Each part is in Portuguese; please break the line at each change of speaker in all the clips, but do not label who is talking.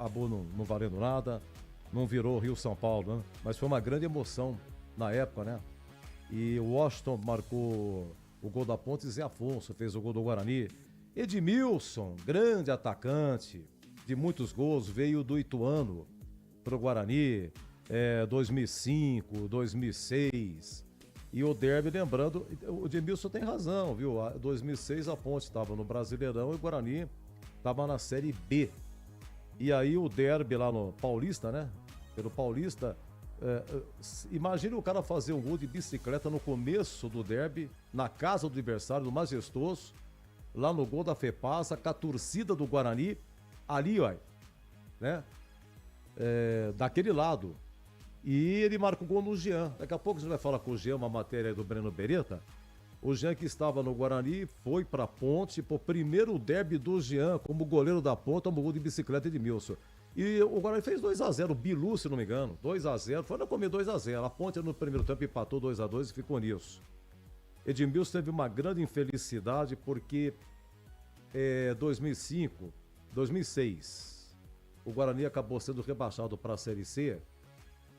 acabou não valendo nada, não virou Rio-São Paulo, né? Mas foi uma grande emoção na época, né? E o Washington marcou o gol da Ponte e Zé Afonso fez o gol do Guarani. Edmilson, grande atacante, de muitos gols, veio do Ituano pro Guarani, 2005, 2006. E o derby, lembrando, o Edmilson tem razão, viu? 2006 a Ponte estava no Brasileirão e o Guarani estava na Série B. E aí o derby lá no Paulista, né? Pelo Paulista, imagina o cara fazer um gol de bicicleta no começo do derby, na casa do adversário, do Majestoso, lá no gol da FEPASA, com a torcida do Guarani, ali, ó, né? Daquele lado. E ele marca o gol no Jean. Daqui a pouco a gente vai falar com o Jean, uma matéria aí do Breno Beretta. O Jean, que estava no Guarani, foi pra Ponte, pro primeiro derby do Jean, como goleiro da Ponte, tomou gol de bicicleta de Edmilson. E o Guarani fez 2x0, o Bilu, se não me engano, 2x0, foi na comer 2x0. A Ponte no primeiro tempo empatou 2x2 e ficou nisso. Edmilson teve uma grande infelicidade porque 2005, 2006, o Guarani acabou sendo rebaixado para a Série C.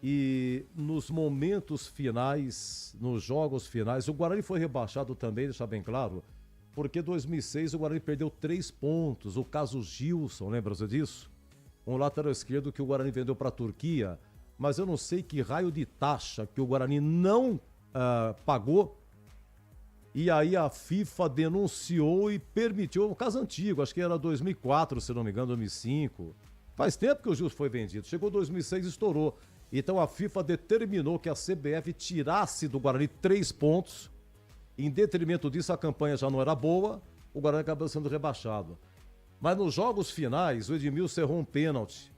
E nos momentos finais, nos jogos finais, o Guarani foi rebaixado também, deixar bem claro, porque em 2006 o Guarani perdeu 3 pontos. O caso Gilson, lembra-se disso? Um lateral esquerdo que o Guarani vendeu para a Turquia, mas eu não sei que raio de taxa que o Guarani não pagou. E aí a FIFA denunciou e permitiu, um caso antigo, acho que era 2004, se não me engano, 2005. Faz tempo que o Gilson foi vendido, chegou 2006 e estourou. Então a FIFA determinou que a CBF tirasse do Guarani 3 pontos. Em detrimento disso, a campanha já não era boa, o Guarani acabou sendo rebaixado. Mas nos jogos finais, o Edmilson errou um pênalti.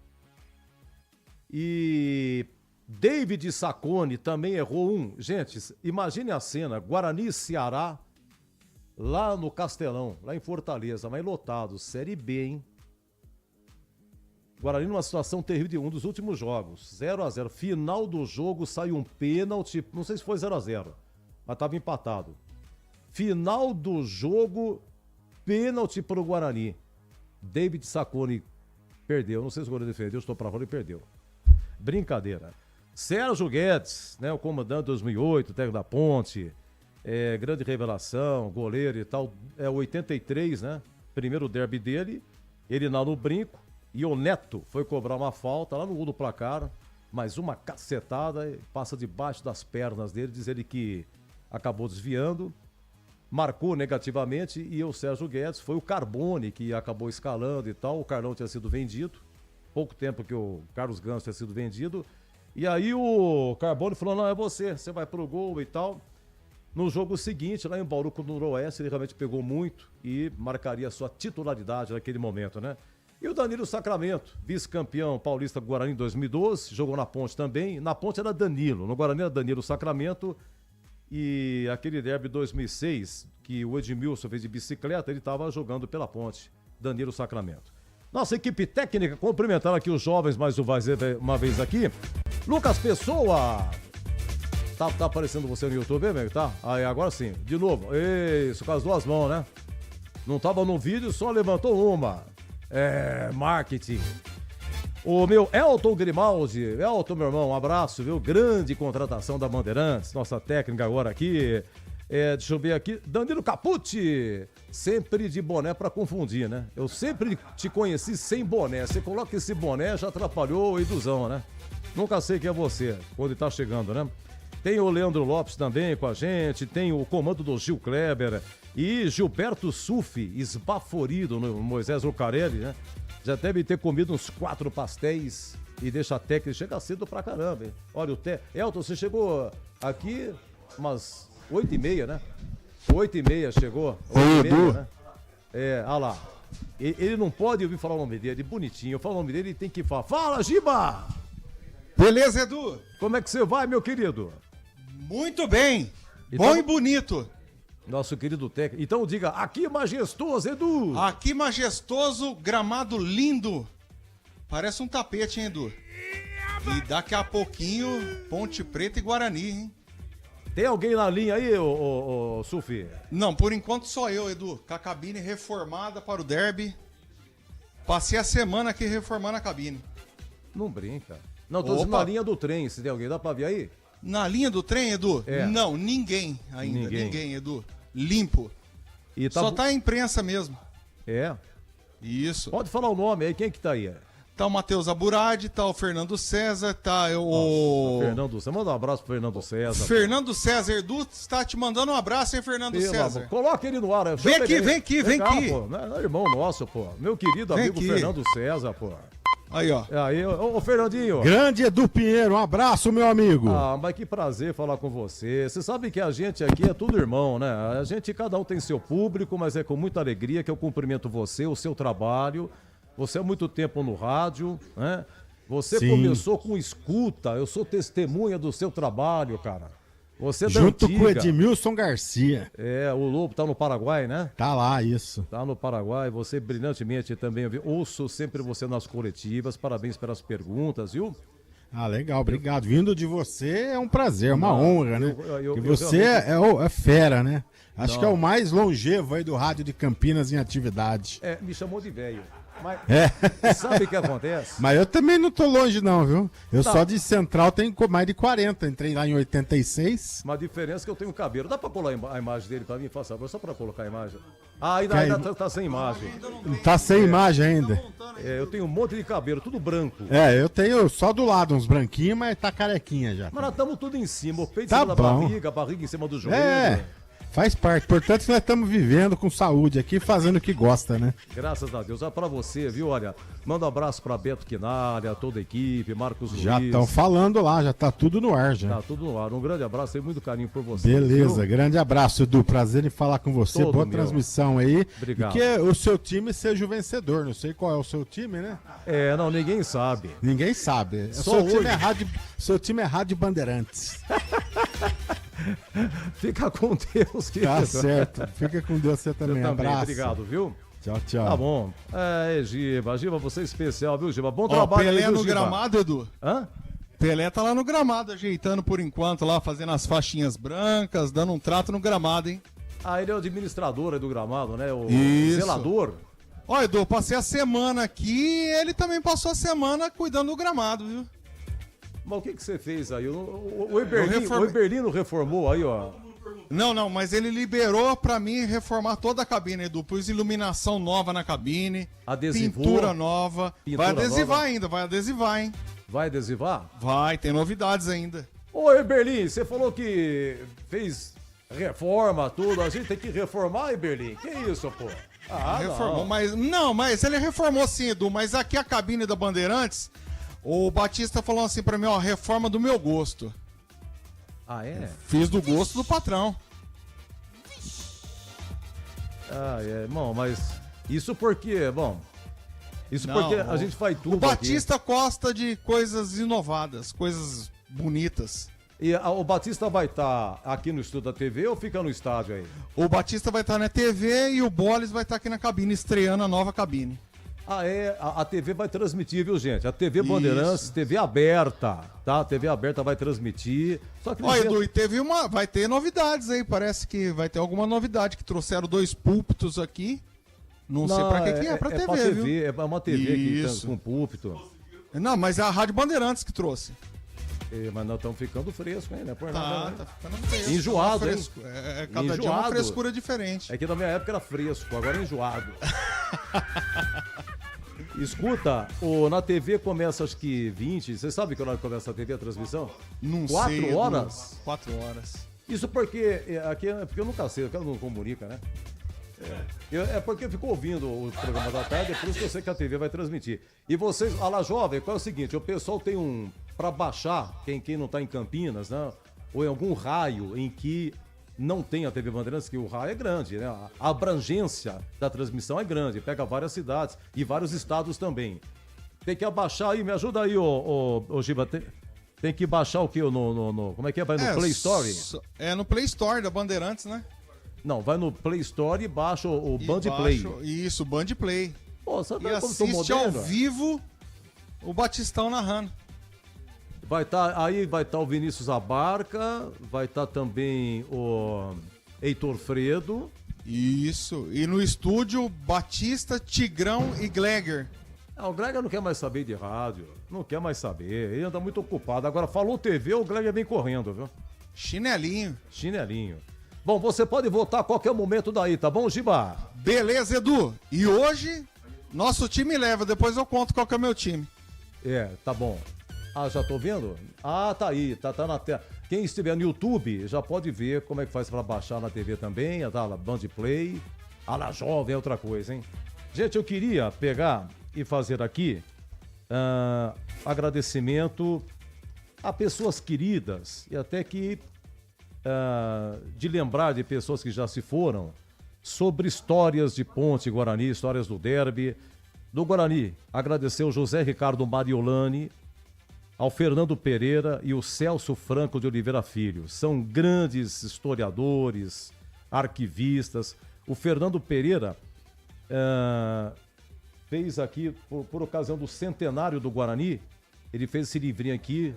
E David Sacconi também errou um. Gente, imagine a cena, Guarani e Ceará, lá no Castelão, lá em Fortaleza, mas lotado, Série B, hein? Guarani numa situação terrível de um dos últimos jogos, 0x0. Final do jogo saiu um pênalti, não sei se foi 0x0, mas estava empatado. Final do jogo, pênalti para o Guarani. David Sacconi perdeu, não sei se o goleiro defendeu, estou para fora e perdeu. Brincadeira. Sérgio Guedes, né, o comandante 2008, técnico da Ponte, grande revelação, goleiro e tal, 83, né, primeiro derby dele, ele lá no brinco. E o Neto foi cobrar uma falta lá no gol do placar, mas uma cacetada, passa debaixo das pernas dele, diz ele que acabou desviando, marcou negativamente, e o Sérgio Guedes foi o Carbone que acabou escalando e tal. O Carlão tinha sido vendido, pouco tempo que o Carlos Ganso tinha sido vendido, e aí o Carbone falou, não, é você vai pro gol e tal. No jogo seguinte, lá em Bauru com o Noroeste, ele realmente pegou muito e marcaria a sua titularidade naquele momento, né? E o Danilo Sacramento, vice-campeão paulista do Guarani em 2012, jogou na Ponte também. Na Ponte era Danilo, no Guarani era Danilo Sacramento. E aquele derby 2006, que o Edmilson fez de bicicleta, ele estava jogando pela Ponte, Danilo Sacramento. Nossa equipe técnica, cumprimentando aqui os jovens mais uma vez aqui. Lucas Pessoa, tá aparecendo você no YouTube, amigo, tá? Aí, agora sim, de novo, isso, com as duas mãos, né? Não tava no vídeo, só levantou uma. Marketing. O meu Elton Grimaldi, Elton, meu irmão, um abraço, viu? Grande contratação da Bandeirantes, nossa técnica agora aqui. Deixa eu ver aqui, Danilo Capucci, sempre de boné pra confundir, né? Eu sempre te conheci sem boné, você coloca esse boné, já atrapalhou o Iduzão, né? Nunca sei quem é você, quando tá chegando, né? Tem o Leandro Lopes também com a gente, tem o comando do Gil Kleber e Gilberto Sufi, esbaforido no Moisés Lucarelli, né? Já deve ter comido uns 4 pastéis e deixa a técnica, chega cedo pra caramba, hein? Olha o Elton, você chegou aqui umas 8h30, né? 8h30 chegou, 8h30, né? Olha lá. Ele não pode ouvir falar o nome dele, bonitinho, eu falo o nome dele, ele tem que falar. Fala, Giba!
Beleza, Edu?
Como é que você vai, meu querido?
Muito bem,
então,
bom e bonito.
Nosso querido técnico. Então diga, aqui majestoso, Edu.
Aqui majestoso, gramado lindo. Parece um tapete, hein, Edu? E daqui a pouquinho, Ponte Preta e Guarani, hein?
Tem alguém na linha aí, ô Sufi?
Não, por enquanto só eu, Edu. Com a cabine reformada para o derby. Passei a semana aqui reformando a cabine.
Não brinca. Não, tô dizendo na linha do trem, se tem alguém, dá pra ver aí?
Na linha do trem, Edu?
É.
Não, ninguém ainda. Ninguém, Edu. Limpo.
E tá
Só tá a imprensa mesmo.
É.
Isso.
Pode falar o nome aí, quem que tá aí?
Tá o Matheus Aburadi, tá o Fernando César, tá o...
Fernando César, manda um abraço pro Fernando César.
Fernando César, Edu está te mandando um abraço, hein, Fernando César?
Coloca ele no ar.
Vem aqui, vem cá,
aqui. Pô. Não é irmão nosso, pô. Meu querido amigo Fernando César, pô.
Aí, ó.
Aí, ô Fernandinho.
Grande Edu Pinheiro, um abraço, meu amigo.
Ah, mas que prazer falar com você. Você sabe que a gente aqui é tudo irmão, né? A gente, cada um tem seu público, mas é com muita alegria que eu cumprimento você, o seu trabalho. Você há muito tempo no rádio, né? Você começou com escuta, eu sou testemunha do seu trabalho, cara. Você é da
Junto
antiga.
com o Edmilson Garcia.
É, o Lobo tá no Paraguai, né?
Tá lá, isso.
Tá no Paraguai, você brilhantemente também. Ouço sempre você nas coletivas, parabéns pelas perguntas, viu?
Ah, legal, obrigado. Vindo de você é um prazer, é uma honra, né?
eu
Porque você
realmente...
é fera, né? Acho que é o mais longevo aí do rádio de Campinas em atividade.
É, me chamou de velho.
Mas
sabe o que acontece?
Mas eu também não tô longe não, viu? Eu só de Central tenho mais de 40, entrei lá em 86.
Uma diferença é que eu tenho cabelo. Dá pra colar a imagem dele pra mim, faz favor, só pra colocar a imagem. Ah, ainda tá sem imagem.
Tá sem imagem ainda.
É, eu tenho um monte de cabelo, tudo branco.
É, eu tenho só do lado uns branquinhos, mas tá carequinha já.
Mas nós estamos tudo em cima, o peito
Tá
em cima da
bom.
barriga, a barriga em cima do joelho.
É, faz parte. Portanto, nós estamos vivendo com saúde aqui, fazendo o que gosta, né?
Graças a Deus. Ah, pra você, viu? Olha, manda um abraço pra Beto Quinalha, toda a equipe, Marcos
Já
Luiz.
estão falando lá, já tá tudo no ar já.
Tá tudo no ar. Um grande abraço e muito carinho por você.
Beleza,
viu?
grande abraço, Edu. Prazer em falar com você.
Todo
Boa
meu.
transmissão aí.
Obrigado.
E que o seu time seja o vencedor. Não sei qual é o seu time, né?
É, não, ninguém sabe.
Ninguém sabe.
Só
Seu time
hoje.
seu time é Rádio Bandeirantes.
Fica com Deus, querido.
Tá certo. Fica com Deus você também.
Eu também,
Abraço.
obrigado, viu?
Tchau, tchau.
Tá bom. É, Giba, você é especial, viu, Giba? Bom
Ó,
trabalho aí,
Pelé
viu,
no
Giba?
gramado, Edu.
Hã?
Pelé tá lá no gramado, ajeitando por enquanto lá, fazendo as faixinhas brancas, dando um trato no gramado, hein?
Ah, ele é o administrador aí do gramado, né? O
Isso.
zelador.
Ó, Edu, eu passei a semana aqui e ele também passou a semana cuidando do gramado, viu?
Mas o que você fez aí? O Eberlino,
reformei.
o Eberlino reformou aí, ó.
Não, mas ele liberou pra mim reformar toda a cabine, Edu. Pus iluminação nova na cabine,
Adesivou.
pintura nova.
Pintura
vai adesivar
nova.
ainda, vai adesivar, hein?
Vai adesivar?
Vai, tem novidades ainda.
Ô, Eberlin, você falou que fez reforma, tudo. A gente tem que reformar, Eberlin? Que isso, pô? Ah,
Reformou, mas ele reformou sim, Edu. Mas aqui a cabine da Bandeirantes, o Batista falou assim pra mim, ó, reforma do meu gosto.
Ah, é?
Fiz do gosto do patrão.
Ah, é. Bom, mas isso porque, bom... Isso
Não,
porque a gente faz tudo
O Batista gosta de coisas inovadas, coisas bonitas.
aqui. E o Batista vai estar aqui no estúdio da TV ou fica no estádio aí?
O Batista vai estar na TV e o Boles vai estar aqui na cabine, estreando a nova cabine.
Ah, é? A TV vai transmitir, viu, gente? A TV Bandeirantes,
Isso.
TV aberta, tá? A TV aberta vai transmitir. Só que
Ó, Edu, e vai ter novidades aí, parece que vai ter alguma novidade, que trouxeram 2 púlpitos aqui. Não sei pra que é pra TV,
pra
viu?
TV, é uma TV aqui
Isso.
com púlpito.
Não, mas é a Rádio Bandeirantes que trouxe.
Mas nós estamos ficando frescos, hein? Né? Por
Tá,
nada, né?
tá ficando fresco.
Enjoado, hein?
fresco. Cada dia
Enjoado.
uma frescura diferente.
É que na minha época era fresco, agora é enjoado. Escuta, na TV começa acho que 20. Você sabe que hora começa a TV, a transmissão?
Não
4
sei, Edu.
horas?
4 horas.
Isso porque aqui porque eu nunca sei, o cara não comunica, né? É porque eu fico ouvindo o programa da tarde, é por isso que eu sei que a TV vai transmitir. E vocês, a La Jovem, qual é o seguinte, o pessoal tem pra baixar, quem não tá em Campinas, né? Ou em algum raio em que não tem a TV Bandeirantes, que o raio é grande, né? A abrangência da transmissão é grande, pega várias cidades e vários estados também. Tem que abaixar aí, me ajuda aí, ô Giba, tem que baixar o quê? Como é que é? Vai no Play Store?
É no Play Store da Bandeirantes, né?
Não, vai no Play Store e baixa o
E
Band Play.
Isso, Band Play.
Pô, sabe
E
como sou
assiste ao
moderno?
vivo o Batistão narrando.
Vai estar o Vinícius Abarca, vai estar também o Heitor Fredo,
Isso. E no estúdio, Batista, Tigrão e Gleger.
O Gleger não quer mais saber de rádio, não quer mais saber, ele anda muito ocupado. Agora, falou TV, o Gleger vem correndo, viu?
Chinelinho.
Bom, você pode voltar a qualquer momento daí, tá bom, Giba?
Beleza, Edu. E hoje, nosso time leva, depois eu conto qual que é o meu time.
Tá bom. Já tô vendo? Tá aí, tá na tela. Quem estiver no YouTube já pode ver como é que faz pra baixar na TV também, tá lá, Band Play. Na Jovem é outra coisa, hein? Gente, eu queria pegar e fazer aqui agradecimento a pessoas queridas e até que de lembrar de pessoas que já se foram sobre histórias de Ponte Guarani, histórias do derby do Guarani. Agradecer ao José Ricardo Mariolani, ao Fernando Pereira e o Celso Franco de Oliveira Filho. São grandes historiadores, arquivistas. O Fernando Pereira fez aqui, por ocasião do centenário do Guarani, ele fez esse livrinho aqui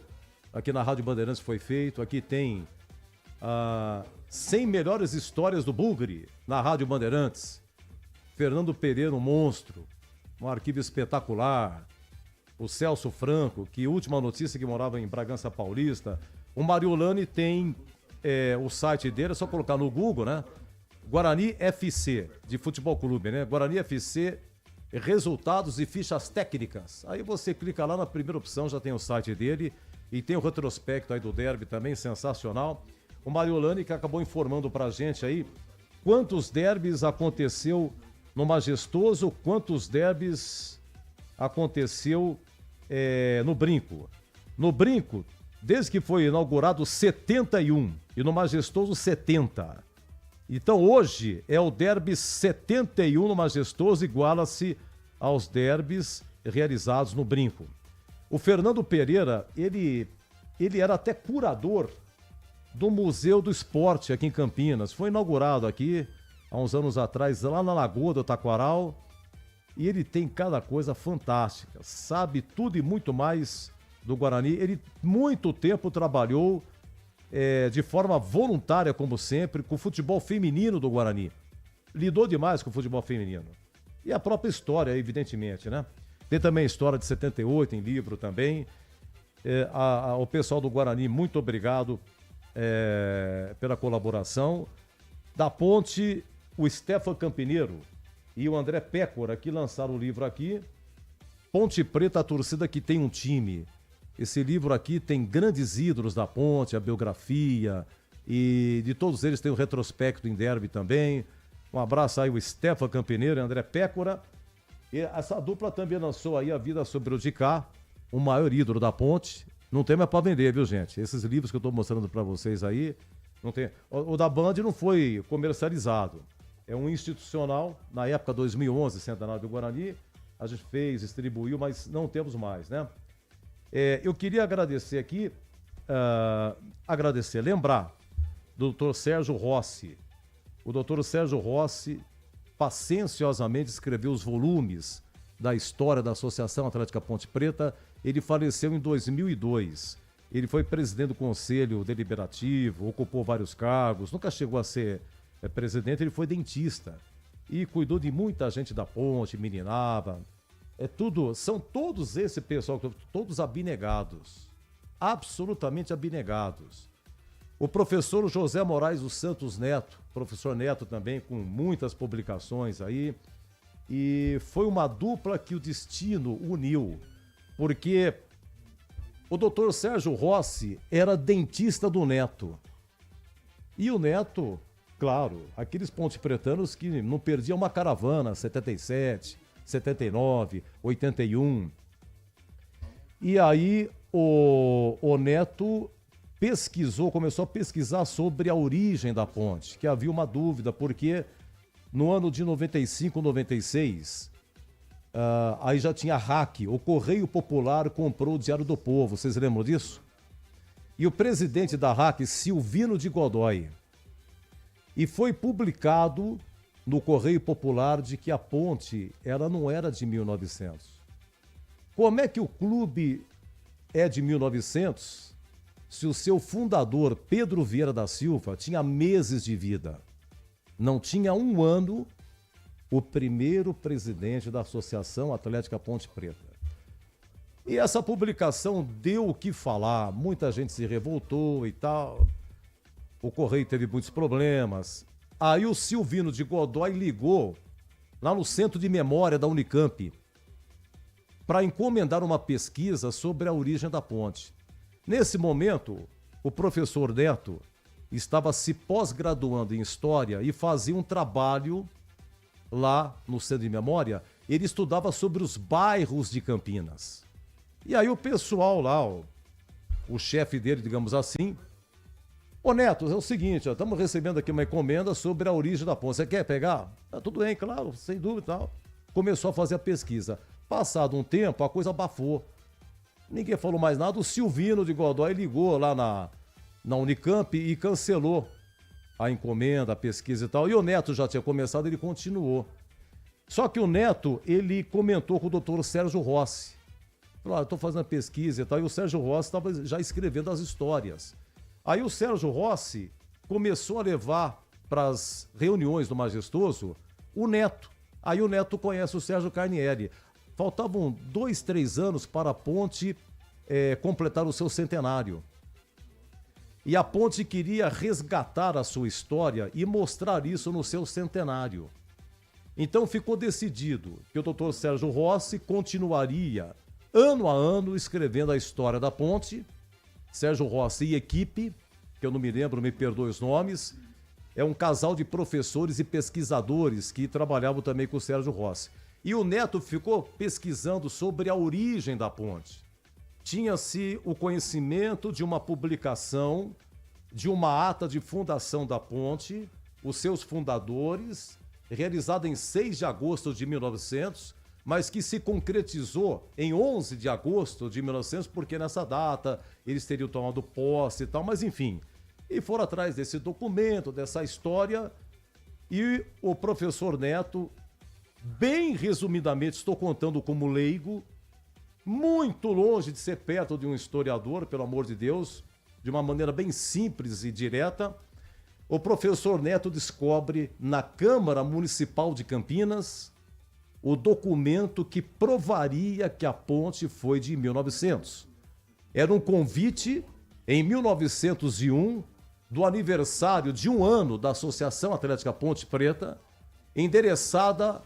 na Rádio Bandeirantes foi feito. Aqui tem 100 melhores histórias do Bugre na Rádio Bandeirantes. Fernando Pereira, um monstro, um arquivo espetacular. O Celso Franco, que última notícia, que morava em Bragança Paulista. O Mariolani tem o site dele, é só colocar no Google, né? Guarani FC, de futebol clube, né? Guarani FC, resultados e fichas técnicas. Aí você clica lá na primeira opção, já tem o site dele e tem o retrospecto aí do derby também, sensacional. O Mariolani que acabou informando pra gente aí quantos derbys aconteceu no Majestoso, quantos derbys aconteceu no Brinco. No Brinco, desde que foi inaugurado, 71 e no Majestoso 70. Então hoje é o derby 71 no Majestoso, iguala-se aos derbys realizados no Brinco. O Fernando Pereira, ele era até curador do Museu do Esporte aqui em Campinas. Foi inaugurado aqui há uns anos atrás, lá na Lagoa do Taquaral. E ele tem cada coisa fantástica, sabe tudo e muito mais do Guarani. Ele muito tempo trabalhou de forma voluntária, como sempre, com o futebol feminino do Guarani. Lidou demais com o futebol feminino. E a própria história, evidentemente, né? Tem também a história de 78 em livro também. O pessoal do Guarani, muito obrigado pela colaboração. Da Ponte, o Stefan Campineiro e o André Pécora, que lançaram o livro aqui. Ponte Preta, a torcida que tem um time. Esse livro aqui tem grandes ídolos da Ponte, a biografia, e de todos eles tem o retrospecto em derby também. Um abraço aí, o Stefan Campineiro e André Pécora. E essa dupla também lançou aí A Vida Sobre o Dicá, o maior ídolo da Ponte. Não tem mais pra vender, viu, gente? Esses livros que eu tô mostrando pra vocês aí, não tem. O da Band não foi comercializado. É um institucional, na época 2011, centenário do Guarani, a gente fez, distribuiu, mas não temos mais, né? Eu queria agradecer aqui, lembrar do Dr. Sérgio Rossi. O Dr. Sérgio Rossi pacienciosamente escreveu os volumes da história da Associação Atlética Ponte Preta. Ele faleceu em 2002. Ele foi presidente do Conselho Deliberativo, ocupou vários cargos, nunca chegou a ser presidente, ele foi dentista e cuidou de muita gente da Ponte, meninava. São todos esse pessoal, todos abnegados, absolutamente abnegados. O professor José Moraes dos Santos Neto, professor Neto também, com muitas publicações aí, e foi uma dupla que o destino uniu, porque o doutor Sérgio Rossi era dentista do Neto, e o Neto, claro, aqueles pontepretanos que não perdiam uma caravana, 77, 79, 81. E aí o Neto começou a pesquisar sobre a origem da ponte, que havia uma dúvida, porque no ano de 95, 96, aí já tinha hack, o Correio Popular comprou o Diário do Povo, vocês lembram disso? E o presidente da hack, Silvino de Godoy, e foi publicado no Correio Popular de que a ponte, ela não era de 1900. Como é que o clube é de 1900 se o seu fundador, Pedro Vieira da Silva, tinha meses de vida? Não tinha um ano o primeiro presidente da Associação Atlética Ponte Preta. E essa publicação deu o que falar, muita gente se revoltou e tal. O Correio teve muitos problemas. Aí o Silvino de Godoy ligou lá no Centro de Memória da Unicamp para encomendar uma pesquisa sobre a origem da ponte. Nesse momento, o professor Neto estava se pós-graduando em História e fazia um trabalho lá no Centro de Memória. Ele estudava sobre os bairros de Campinas. E aí o pessoal lá, o chefe dele, digamos assim, ô Neto, é o seguinte, estamos recebendo aqui uma encomenda sobre a origem da ponte. Você quer pegar? Tudo bem, claro, sem dúvida e tal. Começou a fazer a pesquisa. Passado um tempo, a coisa abafou. Ninguém falou mais nada. O Silvino de Godoy ligou lá na Unicamp e cancelou a encomenda, a pesquisa e tal. E o Neto já tinha começado, ele continuou. Só que o Neto, ele comentou com o doutor Sérgio Rossi. Falou, eu estou fazendo a pesquisa e tal. E o Sérgio Rossi estava já escrevendo as histórias. Aí o Sérgio Rossi começou a levar para as reuniões do Majestoso o Neto. Aí o Neto conhece o Sérgio Carnieri. Faltavam 2, 3 anos para a ponte completar o seu centenário. E a ponte queria resgatar a sua história e mostrar isso no seu centenário. Então ficou decidido que o Dr. Sérgio Rossi continuaria ano a ano escrevendo a história da ponte. Sérgio Rossi e equipe, que eu não me lembro, me perdoe os nomes, é um casal de professores e pesquisadores que trabalhavam também com o Sérgio Rossi. E o Neto ficou pesquisando sobre a origem da ponte. Tinha-se o conhecimento de uma publicação, de uma ata de fundação da ponte, os seus fundadores, realizada em 6 de agosto de 1900, mas que se concretizou em 11 de agosto de 1900, porque nessa data eles teriam tomado posse e tal, mas enfim. E foram atrás desse documento, dessa história, e o professor Neto, bem resumidamente, estou contando como leigo, muito longe de ser perto de um historiador, pelo amor de Deus, de uma maneira bem simples e direta, o professor Neto descobre na Câmara Municipal de Campinas o documento que provaria que a ponte foi de 1900. Era um convite, em 1901, do aniversário de 1 ano da Associação Atlética Ponte Preta, endereçada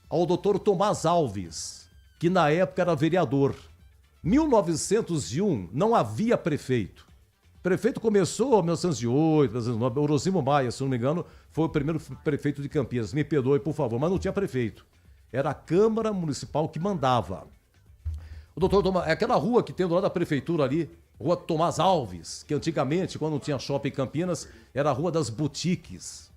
ao Dr. Tomás Alves, que na época era vereador. 1901 não havia prefeito. O prefeito começou em 1908, 1909, o Orosimo Maia, se não me engano, foi o primeiro prefeito de Campinas. Me perdoe, por favor, mas não tinha prefeito. Era a Câmara Municipal que mandava. O doutor Tomás, é aquela rua que tem do lado da prefeitura ali, Rua Tomás Alves, que antigamente, quando não tinha shopping em Campinas, era a Rua das Boutiques.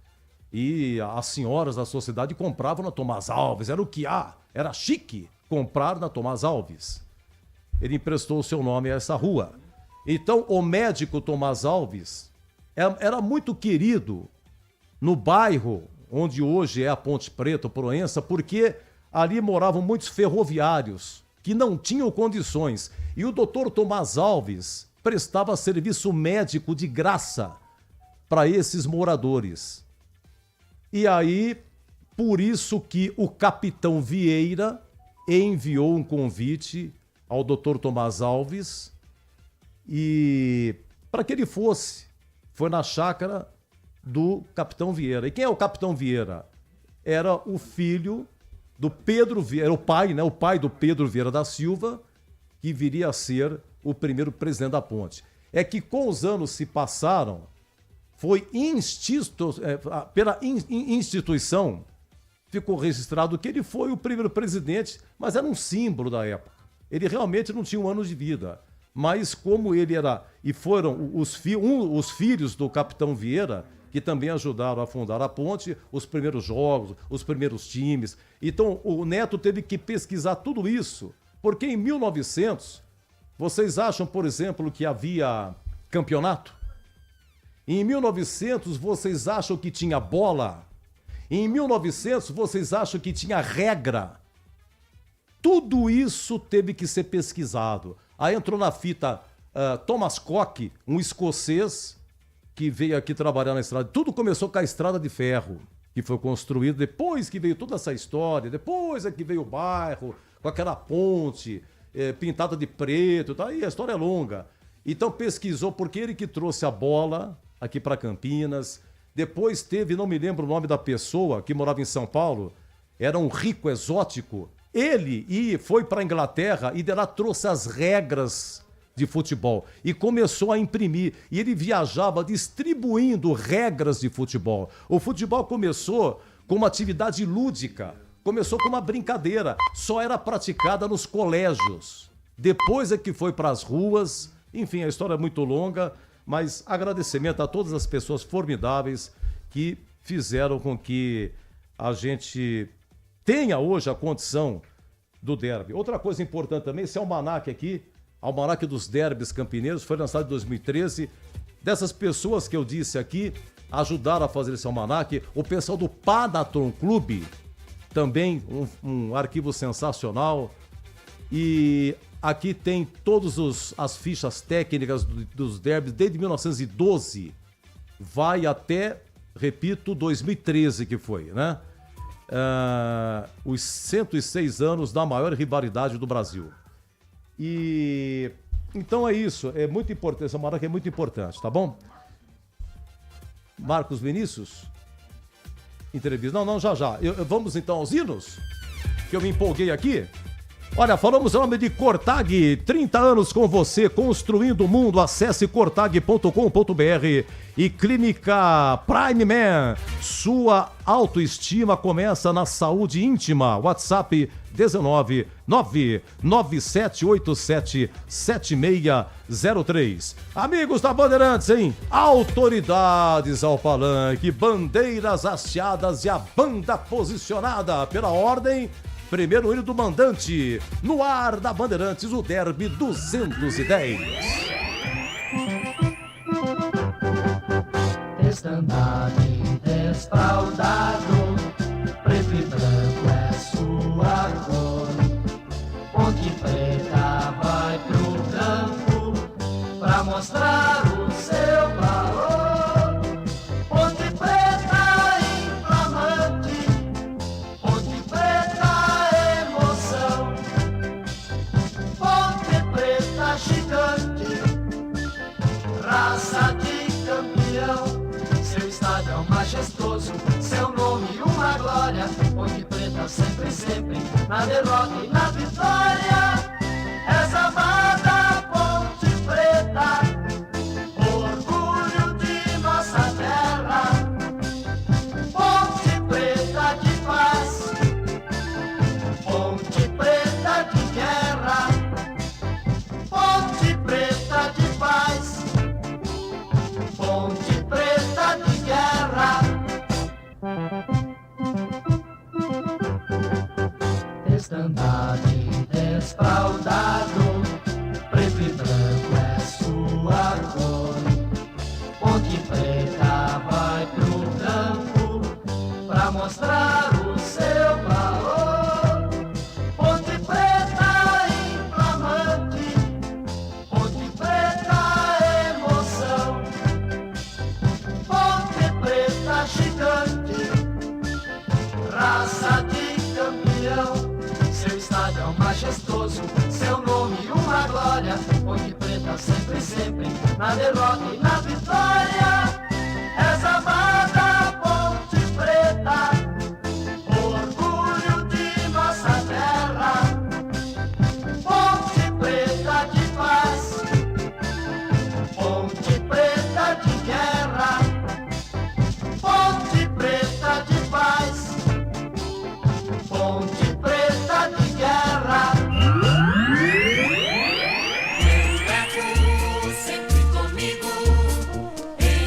E as senhoras da sociedade compravam na Tomás Alves, era o que há, era chique comprar na Tomás Alves. Ele emprestou o seu nome a essa rua. Então, o médico Tomás Alves era muito querido no bairro onde hoje é a Ponte Preta, Proença, porque ali moravam muitos ferroviários que não tinham condições. E o doutor Tomás Alves prestava serviço médico de graça para esses moradores. E aí, por isso que o capitão Vieira enviou um convite ao doutor Tomás Alves e para que ele fosse. Foi na chácara do capitão Vieira. E quem é o capitão Vieira? Era o filho do Pedro Vieira, o pai, né? O pai do Pedro Vieira da Silva, que viria a ser o primeiro presidente da ponte. É que com os anos se passaram, foi pela instituição, ficou registrado que ele foi o primeiro presidente, mas era um símbolo da época. Ele realmente não tinha 1 ano de vida. Mas como ele era, e foram os filhos do capitão Vieira, que também ajudaram a fundar a ponte, os primeiros jogos, os primeiros times. Então o Neto teve que pesquisar tudo isso, porque em 1900, vocês acham, por exemplo, que havia campeonato? Em 1900, vocês acham que tinha bola? Em 1900, vocês acham que tinha regra? Tudo isso teve que ser pesquisado. Aí entrou na fita Thomas Cook, um escocês que veio aqui trabalhar na estrada. Tudo começou com a estrada de ferro. que foi construído, depois que veio toda essa história, depois é que veio o bairro, com aquela ponte pintada de preto, tá? E a história é longa. Então pesquisou, porque ele que trouxe a bola aqui para Campinas. Depois teve, não me lembro o nome da pessoa, que morava em São Paulo, era um rico exótico. Ele foi para a Inglaterra e de lá trouxe as regras de futebol e começou a imprimir. E ele viajava distribuindo regras de futebol. O futebol começou com uma atividade lúdica, começou com uma brincadeira, só era praticada nos colégios. Depois é que foi para as ruas. Enfim, a história é muito longa, mas agradecimento a todas as pessoas formidáveis que fizeram com que a gente tenha hoje a condição do derby. Outra coisa importante também, esse almanaque aqui, almanaque dos derbys campineiros, foi lançado em 2013. Dessas pessoas que eu disse aqui, ajudaram a fazer esse almanaque, o pessoal do Padatron Clube, também um arquivo sensacional. E aqui tem todas as fichas técnicas dos derbys desde 1912. Vai até, repito, 2013 que foi, né? Os 106 anos da maior rivalidade do Brasil. E então é isso, é muito importante, essa marca é muito importante, tá bom? Marcos Vinícius? Entrevista. Não, já. Vamos então aos hinos? Que eu me empolguei aqui. Olha, falamos em nome de Cortag, 30 anos com você, construindo o mundo. Acesse cortag.com.br. E Clínica Prime Man, sua autoestima começa na saúde íntima. WhatsApp 19997877603. Amigos da Bandeirantes, hein? Autoridades ao palanque, bandeiras hasteadas e a banda posicionada pela ordem. Primeiro hino do mandante, no ar da Bandeirantes, o Derby 210.
Estandarte desfraldado, preto e branco é sua cor. Ponte preta vai pro campo pra mostrar o seu valor. Ponte preta inflamante, ponte preta emoção, ponte preta gigante, raça de campeão. Seu estádio majestoso, seu nome uma glória. Ponte preta sempre, sempre, na derrota e na vitória. És amada Ponte Preta, orgulho de nossa terra. Ponte Preta de paz, Ponte Preta de guerra. Ponte Preta de paz, Ponte Preta de guerra. Estandarte desfraldado, preto e branco é sua cor. Ponte Preta vai pro campo pra mostrar o seu valor. Ponte Preta inflamante, Ponte Preta emoção, Ponte Preta gigante, raça de campeão. Seu estádio majestoso, seu nome uma glória. Ponte Preta sempre, sempre, na derrota e na vitória. És amada Ponte Preta, orgulho de nossa terra. Ponte Preta de paz, Ponte Preta de guerra. Ponte Preta de paz, Ponte Preta de guerra.
Sempre comigo, em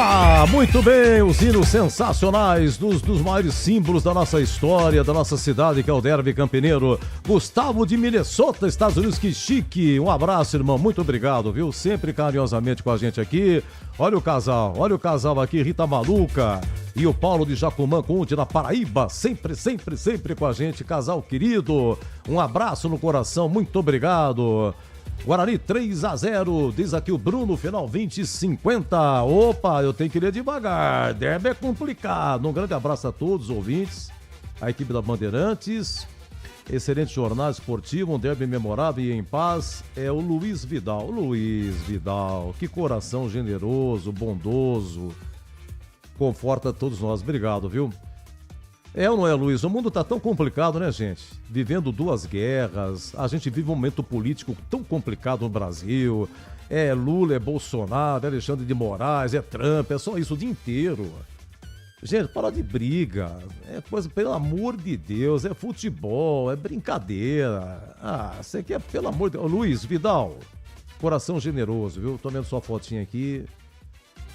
Opa, muito bem, os hinos sensacionais dos maiores símbolos da nossa história, da nossa cidade, que é o Derby Campineiro. Gustavo de Minnesota, Estados Unidos, que chique. Um abraço, irmão, muito obrigado, viu? Sempre carinhosamente com a gente aqui. Olha o casal aqui, Rita Maluca e o Paulo de Jacumã Conde, na Paraíba, sempre com a gente, casal querido. Um abraço no coração, muito obrigado. Guarani 3-0, diz aqui o Bruno, final 20-50. Opa, eu tenho que ir devagar, derby é complicado. Um grande abraço a todos os ouvintes, a equipe da Bandeirantes. Excelente jornada esportiva, um derby memorável e em paz. É o Luiz Vidal. Luiz Vidal, que coração generoso, bondoso. Conforta todos nós. Obrigado, viu? É ou não é, Luiz? O mundo tá tão complicado, né, gente? Vivendo 2 guerras, a gente vive um momento político tão complicado no Brasil. É Lula, é Bolsonaro, é Alexandre de Moraes, é Trump, é só isso o dia inteiro. Gente, para de briga. É coisa, pelo amor de Deus, é futebol, é brincadeira. Ah, você quer, pelo amor de Deus. Luiz Vidal, coração generoso, viu? Tô vendo sua fotinha aqui.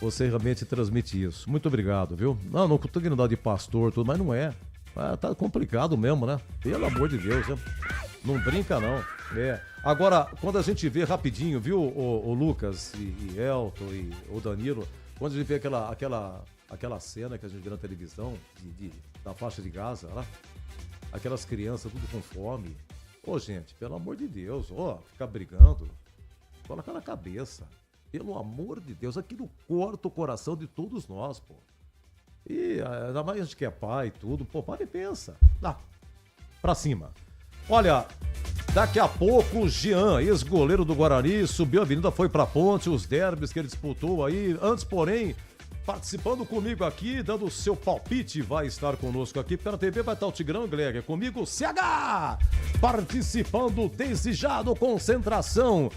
Você realmente transmite isso. Muito obrigado, viu? Não tô querendo dar de pastor, tudo, mas não é. Tá complicado mesmo, né? Pelo amor de Deus, né? Não brinca, não. É. Agora, quando a gente vê rapidinho, viu, o Lucas e Elton e o Danilo, quando a gente vê aquela cena que a gente vê na televisão, da faixa de Gaza, lá, aquelas crianças tudo com fome. Ô, gente, pelo amor de Deus, ficar brigando, coloca na cabeça. Pelo amor de Deus, aquilo corta o coração de todos nós, pô. E ainda mais a gente que é pai e tudo, pô, para e pensa. Pra cima. Olha, daqui a pouco o Jean, ex-goleiro do Guarani, subiu a avenida, foi pra ponte, os derbys que ele disputou aí. Antes, porém, participando comigo aqui, dando o seu palpite, vai estar conosco aqui. Pela TV vai estar o Tigrão Gleger, comigo, CH, participando desde já do Concentração.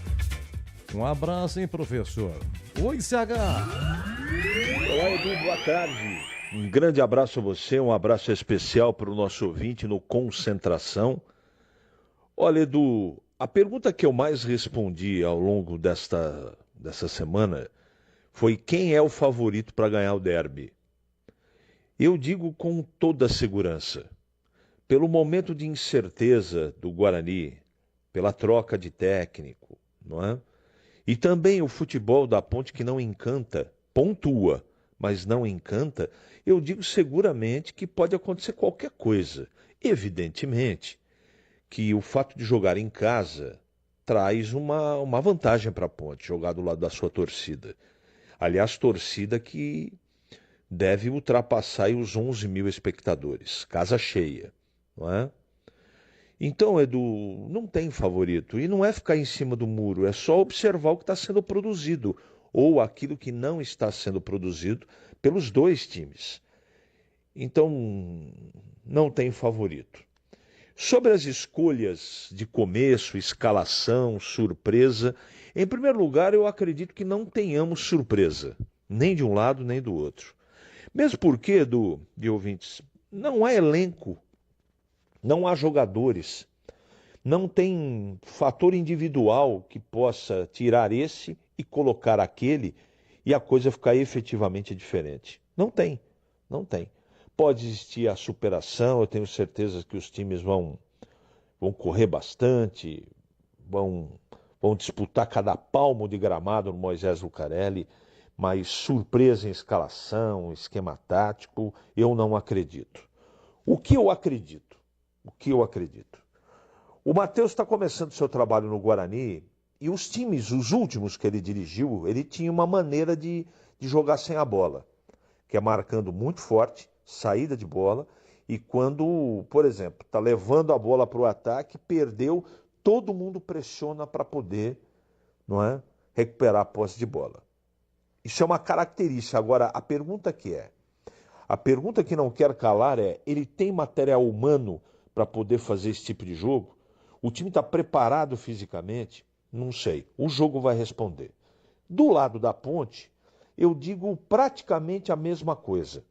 Um abraço, hein, professor? Oi, CH.
Olá, Edu, boa tarde. Um grande abraço a você, um abraço especial para o nosso ouvinte no Concentração. Olha, Edu, a pergunta que eu mais respondi ao longo dessa semana foi: quem é o favorito para ganhar o derby? Eu digo com toda a segurança, pelo momento de incerteza do Guarani, pela troca de técnico, não é? E também o futebol da Ponte, que não encanta, pontua, mas não encanta, eu digo seguramente que pode acontecer qualquer coisa. Evidentemente que o fato de jogar em casa traz uma vantagem para a Ponte, jogar do lado da sua torcida. Aliás, torcida que deve ultrapassar aí os 11 mil espectadores, casa cheia, não é? Então, Edu, não tem favorito. E não é ficar em cima do muro, é só observar o que está sendo produzido ou aquilo que não está sendo produzido pelos dois times. Então, não tem favorito. Sobre as escolhas de começo, escalação, surpresa, em primeiro lugar, eu acredito que não tenhamos surpresa, nem de um lado nem do outro. Mesmo porque, Edu, de ouvintes, não há elenco. Não há jogadores, não tem fator individual que possa tirar esse e colocar aquele e a coisa ficar efetivamente diferente. Não tem. Pode existir a superação, eu tenho certeza que os times vão correr bastante, vão disputar cada palmo de gramado no Moisés Lucarelli, mas surpresa em escalação, esquema tático, eu não acredito. O que eu acredito? O Matheus está começando seu trabalho no Guarani e os times, os últimos que ele dirigiu, ele tinha uma maneira de jogar sem a bola, que é marcando muito forte, saída de bola, e quando, por exemplo, está levando a bola para o ataque, perdeu, todo mundo pressiona para poder, não é, recuperar a posse de bola. Isso é uma característica. Agora, a pergunta que não quer calar é: ele tem material humano para poder fazer esse tipo de jogo? O time está preparado fisicamente? Não sei. O jogo vai responder. Do lado da Ponte, eu digo praticamente a mesma coisa,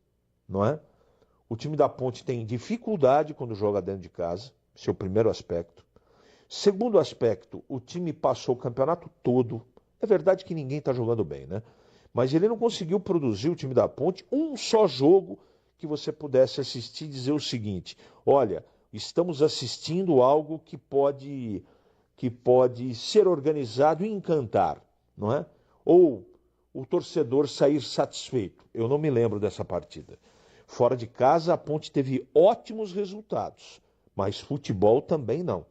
não é? O time da Ponte tem dificuldade quando joga dentro de casa, esse é o primeiro aspecto. Segundo aspecto, o time passou o campeonato todo. É verdade que ninguém está jogando bem, né? mas ele não conseguiu produzir, o time da Ponte, um só jogo que você pudesse assistir e dizer o seguinte: olha, estamos assistindo algo que pode ser organizado e encantar, não é? Ou o torcedor sair satisfeito. Eu não me lembro dessa partida. Fora de casa, a Ponte teve ótimos resultados, mas futebol também não.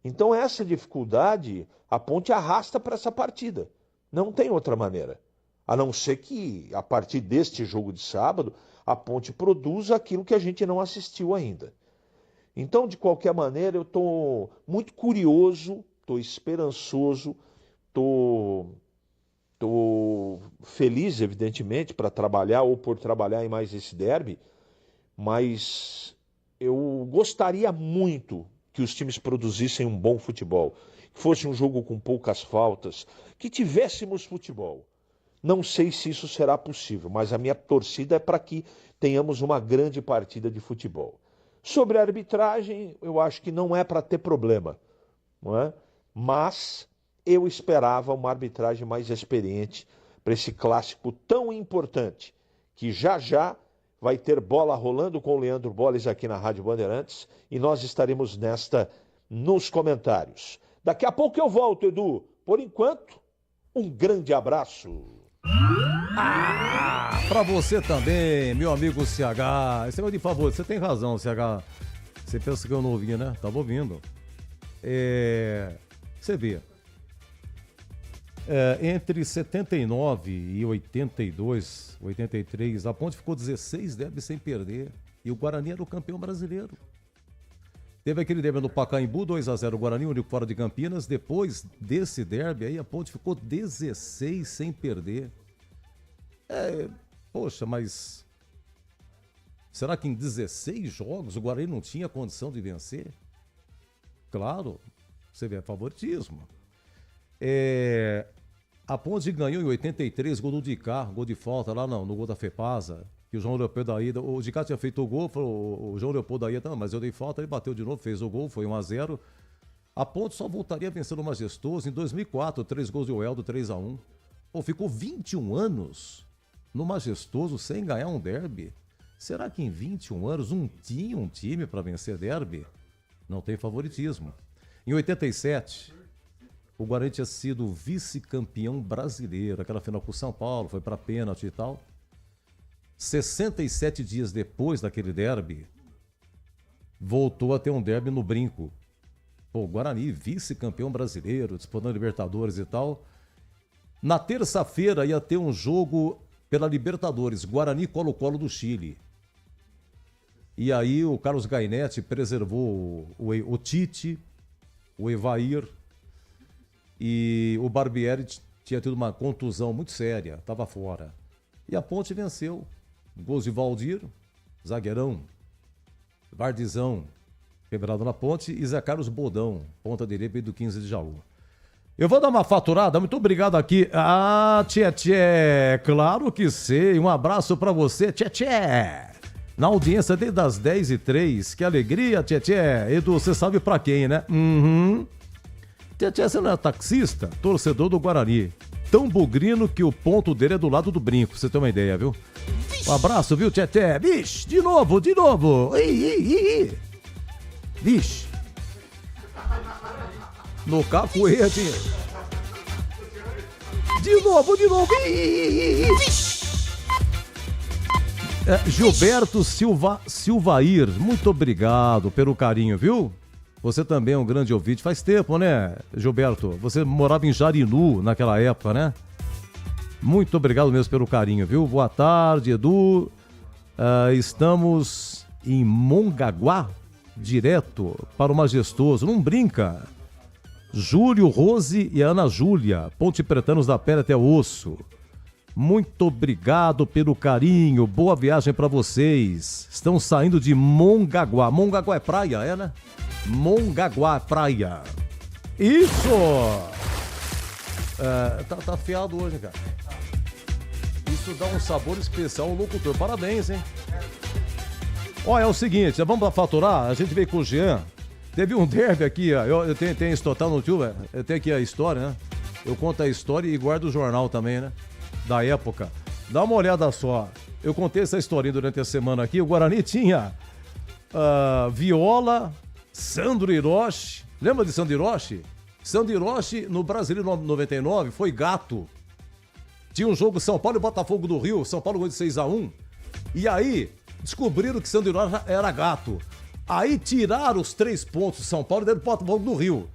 Então essa dificuldade a Ponte arrasta para essa partida. Não tem outra maneira. A não ser que, a partir deste jogo de sábado, a Ponte produza aquilo que a gente não assistiu ainda. Então, de qualquer maneira, eu estou muito curioso, estou esperançoso, estou feliz, evidentemente, para trabalhar ou por trabalhar em mais esse derby, mas eu gostaria muito que os times produzissem um bom futebol, que fosse um jogo com poucas faltas, que tivéssemos futebol. Não sei se isso será possível, mas a minha torcida é para que tenhamos uma grande partida de futebol. Sobre a arbitragem, eu acho que não é para ter problema, não é? Mas eu esperava uma arbitragem mais experiente para esse clássico tão importante, que já já vai ter bola rolando com o Leandro Bolles aqui na Rádio Bandeirantes e nós estaremos nesta nos comentários. Daqui a pouco eu volto, Edu. Por enquanto, um grande abraço.
Pra você também, meu amigo CH. Esse é de favor, você tem razão, CH. Você pensa que eu não ouvia, né? Tava ouvindo. Você vê. Entre 79 e 82, 83, a Ponte ficou 16 derbys sem perder. E o Guarani era o campeão brasileiro. Teve aquele derby no Pacaembu, 2-0 o Guarani, único fora de Campinas. Depois desse derby aí, a Ponte ficou 16 sem perder. Poxa, mas será que em 16 jogos o Guarani não tinha condição de vencer? Claro, você vê, favoritismo. A Ponte ganhou em 83, gol do Dicá, gol de falta lá no gol da Fepasa. Que o João Leopoldo da Ida, o Dicá tinha feito o gol, falou, o João Leopoldo da Ida, não, mas eu dei falta, ele bateu de novo, fez o gol, foi 1-0. A Ponte só voltaria a vencer o Majestoso em 2004, 3 gols de Oeldo, 3-1. Ficou 21 anos no Majestoso sem ganhar um derby. Será que em 21 anos tinha um time para vencer derby? Não tem favoritismo. Em 87, o Guarani tinha sido vice-campeão brasileiro, aquela final com o São Paulo, foi para pênalti e tal. 67 dias depois daquele derby, voltou a ter um derby no Brinco. O Guarani, vice-campeão brasileiro, disputando Libertadores e tal. Na terça-feira ia ter um jogo pela Libertadores, Guarani Colo-Colo do Chile. E aí o Carlos Gainetti preservou o Tite, o Evair, e o Barbieri tinha tido uma contusão muito séria, estava fora. E a Ponte venceu. Gols de Valdir, zagueirão, Vardizão, quebrado na Ponte, e Zé Carlos Bodão, ponta direita do 15 de Jaú. Eu vou dar uma faturada, muito obrigado aqui. Tchê, claro que sei, um abraço pra você, Tchê. Na audiência desde as 10h03, que alegria, Tchê. Edu, você sabe pra quem, né? Tchê, você não é taxista? Torcedor do Guarani. Tão bugrino que o ponto dele é do lado do Brinco, pra você ter uma ideia, viu? Um abraço, viu, Tchê? Vixe, de novo. Ih. Vixe. No capoeira, De novo. Ih. Gilberto Silvair, muito obrigado pelo carinho, viu? Você também é um grande ouvinte. Faz tempo, né, Gilberto? Você morava em Jarinu naquela época, né? Muito obrigado mesmo pelo carinho, viu? Boa tarde, Edu. Estamos em Mongaguá, direto para o Majestoso. Não brinca. Júlio, Rose e Ana Júlia, Ponte Pretanos da Pele até osso. Muito obrigado pelo carinho. Boa viagem para vocês. Estão saindo de Mongaguá. Mongaguá é praia, né? Mongaguá, praia. Isso! Tá afiado hoje, cara. Isso dá um sabor especial ao locutor. Parabéns, hein? Olha, é o seguinte, vamos pra faturar. A gente veio com o Jean. Teve um derby aqui, ó. Eu tenho esse total no tio, velho. Eu tenho aqui a história, né? Eu conto a história e guardo o jornal também, né? da época. Dá uma olhada só. Eu contei essa historinha durante a semana aqui. O Guarani tinha Viola, Sandro Hiroshi. Lembra de Sandro Hiroshi? Sandro Hiroshi, no Brasileiro 99, foi gato. Tinha um jogo São Paulo e Botafogo do Rio. São Paulo ganhou de 6-1. E aí, descobriram que Sandro Hiroshi era gato. Aí tiraram os 3 pontos do São Paulo e deram pro Botafogo do Rio.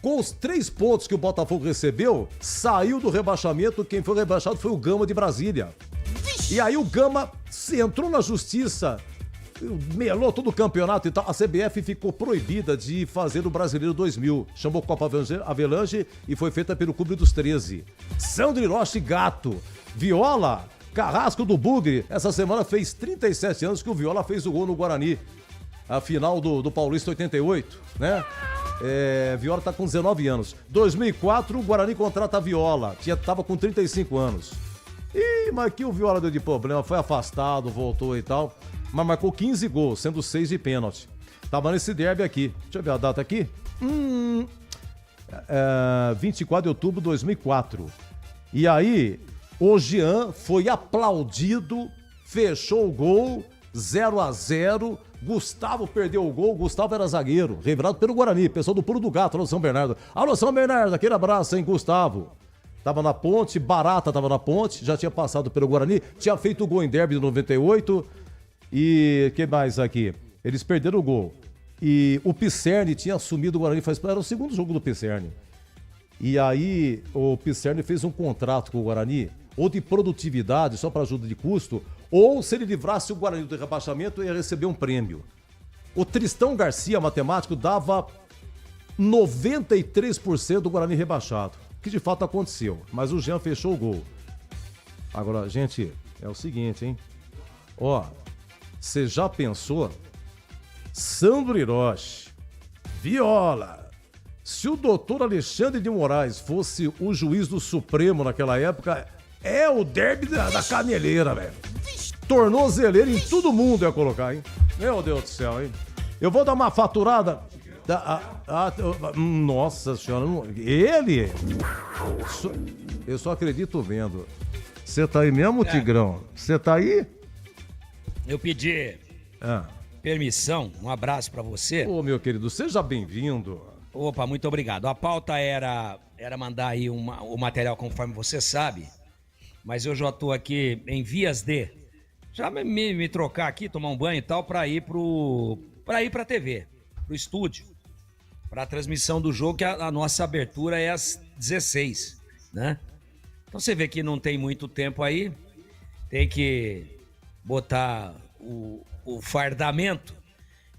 Com os 3 pontos que o Botafogo recebeu, saiu do rebaixamento. Quem foi rebaixado foi o Gama de Brasília. E aí o Gama entrou na justiça, melou todo o campeonato e tal. A CBF ficou proibida de fazer o Brasileiro 2000. Chamou Copa Avelange e foi feita pelo Clube dos 13. Sandro Hiroshi, gato. Viola, Carrasco do Bugre. Essa semana fez 37 anos que o Viola fez o gol no Guarani. A final do Paulista 88, né? Viola tá com 19 anos. 2004, o Guarani contrata a Viola. Tava com 35 anos. Ih, mas que o Viola deu de problema. Foi afastado, voltou e tal. Mas marcou 15 gols, sendo 6 de pênalti. Tava nesse derby aqui. Deixa eu ver a data aqui. 24 de outubro de 2004. E aí, o Jean foi aplaudido, fechou o gol, 0-0. Gustavo perdeu o gol. Gustavo era zagueiro, revelado pelo Guarani, pessoal do Pulo do Gato, alô São Bernardo. Alô São Bernardo, aquele abraço, hein, Gustavo. Tava na ponte, Barata tava na ponte, já tinha passado pelo Guarani, tinha feito o gol em derby de 98. E que mais aqui? Eles perderam o gol. E o Pisserni tinha assumido o Guarani, era o segundo jogo do Pisserni. E aí o Pisserni fez um contrato com o Guarani, ou de produtividade, só para ajuda de custo, ou se ele livrasse o Guarani do rebaixamento, ia receber um prêmio. O Tristão Garcia, matemático, dava 93% do Guarani rebaixado, que de fato aconteceu, mas o Jean fechou o gol. Agora, gente, é o seguinte, hein? Ó, você já pensou? Sandro Hiroshi, Viola. Se o doutor Alexandre de Moraes fosse o juiz do Supremo naquela época, é o derby da caneleira, velho. Tornozeleira em todo mundo ia colocar, hein? Meu Deus do céu, hein? Eu vou dar uma faturada. Nossa senhora, ele? Eu só acredito vendo. Você tá aí mesmo, Tigrão? Você tá aí?
Eu pedi permissão, um abraço pra você.
Ô, meu querido, seja bem-vindo.
Opa, muito obrigado. A pauta era mandar aí o material conforme você sabe, mas eu já tô aqui em vias de já me trocar aqui, tomar um banho e tal, pra ir pra TV, pro estúdio, pra transmissão do jogo, que a nossa abertura é às 16, né? Então você vê que não tem muito tempo aí, tem que botar o fardamento.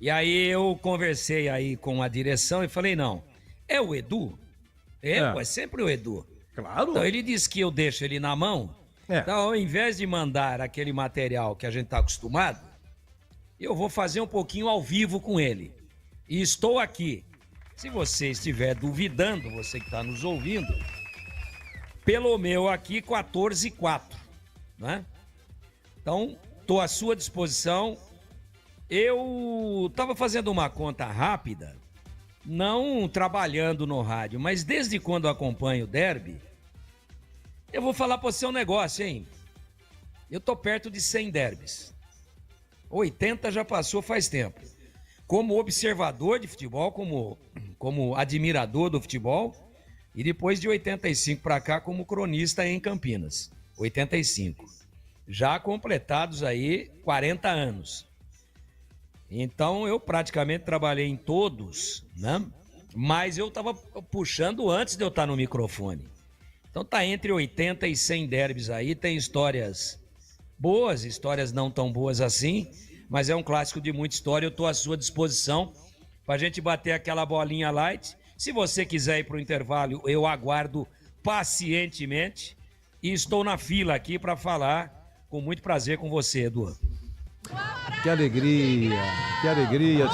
E aí eu conversei aí com a direção e falei, não, é o Edu? É sempre o Edu.
Claro.
Então ele disse que eu deixo ele na mão. Então, ao invés de mandar aquele material que a gente tá acostumado, eu vou fazer um pouquinho ao vivo com ele. E estou aqui. Se você estiver duvidando, você que está nos ouvindo, pelo meu aqui 14-4, né? Então, estou à sua disposição. Eu estava fazendo uma conta rápida, não trabalhando no rádio, mas desde quando acompanho o derby, eu vou falar para você um negócio, hein? Eu tô perto de 100 derbys. 80 já passou faz tempo. Como observador de futebol, como admirador do futebol, e depois de 85 para cá como cronista em Campinas. 85. Já completados aí 40 anos. Então eu praticamente trabalhei em todos, né? Mas eu tava puxando antes de eu estar no microfone. Então tá entre 80 e 100 derbys aí, tem histórias boas, histórias não tão boas assim, mas é um clássico de muita história. Eu tô à sua disposição pra gente bater aquela bolinha light. Se você quiser ir pro intervalo, eu aguardo pacientemente e estou na fila aqui para falar com muito prazer com você, Edu.
Que alegria,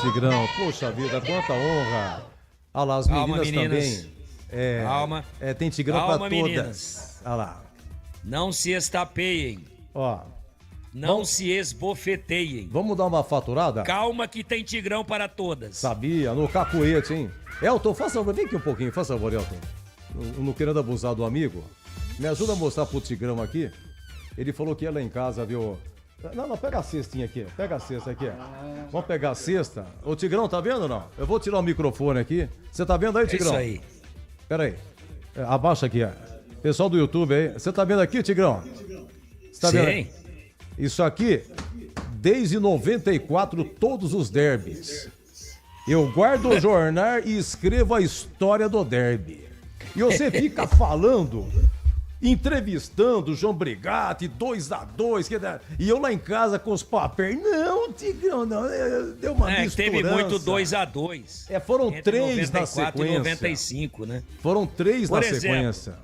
Tigrão. Poxa vida, quanta honra. Olha lá, as meninas também.
Calma.
Tem Tigrão pra todas.
Meninas.
Olha lá.
Não se estapeiem.
Ó.
Não se esbofeteiem.
Vamos dar uma faturada?
Calma que tem Tigrão para todas.
Sabia, no cacuete, hein? Elton, faça favor, vem aqui um pouquinho, faça favor, Elton. Não querendo abusar do amigo. Me ajuda a mostrar pro Tigrão aqui. Ele falou que ia lá em casa, viu? Não, pega a cestinha aqui. Pega a cesta aqui. Vamos pegar a cesta. Ô, Tigrão, tá vendo ou não? Eu vou tirar o microfone aqui. Você tá vendo aí, Tigrão?
É isso aí.
Pera aí. Abaixa aqui, ó. Pessoal do YouTube aí. Você tá vendo aqui, Tigrão? Você tá vendo aí? Isso aqui, desde 94, todos os derbys. Eu guardo o jornal e escrevo a história do derby. E você fica falando, entrevistando o João Brigatti, 2-2, e eu lá em casa com os papéis. Não, Tigrão, não, deu uma misturança.
Teve muito 2-2.
Foram 3 na sequência.
E 95, né?
Foram 3 na sequência.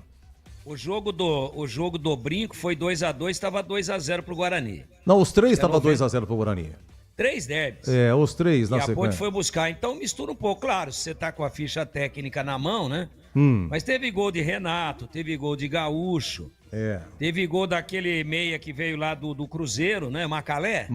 O jogo do Brinco foi 2-2, estava 2-0 pro Guarani.
Não, os 3 estavam 2-0 pro Guarani.
3 derbys.
Os 3 na sequência.
E a Ponte foi buscar. Então mistura um pouco. Claro, se você tá com a ficha técnica na mão, né? Mas teve gol de Renato, teve gol de Gaúcho. Teve gol daquele meia que veio lá do Cruzeiro, né? Macalé.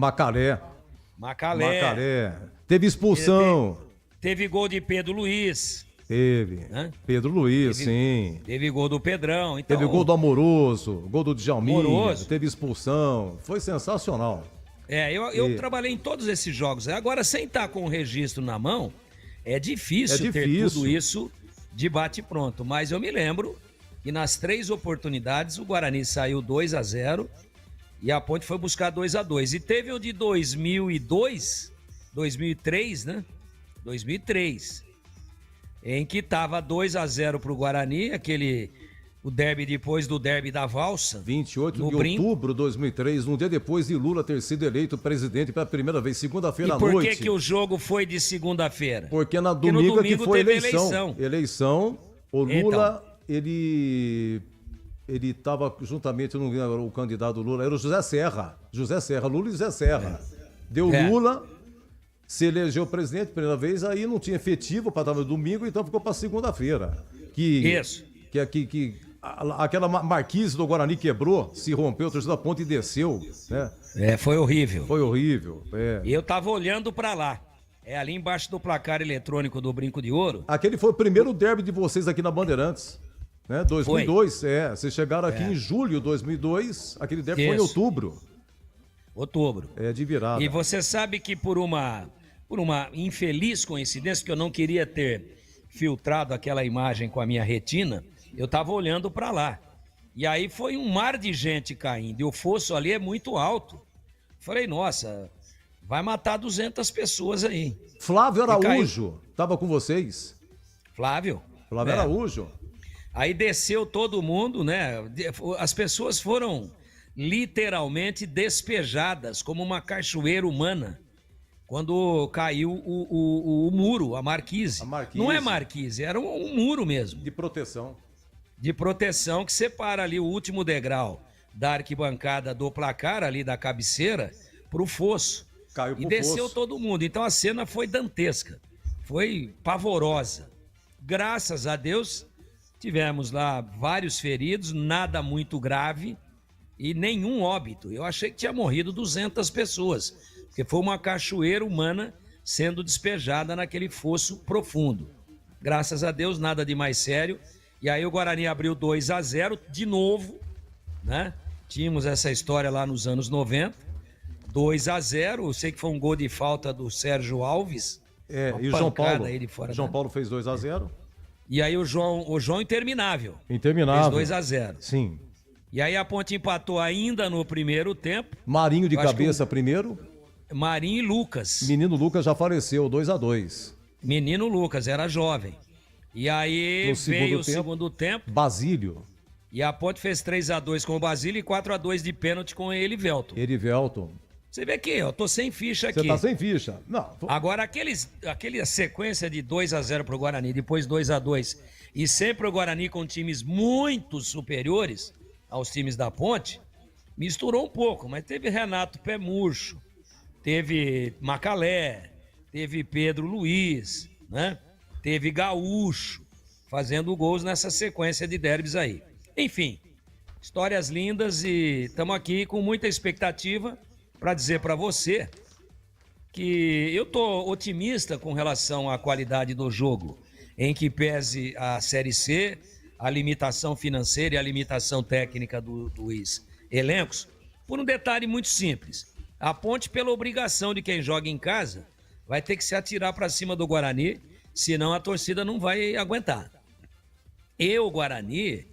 Teve expulsão.
Teve gol de Pedro Luiz.
Teve. Pedro Luiz, sim.
Teve gol do Pedrão. Então...
Teve gol do Amoroso, gol do Djalminha, teve expulsão. Foi sensacional.
Eu trabalhei em todos esses jogos. Agora, sem estar com o registro na mão, é difícil ter tudo isso de bate-pronto. Mas eu me lembro que nas 3 oportunidades o Guarani saiu 2-0 e a Ponte foi buscar 2-2. E teve o de 2003, né? 2003. Em que estava 2-0 para o Guarani, o derby depois do derby da Valsa.
28 de outubro de 2003, um dia depois de Lula ter sido eleito presidente pela primeira vez, segunda-feira à noite.
E por que o jogo foi de segunda-feira?
Porque no domingo que foi eleição. O Lula, ele estava juntamente, o candidato Lula, era o José Serra, Lula e José Serra. Deu Lula... Se elegeu presidente primeira vez, aí não tinha efetivo para estar no domingo, então ficou para segunda-feira.
Isso.
Aquela marquise do Guarani quebrou, se rompeu, o torcedor da Ponte e desceu, né?
Foi horrível.
E
eu tava olhando para lá. Ali embaixo do placar eletrônico do Brinco de Ouro.
Aquele foi o primeiro derby de vocês aqui na Bandeirantes, né? 2002, vocês chegaram aqui em julho de 2002, aquele derby foi em outubro. De virada.
E você sabe que por uma infeliz coincidência, que eu não queria ter filtrado aquela imagem com a minha retina, eu tava olhando para lá. E aí foi um mar de gente caindo. E o fosso ali é muito alto. Falei, nossa, vai matar 200 pessoas aí.
Flávio Araújo tava com vocês?
Flávio
Araújo.
Aí desceu todo mundo, né? As pessoas foram... literalmente despejadas como uma cachoeira humana quando caiu o muro, a marquise. Não é marquise, era um muro mesmo.
De proteção
que separa ali o último degrau da arquibancada do placar ali da cabeceira pro fosso.
Caiu pro
e desceu
fosso.
Todo mundo. Então a cena foi dantesca, foi pavorosa. Graças a Deus tivemos lá vários feridos, nada muito grave. E nenhum óbito. Eu achei que tinha morrido 200 pessoas, porque foi uma cachoeira humana sendo despejada naquele fosso profundo. Graças a Deus, nada de mais sério. E aí o Guarani abriu 2-0 de novo, né? Tínhamos essa história lá nos anos 90. 2-0, eu sei que foi um gol de falta do Sérgio Alves.
E o João Paulo. João Paulo fez 2-0.
E aí o João interminável.
Fez
2-0.
Sim.
E aí a Ponte empatou ainda no primeiro tempo.
Marinho de cabeça primeiro.
Marinho e Lucas.
Menino Lucas já faleceu, 2-2.
Menino Lucas, era jovem. E aí veio o segundo tempo.
Basílio.
E a Ponte fez 3-2 com o Basílio e 4-2 de pênalti com o Erivelton. Você vê que eu tô sem ficha aqui.
Você tá sem ficha. Não.
Agora, aquela sequência de 2-0 pro Guarani, depois 2-2, e sempre o Guarani com times muito superiores aos times da Ponte, misturou um pouco, mas teve Renato Pé Murcho, teve Macalé, teve Pedro Luiz, né? Teve Gaúcho, fazendo gols nessa sequência de derbys aí. Enfim, histórias lindas e estamos aqui com muita expectativa para dizer para você que eu tô otimista com relação à qualidade do jogo, em que pese a Série C, a limitação financeira e a limitação técnica dos elencos, por um detalhe muito simples. A Ponte, pela obrigação de quem joga em casa, vai ter que se atirar para cima do Guarani, senão a torcida não vai aguentar. E o Guarani,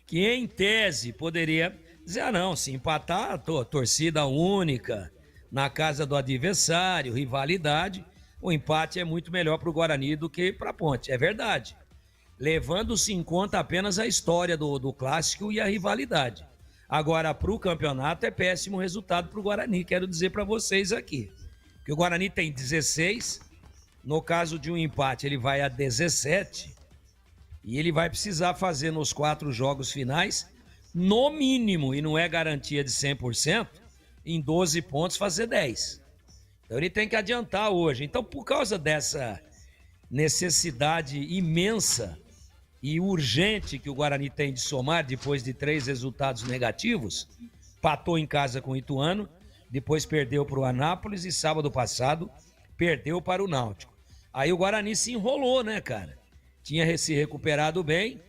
que em tese poderia dizer, não, se empatar, torcida única, na casa do adversário, rivalidade, o empate é muito melhor para o Guarani do que para a Ponte, é verdade. Levando-se em conta apenas a história do clássico e a rivalidade. Agora, para o campeonato, é péssimo resultado para o Guarani, quero dizer para vocês aqui. Que o Guarani tem 16, no caso de um empate ele vai a 17, e ele vai precisar fazer nos 4 jogos finais, no mínimo, e não é garantia de 100%, em 12 pontos fazer 10. Então ele tem que adiantar hoje. Então, por causa dessa necessidade imensa e urgente que o Guarani tem de somar depois de 3 resultados negativos, empatou em casa com o Ituano, depois perdeu para o Anápolis e sábado passado perdeu para o Náutico. Aí o Guarani se enrolou, né, cara? Tinha se recuperado bem,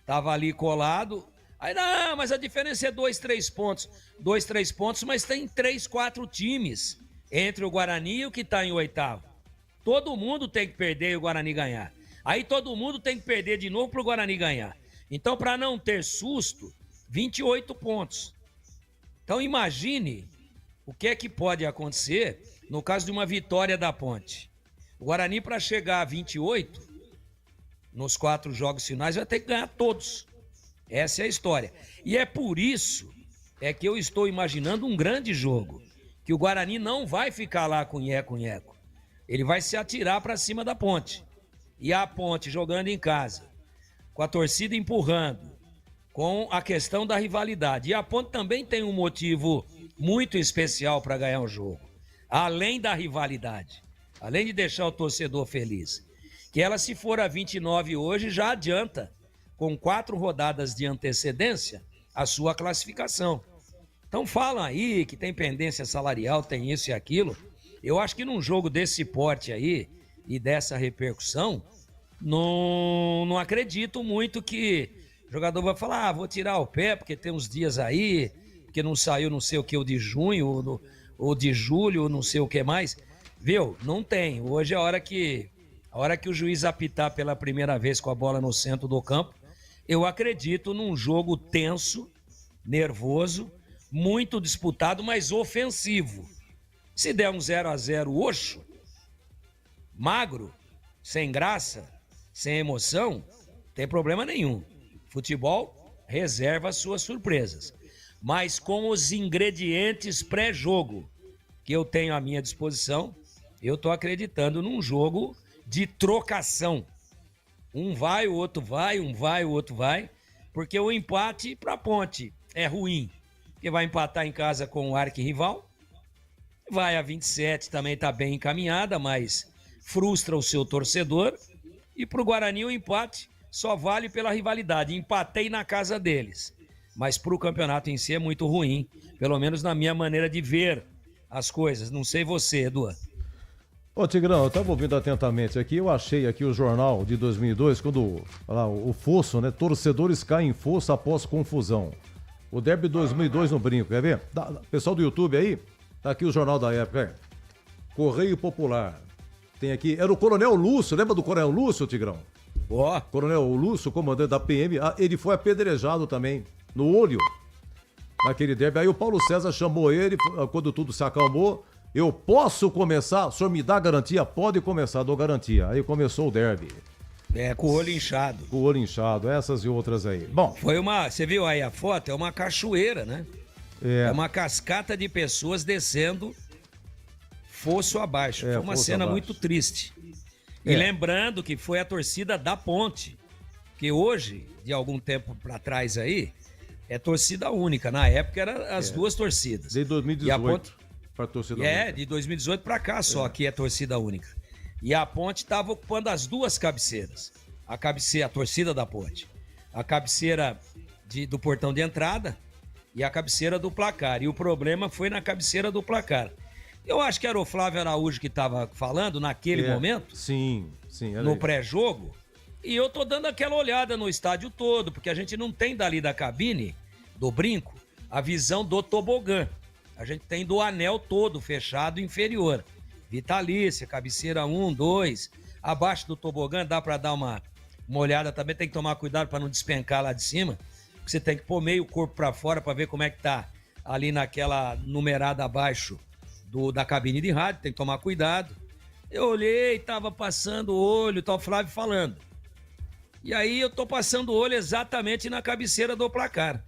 estava ali colado. Aí, não, mas a diferença é 2, 3 pontos. 2, 3 pontos, mas tem 3, 4 times entre o Guarani e o que está em 8º. Todo mundo tem que perder e o Guarani ganhar. Aí todo mundo tem que perder de novo para o Guarani ganhar. Então, para não ter susto, 28 pontos. Então, imagine o que é que pode acontecer no caso de uma vitória da Ponte. O Guarani, para chegar a 28, nos 4 jogos finais, vai ter que ganhar todos. Essa é a história. E é por isso que eu estou imaginando um grande jogo. Que o Guarani não vai ficar lá com nheco-nheco. Ele vai se atirar para cima da Ponte. E a Ponte jogando em casa, com a torcida empurrando, com a questão da rivalidade. E a Ponte também tem um motivo muito especial para ganhar o jogo. Além da rivalidade. Além de deixar o torcedor feliz. Que ela, se for a 29 hoje, já adianta, com 4 rodadas de antecedência, a sua classificação. Então falam aí que tem pendência salarial, tem isso e aquilo. Eu acho que num jogo desse porte aí e dessa repercussão, não acredito muito que o jogador vai falar, vou tirar o pé porque tem uns dias aí, porque não saiu não sei o que, o de junho, ou de julho, ou não sei o que mais. Viu? Não tem. Hoje é a hora que o juiz apitar pela primeira vez com a bola no centro do campo, eu acredito num jogo tenso, nervoso, muito disputado, mas ofensivo. Se der um 0-0 oxo, magro, sem graça, sem emoção, não tem problema nenhum. Futebol reserva as suas surpresas. Mas com os ingredientes pré-jogo que eu tenho à minha disposição, eu estou acreditando num jogo de trocação. Um vai, o outro vai, um vai, o outro vai, porque o empate para a Ponte é ruim, porque vai empatar em casa com o arquirrival, vai a 27, também está bem encaminhada, mas frustra o seu torcedor, e para o Guarani o empate só vale pela rivalidade, empatei na casa deles, mas para o campeonato em si é muito ruim, pelo menos na minha maneira de ver as coisas, não sei você, Edu.
Ô Tigrão, eu estava ouvindo atentamente aqui, eu achei aqui o jornal de 2002, quando lá, o fosso, né? Torcedores caem em fosso após confusão. O derby 2002 no brinco, quer ver? Pessoal do YouTube aí, tá aqui o jornal da época, aí. Correio Popular. Tem aqui, era o Coronel Lúcio, lembra do Coronel Lúcio, Tigrão?
Ó.
Coronel Lúcio, comandante da PM, ele foi apedrejado também, no olho, naquele derby. Aí o Paulo César chamou ele, quando tudo se acalmou, eu posso começar? O senhor me dá garantia? Pode começar, dou garantia. Aí começou o derby.
Com o olho inchado.
Com o olho inchado, essas e outras aí. Bom.
Você viu aí a foto? É uma cachoeira, né? É uma cascata de pessoas descendo fosso abaixo. Foi uma cena muito triste. E lembrando que foi a torcida da Ponte, que hoje, de algum tempo para trás aí, é torcida única. Na época eram as duas torcidas.
Desde 2018.
E a Ponte...
Para torcida única.
De 2018 para cá só que é torcida única. E a Ponte estava ocupando as duas cabeceiras. A torcida da Ponte. A cabeceira do portão de entrada e a cabeceira do placar. E o problema foi na cabeceira do placar. Eu acho que era o Flávio Araújo que estava falando naquele momento.
Sim.
No pré-jogo. E eu tô dando aquela olhada no estádio todo, porque a gente não tem dali da cabine, do brinco, a visão do tobogã. A gente tem do anel todo fechado inferior. Vitalícia, cabeceira 1, 2. Abaixo do tobogã dá para dar uma olhada também. Tem que tomar cuidado para não despencar lá de cima. Porque você tem que pôr meio corpo para fora para ver como é que tá ali naquela numerada abaixo da cabine de rádio. Tem que tomar cuidado. Eu olhei, tava passando o olho, tá o Flávio falando. E aí eu tô passando o olho exatamente na cabeceira do placar.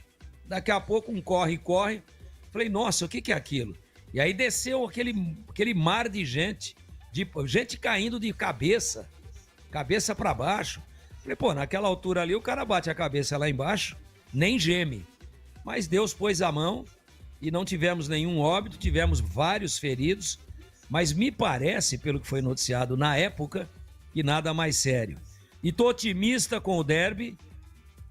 Daqui a pouco um corre. Falei, nossa, o que é aquilo? E aí desceu aquele mar de gente caindo de cabeça para baixo. Falei, pô, naquela altura ali o cara bate a cabeça lá embaixo, nem geme. Mas Deus pôs a mão e não tivemos nenhum óbito, tivemos vários feridos, mas me parece, pelo que foi noticiado na época, que nada mais sério. E tô otimista com o derby,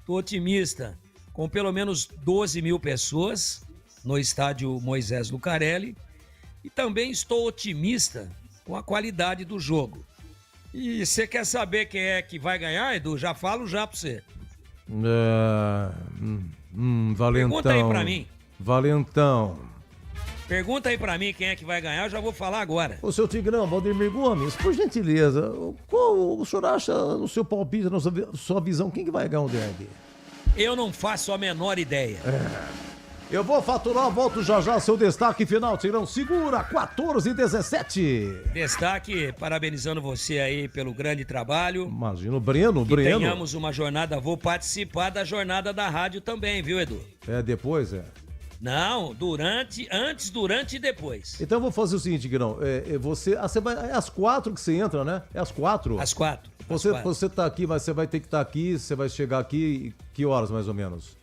tô otimista com pelo menos 12 mil pessoas no estádio Moisés Lucarelli, e também estou otimista com a qualidade do jogo. E você quer saber quem é que vai ganhar, Edu? Já falo já pra você.
Valentão.
Pergunta aí pra mim.
Valentão.
Pergunta aí pra mim quem é que vai ganhar, eu já vou falar agora.
Ô, seu Tigrão, Valdemir Gomes, por gentileza, qual o senhor acha, no seu palpite, na sua visão, quem que vai ganhar o derby?
Eu não faço a menor ideia.
Eu vou faturar, volto já, seu destaque final, Tigrão. Segura, 14h17.
Destaque, parabenizando você aí pelo grande trabalho.
Imagina, o Breno.
Tenhamos uma jornada, vou participar da jornada da rádio também, viu, Edu?
Depois.
Não, antes, durante e depois.
Então eu vou fazer o seguinte, Tigrão, você vai, é às 4 que você entra, né? É às 4?
Às 4.
Você tá aqui, mas você vai ter que estar aqui, você vai chegar aqui, que horas mais ou menos?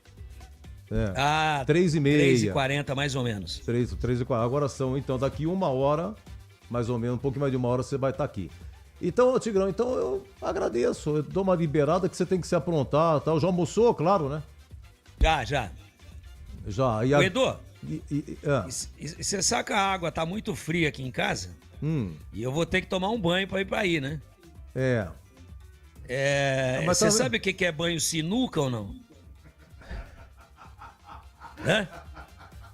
3h30.
3h40 mais ou menos.
3h40. Agora são, então, daqui 1 hora, mais ou menos, um pouquinho mais de 1 hora você vai estar aqui. Então, Tigrão, eu agradeço, eu dou uma liberada que você tem que se aprontar, tal. Já almoçou, claro, né?
Já.
E
Edu, você sabe que a água tá muito fria aqui em casa? E eu vou ter que tomar um banho pra ir pra aí, né? Você sabe o que é banho sinuca ou não?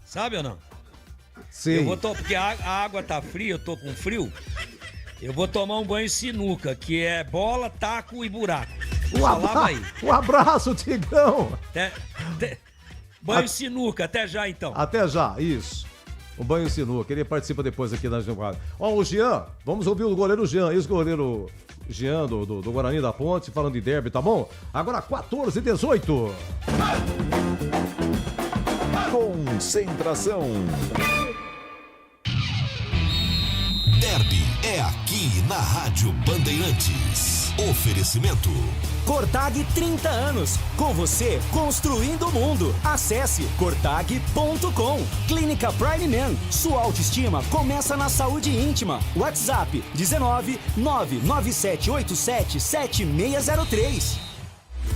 Sabe ou não?
Sim.
Porque a água tá fria, eu tô com frio. Eu vou tomar um banho sinuca, que é bola, taco e buraco.
Um abraço, Tigrão.
Banho sinuca, até já então.
Até já, isso. O banho sinuca, ele participa depois aqui na jogada. O Jean, vamos ouvir o goleiro Jean, ex-goleiro Jean do Guarani da Ponte, falando de derby, tá bom? Agora 14h18.
Concentração. Derby é aqui na Rádio Bandeirantes. Oferecimento
Cortag 30 anos, com você construindo o mundo. Acesse cortag.com. Clínica Prime Man, sua autoestima começa na saúde íntima. WhatsApp 19 99787 7603.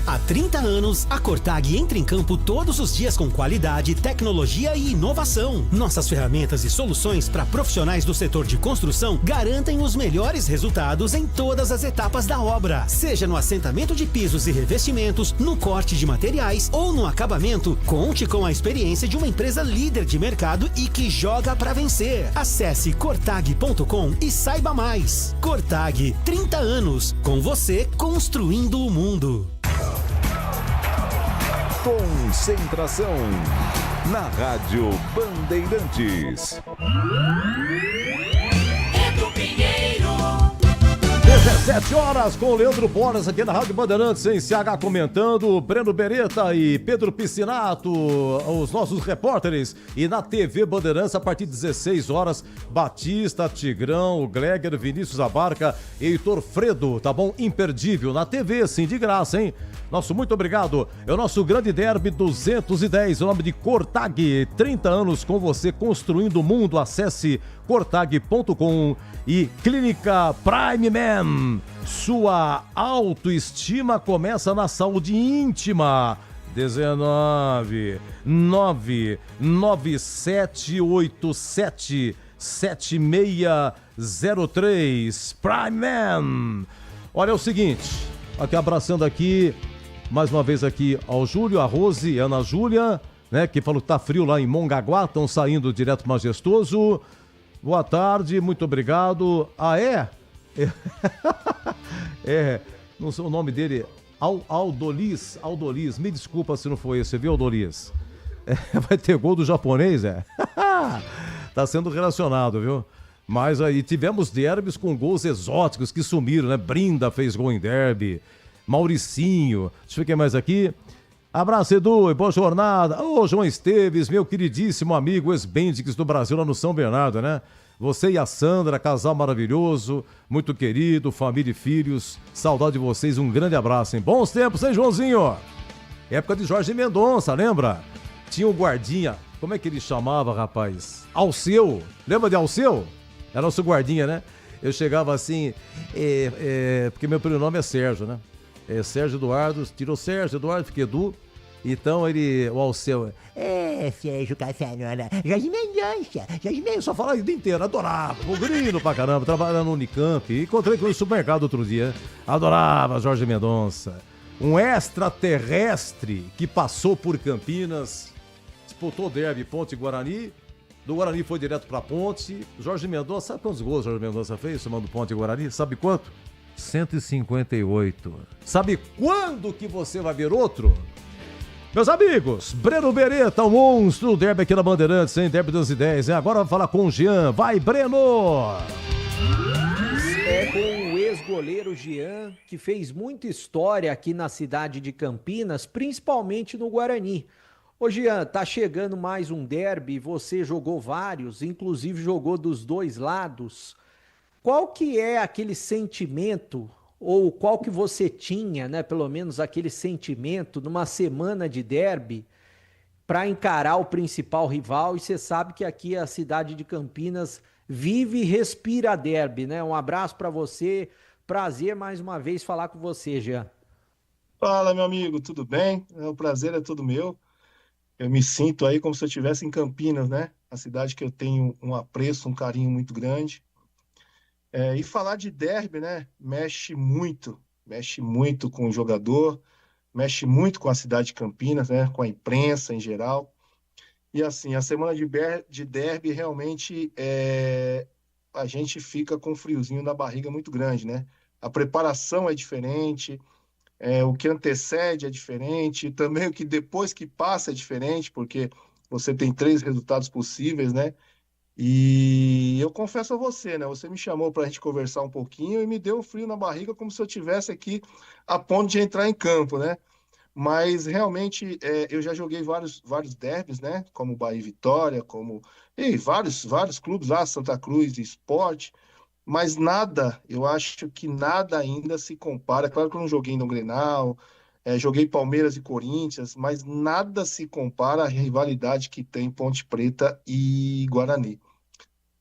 Há 30 anos, a Cortag entra em campo todos os dias com qualidade, tecnologia e inovação. Nossas ferramentas e soluções para profissionais do setor de construção garantem os melhores resultados em todas as etapas da obra. Seja no assentamento de pisos e revestimentos, no corte de materiais ou no acabamento, conte com a experiência de uma empresa líder de mercado e que joga para vencer. Acesse cortag.com e saiba mais. Cortag, 30 anos, com você construindo o mundo.
Concentração na Rádio Bandeirantes.
Edu Pinheiro.
17 horas com o Leandro Borges aqui na Rádio Bandeirantes, em CH comentando, Breno Beretta e Pedro Piscinato, os nossos repórteres. E na TV Bandeirantes, a partir de 16 horas, Batista, Tigrão, Gleger, Vinícius Abarca e Heitor Fredo, tá bom? Imperdível. Na TV, sim, de graça, hein? Nosso muito obrigado. É o nosso grande derby 210, o nome de Cortag. 30 anos com você construindo o mundo. Acesse cortag.com e Clínica Prime Man. Sua autoestima começa na saúde íntima. 19 99787 7603. Prime Man. Olha, é o seguinte, Aqui abraçando aqui, mais uma vez aqui ao Júlio, a Rose, a Ana Júlia, né, que falou que tá frio lá em Mongaguá, estão saindo direto Majestoso. Boa tarde, muito obrigado. Ah, é? Não sei o nome dele, Aldoliz, me desculpa se não foi esse, viu, Aldoliz? Vai ter gol do japonês, Tá sendo relacionado, viu? Mas aí tivemos derbys com gols exóticos que sumiram, né? Brinda fez gol em derby, Mauricinho, deixa eu ver quem mais aqui. Abraço, Edu, e boa jornada. Ô, João Esteves, meu queridíssimo amigo ex-Bendix do Brasil lá no São Bernardo, né? Você e a Sandra, casal maravilhoso, muito querido, família e filhos. Saudade de vocês, um grande abraço, hein? Bons tempos, hein, Joãozinho? Época de Jorge Mendonça, lembra? Tinha o guardinha, como é que ele chamava, rapaz? Alceu, lembra de Alceu? Era nosso guardinha, né? Eu chegava assim, porque meu prenome é Sérgio, né? Sérgio Eduardo, tirou Sérgio Eduardo, fiquei Edu. Então o Alceu, Sérgio Caçanora, Jorge Mendonça, só falava o dia inteiro, adorava, bugrindo pra caramba, trabalhando no Unicamp, encontrei com ele no supermercado outro dia, adorava Jorge Mendonça, um extraterrestre que passou por Campinas, disputou derby Ponte Guarani, do Guarani foi direto pra Ponte, Jorge Mendonça, sabe quantos gols Jorge Mendonça fez somando Ponte e Guarani? Sabe quanto? 158. Sabe quando que você vai ver outro? Meus amigos, Breno Beretta, o monstro do derby aqui na Bandeirantes, hein? Derby 210, hein? Agora vai falar com o Jean. Vai, Breno!
É com o ex-goleiro Jean, que fez muita história aqui na cidade de Campinas, principalmente no Guarani. Ô Jean, tá chegando mais um derby, você jogou vários, inclusive jogou dos dois lados. Qual que é aquele sentimento, ou qual que você tinha, né, pelo menos aquele sentimento numa semana de derby para encarar o principal rival? E você sabe que aqui a cidade de Campinas vive e respira derby, né? Um abraço para você, prazer mais uma vez falar com você, Jean.
Fala, meu amigo, tudo bem? O prazer é todo meu. Eu me sinto aí como se eu estivesse em Campinas, né? A cidade que eu tenho um apreço, um carinho muito grande. E falar de derby, né? Mexe muito com o jogador, mexe muito com a cidade de Campinas, né? Com a imprensa em geral. E assim, a semana de derby realmente a gente fica com um friozinho na barriga muito grande, né? A preparação é diferente, o que antecede é diferente, também o que depois que passa é diferente, porque você tem 3 resultados possíveis, né? E eu confesso a você, né? Você me chamou para a gente conversar um pouquinho e me deu um frio na barriga, como se eu tivesse aqui a ponto de entrar em campo, né? Mas realmente eu já joguei vários derbys, né? Como Bahia e Vitória, vários clubes lá, Santa Cruz, Sport, mas nada, eu acho que nada ainda se compara. Claro que eu não joguei no Grenal, joguei Palmeiras e Corinthians, mas nada se compara à rivalidade que tem Ponte Preta e Guarani.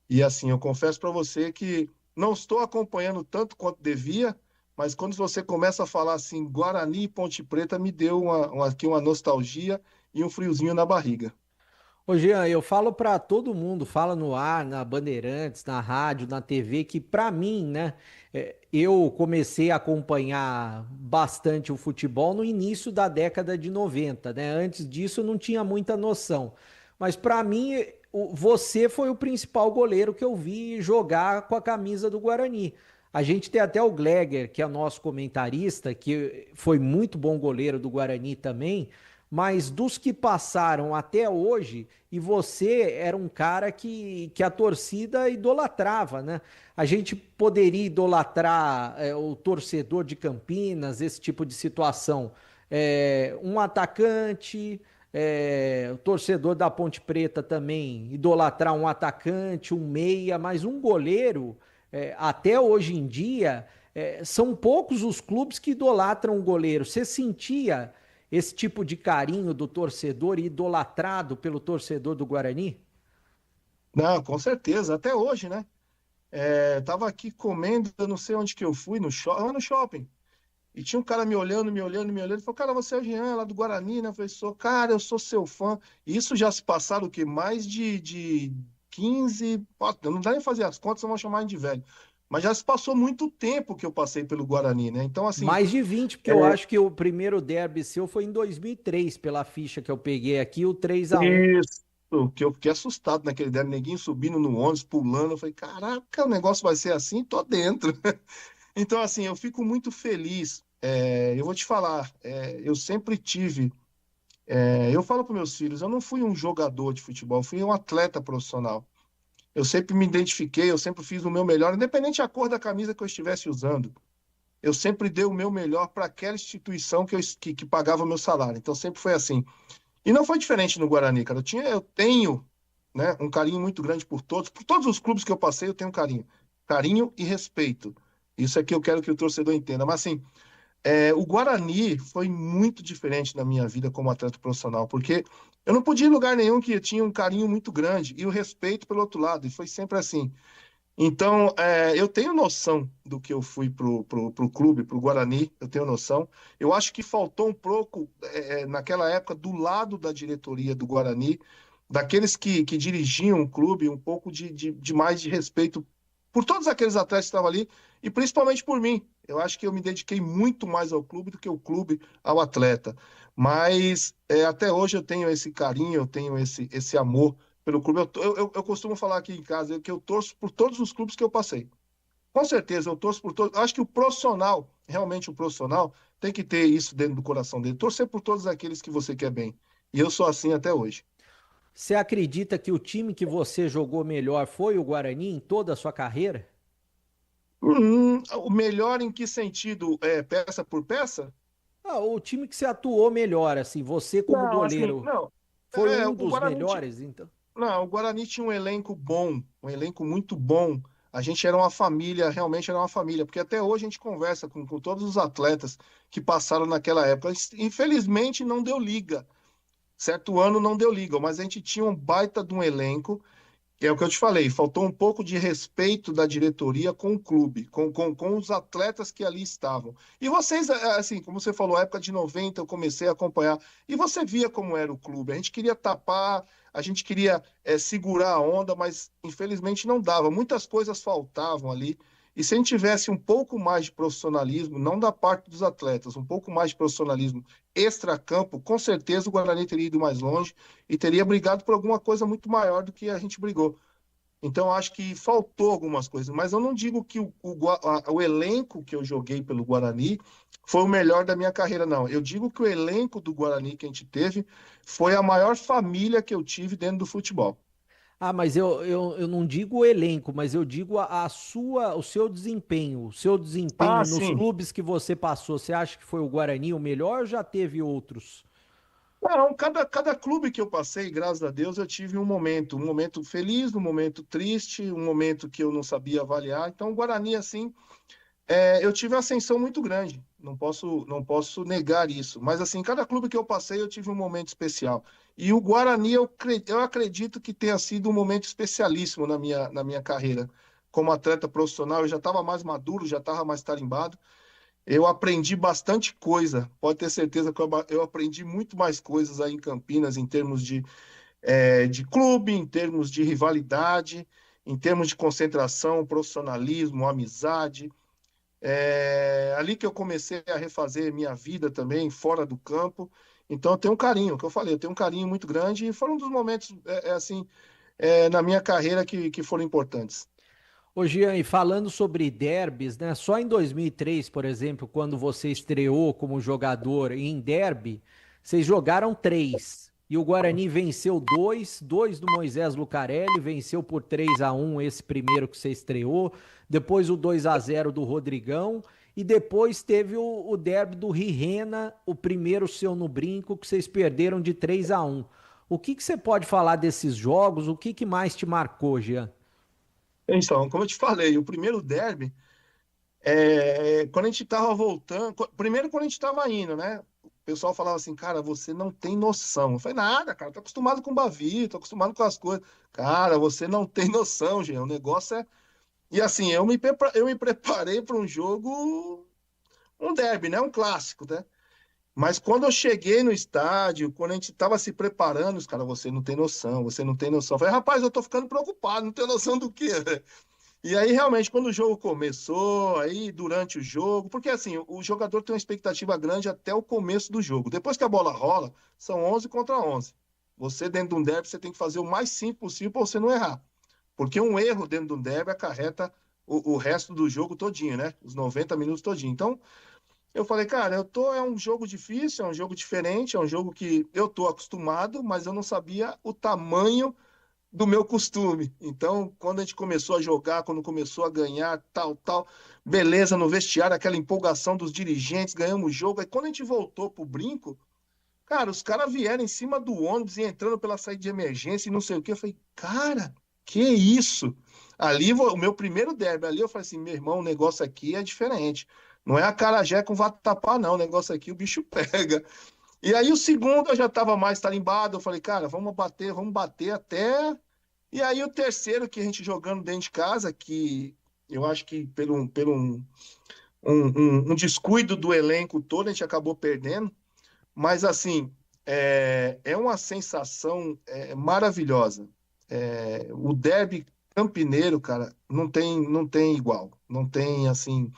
E assim, eu confesso para você que não estou acompanhando tanto quanto devia, mas quando você começa a falar assim, Guarani e Ponte Preta, me deu aqui uma nostalgia e um friozinho na barriga.
Ô Jean, eu falo para todo mundo, fala no ar, na Bandeirantes, na rádio, na TV, que para mim, né, eu comecei a acompanhar bastante o futebol no início da década de 90, né? Antes disso eu não tinha muita noção. Mas para mim, você foi o principal goleiro que eu vi jogar com a camisa do Guarani. A gente tem até o Gleger, que é nosso comentarista, que foi muito bom goleiro do Guarani também, mas dos que passaram até hoje, e você era um cara que a torcida idolatrava, né? A gente poderia idolatrar o torcedor de Campinas, esse tipo de situação. Um atacante, o torcedor da Ponte Preta também idolatrar um atacante, um meia, mas um goleiro, até hoje em dia, são poucos os clubes que idolatram o goleiro. Você sentia esse tipo de carinho do torcedor idolatrado pelo torcedor do Guarani?
Não, com certeza, até hoje, né? Tava aqui comendo, eu não sei onde que eu fui, no shopping, e tinha um cara me olhando, e falou, cara, você é o Jean, lá do Guarani, né? Eu falei, cara, eu sou seu fã. E isso já se passaram, o quê? Mais de 15, não dá nem fazer as contas, eu vou chamar de velho, mas já se passou muito tempo que eu passei pelo Guarani, né? Então, assim...
Mais de 20, porque eu acho que o primeiro derby seu foi em 2003, pela ficha que eu peguei aqui, o 3-1.
Isso, que eu fiquei assustado naquele derby, neguinho subindo no ônibus, pulando, eu falei, caraca, o negócio vai ser assim, tô dentro. Então, assim, eu fico muito feliz. Eu vou te falar, eu sempre tive... eu falo para meus filhos, eu não fui um jogador de futebol, eu fui um atleta profissional. Eu sempre me identifiquei, eu sempre fiz o meu melhor, independente da cor da camisa que eu estivesse usando. Eu sempre dei o meu melhor para aquela instituição que pagava o meu salário. Então, sempre foi assim. E não foi diferente no Guarani, cara. Eu tenho, né, um carinho muito grande por todos os clubes que eu passei, eu tenho um carinho. Carinho e respeito. Isso é que eu quero que o torcedor entenda. Mas, assim, o Guarani foi muito diferente na minha vida como atleta profissional, porque eu não podia ir em lugar nenhum que tinha um carinho muito grande e o respeito pelo outro lado, e foi sempre assim. Então, eu tenho noção do que eu fui pro clube, pro Guarani, eu tenho noção. Eu acho que faltou um pouco, naquela época, do lado da diretoria do Guarani, daqueles que dirigiam o clube, um pouco de mais de respeito por todos aqueles atletas que estavam ali, e principalmente por mim. Eu acho que eu me dediquei muito mais ao clube do que o clube ao atleta. Mas até hoje eu tenho esse carinho, eu tenho esse amor pelo clube. Eu costumo falar aqui em casa que eu torço por todos os clubes que eu passei. Com certeza, eu torço por todos. Acho que o profissional, realmente o profissional, tem que ter isso dentro do coração dele. Torcer por todos aqueles que você quer bem. E eu sou assim até hoje.
Você acredita que o time que você jogou melhor foi o Guarani em toda a sua carreira?
O melhor em que sentido? Peça por peça?
O time que você atuou melhor, assim, você como goleiro,
assim, não.
foi um dos
Guarani
melhores, então?
Não, o Guarani tinha um elenco bom, um elenco muito bom. A gente era uma família, realmente era uma família, porque até hoje a gente conversa com todos os atletas que passaram naquela época. Infelizmente não deu liga. Certo ano não deu liga, mas a gente tinha um baita de um elenco, que é o que eu te falei, faltou um pouco de respeito da diretoria com o clube, com os atletas que ali estavam. E vocês, assim, como você falou, época de 90 eu comecei a acompanhar, e você via como era o clube. A gente queria tapar, a gente queria segurar a onda, mas infelizmente não dava. Muitas coisas faltavam ali. E se a gente tivesse um pouco mais de profissionalismo, não da parte dos atletas, um pouco mais de profissionalismo extracampo, com certeza o Guarani teria ido mais longe e teria brigado por alguma coisa muito maior do que a gente brigou. Então, acho que faltou algumas coisas, mas eu não digo que o elenco que eu joguei pelo Guarani foi o melhor da minha carreira, não. Eu digo que o elenco do Guarani que a gente teve foi a maior família que eu tive dentro do futebol.
Mas eu não digo o elenco, mas eu digo o seu desempenho. O seu desempenho nos
sim.
clubes que você passou. Você acha que foi o Guarani o melhor ou já teve outros?
Não, cada clube que eu passei, graças a Deus, eu tive um momento feliz, um momento triste, um momento que eu não sabia avaliar. Então, o Guarani, assim, eu tive uma ascensão muito grande. Não posso negar isso. Mas, assim, cada clube que eu passei, eu tive um momento especial. E o Guarani, eu acredito que tenha sido um momento especialíssimo na minha carreira. Como atleta profissional, eu já estava mais maduro, já estava mais tarimbado. Eu aprendi bastante coisa. Pode ter certeza que eu aprendi muito mais coisas aí em Campinas, em termos de clube, em termos de rivalidade, em termos de concentração, profissionalismo, amizade. Ali que eu comecei a refazer minha vida também, fora do campo. Então, eu tenho um carinho, que eu falei, eu tenho um carinho muito grande e foram um dos momentos, na minha carreira que foram importantes.
Ô Jean, e falando sobre derbys, né? Só em 2003, por exemplo, quando você estreou como jogador em derby, vocês jogaram 3. E o Guarani venceu 2 do Moisés Lucarelli, venceu por 3-1 esse primeiro que você estreou, depois o 2-0 do Rodrigão, e depois teve o derby do Rirena, o primeiro seu no Brinco, que vocês perderam de 3-1. O que você pode falar desses jogos? O que mais te marcou, Jean?
Então, como eu te falei, o primeiro derby, quando a gente estava voltando, primeiro quando a gente estava indo, né? O pessoal falava assim, cara, você não tem noção. Eu falei, nada, cara, tô acostumado com o Bavi, tô acostumado com as coisas. Cara, você não tem noção, gente, o negócio é... E assim, eu me preparei para um jogo, um derby, né? Um clássico, né? Mas quando eu cheguei no estádio, quando a gente estava se preparando, os caras, você não tem noção, você não tem noção. Eu falei, rapaz, eu tô ficando preocupado, não tenho noção do quê? E aí, realmente, quando o jogo começou, aí durante o jogo, porque assim, o jogador tem uma expectativa grande até o começo do jogo. Depois que a bola rola, são 11 contra 11. Você, dentro de um derby, você tem que fazer o mais simples possível para você não errar. Porque um erro dentro de um derby acarreta o resto do jogo todinho, né? Os 90 minutos todinho. Então, eu falei, cara, é um jogo difícil, é um jogo diferente, é um jogo que eu tô acostumado, mas eu não sabia o tamanho do meu costume. Então, quando a gente começou a jogar, quando começou a ganhar, tal, beleza, no vestiário, aquela empolgação dos dirigentes, ganhamos o jogo. Aí quando a gente voltou pro brinco, cara, os caras vieram em cima do ônibus e entrando pela saída de emergência e não sei o quê. Eu falei, cara, que isso? Ali, o meu primeiro derby, ali eu falei assim, meu irmão, o negócio aqui é diferente. Não é acarajé com vatapá, não. O negócio aqui o bicho pega. E aí o segundo eu já estava mais tarimbado, eu falei, cara, vamos bater até... E aí o terceiro que a gente jogando dentro de casa, que eu acho que pelo um descuido do elenco todo, a gente acabou perdendo, mas assim, é uma sensação maravilhosa. O derby campineiro, cara, não tem igual, não tem assim...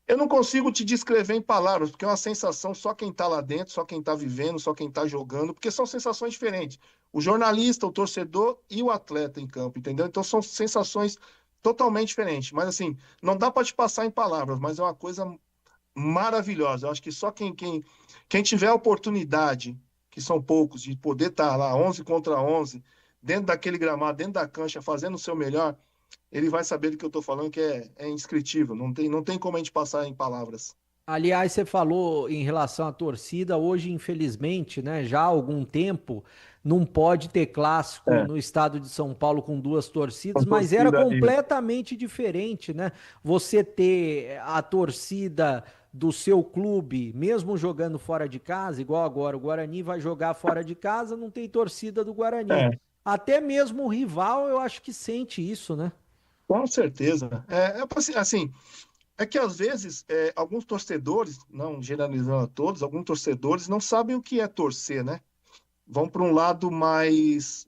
Eu não consigo te descrever em palavras, porque é uma sensação só quem está lá dentro, só quem está vivendo, só quem está jogando, porque são sensações diferentes. O jornalista, o torcedor e o atleta em campo, entendeu? Então são sensações totalmente diferentes. Mas assim, não dá para te passar em palavras, mas é uma coisa maravilhosa. Eu acho que só quem tiver a oportunidade, que são poucos, de poder estar lá 11 contra 11, dentro daquele gramado, dentro da cancha, fazendo o seu melhor, ele vai saber do que eu estou falando, que é indescritível, não tem como a gente passar em palavras.
Aliás, você falou em relação à torcida, hoje, infelizmente, né, já há algum tempo, não pode ter clássico no estado de São Paulo com duas torcidas, mas era completamente diferente, né? Você ter a torcida do seu clube, mesmo jogando fora de casa, igual agora, o Guarani vai jogar fora de casa, não tem torcida do Guarani. Até mesmo o rival, eu acho que sente isso, né?
Com certeza. Assim, é que às vezes alguns torcedores, não generalizando a todos, alguns torcedores não sabem o que é torcer, né? Vão para um lado mais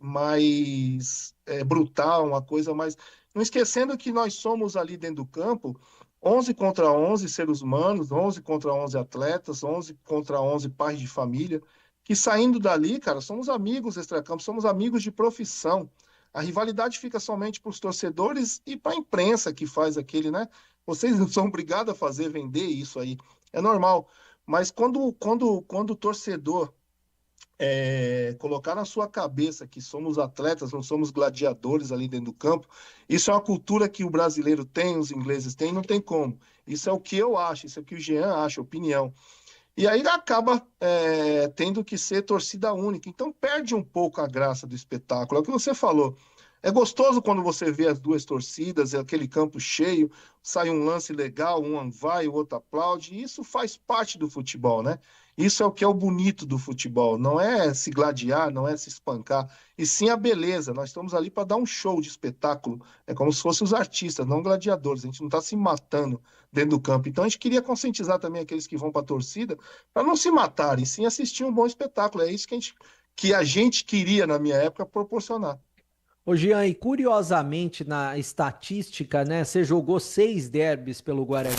brutal, uma coisa mais... Não esquecendo que nós somos ali dentro do campo 11 contra 11 seres humanos, 11 contra 11 atletas, 11 contra 11 pais de família, que saindo dali, cara, somos amigos extracampo, somos amigos de profissão. A rivalidade fica somente para os torcedores e para a imprensa que faz aquele, né? Vocês não são obrigados a vender isso aí. É normal. Mas quando o torcedor colocar na sua cabeça que somos atletas, não somos gladiadores ali dentro do campo, isso é uma cultura que o brasileiro tem, os ingleses têm, não tem como. Isso é o que eu acho, isso é o que o Jean acha, opinião. E aí acaba tendo que ser torcida única. Então perde um pouco a graça do espetáculo. É o que você falou. É gostoso quando você vê as duas torcidas, aquele campo cheio, sai um lance legal, um vai, o outro aplaude. E isso faz parte do futebol, né? Isso é o que é o bonito do futebol. Não é se gladiar, não é se espancar, e sim a beleza. Nós estamos ali para dar um show de espetáculo. É como se fossem os artistas, não gladiadores. A gente não está se matando dentro do campo. Então a gente queria conscientizar também aqueles que vão para a torcida para não se matarem, sim assistir um bom espetáculo. É isso que a gente queria, na minha época, proporcionar.
Ô Jean, e curiosamente na estatística, né, você jogou 6 derbys pelo Guarani,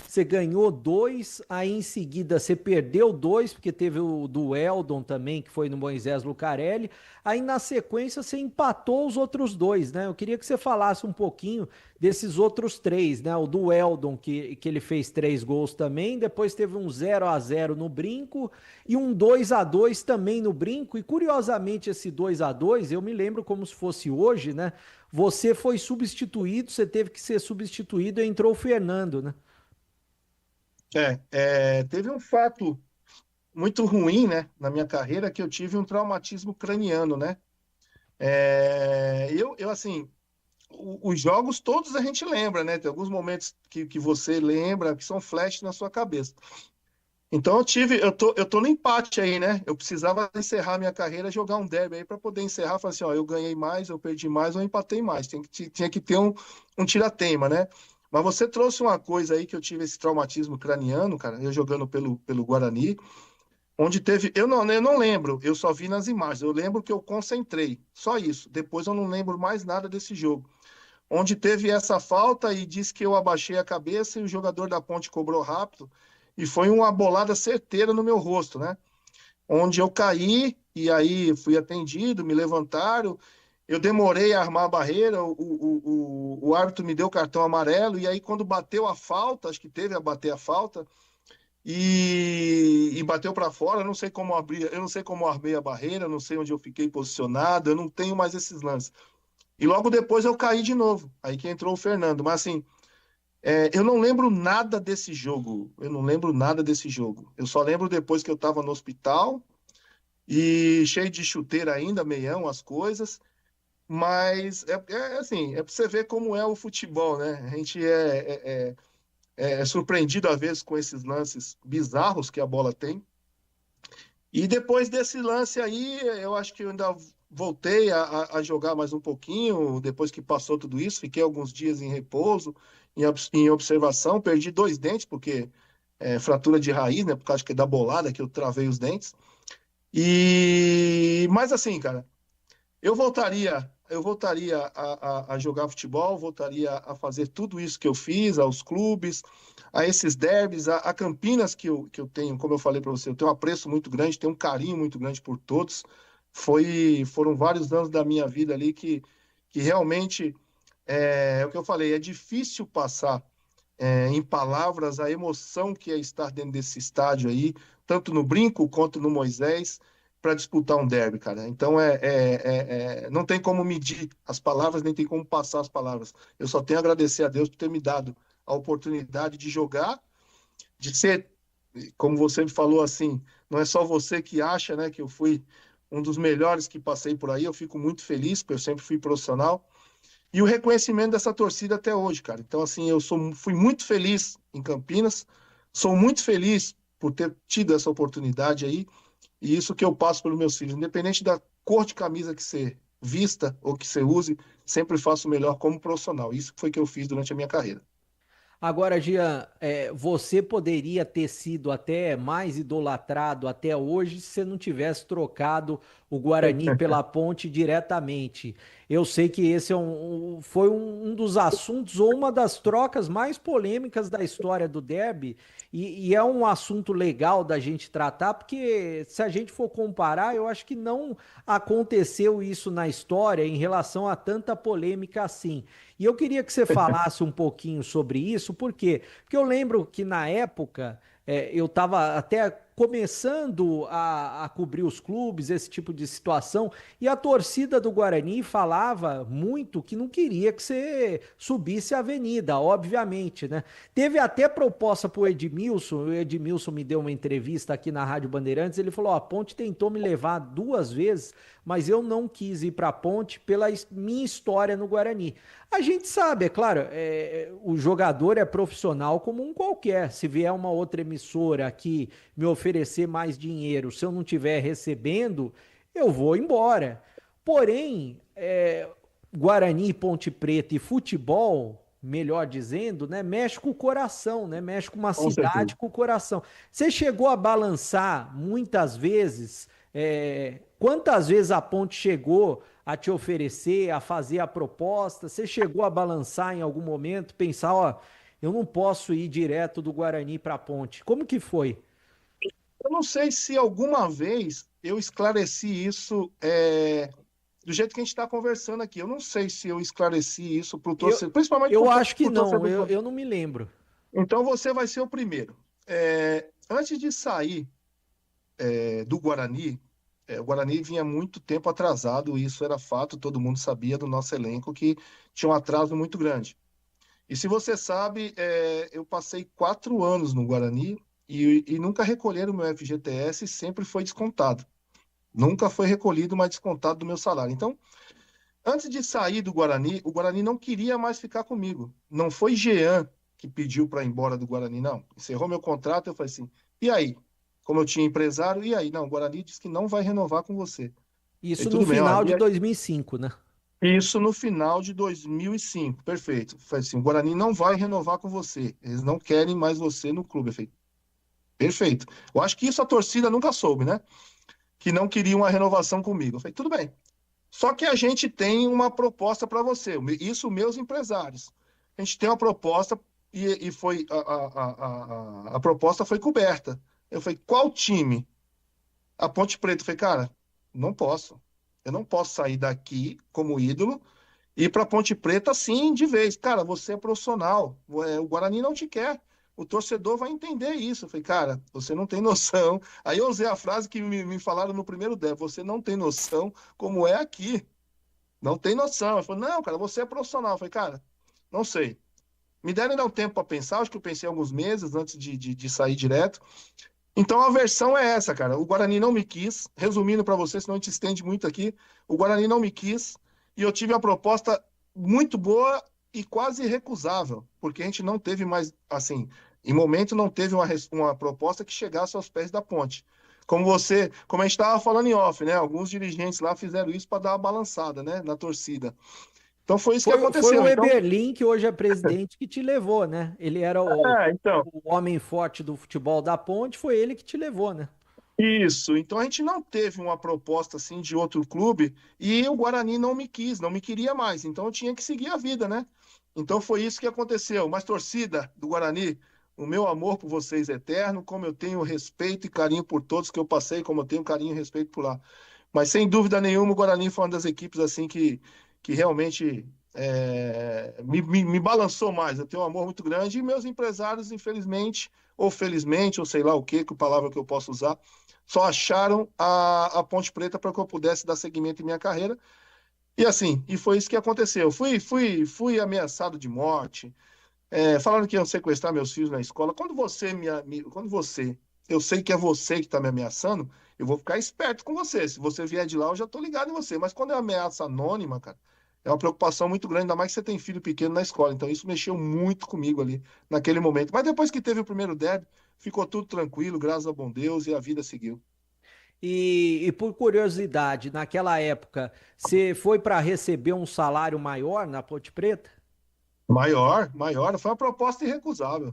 você ganhou 2, aí em seguida você perdeu 2, porque teve o do Eldon também, que foi no Moisés Lucarelli, aí na sequência você empatou os outros 2, né? Eu queria que você falasse um pouquinho desses outros 3, né? O do Eldon, que ele fez 3 gols também, depois teve um 0-0 no Brinco e um 2-2 também no Brinco, e curiosamente esse 2-2, eu me lembro como se fosse hoje, né? Você foi substituído, você teve que ser substituído e entrou o Fernando, né?
Teve um fato muito ruim, né, na minha carreira, que eu tive um traumatismo craniano, né? Eu assim, os jogos todos a gente lembra, né? Tem alguns momentos que você lembra, que são flash na sua cabeça. Então eu tô no empate aí, né? Eu precisava encerrar minha carreira, jogar um derby aí para poder encerrar, falar assim, ó, eu ganhei mais, eu perdi mais, ou empatei mais. Tinha que ter um tira-teima, né? Mas você trouxe uma coisa aí, que eu tive esse traumatismo craniano, cara, eu jogando pelo Guarani, onde teve... Eu não lembro, eu só vi nas imagens, eu lembro que eu concentrei, só isso. Depois eu não lembro mais nada desse jogo. onde teve essa falta e disse que eu abaixei a cabeça e o jogador da Ponte cobrou rápido, e foi uma bolada certeira no meu rosto, né? Onde eu caí, e aí fui atendido, me levantaram, eu demorei a armar a barreira, o árbitro me deu cartão amarelo, e aí quando bateu a falta, acho que teve a bater a falta, e bateu para fora, eu não sei como abrir, eu não sei como armei a barreira, eu não sei onde eu fiquei posicionado, eu não tenho mais esses lances. E logo depois eu caí de novo, aí que entrou o Fernando, mas assim, eu não lembro nada desse jogo, eu só lembro depois que eu estava no hospital, e cheio de chuteira ainda, meião, as coisas, mas assim, para você ver como é o futebol, né? A gente é surpreendido às vezes com esses lances bizarros que a bola tem. E depois desse lance aí, eu acho que eu ainda voltei a jogar mais um pouquinho, depois que passou tudo isso, fiquei alguns dias em repouso, em observação, perdi 2 dentes, porque fratura de raiz, né? Por causa que da bolada que eu travei os dentes. Mas assim, cara, eu voltaria a jogar futebol, voltaria a fazer tudo isso que eu fiz, aos clubes, a esses derbys, a Campinas que eu tenho, como eu falei para você, eu tenho um apreço muito grande, tenho um carinho muito grande por todos. Foram vários anos da minha vida ali que realmente, o que eu falei, é difícil passar em palavras a emoção que é estar dentro desse estádio aí, tanto no Brinco quanto no Moisés, para disputar um derby, cara. Então, não tem como medir as palavras, nem tem como passar as palavras. Eu só tenho a agradecer a Deus por ter me dado a oportunidade de jogar, de ser, como você me falou assim, não é só você que acha, né, que eu fui um dos melhores que passei por aí. Eu fico muito feliz, porque eu sempre fui profissional. E o reconhecimento dessa torcida até hoje, cara. Então, assim, fui muito feliz em Campinas, sou muito feliz por ter tido essa oportunidade aí, e isso que eu passo para os meus filhos. Independente da cor de camisa que você vista ou que você use, sempre faço o melhor como profissional. Isso foi que eu fiz durante a minha carreira.
Agora, Jean, você poderia ter sido até mais idolatrado até hoje se você não tivesse trocado o Guarani pela Ponte diretamente. Eu sei que esse foi um dos assuntos ou uma das trocas mais polêmicas da história do derby, e é um assunto legal da gente tratar, porque se a gente for comparar, eu acho que não aconteceu isso na história em relação a tanta polêmica assim. E eu queria que você falasse um pouquinho sobre isso, por quê? Porque eu lembro que na época eu estava até começando a cobrir os clubes, esse tipo de situação, e a torcida do Guarani falava muito que não queria que você subisse a avenida, obviamente, né? Teve até proposta pro Edmilson, o Edmilson me deu uma entrevista aqui na Rádio Bandeirantes, ele falou, a Ponte tentou me levar 2 vezes, mas eu não quis ir para a Ponte pela minha história no Guarani. A gente sabe, é claro, o jogador é profissional como um qualquer. Se vier uma outra emissora aqui me oferecer mais dinheiro, se eu não estiver recebendo, eu vou embora. Porém, Guarani, Ponte Preta e futebol, melhor dizendo, né, mexe com o coração, né, mexe com uma cidade com o coração. Você chegou a balançar muitas vezes, quantas vezes a Ponte chegou a te oferecer, a fazer a proposta? Você chegou a balançar em algum momento, pensar, ó, eu não posso ir direto do Guarani para a Ponte. Como que foi?
Eu não sei se alguma vez eu esclareci isso do jeito que a gente está conversando aqui. Eu não sei se eu esclareci isso para o torcedor, principalmente
eu acho que não, eu não me lembro.
Então você vai ser o primeiro. Antes de sair do Guarani, o Guarani vinha muito tempo atrasado, isso era fato, todo mundo sabia do nosso elenco que tinha um atraso muito grande. E se você sabe, eu passei 4 anos no Guarani e nunca recolheram o meu FGTS, sempre foi descontado. Nunca foi recolhido, mas descontado do meu salário. Então, antes de sair do Guarani, o Guarani não queria mais ficar comigo. Não foi Jean que pediu para ir embora do Guarani, não. Encerrou meu contrato, eu falei assim, e aí? Como eu tinha empresário, e aí? Não, o Guarani disse que não vai renovar com você.
Isso no final de 2005, né?
Isso no final de 2005, perfeito. Falei assim, o Guarani não vai renovar com você. Eles não querem mais você no clube. Eu falei, perfeito. Eu acho que isso a torcida nunca soube, né? Que não queria uma renovação comigo. Eu falei, tudo bem. Só que a gente tem uma proposta para você, isso meus empresários. A gente tem uma proposta e foi a proposta foi coberta. Eu falei, qual time? A Ponte Preta. Eu falei, cara, não posso. Eu não posso sair daqui como ídolo e ir para Ponte Preta assim de vez. Cara, você é profissional. O Guarani não te quer. O torcedor vai entender isso. Eu falei, cara, você não tem noção. Aí eu usei a frase que me falaram no primeiro débito. Você não tem noção como é aqui. Não tem noção. Eu falei, não, cara, você é profissional. Eu falei, cara, não sei. Me deram ainda um tempo para pensar. Acho que eu pensei alguns meses antes de sair direto. Então a versão é essa, cara. O Guarani não me quis. Resumindo para você, senão a gente estende muito aqui. O Guarani não me quis. E eu tive uma proposta muito boa e quase irrecusável. Porque a gente não teve mais, assim, em momento não teve uma proposta que chegasse aos pés da Ponte. Como a gente estava falando em off, né? Alguns dirigentes lá fizeram isso para dar uma balançada, né? Na torcida. Então foi isso que aconteceu.
Foi o Eberlin, que hoje é presidente, que te levou, né? Ele era o homem forte do futebol da Ponte, foi ele que te levou, né?
Isso, então a gente não teve uma proposta assim de outro clube e o Guarani não me quis, não me queria mais, então eu tinha que seguir a vida, né? Então foi isso que aconteceu. Mas torcida do Guarani, o meu amor por vocês é eterno, como eu tenho respeito e carinho por todos que eu passei, como eu tenho carinho e respeito por lá. Mas sem dúvida nenhuma o Guarani foi uma das equipes assim que realmente me balançou mais. Eu tenho um amor muito grande e meus empresários, infelizmente, ou felizmente, ou sei lá o que palavra que eu posso usar, só acharam a Ponte Preta para que eu pudesse dar seguimento em minha carreira. E assim, e foi isso que aconteceu. Fui ameaçado de morte, falaram que iam sequestrar meus filhos na escola. Eu sei que é você que está me ameaçando, eu vou ficar esperto com você. Se você vier de lá, eu já estou ligado em você. Mas quando é ameaça anônima, cara, é uma preocupação muito grande, ainda mais que você tem filho pequeno na escola. Então isso mexeu muito comigo ali, naquele momento. Mas depois que teve o primeiro derby, ficou tudo tranquilo, graças ao bom Deus, e a vida seguiu.
E por curiosidade, naquela época, você foi para receber um salário maior na Ponte Preta?
Maior. Foi uma proposta irrecusável.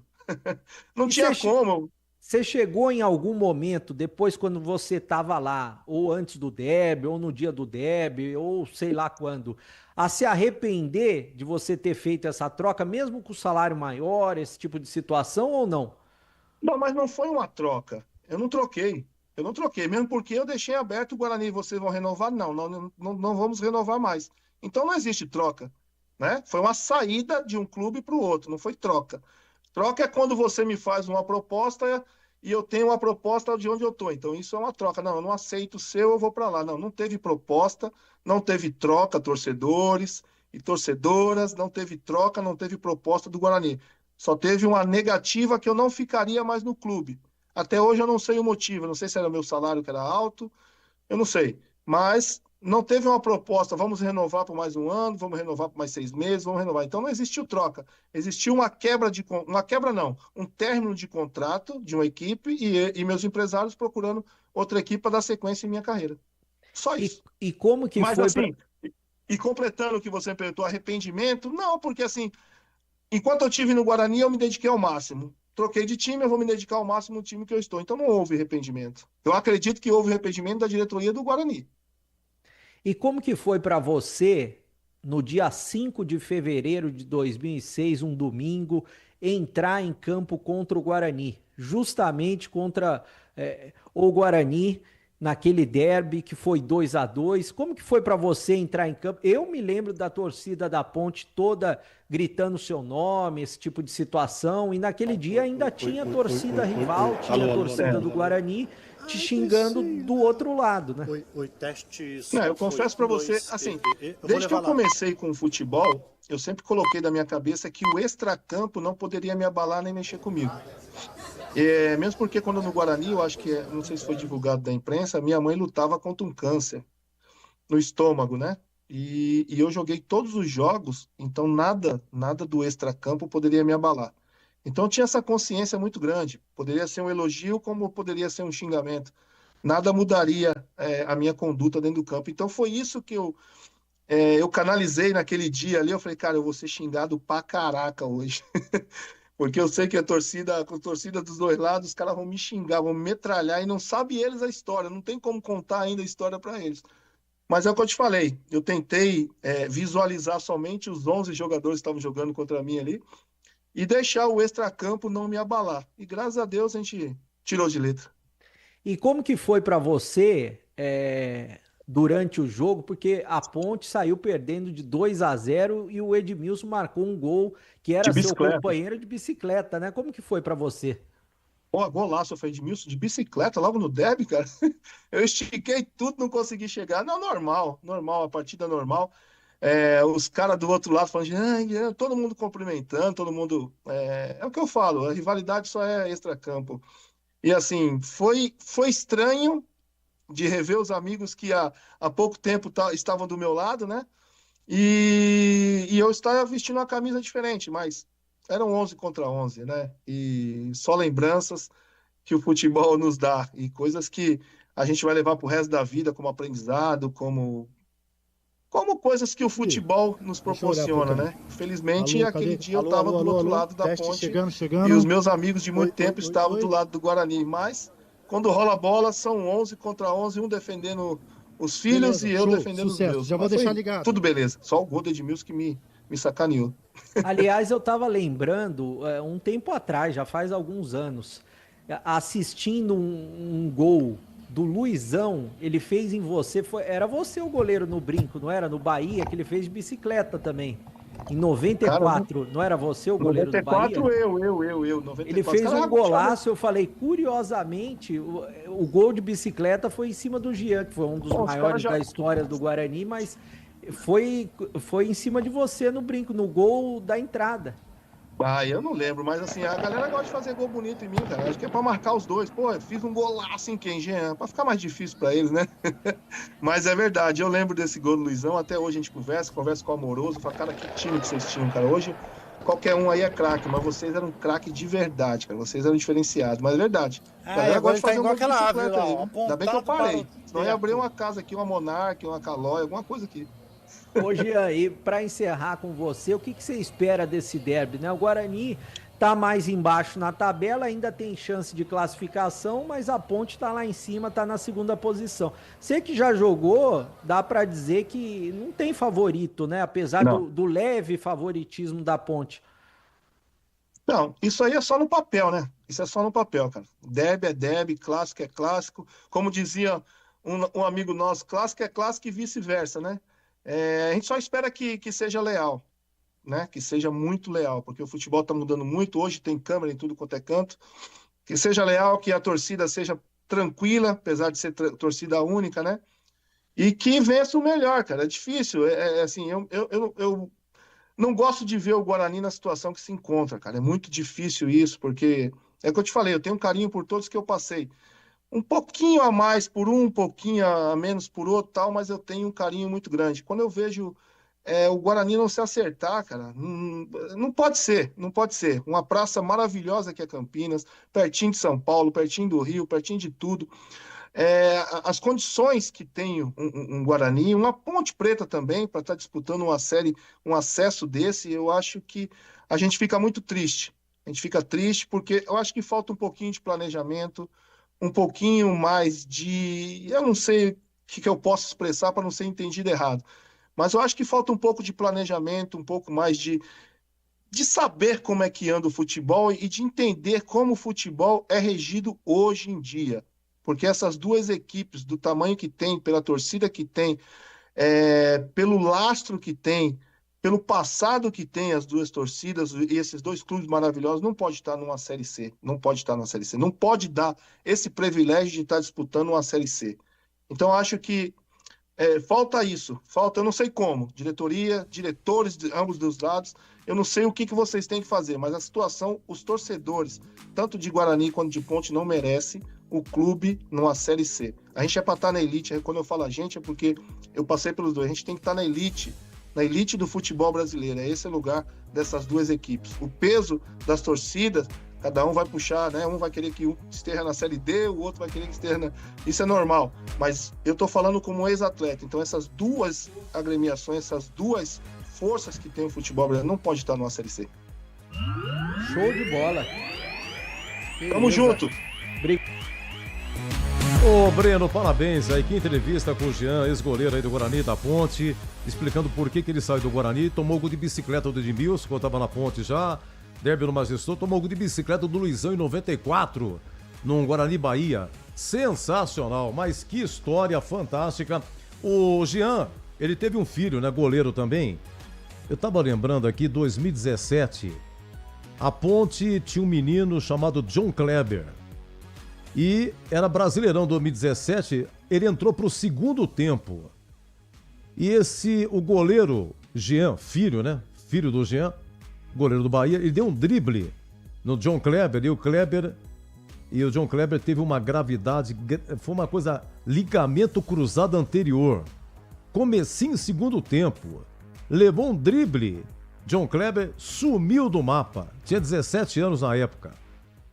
Não tinha como.
Você chegou em algum momento, depois quando você estava lá, ou antes do derby, ou no dia do derby, ou sei lá quando, a se arrepender de você ter feito essa troca, mesmo com salário maior, esse tipo de situação, ou não?
Não, mas não foi uma troca. Eu não troquei, mesmo porque eu deixei aberto o Guarani, vocês vão renovar? Não vamos renovar mais. Então não existe troca, né? Foi uma saída de um clube para o outro, não foi troca. Troca é quando você me faz uma proposta e eu tenho uma proposta de onde eu estou. Então, isso é uma troca. Não, eu não aceito o seu, eu vou para lá. Não teve proposta, não teve troca, torcedores e torcedoras, não teve troca, não teve proposta do Guarani. Só teve uma negativa que eu não ficaria mais no clube. Até hoje eu não sei o motivo. Não sei se era meu salário que era alto, eu não sei. Mas não teve uma proposta, vamos renovar por mais um ano, vamos renovar por mais 6 meses, vamos renovar. Então não existiu troca. Existiu um término de contrato de uma equipe e meus empresários procurando outra equipe para dar sequência em minha carreira. Só isso.
E como que
Mas,
foi?
Assim, e completando o que você perguntou, arrependimento? Não, porque assim, enquanto eu estive no Guarani, eu me dediquei ao máximo. Troquei de time, eu vou me dedicar ao máximo no time que eu estou. Então não houve arrependimento. Eu acredito que houve arrependimento da diretoria do Guarani.
E como que foi para você, no dia 5 de fevereiro de 2006, um domingo, entrar em campo contra o Guarani? Justamente contra o Guarani, naquele derby que foi 2-2. Como que foi para você entrar em campo? Eu me lembro da torcida da Ponte toda gritando seu nome, esse tipo de situação, e naquele dia ainda tinha torcida rival, tinha torcida do Guarani te xingando do outro lado, né?
Eu confesso para você, assim, desde que eu comecei com o futebol, eu sempre coloquei da minha cabeça que o extracampo não poderia me abalar nem mexer comigo. Mesmo porque quando no Guarani, eu acho que, não sei se foi divulgado da imprensa, minha mãe lutava contra um câncer no estômago, né? E eu joguei todos os jogos, então nada do extracampo poderia me abalar. Então eu tinha essa consciência muito grande. Poderia ser um elogio como poderia ser um xingamento. Nada mudaria a minha conduta dentro do campo. Então foi isso que eu canalizei naquele dia ali. Eu falei, cara, eu vou ser xingado pra caraca hoje. Porque eu sei que com a torcida dos dois lados, os caras vão me xingar, vão me metralhar e não sabem eles a história. Não tem como contar ainda a história para eles. Mas é o que eu te falei, eu tentei visualizar somente os 11 jogadores que estavam jogando contra mim ali e deixar o extracampo não me abalar. E graças a Deus a gente tirou de letra.
E como que foi para você durante o jogo? Porque a Ponte saiu perdendo de 2-0 e o Edmilson marcou um gol que era seu companheiro de bicicleta, né? Como que foi para você?
Pô, golaço, foi Edmilson de bicicleta logo no derby, cara. Eu estiquei tudo, não consegui chegar. Não, normal, a partida normal. Os caras do outro lado falando, todo mundo cumprimentando, todo mundo... É o que eu falo, a rivalidade só é extracampo. E assim, foi estranho de rever os amigos que há pouco tempo estavam do meu lado, né? E eu estava vestindo uma camisa diferente, mas eram 11 contra 11, né? E só lembranças que o futebol nos dá e coisas que a gente vai levar para o resto da vida como aprendizado, como coisas que o futebol nos proporciona, né? Infelizmente, aquele dia eu estava do outro lado da ponte
chegando.
E os meus amigos de muito tempo estavam do lado do Guarani. Mas, quando rola a bola, são 11 contra 11, um defendendo os filhos e eu defendendo os meus.
Já vou deixar ligado.
Tudo beleza. Só o gol do Edmilson que me sacaneou.
Aliás, eu estava lembrando, um tempo atrás, já faz alguns anos, assistindo um gol do Luizão, ele fez em você, era você o goleiro no brinco, não era? No Bahia, que ele fez de bicicleta também. Em 94, cara, não era você o goleiro 94,
do Bahia? Eu. 94,
ele fez um golaço, eu falei, curiosamente, o gol de bicicleta foi em cima do Jean, que foi um dos maiores da história do Guarani, mas foi em cima de você no brinco, no gol da entrada.
Eu não lembro, mas assim, a galera gosta de fazer gol bonito em mim, cara. Acho que é pra marcar os dois. Pô, eu fiz um golaço em quem, Jean? Pra ficar mais difícil pra eles, né? Mas é verdade, eu lembro desse gol do Luizão. Até hoje a gente conversa com o Amoroso. Fala, cara, que time que vocês tinham, cara. Hoje qualquer um aí é craque, mas vocês eram craque de verdade, cara. Vocês eram diferenciados, mas é verdade. A galera gosta de fazer um gol de bicicleta aí. Ainda bem que eu parei. Senão eu ia abrir uma casa aqui, uma Monark, uma Calói, alguma coisa aqui.
Ô, Jean, e para encerrar com você, o que você espera desse derby, né? O Guarani tá mais embaixo na tabela, ainda tem chance de classificação, mas a Ponte tá lá em cima, tá na segunda posição. Você que já jogou, dá para dizer que não tem favorito, né? Apesar do leve favoritismo da Ponte.
Não, isso aí é só no papel, né? Isso é só no papel, cara. Derby é derby, clássico é clássico. Como dizia um amigo nosso, clássico é clássico e vice-versa, né? A gente só espera que seja leal, né? Que seja muito leal, porque o futebol está mudando muito. Hoje tem câmera em tudo quanto é canto. Que seja leal, que a torcida seja tranquila, apesar de ser torcida única, né? E que vença o melhor, cara. É difícil. Assim, eu não gosto de ver o Guarani na situação que se encontra, cara. É muito difícil isso, porque é o que eu te falei, eu tenho um carinho por todos que eu passei. Um pouquinho a mais por um pouquinho a menos por outro, tal, mas eu tenho um carinho muito grande. Quando eu vejo o Guarani não se acertar, cara, não pode ser. Uma praça maravilhosa que é Campinas, pertinho de São Paulo, pertinho do Rio, pertinho de tudo. As condições que tem um Guarani, uma Ponte Preta também, para estar disputando uma série, um acesso desse, eu acho que a gente fica muito triste. A gente fica triste porque eu acho que falta um pouquinho de planejamento, um pouquinho mais de... Eu não sei o que eu posso expressar para não ser entendido errado, mas eu acho que falta um pouco de planejamento, um pouco mais de saber como é que anda o futebol e de entender como o futebol é regido hoje em dia. Porque essas duas equipes, do tamanho que tem, pela torcida que tem, pelo lastro que tem, pelo passado que tem as duas torcidas e esses dois clubes maravilhosos, não pode estar numa Série C. Não pode estar numa Série C. Não pode dar esse privilégio de estar disputando uma Série C. Então, acho que falta isso. Falta, eu não sei como. Diretoria, diretores de ambos dos lados, eu não sei o que vocês têm que fazer, mas a situação, os torcedores, tanto de Guarani quanto de Ponte, não merecem o clube numa Série C. A gente é para estar na elite. Quando eu falo a gente, é porque eu passei pelos dois. A gente tem que estar na elite do futebol brasileiro. Esse é o lugar dessas duas equipes. O peso das torcidas, cada um vai puxar, né? Um vai querer que um esteja na Série D, o outro vai querer que esteja na... Isso é normal, mas eu tô falando como ex-atleta. Então essas duas agremiações, essas duas forças que tem o futebol brasileiro, não pode estar numa Série C.
Show de bola.
Tamo junto.
Obrigado.
Ô Breno, parabéns aí, que entrevista com o Jean, ex-goleiro aí do Guarani da Ponte, explicando por que ele saiu do Guarani, tomou gol de bicicleta do Edmilson, quando tava na Ponte já, derby no Majestoso, tomou gol de bicicleta do Luizão em 94, num Guarani Bahia, sensacional, mas que história fantástica. O Jean, ele teve um filho, né, goleiro também, eu tava lembrando aqui, 2017, a Ponte tinha um menino chamado John Kleber, e era Brasileirão 2017, ele entrou pro segundo tempo. E o goleiro Jean, filho, né? Filho do Jean, goleiro do Bahia, ele deu um drible no John Kleber, e o John Kleber teve uma gravidade, foi uma coisa, ligamento cruzado anterior. Comecinho segundo tempo, levou um drible, John Kleber sumiu do mapa, tinha 17 anos na época,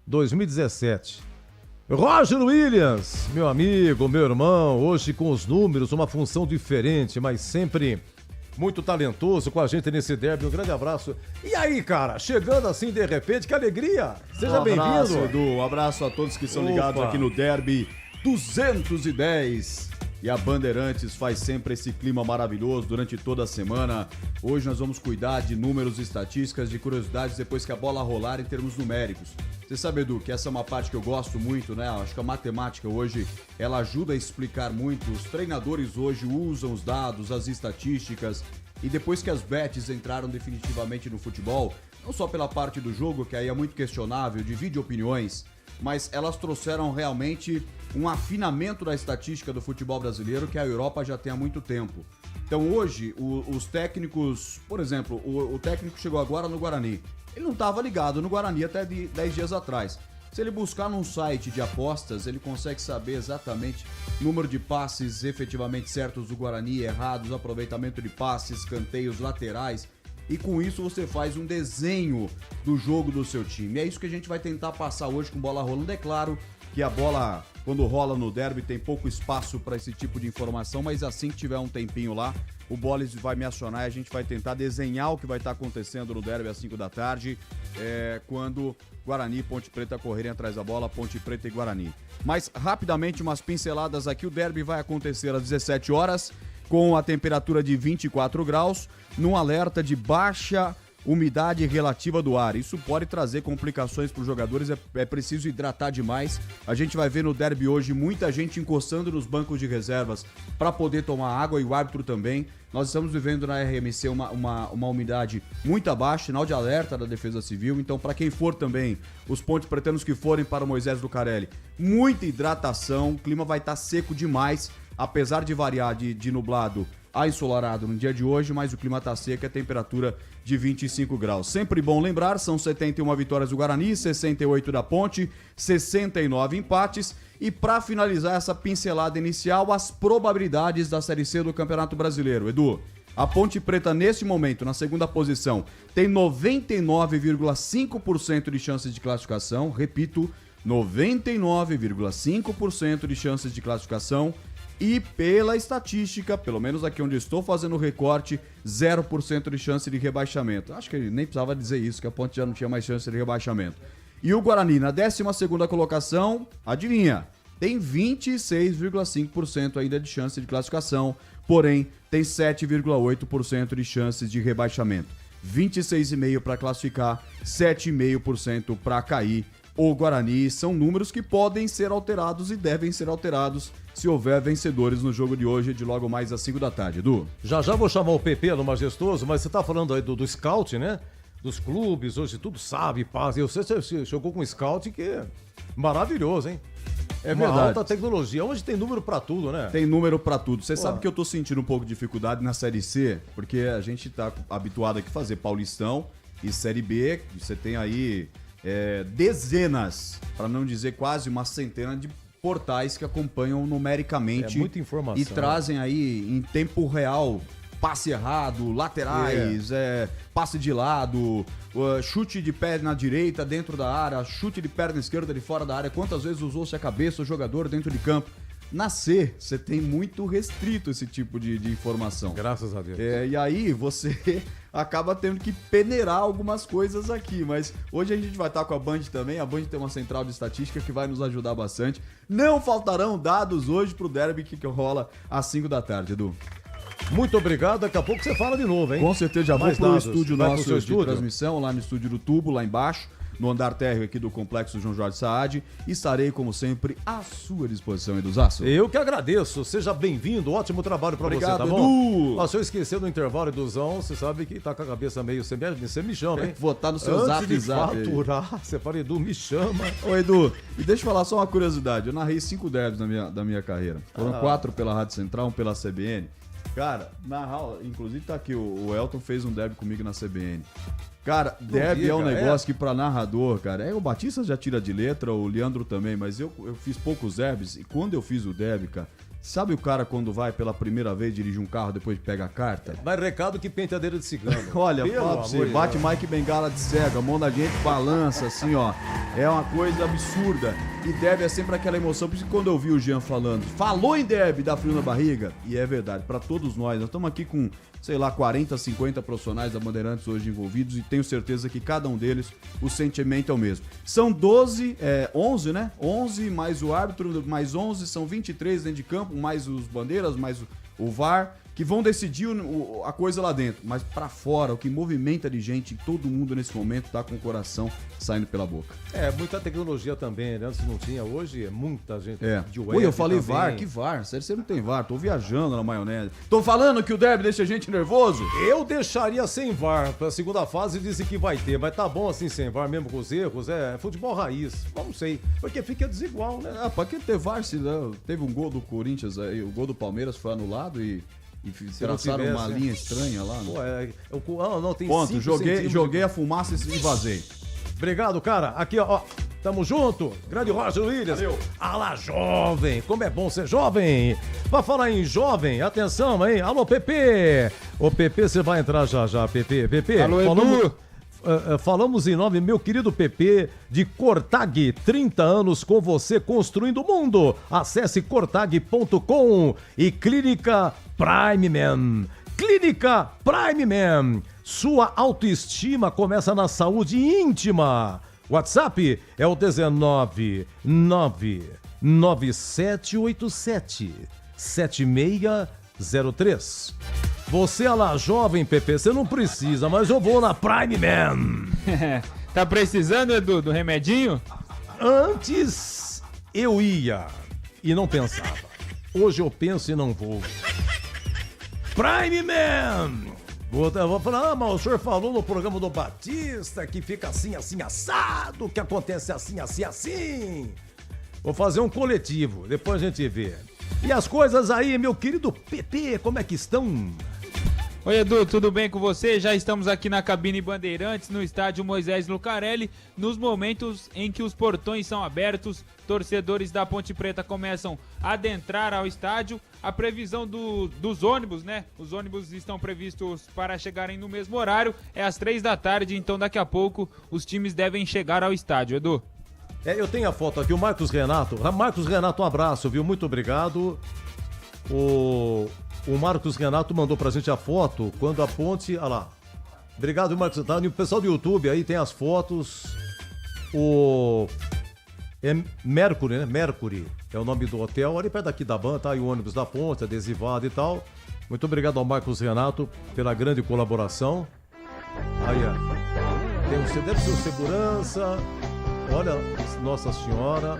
2017. Roger Williams, meu amigo, meu irmão, hoje com os números, uma função diferente, mas sempre muito talentoso com a gente nesse derby. Um grande abraço. E aí, cara, chegando assim de repente, que alegria! Seja bem-vindo.
Um abraço, Edu, um abraço a todos que estão ligados aqui no derby 210. E a Bandeirantes faz sempre esse clima maravilhoso durante toda a semana. Hoje nós vamos cuidar de números, estatísticas, de curiosidades depois que a bola rolar em termos numéricos. Você sabe, Edu, que essa é uma parte que eu gosto muito, né? Acho que a matemática hoje, ela ajuda a explicar muito. Os treinadores hoje usam os dados, as estatísticas. E depois que as bets entraram definitivamente no futebol, não só pela parte do jogo, que aí é muito questionável, divide opiniões, mas elas trouxeram realmente um afinamento da estatística do futebol brasileiro que a Europa já tem há muito tempo. Então hoje, os técnicos, por exemplo, o técnico chegou agora no Guarani, ele não estava ligado no Guarani até 10 dias atrás. Se ele buscar num site de apostas, ele consegue saber exatamente o número de passes efetivamente certos do Guarani, errados, aproveitamento de passes, escanteios, laterais. E com isso você faz um desenho do jogo do seu time. É isso que a gente vai tentar passar hoje com bola rolando. É claro que a bola, quando rola no derby, tem pouco espaço para esse tipo de informação, mas assim que tiver um tempinho lá, o Bolis vai me acionar e a gente vai tentar desenhar o que vai estar acontecendo no derby às 5 da tarde, quando Guarani e Ponte Preta correrem atrás da bola, Ponte Preta e Guarani. Mas, rapidamente, umas pinceladas aqui. O derby vai acontecer às 17 horas, com a temperatura de 24 graus, num alerta de baixa umidade relativa do ar. Isso pode trazer complicações para os jogadores, é preciso hidratar demais. A gente vai ver no derby hoje muita gente encostando nos bancos de reservas para poder tomar água, e o árbitro também. Nós estamos vivendo na RMC uma umidade muito abaixo, sinal de alerta da Defesa Civil. Então, para quem for também, os pontos pretanos que forem para o Moisés Lucarelli, muita hidratação, o clima vai estar seco demais, apesar de variar de nublado a ensolarado no dia de hoje, mas o clima está seco e a temperatura de 25 graus. Sempre bom lembrar, são 71 vitórias do Guarani, 68 da Ponte, 69 empates. E para finalizar essa pincelada inicial, as probabilidades da Série C do Campeonato Brasileiro. Edu, a Ponte Preta neste momento, na segunda posição, tem 99,5% de chances de classificação. Repito, 99,5% de chances de classificação. E pela estatística, pelo menos aqui onde estou fazendo o recorte, 0% de chance de rebaixamento. Acho que ele nem precisava dizer isso, que a Ponte já não tinha mais chance de rebaixamento. E o Guarani, na 12ª colocação, adivinha, tem 26,5% ainda de chance de classificação, porém tem 7,8% de chances de rebaixamento. 26,5% para classificar, 7,5% para cair. O Guarani são números que podem ser alterados e devem ser alterados se houver vencedores no jogo de hoje, de logo mais às 5 da tarde, Edu.
Já vou chamar o PP no Majestoso, mas você tá falando aí do scout, né? Dos clubes, hoje tudo sabe, paz. Eu sei que você jogou com um scout que é maravilhoso, hein? É uma verdade. Alta tecnologia. Hoje tem número pra tudo, né?
Tem número pra tudo. Você sabe que eu tô sentindo um pouco de dificuldade na Série C, porque a gente tá habituado aqui a fazer Paulistão e Série B. Você tem aí dezenas, para não dizer quase uma centena de portais que acompanham numericamente
muita informação,
e trazem aí em tempo real passe errado, laterais, passe de lado, chute de perna direita dentro da área, chute de perna esquerda de fora da área, quantas vezes usou-se a cabeça o jogador dentro de campo. nascer, você tem muito restrito esse tipo de informação.
Graças a Deus.
E aí você acaba tendo que peneirar algumas coisas aqui, mas hoje a gente vai estar com a Band também. A Band tem uma central de estatística que vai nos ajudar bastante. Não faltarão dados hoje pro derby que rola às 5 da tarde, Edu.
Muito obrigado, daqui a pouco você fala de novo, hein?
Com certeza, já vou pro estúdio nosso de transmissão, lá no estúdio do Tubo, lá embaixo, no andar térreo aqui do Complexo João Jorge Saad. Estarei, como sempre, à sua disposição, Edu Zasso.
Eu que agradeço, seja bem-vindo, ótimo trabalho pra você, tá bom? Edu! Se eu esquecer no intervalo, Eduzão, você sabe que tá com a cabeça meio... Você me chama, hein?
Votar no seu
Antes de
zap.
faturar, você fala, Edu, me chama.
Ô, Edu, e deixa eu falar só uma curiosidade. Eu narrei 5 derbys da minha carreira. Foram 4 pela Rádio Central, 1 pela CBN. Cara, inclusive tá aqui, o Elton fez um derby comigo na CBN. Cara, derby é um negócio que pra narrador, cara, o Batista já tira de letra, o Leandro também, mas eu fiz poucos derbys e quando eu fiz o derby, cara, sabe o cara quando vai pela primeira vez dirigir um carro depois pega a carta?
Vai recado que penteadeira de cigano.
Olha, fala pra você, bate Mike Bengala de cego, a mão da gente balança assim, ó. É uma coisa absurda. E derby é sempre aquela emoção, por isso que quando eu vi o Jean falou em derby, dá frio na barriga. E é verdade, pra todos nós estamos aqui com, sei lá, 40, 50 profissionais da Bandeirantes hoje envolvidos e tenho certeza que cada um deles, o sentimento é o mesmo. São 11, né? 11 mais o árbitro, mais 11, são 23 dentro de campo, mais os bandeiras, mais o VAR, que vão decidir a coisa lá dentro. Mas pra fora, o que movimenta de gente, todo mundo nesse momento tá com o coração saindo pela boca.
Muita tecnologia também, né? Antes não tinha, hoje é muita gente de web.
Oi, eu falei
também.
VAR, que VAR? Sério, você não tem VAR, tô viajando na maionese. Tô falando que o derby deixa a gente nervoso?
Eu deixaria sem VAR pra segunda fase e disse que vai ter, mas tá bom assim sem VAR mesmo com os erros, futebol raiz, não sei, porque fica desigual, né?
Pra que ter VAR se teve um gol do Corinthians aí, o gol do Palmeiras foi anulado e traçaram uma linha estranha lá, né?
Não, tem
ponto, joguei a fumaça e vazei.
Obrigado, cara. Aqui, ó, tamo junto. Grande Roger Williams. Valeu. Alá, jovem. Como é bom ser jovem. Pra falar em jovem, atenção, hein? Alô, Pepe. Ô, Pepe, você vai entrar já, Pepe.
Alô, Edu.
Falamos em nome, meu querido Pepe, de Cortag, 30 anos com você construindo o mundo. Acesse cortag.com e Clínica Prime Man. Clínica Prime Man. Sua autoestima começa na saúde íntima. WhatsApp é o 19997877603. Você é lá, jovem, Pepe, você não precisa, mas eu vou na Prime Man.
Tá precisando, Edu, do remedinho?
Antes eu ia e não pensava. Hoje eu penso e não vou. Prime Man! Eu vou falar, mas o senhor falou no programa do Batista que fica assim, assim, assado, que acontece assim, assim, assim. Vou fazer um coletivo, depois a gente vê. E as coisas aí, meu querido Pepe, como é que estão?
Oi, Edu, tudo bem com você? Já estamos aqui na cabine Bandeirantes, no estádio Moisés Lucarelli, nos momentos em que os portões são abertos, torcedores da Ponte Preta começam a adentrar ao estádio. A previsão dos ônibus, né? Os ônibus estão previstos para chegarem no mesmo horário, é às 3 da tarde, então daqui a pouco os times devem chegar ao estádio, Edu.
Eu tenho a foto aqui, o Marcos Renato. Marcos Renato, um abraço, viu? Muito obrigado. O Marcos Renato mandou pra gente a foto quando a ponte... Olha lá. Obrigado, Marcos Renato. O pessoal do YouTube aí tem as fotos. É Mercury, né? Mercury é o nome do hotel. Ali perto daqui da Ban, tá aí o ônibus da ponte, adesivado e tal. Muito obrigado ao Marcos Renato pela grande colaboração. Aí, ó. Tem deve ser o segurança. Olha, Nossa Senhora.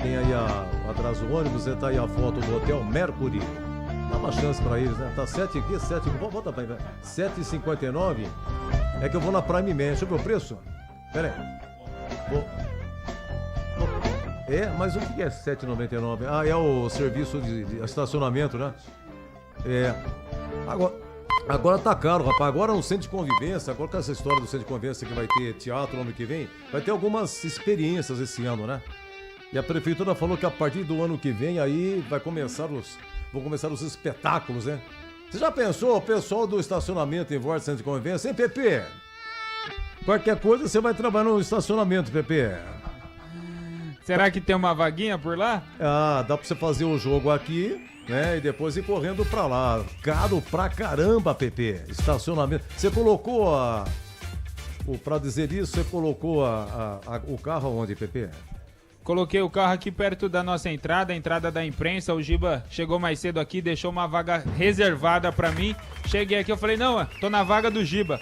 Tem aí atrás do ônibus, tá aí a foto do hotel Mercury. Dá uma chance pra eles, né? Tá 7 aqui, volta pra aí, 7,59. É que eu vou na Prime Man. Deixa eu ver o preço. Pera aí. Mas o que é 7,99? É o serviço de estacionamento, né? Agora tá caro, rapaz. Agora no centro de convivência, agora com essa história do centro de convivência que vai ter teatro no ano que vem, vai ter algumas experiências esse ano, né? E a prefeitura falou que a partir do ano que vem aí vão começar os espetáculos, né? Você já pensou, o pessoal do estacionamento em volta do centro de convivência, hein, Pepe? Qualquer coisa você vai trabalhar no estacionamento, Pepe.
Será que tem uma vaguinha por lá?
Ah, dá pra você fazer o jogo aqui, né? E depois ir correndo pra lá. Caro pra caramba, Pepe. Estacionamento. Você colocou pra dizer isso, você colocou o carro onde, Pepe?
Coloquei o carro aqui perto da nossa entrada, a entrada da imprensa. O Giba chegou mais cedo aqui, deixou uma vaga reservada pra mim. Cheguei aqui, eu falei, não, tô na vaga do Giba.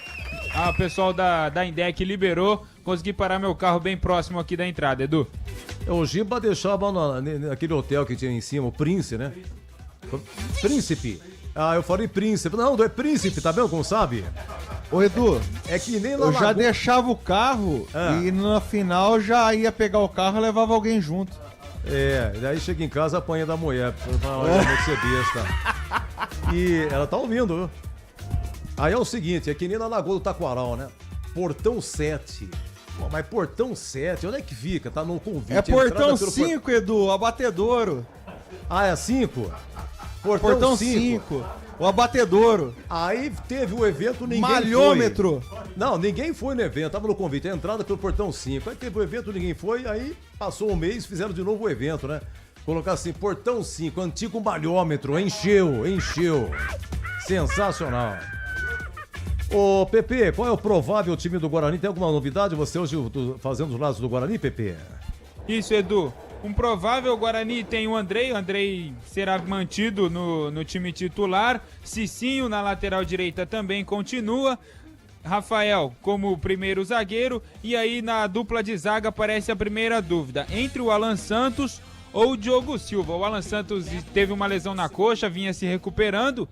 O pessoal da Indec liberou, consegui parar meu carro bem próximo aqui da entrada, Edu.
O Giba deixava naquele hotel que tinha em cima, o Príncipe, né? Príncipe. Ah, eu falei Príncipe. Não, é Príncipe, tá vendo como sabe?
Ô Edu,
é que nem
eu já deixava o carro e na final já ia pegar o carro e levava alguém junto.
É, daí chega em casa apanha da mulher. Olha, ser besta. E ela tá ouvindo, viu? Aí é o seguinte, é que nem na Lagoa do Taquaral, né? Portão 7. Pô, mas Portão 7, onde é que fica? Tá no convite.
É Portão 5, Edu, Abatedouro.
Ah, é 5?
Portão 5. O Abatedouro.
Aí teve o evento, ninguém
Malhômetro.
foi. Não, ninguém foi no evento, tava no convite, a entrada pelo Portão 5. Aí teve o evento, ninguém foi, aí passou um mês, fizeram de novo o evento, né? Colocar assim, Portão 5, antigo malhômetro, encheu. Sensacional. Ô, Pepe, qual é o provável time do Guarani? Tem alguma novidade? Você hoje fazendo os lados do Guarani, Pepe?
Isso, Edu. Um provável Guarani tem o Andrei será mantido no time titular, Cicinho na lateral direita também continua, Rafael como primeiro zagueiro, e aí na dupla de zaga aparece a primeira dúvida, entre o Alan Santos ou o Diogo Silva. O Alan Santos teve uma lesão na coxa, vinha se recuperando.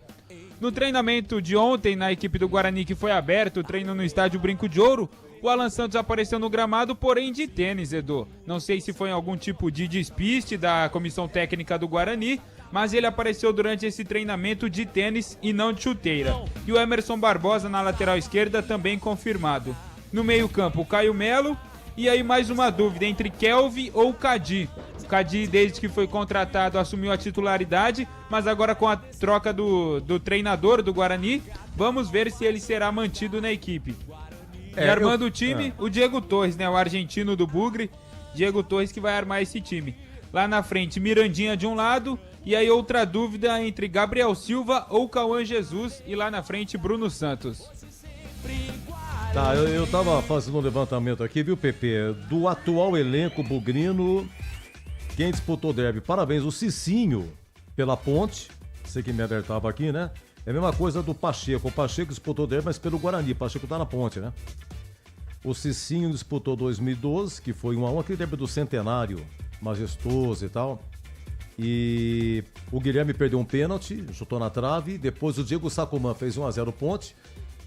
No treinamento de ontem na equipe do Guarani, que foi aberto, treino no estádio Brinco de Ouro, o Alan Santos apareceu no gramado, porém de tênis, Edu. Não sei se foi algum tipo de despiste da comissão técnica do Guarani, mas ele apareceu durante esse treinamento de tênis e não de chuteira. E o Emerson Barbosa na lateral esquerda também confirmado. No meio-campo, o Caio Melo. E aí mais uma dúvida, entre Kelvin ou Cadi. O Cadi, desde que foi contratado, assumiu a titularidade, mas agora com a troca do treinador do Guarani, vamos ver se ele será mantido na equipe. E armando o time, o Diego Torres, né? O argentino do Bugre. Diego Torres que vai armar esse time. Lá na frente, Mirandinha de um lado. E aí outra dúvida entre Gabriel Silva ou Cauã Jesus. E lá na frente, Bruno Santos.
Tá, eu tava fazendo um levantamento aqui, viu, Pepe? Do atual elenco bugrino, quem disputou o derby? Parabéns, o Cicinho pela Ponte. Sei que me alertava aqui, né? É a mesma coisa do Pacheco. O Pacheco disputou o derby, mas pelo Guarani. O Pacheco tá na Ponte, né? O Cicinho disputou 2012, que foi 1-1, aquele derby do Centenário, majestoso e tal. E o Guilherme perdeu um pênalti, chutou na trave. Depois o Diego Sacomã fez 1-0 Ponte.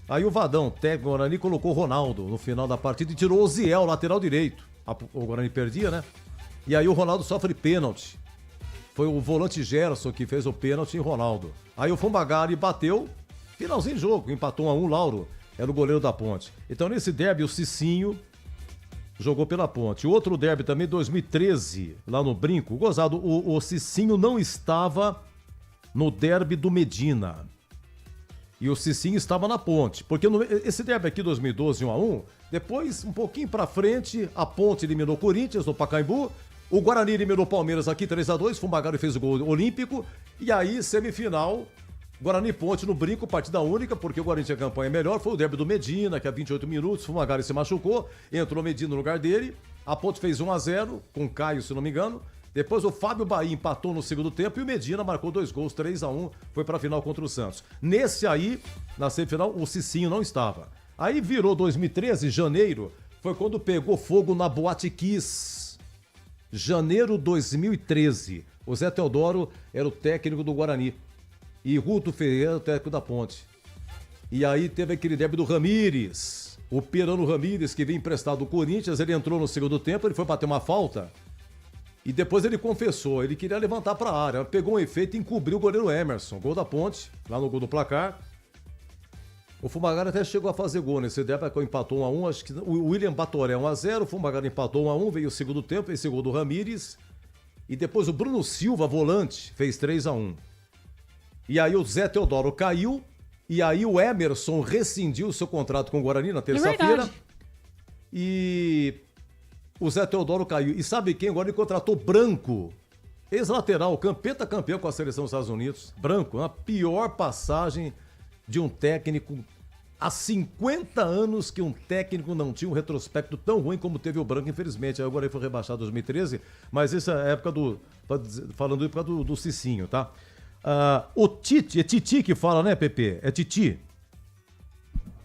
Aí o Vadão, técnico do Guarani, colocou o Ronaldo no final da partida e tirou o Ziel, lateral direito. O Guarani perdia, né? E aí o Ronaldo sofre pênalti. Foi o volante Gerson que fez o pênalti em Ronaldo. Aí o Fumbagari bateu, finalzinho de jogo, empatou 1-1, Lauro era o goleiro da Ponte. Então nesse derby o Cicinho jogou pela Ponte. O outro derby também, 2013, lá no Brinco. Gozado, o Cicinho não estava no derby do Medina. E o Cicinho estava na Ponte. Porque esse derby aqui, 2012, 1-1, depois, um pouquinho pra frente, a Ponte eliminou o Corinthians no Pacaembu. O Guarani eliminou o Palmeiras aqui, 3-2. Fumbagari fez o gol olímpico. E aí, semifinal, Guarani Ponte no Brinco, partida única, porque o Guarani tinha campanha melhor. Foi o derby do Medina, que a 28 minutos, Fumbagari se machucou, entrou Medina no lugar dele. A Ponte fez 1-0, com o Caio, se não me engano. Depois o Fábio Bahia empatou no segundo tempo e o Medina marcou 2 gols, 3-1, foi pra final contra o Santos. Nesse aí, na semifinal, o Cicinho não estava. Aí virou 2013, janeiro, foi quando pegou fogo na Boate Kiss. Janeiro 2013. O Zé Teodoro era o técnico do Guarani. E Ruto Ferreira, o técnico da Ponte. E aí teve aquele derby do Ramírez. O Perano Ramírez, que veio emprestado do Corinthians, ele entrou no segundo tempo, ele foi bater uma falta. E depois ele confessou, ele queria levantar para a área. Pegou um efeito e encobriu o goleiro Emerson. Gol da Ponte, lá no gol do placar. O Fumbagari até chegou a fazer gol nesse derby, que empatou 1-1. Acho que o William Batoré 1-0, o Fumbagari empatou 1-1, veio o segundo tempo, esse gol do Ramírez. E depois o Bruno Silva, volante, fez 3-1. E aí o Zé Teodoro caiu, e aí o Emerson rescindiu seu contrato com o Guarani na terça-feira. E o Zé Teodoro caiu. E sabe quem agora ele contratou Branco? Ex-lateral, campeão com a seleção dos Estados Unidos. Branco, a pior passagem de um técnico há 50 anos que um técnico não tinha um retrospecto tão ruim como teve o Branco, infelizmente. Agora ele foi rebaixado em 2013, mas essa é a época falando época do Cicinho, tá? O Tite, é Titi que fala, né, Pepe? É Titi.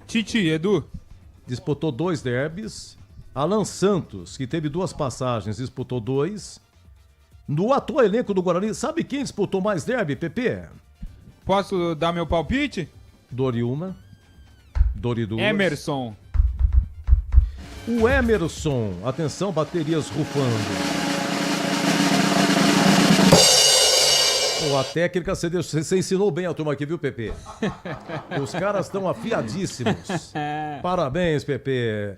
Titi, Edu.
Disputou 2 derbys. Alan Santos, que teve 2 passagens, disputou 2. No atual elenco do Guarani, sabe quem disputou mais derby, Pepe?
Posso dar meu palpite?
Doriúma. Doriduas.
Emerson.
O Emerson, atenção, baterias rufando. Pô, a técnica você ensinou bem a turma aqui, viu, Pepe? Os caras estão afiadíssimos. Parabéns, Pepe.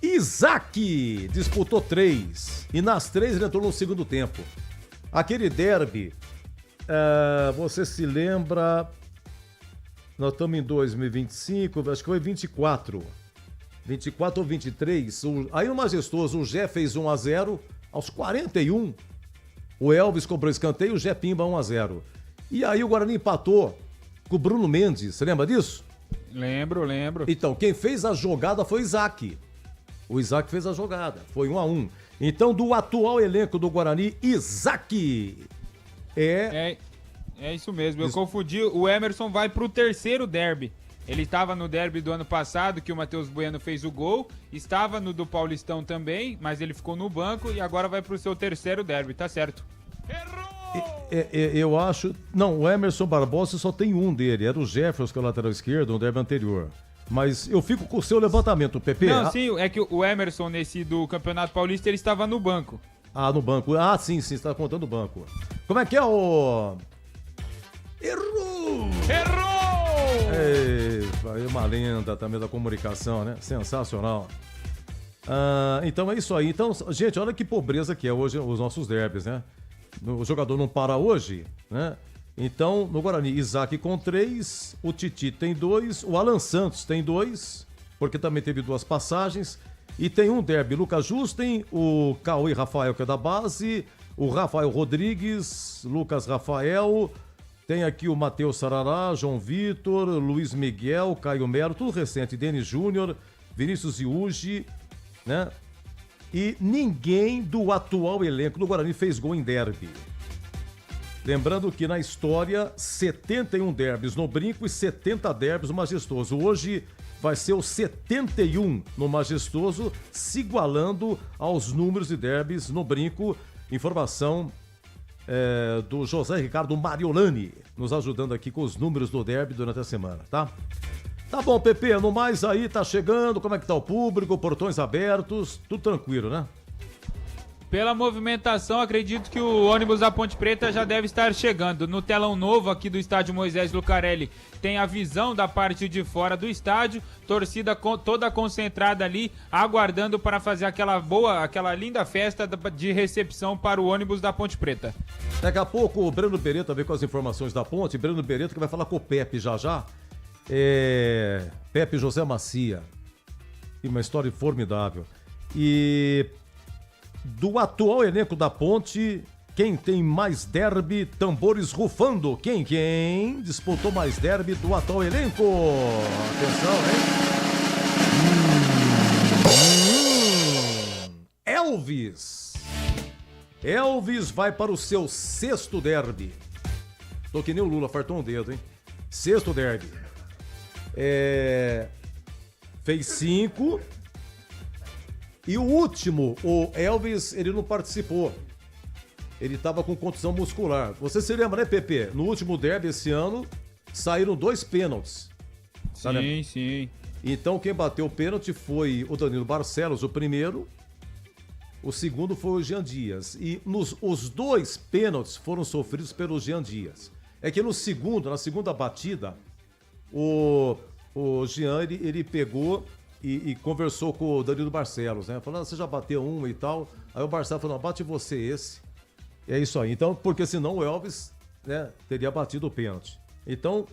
Isaac disputou 3 e nas 3 ele entrou no segundo tempo. Aquele derby, você se lembra, nós estamos em 2025, acho que foi 24 ou 23, aí no Majestoso o Gé fez 1-0, aos 41 o Elvis cobrou escanteio, o Gé pimba 1-0. E aí o Guarani empatou com o Bruno Mendes, você lembra disso?
Lembro.
Então, quem fez a jogada foi o Isaac. O Isaac fez a jogada, foi 1-1. Então, do atual elenco do Guarani, Isaac
É isso mesmo, eu confundi. O Emerson vai pro terceiro derby. Ele estava no derby do ano passado, que o Matheus Bueno fez o gol. Estava no do Paulistão também, mas ele ficou no banco e agora vai pro seu terceiro derby, tá certo.
Eu acho... Não, o Emerson Barbosa só tem um dele. Era o Jefferson, que é o lateral esquerdo, no derby anterior. Mas eu fico com o seu levantamento, Pepe.
Não, sim, é que o Emerson, nesse do Campeonato Paulista, ele estava no banco.
No banco. Sim, você está contando o banco. Como é que é o... Errou! É uma lenda também da comunicação, né? Sensacional. Então é isso aí. Então, gente, olha que pobreza que é hoje os nossos derbys, né? O jogador não para hoje, né? Então, no Guarani, Isaac com 3, o Titi tem 2, o Alan Santos tem 2, porque também teve 2 passagens, e tem um derby, Lucas Justen, o Cauê Rafael, que é da base, o Rafael Rodrigues, Lucas Rafael, tem aqui o Matheus Sarará, João Vitor, Luiz Miguel, Caio Melo, tudo recente, Denis Júnior, Vinícius Iugi, né? E ninguém do atual elenco do Guarani fez gol em derby. Lembrando que na história, 71 derbys no Brinco e 70 derbys no Majestoso. Hoje vai ser o 71 no Majestoso, se igualando aos números de derbys no Brinco. Informação do José Ricardo Mariolani, nos ajudando aqui com os números do derby durante a semana, tá? Tá bom, Pepe, no mais aí, tá chegando, como é que tá o público, portões abertos, tudo tranquilo, né?
Pela movimentação, acredito que o ônibus da Ponte Preta já deve estar chegando. No telão novo aqui do estádio Moisés Lucarelli tem a visão da parte de fora do estádio, torcida toda concentrada ali, aguardando para fazer aquela linda festa de recepção para o ônibus da Ponte Preta.
Daqui a pouco o Breno Beretta vem com as informações da Ponte, Breno Beretta que vai falar com o Pepe já. Pepe José Macia. E uma história formidável. E do atual elenco da Ponte, quem tem mais derby, tambores rufando. Quem disputou mais derby do atual elenco? Atenção, hein? Elvis vai para o seu 6º derby. Tô que nem o Lula, fartou um dedo, hein? 6º derby. Fez 5. E o último, o Elvis, ele não participou. Ele estava com contusão muscular. Você se lembra, né, Pepe? No último derby esse ano, saíram 2 pênaltis.
Sim.
Então quem bateu o pênalti foi o Danilo Barcelos, o primeiro. O segundo foi o Jean Dias. E os 2 pênaltis foram sofridos pelo Jean Dias. É que na segunda batida, o Jean, ele pegou e conversou com o Danilo Barcelos, né? Falando, você já bateu um e tal. Aí o Barcelos falou, não, bate você esse. É isso aí. Então, porque senão o Elvis, né, teria batido o pênalti. Então,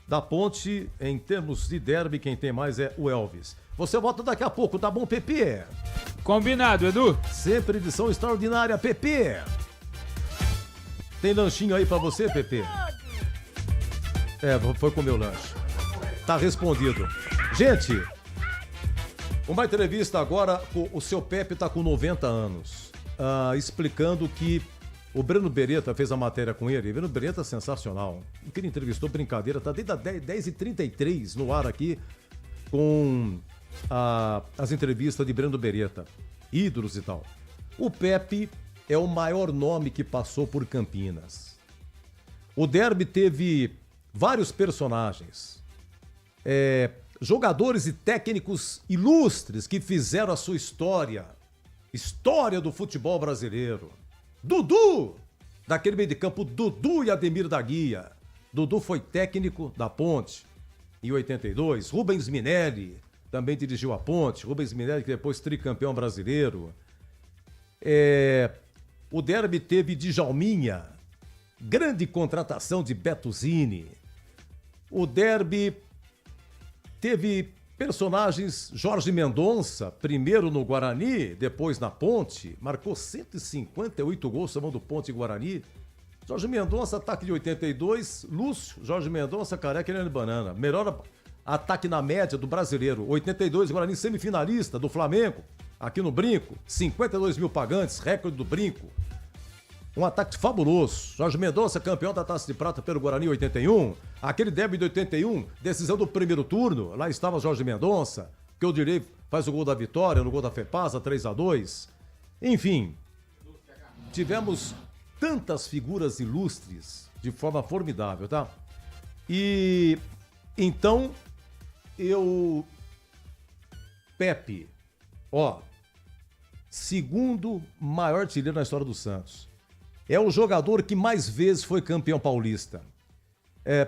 da Ponte, em termos de derby, quem tem mais é o Elvis. Você volta daqui a pouco, tá bom, Pepe?
Combinado, Edu.
Sempre edição extraordinária, Pepe. Tem lanchinho aí pra você, Pepe? Foi comer o lanche. Tá respondido. Gente, uma entrevista agora, o seu Pepe tá com 90 anos, explicando que o Breno Beretta fez a matéria com ele. O Breno Beretta é sensacional. O que ele entrevistou, brincadeira, tá desde as 10h33 no ar aqui com as entrevistas de Breno Beretta, ídolos e tal. O Pepe é o maior nome que passou por Campinas. O derby teve vários personagens, jogadores e técnicos ilustres que fizeram a sua história do futebol brasileiro. Dudu, daquele meio de campo, Dudu e Ademir da Guia. Dudu foi técnico da Ponte em 82. Rubens Minelli também dirigiu a Ponte. Rubens Minelli, que depois tricampeão brasileiro. O derby teve Djalminha, grande contratação de Beto Zini. O derby teve personagens, Jorge Mendonça, primeiro no Guarani, depois na Ponte, marcou 158 gols chamando Ponte e Guarani. Jorge Mendonça, ataque de 82, Lúcio, Jorge Mendonça, Careca e Helene Banana. Melhor ataque na média do brasileiro. 82, Guarani semifinalista do Flamengo, aqui no Brinco. 52 mil pagantes, recorde do Brinco. Um ataque fabuloso. Jorge Mendonça, campeão da Taça de Prata pelo Guarani em 81. Aquele derby de 81, decisão do primeiro turno. Lá estava Jorge Mendonça, que eu direi faz o gol da vitória, no gol da Fepasa, 3-2. Enfim, tivemos tantas figuras ilustres de forma formidável, tá? E então, Pepe, segundo maior artilheiro na história do Santos. É o jogador que mais vezes foi campeão paulista.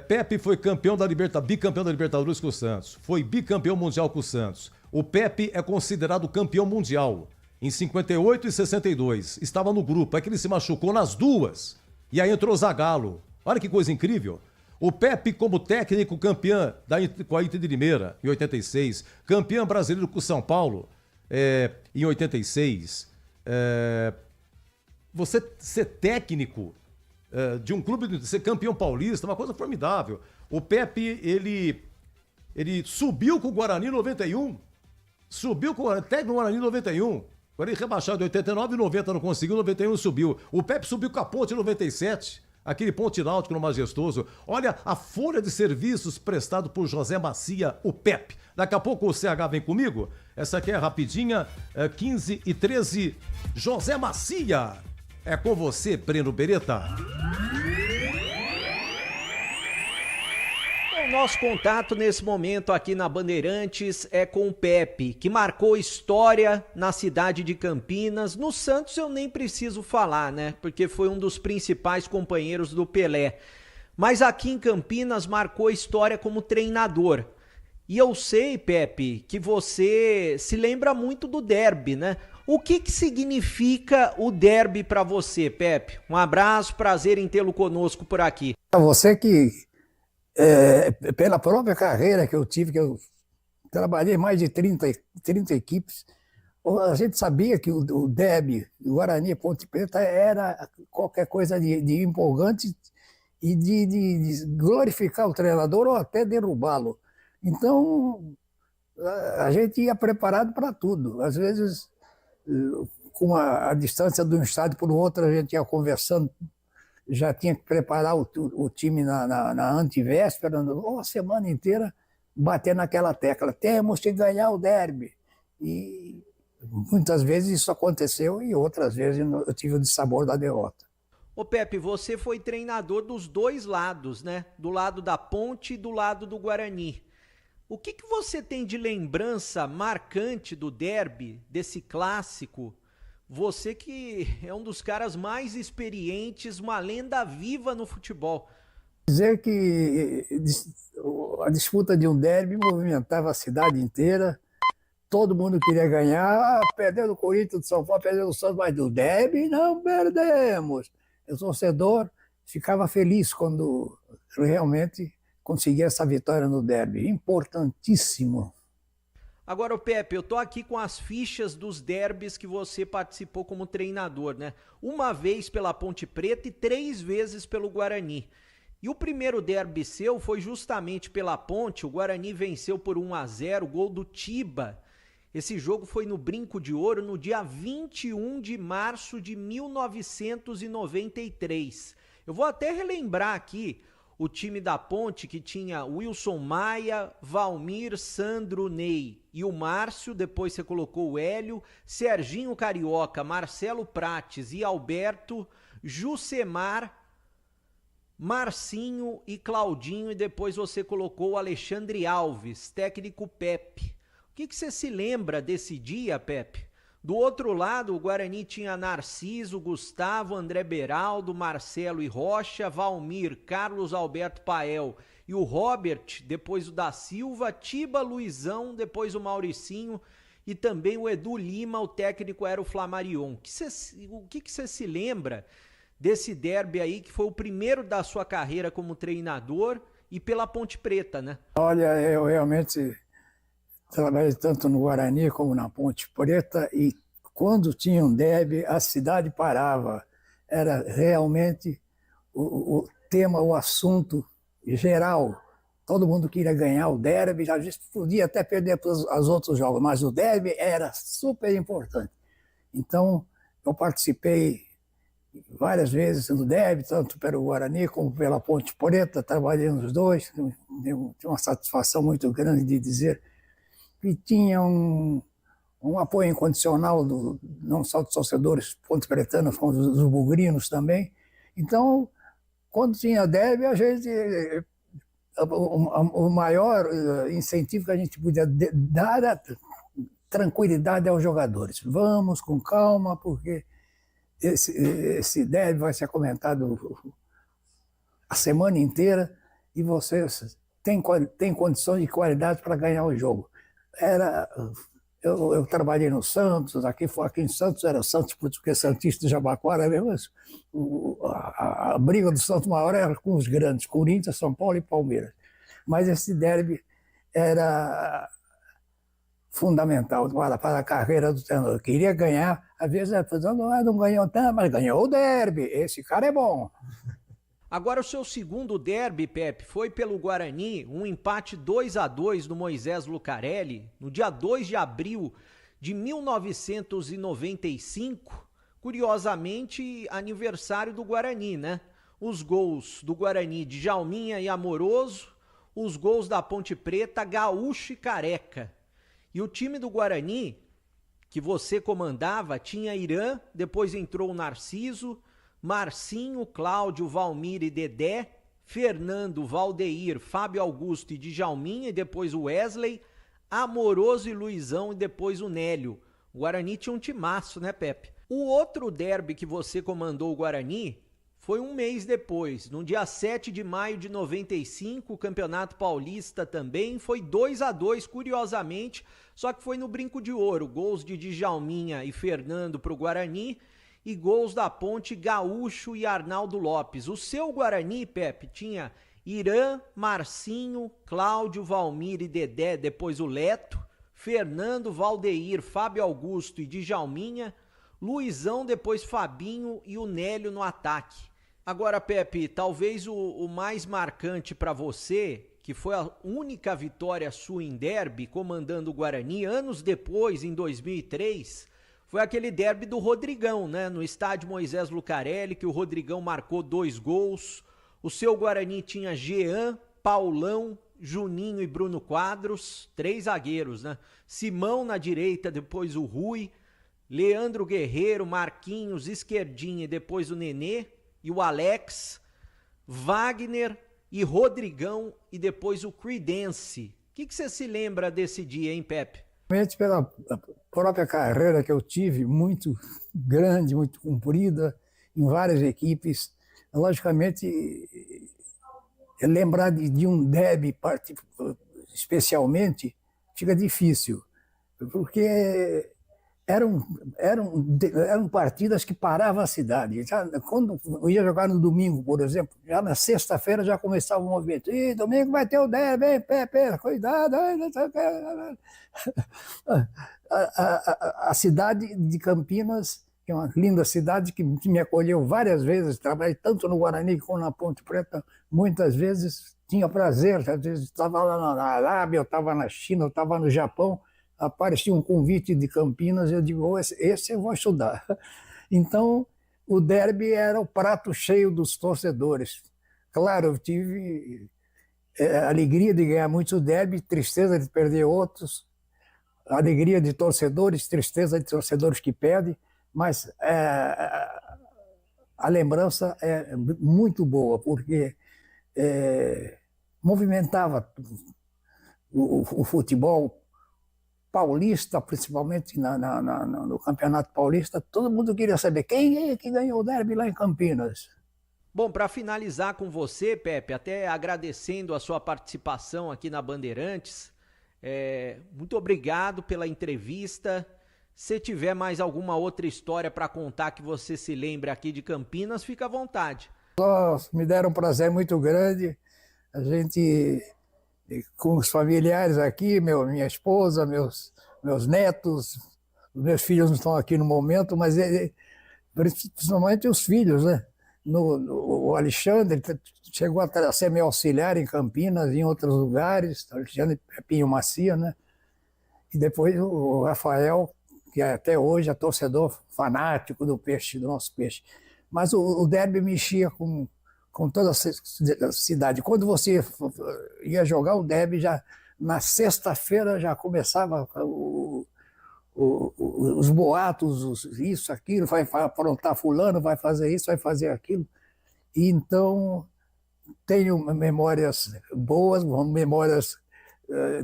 Pepe foi bicampeão da Libertadores com o Santos. Foi bicampeão mundial com o Santos. O Pepe é considerado campeão mundial em 58 e 62. Estava no grupo. É que ele se machucou nas duas. E aí entrou o Zagallo. Olha que coisa incrível. O Pepe, como técnico, campeão com a Inter de Limeira em 86. Campeão brasileiro com o São Paulo em 86. Você ser técnico de um clube, ser campeão paulista, é uma coisa formidável. O Pepe, ele subiu com o Guarani em 91. Subiu com o técnico do Guarani em 91. Guarani rebaixado em 89 e 90 não conseguiu, 91 subiu. O Pepe subiu com a Ponte em 97. Aquele Ponte Náutico no Majestoso. Olha a folha de serviços prestado por José Macia, o Pepe. Daqui a pouco o CH vem comigo. Essa aqui é rapidinha, 15 e 13. José Macia. É com você, Breno Beretta.
O nosso contato nesse momento aqui na Bandeirantes é com o Pepe, que marcou história na cidade de Campinas. No Santos eu nem preciso falar, né? Porque foi um dos principais companheiros do Pelé. Mas aqui em Campinas marcou história como treinador. E eu sei, Pepe, que você se lembra muito do derby, né? O que significa o derby para você, Pepe? Um abraço, prazer em tê-lo conosco por aqui.
Você que, pela própria carreira que eu tive, que eu trabalhei mais de 30 equipes, a gente sabia que o derby, o Guarani e Ponte Preta era qualquer coisa de empolgante e de glorificar o treinador ou até derrubá-lo. Então, a gente ia preparado para tudo. Às vezes, com a distância de um estádio para o outro, a gente ia conversando, já tinha que preparar o time na antivéspera, uma semana inteira, bater naquela tecla. Temos que ganhar o derby. E muitas vezes isso aconteceu e outras vezes eu tive o dissabor da derrota.
Ô Pepe, você foi treinador dos dois lados, né? Do lado da Ponte e do lado do Guarani. O que você tem de lembrança marcante do derby, desse clássico? Você que é um dos caras mais experientes, uma lenda viva no futebol.
Dizer que a disputa de um derby movimentava a cidade inteira, todo mundo queria ganhar, perdeu do Corinthians, do São Paulo, perdeu do Santos, mas do derby não perdemos. O torcedor ficava feliz quando realmente conseguir essa vitória no derby, importantíssimo.
Agora, Pepe, eu tô aqui com as fichas dos derbys que você participou como treinador, né? Uma vez pela Ponte Preta e 3 vezes pelo Guarani. E o primeiro derby seu foi justamente pela Ponte, o Guarani venceu por 1-0, gol do Tiba. Esse jogo foi no Brinco de Ouro no dia 21 de março de 1993. Eu vou até relembrar aqui o time da Ponte, que tinha Wilson Maia, Valmir, Sandro, Ney e o Márcio, depois você colocou o Hélio, Serginho Carioca, Marcelo Prates e Alberto, Jucemar, Marcinho e Claudinho, e depois você colocou o Alexandre Alves, técnico Pepe. O que você se lembra desse dia, Pepe? Do outro lado, o Guarani tinha Narciso, Gustavo, André Beraldo, Marcelo e Rocha, Valmir, Carlos Alberto Pael e o Robert, depois o da Silva, Tiba, Luizão, depois o Mauricinho e também o Edu Lima, o técnico era o Flamarion. O que você se lembra desse derby aí, que foi o primeiro da sua carreira como treinador e pela Ponte Preta, né?
Olha, eu realmente trabalhei tanto no Guarani como na Ponte Preta e quando tinha um derby, a cidade parava. Era realmente o tema, o assunto geral. Todo mundo queria ganhar o derby, a gente podia até perder para os outros jogos, mas o derby era super importante. Então, eu participei várias vezes no derby, tanto pelo Guarani como pela Ponte Preta, trabalhei nos dois, tenho uma satisfação muito grande de dizer que tinha um apoio incondicional, não só dos torcedores ponte-pretanos, como dos bugrinos também. Então, quando tinha derby, a gente, o maior incentivo que a gente podia dar era tranquilidade aos jogadores. Vamos com calma, porque esse derby vai ser comentado a semana inteira e vocês têm condições e qualidade para ganhar o jogo. Eu trabalhei no Santos, aqui em Santos era Santos, porque Santista e Jabaquara mesmo. A briga do Santos maior era com os grandes, Corinthians, São Paulo e Palmeiras. Mas esse derby era fundamental para a carreira do treinador. Queria ganhar, às vezes não ganhou tanto, mas ganhou o derby. Esse cara é bom.
Agora o seu segundo derby, Pepe, foi pelo Guarani, um empate 2-2 do Moisés Lucarelli, no dia 2 de abril de 1995, curiosamente aniversário do Guarani, né? Os gols do Guarani de Djalminha e Amoroso, os gols da Ponte Preta, Gaúcho e Careca. E o time do Guarani, que você comandava, tinha Irã, depois entrou o Narciso, Marcinho, Cláudio, Valmir e Dedé, Fernando, Valdeir, Fábio Augusto e Djalminha, e depois o Wesley, Amoroso e Luizão, e depois o Nélio. O Guarani tinha um timaço, né, Pepe? O outro derby que você comandou o Guarani foi um mês depois, no dia 7 de maio de 95, o Campeonato Paulista também, foi 2-2, curiosamente, só que foi no Brinco de Ouro, gols de Djalminha e Fernando para o Guarani, e gols da Ponte, Gaúcho e Arnaldo Lopes. O seu Guarani, Pepe, tinha Irã, Marcinho, Cláudio, Valmir e Dedé, depois o Leto, Fernando, Valdeir, Fábio Augusto e Djalminha, Luizão, depois Fabinho e o Nélio no ataque. Agora, Pepe, talvez o mais marcante para você, que foi a única vitória sua em derby, comandando o Guarani, anos depois, em 2003... foi aquele derby do Rodrigão, né? No estádio Moisés Lucarelli, que o Rodrigão marcou 2 gols. O seu Guarani tinha Jean, Paulão, Juninho e Bruno Quadros, 3 zagueiros, né? Simão na direita, depois o Rui, Leandro Guerreiro, Marquinhos, Esquerdinha e depois o Nenê, e o Alex, Wagner e Rodrigão e depois o Creedence. O que você se lembra desse dia, hein, Pepe?
Pela própria carreira que eu tive, muito grande, muito comprida, em várias equipes, logicamente, lembrar de um derby especialmente fica difícil, porque eram partidas que paravam a cidade. Já, quando eu ia jogar no domingo, por exemplo, já na sexta-feira já começava o movimento. Ih, domingo vai ter o derby, hein, Pepe, cuidado. A cidade de Campinas, que é uma linda cidade, que me acolheu várias vezes, trabalhei tanto no Guarani como na Ponte Preta, muitas vezes tinha prazer, às vezes estava lá na Arábia, eu estava na China, eu estava no Japão, aparecia um convite de Campinas, eu digo, esse eu vou estudar. Então, o derby era o prato cheio dos torcedores. Claro, eu tive alegria de ganhar muitos derby, tristeza de perder outros, alegria de torcedores, tristeza de torcedores que perdem, mas a lembrança é muito boa, porque movimentava o futebol paulista, principalmente no Campeonato Paulista. Todo mundo queria saber quem é que ganhou o derby lá em Campinas.
Bom, para finalizar com você, Pepe, até agradecendo a sua participação aqui na Bandeirantes, muito obrigado pela entrevista. Se tiver mais alguma outra história para contar que você se lembre aqui de Campinas, fica à vontade.
Me deram um prazer muito grande. A gente, com os familiares aqui, minha esposa, meus netos, os meus filhos não estão aqui no momento, mas principalmente os filhos, né? O Alexandre chegou a ser meu auxiliar em Campinas, em outros lugares, Alexandre Pepinho Macia, né? E depois o Rafael, que até hoje é torcedor fanático do nosso peixe. Mas o derby mexia com toda a cidade. Quando você ia jogar o derby, já na sexta-feira já começava os boatos, isso, aquilo, vai aprontar fulano, vai fazer isso, vai fazer aquilo. E então, tenho memórias boas, memórias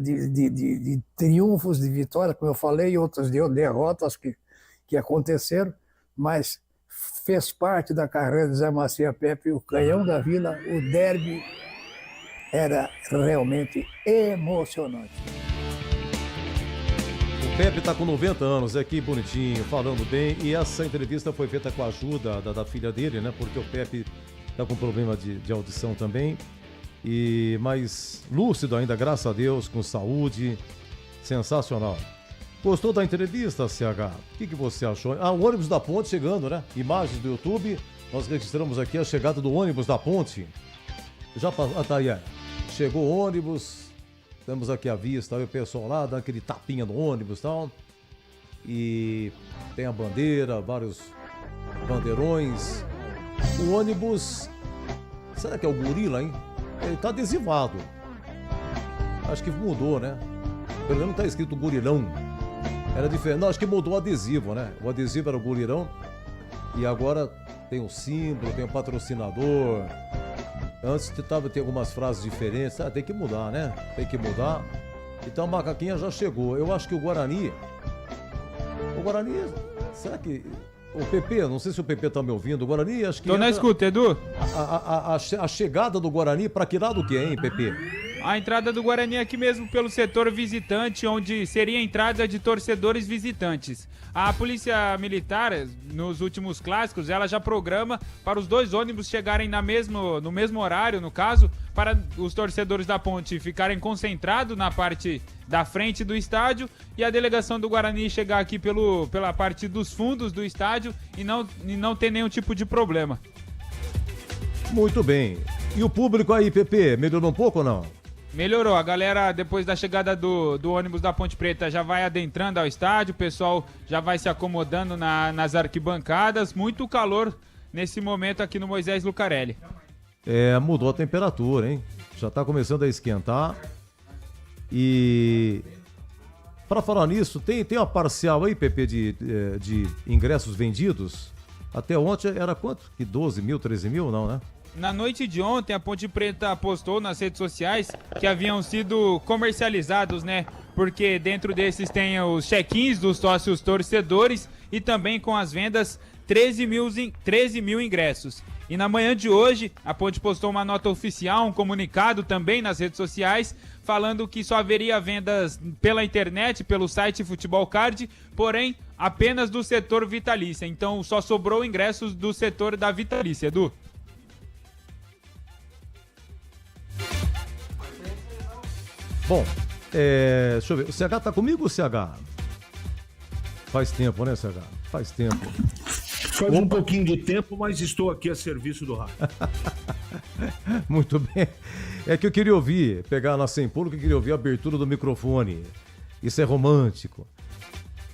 de triunfos, de vitórias, como eu falei, e outras de derrotas que aconteceram, mas fez parte da carreira de Zé Macia Pepe, o canhão da Vila. O derby era realmente emocionante.
O Pepe está com 90 anos, aqui bonitinho, falando bem, e essa entrevista foi feita com a ajuda da filha dele, né? Porque o Pepe está com problema de audição também, mas lúcido ainda, graças a Deus, com saúde, sensacional. Gostou da entrevista, CH? O que você achou? O ônibus da ponte chegando, né? Imagens do YouTube, nós registramos aqui a chegada do ônibus da ponte. Já passou, tá aí, chegou o ônibus, temos aqui a vista, aí o pessoal lá dá aquele tapinha no ônibus e tal. E tem a bandeira, vários bandeirões. O ônibus, será que é o gorila, hein? Ele tá adesivado. Acho que mudou, né? Pelo menos tá escrito gorilão. Era diferente. Não, acho que mudou o adesivo, né? O adesivo era o gorilão. E agora tem o símbolo, tem o patrocinador. Antes tem algumas frases diferentes. Tem que mudar, né? Tem que mudar. Então a macaquinha já chegou. Eu acho que o Guarani, será que... O PP, não sei se o PP tá me ouvindo. O Guarani, acho que...
Tô na escuta, Edu.
A chegada do Guarani, pra que lado que é, hein, PP?
A entrada do Guarani é aqui mesmo pelo setor visitante, onde seria a entrada de torcedores visitantes. A Polícia Militar, nos últimos clássicos, ela já programa para os dois ônibus chegarem no mesmo horário, no caso, para os torcedores da Ponte ficarem concentrados na parte da frente do estádio e a delegação do Guarani chegar aqui pela parte dos fundos do estádio e não ter nenhum tipo de problema.
Muito bem. E o público aí, PP, melhorou um pouco ou não?
Melhorou, a galera depois da chegada do ônibus da Ponte Preta já vai adentrando ao estádio, o pessoal já vai se acomodando nas arquibancadas, muito calor nesse momento aqui no Moisés Lucarelli.
Mudou a temperatura, hein? Já tá começando a esquentar. E para falar nisso, tem uma parcial aí, PP, de ingressos vendidos? Até ontem era quanto? Que 12 mil, 13 mil, não, né?
Na noite de ontem, a Ponte Preta postou nas redes sociais que haviam sido comercializados, né, porque dentro desses tem os check-ins dos sócios torcedores e também com as vendas 13 mil ingressos. E na manhã de hoje, a Ponte postou uma nota oficial, um comunicado também nas redes sociais, falando que só haveria vendas pela internet, pelo site Futebol Card, porém apenas do setor vitalícia. Então só sobrou ingressos do setor da vitalícia, Edu.
Bom, deixa eu ver. O CH tá comigo, CH? Faz tempo, né, CH? Faz tempo.
Faz um pouquinho de tempo, mas estou aqui a serviço do rádio.
Muito bem. É que eu queria ouvir, pegar na Sem Público, eu queria ouvir a abertura do microfone. Isso é romântico.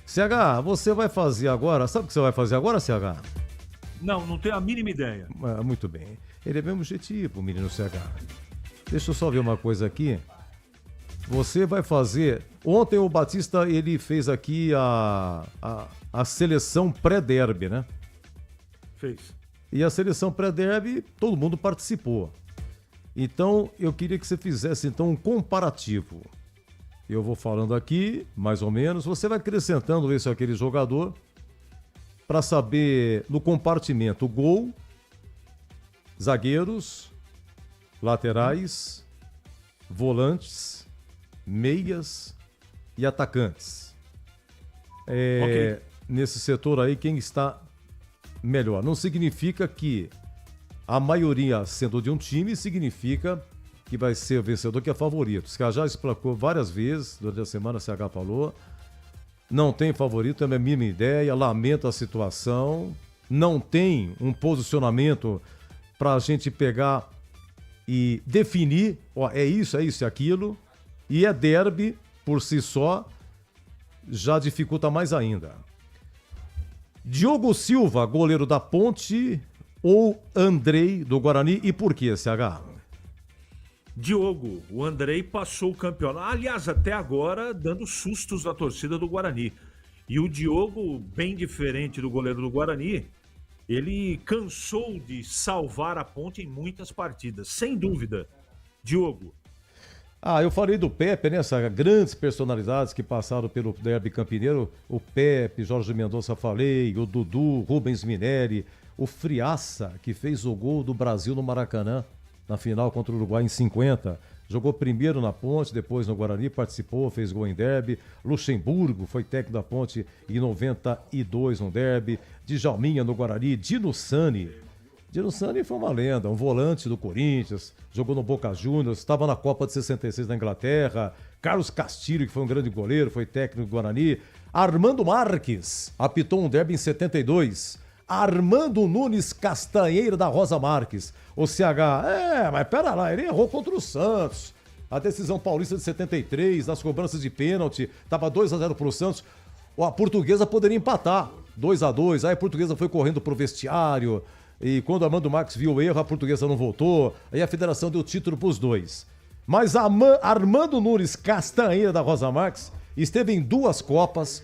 CH, você vai fazer agora, sabe o que você vai fazer agora, CH?
Não tenho a mínima ideia.
Muito bem. Ele é mesmo objetivo, o menino CH. Deixa eu só ver uma coisa aqui. Você vai fazer... Ontem o Batista, ele fez aqui a seleção pré-derby, né?
Fez.
E a seleção pré-derby, todo mundo participou. Então, eu queria que você fizesse, então, um comparativo. Eu vou falando aqui, mais ou menos. Você vai acrescentando esse ou aquele jogador para saber, no compartimento, gol, zagueiros, laterais, volantes, meias e atacantes.
Ok.
Nesse setor aí, quem está melhor. Não significa que a maioria sendo de um time, significa que vai ser o vencedor que é favorito. O CH já explicou várias vezes, durante a semana o CH falou, não tem favorito, é a minha mínima ideia, lamento a situação, não tem um posicionamento para a gente pegar e definir, ó, é isso e aquilo, e é derby por si só, já dificulta mais ainda. Diogo Silva, goleiro da Ponte, ou Andrei do Guarani, e por que, CH?
Diogo, o Andrei passou o campeonato, aliás, até agora, dando sustos na torcida do Guarani. E o Diogo, bem diferente do goleiro do Guarani, ele cansou de salvar a Ponte em muitas partidas, sem dúvida. Diogo.
Eu falei do Pepe, né? Essas grandes personalidades que passaram pelo derby campineiro. O Pepe, Jorge Mendonça falei, o Dudu, Rubens Minelli, o Friaça, que fez o gol do Brasil no Maracanã, na final contra o Uruguai em 50. Jogou primeiro na Ponte, depois no Guarani, participou, fez gol em derby. Luxemburgo foi técnico da Ponte em 92 no derby. Djalminha no Guarani, Dino Sani. Dino Sani foi uma lenda, um volante do Corinthians, jogou no Boca Juniors, estava na Copa de 66 na Inglaterra. Carlos Castilho, que foi um grande goleiro, foi técnico do Guarani. Armando Marques apitou um derby em 72. Armando Nunes Castanheira da Rosa Marques. O CH, mas pera lá, ele errou contra o Santos. A decisão paulista de 73, nas cobranças de pênalti, estava 2-0 pro Santos. A Portuguesa poderia empatar, 2-2. Aí a Portuguesa foi correndo pro vestiário. E quando o Armando Marques viu o erro, a Portuguesa não voltou. Aí a federação deu título pros dois. Mas Armando Nunes Castanheira da Rosa Marques esteve em 2 Copas,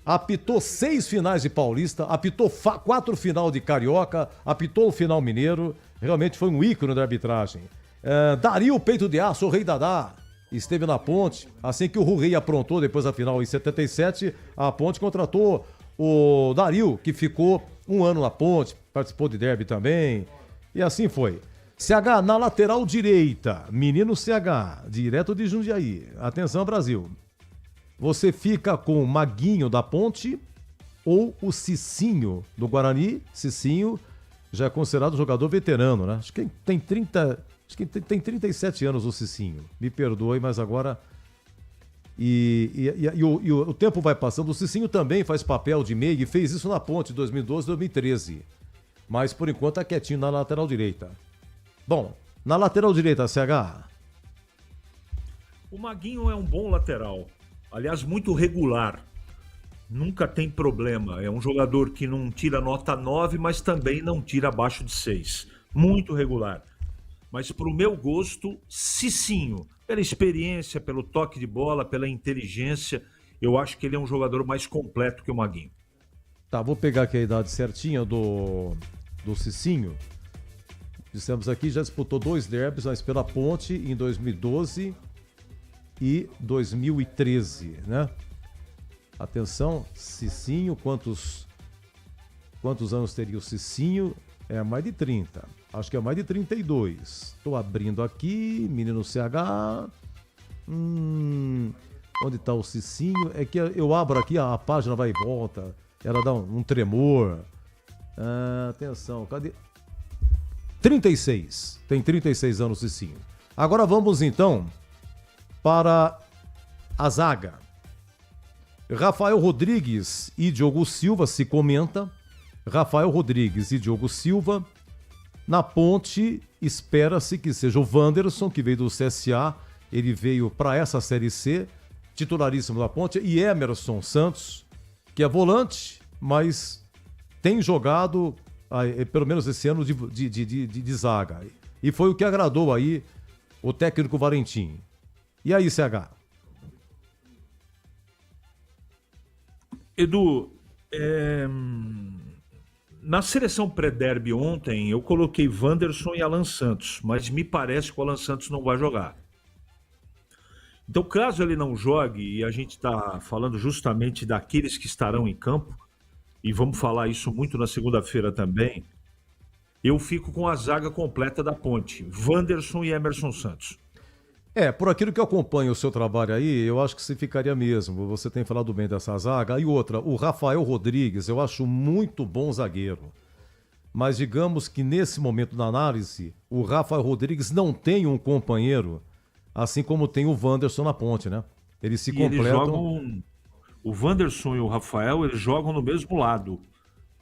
apitou 6 finais de Paulista, apitou 4 final de Carioca, apitou o final mineiro. Realmente foi um ícone da arbitragem. Dario Peito de Aço, o Rei Dadá, esteve na Ponte. Assim que o Rui aprontou depois da final em 77, a Ponte contratou o Dario, que ficou 1 ano na Ponte, participou de derby também. E assim foi. CH na lateral direita, menino CH, direto de Jundiaí. Atenção, Brasil. Você fica com o Maguinho da Ponte ou o Cicinho do Guarani? Cicinho já é considerado jogador veterano, né? Acho que tem 37 anos o Cicinho. Me perdoe, mas agora... o tempo vai passando. O Cicinho também faz papel de meia e fez isso na Ponte 2012, 2013. Mas por enquanto tá quietinho na lateral direita. Bom, na lateral direita, CH.
O Maguinho é um bom lateral. Aliás, muito regular. Nunca tem problema. É um jogador que não tira nota 9, mas também não tira abaixo de 6. Muito regular. Mas pro meu gosto, Cicinho. Pela experiência, pelo toque de bola, pela inteligência, eu acho que ele é um jogador mais completo que o Maguinho.
Tá, vou pegar aqui a idade certinha do Cicinho. Dissemos aqui, já disputou 2 derbys, mas pela Ponte em 2012 e 2013, né? Atenção, Cicinho, quantos anos teria o Cicinho? É mais de 30. Acho que é mais de 32. Estou abrindo aqui, menino CH. Onde está o Cicinho? É que eu abro aqui, a página vai e volta. Ela dá um tremor. Atenção, cadê? 36. Tem 36 anos o Cicinho. Agora vamos então para a zaga. Rafael Rodrigues e Diogo Silva, se comenta. Rafael Rodrigues e Diogo Silva. Na ponte, espera-se que seja o Wanderson, que veio do CSA. Ele veio para essa Série C, titularíssimo da ponte. E Emerson Santos, que é volante, mas tem jogado, pelo menos esse ano, de zaga. E foi o que agradou aí o técnico Valentim. E aí, CH?
Edu, na seleção pré-derby ontem, eu coloquei Wanderson e Alan Santos, mas me parece que o Alan Santos não vai jogar. Então, caso ele não jogue, e a gente está falando justamente daqueles que estarão em campo, e vamos falar isso muito na segunda-feira também, eu fico com a zaga completa da ponte, Wanderson e Emerson Santos.
Por aquilo que eu acompanho o seu trabalho aí, eu acho que você ficaria mesmo. Você tem falado bem dessa zaga. E outra, o Rafael Rodrigues, eu acho muito bom zagueiro. Mas digamos que nesse momento da análise, o Rafael Rodrigues não tem um companheiro, assim como tem o Wanderson na ponte, né? Eles se completam.
Eles jogam, o Wanderson e o Rafael, eles jogam no mesmo lado.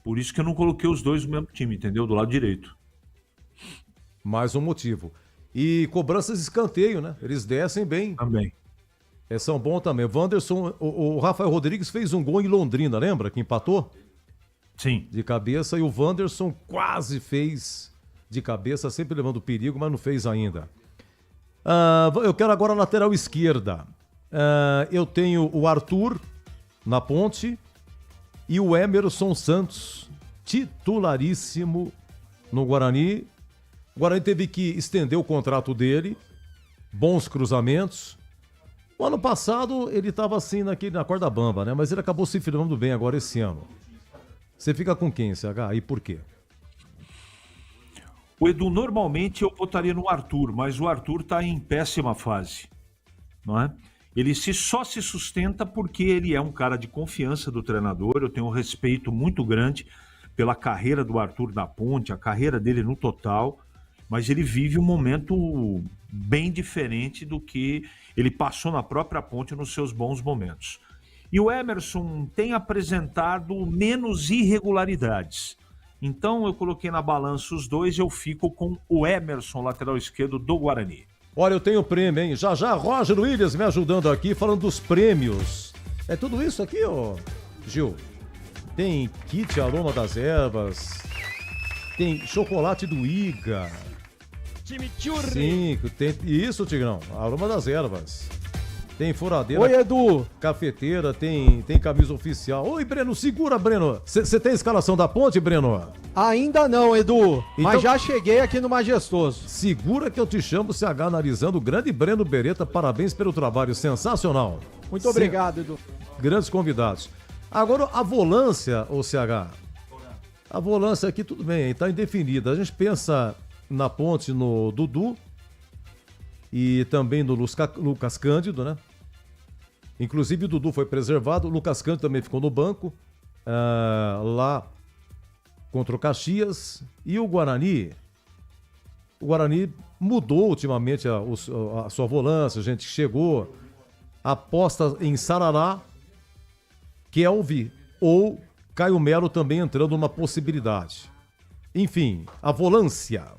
Por isso que eu não coloquei os dois no mesmo time, entendeu? Do lado direito.
Mais um motivo. E cobranças de escanteio, né? Eles descem bem.
Também.
São bons também. O Wanderson, o Rafael Rodrigues fez um gol em Londrina, lembra? Que empatou?
Sim.
De cabeça. E o Wanderson quase fez de cabeça, sempre levando perigo, mas não fez ainda. Eu quero agora a lateral esquerda. Eu tenho o Arthur na ponte e o Emerson Santos, titularíssimo no Guarani. O Guarani teve que estender o contrato dele, bons cruzamentos. O ano passado ele estava assim na corda bamba, né? Mas ele acabou se firmando bem agora esse ano. Você fica com quem, CH? E por quê?
O Edu, normalmente eu votaria no Arthur, mas o Arthur está em péssima fase, não é? Ele só se sustenta porque ele é um cara de confiança do treinador. Eu tenho um respeito muito grande pela carreira do Arthur na ponte, a carreira dele no total. Mas ele vive um momento bem diferente do que ele passou na própria ponte nos seus bons momentos. E o Emerson tem apresentado menos irregularidades. Então eu coloquei na balança os dois e eu fico com o Emerson, lateral esquerdo do Guarani.
Olha, eu tenho prêmio, hein? Já, Roger Williams me ajudando aqui, falando dos prêmios. É tudo isso aqui, ó, Gil? Tem kit aroma das ervas, tem chocolate do Iga.
Chimichurri.
5, tem isso, Tigrão, aroma das ervas. Tem furadeira.
Oi, Edu.
Cafeteira, tem camisa oficial. Oi, Breno, segura, Breno. Você tem a escalação da ponte, Breno?
Ainda não, Edu,
então,
mas já cheguei aqui no Majestoso.
Segura que eu te chamo, CH, analisando o grande Breno Beretta. Parabéns pelo trabalho sensacional.
Muito obrigado, Edu.
Grandes convidados. Agora, a volância, ô CH. A volância aqui, tudo bem, tá indefinida. A gente pensa na ponte no Dudu e também no Lucas Cândido, né? Inclusive o Dudu foi preservado, o Lucas Cândido também ficou no banco, lá contra o Caxias. E o Guarani mudou ultimamente a sua volância, a gente chegou, aposta em Sarará, Kelvin ou Caio Melo também entrando numa possibilidade. Enfim, a volância.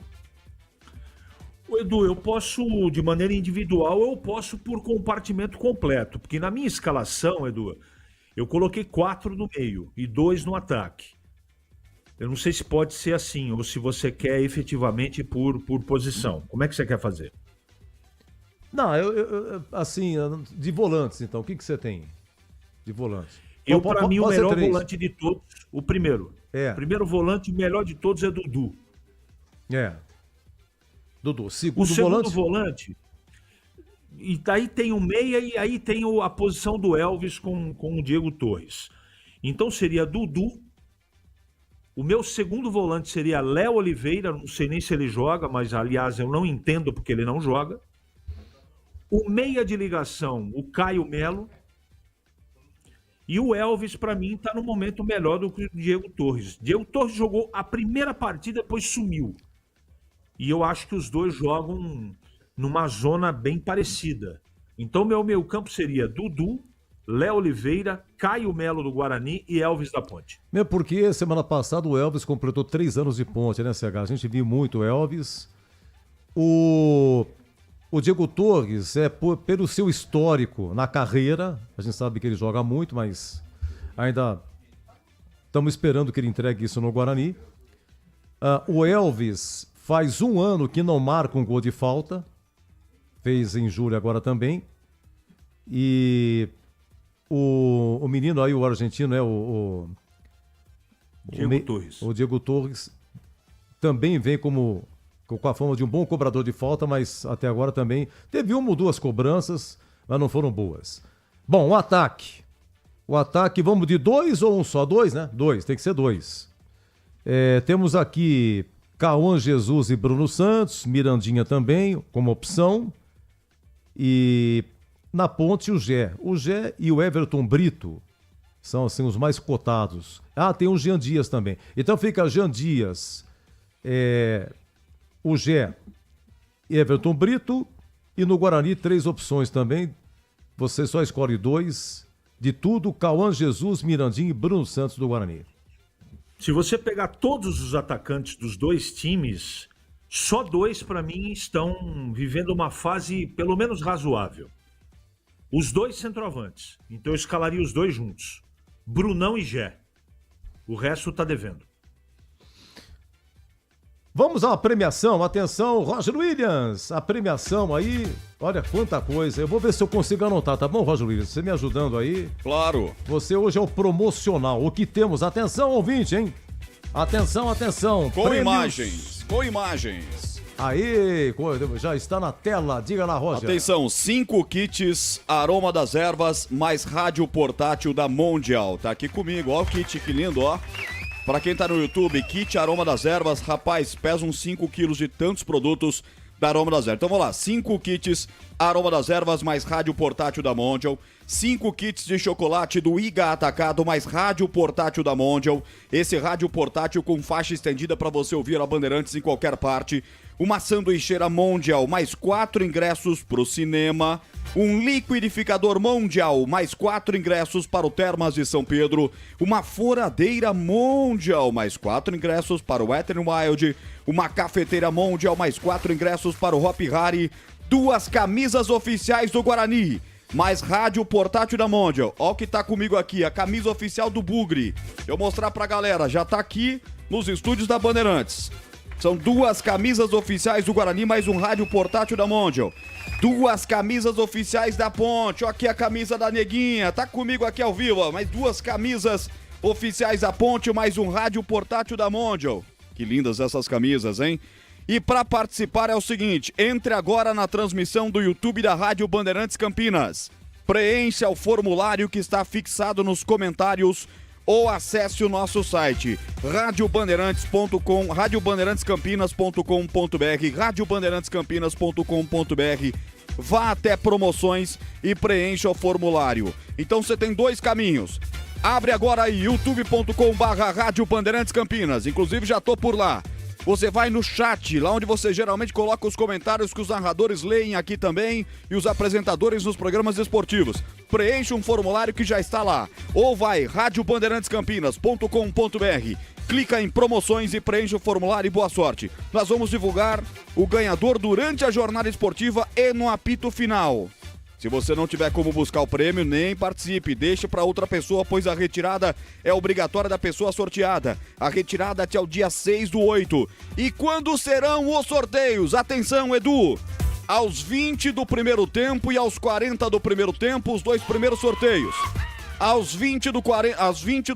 Edu, eu posso de maneira individual, eu posso por compartimento completo, porque na minha escalação, Edu, eu coloquei 4 no meio e 2 no ataque. Eu não sei se pode ser assim, ou se você quer efetivamente por posição. Como é que você quer fazer?
Não, assim, de volantes, então, o que você tem de volante?
Para mim, o melhor volante de todos, o primeiro. O primeiro volante, o melhor de todos é Dudu.
Dudu.
O segundo volante, E daí tem o meia e aí tem a posição do Elvis com o Diego Torres. Então seria Dudu. O meu segundo volante seria Léo Oliveira, não sei nem se ele joga, mas aliás eu não entendo porque ele não joga. O meia de ligação, o Caio Melo. E o Elvis, para mim, está no momento melhor do que o Diego Torres. Diego Torres jogou a primeira partida, depois sumiu. E eu acho que os dois jogam numa zona bem parecida. Então meu meio campo seria Dudu, Léo Oliveira, Caio Melo do Guarani e Elvis da Ponte.
Mesmo porque semana passada o Elvis completou 3 anos de Ponte, né, CH? A gente viu muito o Elvis. O Diego Torres, pelo seu histórico na carreira, a gente sabe que ele joga muito, mas ainda estamos esperando que ele entregue isso no Guarani. O Elvis faz 1 ano que não marca um gol de falta, fez em julho agora também. E o menino aí, o argentino, o
Diego Torres.
O Diego Torres também vem com a fama de um bom cobrador de falta, mas até agora também teve 1 ou 2 cobranças, mas não foram boas. Bom, o ataque. O ataque, vamos de 2 ou um só? 2, né? 2, tem que ser 2. Temos aqui Cauã Jesus e Bruno Santos, Mirandinha também, como opção. E na ponte o Gé. O Gé e o Everton Brito são assim os mais cotados. Tem o Jean Dias também. Então fica Jean Dias, o Gé, Everton Brito, e no Guarani 3 opções também. Você só escolhe 2 de tudo: Cauã Jesus, Mirandinha e Bruno Santos do Guarani.
Se você pegar todos os atacantes dos 2 times, só 2 para mim estão vivendo uma fase pelo menos razoável. Os 2 centroavantes. Então eu escalaria os 2 juntos. Brunão e Gé. O resto tá devendo.
Vamos à premiação. Atenção, Roger Williams. A premiação aí, olha quanta coisa. Eu vou ver se eu consigo anotar, tá bom, Roger Williams? Você me ajudando aí?
Claro.
Você hoje é o promocional. O que temos? Atenção, ouvinte, hein? Atenção, atenção.
Com imagens.
Aí, já está na tela. Diga lá, Roger.
Atenção, 5 kits Aroma das Ervas mais rádio portátil da Mondial. Tá aqui comigo, ó o kit, que lindo, ó. Pra quem tá no YouTube, kit Aroma das Ervas, rapaz, pesa uns 5 quilos de tantos produtos da Aroma das Ervas. Então vamos lá, 5 kits Aroma das Ervas mais rádio portátil da Mondial. 5 kits de chocolate do Iga Atacado mais rádio portátil da Mondial. Esse rádio portátil com faixa estendida para você ouvir a Bandeirantes em qualquer parte. Uma sanduicheira Mondial mais 4 ingressos pro cinema. Um liquidificador Mondial mais 4 ingressos para o Termas de São Pedro. Uma furadeira Mondial mais 4 ingressos para o Wet n Wild. Uma cafeteira Mondial mais 4 ingressos para o Hop Hari. 2 camisas oficiais do Guarani mais rádio portátil da Mondial. Ó o que tá comigo aqui, a camisa oficial do Bugre. Eu mostrar pra galera, já tá aqui nos estúdios da Bandeirantes. São 2 camisas oficiais do Guarani, mais um rádio portátil da Mondial. 2 camisas oficiais da Ponte. Ó aqui a camisa da Neguinha, tá comigo aqui ao vivo, ó. Mais 2 camisas oficiais da Ponte, mais um rádio portátil da Mondial. Que lindas essas camisas, hein? E para participar é o seguinte, entre agora na transmissão do YouTube da Rádio Bandeirantes Campinas. Preencha o formulário que está fixado nos comentários ou acesse o nosso site radiobandeirantes.com, radiobandeirantescampinas.com.br, radiobandeirantescampinas.com.br. Vá até promoções e preencha o formulário. Então você tem 2 caminhos. Abre agora aí youtube.com/Rádio Bandeirantes Campinas. Inclusive já tô por lá. Você vai no chat, lá onde você geralmente coloca os comentários que os narradores leem aqui também e os apresentadores nos programas esportivos. Preencha um formulário que já está lá. Ou vai radiobandeirantescampinas.com.br, clica em promoções e preencha o formulário e boa sorte. Nós vamos divulgar o ganhador durante a jornada esportiva e no apito final. Se você não tiver como buscar o prêmio, nem participe, deixe para outra pessoa, pois a retirada é obrigatória da pessoa sorteada. A retirada até o dia 6/8. E quando serão os sorteios? Atenção, Edu! Aos 20 do primeiro tempo e aos 40 do primeiro tempo, os 2 primeiros sorteios. Aos 20 do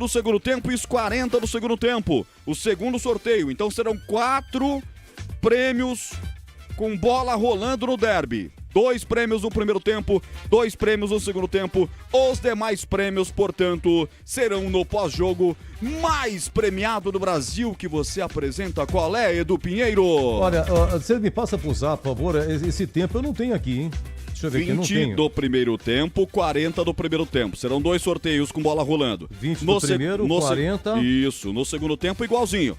segundo tempo e os 40 do segundo tempo, o segundo sorteio. Então serão 4 prêmios com bola rolando no derby. 2 prêmios no primeiro tempo, 2 prêmios no segundo tempo. Os demais prêmios, portanto, serão no pós-jogo mais premiado do Brasil que você apresenta. Qual é, Edu Pinheiro?
Olha, você me passa pro zap, por favor, esse tempo eu não tenho aqui, hein? Deixa eu ver
20
aqui, não tenho.
do primeiro tempo, 40 do primeiro tempo. Serão 2 sorteios com bola rolando.
20 do primeiro, 40.
Isso, no segundo tempo igualzinho.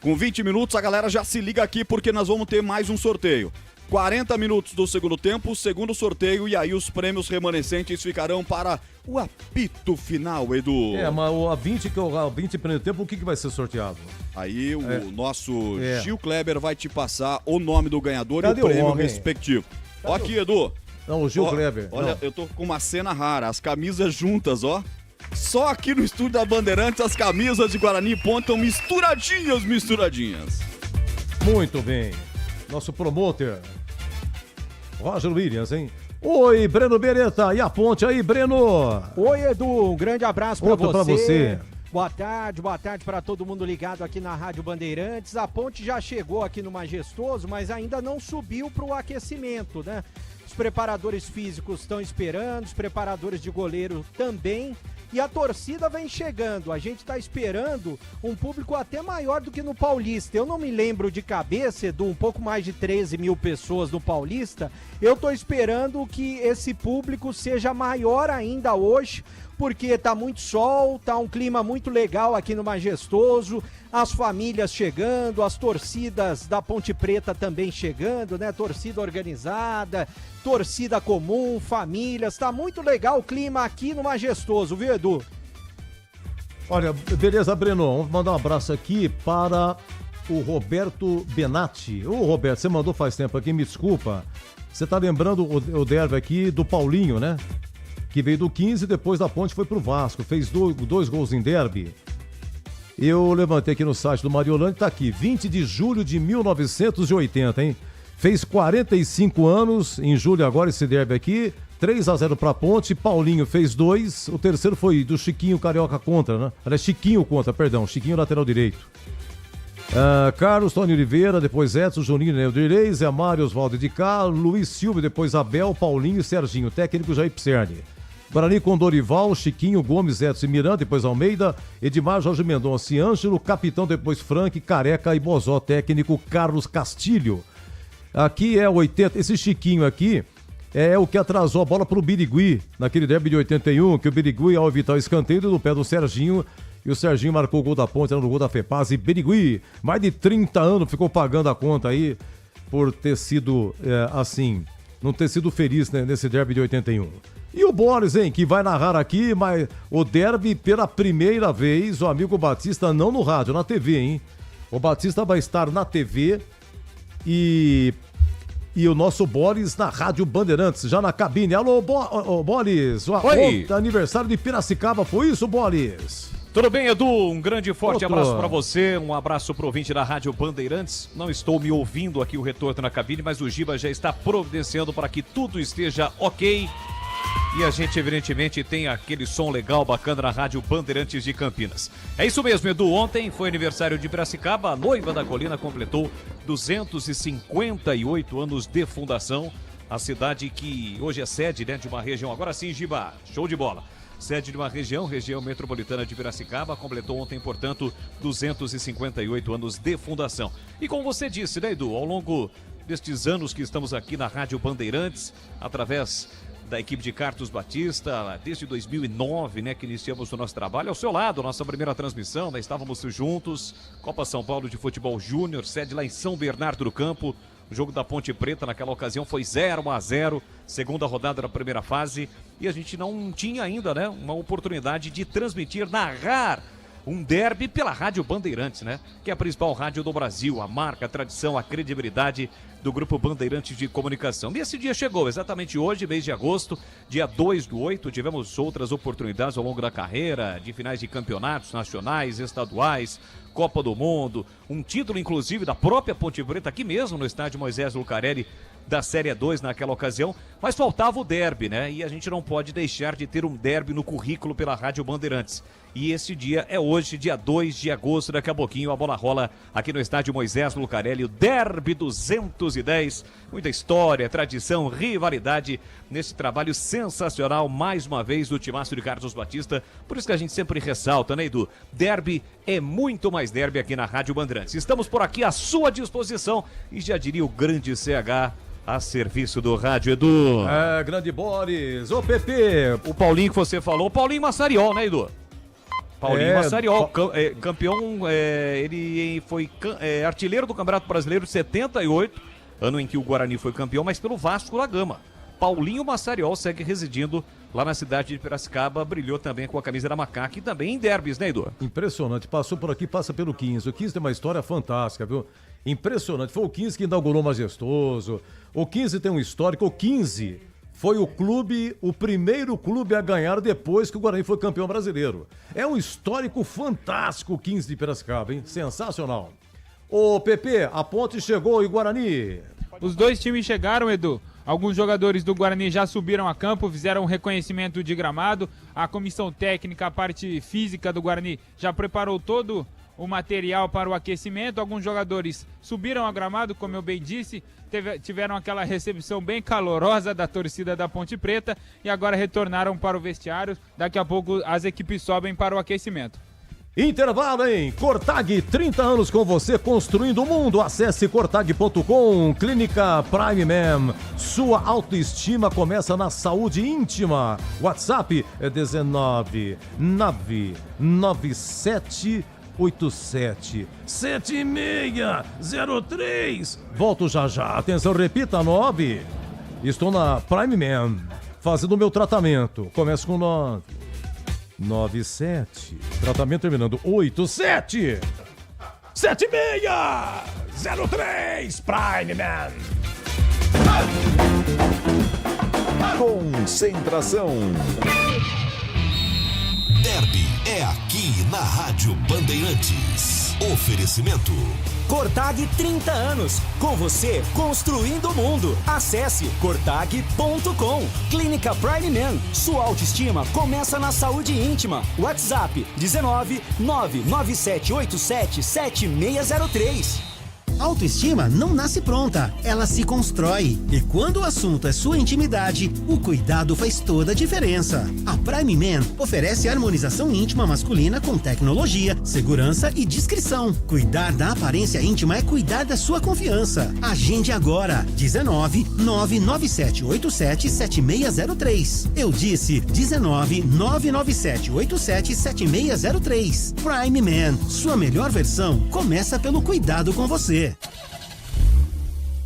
Com 20 minutos a galera já se liga aqui porque nós vamos ter mais um sorteio. 40 minutos do segundo tempo, segundo sorteio, e aí os prêmios remanescentes ficarão para o apito final, Edu.
Mas a 20 primeiro tempo, o que vai ser sorteado?
Aí o nosso Gil Kleber vai te passar o nome do ganhador.
Cadê
e o prêmio
homem?
respectivo. Ó aqui, Edu.
Não, o Gil Kleber.
Olha,
não.
Eu tô com uma cena rara, as camisas juntas, ó. Só aqui no estúdio da Bandeirantes as camisas de Guarani pontam misturadinhas.
Muito bem. Nosso promotor, Roger Williams, hein? Oi, Breno Beretta. E a ponte aí, Breno?
Oi, Edu. Um grande abraço pra
Outro
você.
pra você.
Boa tarde para todo mundo ligado aqui na Rádio Bandeirantes. A ponte já chegou aqui no Majestoso, mas ainda não subiu pro aquecimento, né? Os preparadores físicos estão esperando, os preparadores de goleiro também. E a torcida vem chegando. A gente está esperando um público até maior do que no Paulista. Eu não me lembro de cabeça, Edu, um pouco mais de 13 mil pessoas no Paulista. Eu estou esperando que esse público seja maior ainda hoje, porque tá muito sol, tá um clima muito legal aqui no Majestoso, as famílias chegando, as torcidas da Ponte Preta também chegando, né? Torcida organizada, torcida comum, famílias, tá muito legal o clima aqui no Majestoso, viu, Edu?
Olha, beleza, Breno, vamos mandar um abraço aqui para o Roberto Benatti. Ô, Roberto, você mandou faz tempo aqui, me desculpa. Você tá lembrando o derby aqui do Paulinho, né? Que veio do 15, depois da ponte foi pro Vasco, fez dois gols em derby. Eu levantei aqui no site do Mariolândia, tá aqui, 20 de julho de 1980, hein? Fez 45 anos, em julho agora esse derby aqui, 3-0 pra ponte, Paulinho fez 2, o terceiro foi do Chiquinho Carioca contra, né? Aliás, Chiquinho contra, perdão, Chiquinho lateral direito. Carlos, Tony Oliveira, depois Edson, Juninho, Neildirei, Zé Mário, Oswaldo de Cá, Luiz Silva, depois Abel, Paulinho e Serginho, técnico Jair Pisserni. Guarani com Dorival, Chiquinho, Gomes, Edson e Miranda, depois Almeida, Edmar, Jorge Mendonça e Ângelo, capitão, depois Frank, Careca e Bozó, técnico Carlos Castilho. Aqui é 80, esse Chiquinho aqui é o que atrasou a bola pro Birigui, naquele derby de 81, que o Birigui ao evitar o escanteio do pé do Serginho, e o Serginho marcou o gol da ponte, era no gol da Fepaz, e Birigui, mais de 30 anos, ficou pagando a conta aí, por ter sido, assim, não ter sido feliz, né, nesse derby de 81. E o Boris, hein, que vai narrar aqui, mas o derby pela primeira vez, o amigo Batista não no rádio, na TV, hein? O Batista vai estar na TV e o nosso Boris na Rádio Bandeirantes, já na cabine. Alô, Boris,
Oi.
Aniversário de Piracicaba, foi isso, Boris?
Tudo bem, Edu? Um grande e forte abraço para você, um abraço pro ouvinte da Rádio Bandeirantes. Não estou me ouvindo aqui o retorno na cabine, mas o Giba já está providenciando para que tudo esteja ok. E a gente, evidentemente, tem aquele som legal, bacana na Rádio Bandeirantes de Campinas. É isso mesmo, Edu. Ontem foi aniversário de Piracicaba. A Noiva da Colina completou 258 anos de fundação. A cidade que hoje é sede, né, de uma região. Agora sim, Giba, show de bola. Sede de uma região metropolitana de Piracicaba, completou ontem, portanto, 258 anos de fundação. E como você disse, né, Edu, ao longo destes anos que estamos aqui na Rádio Bandeirantes, através da equipe de Carlos Batista, desde 2009, né, que iniciamos o nosso trabalho. Ao seu lado, nossa primeira transmissão, né, estávamos juntos, Copa São Paulo de Futebol Júnior, sede lá em São Bernardo do Campo. O jogo da Ponte Preta naquela ocasião foi 0-0, segunda rodada da primeira fase, e a gente não tinha ainda, né, uma oportunidade de transmitir, narrar um derby pela Rádio Bandeirantes, né? Que é a principal rádio do Brasil, a marca, a tradição, a credibilidade do Grupo Bandeirantes de Comunicação. E esse dia chegou, exatamente hoje, mês de agosto, dia 2/8, tivemos outras oportunidades ao longo da carreira, de finais de campeonatos nacionais, estaduais, Copa do Mundo, um título, inclusive, da própria Ponte Preta, aqui mesmo no estádio Moisés Lucarelli, da Série 2 naquela ocasião, mas faltava o derby, né? E a gente não pode deixar de ter um derby no currículo pela Rádio Bandeirantes. E esse dia é hoje, dia 2 de agosto, daqui a pouquinho a bola rola aqui no estádio Moisés Lucarelli, o Derby 210. Muita história, tradição, rivalidade nesse trabalho sensacional, mais uma vez, do timaço de Carlos Batista. Por isso que a gente sempre ressalta, né, Edu? Derby é muito mais derby aqui na Rádio Bandeirantes. Estamos por aqui à sua disposição e já diria o grande CH a serviço do rádio, Edu.
É, grande Boris. Ô, Pepe.
O Paulinho que você falou, o Paulinho Massariol, né, Edu? Paulinho Massariol, campeão, ele foi artilheiro do Campeonato Brasileiro de 78, ano em que o Guarani foi campeão, mas pelo Vasco da Gama. Paulinho Massariol segue residindo lá na cidade de Piracicaba, brilhou também com a camisa da Macaca e também em derbys, né, Edu?
Impressionante, passou por aqui, passa pelo 15. O 15 tem uma história fantástica, viu? Impressionante, foi o 15 que inaugurou o Majestoso, o 15 tem um histórico, o 15 foi o primeiro clube a ganhar depois que o Guarani foi campeão brasileiro. É um histórico fantástico o 15 de Piracicaba, hein? Sensacional. Ô, Pepe, a Ponte chegou e o Guarani?
Os dois times chegaram, Edu. Alguns jogadores do Guarani já subiram a campo, fizeram um reconhecimento de gramado. A comissão técnica, a parte física do Guarani já preparou todo o material para o aquecimento. Alguns jogadores subiram a gramado, como eu bem disse, tiveram aquela recepção bem calorosa da torcida da Ponte Preta e agora retornaram para o vestiário. Daqui a pouco as equipes sobem para o aquecimento.
Intervalo, hein? Cortag, 30 anos com você, construindo o mundo. Acesse cortag.com. Clínica Prime Man. Sua autoestima começa na saúde íntima. WhatsApp é 19997877603. Volto já já. Atenção, repita, 9. Estou na Prime Man, fazendo o meu tratamento. Começa com 9. 97. Tratamento terminando. 87. 7603. Prime Man.
Concentração. Derby é aqui na Rádio Bandeirantes. Oferecimento.
Cortag 30 anos, com você construindo o mundo. Acesse cortag.com. Clínica Prime Man, sua autoestima começa na saúde íntima. WhatsApp 19 99787 7603.
Autoestima não nasce pronta, ela se constrói. E quando o assunto é sua intimidade, o cuidado faz toda a diferença. A Prime Man oferece harmonização íntima masculina com tecnologia, segurança e discrição. Cuidar da aparência íntima é cuidar da sua confiança. Agende agora, 19 99787 7603. Eu disse 19 99787 7603. Prime Man, sua melhor versão começa pelo cuidado com você.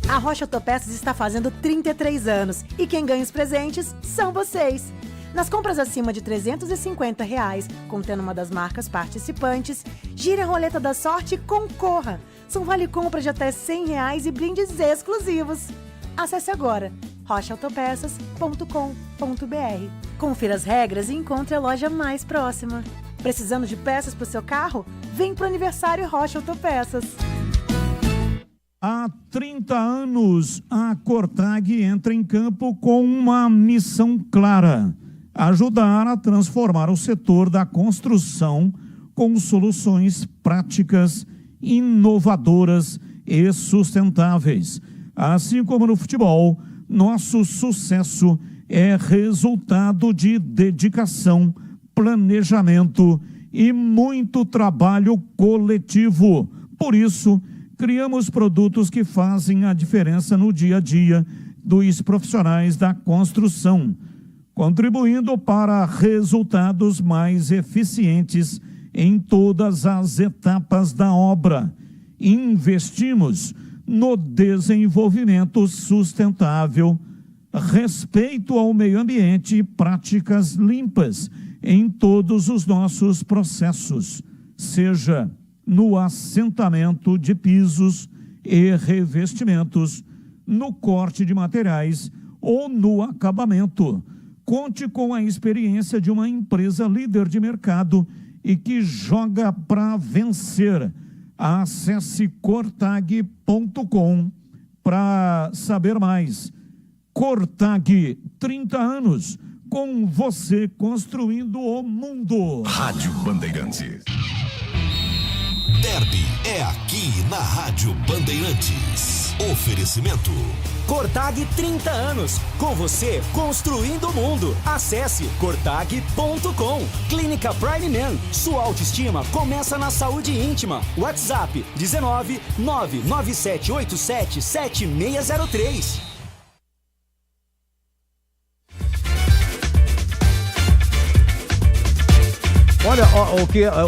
A Rocha Autopeças está fazendo 33 anos e quem ganha os presentes são vocês. Nas compras acima de R$350, contendo uma das marcas participantes, gire a roleta da sorte e concorra. São vale-compra de até R$100 e brindes exclusivos. Acesse agora rochaautopeças.com.br. Confira as regras e encontre a loja mais próxima. Precisando de peças para o seu carro? Vem para o aniversário Rocha Autopeças.
Há 30 anos, a Cortag entra em campo com uma missão clara: ajudar a transformar o setor da construção com soluções práticas, inovadoras e sustentáveis. Assim como no futebol, nosso sucesso é resultado de dedicação, planejamento e muito trabalho coletivo. Por isso, criamos produtos que fazem a diferença no dia a dia dos profissionais da construção, contribuindo para resultados mais eficientes em todas as etapas da obra. Investimos no desenvolvimento sustentável, respeito ao meio ambiente e práticas limpas em todos os nossos processos, seja no assentamento de pisos e revestimentos, no corte de materiais ou no acabamento. Conte com a experiência de uma empresa líder de mercado e que joga para vencer. Acesse cortag.com para saber mais. Cortag, 30 anos, com você construindo o mundo.
Rádio Bandeirantes. Derby é aqui na Rádio Bandeirantes. Oferecimento.
Cortag 30 anos, com você construindo o mundo. Acesse cortag.com. Clínica Prime Man, sua autoestima começa na saúde íntima. WhatsApp 19 99787 7603.
Olha,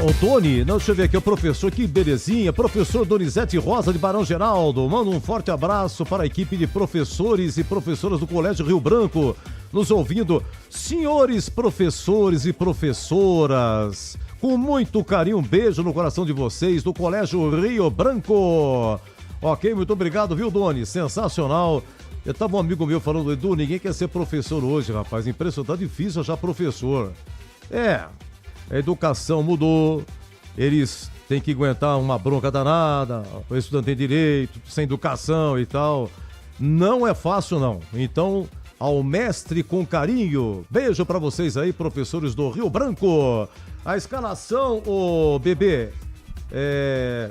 o Tony, deixa eu ver aqui, o professor, que belezinha, professor Donizete Rosa de Barão Geraldo, manda um forte abraço para a equipe de professores e professoras do Colégio Rio Branco, nos ouvindo. Senhores professores e professoras, com muito carinho, um beijo no coração de vocês, do Colégio Rio Branco. Ok, muito obrigado, viu, Doni? Sensacional. Eu tava um amigo meu falando, Edu, ninguém quer ser professor hoje, rapaz, impressionante, tá difícil achar professor. A educação mudou, eles têm que aguentar uma bronca danada, o estudante tem direito, sem educação e tal. Não é fácil, não. Então, ao mestre com carinho, beijo pra vocês aí, professores do Rio Branco. A escalação, bebê,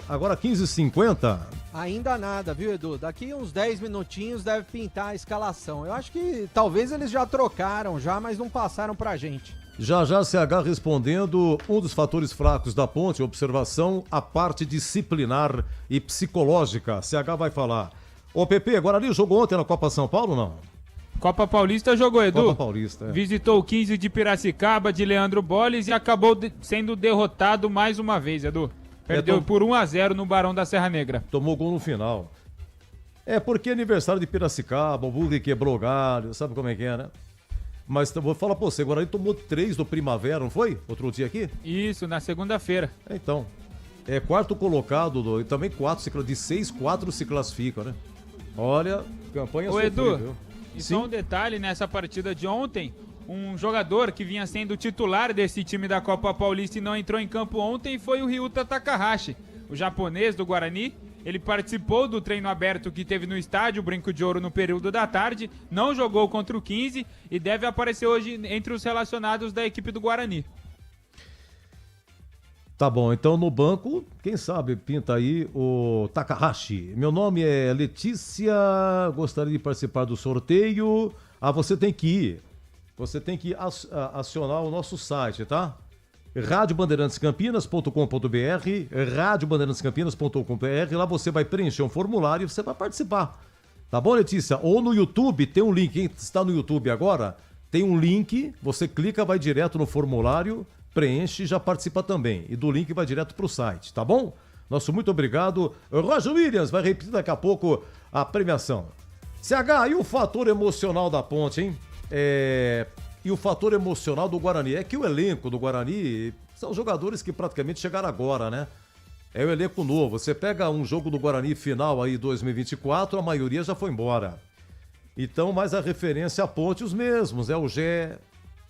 agora 15h50.
Ainda nada, viu, Edu? Daqui uns 10 minutinhos deve pintar a escalação. Eu acho que talvez eles já trocaram mas não passaram pra gente.
Já CH respondendo, um dos fatores fracos da Ponte, observação, a parte disciplinar e psicológica. CH vai falar. Ô Pepe, Guarani jogou ontem na Copa São Paulo ou não?
Copa Paulista jogou, Edu.
Copa Paulista,
Visitou o 15 de Piracicaba, de Leandro Bolles, e acabou sendo derrotado mais uma vez, Edu. Perdeu por 1-0 no Barão da Serra Negra.
Tomou gol no final. Porque é aniversário de Piracicaba, o Burri quebrou o galho, sabe como é que é, né? Mas vou falar pra você, agora ele tomou 3 do Primavera, não foi? Outro dia aqui?
Isso, na segunda-feira.
Então, quarto colocado, e também 4, de 6, 4 se classificam, né? Olha, campanha
sofrida, Edu,
viu?
E só um detalhe, nessa partida de ontem, um jogador que vinha sendo titular desse time da Copa Paulista e não entrou em campo ontem foi o Ryuta Takahashi, o japonês do Guarani. Ele participou do treino aberto que teve no estádio Brinco de Ouro no período da tarde, não jogou contra o 15 e deve aparecer hoje entre os relacionados da equipe do Guarani.
Tá bom, então no banco, quem sabe pinta aí o Takahashi. Meu nome é Letícia, gostaria de participar do sorteio. Você tem que ir. Você tem que acionar o nosso site, tá? radiobandeirantescampinas.com.br, radiobandeirantescampinas.com.br, lá você vai preencher um formulário e você vai participar. Tá bom, Letícia? Ou no YouTube, tem um link, quem está no YouTube agora, tem um link, você clica, vai direto no formulário, preenche e já participa também. E do link vai direto pro site, tá bom? Nosso muito obrigado. Roger Williams vai repetir daqui a pouco a premiação. CH, e o fator emocional da Ponte, hein? E o fator emocional do Guarani. É que o elenco do Guarani são jogadores que praticamente chegaram agora, né? É o elenco novo. Você pega um jogo do Guarani final aí 2024, a maioria já foi embora. Então, mais a referência à Ponte, os mesmos. O Gé,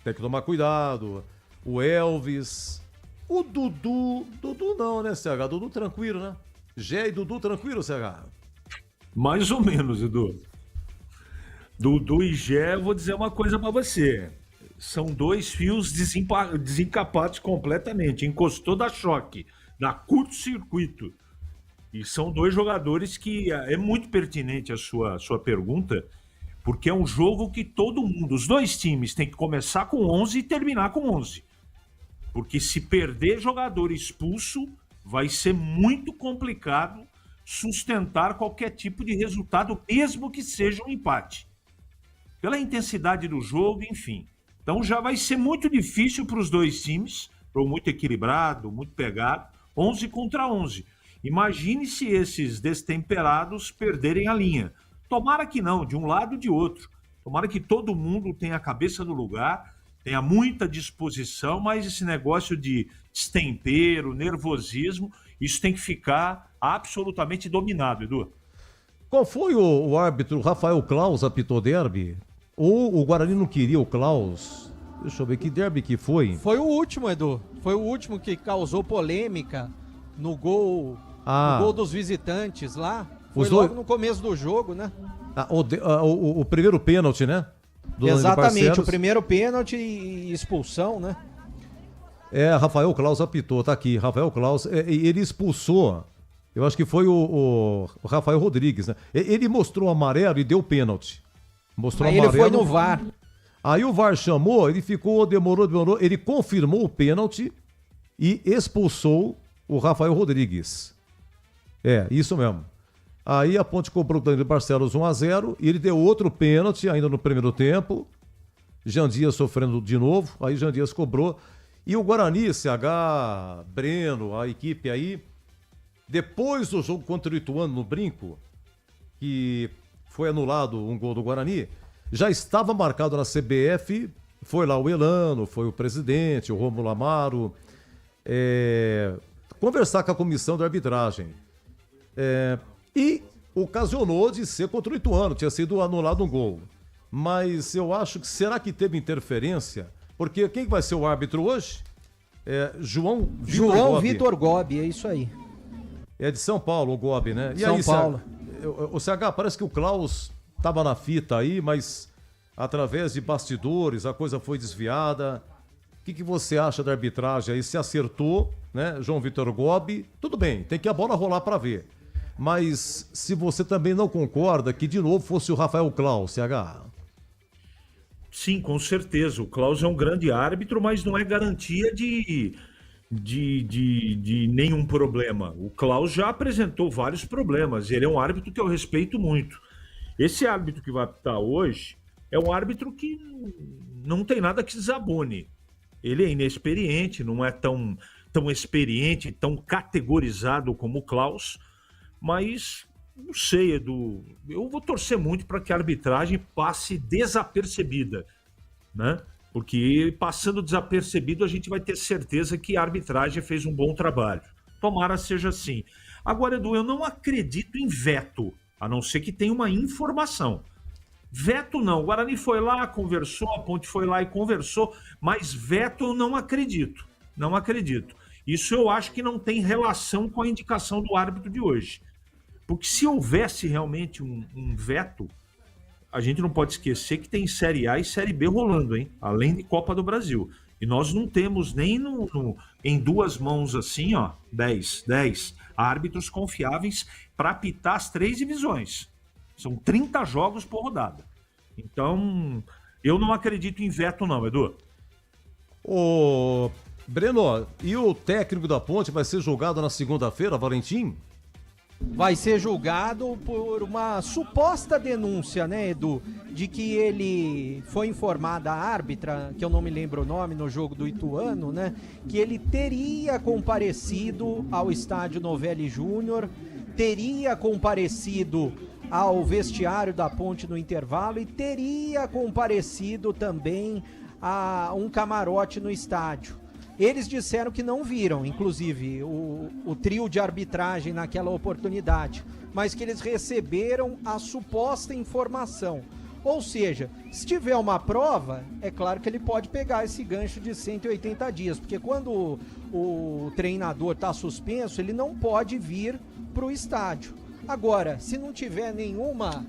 tem que tomar cuidado. O Elvis. O Dudu. Dudu não, né, CH? Dudu tranquilo, né? Gé e Dudu tranquilo, CH?
Mais ou menos, Edu. Dudu e Gé, eu vou dizer uma coisa pra você. São 2 fios desencapados completamente. Encostou, dá choque, dá curto-circuito. E são 2 jogadores que é muito pertinente a sua pergunta, porque é um jogo que todo mundo, os 2 times, tem que começar com 11 e terminar com 11. Porque se perder jogador expulso, vai ser muito complicado sustentar qualquer tipo de resultado, mesmo que seja um empate. Pela intensidade do jogo, enfim. Então já vai ser muito difícil para os 2 times, muito equilibrado, muito pegado, 11 contra 11. Imagine se esses destemperados perderem a linha. Tomara que não, de um lado e de outro. Tomara que todo mundo tenha a cabeça no lugar, tenha muita disposição, mas esse negócio de destempero, nervosismo, isso tem que ficar absolutamente dominado, Edu.
Qual foi o árbitro? Rafael Klaus apitou derby? Ou o Guarani não queria o Klaus? Deixa eu ver, que derby que foi?
Foi o último, Edu. Foi o último que causou polêmica no gol, no gol dos visitantes lá. Foi logo no começo do jogo, né?
O primeiro pênalti, né?
Exatamente, o primeiro pênalti e expulsão, né?
Rafael Claus apitou, tá aqui. Rafael Claus, ele expulsou, eu acho que foi o Rafael Rodrigues, né? Ele mostrou amarelo e deu pênalti. Mostrou
Aí
amarelo.
Ele foi no VAR.
Aí o VAR chamou, ele ficou, demorou, ele confirmou o pênalti e expulsou o Rafael Rodrigues. Isso mesmo. Aí a Ponte cobrou o Danilo Barcelos 1-0 e ele deu outro pênalti ainda no primeiro tempo. Jean Dias sofrendo de novo, aí Jean Dias cobrou. E o Guarani, CH, Breno, a equipe aí, depois do jogo contra o Ituano no Brinco, que foi anulado um gol do Guarani, já estava marcado na CBF, foi lá o Elano, foi o presidente, o Rômulo Amaro, conversar com a comissão de arbitragem. E ocasionou de ser contra o Ituano, tinha sido anulado um gol. Mas eu acho que, será que teve interferência? Porque quem vai ser o árbitro hoje? João
Vitor Gobi, é isso aí.
É de São Paulo, o Gobi, né? E
São
aí,
Paulo.
O CH, parece que o Klaus estava na fita aí, mas através de bastidores a coisa foi desviada. O que você acha da arbitragem aí? Se acertou, né? João Vitor Gobi, tudo bem, tem que a bola rolar para ver. Mas se você também não concorda que de novo fosse o Rafael Klaus, CH?
Sim, com certeza. O Klaus é um grande árbitro, mas não é garantia de nenhum problema. O Klaus já apresentou vários problemas. Ele é um árbitro que eu respeito muito. Esse árbitro que vai apitar hoje é um árbitro que não tem nada que desabone. Ele é inexperiente, não é tão experiente, tão categorizado como o Klaus, mas não sei, Edu, eu vou torcer muito para que a arbitragem passe desapercebida, né? Porque passando desapercebido a gente vai ter certeza que a arbitragem fez um bom trabalho. Tomara seja assim. Agora, Edu, eu não acredito em veto, a não ser que tenha uma informação. Veto não, o Guarani foi lá, conversou, a Ponte foi lá e conversou, mas veto eu não acredito, não acredito. Isso eu acho que não tem relação com a indicação do árbitro de hoje. Porque se houvesse realmente um veto, a gente não pode esquecer que tem Série A e Série B rolando, hein? Além de Copa do Brasil. E nós não temos nem em duas mãos assim, 10 árbitros confiáveis para apitar as 3 divisões. São 30 jogos por rodada. Então, eu não acredito em veto não, Edu.
Ô, Breno, e o técnico da Ponte vai ser julgado na segunda-feira, Valentim?
Vai ser julgado por uma suposta denúncia, né, Edu? De que ele foi informado, a árbitra, que eu não me lembro o nome, no jogo do Ituano, né? Que ele teria comparecido ao estádio Novelli Júnior, teria comparecido ao vestiário da Ponte no intervalo e teria comparecido também a um camarote no estádio. Eles disseram que não viram, inclusive, o trio de arbitragem naquela oportunidade, mas que eles receberam a suposta informação. Ou seja, se tiver uma prova, é claro que ele pode pegar esse gancho de 180 dias, porque quando o treinador está suspenso, ele não pode vir para o estádio. Agora, se não tiver nenhuma...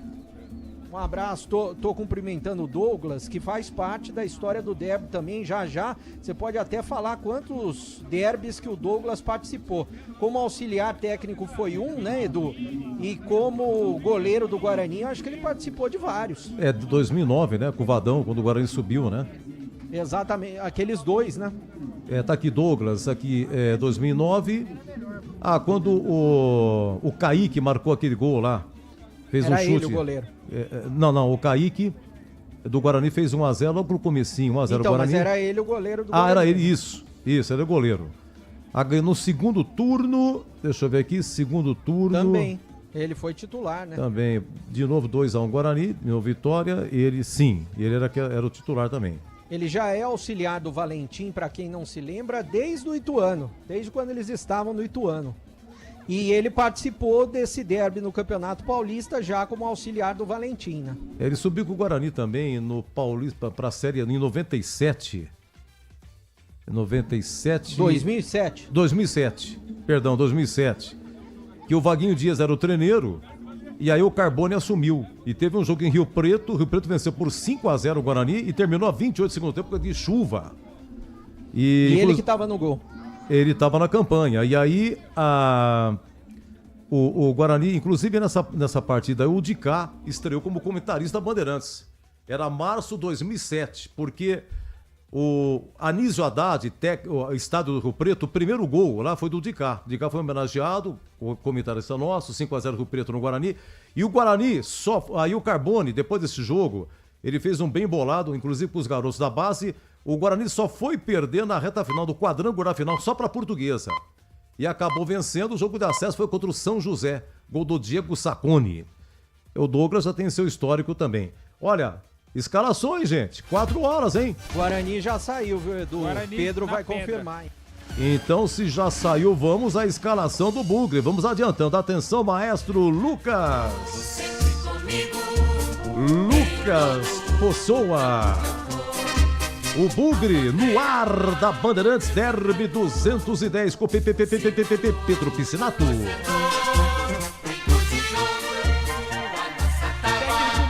Um abraço, tô cumprimentando o Douglas, que faz parte da história do derby também. Já você pode até falar quantos derbys que o Douglas participou. Como auxiliar técnico foi um, né, Edu? E como goleiro do Guarani, eu acho que ele participou de vários.
De 2009, né, com o Vadão, quando o Guarani subiu, né?
Exatamente, aqueles dois, né?
Tá aqui Douglas, aqui 2009. Quando o Kaique marcou aquele gol lá. Fez um chute.
Ele o goleiro.
Não, o Kaique do Guarani fez 1-0 logo pro comecinho, 1-0
então,
Guarani.
Mas era ele o goleiro do Guarani.
Era ele, isso, era o goleiro. No segundo turno, deixa eu ver aqui, segundo turno...
Também, ele foi titular, né?
Também, de novo 2-1 Guarani, no Vitória, ele era o titular também.
Ele já é auxiliar do Valentim, para quem não se lembra, desde o Ituano, desde quando eles estavam no Ituano. E ele participou desse derby no Campeonato Paulista já como auxiliar do Valentim, né?
Ele subiu com o Guarani também no Paulista para a Série em 97. 2007. 2007. Que o Vaguinho Dias era o treineiro E aí o Carbone assumiu. E teve um jogo em Rio Preto. O Rio Preto venceu por 5-0 o Guarani e terminou a 28 do segundo tempo por causa de chuva.
E ele que estava no gol.
Ele estava na campanha. E aí o Guarani, inclusive nessa partida, o Dicá estreou como comentarista da Bandeirantes. Era março de 2007, porque o Anísio Haddad, o estádio do Rio Preto, o primeiro gol lá foi do Dicá. O Dicá foi homenageado, o comentarista nosso, 5-0 Rio Preto no Guarani. E o Guarani, aí o Carbone, depois desse jogo, ele fez um bem bolado, inclusive com os garotos da base. O Guarani só foi perder na reta final, do quadrangular final, só para a Portuguesa. E acabou vencendo. O jogo de acesso foi contra o São José, gol do Diego Sacconi. O Douglas já tem seu histórico também. Olha, escalações, gente. 4 horas, hein?
Guarani já saiu, viu, Edu?
Guarani
Pedro vai
pedra.
confirmar.
Então, se já saiu, vamos à escalação do Bugre. Vamos adiantando. Atenção, maestro Lucas. Lucas Pessoa. O Bugre no ar da Bandeirantes Derby 210 com Pedro Piscinato.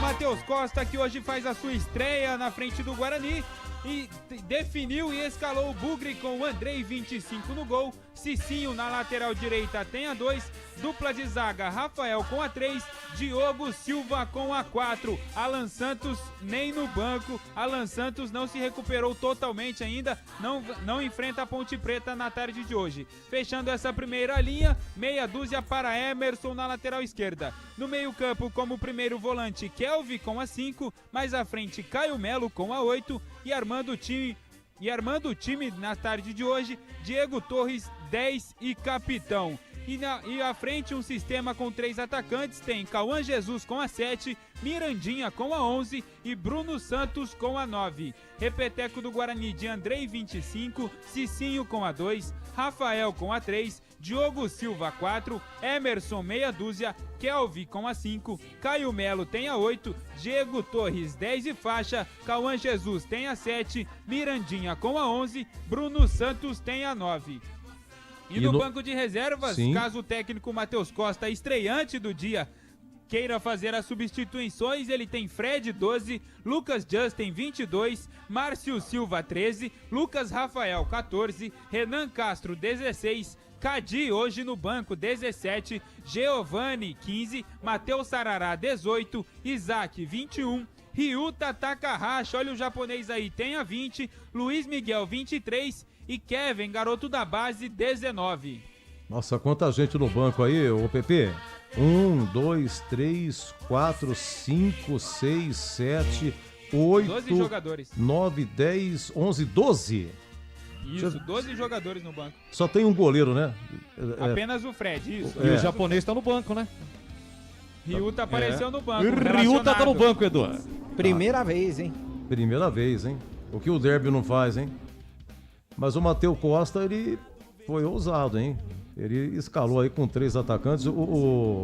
Matheus Costa, que hoje faz a sua estreia na frente do Guarani e definiu e escalou o Bugre com o Andrei 25 no gol, Cicinho na lateral direita tem a 2, dupla de zaga Rafael com a 3, Diogo Silva com a 4, Alan Santos nem no banco, Alan Santos não se recuperou totalmente ainda, não enfrenta a Ponte Preta na tarde de hoje. Fechando essa primeira linha, meia dúzia para Emerson na lateral esquerda. No meio campo, como primeiro volante, Kelvin com a 5, mais à frente Caio Melo com a 8 e armando o time na tarde de hoje, Diego Torres 10 e capitão. E à frente um sistema com 3 atacantes, tem Cauã Jesus com a 7, Mirandinha com a 11 e Bruno Santos com a 9. Repeteco do Guarani de Andrei 25, Cicinho com a 2, Rafael com a 3, Diogo Silva 4, Emerson meia dúzia, Kelvin com a 5, Caio Melo tem a 8, Diego Torres 10 e faixa, Cauã Jesus tem a 7, Mirandinha com a 11, Bruno Santos tem a 9. E no banco de reservas, sim, caso o técnico Matheus Costa, estreante do dia, queira fazer as substituições, ele tem Fred 12, Lucas Justin 22, Márcio Silva 13, Lucas Rafael 14, Renan Castro 16, Cadi hoje no banco 17, Giovani 15, Matheus Sarará 18, Isaac 21, Ryuta Takahashi, olha o japonês aí, tem a 20, Luiz Miguel 23 e Kevin, garoto da base, 19.
Nossa, quanta gente no banco aí, ô PP. 1, 2, 3, 4, 5, 6, 7, 8,
12 jogadores.
9, 10, 11, 12.
Isso, 12 jogadores no banco.
Só tem um goleiro, né?
Apenas o Fred, isso.
E o japonês tá no banco, né?
Ryuta apareceu no banco.
Ryuta tá no banco, Edu.
Primeira vez, hein?
Primeira vez, hein? O que o Derby não faz, hein? Mas o Matheus Costa, ele foi ousado, hein? Ele escalou aí com 3 atacantes.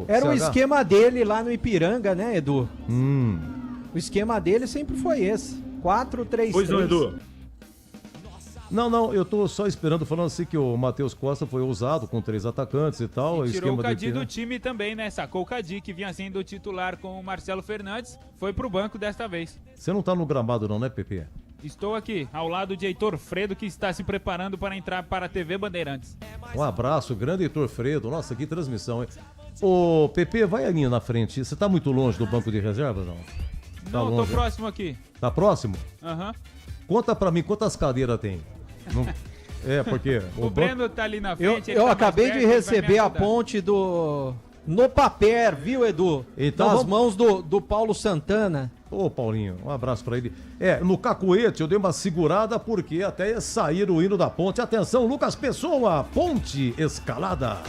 Era o esquema dele lá no Ipiranga, né, Edu?
O
esquema dele sempre foi esse. 4-3-3.
Pois não, Edu.
Não, eu tô só esperando, falando assim que o Matheus Costa foi ousado com 3 atacantes e tal.
E tirou o Cadi
do
do time também, né? Sacou o Cadi, que vinha sendo titular com o Marcelo Fernandes, foi pro banco desta vez.
Você não tá no gramado não, né, Pepe?
Estou aqui, ao lado de Heitor Fredo, que está se preparando para entrar para a TV Bandeirantes.
Um abraço, grande Heitor Fredo. Nossa, que transmissão, hein? Ô, Pepe, vai ali na frente. Você tá muito longe do banco de reservas, não?
Não, longe, tô próximo aqui.
Tá próximo?
Aham.
Conta pra mim quantas cadeiras tem. Não... É, porque...
o Breno tá ali na frente.
Eu tá acabei de receber a ponte no papel, viu, Edu?
Então,
nas mãos do Paulo Santana.
Ô, Paulinho, um abraço pra ele. No cacuete eu dei uma segurada porque até ia sair o hino da ponte. Atenção, Lucas Pessoa, ponte escalada.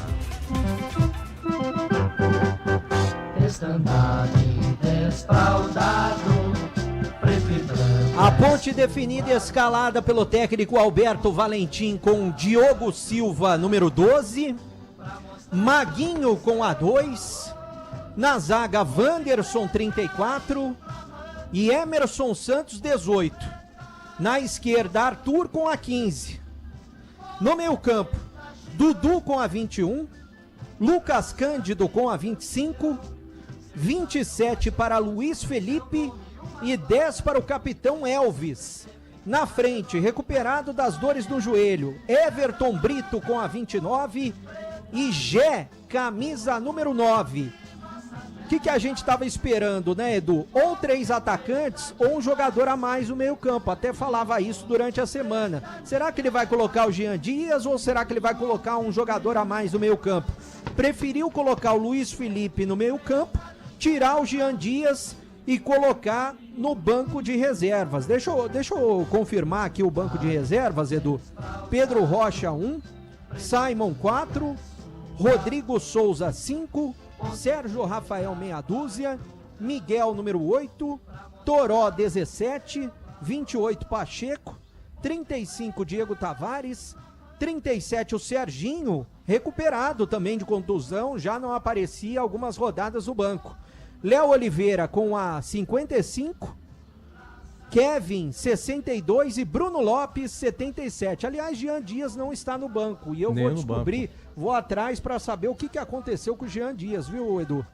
Estandarte desfraldado, preto e branco.
A ponte definida e escalada pelo técnico Alberto Valentim com Diogo Silva, número 12, Maguinho com a 2, na zaga Wanderson 34 e Emerson Santos 18. Na esquerda Arthur com a 15. No meio campo, Dudu com a 21, Lucas Cândido com a 25, 27 para Luiz Felipe e 10 para o capitão Elvis. Na frente, recuperado das dores no joelho, Everton Brito com a 29 e Gé, camisa número 9. O que a gente estava esperando, né, Edu? Ou 3 atacantes ou um jogador a mais no meio-campo. Até falava isso durante a semana. Será que ele vai colocar o Jean Dias ou será que ele vai colocar um jogador a mais no meio-campo? Preferiu colocar o Luiz Felipe no meio-campo, tirar o Jean Dias e colocar no banco de reservas. Deixa eu confirmar aqui o banco de reservas, Edu. Pedro Rocha 1, Simon 4, Rodrigo Souza 5, Sérgio Rafael meia dúzia, Miguel número 8, Toró 17, 28 Pacheco, 35 Diego Tavares, 37 o Serginho, recuperado também de contusão, já não aparecia algumas rodadas no banco. Léo Oliveira com a 55, Kevin 62 e Bruno Lopes 77. Aliás, Jean Dias não está no banco e eu vou descobrir, vou atrás para saber o que aconteceu com o Jean Dias, viu, Edu?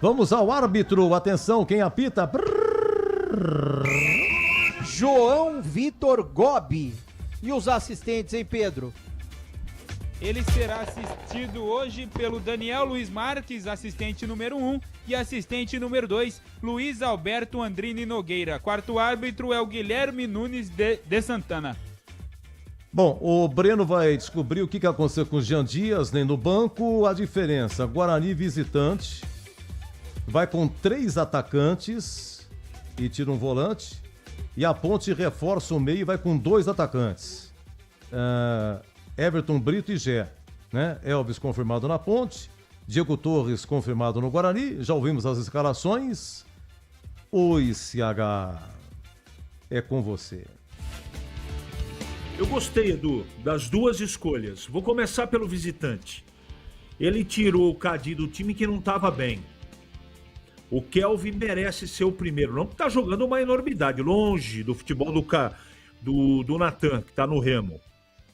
Vamos ao árbitro, atenção, quem apita?
João Vitor Gobi. E os assistentes, hein, Pedro?
Ele será assistido hoje pelo Daniel Luiz Marques, assistente número 1, e assistente número 2, Luiz Alberto Andrini Nogueira. Quarto árbitro é o Guilherme Nunes de Santana.
Bom, o Breno vai descobrir o que aconteceu com o Jean Dias, nem no banco. A diferença, Guarani visitante, vai com 3 atacantes e tira um volante. E a Ponte reforça o meio e vai com 2 atacantes. Everton Brito e Gé, né? Elvis confirmado na Ponte, Diego Torres confirmado no Guarani. Já ouvimos as escalações. Oi, CH, é com você.
Eu gostei, Edu, das 2 escolhas. Vou começar pelo visitante. Ele tirou o Cadi do time que não estava bem. O Kelvin merece ser o primeiro, não porque tá jogando uma enormidade, longe do futebol do Natan, que tá no Remo.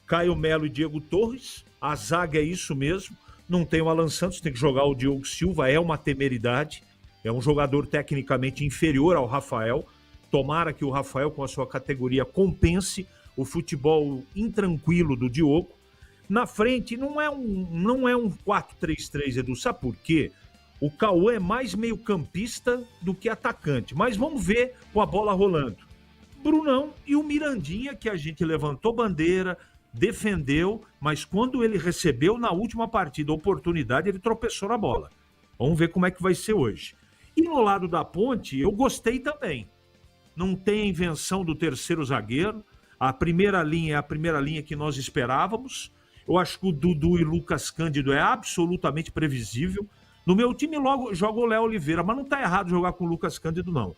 Caio Melo e Diego Torres, a zaga é isso mesmo, não tem o Alan Santos, tem que jogar o Diogo Silva, é uma temeridade, é um jogador tecnicamente inferior ao Rafael, tomara que o Rafael com a sua categoria compense o futebol intranquilo do Diogo. Na frente não é um 4-3-3, Edu, sabe por quê? O Cauã é mais meio campista do que atacante, mas vamos ver com a bola rolando. Brunão e o Mirandinha, que a gente levantou bandeira, defendeu, mas quando ele recebeu na última partida a oportunidade, ele tropeçou na bola. Vamos ver como é que vai ser hoje. E no lado da Ponte, eu gostei também. Não tem a invenção do terceiro zagueiro, a primeira linha é a primeira linha que nós esperávamos. Eu acho que o Dudu e Lucas Cândido é absolutamente previsível. No meu time logo joga o Léo Oliveira, mas não tá errado jogar com o Lucas Cândido, não.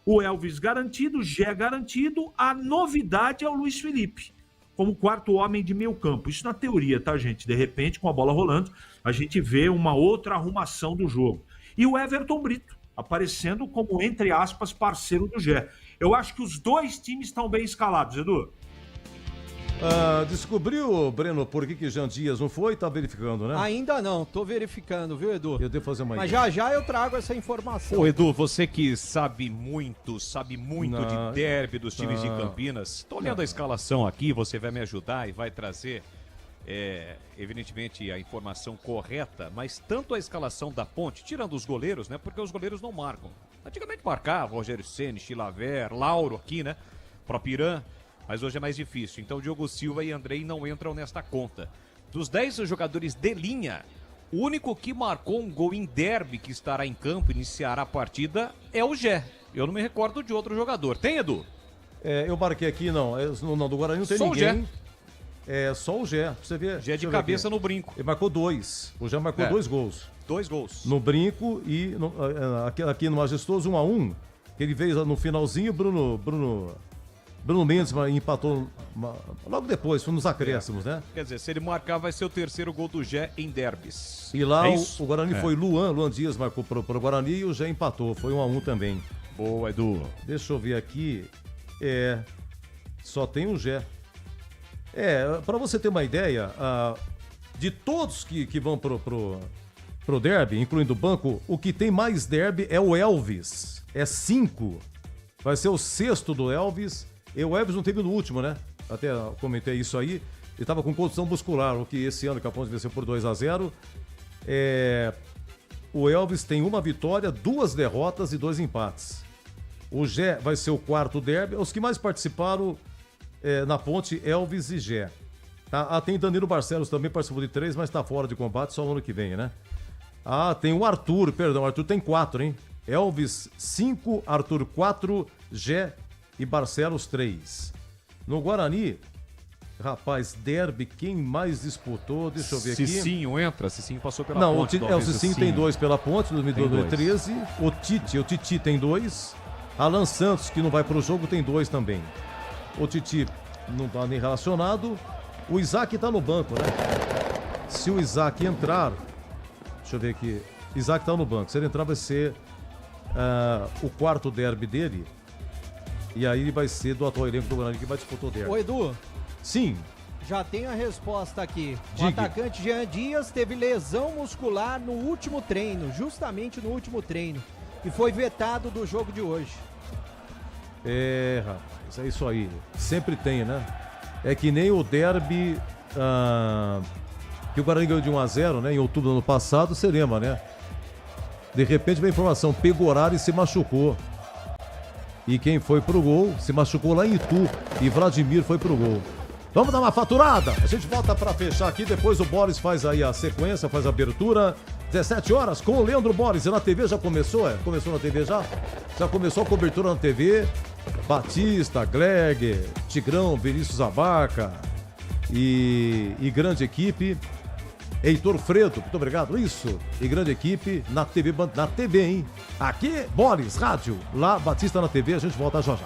O Elvis garantido, o Gé garantido, a novidade é o Luiz Felipe, como quarto homem de meio campo. Isso na teoria, tá, gente? De repente, com a bola rolando, a gente vê uma outra arrumação do jogo. E o Everton Brito, aparecendo como, entre aspas, parceiro do Gé. Eu acho que os 2 times estão bem escalados, Edu.
Descobriu, Breno, por que Jean Dias não foi? Tá verificando, né?
Ainda não, tô verificando, viu, Edu?
Eu devo fazer uma
Mas já eu trago essa informação.
Ô, Edu, você que sabe muito de derby dos times de Campinas, tô olhando a escalação aqui, você vai me ajudar e vai trazer, evidentemente, a informação correta, mas tanto a escalação da Ponte, tirando os goleiros, né, porque os goleiros não marcam. Antigamente marcava, Rogério Ceni, Chilaver, Lauro aqui, né, Propiran, mas hoje é mais difícil. Então, Diogo Silva e Andrei não entram nesta conta. Dos 10 jogadores de linha, o único que marcou um gol em derby que estará em campo, iniciará a partida, é o Gé. Eu não me recordo de outro jogador. Tem, Edu?
Eu marquei aqui, não. Do Guarani não tem
só
ninguém.
O Gé.
É só o Gé, pra você ver.
Gé de cabeça no brinco.
Ele marcou 2. O Gé marcou 2 gols.
2 gols.
No brinco e aqui no Majestoso 1-1. Que ele fez no finalzinho, Bruno Mendes empatou logo depois, foi nos acréscimos, né?
Quer dizer, se ele marcar, vai ser o terceiro gol do Gé em derbys.
E lá o Guarani foi Luan Dias marcou pro Guarani e o Gé empatou, foi 1-1 também.
Boa, Edu.
Deixa eu ver aqui, só tem o Gé. Pra você ter uma ideia, de todos que vão pro derby, incluindo o banco, o que tem mais derby é o Elvis. É 5. Vai ser o 6º do Elvis. E o Elvis não teve no último, né? Até comentei isso aí. Ele estava com contusão muscular, o que esse ano que a Ponte venceu por 2-0. O Elvis tem 1 vitória, 2 derrotas e 2 empates. O Gé vai ser o 4º derby. Os que mais participaram na Ponte, Elvis e Gé. Tem Danilo Barcelos também, participou de 3, mas está fora de combate só no ano que vem, né? Tem o Arthur, perdão, o Arthur tem 4, hein? Elvis 5, Arthur 4, Gé e Barcelos 3. No Guarani, rapaz, derby, quem mais disputou? Deixa eu ver aqui.
Cicinho entra, Cicinho passou pela
Ponte.
Não,
o Cicinho tem 2 pela Ponte, 2013. O Titi tem 2. Alan Santos, que não vai pro jogo, tem 2 também. O Titi não tá nem relacionado. O Isaac tá no banco, né? Se o Isaac entrar... Deixa eu ver aqui. Isaac tá no banco. Se ele entrar, vai ser o 4º derby dele. E aí ele vai ser do atual elenco do Guarani que vai disputar o derby.
Ô, Edu.
Sim.
Já tem a resposta aqui.
Diga.
O atacante Jean Dias teve lesão muscular no último treino, justamente no último treino. E foi vetado do jogo de hoje.
Rapaz, é isso aí. Sempre tem, né? É que nem o derby que o Guarani ganhou de 1-0, né? Em outubro do ano passado, você lembra, né? De repente vem a informação, Pegoraro se machucou. E quem foi pro gol, se machucou lá em Itu. E Vladimir foi pro gol. Vamos dar uma faturada. A gente volta pra fechar aqui, depois o Boris faz aí a sequência, faz a abertura. 17 horas com o Leandro Boris. E na TV já começou, Começou na TV já? Já começou a cobertura na TV. Batista, Gleg, Tigrão, Vinícius Abarca e grande equipe. Heitor Fredo, muito obrigado. Isso, e grande equipe na TV, hein? Aqui, Boris, rádio. Lá, Batista na TV, a gente volta já já.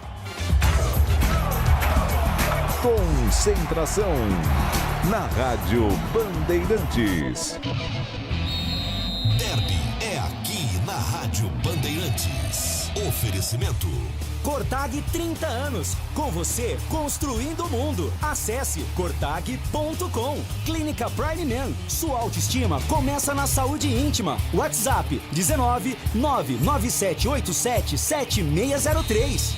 Concentração na Rádio Bandeirantes. Derby é aqui na Rádio Bandeirantes. Oferecimento
Cortag 30 anos, com você construindo o mundo. Acesse cortag.com. Clínica Prime Man, sua autoestima começa na saúde íntima. WhatsApp 19 99787 7603.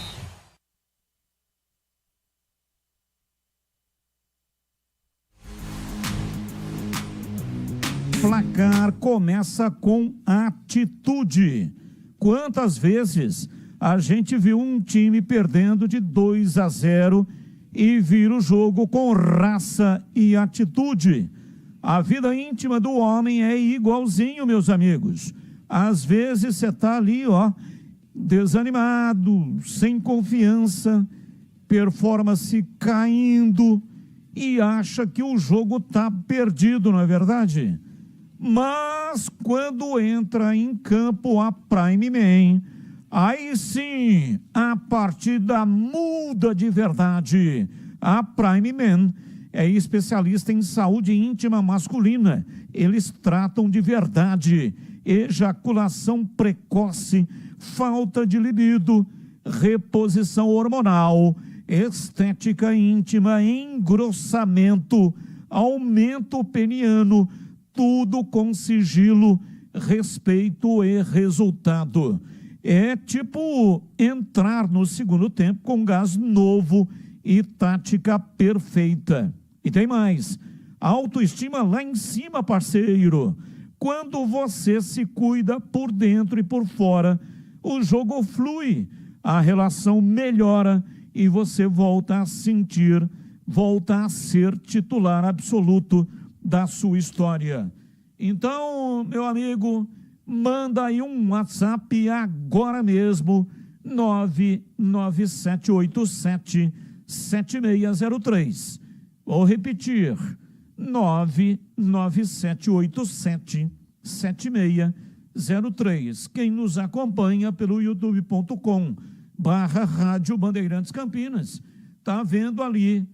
Placar começa com atitude. Quantas vezes a gente viu um time perdendo de 2-0 e vira o jogo com raça e atitude? A vida íntima do homem é igualzinho, meus amigos. Às vezes você tá ali, desanimado, sem confiança, performance caindo e acha que o jogo tá perdido, não é verdade? Mas quando entra em campo a Prime Man, aí sim a partida muda de verdade. A Prime Man é especialista em saúde íntima masculina. Eles tratam de verdade ejaculação precoce, falta de libido, reposição hormonal, estética íntima, engrossamento, aumento peniano, tudo com sigilo, respeito e resultado. É tipo entrar no segundo tempo com gás novo e tática perfeita. E tem mais, autoestima lá em cima, parceiro. Quando você se cuida por dentro e por fora, o jogo flui, a relação melhora e você volta a sentir, volta a ser titular absoluto da sua história. Então, meu amigo, manda aí um WhatsApp agora mesmo, 99787-7603. Vou repetir, 99787-7603. Quem nos acompanha pelo youtube.com/Rádio Bandeirantes Campinas, tá vendo ali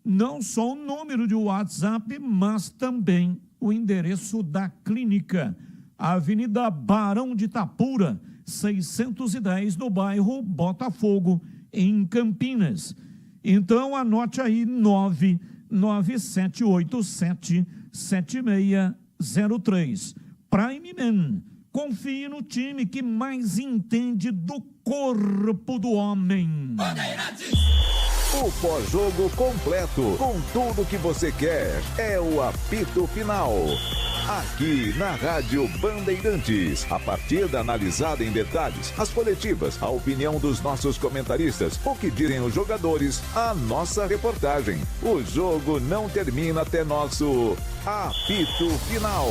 não só o número de WhatsApp, mas também o endereço da clínica, Avenida Barão de Itapura, 610, no bairro Botafogo, em Campinas. Então anote aí, 99787-7603. Prime Man. Confie no time que mais entende do corpo do homem.
O pós-jogo completo, com tudo que você quer, é o apito final. Aqui na Rádio Bandeirantes, a partida analisada em detalhes, as coletivas, a opinião dos nossos comentaristas, o que dizem os jogadores, a nossa reportagem. O jogo não termina até nosso apito final.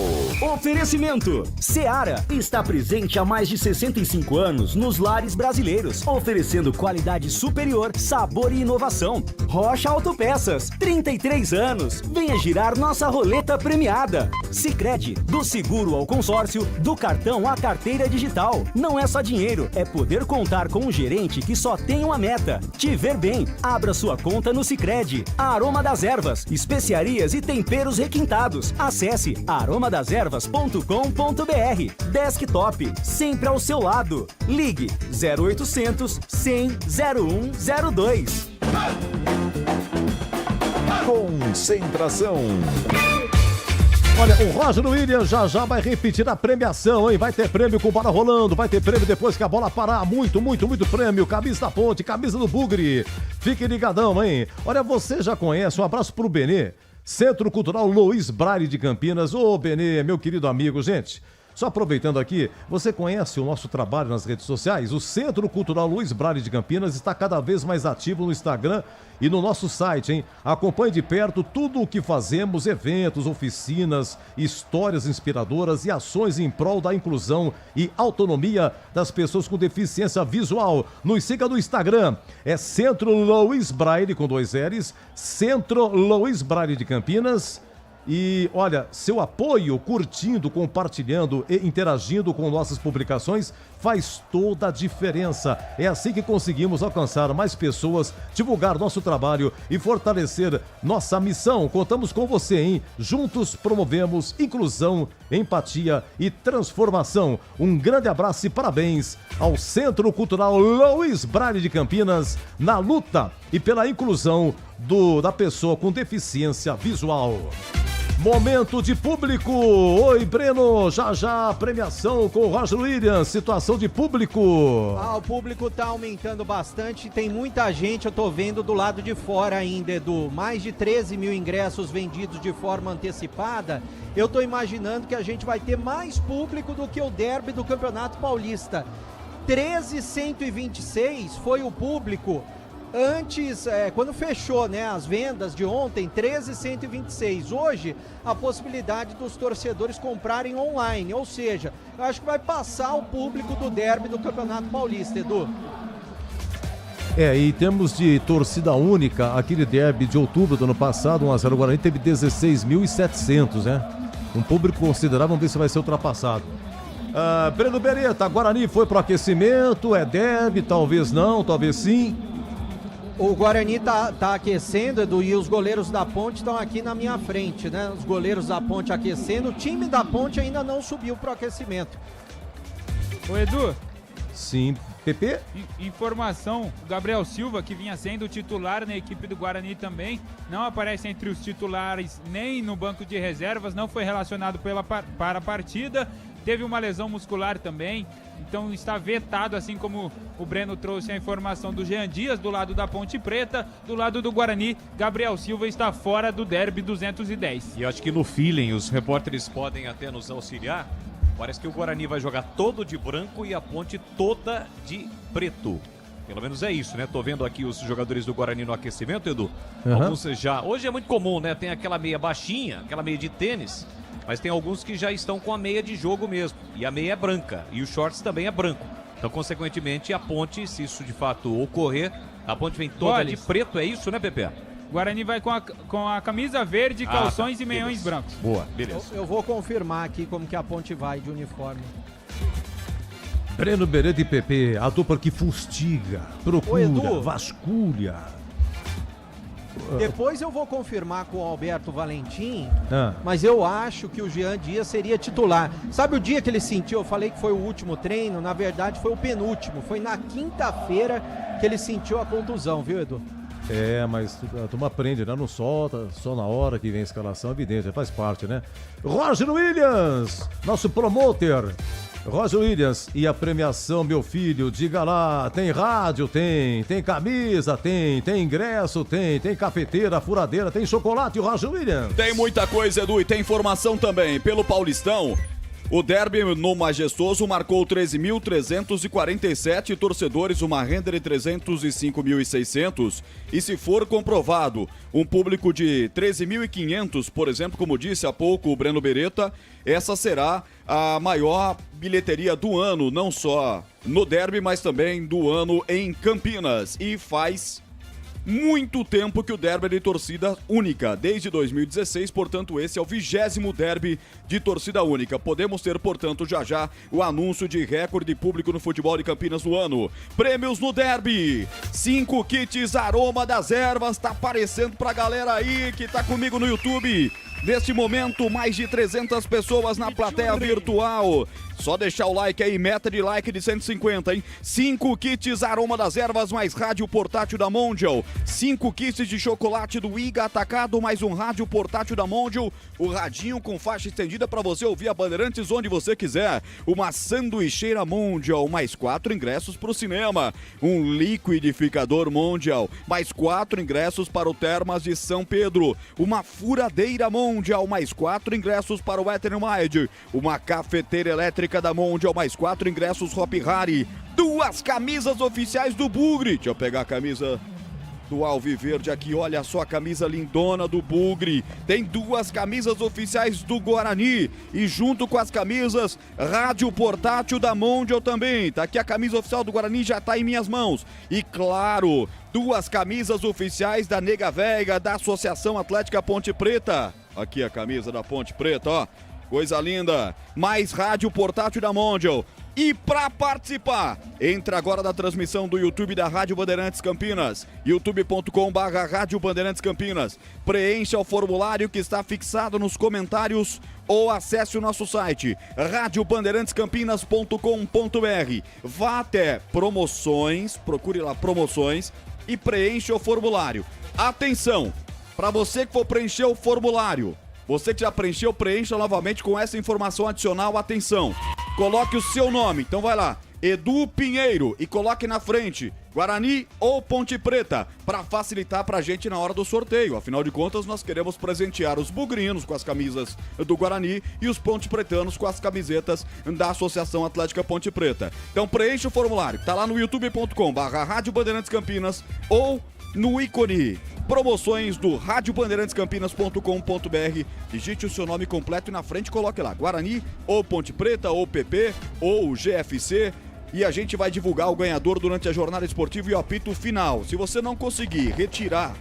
Oferecimento: Seara está presente há mais de 65 anos nos lares brasileiros, oferecendo qualidade superior, sabor e inovação. Rocha Autopeças, 33 anos. Venha girar nossa roleta premiada. Sicredi, do seguro ao consórcio, do cartão à carteira digital. Não é só dinheiro, é poder contar com um gerente que só tem uma meta: te ver bem. Abra sua conta no Sicredi. Aroma das Ervas, especiarias e temperos requintados. Acesse aromadeservas.com.br. Desktop, sempre ao seu lado. Ligue 0800 100 0102.
Concentração.
Olha, o Roger Williams já vai repetir a premiação, hein? Vai ter prêmio com bola rolando, vai ter prêmio depois que a bola parar. Muito prêmio. Camisa da Ponte, camisa do Bugre. Fique ligadão, hein? Olha, você já conhece, um abraço pro Benê, Centro Cultural Luiz Braille de Campinas. Ô, Benê, meu querido amigo, gente. Só aproveitando aqui, você conhece o nosso trabalho nas redes sociais? O Centro Cultural Luiz Braille de Campinas está cada vez mais ativo no Instagram e no nosso site, hein? Acompanhe de perto tudo o que fazemos, eventos, oficinas, histórias inspiradoras e ações em prol da inclusão e autonomia das pessoas com deficiência visual. Nos siga no Instagram, é Centro Luiz Braille com 2 L's, Centro Luiz Braille de Campinas. E olha, seu apoio, curtindo, compartilhando e interagindo com nossas publicações faz toda a diferença. É assim que conseguimos alcançar mais pessoas, divulgar nosso trabalho e fortalecer nossa missão. Contamos com você, hein? Juntos promovemos inclusão, empatia e transformação. Um grande abraço e parabéns ao Centro Cultural Luiz Braille de Campinas na luta e pela inclusão da pessoa com deficiência visual. Momento de público. Oi, Breno. Já premiação com o Roger Williams. Situação de público.
O público tá aumentando bastante. Tem muita gente, eu tô vendo do lado de fora ainda, Edu. Mais de 13 mil ingressos vendidos de forma antecipada. Eu tô imaginando que a gente vai ter mais público do que o derby do Campeonato Paulista. 13.126 foi o público. Antes, quando fechou, né, as vendas de ontem, 13.126. Hoje, a possibilidade dos torcedores comprarem online. Ou seja, eu acho que vai passar o público do derby do Campeonato Paulista, Edu.
E temos de torcida única, aquele derby de outubro do ano passado, 1-0 Guarani, teve 16.700, né? Um público considerável, vamos ver se vai ser ultrapassado. Breno Beretta, Guarani foi pro aquecimento, é derby, talvez não, talvez sim.
O Guarani tá aquecendo, Edu, e os goleiros da Ponte estão aqui na minha frente, né? Os goleiros da Ponte aquecendo. O time da Ponte ainda não subiu pro aquecimento.
Ô, Edu.
Sim, PP?
Informação, o Gabriel Silva, que vinha sendo titular na equipe do Guarani também, não aparece entre os titulares nem no banco de reservas, não foi relacionado para a partida. Teve uma lesão muscular também, então está vetado, assim como o Breno trouxe a informação do Jean Dias, do lado da Ponte Preta. Do lado do Guarani, Gabriel Silva está fora do derby 210.
E acho que no feeling os repórteres podem até nos auxiliar. Parece que o Guarani vai jogar todo de branco e a Ponte toda de preto. Pelo menos é isso, né? Tô vendo aqui os jogadores do Guarani no aquecimento, Edu. Alguns já... Hoje é muito comum, né? Tem aquela meia baixinha, aquela meia de tênis. Mas tem alguns que já estão com a meia de jogo mesmo. E a meia é branca. E o shorts também é branco. Então, consequentemente, a Ponte, se isso de fato ocorrer, a Ponte vem toda de preto. É isso, né, Pepe?
Guarani vai com a camisa verde, calções e meiões brancos.
Boa,
beleza. Eu vou confirmar aqui como que a Ponte vai de uniforme.
Breno Beretta e PP, a dupla que fustiga, procura, vasculha.
Depois eu vou confirmar com o Alberto Valentim, mas eu acho que o Jean Dias seria titular. Sabe o dia que ele sentiu? Eu falei que foi o último treino, na verdade foi o penúltimo. Foi na quinta-feira que ele sentiu a contusão, viu, Edu?
Mas a turma aprende, né? Não solta, só na hora que vem a escalação, evidente, faz parte, né? Roger Williams, nosso promoter. Roger Williams, e a premiação, meu filho, diga lá, tem rádio, tem camisa, tem ingresso, tem cafeteira, furadeira, tem chocolate, Roger Williams.
Tem muita coisa, Edu, e tem informação também. Pelo Paulistão, o derby no Majestoso marcou 13.347 torcedores, uma renda de 305.600. E se for comprovado um público de 13.500, por exemplo, como disse há pouco o Breno Beretta, essa será a maior bilheteria do ano, não só no derby, mas também do ano em Campinas. E faz muito tempo que o derby é de torcida única, desde 2016, portanto esse é o 20º derby de torcida única. Podemos ter, portanto, já o anúncio de recorde de público no futebol de Campinas no ano. Prêmios no derby, 5 kits Aroma das Ervas, tá aparecendo pra galera aí que tá comigo no YouTube. Neste momento, mais de 300 pessoas na plateia virtual. Só deixar o like aí, meta de like de 150, hein? 5 kits Aroma das Ervas, mais rádio portátil da Mondial. 5 kits de chocolate do Iga Atacado, mais um rádio portátil da Mondial. O radinho com faixa estendida para você ouvir a Bandeirantes onde você quiser. Uma sanduicheira Mondial, mais 4 ingressos para o cinema. Um liquidificador Mondial, mais 4 ingressos para o Termas de São Pedro. Uma furadeira Mondial, mais 4 ingressos para o Eternmind. Uma cafeteira elétrica da Mondial, mais 4 ingressos Hop Hari. 2 camisas oficiais do Bugre. Deixa eu pegar a camisa do Alviverde aqui, olha só a camisa lindona do Bugre. Tem 2 camisas oficiais do Guarani e junto com as camisas, rádio portátil da Mondial também. Tá aqui a camisa oficial do Guarani, já tá em minhas mãos. E claro, 2 camisas oficiais da Nega Véia, da Associação Atlética Ponte Preta. Aqui a camisa da Ponte Preta, ó. Coisa linda. Mais rádio portátil da Mondial. E para participar, entra agora na transmissão do YouTube da Rádio Bandeirantes Campinas, youtube.com/Rádio Bandeirantes Campinas. Preencha o formulário que está fixado nos comentários ou acesse o nosso site, radiobandeirantescampinas.com.br. Vá até promoções, procure lá promoções e preencha o formulário. Atenção, para você que for preencher o formulário, você que já preencheu, preencha novamente com essa informação adicional. Atenção, coloque o seu nome, então vai lá, Edu Pinheiro, e coloque na frente Guarani ou Ponte Preta, para facilitar pra gente na hora do sorteio. Afinal de contas, nós queremos presentear os bugrinos com as camisas do Guarani e os ponte pretanos com as camisetas da Associação Atlética Ponte Preta. Então preencha o formulário, tá lá no youtube.com/Rádio Bandeirantes Campinas ou no ícone promoções do radiobandeirantes-campinas.com.br. Digite o seu nome completo e na frente coloque lá Guarani ou Ponte Preta ou PP ou GFC. E a gente vai divulgar o ganhador durante a jornada esportiva e o apito final. Se você não conseguir retirar,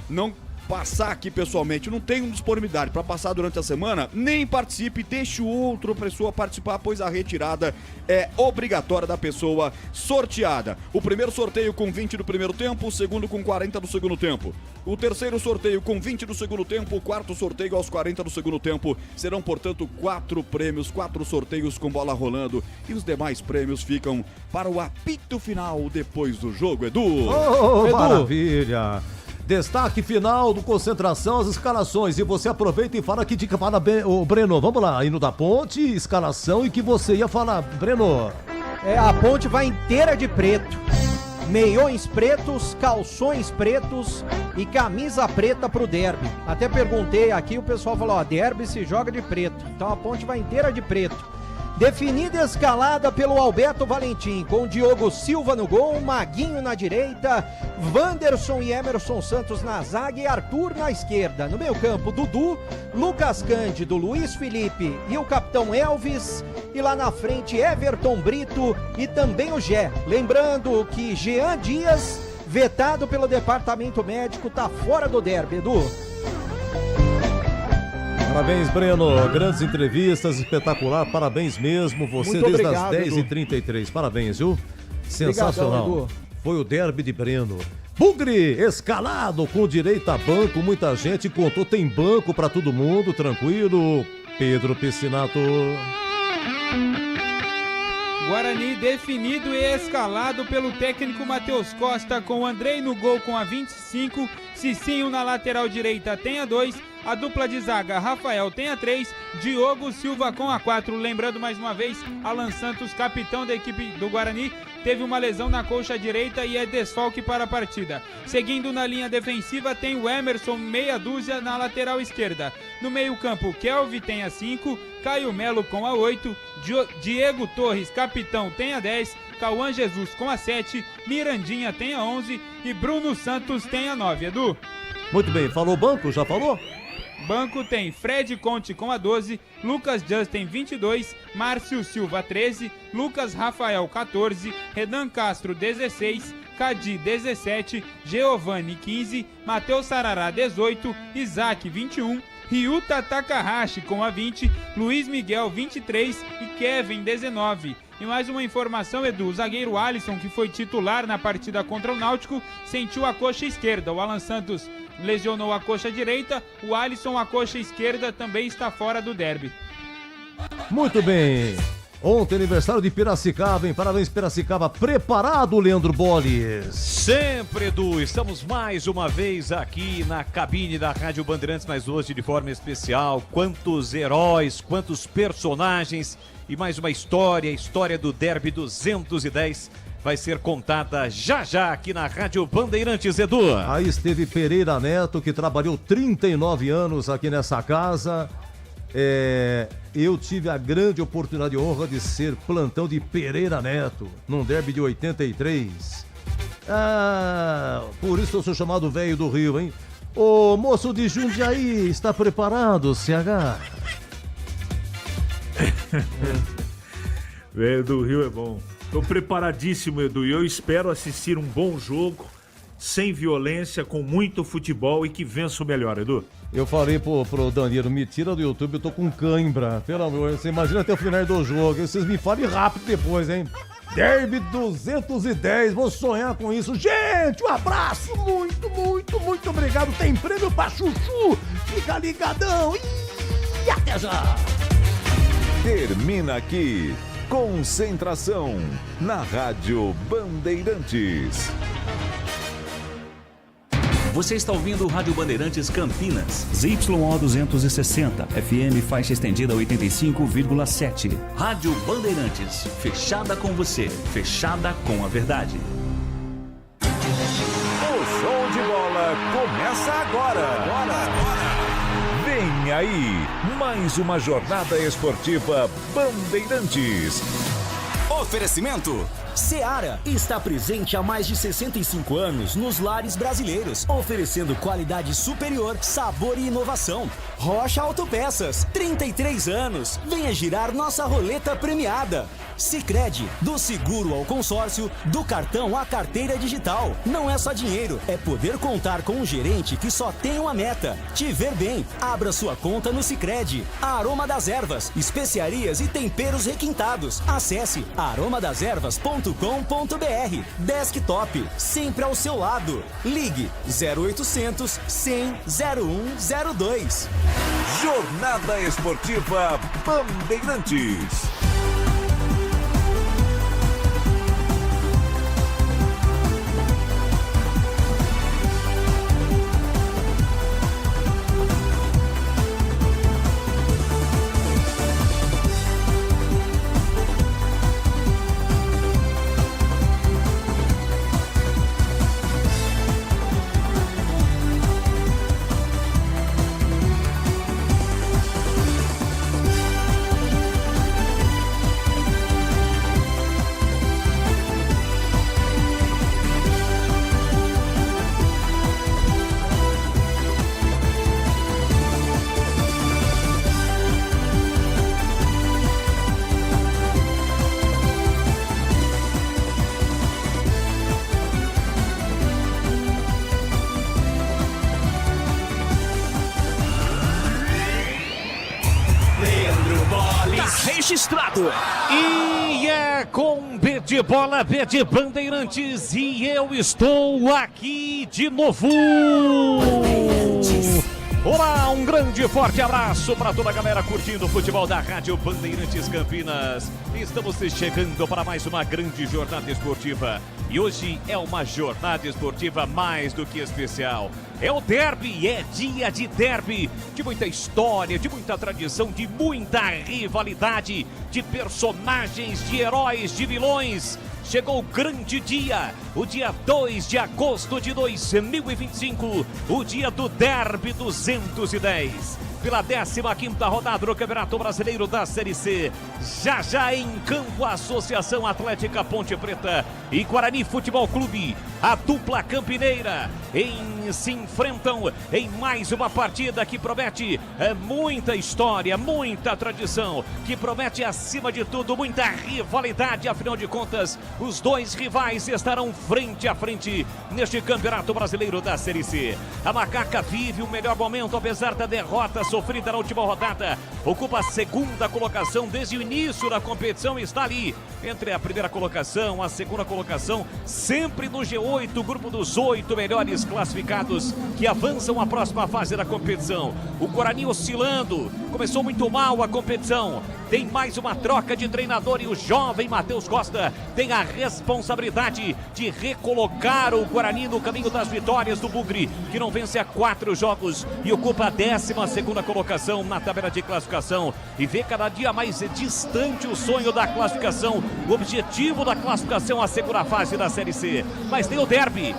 não passar aqui pessoalmente, não tem disponibilidade para passar durante a semana, nem participe, deixe outra pessoa participar, pois a retirada é obrigatória da pessoa sorteada. O primeiro sorteio com 20 do primeiro tempo, o segundo com 40 do segundo tempo. O terceiro sorteio com 20 do segundo tempo, o quarto sorteio aos 40 do segundo tempo. Serão, portanto, 4 prêmios, 4 sorteios com bola rolando e os demais prêmios ficam para o apito final depois do jogo, Edu.
Oh,
Edu.
Maravilha! Destaque final do Concentração, as escalações. E você aproveita e fala que dica para o Breno. Vamos lá, hino da Ponte, escalação e que você ia falar, Breno.
A Ponte vai inteira de preto. Meiões pretos, calções pretos e camisa preta pro derby. Até perguntei aqui, o pessoal falou, derby se joga de preto. Então a Ponte vai inteira de preto. Definida escalada pelo Alberto Valentim, com Diogo Silva no gol, Maguinho na direita, Wanderson e Emerson Santos na zaga e Arthur na esquerda. No meio campo, Dudu, Lucas Cândido, Luiz Felipe e o capitão Elvis. E lá na frente, Everton Brito e também o Gé. Lembrando que Jean Dias, vetado pelo departamento médico, tá fora do derby, Edu.
Parabéns, Breno. Grandes entrevistas, espetacular. Parabéns mesmo. Você
muito
desde
obrigado,
as 10h33. Parabéns, viu? Sensacional.
Obrigadão,
foi o derby de Breno. Bugre, escalado com direito a banco. Muita gente contou. Tem banco pra todo mundo. Tranquilo. Pedro Piscinato.
Guarani definido e escalado pelo técnico Matheus Costa, com Andrei no gol com a 25, Cicinho na lateral direita tem a 2, a dupla de zaga Rafael tem a 3, Diogo Silva com a 4. Lembrando mais uma vez, Alan Santos, capitão da equipe do Guarani, teve uma lesão na coxa direita e é desfalque para a partida. Seguindo na linha defensiva tem o Emerson, meia dúzia na lateral esquerda. No meio campo, Kelvin tem a 5, Caio Melo com a 8, Diego Torres, capitão, tem a 10, Cauã Jesus com a 7, Mirandinha tem a 11 e Bruno Santos tem a 9. Edu?
Muito bem, falou banco? Já falou?
Banco tem Fred Conte com a 12, Lucas Justin 22, Márcio Silva 13, Lucas Rafael 14, Renan Castro 16, Cadi 17, Giovanni 15, Matheus Sarará 18, Isaac 21, Ryuta Takahashi com a 20, Luiz Miguel 23 e Kevin 19. E mais uma informação, Edu, o zagueiro Alisson, que foi titular na partida contra o Náutico, sentiu a coxa esquerda. O Alan Santos lesionou a coxa direita, o Alisson, a coxa esquerda, também está fora do derby.
Muito bem. Ontem, aniversário de Piracicaba, hein? Parabéns, Piracicaba. Preparado, Leandro Bolles?
Sempre, Edu. Estamos mais uma vez aqui na cabine da Rádio Bandeirantes, mas hoje de forma especial. Quantos heróis, quantos personagens e mais uma história, a história do Derby 210 vai ser contada já já aqui na Rádio Bandeirantes, Edu.
Aí esteve Pereira Neto, que trabalhou 39 anos aqui nessa casa. Eu tive a grande oportunidade e honra de ser plantão de Pereira Neto, num derby de 83. Por isso eu sou chamado velho do Rio, hein? Ô moço de Jundiaí, está preparado, CH?
Velho do Rio é bom. Tô preparadíssimo, Edu, e eu espero assistir um bom jogo, sem violência, com muito futebol e que vença o melhor, Edu.
Eu falei pro Danilo, me tira do YouTube, eu tô com cãibra. Pelo amor, você imagina até o final do jogo. Vocês me falem rápido depois, hein? Derby 210, vou sonhar com isso. Gente, um abraço, muito obrigado. Tem prêmio pra Chuchu, fica ligadão e até já.
Termina aqui, Concentração, na Rádio Bandeirantes.
Você está ouvindo o Rádio Bandeirantes Campinas, ZYO 260, FM faixa estendida 85,7. Rádio Bandeirantes, fechada com você, fechada com a verdade.
O show de bola começa agora. Vem aí, mais uma jornada esportiva Bandeirantes.
Oferecimento Seara está presente há mais de 65 anos nos lares brasileiros, oferecendo qualidade superior, sabor e inovação. Rocha Autopeças, 33 anos. Venha girar nossa roleta premiada. Sicredi, do seguro ao consórcio, do cartão à carteira digital. Não é só dinheiro, é poder contar com um gerente que só tem uma meta: te ver bem. Abra sua conta no Sicredi. Aroma das Ervas, especiarias e temperos requintados. Acesse aromadeservas.com.br. Desktop, sempre ao seu lado. Ligue 0800 100 0102.
Jornada Esportiva Bandeirantes.
Registrado. E é com B de bola, B de Bandeirantes, e eu estou aqui de novo. Olá, um grande e forte abraço para toda a galera curtindo o futebol da Rádio Bandeirantes Campinas. Estamos chegando para mais uma grande jornada esportiva. E hoje é uma jornada esportiva mais do que especial. É o derby, é dia de derby, de muita história, de muita tradição, de muita rivalidade, de personagens, de heróis, de vilões. Chegou o grande dia, o dia 2 de agosto de 2025, o dia do Derby 210. Pela 15ª rodada do Campeonato Brasileiro da Série C. Já em campo, a Associação Atlética Ponte Preta e Guarani Futebol Clube, a dupla campineira, se enfrentam em mais uma partida que promete muita história, muita tradição, que promete, acima de tudo, muita rivalidade. Afinal de contas, os dois rivais estarão frente a frente neste Campeonato Brasileiro da Série C. A Macaca vive o melhor momento, apesar da derrota sofrida na última rodada. Ocupa a segunda colocação desde o início da competição, está ali entre a primeira colocação, a segunda colocação, sempre no G8, o grupo dos 8 melhores classificados que avançam à próxima fase da competição. O Guarani oscilando, começou muito mal a competição, tem mais uma troca de treinador e o jovem Matheus Costa tem a responsabilidade de recolocar o Guarani no caminho das vitórias do Bugre, que não vence há 4 jogos e ocupa a 12ª colocação na tabela de classificação e vê cada dia mais distante o sonho da classificação, o objetivo da classificação, a segunda fase da Série C. Mas tem o derby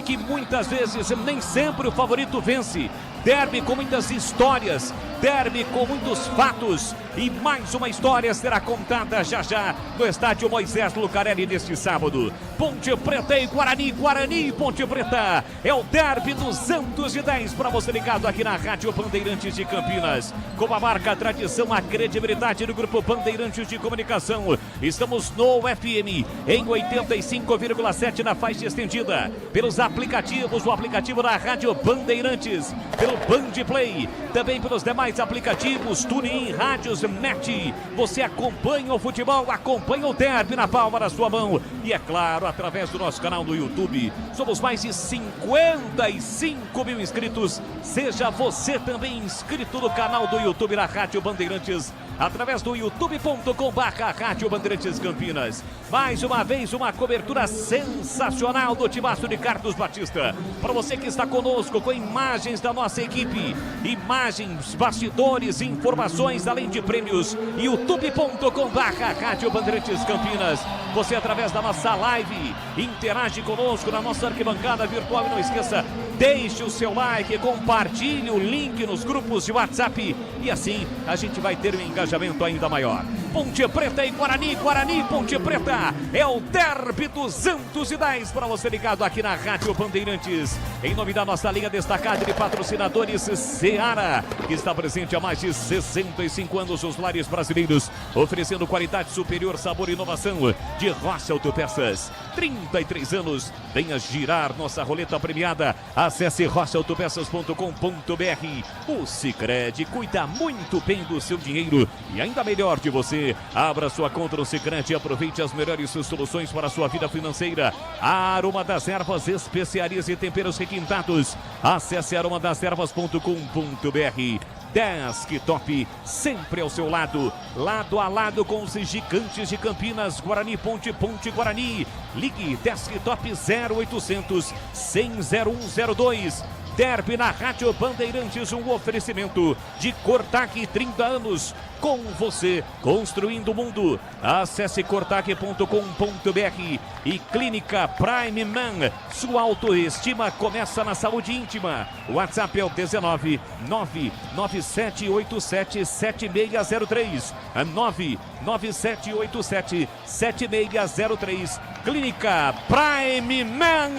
que muitas vezes, nem sempre o favorito vence. Derby com muitas histórias, derby com muitos fatos e mais uma história será contada já no estádio Moisés Lucarelli neste sábado. Ponte Preta e Guarani, Guarani e Ponte Preta, é o derby 210 para você ligado aqui na Rádio Bandeirantes de Campinas. Com a marca, a tradição, a credibilidade do Grupo Bandeirantes de Comunicação. Estamos no FM em 85,7 na faixa estendida, pelos aplicativos, o aplicativo da Rádio Bandeirantes, pelo Band Play, também pelos demais aplicativos, TuneIn, Rádios, Net. Você acompanha o futebol, acompanha o derby na palma da sua mão e, é claro, através do nosso canal do YouTube. Somos mais de 55 mil inscritos. Seja você também inscrito no canal do YouTube da Rádio Bandeirantes, através do youtube.com/Rádio Bandeirantes Campinas. Mais uma vez, uma cobertura sensacional do timaço de Carlos Batista. Para você que está conosco com imagens da nossa equipe, imagens, bastidores, informações, além de prêmios, youtube.com/Rádio Bandeirantes Campinas. Você, através da nossa live, interage conosco na nossa arquibancada virtual e não esqueça, deixe o seu like, compartilhe o link nos grupos de WhatsApp e assim a gente vai ter um engajamento ainda maior. Ponte Preta e Guarani, Guarani e Ponte Preta, é o derby 210 para você ligado aqui na Rádio Bandeirantes. Em nome da nossa linha destacada de patrocinadores Seara, que está presente há mais de 65 anos nos lares brasileiros, oferecendo qualidade superior, sabor e inovação. De Rocha Autopeças, 33 anos, venha girar nossa roleta premiada. Acesse rochaautopeças.com.br. O Sicredi cuida muito bem do seu dinheiro e ainda melhor de você. Abra sua conta no Sicredi e aproveite as melhores soluções para a sua vida financeira. A Aroma das Ervas, especiarias e temperos requintados. Acesse aromadas-ervas.com.br. Desktop, sempre ao seu lado, lado a lado com os gigantes de Campinas, Guarani, Ponte Guarani. Ligue Desktop 0800 100 0102. Derby na Rádio Bandeirantes, um oferecimento de Cortag, 30 anos com você, construindo o mundo. Acesse cortag.com.br e Clínica Prime Man, sua autoestima começa na saúde íntima. O WhatsApp é o 19 99787 7603, 99787 7603. Clínica Prime Man.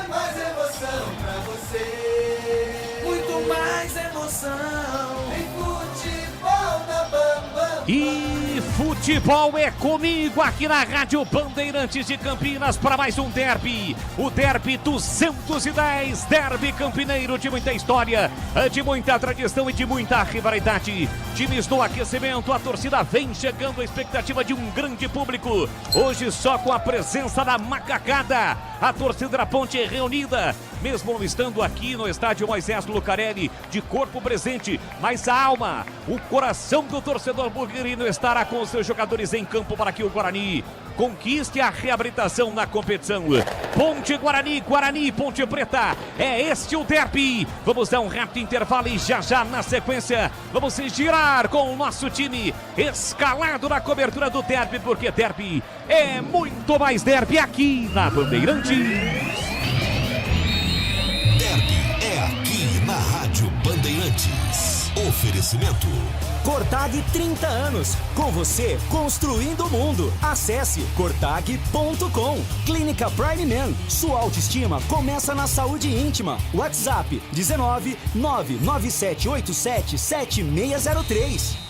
Mais emoção pra você, muito mais emoção. Em futebol na Bambam.
E futebol é comigo aqui na Rádio Bandeirantes de Campinas para mais um derby. O derby 210, derby campineiro de muita história, de muita tradição e de muita rivalidade. Times no aquecimento, a torcida vem chegando, a expectativa de um grande público. Hoje só com a presença da macacada. a torcida da Ponte reunida, mesmo não estando aqui no estádio Moisés Lucarelli, de corpo presente, mas a alma, o coração do torcedor bugrino estará com os seus jogadores em campo para que o Guarani conquiste a reabilitação na competição. Ponte Guarani, Guarani Ponte Preta, é este o derby. Vamos dar um rápido intervalo e já na sequência vamos se girar com o nosso time escalado na cobertura do derby, porque derby é muito mais derby aqui na Bandeirantes.
Derby é aqui na Rádio Bandeirantes. Oferecimento
Cortag 30 anos, com você construindo o mundo. Acesse cortag.com. Clínica Prime Man, sua autoestima começa na saúde íntima. WhatsApp 19 99787 7603.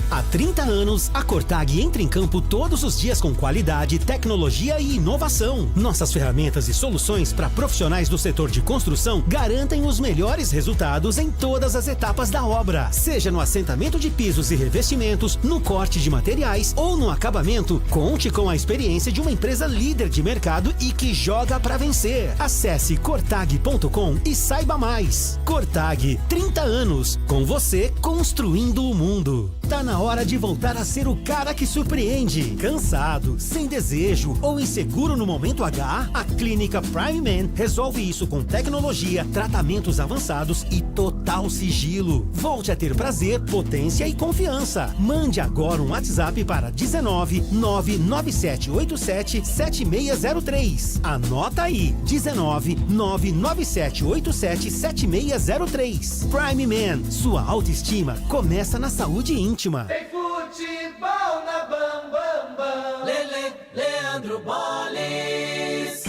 Há 30 anos, a Cortag entra em campo todos os dias com qualidade, tecnologia e inovação. Nossas ferramentas e soluções para profissionais do setor de construção garantem os melhores resultados em todas as etapas da obra. Seja no assentamento de pisos e revestimentos, no corte de materiais ou no acabamento, conte com a experiência de uma empresa líder de mercado e que joga para vencer. Acesse cortag.com e saiba mais. Cortag, 30 anos, com você construindo o mundo. Tá na hora de voltar a ser o cara que surpreende. Cansado, sem desejo ou inseguro no momento H? A Clínica Prime Man resolve isso com tecnologia, tratamentos avançados e total sigilo. Volte a ter prazer, potência e confiança. Mande agora um WhatsApp para 19 99787 7603. Anota aí, 19 99787 7603. Prime Man, sua autoestima começa na saúde íntima.
Tem futebol na Bam Bam Bam. Lele, Leandro Boles.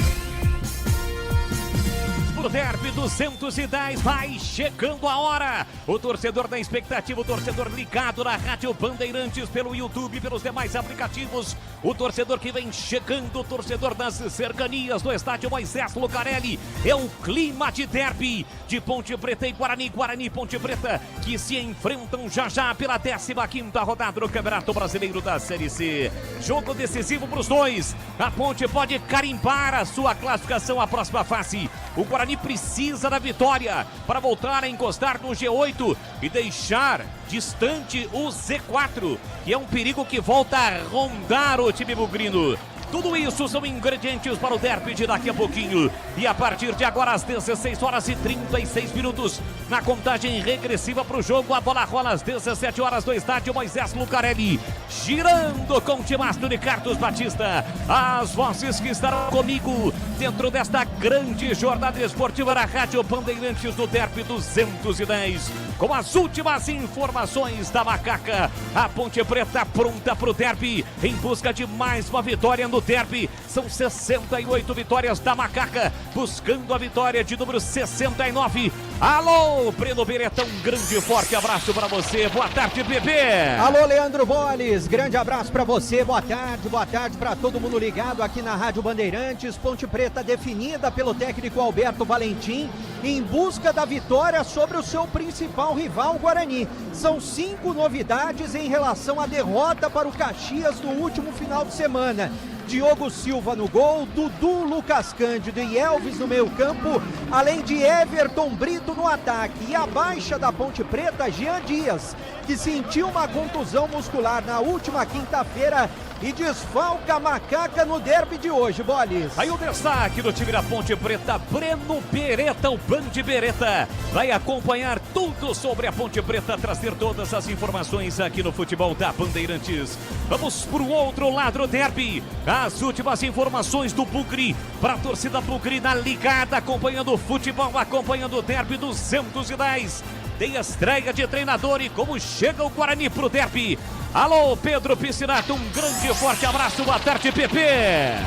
Pro derby 210, vai chegando a hora. O torcedor da expectativa, o torcedor ligado na Rádio Bandeirantes, pelo YouTube, pelos demais aplicativos. O torcedor que vem chegando, o torcedor das cercanias do estádio Moisés Lucarelli. É o clima de derby de Ponte Preta e Guarani, Guarani Ponte Preta, que se enfrentam já pela 15ª rodada do Campeonato Brasileiro da Série C. Jogo decisivo para os dois. A Ponte pode carimbar a sua classificação à próxima fase. O Guarani precisa da vitória para voltar a encostar no G8 e deixar distante o Z4, que é um perigo que volta a rondar o time bugrino. Tudo isso são ingredientes para o derby de daqui a pouquinho. E a partir de agora, às 16h36, na contagem regressiva para o jogo, a bola rola às 17h do estádio Moisés Lucarelli. Girando com o timaço de Carlos Batista. As vozes que estarão comigo dentro desta grande jornada esportiva na Rádio Bandeirantes do derby 210. Com as últimas informações da Macaca. A Ponte Preta pronta para o derby, em busca de mais uma vitória no derby. São 68 vitórias da Macaca, buscando a vitória de número 69. Alô, Breno Beretta, um grande e forte abraço para você. Boa tarde, bebê.
Alô, Leandro Boles, grande abraço para você. Boa tarde para todo mundo ligado aqui na Rádio Bandeirantes. Ponte Preta definida pelo técnico Alberto Valentim, em busca da vitória sobre o seu principal rival, Guarani. São 5 novidades em relação à derrota para o Caxias no último final de semana. Diogo Silva no gol, Dudu, Lucas Cândido e Elvis no meio campo, além de Everton Brito no ataque. E a baixa da Ponte Preta, Jean Dias, que sentiu uma contusão muscular na última quinta-feira e desfalca a Macaca no derby de hoje, Boles.
Aí o destaque do time da Ponte Preta, Breno Beretta, o Band Beretta, vai acompanhar tudo sobre a Ponte Preta, trazer todas as informações aqui no futebol da Bandeirantes. Vamos pro outro lado do derby, as últimas informações do Bugre, para a torcida bugrina ligada, acompanhando o futebol, acompanhando o derby 210. Tem estreia de treinador e como chega o Guarani pro derby. Alô, Pedro Piscinato, um grande e forte abraço. Boa tarde, Pepe.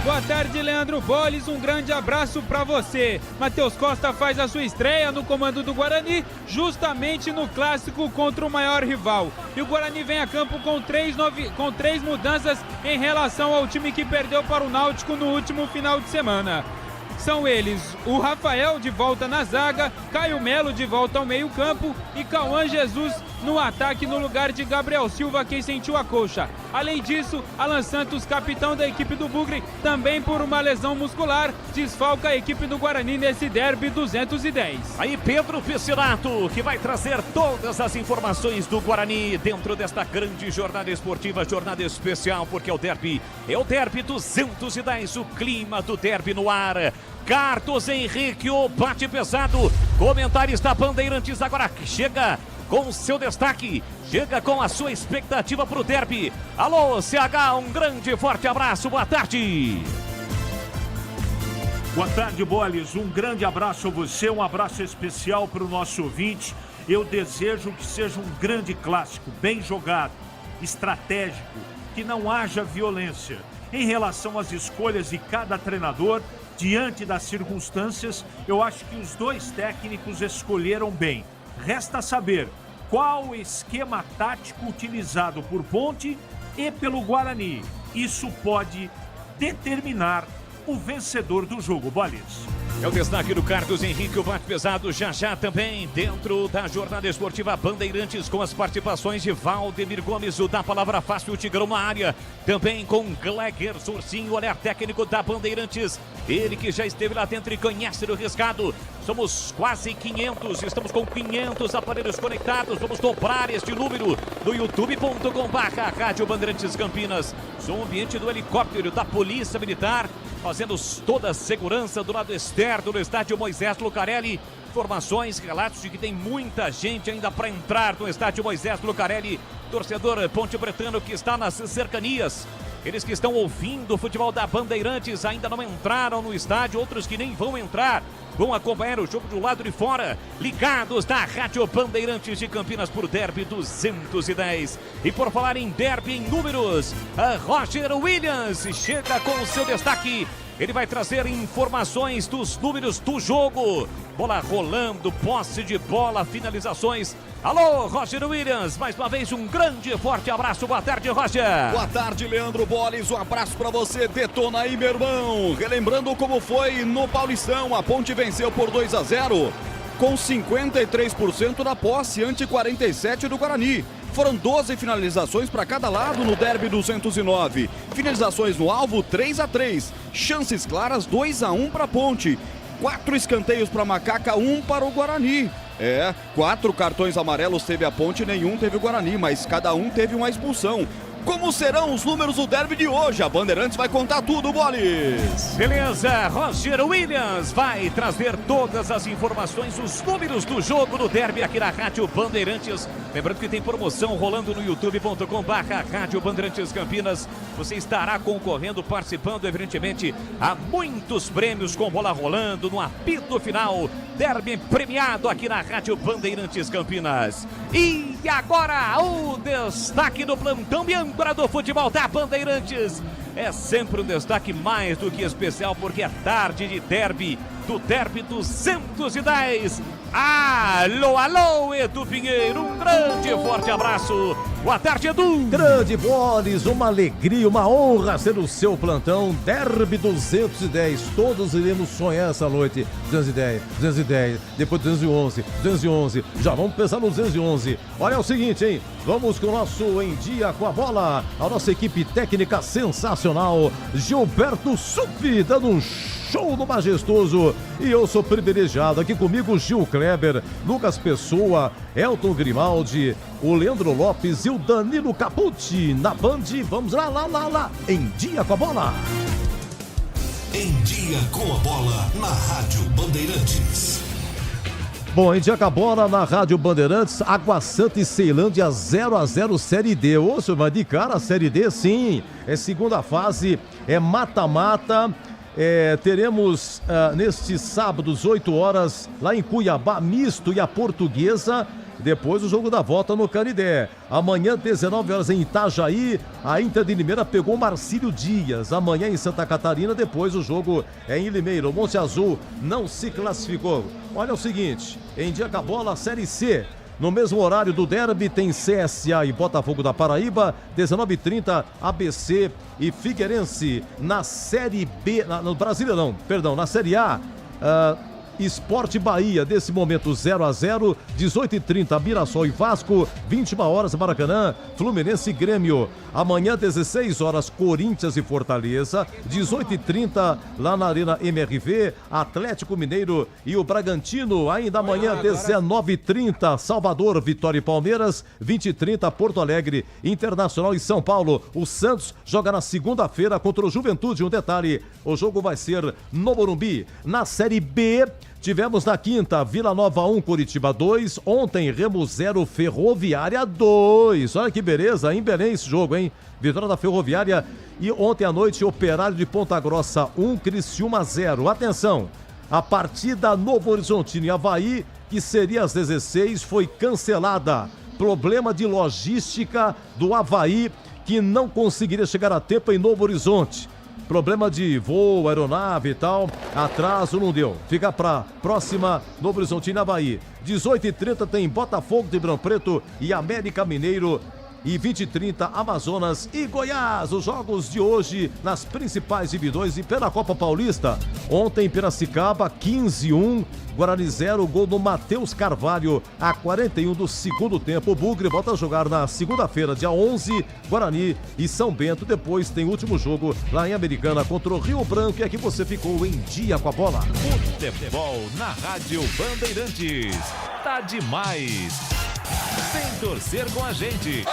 Boa tarde, Leandro Boles, um grande abraço para você. Matheus Costa faz a sua estreia no comando do Guarani, justamente no clássico contra o maior rival. E o Guarani vem a campo com três mudanças em relação ao time que perdeu para o Náutico no último final de semana. São eles o Rafael de volta na zaga, Caio Melo de volta ao meio campo e Cauã Jesus no ataque no lugar de Gabriel Silva, quem sentiu a coxa. Além disso, Alan Santos, capitão da equipe do Bugre, também por uma lesão muscular, desfalca a equipe do Guarani nesse derby 210.
Aí Pedro Piscinato, que vai trazer todas as informações do Guarani dentro desta grande jornada esportiva, jornada especial, porque é o derby 210, o clima do derby no ar. Carlos Henrique, o bate pesado, comentarista Bandeirantes agora chega com seu destaque, chega com a sua expectativa para o derby. Alô, CH, um grande forte abraço, boa tarde.
Boa tarde, Boles, um grande abraço a você, um abraço especial para o nosso ouvinte. Eu desejo que seja um grande clássico, bem jogado, estratégico, que não haja violência. Em relação às escolhas de cada treinador, diante das circunstâncias, eu acho que os dois técnicos escolheram bem. Resta saber qual o esquema tático utilizado por Ponte e pelo Guarani. Isso pode determinar o vencedor do jogo, Boles.
É o destaque do Carlos Henrique, o bate pesado já também dentro da jornada esportiva Bandeirantes, com as participações de Valdemir Gomes, o da Palavra Fácil, o Tigrão na área, também com Gleger Surcinho, olhar técnico da Bandeirantes, ele que já esteve lá dentro e conhece do riscado. Somos quase 500, estamos com 500 aparelhos conectados, vamos dobrar este número no youtube.com/Rádio Bandeirantes Campinas. Som ambiente do helicóptero da Polícia Militar, fazendo toda a segurança do lado externo do estádio Moisés Lucarelli. Informações, relatos de que tem muita gente ainda para entrar no estádio Moisés Lucarelli. Torcedor ponte-pretano que está nas cercanias. Eles que estão ouvindo o futebol da Bandeirantes ainda não entraram no estádio, outros que nem vão entrar, vão acompanhar o jogo do lado de fora, ligados na Rádio Bandeirantes de Campinas por Derby 210. E por falar em Derby em números, a Roger Williams chega com o seu destaque. Ele vai trazer informações dos números do jogo. Bola rolando, posse de bola, finalizações. Alô, Roger Williams, mais uma vez um grande forte abraço. Boa tarde, Roger.
Boa tarde, Leandro Boles. Um abraço pra você. Detona aí, meu irmão. Relembrando como foi no Paulistão, a Ponte venceu por 2-0 com 53% da posse ante 47% do Guarani. Foram 12 finalizações para cada lado no Derby 209. Finalizações no alvo 3-3. Chances claras 2-1 para Ponte. 4 escanteios para Macaca, 1 para o Guarani. 4 cartões amarelos teve a Ponte, nenhum teve o Guarani, mas cada um teve uma expulsão. Como serão os números do derby de hoje? A Bandeirantes vai contar tudo, Boles.
Beleza, Roger Williams vai trazer todas as informações, os números do jogo do derby aqui na Rádio Bandeirantes. Lembrando que tem promoção rolando no youtube.com/Rádio Bandeirantes Campinas. Você estará concorrendo, participando, evidentemente, a muitos prêmios com bola rolando no apito final. Derby premiado aqui na Rádio Bandeirantes Campinas. E agora, o destaque do plantão Bianco do futebol da Bandeirantes. É sempre um destaque mais do que especial, porque é tarde de derby, do derby 210. Alô, Edu Pinheiro, um grande e forte abraço. Boa tarde, Edu.
Grande Boles, uma alegria, uma honra ser o seu plantão. Derby 210, todos iremos sonhar essa noite. 210, depois 211, já vamos pensar no 211. Olha, é o seguinte, hein, vamos com o nosso Em Dia com a Bola, a nossa equipe técnica sensacional, Gilberto Sup, dando um show no majestoso, e eu sou privilegiado, aqui comigo Gil Kleber, Lucas Pessoa, Elton Grimaldi, o Leandro Lopes e o Danilo Capucci na Band. Vamos lá, Em Dia com a Bola.
Em Dia com a Bola na Rádio Bandeirantes.
Bom, Em Dia com a Bola na Rádio Bandeirantes, Água Santa e Ceilândia 0-0 Série D. Ô, senhor, mas de cara, Série D, sim, é segunda fase, é mata-mata. Teremos neste sábado, às 8 horas, lá em Cuiabá, Misto e a Portuguesa. Depois o jogo da volta no Canidé. Amanhã, 19 horas em Itajaí, a Inter de Limeira pegou Marcílio Dias. Amanhã em Santa Catarina, depois o jogo é em Limeira. O Monte Azul não se classificou. Olha o seguinte, Em Dia com a Bola, Série C. No mesmo horário do derby tem CSA e Botafogo da Paraíba, 19h30, ABC e Figueirense. Na Série B, no Brasília não, perdão, na Série A, Sport Bahia. Desse momento 0-0, 18h30 Mirassol e Vasco, 21 horas Maracanã, Fluminense e Grêmio. Amanhã 16 horas Corinthians e Fortaleza, 18h30 lá na Arena MRV, Atlético Mineiro e o Bragantino. Ainda amanhã 19h30 Salvador, Vitória e Palmeiras, 20h30 Porto Alegre, Internacional e São Paulo. O Santos joga na segunda-feira contra o Juventude. Um detalhe, o jogo vai ser no Morumbi. Na Série B, tivemos na quinta Vila Nova 1, Curitiba 2. Ontem Remo 0, Ferroviária 2. Olha que beleza, em Belém esse jogo, hein? Vitória da Ferroviária. E ontem à noite Operário de Ponta Grossa 1, Criciúma 0. Atenção, a partida Novo Horizontino e Avaí, que seria às 16, foi cancelada. Problema de logística do Avaí, que não conseguiria chegar a tempo em Novo Horizonte. Problema de voo, aeronave e tal, atraso não deu. Fica pra próxima Novo Horizontino e Avaí. 18h30 tem Botafogo de Ribeirão Preto e América Mineiro. E 20h30 Amazonas e Goiás. Os jogos de hoje nas principais divisões e pela Copa Paulista. Ontem Piracicaba 15-1, Guarani 0, gol do Matheus Carvalho a 41 do segundo tempo. O Bugre volta a jogar na segunda-feira, dia 11, Guarani e São Bento. Depois tem o último jogo lá em Americana contra o Rio Branco. E aqui você ficou em dia com a bola.
Futebol na Rádio Bandeirantes. Tá demais. Vem torcer com a gente.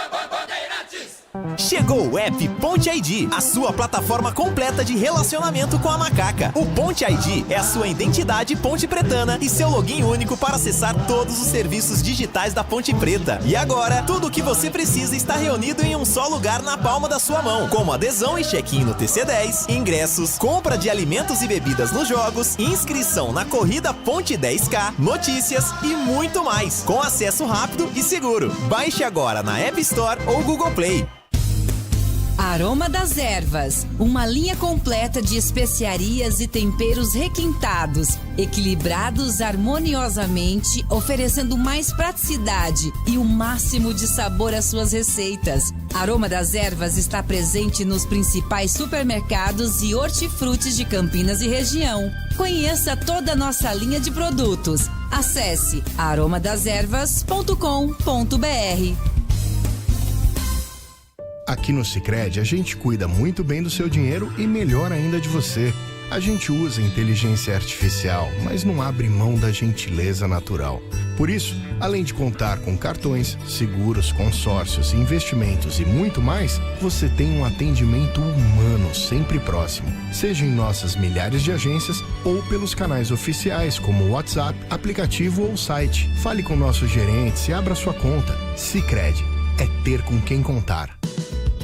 Chegou o app Ponte ID, a sua plataforma completa de relacionamento com a macaca. O Ponte ID é a sua identidade ponte pretana e seu login único para acessar todos os serviços digitais da Ponte Preta. E agora, tudo o que você precisa está reunido em um só lugar na palma da sua mão, como adesão e check-in no TC10, ingressos, compra de alimentos e bebidas nos jogos, inscrição na corrida Ponte 10K, notícias e muito mais, com acesso rápido e seguro. Baixe agora na App Store ou Google Play.
Aroma das Ervas, uma linha completa de especiarias e temperos requintados, equilibrados harmoniosamente, oferecendo mais praticidade e o máximo de sabor às suas receitas. Aroma das Ervas está presente nos principais supermercados e hortifrutis de Campinas e região. Conheça toda a nossa linha de produtos. Acesse aromadeservas.com.br.
Aqui no Sicredi, a gente cuida muito bem do seu dinheiro e melhor ainda de você. A gente usa inteligência artificial, mas não abre mão da gentileza natural. Por isso, além de contar com cartões, seguros, consórcios, investimentos e muito mais, você tem um atendimento humano sempre próximo, seja em nossas milhares de agências ou pelos canais oficiais como WhatsApp, aplicativo ou site. Fale com nossos gerentes e abra sua conta. Sicredi, é ter com quem contar.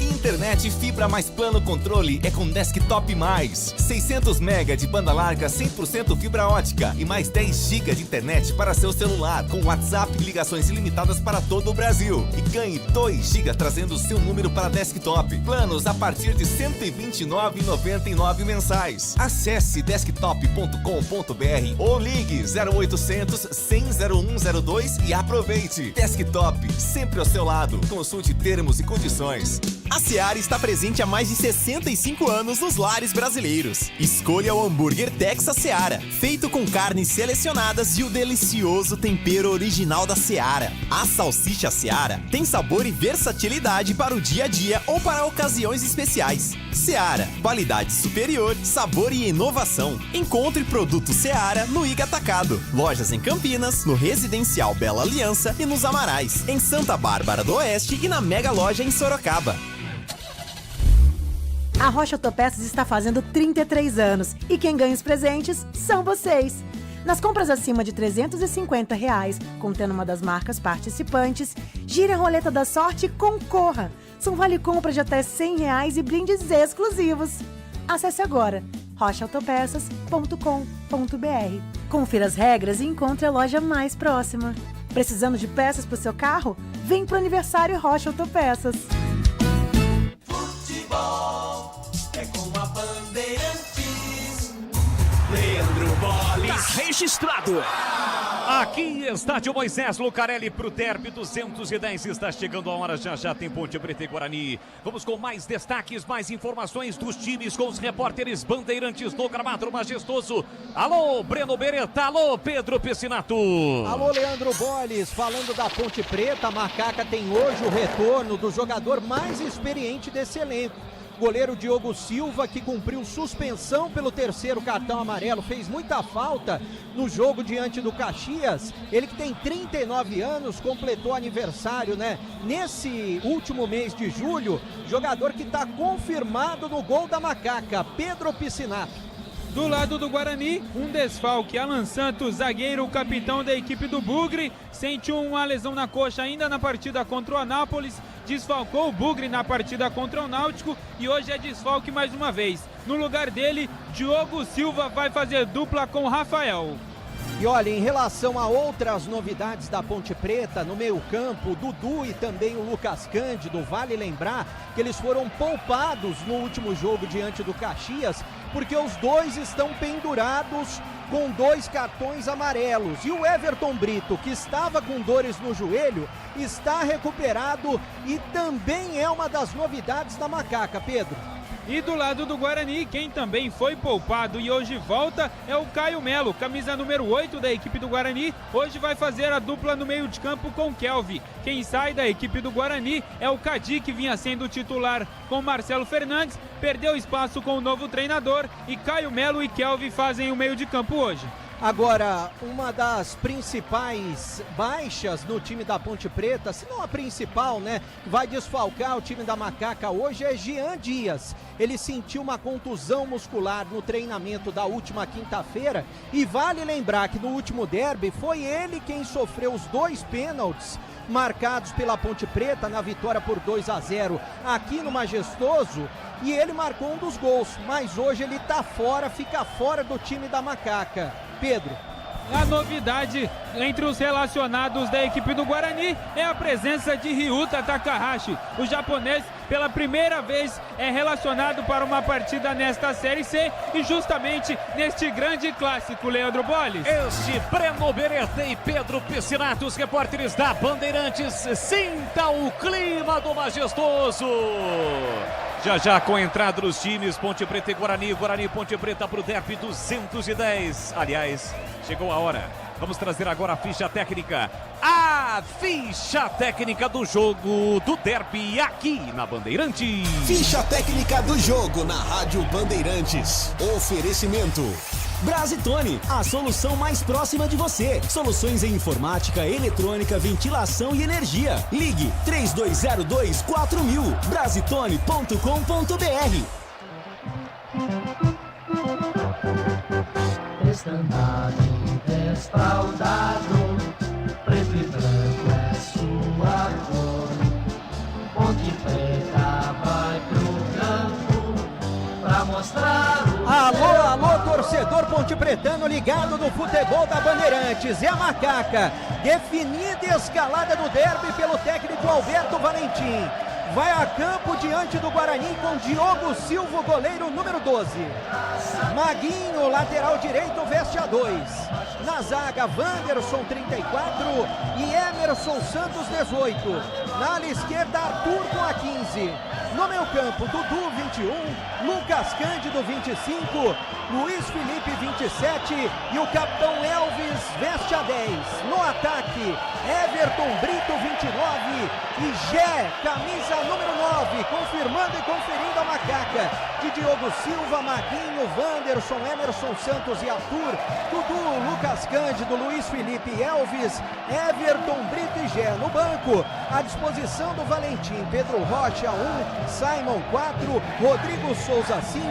Internet fibra mais plano controle é com Desktop Mais. 600 MB de banda larga 100% fibra ótica e mais 10 GB de internet para seu celular, com WhatsApp e ligações ilimitadas para todo o Brasil. E ganhe 2 GB trazendo o seu número para Desktop. Planos a partir de R$ 129,99 mensais. Acesse desktop.com.br ou ligue 0800 100 0102 e aproveite. Desktop, sempre ao seu lado. Consulte termos e condições. A Seara está presente há mais de 65 anos nos lares brasileiros. Escolha o hambúrguer Texas Seara, feito com carnes selecionadas e o delicioso tempero original da Seara. A salsicha Seara tem sabor e versatilidade para o dia a dia ou para ocasiões especiais. Seara, qualidade superior, sabor e inovação. Encontre produtos Seara no Iga Atacado. Lojas em Campinas, no Residencial Bela Aliança e nos Amarais, em Santa Bárbara do Oeste e na Mega Loja em Sorocaba.
A Rocha Autopeças está fazendo 33 anos e quem ganha os presentes são vocês. Nas compras acima de R$ 350, contendo uma das marcas participantes, gire a roleta da sorte e concorra. São vale-compra de até R$ 100 e brindes exclusivos. Acesse agora rochaautopeças.com.br. Confira as regras e encontre a loja mais próxima. Precisando de peças para o seu carro? Vem pro aniversário Rocha Autopeças.
Futebol é com a Bandeirantes.
Leandro Boles. Tá registrado.
Aqui, estádio Moisés Lucarelli pro derby 210. Está chegando a hora, já tem Ponte Preta e Guarani. Vamos com mais destaques, mais informações dos times com os repórteres bandeirantes do gramado majestoso. Alô, Breno Beretta, alô, Pedro Piscinato.
Alô, Leandro Bolles, falando da Ponte Preta, a Macaca tem hoje o retorno do jogador mais experiente desse elenco. Goleiro Diogo Silva, que cumpriu suspensão pelo terceiro cartão amarelo, fez muita falta no jogo diante do Caxias. Ele que tem 39 anos, completou aniversário, né? Nesse último mês de julho, jogador que está confirmado no gol da Macaca, Pedro Piscinato.
Do lado do Guarani, um desfalque. Alan Santos, zagueiro, capitão da equipe do Bugre, sentiu uma lesão na coxa ainda na partida contra o Anápolis, desfalcou o Bugre na partida contra o Náutico e hoje é desfalque mais uma vez. No lugar dele, Diogo Silva vai fazer dupla com Rafael.
E olha, em relação a outras novidades da Ponte Preta, no meio-campo, o Dudu e também o Lucas Cândido, vale lembrar que eles foram poupados no último jogo diante do Caxias, porque os dois estão pendurados com 2 cartões amarelos. E o Everton Brito, que estava com dores no joelho, está recuperado e também é uma das novidades da Macaca, Pedro.
E do lado do Guarani, quem também foi poupado e hoje volta é o Caio Melo, camisa número 8 da equipe do Guarani. Hoje vai fazer a dupla no meio de campo com o Kelvin. Quem sai da equipe do Guarani é o Cadi, que vinha sendo titular com Marcelo Fernandes, perdeu espaço com o novo treinador e Caio Melo e Kelvin fazem o meio de campo hoje.
Agora, uma das principais baixas no time da Ponte Preta, se não a principal, né, vai desfalcar o time da Macaca hoje é Jean Dias. Ele sentiu uma contusão muscular no treinamento da última quinta-feira e vale lembrar que no último derby foi ele quem sofreu os 2 pênaltis marcados pela Ponte Preta na vitória por 2-0 aqui no Majestoso, e ele marcou um dos gols, mas hoje ele tá fora, fica fora do time da Macaca. Pedro.
A novidade entre os relacionados da equipe do Guarani é a presença de Ryuta Takahashi. O japonês, pela primeira vez, é relacionado para uma partida nesta Série C e justamente neste grande clássico, Leandro Bolles.
Este Breno Beretta e Pedro Piscinato, os repórteres da Bandeirantes, sinta o clima do Majestoso. Já com a entrada dos times, Ponte Preta e Guarani, Guarani e Ponte Preta para o derby 210. Aliás, chegou a hora. Vamos trazer agora a ficha técnica. A ficha técnica do jogo do derby aqui na Bandeirantes.
Ficha técnica do jogo na Rádio Bandeirantes. Oferecimento Brasitone, a solução mais próxima de você. Soluções em informática, eletrônica, ventilação e energia. Ligue 3202-4000. Brasitone.com.br.
Estandarte desfraldado, preto e branco é sua cor. Ponte Preta vai pro campo pra mostrar o...
Alô, torcedor pontepretano ligado no futebol da Bandeirantes. É a Macaca, definida e escalada do derby pelo técnico Alberto Valentim. Vai a campo diante do Guarani com Diogo Silva, goleiro número 12. Maguinho, lateral direito, veste a 2. Na zaga, Wanderson, 34 e Emerson Santos, 18. Na ala esquerda, Arthur com a 15. No meio campo, Dudu, 21. Lucas Cândido, 25. Luiz Felipe, 27. E o capitão Elvis veste a 10. No ataque, Everton Brito, 29. E Gé, camisa número 9, confirmando e conferindo a Macaca. De Diogo Silva, Maguinho, Wanderson, Emerson Santos e Arthur. Dudu, Lucas Cândido, Luiz Felipe, Elvis, Everton Brito e Gé. No banco, à disposição do Valentim, Pedro Rocha, 1. Simon, 4, Rodrigo Souza, 5,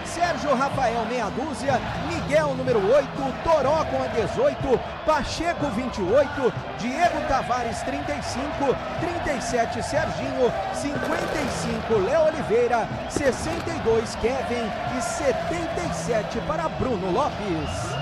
Sérgio Rafael, meia dúzia, Miguel, número 8, Toró com a 18, Pacheco, 28, Diego Tavares, 35, 37, Serginho, 55, Léo Oliveira, 62, Kevin e 77 para Bruno Lopes.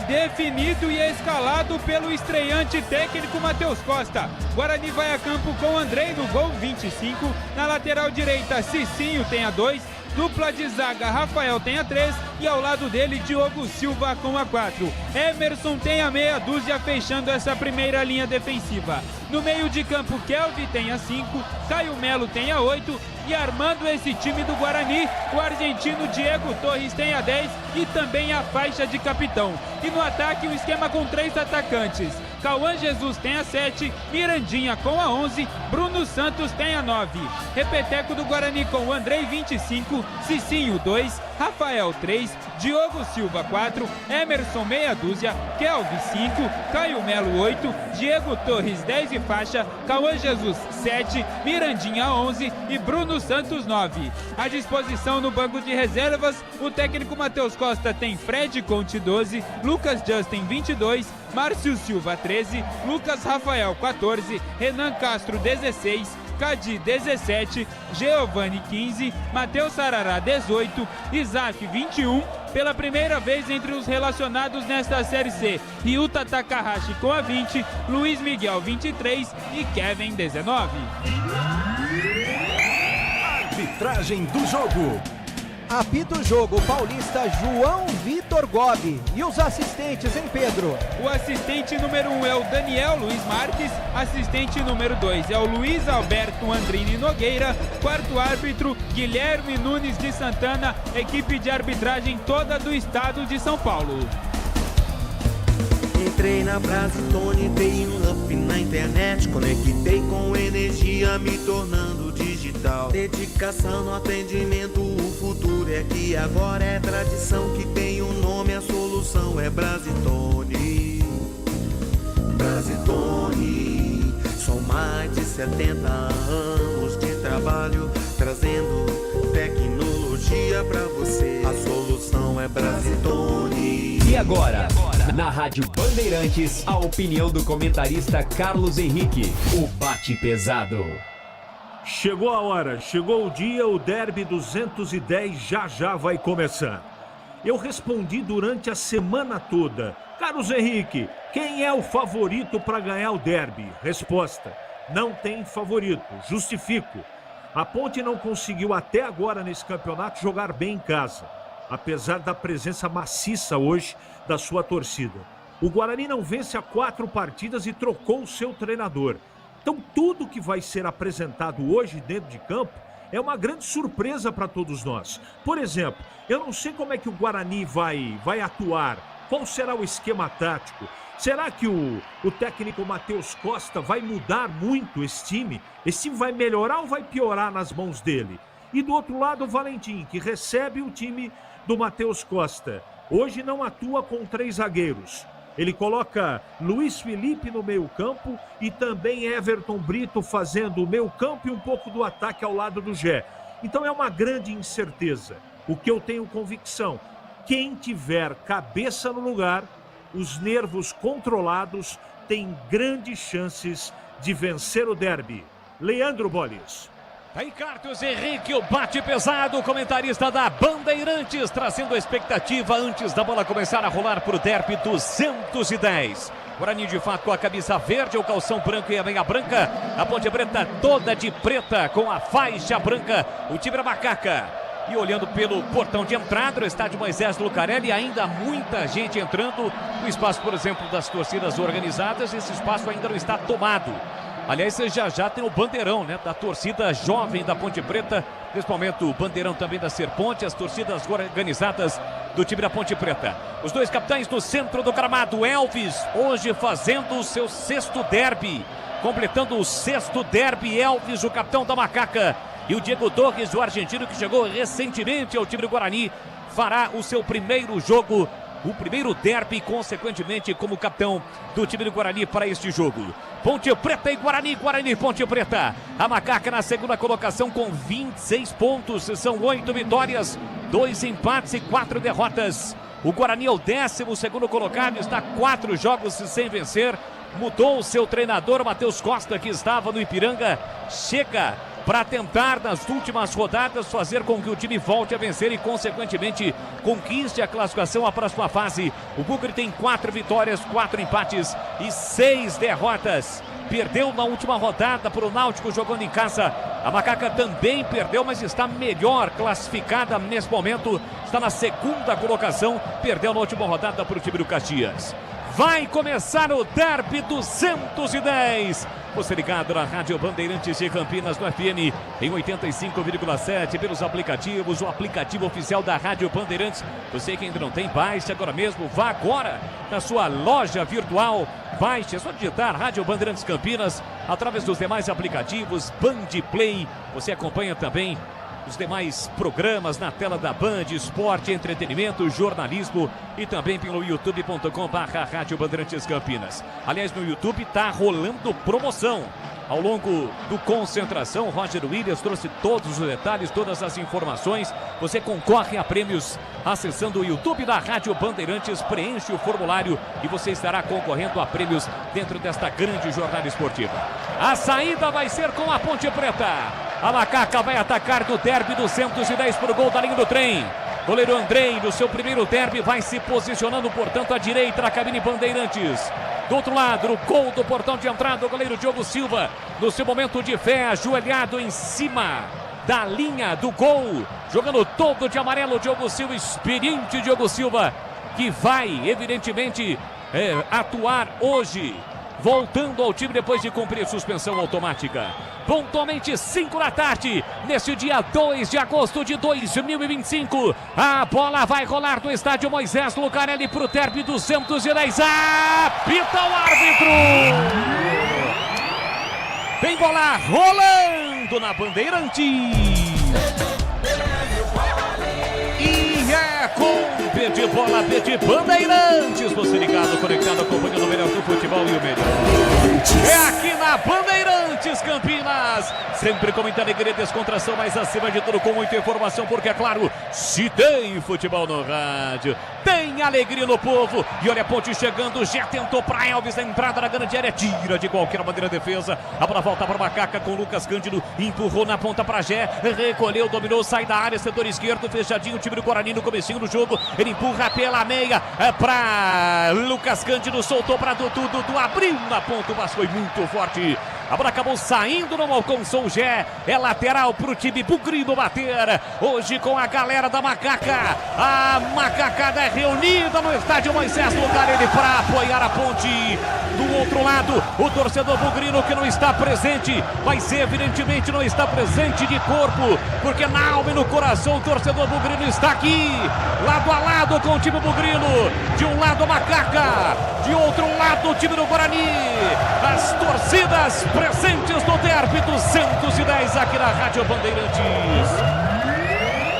definido e escalado pelo estreante técnico Matheus Costa. Guarani vai a campo com Andrei no gol, 25. Na lateral direita, Cicinho tem a 2. Dupla de zaga, Rafael tem a 3 e ao lado dele, Diogo Silva com a 4. Emerson tem a meia dúzia, fechando essa primeira linha defensiva. No meio de campo, Kelvin tem a 5, Caio Melo tem a 8 e armando esse time do Guarani, o argentino Diego Torres tem a 10 e também a faixa de capitão. E no ataque, um esquema com 3 atacantes. Cauã Jesus tem a 7, Mirandinha com a 11, Bruno Santos tem a 9. Repeteco do Guarani com Andrei, 25, Cicinho 2, Rafael 3, Diogo Silva 4, Emerson meia dúzia, Kelvin 5, Caio Melo 8, Diego Torres 10 e faixa, Cauã Jesus 7, Mirandinha 11 e Bruno Santos 9. À disposição no banco de reservas, o técnico Matheus Costa tem Fred Conte 12, Lucas Justin 22, Márcio Silva 13, Lucas Rafael 14, Renan Castro 16, Cadi 17, Giovanni 15, Matheus Sarará 18, Isaac 21, pela primeira vez entre os relacionados nesta Série C, Ryuta Takahashi com a 20, Luiz Miguel 23 e Kevin 19.
Arbitragem do jogo.
Apita o jogo o paulista João Vitor Gobi. E os assistentes, hein, Pedro?
O assistente número 1 é o Daniel Luiz Marques, assistente número 2 é o Luiz Alberto Andrini Nogueira, quarto árbitro Guilherme Nunes de Santana, equipe de arbitragem toda do estado de São Paulo.
Entrei na Brasitone, dei um up na internet, conectei com energia, me tornando digital. Dedicação no atendimento, o futuro é que agora é tradição, que tem um nome, a solução é Brasitone. Brasitone, são mais de 70 anos de trabalho, trazendo tecnologia pra você. A solução é Brasitone.
E agora, na Rádio Bandeirantes, a opinião do comentarista Carlos Henrique, o bate pesado.
Chegou a hora, chegou o dia, o Derby 210 já vai começar. Eu respondi durante a semana toda. Carlos Henrique, quem é o favorito para ganhar o Derby? Resposta, não tem favorito, justifico. A Ponte não conseguiu até agora nesse campeonato jogar bem em casa, apesar da presença maciça hoje da sua torcida. O Guarani não vence há 4 partidas e trocou o seu treinador. Então tudo que vai ser apresentado hoje dentro de campo é uma grande surpresa para todos nós. Por exemplo, eu não sei como é que o Guarani vai atuar, qual será o esquema tático. Será que o técnico Matheus Costa vai mudar muito esse time? Esse time vai melhorar ou vai piorar nas mãos dele? E do outro lado o Valentim, que recebe o time do Matheus Costa. Hoje não atua com 3 zagueiros. Ele coloca Luiz Felipe no meio campo e também Everton Brito fazendo o meio campo e um pouco do ataque ao lado do Gé. Então é uma grande incerteza. O que eu tenho convicção, quem tiver cabeça no lugar, os nervos controlados, tem grandes chances de vencer o Derby. Leandro Bolis.
Aí Carlos Henrique, o bate pesado, comentarista da Bandeirantes, trazendo a expectativa antes da bola começar a rolar para o Derby 210. Guarani de fato com a camisa verde, o calção branco e a meia branca. A Ponte Preta toda de preta com a faixa branca, o time da Macaca. E olhando pelo portão de entrada, o estádio Moisés Lucarelli, ainda muita gente entrando. O espaço, por exemplo, das torcidas organizadas, esse espaço ainda não está tomado. Aliás, já tem o bandeirão, né, da torcida jovem da Ponte Preta. Nesse momento, o bandeirão também da Serponte, as torcidas organizadas do time da Ponte Preta. Os 2 capitães no centro do gramado. Elvis, hoje fazendo o seu 6º derby. Completando o 6º derby, Elvis, o capitão da Macaca. E o Diego Torres, o argentino que chegou recentemente ao time do Guarani, fará o seu primeiro jogo, o primeiro derby, consequentemente, como capitão do time do Guarani para este jogo. Ponte Preta e Guarani, Guarani Ponte Preta. A Macaca na segunda colocação com 26 pontos. São 8 vitórias, 2 empates e 4 derrotas. O Guarani é o 12º colocado, está 4 jogos sem vencer. Mudou o seu treinador, Matheus Costa, que estava no Ipiranga. Chega para tentar, nas últimas rodadas, fazer com que o time volte a vencer e, consequentemente, conquiste a classificação à próxima fase. O Bugre tem 4 vitórias, 4 empates e 6 derrotas. Perdeu na última rodada para o Náutico jogando em casa. A Macaca também perdeu, mas está melhor classificada nesse momento. Está na 2ª colocação. Perdeu na última rodada para o time do Caxias. Vai começar o Derby 210. Você ligado na Rádio Bandeirantes de Campinas, no FM, em 85,7, pelos aplicativos, o aplicativo oficial da Rádio Bandeirantes. Você que ainda não tem, baixe agora mesmo, vá agora na sua loja virtual. Baixe, é só digitar Rádio Bandeirantes Campinas, através dos demais aplicativos, Band Play. Você acompanha também os demais programas na tela da Band, esporte, entretenimento, jornalismo e também pelo youtube.com/Rádio Bandeirantes Campinas. Aliás, no YouTube está rolando promoção. Ao longo do Concentração, Roger Williams trouxe todos os detalhes, todas as informações. Você concorre a prêmios acessando o YouTube da Rádio Bandeirantes, preenche o formulário e você estará concorrendo a prêmios dentro desta grande jornada esportiva. A saída vai ser com a Ponte Preta. A Macaca vai atacar no Derby 210 para o gol da linha do trem. Goleiro Andrei, no seu primeiro derby, vai se posicionando, portanto, à direita da cabine Bandeirantes. Do outro lado, no gol do portão de entrada, o goleiro Diogo Silva, no seu momento de fé, ajoelhado em cima da linha do gol. Jogando todo de amarelo, Diogo Silva, experiente Diogo Silva, que vai, evidentemente, atuar hoje. Voltando ao time depois de cumprir suspensão automática. Pontualmente 5 da tarde, nesse dia 2 de agosto de 2025. A bola vai rolar do estádio Moisés Lucarelli para o Derby 210. Apita o árbitro! Tem bola rolando na Bandeirantes. E é com B de bola, B de Bandeirantes. Você ligado, conectado, acompanhando o melhor do futebol e o melhor. É aqui na Bandeirantes Campinas. Sempre com muita alegria e descontração, mas acima de tudo com muita informação, porque é claro, se tem futebol no rádio, tem alegria no povo. E olha a Ponte chegando, já tentou para Elvis, a entrada na grande área, tira de qualquer maneira a defesa. A bola volta para Macaca com Lucas Cândido, empurrou na ponta para Gé, recolheu, dominou, sai da área, setor esquerdo, fechadinho, o time do Guarani no comecinho do jogo. Ele empurra pela meia para Lucas Cândido, soltou para Dudu, Dudu abriu na ponta, mas foi muito forte. A bola acabou saindo, não alcançou o Gé. É lateral para o time bugrino bater. Hoje com a galera da Macaca. A macacada é reunida no estádio Moisés Lucarelli para apoiar a Ponte. Do outro lado, o torcedor bugrino que não está presente, mas evidentemente não está presente de corpo, porque na alma e no coração o torcedor bugrino está aqui, lado a lado com o time bugrino. De um lado a Macaca, de outro lado o time do Guarani. As torcidas presentes no Derby 210 aqui na Rádio Bandeirantes.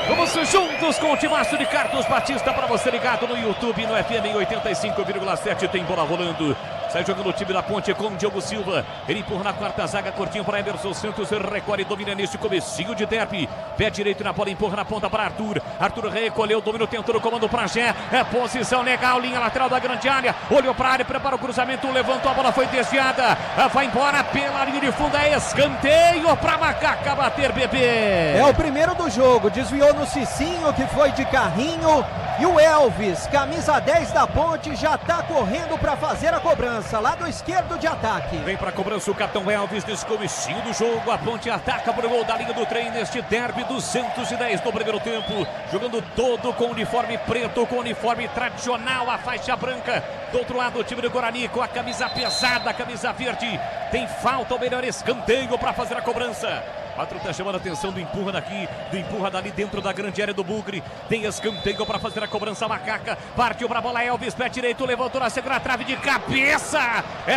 Vamos juntos com o timaço de Carlos Batista para você ligado no YouTube, no FM em 85,7. Tem bola rolando. Sai jogando o time da Ponte com o Diogo Silva. Ele empurra na quarta zaga, curtinho para Emerson Santos. Recolhe e domina neste comecinho de derby. Pé direito na bola, empurra na ponta para Arthur. Arthur recolheu, domina, tentou o comando para Gé. É posição legal, linha lateral da grande área. Olhou para a área, prepara o cruzamento, levantou, a bola foi desviada. Vai embora pela linha de fundo, é escanteio para Macaca bater, bebê.
É o primeiro do jogo, desviou no Cicinho, que foi de carrinho. E o Elvis, camisa 10 da Ponte, já está correndo para fazer a cobrança. Lado esquerdo de ataque.
Vem para a cobrança o capitão Elvis nesse comecinho do jogo. A Ponte ataca para o gol da linha do trem neste derby 210 no primeiro tempo. Jogando todo com uniforme preto, com uniforme tradicional, a faixa branca. Do outro lado o time do Guarani com a camisa pesada, a camisa verde. Tem falta, o melhor escanteio para fazer a cobrança. Quatro está chamando a atenção do empurra daqui, do empurra dali dentro da grande área do Bugre. Tem escanteio para fazer a cobrança. Macaca partiu para a bola, Elvis, pé direito, levantou na segunda trave de cabeça.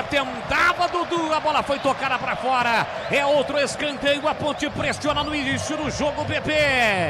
Tentava Dudu, a bola foi tocada para fora. É outro escanteio, a Ponte pressiona no início do jogo, Pepe.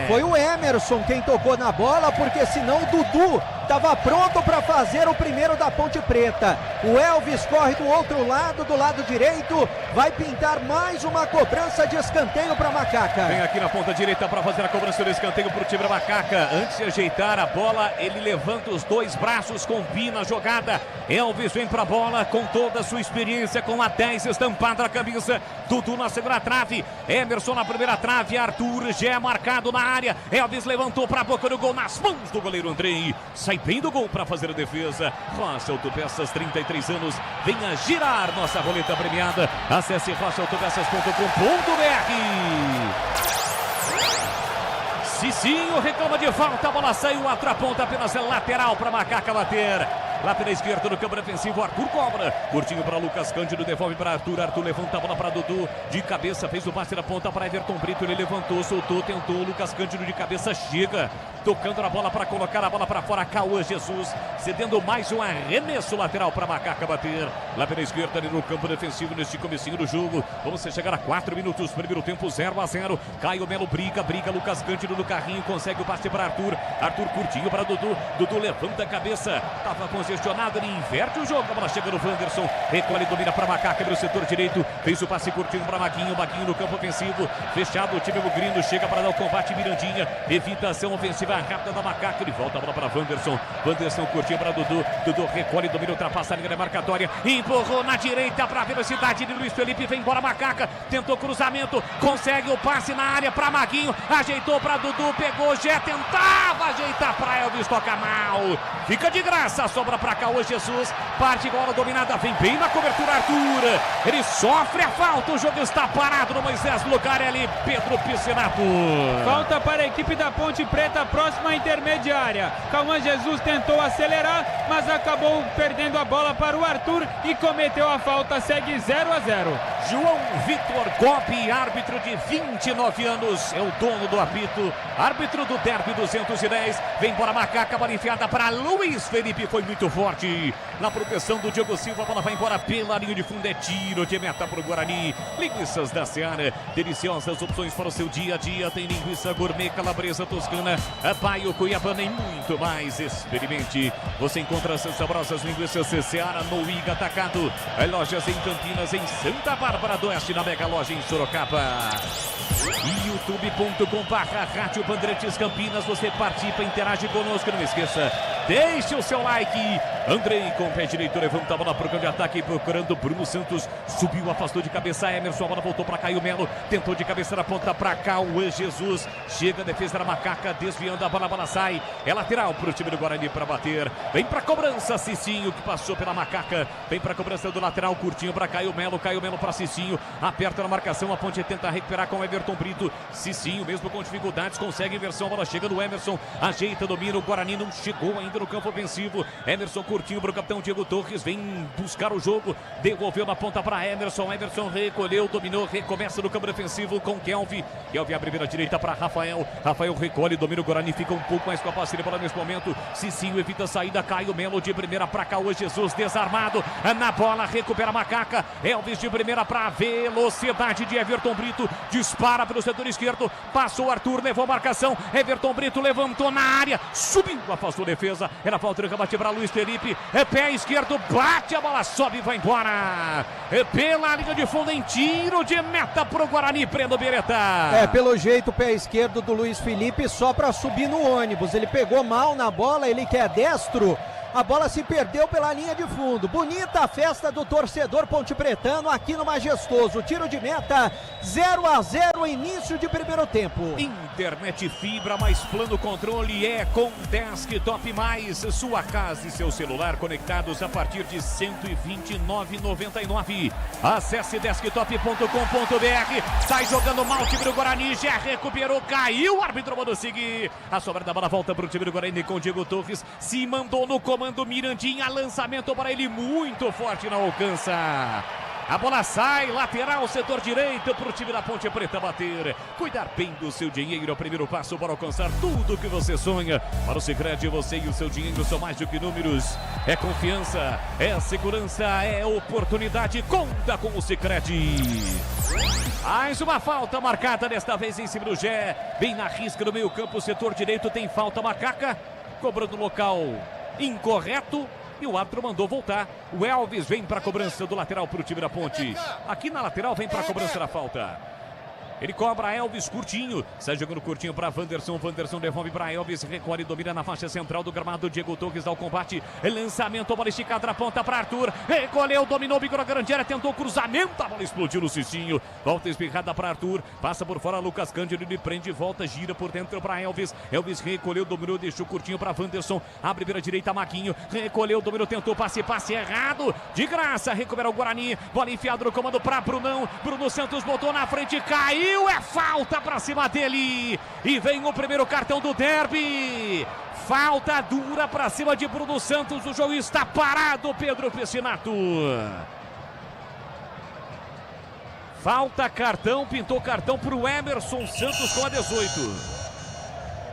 Foi o Emerson quem tocou na bola, porque senão o Dudu estava pronto para fazer o primeiro da Ponte Preta. O Elvis corre do outro lado, do lado direito, vai pintar mais uma cobrança de escanteio para Macaca.
Vem aqui na ponta direita para fazer a cobrança do escanteio para o time da Macaca. Antes de ajeitar a bola, ele levanta os dois braços, combina a jogada. Elvis vem para a bola com toda a sua experiência, com a 10 estampada na camisa. Dudu na segunda trave, Emerson na primeira trave, Arthur já é marcado na área. Elvis levantou para a boca do gol nas mãos do goleiro Andrei. Sai bem do gol para fazer a defesa. Rocha Autopeças, 33 anos. Venha girar nossa roleta premiada. Acesse rochaautopeças.com.br. Cicinho reclama de falta, a bola saiu, atraponta apenas lateral para Macaca bater. Lateral esquerdo no campo defensivo, Arthur cobra. Curtinho para Lucas Cândido, devolve para Arthur. Arthur levanta a bola para Dudu. De cabeça, fez o passe na ponta para Everton Brito. Ele levantou, soltou, tentou. Lucas Cândido de cabeça chega. Tocando na bola para colocar a bola para fora. Cauã Jesus cedendo mais um arremesso lateral para Macaca bater. Lateral esquerda ali no campo defensivo neste comecinho do jogo. Vamos chegar a 4 minutos. Primeiro tempo 0-0. Caio Melo briga. Lucas Cândido no carrinho. Consegue o passe para Arthur. Arthur curtinho para Dudu. Dudu levanta a cabeça. Tava congestionado. Ele inverte o jogo. A bola chega no Wanderson. Recolhe, domina para Macaca no setor direito. Fez o passe curtinho para Maguinho. Maguinho no campo ofensivo. Fechado o time Bugrino. Chega para dar o combate. Mirandinha. Evita a ação ofensiva rápida da Macaca. Ele volta a bola para Wanderson. Wanderson curtinho para Dudu. Dudu recolhe, domina, ultrapassa a linha marcatória. Empurrou na direita para a velocidade de Luiz Felipe. Vem embora Macaca. Tentou cruzamento. Consegue o passe na área para Maguinho. Ajeitou para Dudu. Pegou. Já tentava ajeitar para Elvis. Toca mal. Fica de graça. Sobra para Cauã Jesus. Parte bola dominada. Vem bem na cobertura Arthur. Ele sofre a falta. O jogo está parado no Moisés Lucarelli. Pedro Piscinato.
Falta para a equipe da Ponte Preta, próxima à intermediária. Cauã Jesus tentou acelerar, mas acabou perdendo a bola para o Arthur e cometeu a falta. Segue 0-0.
João Vitor Gobi, árbitro de 29 anos, é o dono do apito, árbitro do Derby 210. Vem embora Macaca, bola enfiada para Luiz Felipe, foi muito forte na proteção do Diogo Silva. A bola vai embora pela linha de fundo, é tiro de meta para o Guarani. Linguiças da Seara, deliciosas opções para o seu dia a dia. Tem linguiça gourmet, calabresa toscana, paio, cuiabana e muito mais. Experimente. Você encontra essas saborosas linguiças Seara no Iga Atacado. Lojas em Campinas, em Santa Bárbara do Oeste, na Mega Loja em Sorocaba. youtube.com/Rádio Bandeirantes Campinas. Você participa, interage conosco, não esqueça, deixe o seu like. Andrei com o pé direito, levanta a bola para o campo de ataque, procurando Bruno Santos, subiu, afastou de cabeça Emerson, a bola voltou para Caio Melo, tentou de cabeça na ponta para Cauã Jesus, chega a defesa da Macaca, desviando a bola sai, é lateral para o time do Guarani para bater, vem para a cobrança Cicinho, que passou pela Macaca, vem para a cobrança do lateral, curtinho para Caio Melo para Cicinho, aperta na marcação, a Ponte tenta recuperar com Everton Brito, Cicinho mesmo com dificuldades, consegue inversão, a bola chega do Emerson, ajeita, domina, o Guarani não chegou ainda no campo ofensivo, Emerson curtinho para o capitão Diego Torres, vem buscar o jogo, devolveu na ponta para Emerson recolheu, dominou, recomeça no campo defensivo com Kelvin abre pela direita para Rafael recolhe, domina o Guarani, fica um pouco mais com a posse de bola nesse momento, Cicinho evita a saída, Caio Melo de primeira para Cauã Jesus, desarmado, na bola, recupera a Macaca, Elvis de primeira para a velocidade de Everton Brito, dispara pelo setor esquerdo, passou Arthur, levou a marcação, Everton Brito levantou na área, subiu, afastou a defesa, era falta de rebate para Luiz Felipe, pé esquerdo, bate, a bola sobe e vai embora, pela linha de fundo em tiro de meta pro Guarani, Breno Beretta.
Pelo jeito o pé esquerdo do Luiz Felipe só para subir no ônibus, ele pegou mal na bola, ele que é destro, a bola se perdeu pela linha de fundo. Bonita a festa do torcedor pontepretano aqui no Majestoso. Tiro de meta, 0-0, início de primeiro tempo.
Internet fibra mais plano controle é com Desktop Mais. Sua casa e seu celular conectados a partir de R$ 129,99. Acesse desktop.com.br. Sai jogando mal o time do Guarani, já recuperou, caiu, o árbitro mandou seguir. A sobra da bola volta para o time do Guarani com o Diego Torres. Se mandou no comando Mirandinha, lançamento para ele muito forte, não alcança. A bola sai, lateral, setor direito para o time da Ponte Preta bater. Cuidar bem do seu dinheiro é o primeiro passo para alcançar tudo que você sonha. Para o Sicredi, você e o seu dinheiro são mais do que números. É confiança, é segurança, é oportunidade. Conta com o Sicredi. Mais uma falta marcada, desta vez em cima do Gé. Bem na risca do meio campo, setor direito tem falta, Macaca. cobrando no local incorreto. E o árbitro mandou voltar. O Elvis vem para a cobrança do lateral para o time da Ponte. Aqui na lateral vem para a cobrança da falta. Ele cobra Elvis curtinho. Sai jogando curtinho para Wanderson. Wanderson devolve para Elvis. Recolhe e domina na faixa central do gramado. Diego Torres dá o combate. Lançamento, bola esticada na ponta para Arthur. Recolheu, dominou, bico na grande área. Tentou cruzamento. A bola explodiu no cicinho. Volta espirrada para Arthur. Passa por fora Lucas Cândido. Ele prende, volta, gira por dentro para Elvis. Elvis recolheu, dominou, deixou curtinho para Wanderson. Abre pela direita, Maguinho. Recolheu, dominou, tentou passe errado. De graça, recupera o Guarani. Bola enfiada no comando para Brunão. Bruno Santos botou na frente, caiu. É falta pra cima dele. E vem o primeiro cartão do derby. Falta dura pra cima de Bruno Santos. O jogo está parado, Pedro Piscinato. Falta cartão, pintou cartão pro Emerson Santos com a 18.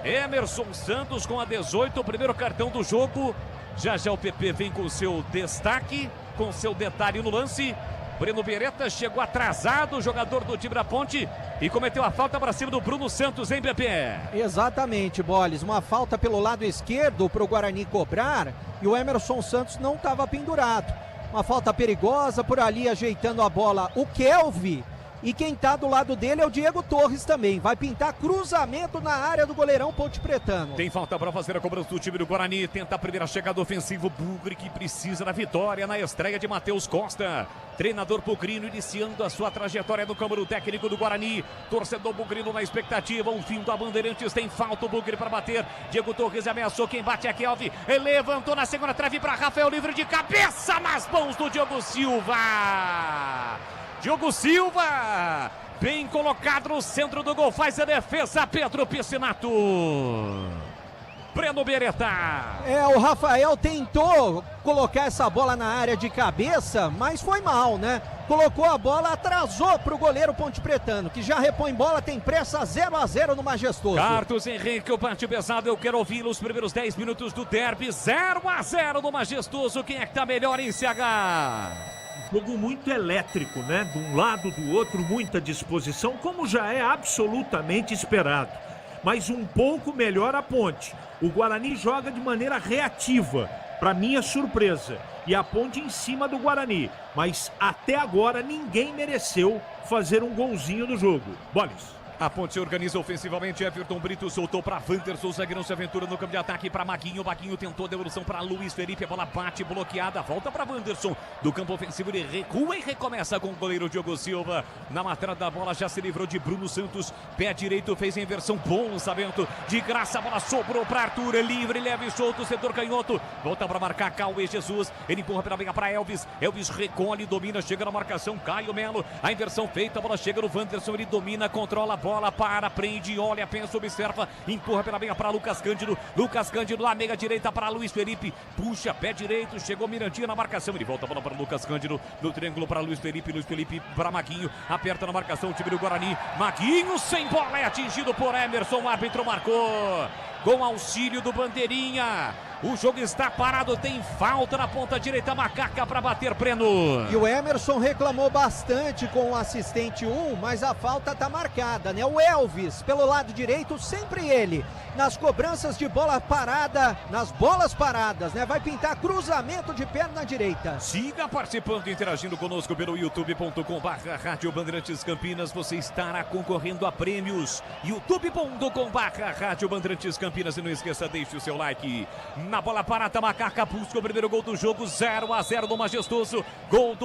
Emerson Santos com a 18, o primeiro cartão do jogo. Já o PP vem com seu destaque, com seu detalhe no lance. Breno Beretta chegou atrasado, o jogador do time da Ponte, e cometeu a falta para cima do Bruno Santos, hein, Pepe?
Exatamente, Boles. Uma falta pelo lado esquerdo para o Guarani cobrar, e o Emerson Santos não estava pendurado. Uma falta perigosa, por ali ajeitando a bola o Kelvin. E quem tá do lado dele é o Diego Torres também. Vai pintar cruzamento na área do goleirão Ponte Pretano.
Tem falta para fazer a cobrança do time do Guarani. Tenta a primeira chegada ofensiva. Bugre que precisa da vitória na estreia de Matheus Costa. Treinador Bugrino iniciando a sua trajetória no câmara técnico do Guarani. Torcedor Bugrino na expectativa. O fim da Bandeirantes tem falta. O Bugre para bater. Diego Torres ameaçou. Quem bate é Kelvin. Ele levantou na segunda trave para Rafael, livre de cabeça nas mãos do Diogo Silva. Diogo Silva, bem colocado no centro do gol, faz a defesa, Pedro Piscinato. Breno Beretta.
O Rafael tentou colocar essa bola na área de cabeça, mas foi mal, né? Colocou a bola, atrasou pro goleiro Ponte Pretano, que já repõe bola, tem pressa, 0-0 no Majestoso.
Carlos Henrique, o parte pesado, eu quero ouvir os primeiros 10 minutos do derby, 0-0 no Majestoso. Quem é que tá melhor em CH?
Jogo muito elétrico, né? De um lado, do outro, muita disposição, como já é absolutamente esperado. Mas um pouco melhor a Ponte. O Guarani joga de maneira reativa, para minha surpresa. E a Ponte em cima do Guarani. Mas até agora ninguém mereceu fazer um golzinho no jogo. Boles.
A Ponte se organiza ofensivamente. Everton Brito soltou para Wanderson. Zagueirão se aventura no campo de ataque para Maguinho. Maguinho tentou a devolução para Luiz Felipe. A bola bate, bloqueada. Volta para Wanderson. Do campo ofensivo ele recua e recomeça com o goleiro Diogo Silva. Na matéria da bola já se livrou de Bruno Santos. Pé direito fez a inversão. Bom lançamento. De graça a bola sobrou para Arthur. Livre, leve e solto. Setor canhoto. Volta para marcar Cauê Jesus. Ele empurra pela briga para Elvis. Elvis recolhe, domina, chega na marcação. Caio Melo. A inversão feita. A bola chega no Wanderson. Ele domina, controla a bola. Para, prende, olha, pensa, observa, empurra pela meia para Lucas Cândido. Lucas Cândido lá, meia direita para Luiz Felipe. Puxa, pé direito, chegou Mirandinha na marcação. Ele volta a bola para Lucas Cândido. No triângulo para Luiz Felipe. Luiz Felipe para Maguinho. Aperta na marcação o time do Guarani. Maguinho sem bola, é atingido por Emerson. O árbitro marcou. Com auxílio do Bandeirinha. O jogo está parado, tem falta na ponta direita, Macaca para bater Breno.
E o Emerson reclamou bastante com o assistente 1, mas a falta tá marcada, né? O Elvis, pelo lado direito, sempre ele. Nas cobranças de bola parada, nas bolas paradas, né? Vai pintar cruzamento de perna direita.
Siga participando, interagindo conosco pelo youtube.com/Rádio Bandeirantes Campinas. Você estará concorrendo a prêmios. youtube.com/Rádio Bandeirantes Campinas. E não esqueça, deixe o seu like. Na bola parada, Macaca busca o primeiro gol do jogo, 0-0 do Majestoso. Gol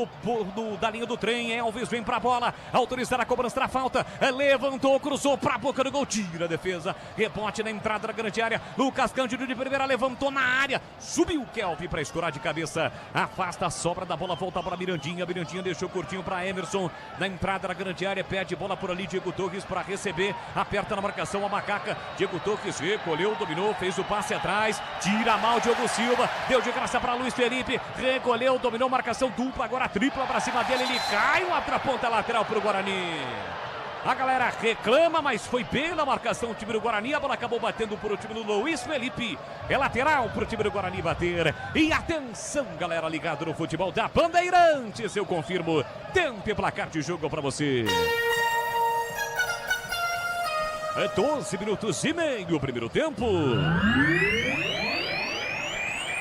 da linha do trem. Elvis vem pra bola, autorizar a cobrança da falta. Levantou, cruzou pra boca do gol, tira a defesa. Rebote na entrada da grande área. Lucas Cândido de primeira, levantou na área. Subiu o Kelvin pra escorar de cabeça. Afasta a sobra da bola, volta para Mirandinha. Mirandinha deixou curtinho pra Emerson. Na entrada da grande área, pede bola por ali. Diego Torres pra receber. Aperta na marcação a Macaca. Diego Torres recolheu, dominou, fez o passe atrás. Tira mal Diogo Silva, deu de graça para Luiz Felipe, recolheu, dominou, marcação dupla, agora tripla para cima dele, ele cai, outra ponta lateral para o Guarani. A galera reclama, mas foi bem na marcação o time do Guarani, a bola acabou batendo por o time do Luiz Felipe, é lateral para o time do Guarani bater. E atenção, galera ligado no futebol da Bandeirantes, eu confirmo, tempo e placar de jogo para você. 12 minutos e meio, primeiro tempo.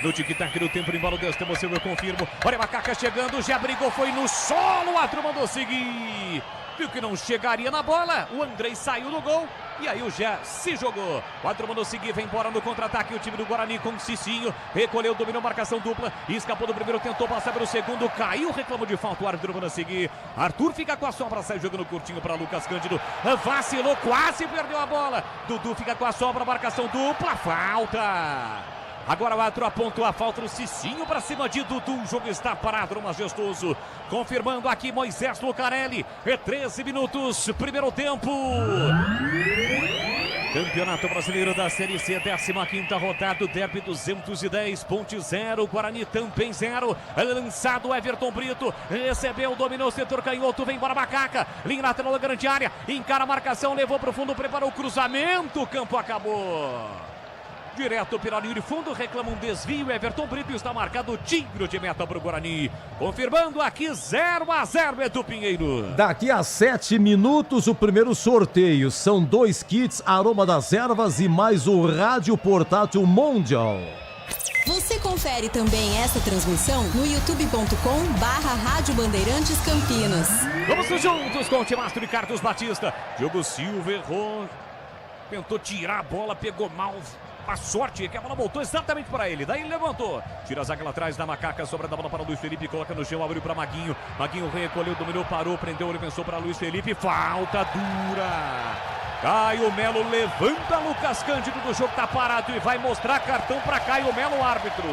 No tic-tac do tempo, embalo Deus, tem você, eu confirmo. Olha a Macaca chegando, já brigou, foi no solo, a turma mandou seguir. Viu que não chegaria na bola, o Andrei saiu do gol e aí o Gé se jogou. O Adro mandou seguir, vem embora no contra-ataque o time do Guarani com o Cicinho. Recolheu, dominou, marcação dupla, escapou do primeiro, tentou passar pelo segundo, caiu, reclamou de falta, o árbitro mandou seguir. Arthur fica com a sobra, sai jogando curtinho para Lucas Cândido. Vacilou, quase perdeu a bola. Dudu fica com a sobra, marcação dupla, falta. Agora o Atro apontou a falta no Cicinho para cima de Dudu. O jogo está parado no Majestoso. Confirmando aqui Moisés Lucarelli. 13 minutos, primeiro tempo. Campeonato Brasileiro da Série C, 15ª rodada, Derby 210, Ponte 0, Guarani também 0. Lançado Everton Brito, recebeu, dominou o setor canhoto, vem embora Macaca. Linha lateral da grande área, encara a marcação, levou para o fundo, preparou o cruzamento, o campo acabou. Direto pela linha de fundo, reclama um desvio, Everton Brito, está marcado tiro de meta para o Guarani. Confirmando aqui 0-0, Edu Pinheiro.
Daqui a 7 minutos o primeiro sorteio. São 2 kits Aroma das Ervas e mais o rádio portátil Mundial.
Você confere também essa transmissão no youtube.com/Rádio Bandeirantes Campinas.
Vamos juntos com o Timastro e Carlos Batista. Diogo Silva errou, tentou tirar a bola, pegou mal. A sorte é que a bola voltou exatamente para ele. Daí ele levantou. Tira a zaga lá atrás da Macaca. Sobra da bola para o Luiz Felipe. Coloca no chão. Abriu para Maguinho. Maguinho recolheu, dominou, parou. Prendeu, ele pensou para Luiz Felipe. Falta dura. Caio Melo levanta Lucas Cândido do jogo. Tá parado e vai mostrar cartão para Caio Melo, árbitro.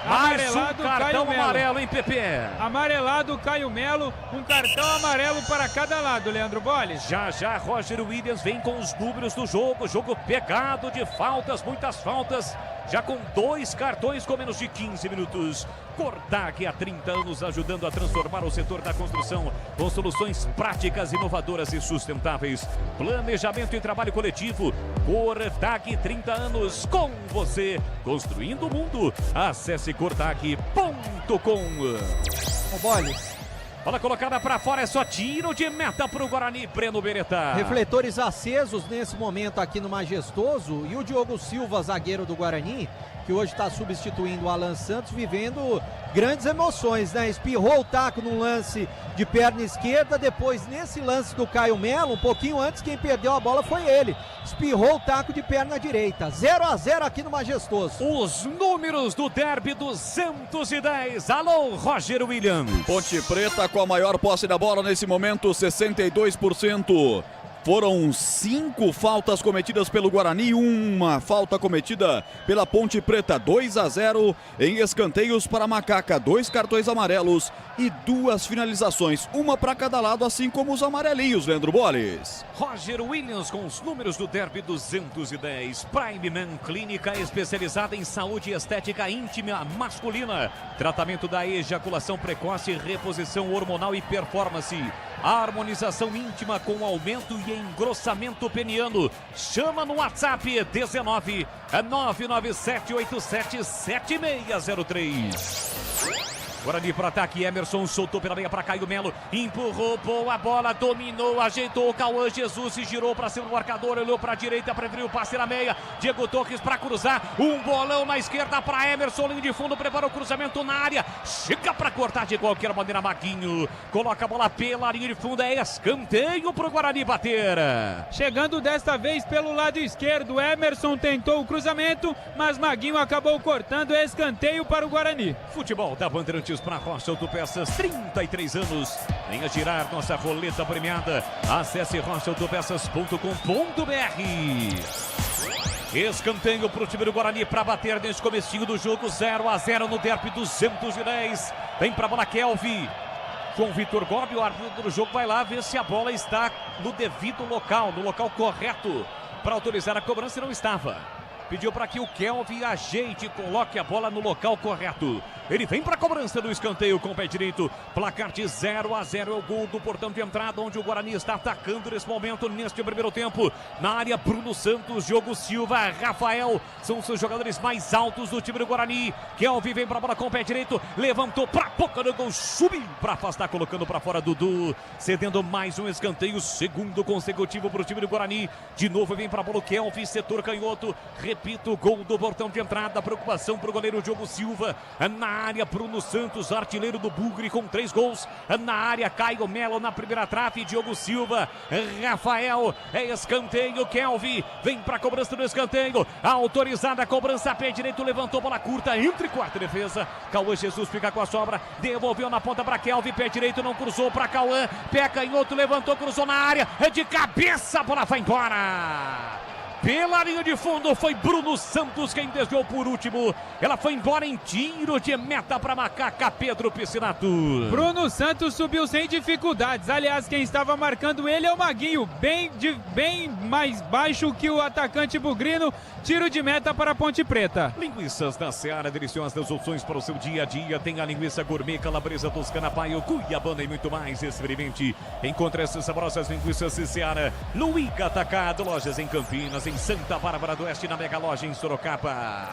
Mais um cartão amarelo, hein, Pepe?
Amarelado Caio Melo, um cartão amarelo para cada lado, Leandro Bolles.
Já Roger Williams vem com os números do jogo, jogo pegado de faltas, muitas faltas, já com 2 cartões com menos de 15 minutos. Cortag há 30 anos ajudando a transformar o setor da construção com soluções práticas, inovadoras e sustentáveis. Planejamento e trabalho coletivo. Cortag, 30 anos com você, construindo o mundo. Acesse cortag.com.
Ô, Bolles.
Bola colocada para fora, é só tiro de meta para o Guarani, Breno Beretta.
Refletores acesos nesse momento aqui no Majestoso e o Diogo Silva, zagueiro do Guarani, que hoje está substituindo o Alan Santos, vivendo grandes emoções, né? Espirrou o taco num lance de perna esquerda, depois nesse lance do Caio Melo, um pouquinho antes, quem perdeu a bola foi ele. Espirrou o taco de perna direita. 0-0 aqui no Majestoso.
Os números do Derby 210. Alô, Roger Williams.
Ponte Preta com a maior posse da bola nesse momento, 62%. Foram 5 faltas cometidas pelo Guarani, uma falta cometida pela Ponte Preta. 2-0 em escanteios para a Macaca, 2 cartões amarelos e 2 finalizações, uma para cada lado, assim como os amarelinhos, Leandro Bolles.
Roger Williams com os números do Derby 210. Prime Man, clínica especializada em saúde e estética íntima masculina. Tratamento da ejaculação precoce, reposição hormonal e performance. Harmonização íntima com aumento e engrossamento peniano. Chama no WhatsApp 19 99787 7603. Guarani para ataque, Emerson soltou pela meia para Caio Melo, empurrou, boa bola, dominou, ajeitou o Cauã Jesus e girou para cima do marcador, olhou para a direita, preferiu o passe na meia, Diego Torres para cruzar, um bolão na esquerda para Emerson, linha de fundo, prepara o cruzamento na área, chega para cortar de qualquer maneira Maguinho, coloca a bola pela linha de fundo, é escanteio para o Guarani bater.
Chegando desta vez pelo lado esquerdo, Emerson tentou o cruzamento, mas Maguinho acabou cortando, escanteio para o Guarani.
Futebol da Bandeirantes para Rocha Autopeças, 33 anos. Venha girar nossa roleta premiada. Acesse rochaautopeças.com.br. Escanteio para o time do Guarani para bater nesse comecinho do jogo. 0-0 no Derby 210. Vem para a bola Kelvin. João Vitor Gobi, o árbitro do jogo, vai lá ver se a bola está no devido local, no local correto para autorizar a cobrança, e não estava. Pediu para que o Kelvin ajeite e coloque a bola no local correto. Ele vem para a cobrança do escanteio com o pé direito. Placar de 0-0 é o gol do portão de entrada, onde o Guarani está atacando nesse momento, neste primeiro tempo. Na área, Bruno Santos, Diogo Silva, Rafael. São os jogadores mais altos do time do Guarani. Kelvin vem para a bola com o pé direito. Levantou para a boca do gol. Subiu para afastar, colocando para fora Dudu. Cedendo mais um escanteio. Segundo consecutivo para o time do Guarani. De novo vem para a bola o Kelvin, setor canhoto. Repito, gol do portão de entrada. Preocupação para o goleiro Diogo Silva. Na área, Bruno Santos, artilheiro do Bugre com 3 gols. Na área, Caio Melo na primeira trave. Diogo Silva, Rafael. É escanteio, Kelvin vem para a cobrança do escanteio. Autorizada a cobrança, pé direito, levantou, bola curta entre quarta e defesa. Cauã Jesus fica com a sobra. Devolveu na ponta para Kelvin, pé direito, não cruzou para Cauã. Pé canhoto, levantou, cruzou na área. É de cabeça, a bola vai embora. Pela linha de fundo foi Bruno Santos quem desviou por último. Ela foi embora em tiro de meta para Macaca, Pedro Piscinato.
Bruno Santos subiu sem dificuldades. Aliás, quem estava marcando ele é o Maguinho, bem mais baixo que o atacante bugrino. Tiro de meta para a Ponte Preta.
Linguiças da Seara, deliciosas opções para o seu dia a dia. Tem a linguiça gourmet, calabresa toscana, paio, cuiabana e muito mais. Experimente. Encontre essas saborosas linguiças Seara no Ica Atacado. Lojas em Campinas, em Santa Bárbara do Oeste, na Mega Loja em Sorocaba.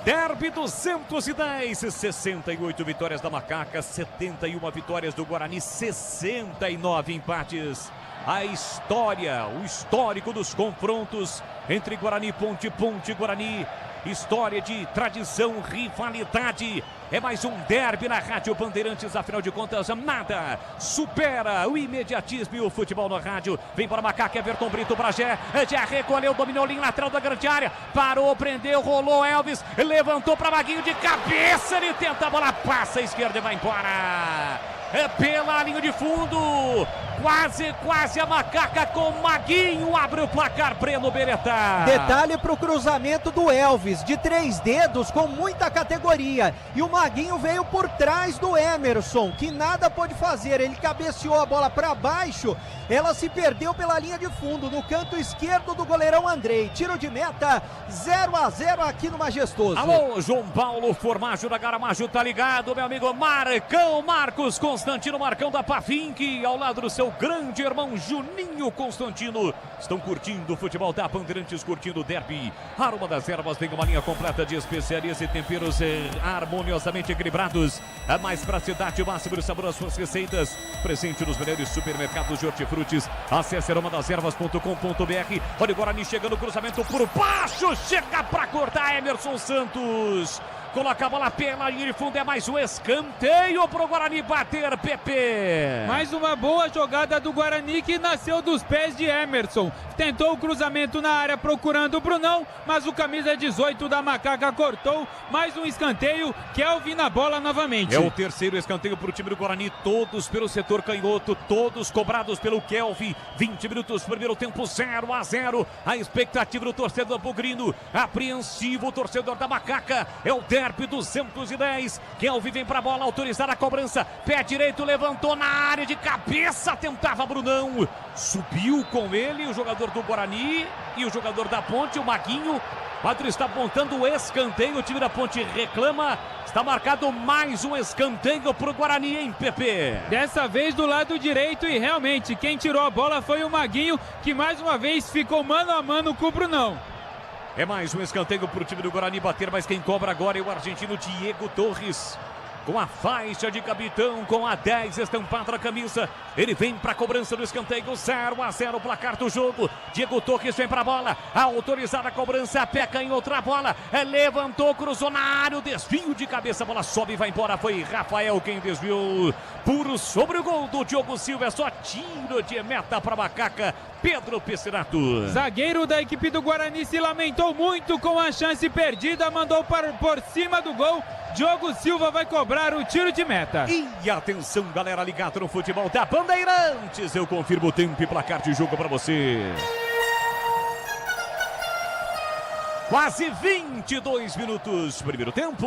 Derby 210, 68 vitórias da Macaca, 71 vitórias do Guarani, 69 empates. A história, o histórico dos confrontos entre Guarani e Ponte, Ponte e Guarani. História de tradição, rivalidade. É mais um derby na Rádio Bandeirantes, afinal de contas, nada supera o imediatismo e o futebol no rádio. Vem para Macaca, Everton Brito, Bragé, já recolheu, dominou linha lateral da grande área, parou, prendeu, rolou, Elvis, levantou para Maguinho de cabeça, ele tenta, a bola passa à esquerda e vai embora. É pela linha de fundo, quase a Macaca com Maguinho, abre o placar, Breno Beretta.
Detalhe para o cruzamento do Elvis, de 3 dedos, com muita categoria, e o Maguinho veio por trás do Emerson, que nada pôde fazer, ele cabeceou a bola para baixo, ela se perdeu pela linha de fundo, no canto esquerdo do goleirão Andrei. Tiro de meta, 0-0 aqui no Majestoso.
Alô, João Paulo Formaggio da Garamaggio, tá ligado, meu amigo Marcão, Marcos Constantino, Marcão da Pavink, ao lado do seu grande irmão Juninho Constantino. Estão curtindo o futebol da Bandeirantes, curtindo o derby. Aroma das Ervas tem uma linha completa de especiarias e temperos harmoniosamente equilibrados. A mais praticidade, o máximo de sabor às suas receitas. Presente nos melhores supermercados de hortifrutis. Acesse aromadeservas.com.br. Olha o Guarani chegando, cruzamento por baixo. Chega para cortar Emerson Santos. Coloca a bola pela linha de fundo, é mais um escanteio pro Guarani bater, Pepe.
Mais uma boa jogada do Guarani que nasceu dos pés de Emerson. Tentou o cruzamento na área procurando o Brunão, mas o camisa 18 da Macaca cortou. Mais um escanteio, Kelvin na bola novamente.
É o terceiro escanteio pro time do Guarani, todos pelo setor canhoto, todos cobrados pelo Kelvin. 20 minutos, primeiro tempo, 0-0. A expectativa do torcedor bugrino, apreensivo, o torcedor da Macaca, é o derby 210. Kelvin vem pra bola, autorizada a cobrança, pé direito, levantou na área de cabeça, tentava Brunão, subiu com ele o jogador do Guarani e o jogador da Ponte, o Maguinho. O árbitro está apontando o escanteio, o time da Ponte reclama. Está marcado mais um escanteio para o Guarani, hein, Pepe?
Dessa vez do lado direito, e realmente quem tirou a bola foi o Maguinho, que mais uma vez ficou mano a mano com o Brunão.
É mais um escanteio para o time do Guarani bater, mas quem cobra agora é o argentino Diego Torres. Com a faixa de capitão, com a 10 estampada na camisa. Ele vem para a cobrança do escanteio, 0-0 o placar do jogo. Diego Torres vem para a bola, autorizada a cobrança, peca em outra bola, levantou, cruzou na área, o desvio de cabeça, a bola sobe e vai embora. Foi Rafael quem desviou. Puro sobre o gol do Diogo Silva, é só tiro de meta para Macaca, Pedro Piscinato.
Zagueiro da equipe do Guarani se lamentou muito com a chance perdida, mandou por cima do gol. Diogo Silva vai cobrar o tiro de meta.
E atenção, galera ligada no futebol da Bandeirantes. Eu confirmo o tempo e placar de jogo para você. Quase 22 minutos, primeiro tempo.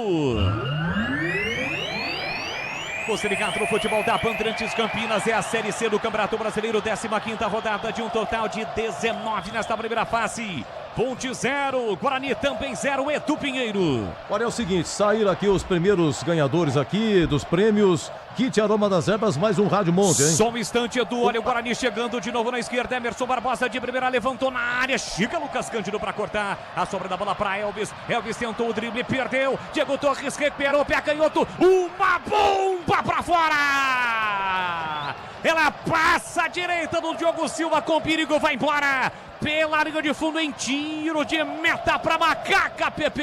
Você ligado no futebol da Bandeirantes Campinas, é a Série C do Campeonato Brasileiro, 15ª rodada de um total de 19 nesta primeira fase. Ponte 0, Guarani também 0, Edu Pinheiro.
Olha, é o seguinte, saíram aqui os primeiros ganhadores aqui dos prêmios Kit Aroma das Ervas, mais um Rádio Monte, hein?
Só um instante, Edu, olha o Guarani chegando de novo na esquerda, Emerson Barbosa de primeira, levantou na área, chega Lucas Cândido para cortar, a sobra da bola para Elvis, Elvis tentou o drible, perdeu, Diego Torres recuperou, pé canhoto, uma bomba para fora! Ela passa à direita do Diogo Silva com perigo, vai embora pela linha de fundo em tiro de meta para Macaca, Pepe.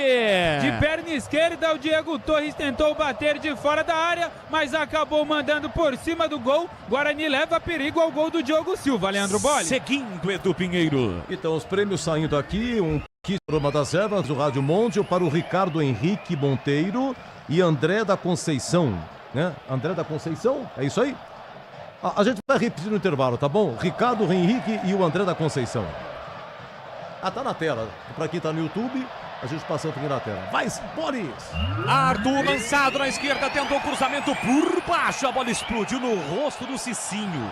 De perna esquerda, o Diego Torres tentou bater de fora da área, mas acabou mandando por cima do gol. Guarani leva perigo ao gol do Diogo Silva, Leandro Bolle.
Seguindo, Edu Pinheiro.
Então, os prêmios saindo aqui, um Kit Aroma das Ervas do Rádio Monte para o Ricardo Henrique Monteiro e André da Conceição, né? André da Conceição, é isso aí? A gente vai repetir no intervalo, tá bom? Ricardo Henrique e o André da Conceição. Tá na tela. Pra quem tá no YouTube, a gente passando aqui na tela. Vai, Boris!
Arthur lançado na esquerda, tentou o cruzamento por baixo. A bola explodiu no rosto do Cicinho.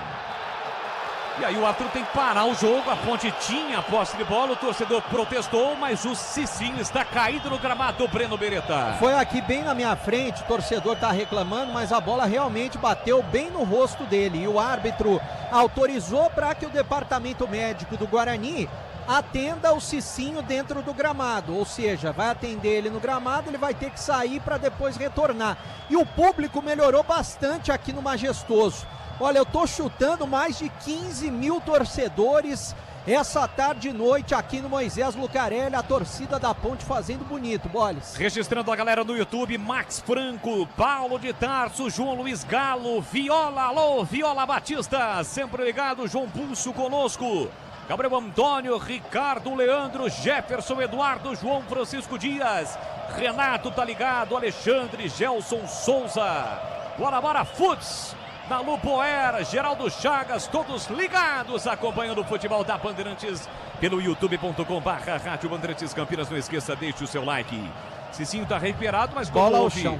E aí o Arthur tem que parar o jogo. A Ponte tinha a posse de bola, o torcedor protestou, mas o Cicinho está caído no gramado, Breno Beretta.
Foi aqui bem na minha frente, o torcedor está reclamando, mas a bola realmente bateu bem no rosto dele. E o árbitro autorizou para que o departamento médico do Guarani atenda o Cicinho dentro do gramado, ou seja, vai atender ele no gramado, ele vai ter que sair para depois retornar. E o público melhorou bastante aqui no Majestoso. Olha, eu tô chutando mais de 15 mil torcedores essa tarde e noite aqui no Moisés Lucarelli, a torcida da Ponte fazendo bonito, Boles.
Registrando a galera no YouTube, Max Franco, Paulo de Tarso, João Luiz Galo, Viola, alô, Viola Batista, sempre ligado, João Pulso conosco. Gabriel Antônio, Ricardo Leandro, Jefferson Eduardo, João Francisco Dias, Renato tá ligado, Alexandre, Gelson Souza, Guanabara Foods, Nalu Poer, Geraldo Chagas, todos ligados, acompanhando o futebol da Bandeirantes pelo youtube.com/Rádio Bandeirantes Campinas. Não esqueça, deixe o seu like. Cicinho tá recuperado, mas como houve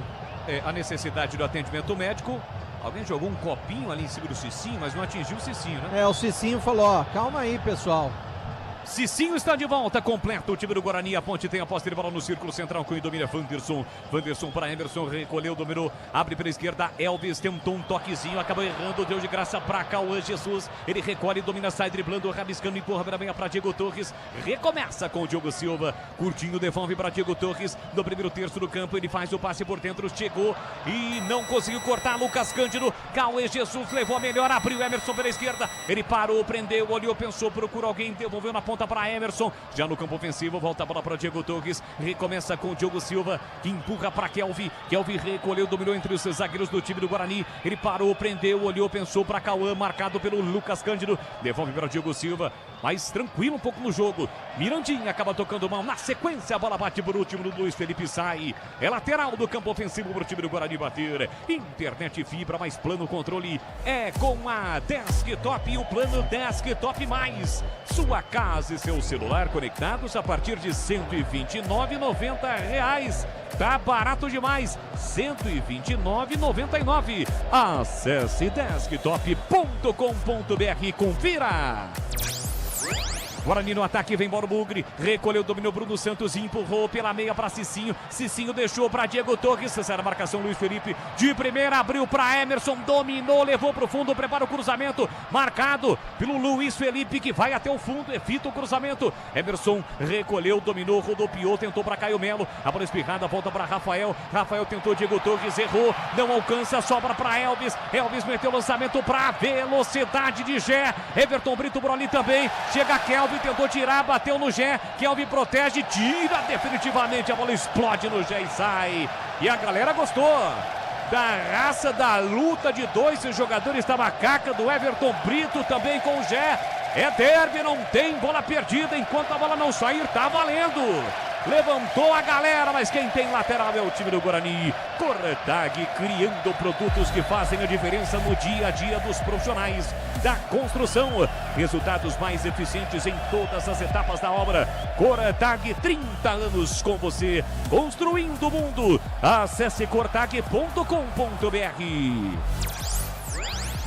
a necessidade do atendimento médico, alguém jogou um copinho ali em cima do Cicinho, mas não atingiu o Cicinho, né?
O Cicinho falou, ó, calma aí, pessoal.
Cicinho está de volta, completa o time do Guarani. A Ponte tem a posse de bola no círculo central com o domínio Wanderson. Wanderson para Emerson, recolheu, dominou, abre pela esquerda. Elvis tentou um toquezinho, acabou errando, deu de graça para Cauã Jesus. Ele recolhe, domina, sai driblando, rabiscando, empurra para Diego Torres. Recomeça com o Diogo Silva. Curtinho, devolve para Diego Torres. No primeiro terço do campo, ele faz o passe por dentro, chegou e não conseguiu cortar. Lucas Cândido, Cauã Jesus levou a melhor, abriu Emerson pela esquerda. Ele parou, prendeu, olhou, pensou, procurou alguém, devolveu na ponta para Emerson, já no campo ofensivo, volta a bola para Diego Torres, recomeça com o Diogo Silva, que empurra para Kelvin, recolheu, dominou entre os zagueiros do time do Guarani, ele parou, prendeu, olhou, pensou para Cauã, marcado pelo Lucas Cândido, devolve para o Diogo Silva, mais tranquilo um pouco no jogo, Mirandinha acaba tocando mal, na sequência a bola bate por último no Luiz Felipe, sai, é lateral do campo ofensivo para o time do Guarani bater, internet fibra, mais plano controle, é com a Desktop e o plano Desktop mais, sua casa e seu celular conectados a partir de R$ 129,90. Tá barato demais, R$ 129,99. Acesse desktop.com.br e confira. Guarani no ataque, vem embora o Bugre, recolheu, dominou Bruno Santos, empurrou pela meia para Cicinho, Cicinho deixou para Diego Torres, essa era a marcação, Luiz Felipe, de primeira, abriu para Emerson, dominou, levou para o fundo, prepara o cruzamento, marcado pelo Luiz Felipe, que vai até o fundo, evita o cruzamento, Emerson recolheu, dominou, rodopiou, tentou para Caio Melo, a bola espirrada, volta para Rafael tentou, Diego Torres, errou, não alcança, sobra para Elvis meteu o lançamento para velocidade de Gé, Everton Brito por ali também, chega Kelvin, tentou tirar, bateu no Gé, Kelvin protege, tira definitivamente, a bola explode no Gé e sai. E a galera gostou da raça, da luta de dois jogadores da Macaca, do Everton Brito também com o Gé. É derby, não tem bola perdida, enquanto a bola não sair, tá valendo. Levantou a galera, mas quem tem lateral é o time do Guarani. Corretag, criando produtos que fazem a diferença no dia a dia dos profissionais da construção. Resultados mais eficientes em todas as etapas da obra. Corretag, 30 anos com você, construindo o mundo. Acesse cortag.com.br.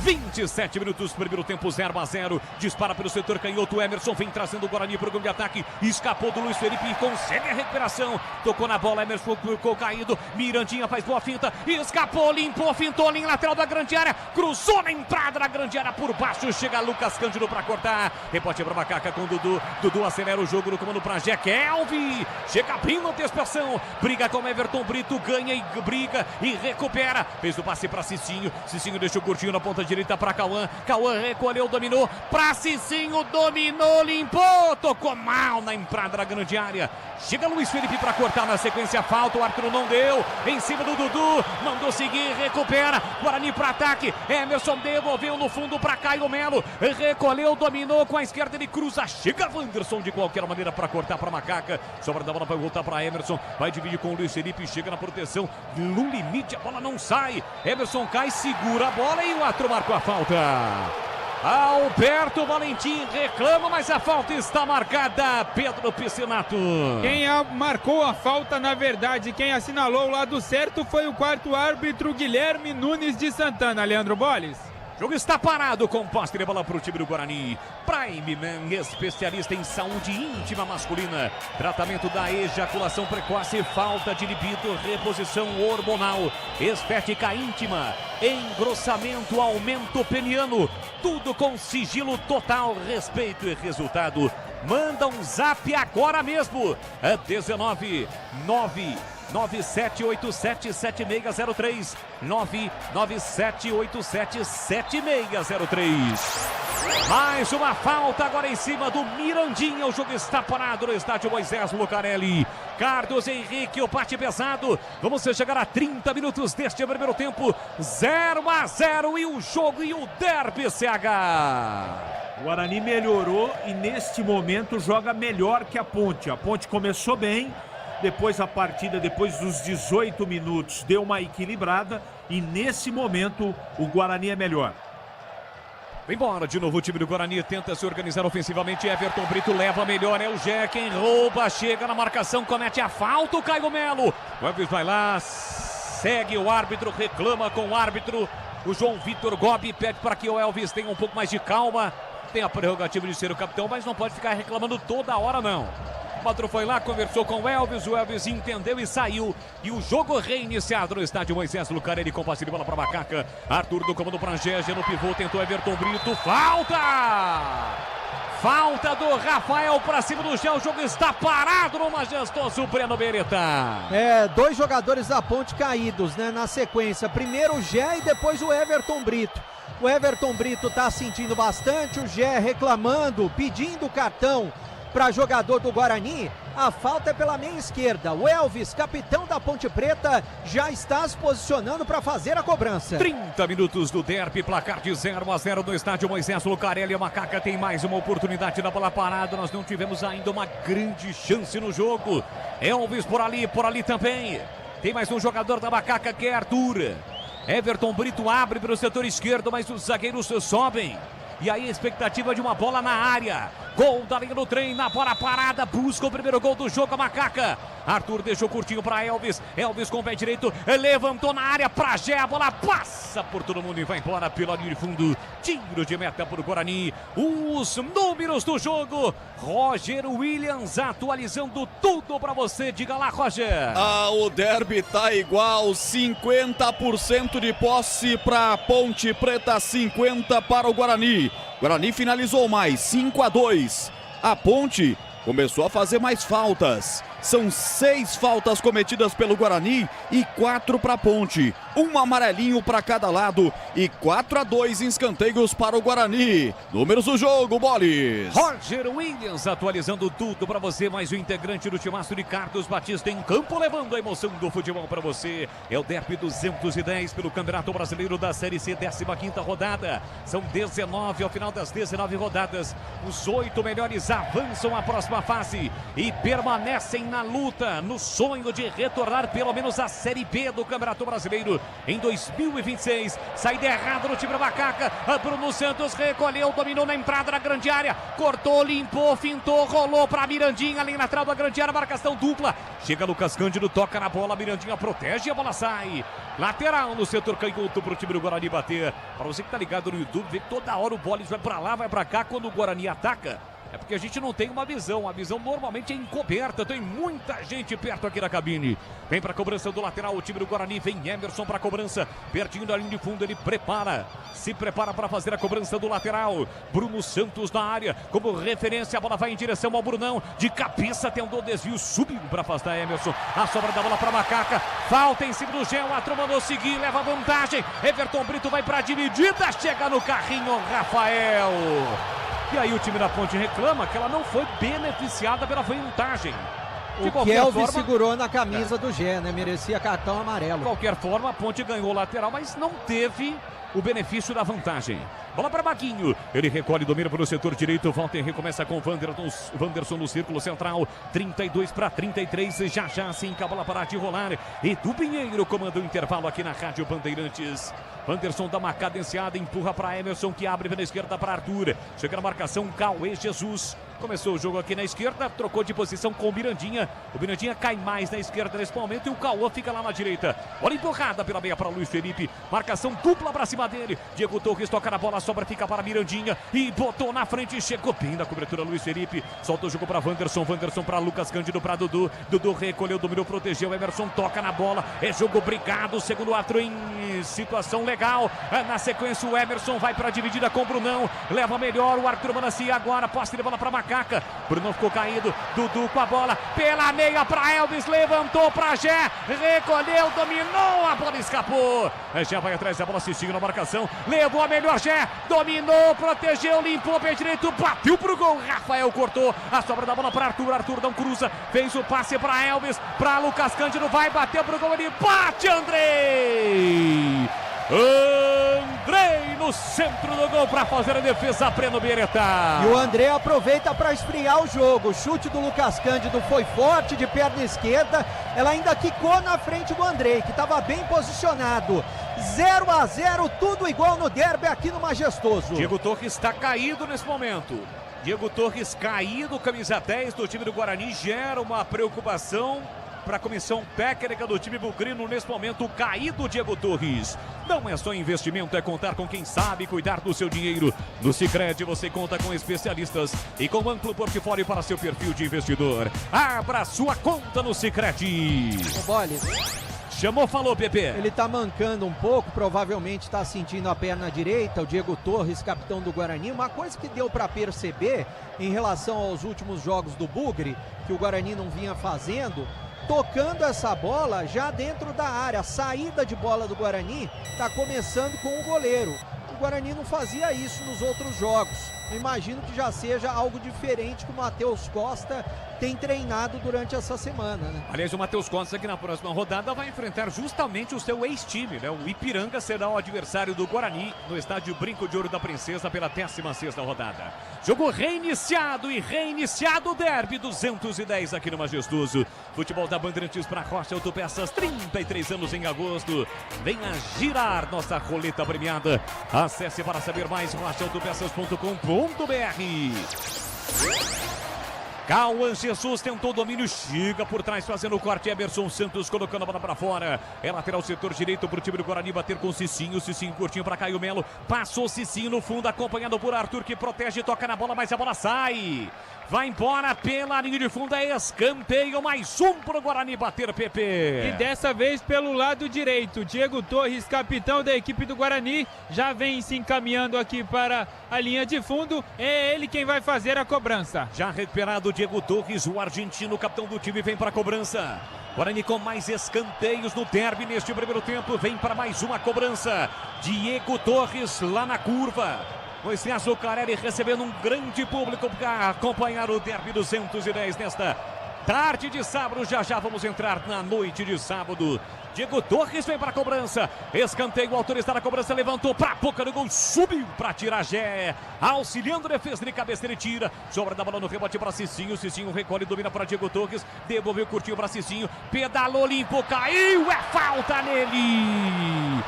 27 minutos, primeiro tempo 0-0. Dispara pelo setor canhoto, Emerson vem trazendo o Guarani para o campo de ataque. Escapou do Luiz Felipe e consegue a recuperação. Tocou na bola, Emerson ficou caído. Mirandinha faz boa finta, escapou, limpou, fintou ali em lateral da grande área. Cruzou na entrada da grande área por baixo. Chega Lucas Cândido para cortar. Rebote para Macaca com Dudu. Dudu acelera o jogo no comando para Jekelvi. Chega abrindo a antecipação. Briga com Everton Brito, ganha e briga e recupera. Fez o passe para Cicinho. Cicinho deixou curtinho na ponta direita para Cauã. Cauã recolheu, dominou para Cicinho, dominou, limpou, tocou mal na entrada da grande área. Chega Luiz Felipe para cortar na sequência, falta, o árbitro não deu, em cima do Dudu, mandou seguir, recupera, Guarani para ataque, Emerson devolveu no fundo para Caio Melo, recolheu, dominou com a esquerda, ele cruza, chega Wanderson de qualquer maneira para cortar para Macaca, sobra da bola vai voltar para Emerson, vai dividir com o Luiz Felipe, chega na proteção, no limite a bola não sai, Emerson cai, segura a bola e o Atro marcou a falta. Alberto Valentim reclama, mas a falta está marcada. Pedro Piscinato.
Quem marcou a falta, na verdade, quem assinalou o lado certo foi o quarto árbitro Guilherme Nunes de Santana. Leandro Bolles.
O jogo está parado com posse de bola para o time do Guarani. Prime Man, especialista em saúde íntima masculina. Tratamento da ejaculação precoce, falta de libido, reposição hormonal, estética íntima, engrossamento, aumento peniano. Tudo com sigilo total, respeito e resultado. Manda um zap agora mesmo. É 19997877603 997877603. Mais uma falta agora em cima do Mirandinha. O jogo está parado no estádio Moisés Lucarelli. Carlos Henrique, o bate pesado. Vamos chegar a 30 minutos deste primeiro tempo. 0-0 e o jogo e o derby CH.
O Guarani melhorou e neste momento joga melhor que a Ponte. A Ponte começou bem, depois a partida, depois dos 18 minutos, deu uma equilibrada e nesse momento o Guarani é melhor.
Vem embora de novo o time do Guarani, tenta se organizar ofensivamente, Everton Brito leva melhor, é o Gé quem rouba, chega na marcação, comete a falta, o Caio Melo. O Elvis vai lá, segue o árbitro, reclama com o árbitro, o João Vitor Gobi pede para que o Elvis tenha um pouco mais de calma, tem a prerrogativa de ser o capitão, mas não pode ficar reclamando toda hora não. O patrão foi lá, conversou com o Elvis entendeu e saiu. E o jogo reiniciado no estádio Moisés Lucarelli com passe de bola para Macaca. Arthur do comando para Gégé no pivô, tentou Everton Brito, falta! Falta do Rafael para cima do Gé, o jogo está parado no majestoso Breno Beretta.
Dois jogadores da Ponte caídos, né, na sequência. Primeiro o Gé e depois o Everton Brito. O Everton Brito tá sentindo bastante, o Gé reclamando, pedindo cartão para jogador do Guarani. A falta é pela meia esquerda. O Elvis, capitão da Ponte Preta, já está se posicionando para fazer a cobrança.
30 minutos do derby, placar de 0-0 no estádio Moisés Lucarelli. A Macaca tem mais uma oportunidade na bola parada. Nós não tivemos ainda uma grande chance no jogo. Elvis por ali também. Tem mais um jogador da Macaca que é Arthur. Everton Brito abre para o setor esquerdo, mas os zagueiros sobem. E aí a expectativa de uma bola na área. Gol da linha do trem, na bola parada, busca o primeiro gol do jogo, a Macaca. Arthur deixou curtinho para Elvis. Elvis com o pé direito, levantou na área para Gé, a bola passa por todo mundo e vai embora pela linha de fundo. Tiro de meta para o Guarani. Os números do jogo. Roger Williams atualizando tudo para você. Diga lá, Roger.
O derby tá igual, 50% de posse para Ponte Preta, 50% para o Guarani. Guarani finalizou mais, 5-2. A Ponte começou a fazer mais faltas. São 6 faltas cometidas pelo Guarani e 4 para a Ponte. Um amarelinho para cada lado e 4-2 em escanteios para o Guarani. Números do jogo, Boles.
Roger Williams atualizando tudo para você. Mais um integrante do timaço de Carlos Batista em campo, levando a emoção do futebol para você. É o derby 210 pelo Campeonato Brasileiro da Série C, 15ª rodada. São 19, ao final das 19 rodadas. Os 8 melhores avançam à próxima fase e permanecem na luta, no sonho de retornar pelo menos à Série B do Campeonato Brasileiro em 2026. Saída errada no time do Macaca. Bruno Santos recolheu, dominou na entrada da grande área, cortou, limpou, fintou, rolou para Mirandinha, ali na lateral da grande área, marcação dupla. Chega Lucas Cândido, toca na bola, Mirandinha protege, a bola sai. Lateral no setor canhoto para o time do Guarani bater. Para você que tá ligado no YouTube, vê que toda hora o Bolis vai para lá, vai para cá quando o Guarani ataca. É porque a gente não tem uma visão. A visão normalmente é encoberta. Tem muita gente perto aqui na cabine. Vem para a cobrança do lateral. O time do Guarani. Vem Emerson para a cobrança. Pertinho da linha de fundo. Ele se prepara para fazer a cobrança do lateral. Bruno Santos na área. Como referência, a bola vai em direção ao Brunão. De cabeça tentou desvio. Subiu para afastar Emerson. A sobra da bola para Macaca. Falta em cima do Gel. A turma mandou seguir. Leva vantagem. Everton Brito vai para a dividida. Chega no carrinho Rafael. E aí o time da Ponte reclama que ela não foi beneficiada pela vantagem.
O Kelvin segurou na camisa do Gé, né? Merecia cartão amarelo.
De qualquer forma, a Ponte ganhou o lateral, mas não teve o benefício da vantagem. Bola para Maguinho. Ele recolhe, domina pelo setor direito. Walter recomeça com Wanderson no círculo central. 32-33. Já assim que a bola parar de rolar. Edu Pinheiro comanda o intervalo aqui na Rádio Bandeirantes. Wanderson dá uma cadenciada, empurra para Emerson, que abre pela esquerda para Arthur. Chega na marcação, Cauê Jesus. Começou o jogo aqui na esquerda, trocou de posição com o Mirandinha. O Mirandinha cai mais na esquerda nesse momento e o Cauã fica lá na direita. Bola empurrada pela meia para Luiz Felipe. Marcação dupla para cima dele. Diego Torres toca na bola, sobra, fica para Mirandinha e botou na frente, chegou bem na cobertura Luiz Felipe. Solta o jogo para Wanderson para Lucas Cândido, para Dudu. Dudu recolheu, dominou, protegeu. Emerson toca na bola, é jogo brigado. Segundo ato em situação legal. Na sequência o Emerson vai para a dividida com o Brunão. Leva melhor o Arthur Manancia agora. Posse de bola para Macaca. Brunão ficou caído. Dudu com a bola pela meia para Elvis. Levantou para Gé. Recolheu, dominou. A bola escapou. Já vai atrás da bola, assistindo na marcação. Levou a melhor Gé. Dominou, protegeu, limpou o pé direito. Bateu pro gol. Rafael cortou. A sobra da bola para Arthur. Arthur não cruza. Fez o passe para Elvis. Para Lucas Cândido. Vai bater pro gol. Ele bate, Andrei. Andrei no centro do gol para fazer a defesa, Breno Beretta.
E o André aproveita para esfriar o jogo. O chute do Lucas Cândido foi forte de perna esquerda. Ela ainda quicou na frente do Andrei, que estava bem posicionado. 0-0, tudo igual no derby aqui no Majestoso.
Diego Torres está caído nesse momento. Diego Torres caído, camisa 10 do time do Guarani, gera uma preocupação para a comissão técnica do time bugrino nesse momento. Caído Diego Torres. Não é só investimento, é contar com quem sabe cuidar do seu dinheiro. No Sicredi você conta com especialistas e com amplo portfólio para seu perfil de investidor. Abra sua conta no Sicredi. Chamou, falou, Pepe.
Ele tá mancando um pouco, provavelmente tá sentindo a perna direita, o Diego Torres, capitão do Guarani. Uma coisa que deu para perceber em relação aos últimos jogos do Bugre, que o Guarani não vinha fazendo, tocando essa bola já dentro da área. A saída de bola do Guarani está começando com o goleiro. O Guarani não fazia isso nos outros jogos. Eu imagino que já seja algo diferente que o Matheus Costa tem treinado durante essa semana, né?
Aliás, o Matheus Costa que na próxima rodada vai enfrentar justamente o seu ex-time, né? O Ipiranga será o adversário do Guarani no estádio Brinco de Ouro da Princesa pela 16ª rodada. Jogo reiniciado e reiniciado o derby 210 aqui no Majestoso. Futebol da Bandeirantes para Rocha Autopeças, 33 anos em agosto. Venha girar nossa roleta premiada. Acesse para saber mais rochaautopeças.com.br. Cauã Jesus tentou domínio, chega por trás fazendo o corte. Emerson Santos colocando a bola para fora. É lateral setor direito para o time do Guarani bater com Cicinho. Cicinho curtinho para Caio Melo. Passou Cicinho no fundo, acompanhado por Arthur, que protege, toca na bola, mas a bola sai. Vai embora pela linha de fundo, é escanteio, mais um para o Guarani bater, Pepe.
E dessa vez pelo lado direito, Diego Torres, capitão da equipe do Guarani, já vem se encaminhando aqui para a linha de fundo, é ele quem vai fazer a cobrança.
Já recuperado Diego Torres, o argentino, capitão do time, vem para a cobrança. Guarani com mais escanteios no derby neste primeiro tempo, vem para mais uma cobrança. Diego Torres lá na curva. Moisés Zucarelli recebendo um grande público para acompanhar o derby 210 nesta tarde de sábado, já vamos entrar na noite de sábado. Diego Torres vem para a cobrança, escanteio, o autor está na cobrança, levantou para a boca do gol, subiu para tirar Gé, auxiliando a defesa de cabeça, ele tira, sobra da bola no rebote para Cicinho recolhe, domina para Diego Torres, devolveu curtinho para Cicinho, pedalou, limpou, caiu, é falta nele!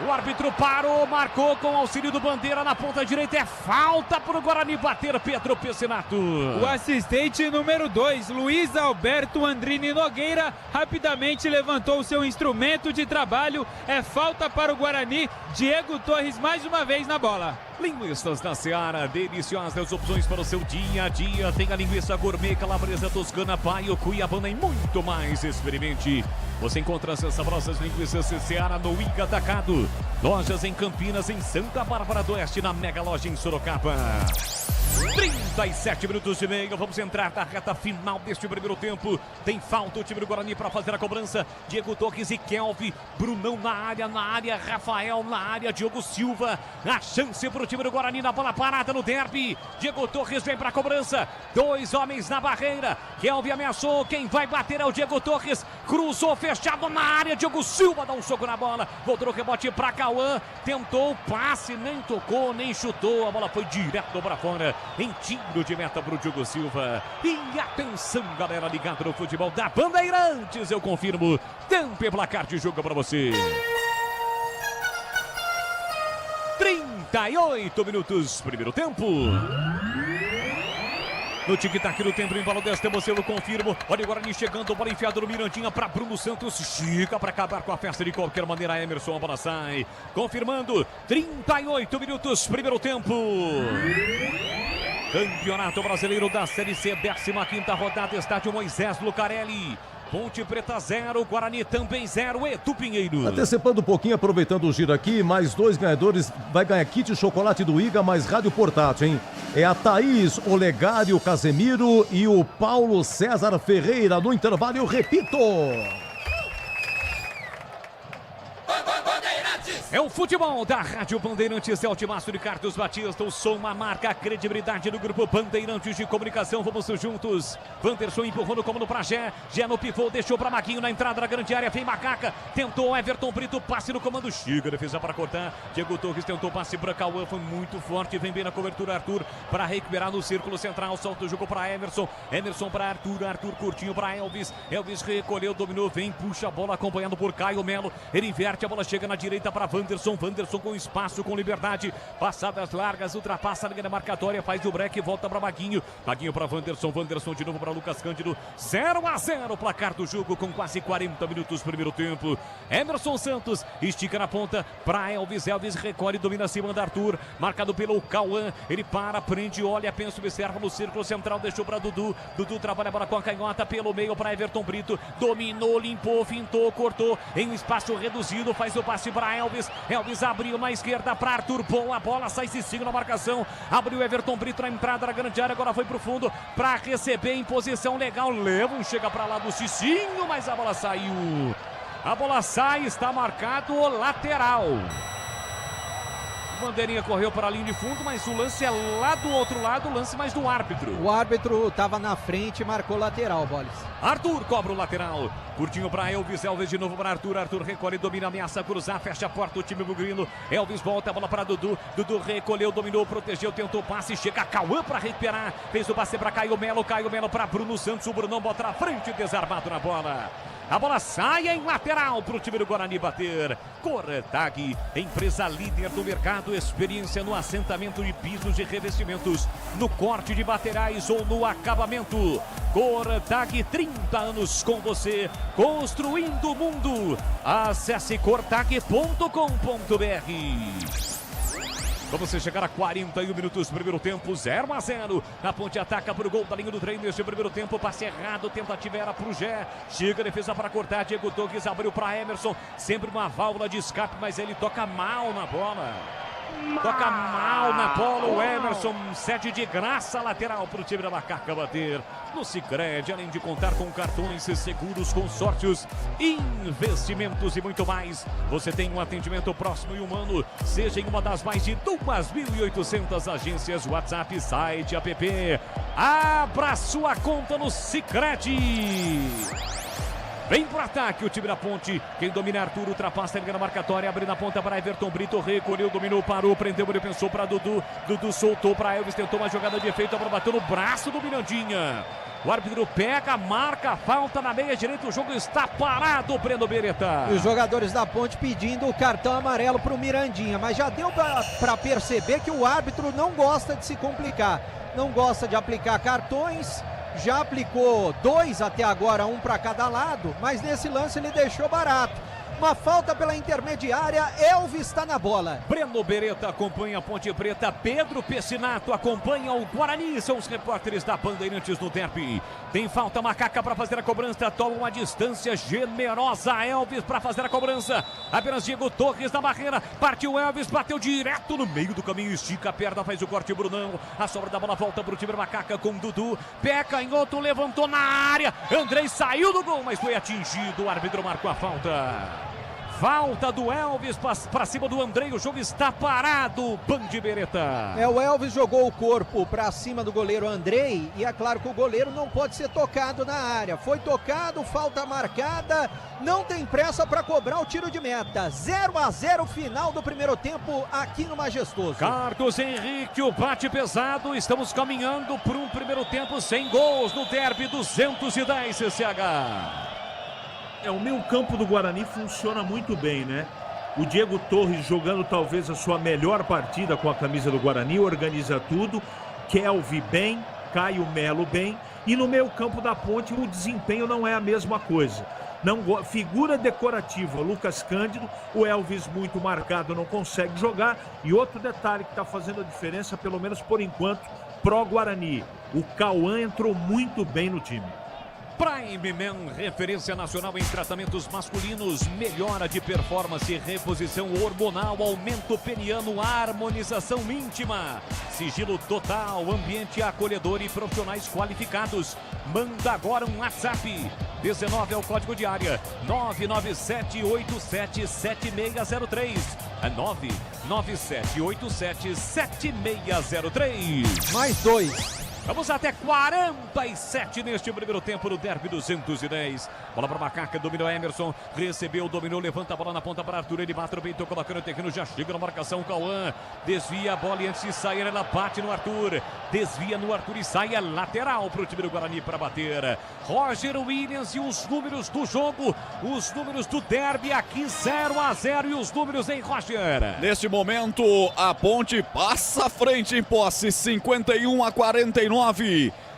O árbitro parou, marcou com auxílio do Bandeira na ponta direita. É falta para o Guarani bater, Pedro Pessinato.
O assistente número 2, Luiz Alberto Andrini Nogueira, rapidamente levantou o seu instrumento de trabalho. É falta para o Guarani. Diego Torres mais uma vez na bola.
Linguiças da Seara, deliciosas opções para o seu dia a dia. Tem a linguiça gourmet, calabresa toscana, paio, cuiabana e muito mais. Experimente. Você encontra essas saborosas linguiças Seara no Iga Atacado. Lojas em Campinas, em Santa Bárbara do Oeste, na Mega Loja em Sorocaba. 37 minutos e meio, vamos entrar na reta final deste primeiro tempo. Tem falta o time do Guarani para fazer a cobrança. Diego Torres e Kelvin, Brunão na área, Rafael na área, Diogo Silva. A chance para o time do Guarani na bola parada no derby. Diego Torres vem para a cobrança. 2 homens na barreira. Kelvin ameaçou, quem vai bater é o Diego Torres. Cruzou, fechado na área, Diogo Silva dá um soco na bola. Voltou o rebote para Cauã. Tentou o passe, nem tocou, nem chutou. A bola foi direto para fora. Em tiro de meta para o Diogo Silva. E atenção, galera ligada no futebol da Bandeirantes, eu confirmo. Tempo e placar de jogo para você. 38 minutos, primeiro tempo. No tic-tac do tempo, embalo desta emoção, eu confirmo. Olha o Guarani chegando, bola enfiada no Mirandinha para Bruno Santos. Chega para acabar com a festa de qualquer maneira. Emerson, a bola sai. Confirmando, 38 minutos, primeiro tempo. Campeonato Brasileiro da Série C, 15ª rodada, estádio Moisés Lucarelli. Ponte Preta 0, Guarani também 0, Edu Pinheiro.
Antecipando um pouquinho, aproveitando o giro aqui, mais 2 ganhadores, vai ganhar kit chocolate do Iga, mais rádio portátil, hein? É a Thaís Olegário Casemiro e o Paulo César Ferreira. No intervalo, eu repito.
É o futebol da Rádio Bandeirantes, é o timaço de Carlos Batista, o som, a marca, a credibilidade do grupo Bandeirantes de Comunicação. Vamos juntos. Wanderson empurrando como no pra Gé no pivô, deixou para Maguinho na entrada da grande área, vem Macaca, tentou Everton Brito, passe no comando, chega, defesa para cortar. Diego Torres tentou passe para Cauã, foi muito forte, vem bem na cobertura Arthur para recuperar no círculo central, solta o jogo para Emerson para Arthur curtinho para Elvis recolheu, dominou, vem, puxa a bola acompanhado por Caio Melo, ele inverte, a bola chega na direita para Wanderson com espaço, com liberdade, passadas largas, ultrapassa a linha marcatória, faz o break, volta para Maguinho para Wanderson de novo para Lucas Cândido, 0-0, placar do jogo com quase 40 minutos, primeiro tempo. Emerson Santos estica na ponta para Elvis recolhe, domina acima da Arthur, marcado pelo Cauã, ele para, prende, olha, pensa, observa no círculo central, deixou para Dudu trabalha a bola com a canhota pelo meio para Everton Brito, dominou, limpou, fintou, cortou, em um espaço reduzido, faz o passe para Elvis abriu na esquerda para Arthur, boa bola, sai Cicinho na marcação, abriu Everton Brito na entrada da grande área, agora foi pro fundo para receber em posição legal, leva, chega para lá do Cicinho, mas a bola saiu, a bola sai, está marcado o lateral. Bandeirinha correu para a linha de fundo, mas o lance é lá do outro lado, o lance mais do árbitro.
O árbitro estava na frente e marcou lateral, Boles.
Arthur cobra o lateral. Curtinho para Elvis de novo para Arthur. Arthur recolhe, domina, ameaça cruzar, fecha a porta o time bugrino. Elvis volta a bola para Dudu. Dudu recolheu, dominou, protegeu, tentou o passe, chega Cauã para recuperar. Fez o passe para Caio Melo para Bruno Santos. O Brunão bota na frente, desarmado na bola. A bola sai em lateral para o time do Guarani bater. Cortag, empresa líder do mercado, experiência no assentamento de pisos e revestimentos, no corte de materiais ou no acabamento. Cortag, 30 anos com você, construindo o mundo. Acesse cortag.com.br. Vamos chegar a 41 minutos, primeiro tempo, 0-0. Na ponte ataca para o gol da linha do trem neste primeiro tempo. Passe errado, tentativa era para o Gé. Chega a defesa para cortar. Diego Torres abriu para Emerson. Sempre uma válvula de escape, mas ele toca mal na bola. Toca mal na bola, o Emerson cede de graça a lateral para o time da Macaca bater. No Sicredi, além de contar com cartões, seguros, consórcios, investimentos e muito mais, você tem um atendimento próximo e humano, seja em uma das mais de 2.800 agências, WhatsApp, site, app. Abra sua conta no Sicredi. Vem pro ataque o time da Ponte. Quem domina é Arthur, ultrapassa, liga na marcatória, abre na ponta para Everton Brito, recolheu, dominou, parou, prendeu, ele pensou para Dudu. Dudu soltou para Elvis, tentou uma jogada de efeito, a bola bateu no braço do Mirandinha. O árbitro pega, marca, falta na meia direita, o jogo está parado, Breno Beretta.
E os jogadores da Ponte pedindo o cartão amarelo pro Mirandinha, mas já deu para perceber que o árbitro não gosta de se complicar, não gosta de aplicar cartões. Já aplicou 2 até agora, 1 para cada lado, mas nesse lance ele deixou barato. Uma falta pela intermediária, Elvis está na bola.
Breno Beretta acompanha a Ponte Preta, Pedro Pessinato acompanha o Guarani, são os repórteres da Bandeirantes no derby. Tem falta, Macaca para fazer a cobrança, toma uma distância generosa, Elvis para fazer a cobrança. Apenas Diego Torres na barreira, partiu Elvis, bateu direto no meio do caminho, estica a perna, faz o corte Brunão. A sobra da bola volta para o time da Macaca com Dudu, peca em outro, levantou na área, Andrei saiu do gol, mas foi atingido, o árbitro marcou a falta. Falta do Elvis para cima do Andrei, o jogo está parado, Band Beretta.
O Elvis jogou o corpo para cima do goleiro Andrei e é claro que o goleiro não pode ser tocado na área. Foi tocado, falta marcada, não tem pressa para cobrar o tiro de meta. 0-0 final do primeiro tempo aqui no Majestoso.
Carlos Henrique, o bate pesado, estamos caminhando por um primeiro tempo sem gols no derby 210 CCH.
O meio campo do Guarani funciona muito bem, né? O Diego Torres jogando talvez a sua melhor partida com a camisa do Guarani, organiza tudo. Kelvin bem, Caio Melo bem. E no meio campo da Ponte o desempenho não é a mesma coisa. Figura decorativa, Lucas Cândido, o Elvis muito marcado, não consegue jogar. E outro detalhe que está fazendo a diferença, pelo menos por enquanto, pro Guarani. O Cauã entrou muito bem no time.
Prime Man, referência nacional em tratamentos masculinos, melhora de performance, reposição hormonal, aumento peniano, harmonização íntima, sigilo total, ambiente acolhedor e profissionais qualificados. Manda agora um WhatsApp, 19 é o código de área, 997877603, 997877603.
Mais 2.
Vamos até 47 neste primeiro tempo no derby 210. Bola para Macaca, dominou Emerson, recebeu, dominou, levanta a bola na ponta para Arthur, ele bate o peito, colocando o terreno, já chega na marcação, Cauã, desvia a bola e antes de sair ela bate no Arthur, desvia no Arthur e sai a lateral para o time do Guarani para bater. Roger Williams e os números do jogo, os números do derby aqui 0-0 e os números em Roger.
Neste momento a Ponte passa à frente em posse, 51-49.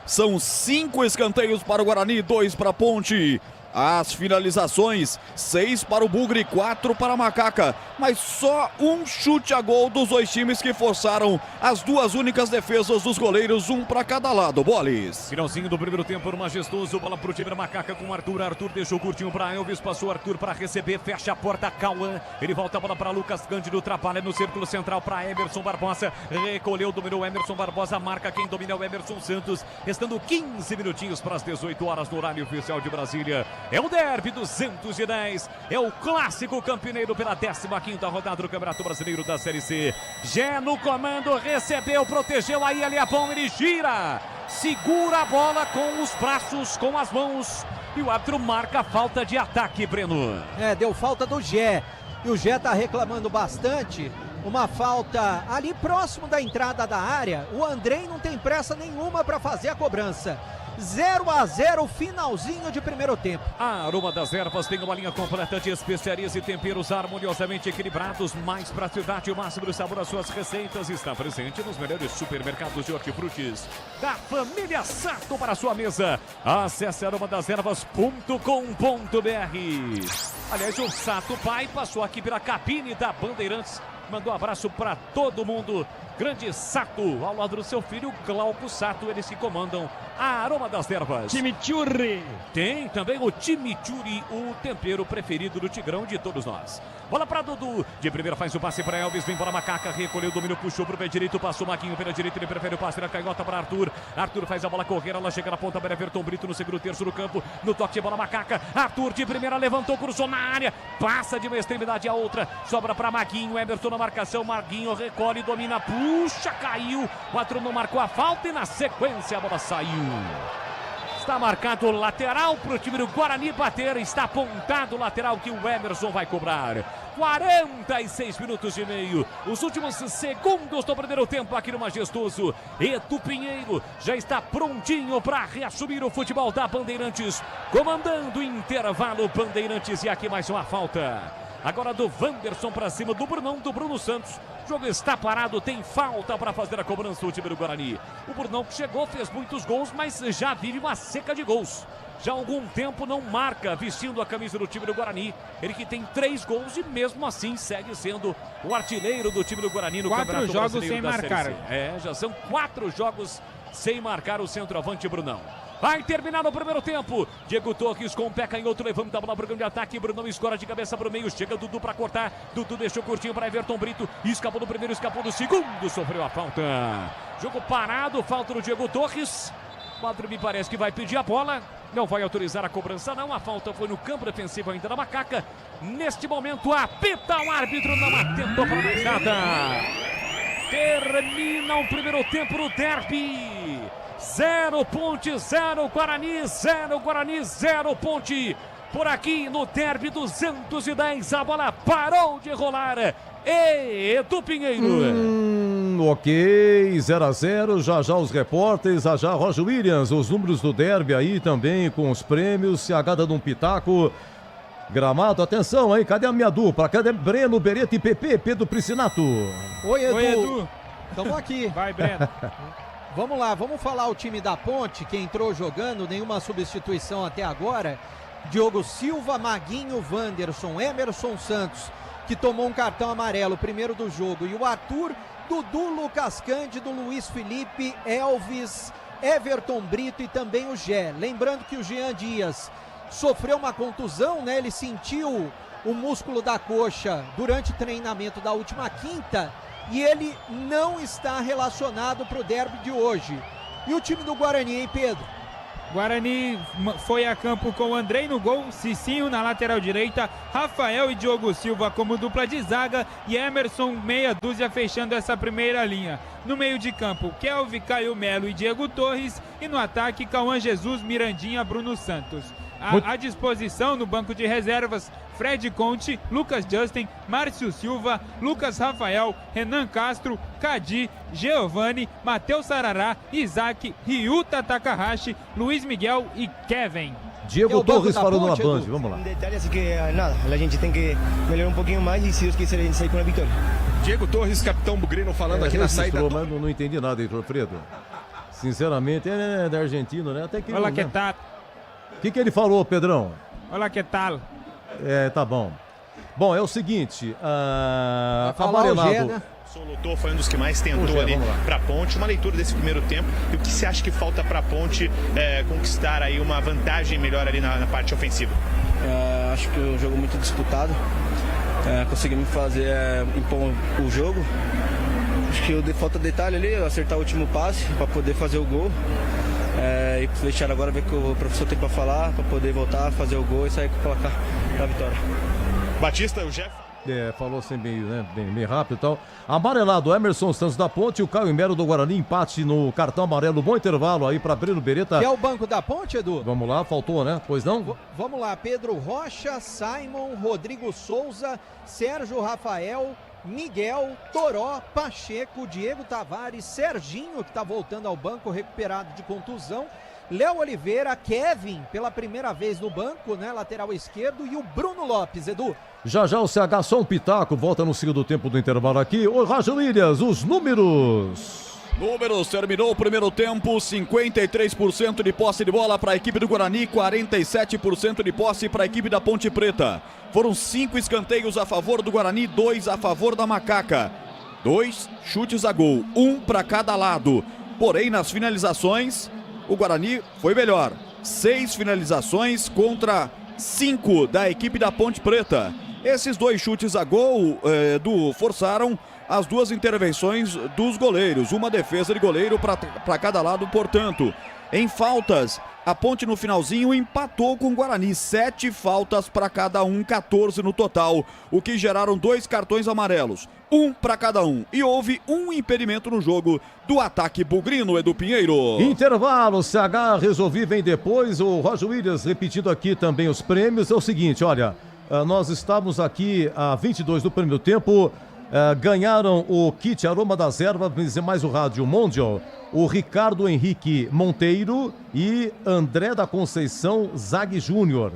São 5 escanteios para o Guarani, 2 para a Ponte. As finalizações, 6 para o Bugre, 4 para a Macaca. Mas só um chute a gol dos dois times que forçaram as duas únicas defesas dos goleiros, um para cada lado. Boles.
Finalzinho do primeiro tempo no Majestoso, bola para o time da Macaca com o Arthur. Arthur deixou curtinho para Elvis, passou Arthur para receber, fecha a porta, Cauã. Ele volta a bola para Lucas Cândido, trabalha no círculo central para Emerson Barbosa. Recolheu, dominou Emerson Barbosa, marca quem domina é o Emerson Santos. Restando 15 minutinhos para as 18 horas no horário oficial de Brasília. É o derby 210, é o clássico campineiro pela 15ª rodada do Campeonato Brasileiro da Série C. Gé no comando, recebeu, protegeu, aí ele é bom, ele gira, segura a bola com os braços, com as mãos, e o árbitro marca a falta de ataque, Breno.
Deu falta do Gé, e o Gé tá reclamando bastante. Uma falta ali próximo da entrada da área, o Andrei não tem pressa nenhuma para fazer a cobrança. 0-0, finalzinho de primeiro tempo.
A Aroma das Ervas tem uma linha completa de especiarias e temperos harmoniosamente equilibrados, mais praticidade e o máximo de sabor às suas receitas. Está presente nos melhores supermercados de hortifrutis da família Sato para a sua mesa. Acesse aromadeservas.com.br. Aliás, o Sato Pai passou aqui pela cabine da Bandeirantes, mandou um abraço para todo mundo Grande Sato, ao lado do seu filho Glauco Sato, eles que comandam a Aroma das Ervas.
Chimichurri.
Tem também o chimichurri, o tempero preferido do Tigrão de todos nós. Bola para Dudu, de primeira faz o passe para Elvis, vem para Macaca, recolheu o domínio, puxou pro pé direito, passou o Maguinho pela direita, ele prefere o passe na canhota para Arthur. Arthur faz a bola correr, ela chega na ponta para Everton Brito no segundo terço do campo, no toque de bola Macaca. Arthur de primeira levantou, cruzou na área, passa de uma extremidade a outra, sobra para Maguinho, Emerson na marcação, Maguinho recolhe, domina, puxa, caiu, o Arthur não marcou a falta e na sequência a bola saiu. Está marcado o lateral para o time do Guarani bater. Está apontado o lateral que o Emerson vai cobrar. 46 minutos e meio. Os últimos segundos do primeiro tempo aqui no Majestoso. Edu Pinheiro já está prontinho para reassumir o futebol da Bandeirantes. Comandando o intervalo Bandeirantes. E aqui mais uma falta. Agora do Wanderson para cima do Brunão, do Bruno Santos. O jogo está parado, tem falta para fazer a cobrança do time do Guarani. O Brunão que chegou, fez muitos gols, mas já vive uma seca de gols. Já há algum tempo não marca vestindo a camisa do time do Guarani. Ele que tem 3 gols e mesmo assim segue sendo o artilheiro do time do Guarani no Campeonato Brasileiro da Série C. 4 jogos sem marcar. Já são 4 jogos sem marcar o centroavante Brunão. Vai terminar no primeiro tempo. Diego Torres com o pé canhoto, levanta a bola para o grande ataque. Brunão escora de cabeça para o meio. Chega Dudu para cortar. Dudu deixou curtinho para Everton Brito. Escapou do primeiro, escapou do segundo. Sofreu a falta. Jogo parado, falta do Diego Torres. O árbitro me parece que vai pedir a bola. Não vai autorizar a cobrança não. A falta foi no campo defensivo ainda da Macaca. Neste momento apita o árbitro. Não atentou para mais nada. Termina o primeiro tempo no derby. 0 Ponte, 0 Guarani, 0 Guarani, 0 Ponte. Por aqui no derby 210, a bola parou de rolar. Edu Pinheiro.
Ok, 0-0, já os repórteres, já Roger Williams, os números do derby aí também com os prêmios, se agada de um pitaco. Gramado, atenção aí, cadê a minha dupla? Cadê Breno, Beretta e PP, Pedro Priscinato?
Oi, Edu.
Oi, Edu.
Estamos aqui.
Vai, Breno.
Vamos lá, vamos falar o time da Ponte, que entrou jogando, nenhuma substituição até agora. Diogo Silva, Maguinho, Wanderson, Emerson Santos, que tomou um cartão amarelo, primeiro do jogo. E o Arthur, Dudu, Lucas Cândido, Luiz Felipe, Elvis, Everton Brito e também o Gé. Lembrando que o Jean Dias sofreu uma contusão, né? Ele sentiu o músculo da coxa durante o treinamento da última quinta. E ele não está relacionado para o derby de hoje. E o time do Guarani, hein, Pedro?
Guarani foi a campo com o Andrei no gol, Cicinho na lateral direita, Rafael e Diogo Silva como dupla de zaga e Emerson meia dúzia fechando essa primeira linha. No meio de campo, Kelvin, Caio Melo e Diego Torres e no ataque, Cauã Jesus, Mirandinha, Bruno Santos. À disposição no banco de reservas, Fred Conte, Lucas Justin, Márcio Silva, Lucas Rafael, Renan Castro, Cadi, Giovani, Matheus Sarará, Isaac, Ryuta Takahashi, Luiz Miguel e Kevin.
Diego Torres falando na Band, vamos lá.
Detalhe, assim que nada, a gente tem que melhorar um pouquinho mais e se Deus quiser a gente sair com a vitória.
Diego Torres, capitão bugrino, falando aqui na saída.
Mas não entendi nada, Heitor Fredo. Sinceramente, é da Argentina, né? Até que
Olá,
não,
que
né?
tal?
O que ele falou, Pedrão?
Olá, que tal?
Tá bom. Bom, é o seguinte,
amarelado. Né? Lutou, foi um dos que mais tentou ali para a Ponte. Uma leitura desse primeiro tempo. E o que você acha que falta para a Ponte conquistar aí uma vantagem melhor ali na parte ofensiva? Acho que é um jogo muito disputado. Conseguimos impor o jogo. Acho que falta detalhe ali, acertar o último passe para poder fazer o gol. E deixar agora ver o que o professor tem para falar, para poder voltar, fazer o gol e sair com o placar da vitória. Batista, o Jeff.
Falou assim bem rápido e tal. Amarelado, Emerson Santos da Ponte e o Caio Melo do Guarani, empate no cartão amarelo. Bom intervalo aí para Breno Beretta.
Que é o banco da Ponte, Edu?
Vamos lá, faltou, né? Pois não?
Vamos lá, Pedro Rocha, Simon, Rodrigo Souza, Sérgio Rafael, Miguel, Toró, Pacheco, Diego Tavares, Serginho, que está voltando ao banco, recuperado de contusão, Léo Oliveira, Kevin, pela primeira vez no banco, né, lateral esquerdo, e o Bruno Lopes, Edu.
Já o CH, só um pitaco, volta no segundo tempo do intervalo aqui. Ô, Roger Williams, os números.
Terminou o primeiro tempo, 53% de posse de bola para a equipe do Guarani, 47% de posse para a equipe da Ponte Preta. Foram 5 escanteios a favor do Guarani, 2 a favor da Macaca. 2 chutes a gol, 1 para cada lado. Porém, nas finalizações, o Guarani foi melhor. 6 finalizações contra 5 da equipe da Ponte Preta. Esses 2 chutes a gol forçaram as 2 intervenções dos goleiros. Uma defesa de goleiro para cada lado, portanto. Em faltas, a Ponte no finalzinho empatou com o Guarani. 7 faltas para cada um, 14 no total. O que geraram 2 cartões amarelos. 1 para cada um. E houve um impedimento no jogo do ataque bugrino, Edu Pinheiro.
Intervalo, CH Resolvi vem depois. O Roger Williams repetindo aqui também os prêmios. É o seguinte, olha, nós estávamos aqui a 22 do primeiro tempo. Ganharam o kit Aroma das Ervas, mais o rádio Mondial, o Ricardo Henrique Monteiro e André da Conceição Zag Júnior.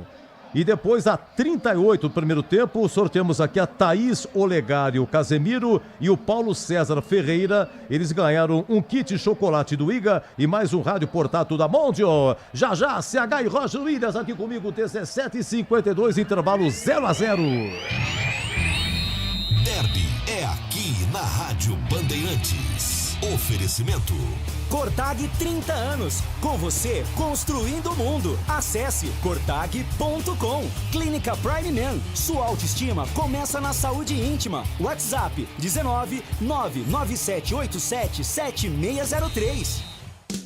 E depois, a 38 do primeiro tempo, sorteamos aqui a Thaís Olegário Casemiro e o Paulo César Ferreira. Eles ganharam um kit chocolate do IGA e mais um rádio portátil da Mondial. Já, CH e Roger Williams aqui comigo, 17h52, intervalo 0-0.
Derby é aqui na Rádio Bandeirantes. Oferecimento
Cortag 30 anos, com você construindo o mundo. Acesse cortag.com. Clínica Prime Man, sua autoestima começa na saúde íntima. WhatsApp 19 99787 7603.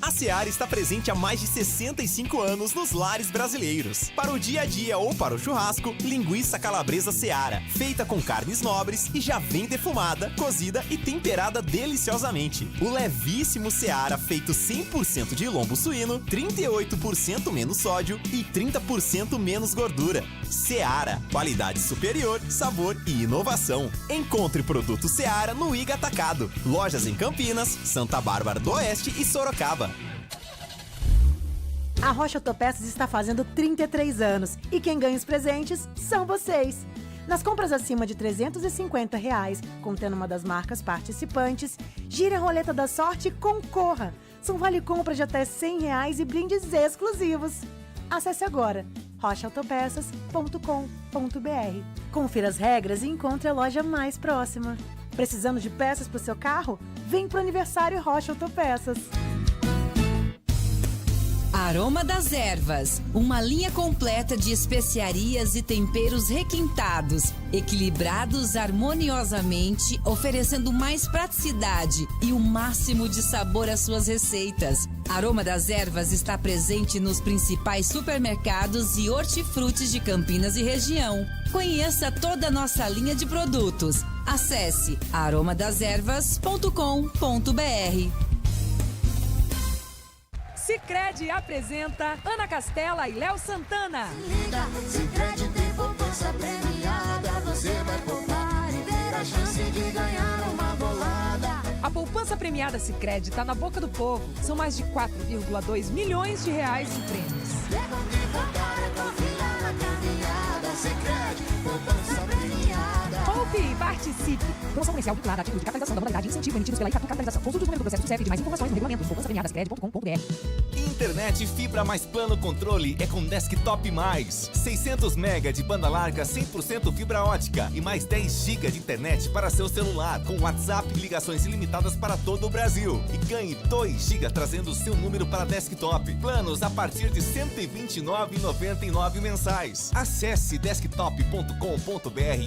A Seara está presente há mais de 65 anos nos lares brasileiros. Para o dia a dia ou para o churrasco, linguiça calabresa Seara, feita com carnes nobres e já vem defumada, cozida e temperada deliciosamente. O levíssimo Seara, feito 100% de lombo suíno, 38% menos sódio e 30% menos gordura. Seara, qualidade superior, sabor e inovação. Encontre produto Seara no IGA Atacado. Lojas em Campinas, Santa Bárbara do Oeste e Sorocaba.
A Rocha Autopeças está fazendo 33 anos e quem ganha os presentes são vocês. Nas compras acima de R$350, contendo uma das marcas participantes, gire a roleta da sorte e concorra. São vale compra de até R$100 e brindes exclusivos. Acesse agora rochaautopeças.com.br. Confira as regras e encontre a loja mais próxima. Precisando de peças para o seu carro? Vem pro aniversário Rocha Autopeças.
Aroma das Ervas, uma linha completa de especiarias e temperos requintados, equilibrados harmoniosamente, oferecendo mais praticidade e o máximo de sabor às suas receitas. Aroma das Ervas está presente nos principais supermercados e hortifrutis de Campinas e região. Conheça toda a nossa linha de produtos. Acesse aromadeservas.com.br.
Sicredi apresenta Ana Castela e Léo Santana.
Liga, Sicredi tem poupança premiada. Você vai poupar e ter a chance de ganhar uma bolada.
A poupança premiada Sicredi está na boca do povo. São mais de 4,2 milhões de reais em prêmios.
Sicredi, poupança premiada.
Poupe e participe. Promoção comercial vinculada à título de capitalização da modalidade incentivo emitidos pela Icatu Capitalização. Consulte o número do processo do CEP de mais informações no regulamento poupançapremiadascred.com.br.
Internet fibra mais plano controle é com Desktop Mais. 600 MB de banda larga 100% fibra ótica e mais 10 GB de internet para seu celular, com WhatsApp e ligações ilimitadas para todo o Brasil. E ganhe 2 GB trazendo o seu número para desktop. Planos a partir de R$ 129,99 mensais. Acesse desktop.com.br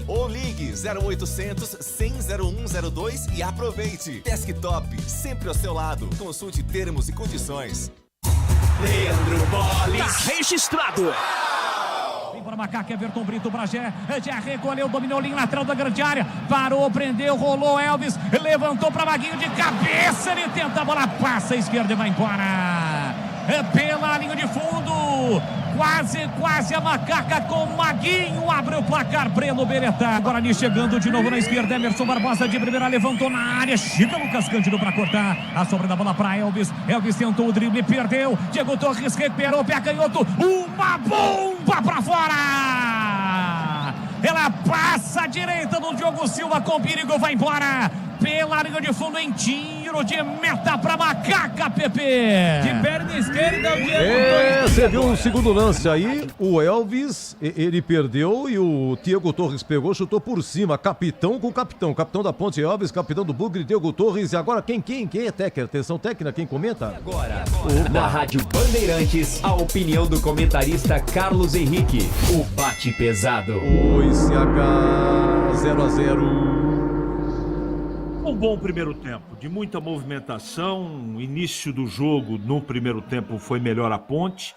ou ligue 0800 100 0102 e aproveite. Desktop, sempre ao seu lado. Consulte termos e condições.
Leandro Bolis.
Tá registrado.
Vem para Macaco, Everton Brito, Bragé, já recolheu, dominou linha lateral da grande área, parou, prendeu, rolou, Elvis, levantou para Maguinho de cabeça, ele tenta, a bola passa à esquerda e vai embora. Pela linha de fundo, quase a Macaca com Maguinho, abre o placar, Breno Beretá. Guarani chegando de novo na esquerda, Emerson Barbosa de primeira, levantou na área, chega Lucas Cândido para cortar, a sobra da bola para Elvis, Elvis tentou o drible, perdeu, Diego Torres recuperou, pé canhoto, uma bomba para fora! Ela passa à direita do Diogo Silva com perigo, vai embora.
PP, larga de fundo em tiro de meta pra Macaca, PP.
De perna esquerda, o Diego
Você viu um segundo lance aí, o Elvis, ele perdeu e o Diego Torres pegou, chutou por cima, capitão com capitão. Capitão da Ponte Elvis, capitão do Bugre, Diego Torres. E agora quem é técnico? Atenção técnica, quem comenta?
Agora, na Rádio Bandeirantes, a opinião do comentarista Carlos Henrique. O bate pesado.
Oi, CH 0-0.
Um bom primeiro tempo, de muita movimentação. O início do jogo no primeiro tempo foi melhor a Ponte.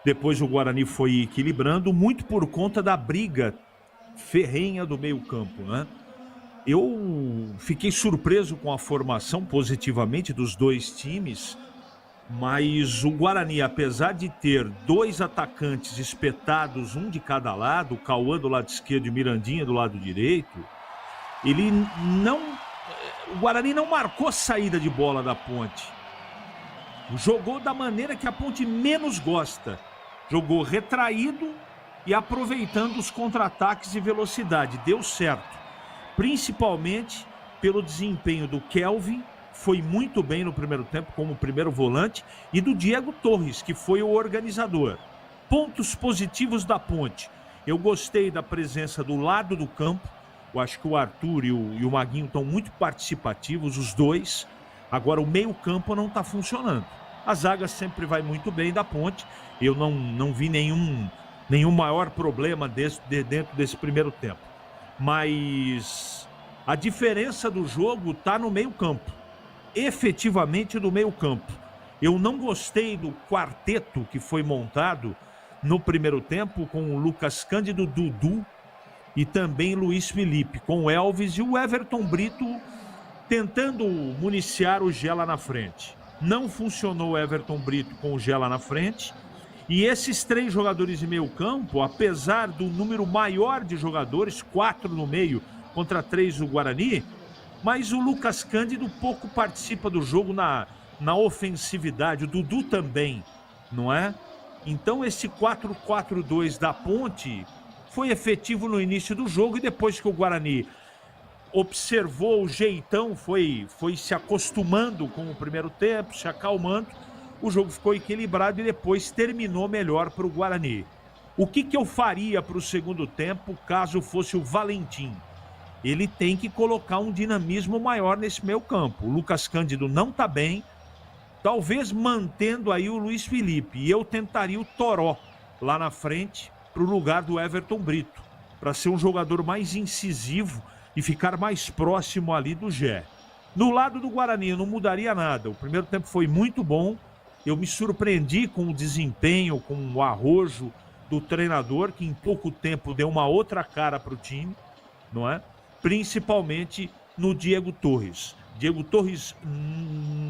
Depois o Guarani foi equilibrando, muito por conta da briga ferrenha do meio-campo, né? Eu fiquei surpreso com a formação positivamente dos dois times, mas o Guarani, apesar de ter dois atacantes espetados, um de cada lado, o Cauã do lado esquerdo e o Mirandinha do lado direito, o Guarani não marcou saída de bola da Ponte. Jogou da maneira que a Ponte menos gosta. Jogou retraído e aproveitando os contra-ataques e velocidade. Deu certo. Principalmente pelo desempenho do Kelvin, foi muito bem no primeiro tempo como primeiro volante, e do Diego Torres, que foi o organizador. Pontos positivos da Ponte. Eu gostei da presença do lado do campo. Eu acho que o Arthur e o Maguinho estão muito participativos, os dois. Agora o meio-campo não está funcionando. A zaga sempre vai muito bem da Ponte. Eu não vi nenhum maior problema dentro desse primeiro tempo. Mas a diferença do jogo está no meio-campo. Efetivamente no meio-campo. Eu não gostei do quarteto que foi montado no primeiro tempo com o Lucas Cândido, Dudu e também Luiz Felipe, com o Elvis e o Everton Brito tentando municiar o Gé lá na frente. Não funcionou o Everton Brito com o Gé lá na frente. E esses três jogadores de meio campo, apesar do número maior de jogadores, 4 no meio contra 3 do Guarani, mas o Lucas Cândido pouco participa do jogo na ofensividade, o Dudu também, não é? Então esse 4-4-2 da Ponte foi efetivo no início do jogo, e depois que o Guarani observou o jeitão, foi se acostumando com o primeiro tempo, se acalmando, o jogo ficou equilibrado e depois terminou melhor para o Guarani. O que eu faria para o segundo tempo caso fosse o Valentim? Ele tem que colocar um dinamismo maior nesse meio campo. O Lucas Cândido não está bem, talvez mantendo aí o Luiz Felipe, e eu tentaria o Toró lá na frente para o lugar do Everton Brito, para ser um jogador mais incisivo e ficar mais próximo ali do Gé. No lado do Guarani eu não mudaria nada. O primeiro tempo foi muito bom. Eu me surpreendi com o desempenho, com o arrojo do treinador, que em pouco tempo deu uma outra cara para o time, não é? Principalmente no Diego Torres. Diego Torres,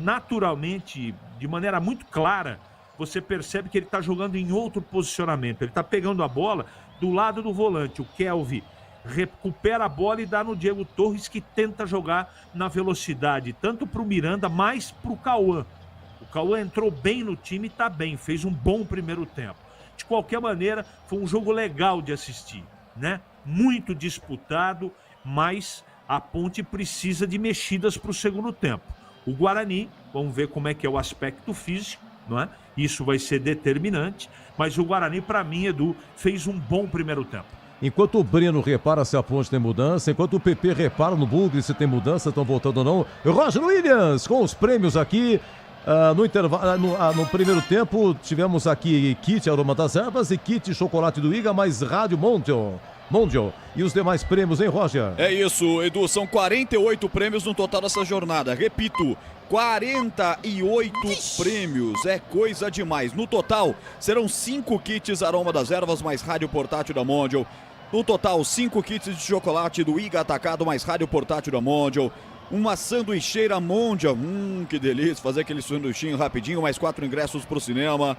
naturalmente, de maneira muito clara, você percebe que ele está jogando em outro posicionamento. Ele está pegando a bola do lado do volante. O Kelvin recupera a bola e dá no Diego Torres, que tenta jogar na velocidade, tanto para o Miranda, mais para o Cauã. O Cauã entrou bem no time e está bem, fez um bom primeiro tempo. De qualquer maneira, foi um jogo legal de assistir, né? Muito disputado, mas a Ponte precisa de mexidas para o segundo tempo. O Guarani, vamos ver como é que é o aspecto físico, não é? Isso vai ser determinante, mas o Guarani, para mim, Edu, fez um bom primeiro tempo.
Enquanto o Breno repara se a Ponte tem mudança, enquanto o PP repara no Bugre se tem mudança, estão voltando ou não. Roger Williams com os prêmios aqui. No primeiro tempo tivemos aqui kit Aroma das Ervas e kit Chocolate do Iga, mais Rádio Mondial. E os demais prêmios, hein, Roger?
É isso, Edu, são 48 prêmios no total dessa jornada. Repito, 48 prêmios, é coisa demais. No total, serão 5 kits Aroma das Ervas, mais rádio portátil da Mondial. No total, 5 kits de chocolate do Iga Atacado, mais rádio portátil da Mondial. Uma sanduicheira Mondial, que delícia, fazer aquele sanduichinho rapidinho, mais 4 ingressos para o cinema.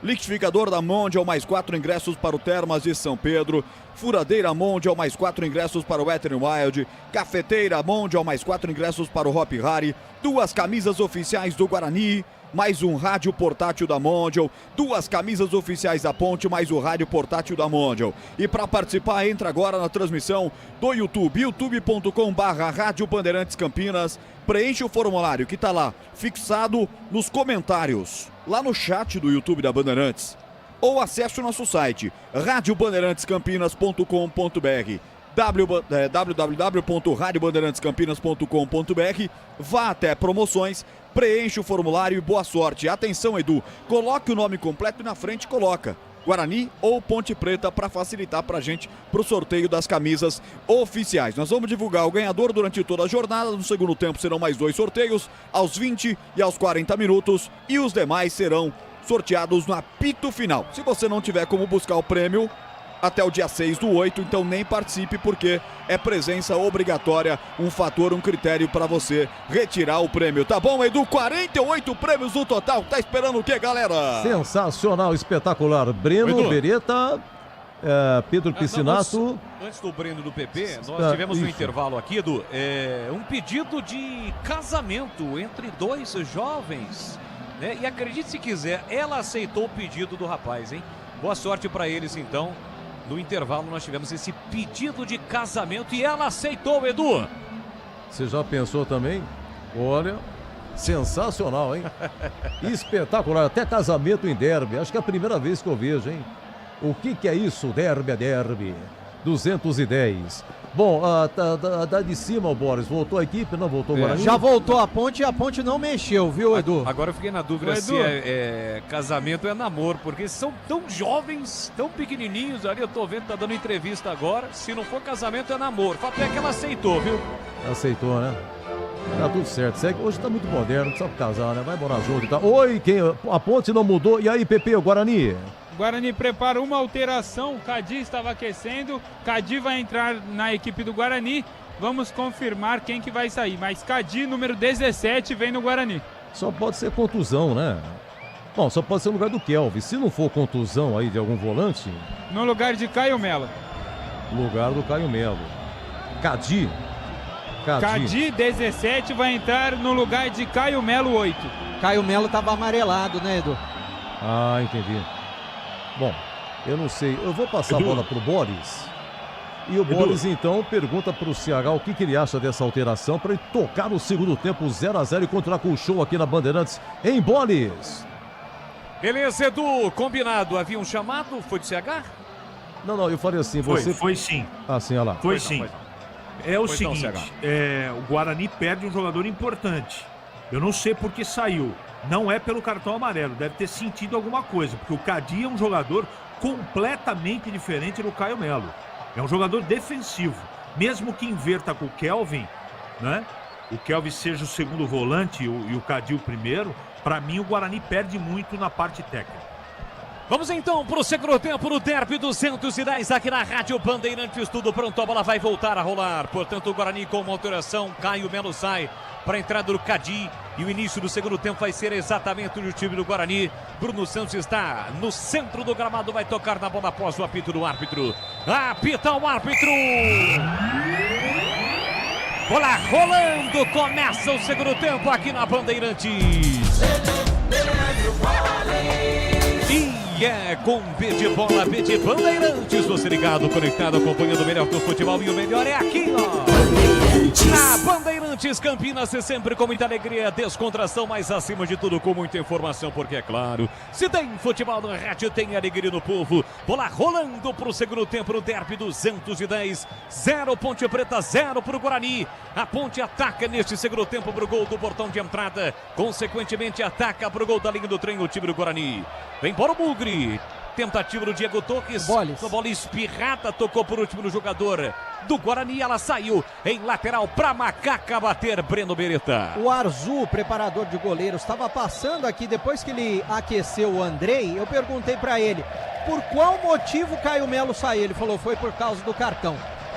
Liquidificador da Mondial, mais 4 ingressos para o Termas de São Pedro. Furadeira Mondial, mais 4 ingressos para o Wet n Wild. Cafeteira Mondial, mais 4 ingressos para o Hop Hari. 2 camisas oficiais do Guarani. mais um rádio portátil da Mondial, 2 camisas oficiais da Ponte, mais o rádio portátil da Mondial. E para participar, entra agora na transmissão do YouTube, youtube.com/Rádio Bandeirantes Campinas. Preenche o formulário que está lá, fixado nos comentários, lá no chat do YouTube da Bandeirantes. Ou acesse o nosso site, radiobandeirantescampinas.com.br, www.radiobandeirantescampinas.com.br. Vá até promoções, preenche o formulário e boa sorte. Atenção, Edu, coloque o nome completo e na frente coloca Guarani ou Ponte Preta para facilitar para a gente para o sorteio das camisas oficiais. Nós vamos divulgar o ganhador durante toda a jornada. No segundo tempo serão mais 2 sorteios, aos 20 e aos 40 minutos, e os demais serão sorteados no apito final. Se você não tiver como buscar o prêmio até o dia 6/8, então nem participe, porque é presença obrigatória, um fator, um critério para você retirar o prêmio. Tá bom, Edu? 48 prêmios no total. Tá esperando o quê, galera?
Sensacional, espetacular. Breno, Beretta, Pedro Piscinato.
Antes do Breno do PP, nós tivemos no intervalo aqui, Edu, um pedido de casamento entre 2 jovens, né? E acredite se quiser, ela aceitou o pedido do rapaz, hein? Boa sorte para eles, então. No intervalo nós tivemos esse pedido de casamento e ela aceitou, Edu.
Você já pensou também? Olha, sensacional, hein? Espetacular, até casamento em derby. Acho que é a primeira vez que eu vejo, hein? O que é isso? Derby é derby. 210. Bom, da de cima, o Boris, voltou a equipe? Não voltou o Guarani?
Já voltou a Ponte e a Ponte não mexeu, viu, Edu?
Agora eu fiquei na dúvida se é casamento ou é namoro, porque são tão jovens, tão pequenininhos ali, eu tô vendo, tá dando entrevista agora. Se não for casamento, é namoro. O fato é que ela aceitou, viu?
Aceitou, né? Tá tudo certo. Hoje tá muito moderno, não precisa casar, né? Vai morar junto e tal. Oi, a Ponte não mudou. E aí, Pepe, o Guarani?
O Guarani prepara uma alteração, o Cadi estava aquecendo, Cadi vai entrar na equipe do Guarani, vamos confirmar quem que vai sair, mas Cadi, número 17, vem no Guarani.
Só pode ser contusão, né? Bom, só pode ser no lugar do Kelvin, se não for contusão aí de algum volante...
No lugar de Caio Melo.
Lugar do Caio Melo. Cadi,
17, vai entrar no lugar de Caio Melo, 8.
Caio Melo estava amarelado, né, Edu?
Ah, entendi. Bom, eu não sei. Eu vou passar a bola pro Boris. E o Boris, então, pergunta pro CH o que ele acha dessa alteração para ele tocar no segundo tempo 0-0 e continuar com o show aqui na Bandeirantes em Boris.
Beleza, Edu, combinado. Havia um chamado? Foi do CH?
Não, eu falei assim.
Foi sim.
Ah, sim, olha lá.
Foi sim. É o seguinte, o Guarani perde um jogador importante. Eu não sei por que saiu. Não é pelo cartão amarelo, deve ter sentido alguma coisa, porque o Cadi é um jogador completamente diferente do Caio Melo. É um jogador defensivo. Mesmo que inverta com o Kelvin, né? O Kelvin seja o segundo volante e o Cadi o primeiro, para mim o Guarani perde muito na parte técnica.
Vamos então para o segundo tempo no Derby 210 aqui na Rádio Bandeirantes. Tudo pronto, a bola vai voltar a rolar. Portanto, o Guarani com uma alteração. Caio Melo sai para a entrada do Cadi. E o início do segundo tempo vai ser exatamente o time do Guarani. Bruno Santos está no centro do gramado. Vai tocar na bola após o apito do árbitro. Apita o árbitro. Bola rolando. Começa o segundo tempo aqui na Bandeirantes. E é com B de bola, B de Bandeirantes. Você ligado, conectado, acompanhando o melhor do futebol. E o melhor é aqui, ó. Na Bandeirantes Campinas, é sempre com muita alegria, descontração, mas acima de tudo com muita informação, porque é claro, se tem futebol no rádio, tem alegria no povo. Bola rolando pro segundo tempo no Derby 210, 0 Ponte Preta, 0 pro Guarani. A Ponte ataca neste segundo tempo pro gol do portão de entrada, consequentemente ataca pro gol da linha do trem o time do Guarani. Vem para o Bugre. Tentativa do Diego Torres. Uma bola espirrada, tocou por último no jogador do Guarani. Ela saiu em lateral para Macaca bater. Breno Beretta.
O Arzu, preparador de goleiros, estava passando aqui depois que ele aqueceu o Andrei. Eu perguntei para ele por qual motivo Caio Melo saiu. Ele falou foi por causa do cartão.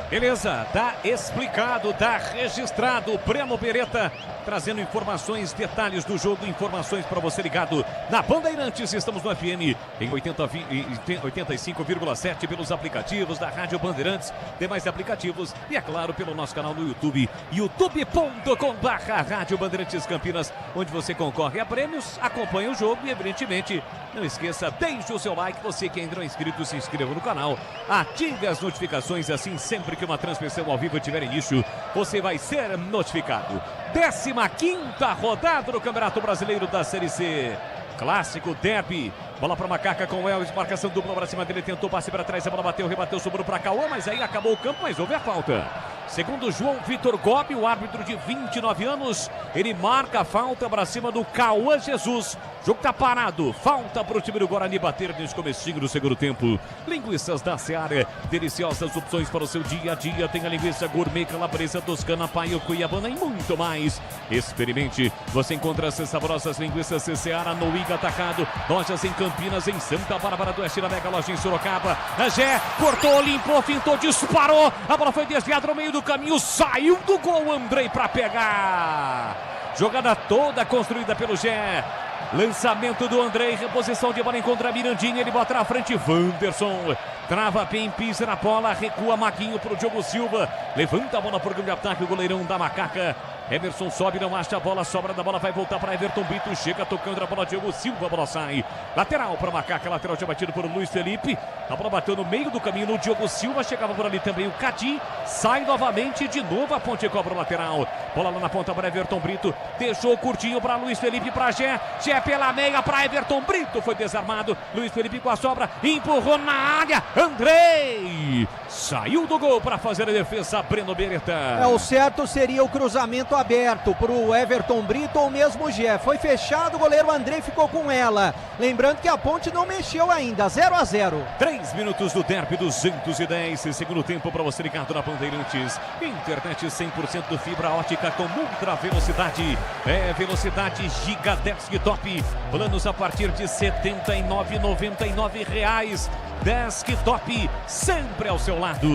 Beleza, tá explicado, tá registrado. Breno Beretta trazendo informações, detalhes do jogo, informações para você ligado na Bandeirantes. Estamos no FM em 85,7 pelos aplicativos da Rádio Bandeirantes, demais aplicativos e, é claro, pelo nosso canal no YouTube, youtube.com/Rádio Bandeirantes Campinas, onde você concorre a prêmios, acompanha o jogo e, evidentemente, não esqueça, deixe o seu like. Você que ainda não é inscrito, se inscreva no canal, ative as notificações, assim sempre que uma transmissão ao vivo tiver início, você vai ser notificado. 15ª rodada do Campeonato Brasileiro da Série C. Clássico derby. Bola para Macaca com o Elvis, marcação dupla para cima dele, tentou passe para trás, a bola bateu, rebateu, sobrou para Cauã, mas aí acabou o campo, mas houve a falta. Segundo João Vitor Gobi, o árbitro de 29 anos, ele marca a falta para cima do Cauã Jesus. O jogo tá parado, falta para o time do Guarani bater nesse comecinho do segundo tempo. Linguiças da Seara, deliciosas opções para o seu dia a dia. Tem a linguiça gourmet, calabresa, toscana, paio, cuiabana e muito mais. Experimente, você encontra essas saborosas linguiças Seara no Iga Atacado, lojas em Campinas, em Santa Bárbara do Oeste, na Mega Loja em Sorocaba. Angé cortou, limpou, fintou, disparou, a bola foi desviada no meio do caminho, saiu do gol, Andrei para pegar. Jogada toda construída pelo Gé. Lançamento do Andrei, reposição de bola, encontra Mirandinha, ele bota na frente, Wanderson trava bem, pisa na bola, recua Maguinho para o Diogo Silva, levanta a bola por grande ataque, o goleirão da Macaca. Emerson sobe, não acha a bola, sobra da bola, vai voltar para Everton Brito, chega tocando a bola, Diogo Silva, a bola sai. Lateral para Macaca, lateral já batido por Luiz Felipe, a bola bateu no meio do caminho no Diogo Silva, chegava por ali também o Cadi, sai novamente, de novo a Ponte cobra o lateral. Bola lá na ponta para Everton Brito, deixou curtinho para Luiz Felipe, para Gé, Gé pela meia para Everton Brito, foi desarmado, Luiz Felipe com a sobra, empurrou na área, Andrei saiu do gol para fazer a defesa, Breno Beretta.
O certo seria o cruzamento aberto para o Everton Brito ou mesmo o Gé. Foi fechado, o goleiro Andrei ficou com ela. Lembrando que a Ponte não mexeu ainda, 0-0.
3 minutos do derby, 210, segundo tempo para você ligado na Bandeirantes. Internet 100% do fibra ótica com ultra velocidade. É velocidade giga desktop. Planos a partir de R$ 79,99. Desktop, sempre ao seu lado.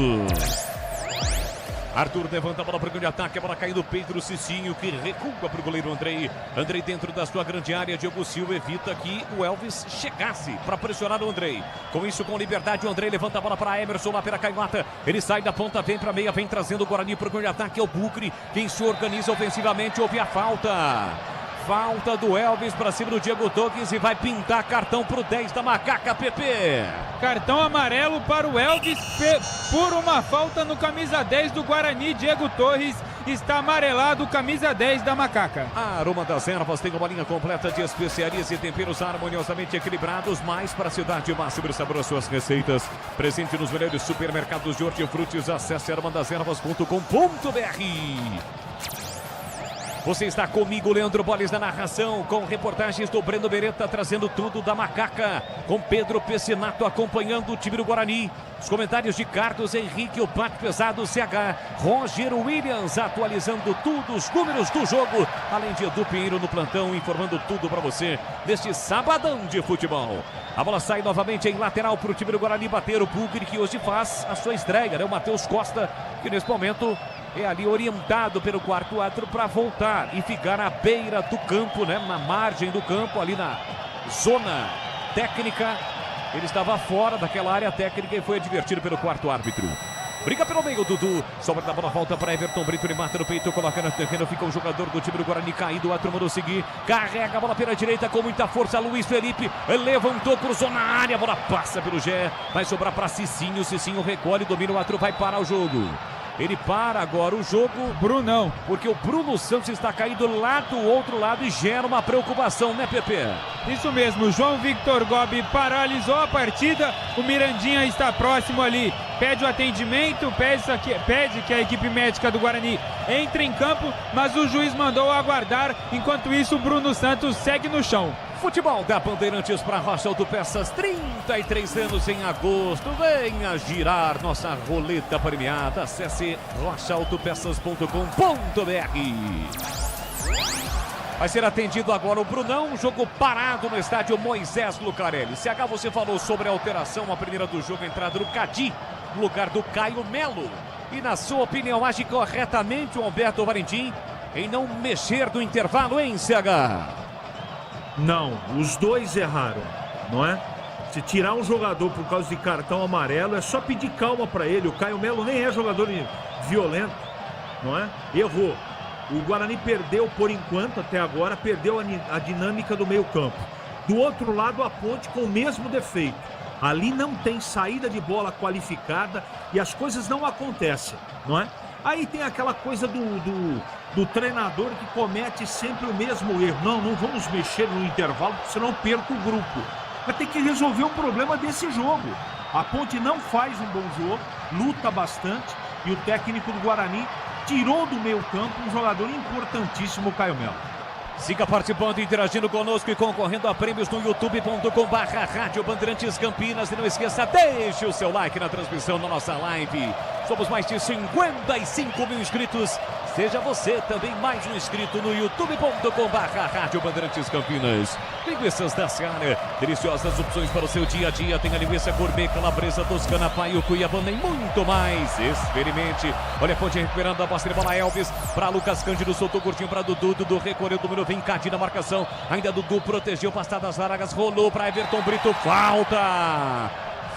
Arthur levanta a bola para o grande ataque, a bola cai do peito do Cicinho, que recua para o goleiro Andrei. Andrei dentro da sua grande área, Diogo Silva evita que o Elvis chegasse para pressionar o Andrei. Com isso, com liberdade, o Andrei levanta a bola para Emerson lá pela canhota. Ele sai da ponta, vem para a meia, vem trazendo o Guarani para o grande ataque, é o Bucre. Quem se organiza ofensivamente, houve a falta. Falta do Elvis para cima do Diego Torres e vai pintar cartão para o 10 da Macaca, PP.
Cartão amarelo para o Elvis por uma falta no camisa 10 do Guarani. Diego Torres está amarelado, camisa 10 da Macaca.
A Aroma das Ervas tem uma linha completa de especiarias e temperos harmoniosamente equilibrados, mais para a cidade, máximo e sabor às suas receitas. Presente nos melhores supermercados de hortifrutis. Acesse aromadeservas.com.br. Você está comigo, Leandro Boles, na narração, com reportagens do Breno Beretta, trazendo tudo da Macaca, com Pedro Pessinato acompanhando o time do Guarani. Os comentários de Carlos Henrique, o bate pesado CH, Roger Williams atualizando tudo, os números do jogo, além de Edu Pinheiro no plantão, informando tudo para você neste sabadão de futebol. A bola sai novamente em lateral para o time do Guarani bater, o Bugre, que hoje faz a sua estreia, né? O Matheus Costa, que nesse momento é ali orientado pelo quarto árbitro para voltar e ficar à beira do campo, né? Na margem do campo, ali na zona técnica. Ele estava fora daquela área técnica e foi advertido pelo quarto árbitro. Briga pelo meio, Dudu. Sobra da bola, volta para Everton Brito. Ele mata no peito, coloca no terreno. Fica o jogador do time do Guarani caído. A turma do seguir. Carrega a bola pela direita com muita força. Luiz Felipe levantou, cruzou na área. A bola passa pelo Gé. Vai sobrar para Cicinho. Cicinho recolhe, domina o atro, vai parar o jogo. Ele para agora o jogo,
Brunão,
porque o Bruno Santos está caído lá do outro lado e gera uma preocupação, né, Pepe?
Isso mesmo, João Victor Gobi paralisou a partida, o Mirandinha está próximo ali, pede o atendimento, pede que a equipe médica do Guarani entre em campo, mas o juiz mandou aguardar, enquanto isso o Bruno Santos segue no chão.
Futebol da Bandeirantes para Rocha Autopeças, 33 anos em agosto. Venha girar nossa roleta premiada. Acesse rochaautopeças.com.br. Vai ser atendido agora o Brunão. Jogo parado no estádio Moisés Lucarelli. CH, você falou sobre a alteração, a primeira do jogo, a entrada do Cadi no lugar do Caio Melo. E na sua opinião, age corretamente o Alberto Valentim em não mexer no intervalo, hein, CH?
Não, os dois erraram, não é? Se tirar um jogador por causa de cartão amarelo, é só pedir calma para ele. O Caio Melo nem é jogador violento, não é? Errou. O Guarani perdeu, por enquanto, até agora, perdeu a dinâmica do meio campo. Do outro lado, a Ponte com o mesmo defeito. Ali não tem saída de bola qualificada e as coisas não acontecem, não é? Aí tem aquela coisa do treinador que comete sempre o mesmo erro. Não vamos mexer no intervalo, senão perco o grupo. Mas tem que resolver o problema desse jogo. A Ponte não faz um bom jogo, luta bastante e o técnico do Guarani tirou do meio campo um jogador importantíssimo, o Caio Melo.
Siga participando, interagindo conosco e concorrendo a prêmios no youtube.com/Rádio Bandeirantes Campinas. E não esqueça, deixe o seu like na transmissão da nossa live. Somos mais de 55 mil inscritos. Seja você também mais um inscrito no youtube.com/Rádio Bandeirantes Campinas. Linguiças da Seara, deliciosas opções para o seu dia a dia. Tem a linguiça gourmet, calabresa, toscana, paio, cuiabana e muito mais. Experimente. Olha a Ponte recuperando a posse de bola. Elvis para Lucas Cândido, soltou curtinho para Dudu. Dudu recolheu o número 20 na marcação. Ainda Dudu protegeu, passadas largas, rolou para Everton Brito.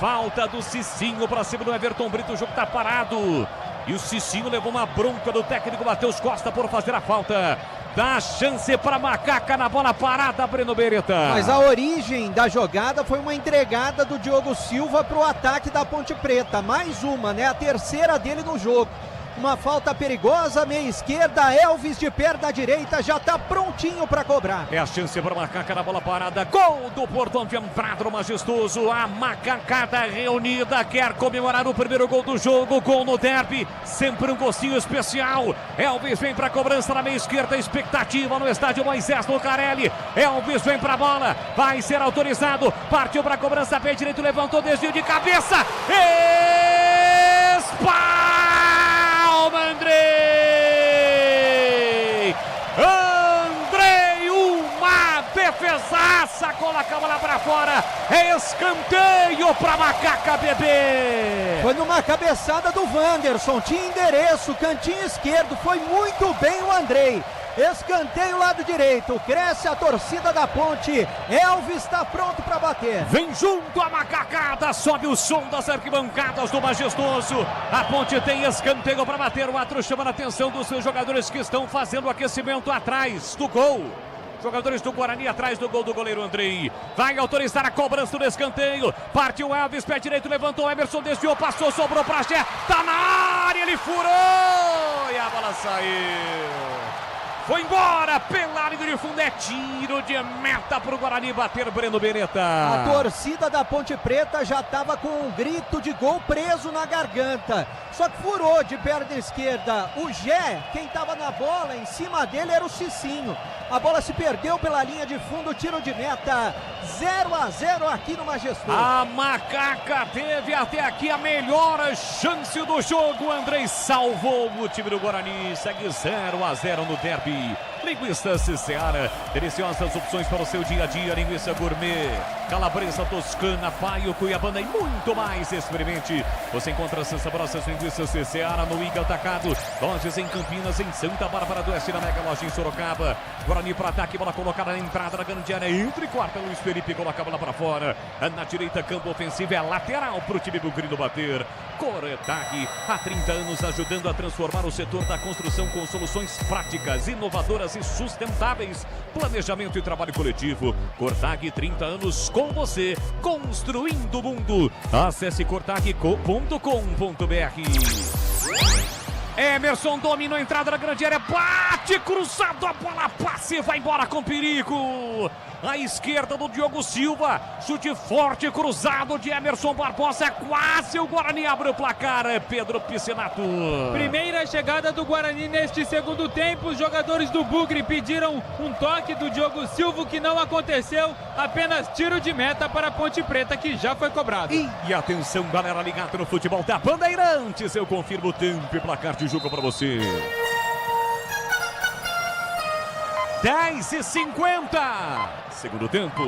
Falta do Cicinho para cima do Everton Brito. O jogo está parado. E o Cicinho levou uma bronca do técnico Matheus Costa por fazer a falta. Dá chance para Macaca na bola parada, Breno Beretta.
Mas a origem da jogada foi uma entregada do Diogo Silva para o ataque da Ponte Preta. Mais uma, né? A terceira dele no jogo. Uma falta perigosa, meia esquerda, Elvis de perna direita, já está prontinho para cobrar.
É a chance para Macaca na bola parada, gol do portão de Ampradro Majestoso. A macacada reunida quer comemorar o primeiro gol do jogo, gol no derby, sempre um gostinho especial. Elvis vem para a cobrança na meia esquerda, expectativa no estádio Moisés Lucarelli. Elvis vem para a bola, vai ser autorizado, partiu para a cobrança, pé direito, levantou, desvio de cabeça, Andrei, uma defesaça, coloca a bola pra fora, é escanteio pra Macaca Bebê.
Foi numa cabeçada do Wanderson, tinha endereço, cantinho esquerdo, foi muito bem o Andrei. Escanteio lado direito, cresce a torcida da Ponte, Elvis está pronto para bater.
Vem junto a macacada, sobe o som das arquibancadas do Majestoso. A Ponte tem escanteio para bater, o ato chama a atenção dos seus jogadores que estão fazendo o aquecimento atrás do gol. Jogadores do Guarani atrás do gol do goleiro Andrei. Vai autorizar a cobrança do escanteio. Partiu Elvis, pé direito, levantou Emerson, desviou, passou, sobrou pra Gé. Tá na área, ele furou e a bola saiu. Foi embora pela linha de fundo, é tiro de meta para o Guarani bater, Breno Beretta.
A torcida da Ponte Preta já estava com um grito de gol preso na garganta. Só que furou de perna esquerda o Gé, quem estava na bola, em cima dele era o Cicinho. A bola se perdeu pela linha de fundo, tiro de meta, 0-0 aqui no Majestoso.
A Macaca teve até aqui a melhor chance do jogo. Andrei salvou o time do Guarani, segue 0-0 no derby. Linguiças Seara, deliciosas opções para o seu dia a dia, linguiça gourmet, calabresa toscana, paio, cuiabana e muito mais. Experimente. Você encontra essas saborosas linguiças Seara no Iga Atacado, lojas em Campinas, em Santa Bárbara do Oeste, na Mega Loja em Sorocaba. Guarani para ataque, bola colocada na entrada da grande área, entre quarta, Luiz Felipe coloca a bola para fora. Na direita, campo ofensivo, é lateral para o time do Grilo bater. Corretag, há 30 anos ajudando a transformar o setor da construção com soluções práticas, inovadoras e sustentáveis. Planejamento e trabalho coletivo. Cortag, 30 anos com você, construindo o mundo. Acesse cortag.com.br. Emerson dominou a entrada da grande área, bate, cruzado, a bola passe, vai embora com perigo. À esquerda do Diogo Silva, chute forte, cruzado de Emerson Barbosa, quase o Guarani abre o placar, Pedro Piscinato.
Primeira chegada do Guarani neste segundo tempo, os jogadores do Bugre pediram um toque do Diogo Silva, que não aconteceu, apenas tiro de meta para a Ponte Preta, que já foi cobrado.
E atenção, galera ligada no futebol da Bandeirantes, eu confirmo o tempo e placar de jogo para você. 10h50, segundo tempo.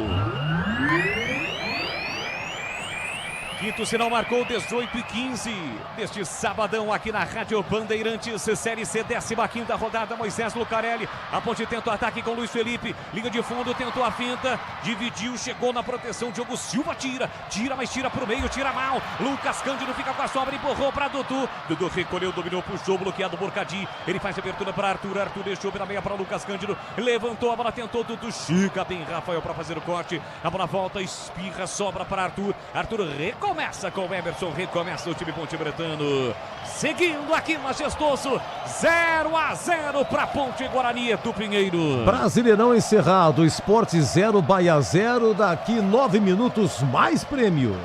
Quinto sinal marcou 18:15 deste sabadão aqui na Rádio Bandeirantes, Série C, 15ª rodada. Moisés Lucarelli, a Ponte tenta o ataque com Luiz Felipe, liga de fundo, tentou a finta, dividiu, chegou na proteção, Diogo Silva tira, mas tira pro meio, tira mal. Lucas Cândido fica com a sobra, empurrou para Dudu. Dudu recolheu, dominou, puxou, bloqueado por Cadi. Ele faz a abertura para Arthur, Arthur deixou pela meia para Lucas Cândido, levantou a bola, tentou Dudu, chega bem Rafael para fazer o corte. A bola volta, espirra, sobra para Arthur. Arthur recomeça com o Emerson, recomeça o time pontebretano. Seguindo aqui majestoso, 0-0 para Ponte Guarani do Pinheiro.
Brasileirão encerrado, Sport 0, Bahia 0, daqui 9 minutos mais prêmios.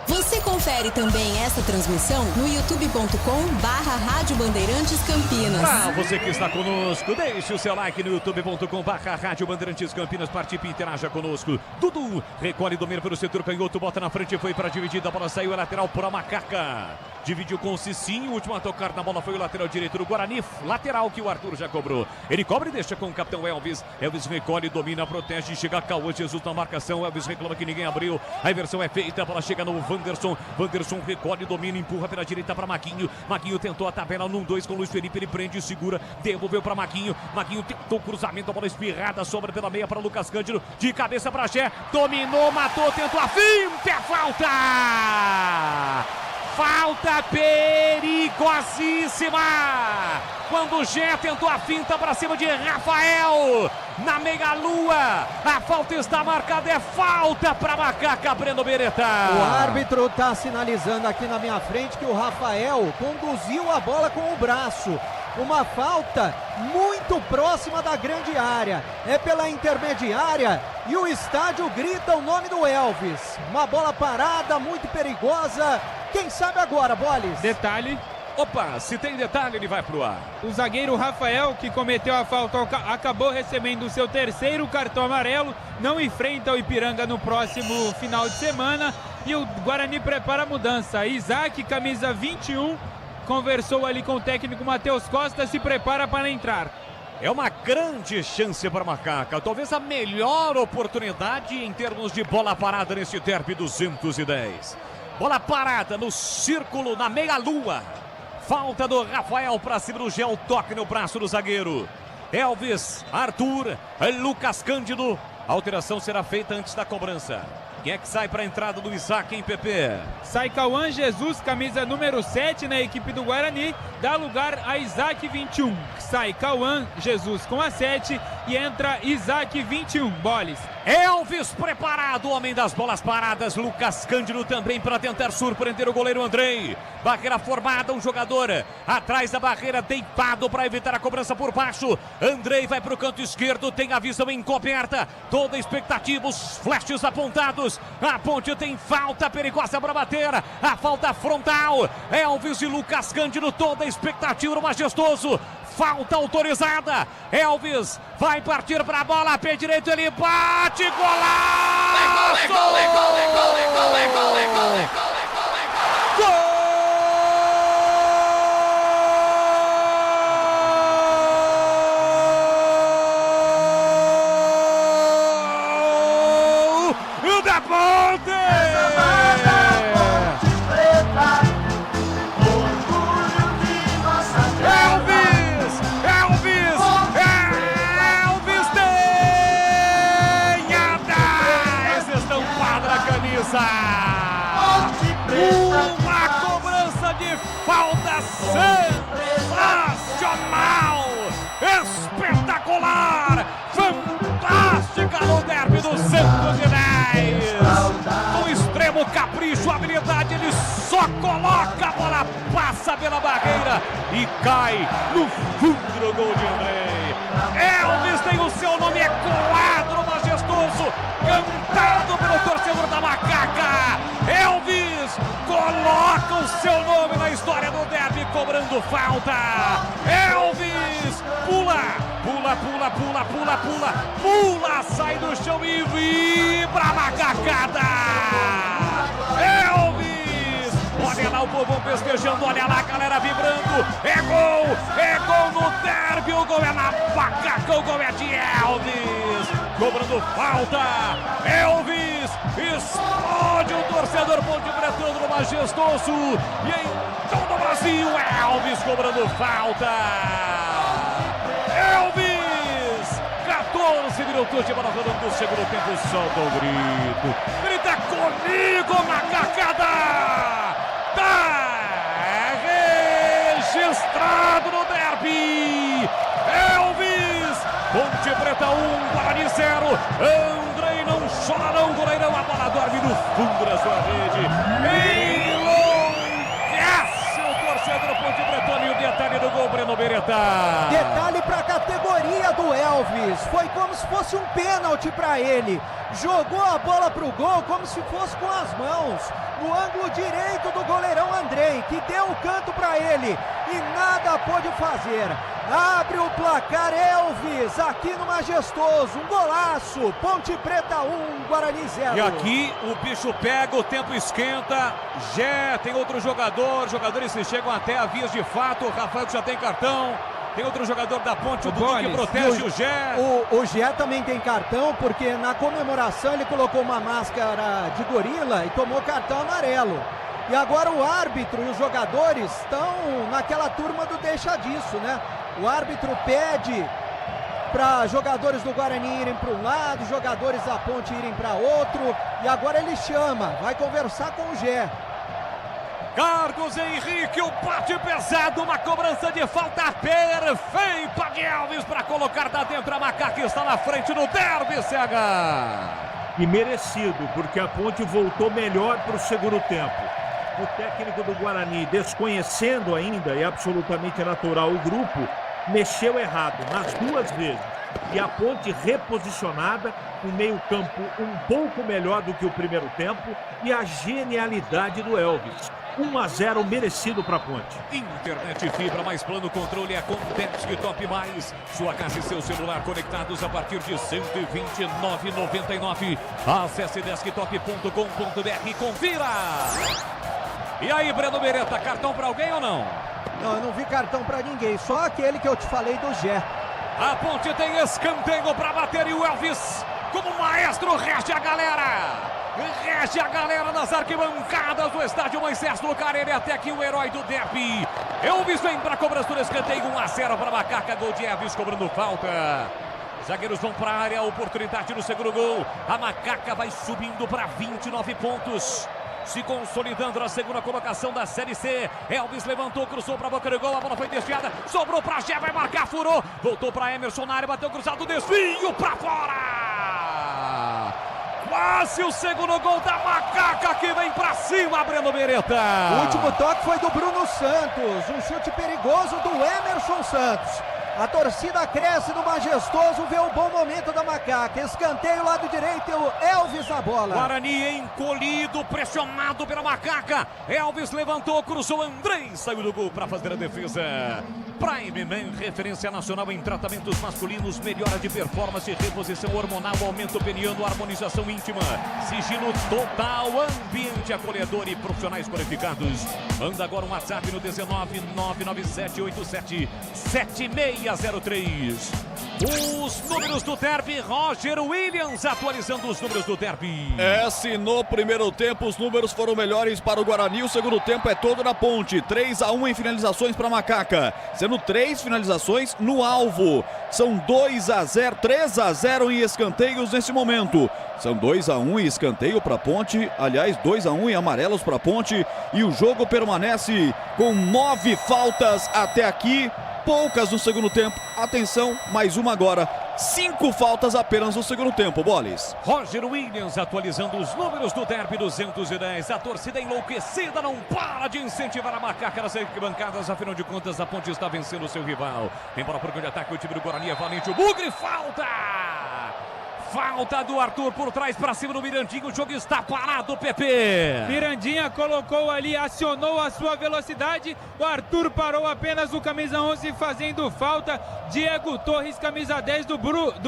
Você confere também essa transmissão no youtube.com/Rádio Bandeirantes Campinas.
Para você que está conosco, deixe o seu like no youtube.com/Rádio Bandeirantes Campinas, participe e interaja conosco. Dudu recolhe, domina pelo setor canhoto, bota na frente, foi para a dividida, a bola saiu, é lateral para a Macaca. Dividiu com o Cicinho, o último a tocar na bola foi o lateral direito do Guarani, lateral que o Arthur já cobrou. Ele cobra e deixa com o capitão Elvis. Elvis recolhe, domina, protege, chega Cauã Jesus na marcação. Elvis reclama que ninguém abriu. A inversão é feita, a bola chega no Wanderson. Wanderson recolhe, domina, empurra pela direita para Maguinho. Maguinho tentou a tabela num 2 com o Luiz Felipe, ele prende, segura, devolveu para Maguinho. Maguinho tentou cruzamento, a bola espirrada, sobra pela meia para Lucas Cândido. De cabeça para Gé, dominou, matou, tentou a finta, é falta! Falta perigosíssima! Quando o Gé tentou a finta para cima de Rafael, na meia-lua, a falta está marcada, é falta para Macaca, Breno Beretta.
O árbitro está sinalizando aqui na minha frente que o Rafael conduziu a bola com o braço. Uma falta muito próxima da grande área, é pela intermediária e o estádio grita o nome do Elvis. Uma bola parada, muito perigosa. Quem sabe agora, Boles?
Detalhe.
Opa, se tem detalhe, ele vai pro ar.
O zagueiro Rafael, que cometeu a falta, acabou recebendo o seu terceiro cartão amarelo, não enfrenta o Ipiranga no próximo final de semana e o Guarani prepara a mudança. Isaac, camisa 21, conversou ali com o técnico Matheus Costa, se prepara para entrar.
É uma grande chance para Macaca, talvez a melhor oportunidade em termos de bola parada nesse derby 210. Bola parada no círculo, na meia-lua. Falta do Rafael para cima do Gel, toque no braço do zagueiro. Elvis, Arthur, Lucas Cândido. A alteração será feita antes da cobrança. Quem é que sai para a entrada do Isaac em PP?
Sai Cauã Jesus, camisa número 7 na equipe do Guarani, dá lugar a Isaac 21. Sai Cauã Jesus com a 7 e entra Isaac 21. Boles.
Elvis preparado, homem das bolas paradas. Lucas Cândido também para tentar surpreender o goleiro Andrei. Barreira formada, um jogador atrás da barreira, deitado para evitar a cobrança por baixo. Andrei vai para o canto esquerdo, tem a visão encoberta. Toda a expectativa, os flashes apontados. A Ponte tem falta perigosa para bater. A falta frontal. Elvis e Lucas Cândido, toda a expectativa do majestoso. Falta autorizada. Elvis vai partir para a bola, pé direito, ele bate, golaço! Gol! O da Ponte! Uma cobrança de falta sensacional, espetacular, fantástica no derby do 110. Com extremo capricho, habilidade, ele só coloca a bola, passa pela barreira e cai no fundo do gol de Andrei. Elvis tem o seu nome ecoado no majestoso, cantado pelo torcedor da Macaca. Elvis coloca o seu nome na história do derby, cobrando falta. Elvis pula, sai do chão e vibra a macacada. Elvis, olha lá o povo festejando, olha lá a galera vibrando. É gol no derby, o gol é na Macaca, o gol é de Elvis. Cobrando falta, Elvis explode o torcedor Ponte Preta no majestoso. E em todo o Brasil, Elvis cobrando falta. Elvis! 14 minutos de bola rolando do segundo tempo. Solta o grito. Grita comigo, macacada! Tá registrado no derby. Elvis! Ponte Preta 1, Guarani 0. Andrei não chora não, goleirão. A bola dorme no fundo da sua rede. Enlouquece o torcedor Ponte Preta. E o detalhe do gol, Breno Beretta.
Detalhe para a categoria do Elvis. Foi como se fosse um pênalti para ele. Jogou a bola pro gol como se fosse com as mãos. No ângulo direito do goleirão Andrei, que deu o canto para ele. E nada pôde fazer. Abre o placar Elvis, aqui no Majestoso, um golaço, Ponte Preta 1, Guarani 0.
E aqui o bicho pega, o tempo esquenta, Gé, tem outro jogador, jogadores que chegam até a vias de fato, o Rafael que já tem cartão, tem outro jogador da Ponte, o Dudu que protege o Gé.
O Gé também tem cartão, porque na comemoração ele colocou uma máscara de gorila e tomou cartão amarelo. E agora o árbitro e os jogadores estão naquela turma do deixa disso, né? O árbitro pede para jogadores do Guarani irem para um lado, jogadores da Ponte irem para outro. E agora ele chama, vai conversar com o Gé.
Carlos Henrique, o bate pesado, uma cobrança de falta perfeita de Elvis para colocar da dentro. A Macaca está na frente no derby, Cega.
E merecido, porque a Ponte voltou melhor para o segundo tempo. O técnico do Guarani, desconhecendo ainda, e absolutamente natural, o grupo, mexeu errado nas duas vezes. E a Ponte reposicionada, o meio-campo um pouco melhor do que o primeiro tempo, e a genialidade do Elvis. 1-0 merecido para a Ponte.
Internet fibra mais plano controle é com Desktop Mais. Sua casa e seu celular conectados a partir de R$ 129,99. Acesse desktop.com.br e confira. E aí, Breno Beretta, cartão para alguém ou não?
Não, eu não vi cartão para ninguém, só aquele que eu te falei do Gé.
A Ponte tem escanteio para bater e o Elvis, como maestro, rege a galera. Rege a galera nas arquibancadas do estádio Moisés Lucarelli, até aqui o herói do derby. Elvis vem para a cobrança do escanteio, 1-0 para a Macaca, gol de Elvis cobrando falta. Zagueiros vão para a área, oportunidade no segundo gol. A Macaca vai subindo para 29 pontos. Se consolidando na segunda colocação da Série C. Elvis levantou, cruzou para a boca do gol, a bola foi desviada, sobrou para Gé, vai marcar, furou, voltou para Emerson na área, bateu cruzado, desvio para fora. Quase o segundo gol da Macaca que vem para cima, Breno Beretta.
O último toque foi do Bruno Santos, um chute perigoso do Emerson Santos. A torcida cresce no Majestoso, vê o bom momento da Macaca. Escanteio lado direito, o Elvis na bola.
Guarani encolhido, pressionado pela Macaca. Elvis levantou, cruzou, Andrei saiu do gol para fazer a defesa. Prime Man, referência nacional em tratamentos masculinos, melhora de performance, reposição hormonal, aumento peniano, harmonização íntima, sigilo total, ambiente acolhedor e profissionais qualificados. Manda agora um WhatsApp no 19997877603. Os números do derby, Roger Williams atualizando os números do derby.
Se no primeiro tempo os números foram melhores para o Guarani, o segundo tempo é todo na Ponte. 3-1 em finalizações para a Macaca, sendo 3 finalizações no alvo. São 2-0, 3-0 em escanteios nesse momento. São 2-1 em escanteio para a Ponte, aliás 2-1 em amarelos para a Ponte. E o jogo permanece com 9 faltas até aqui. Poucas no segundo tempo, atenção, mais uma agora, 5 faltas apenas no segundo tempo, Boles.
Roger Williams atualizando os números do derby 210, a torcida enlouquecida não para de incentivar a Macaca nas arquibancadas, afinal de contas a Ponte está vencendo o seu rival. Embora por de ataque o time do Guarani é valente, o Bugre, falta! Falta do Arthur por trás para cima do Mirandinho. O jogo está parado, Pepe.
Mirandinha colocou ali, acionou a sua velocidade. O Arthur parou apenas o camisa 11 fazendo falta. Diego Torres, camisa 10 do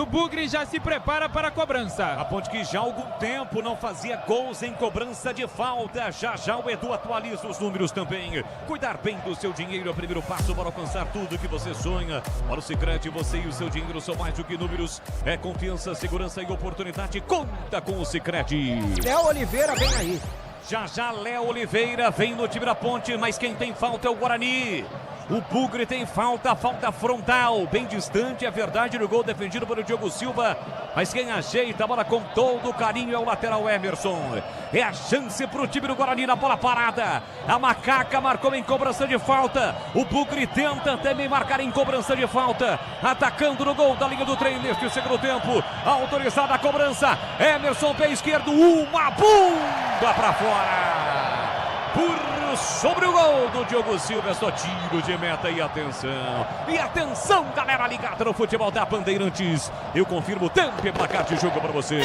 Bugre, já se prepara para a cobrança.
A Ponte que já há algum tempo não fazia gols em cobrança de falta. Já já o Edu atualiza os números também. Cuidar bem do seu dinheiro é o primeiro passo para alcançar tudo que você sonha. Para o Sicredi, você e o seu dinheiro são mais do que números. É confiança, segurança e oportunidade. Conta com o Sicredi.
Léo Oliveira vem aí.
Já já Léo Oliveira vem no time da Ponte, mas quem tem falta é o Guarani. O Bugre tem falta frontal, bem distante, é verdade, no gol defendido pelo Diogo Silva, mas quem ajeita a bola com todo o carinho é o lateral Emerson. É a chance pro time do Guarani na bola parada. A Macaca marcou em cobrança de falta. O Bugre tenta também marcar em cobrança de falta, atacando no gol da linha do trem neste segundo tempo. Autorizada a cobrança. Emerson, pé esquerdo, uma bunda pra fora. Sobre o gol do Diogo Silva, é só tiro de meta e atenção, galera ligada no futebol da Bandeirantes. Eu confirmo o tempo e placar de jogo para você.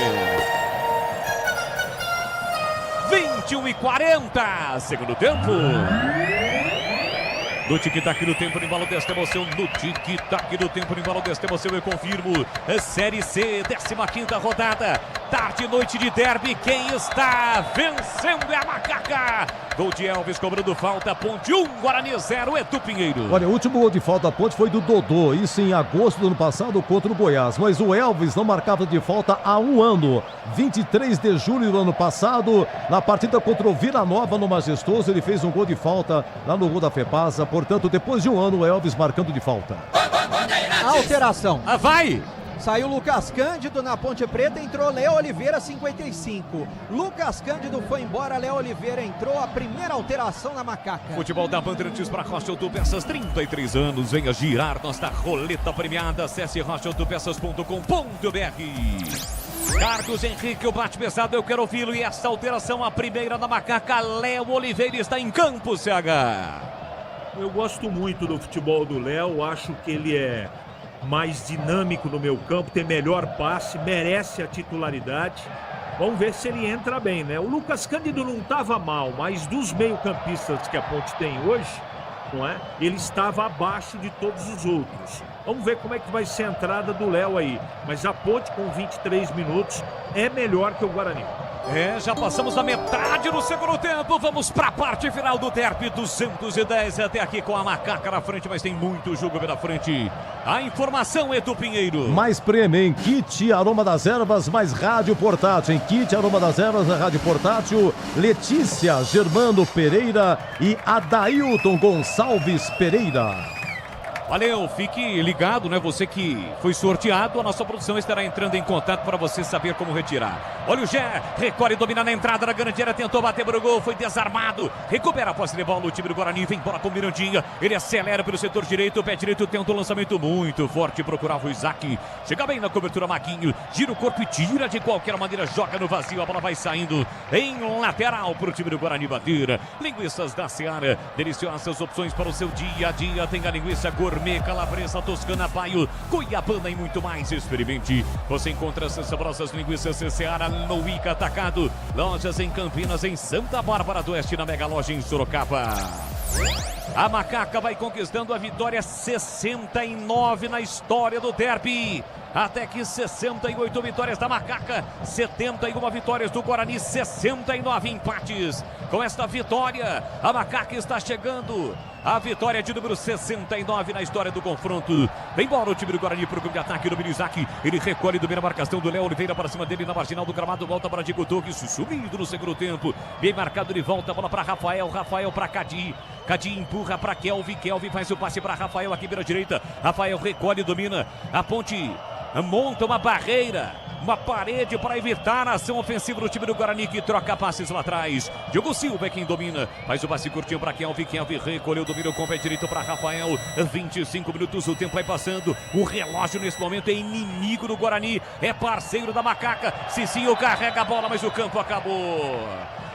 21:40, segundo tempo. No tic-tac do tempo, no embalo desta emoção. No tic-tac do tempo, no embalo desta emoção, eu confirmo. Série C, 15ª rodada. Tarde e noite de derby. Quem está vencendo é a Macaca. Gol de Elvis cobrando falta. Ponte 1, Guarani 0, Edu Pinheiro.
Olha, o último gol de falta da Ponte foi do Dodô. Isso em agosto do ano passado contra o Goiás. Mas o Elvis não marcava de falta há um ano. 23 de julho do ano passado, na partida contra o Vila Nova no Majestoso, ele fez um gol de falta lá no gol da Fepasa. Portanto, depois de um ano, o Elvis marcando de falta.
Alteração.
Vai!
Saiu Lucas Cândido na Ponte Preta, entrou Léo Oliveira, 55. Lucas Cândido foi embora, Léo Oliveira entrou, a primeira alteração na Macaca.
Futebol da Bandeirantes para Rocha Autopeças, 33 anos, venha girar nossa roleta premiada, acesse rochaautopeças.com.br. Carlos Henrique, o bate pesado, eu quero ouvi-lo, e essa alteração, a primeira da Macaca, Léo Oliveira está em campo, CH.
Eu gosto muito do futebol do Léo, acho que ele é mais dinâmico no meu campo, tem melhor passe, merece a titularidade. Vamos ver se ele entra bem, né? O Lucas Cândido não estava mal, mas dos meio-campistas que a Ponte tem hoje, não é? Ele estava abaixo de todos os outros. Vamos ver como é que vai ser a entrada do Léo aí. Mas a Ponte com 23 minutos é melhor que o Guarani.
Já passamos da metade do segundo tempo, vamos para a parte final do derby, 210 até aqui com a Macaca na frente, mas tem muito jogo pela frente. A informação, Edu Pinheiro.
Mais prêmio em kit Aroma das Ervas, mais rádio portátil. Em kit Aroma das Ervas, na rádio portátil, Letícia Germano Pereira e Adailton Gonçalves Pereira.
Valeu, fique ligado, né? Você que foi sorteado, a nossa produção estará entrando em contato para você saber como retirar. Olha o Gé, recolhe, domina na entrada da grande área, tentou bater para o gol, foi desarmado. Recupera a posse de bola no time do Guarani, vem bola com o Mirandinha. Ele acelera pelo setor direito, o pé direito tenta um lançamento muito forte, procurava o Isaac. Chega bem na cobertura, Maquinho, gira o corpo e tira de qualquer maneira, joga no vazio, a bola vai saindo em lateral para o time do Guarani bater. Linguiças da Seara, deliciosas opções para o seu dia a dia, tem a linguiça gourmet, calabresa, toscana, paio, cuiabana e muito mais. Experimente. Você encontra essas saborosas linguiças Seara no Ica Atacado. Lojas em Campinas, em Santa Bárbara do Oeste, na Mega Loja em Sorocaba. A Macaca vai conquistando a vitória 69 na história do derby. Até que 68 vitórias da Macaca, 71 vitórias do Guarani, 69 empates. Com esta vitória, a Macaca está chegando a vitória de número 69 na história do confronto. Vem embora o time do Guarani para o campo de ataque do Isaac. Ele recolhe, domina a marcação do Léo Oliveira para cima dele na marginal do gramado. Volta para Diego Torres, sumindo no segundo tempo. Bem marcado, ele volta, bola para Rafael. Rafael para Cadi. Cadi empurra para Kelvin. Kelvin faz o passe para Rafael aqui pela direita. Rafael recolhe, domina. A Ponte monta uma barreira, uma parede para evitar a ação ofensiva do time do Guarani, que troca passes lá atrás. Diogo Silva é quem domina, faz o passe curtinho para Kelvin. Kelvin recolheu, domina o com o pé direito para Rafael. 25 minutos, o tempo vai passando. O relógio nesse momento é inimigo do Guarani, é parceiro da Macaca. Cicinho carrega a bola, mas o campo acabou.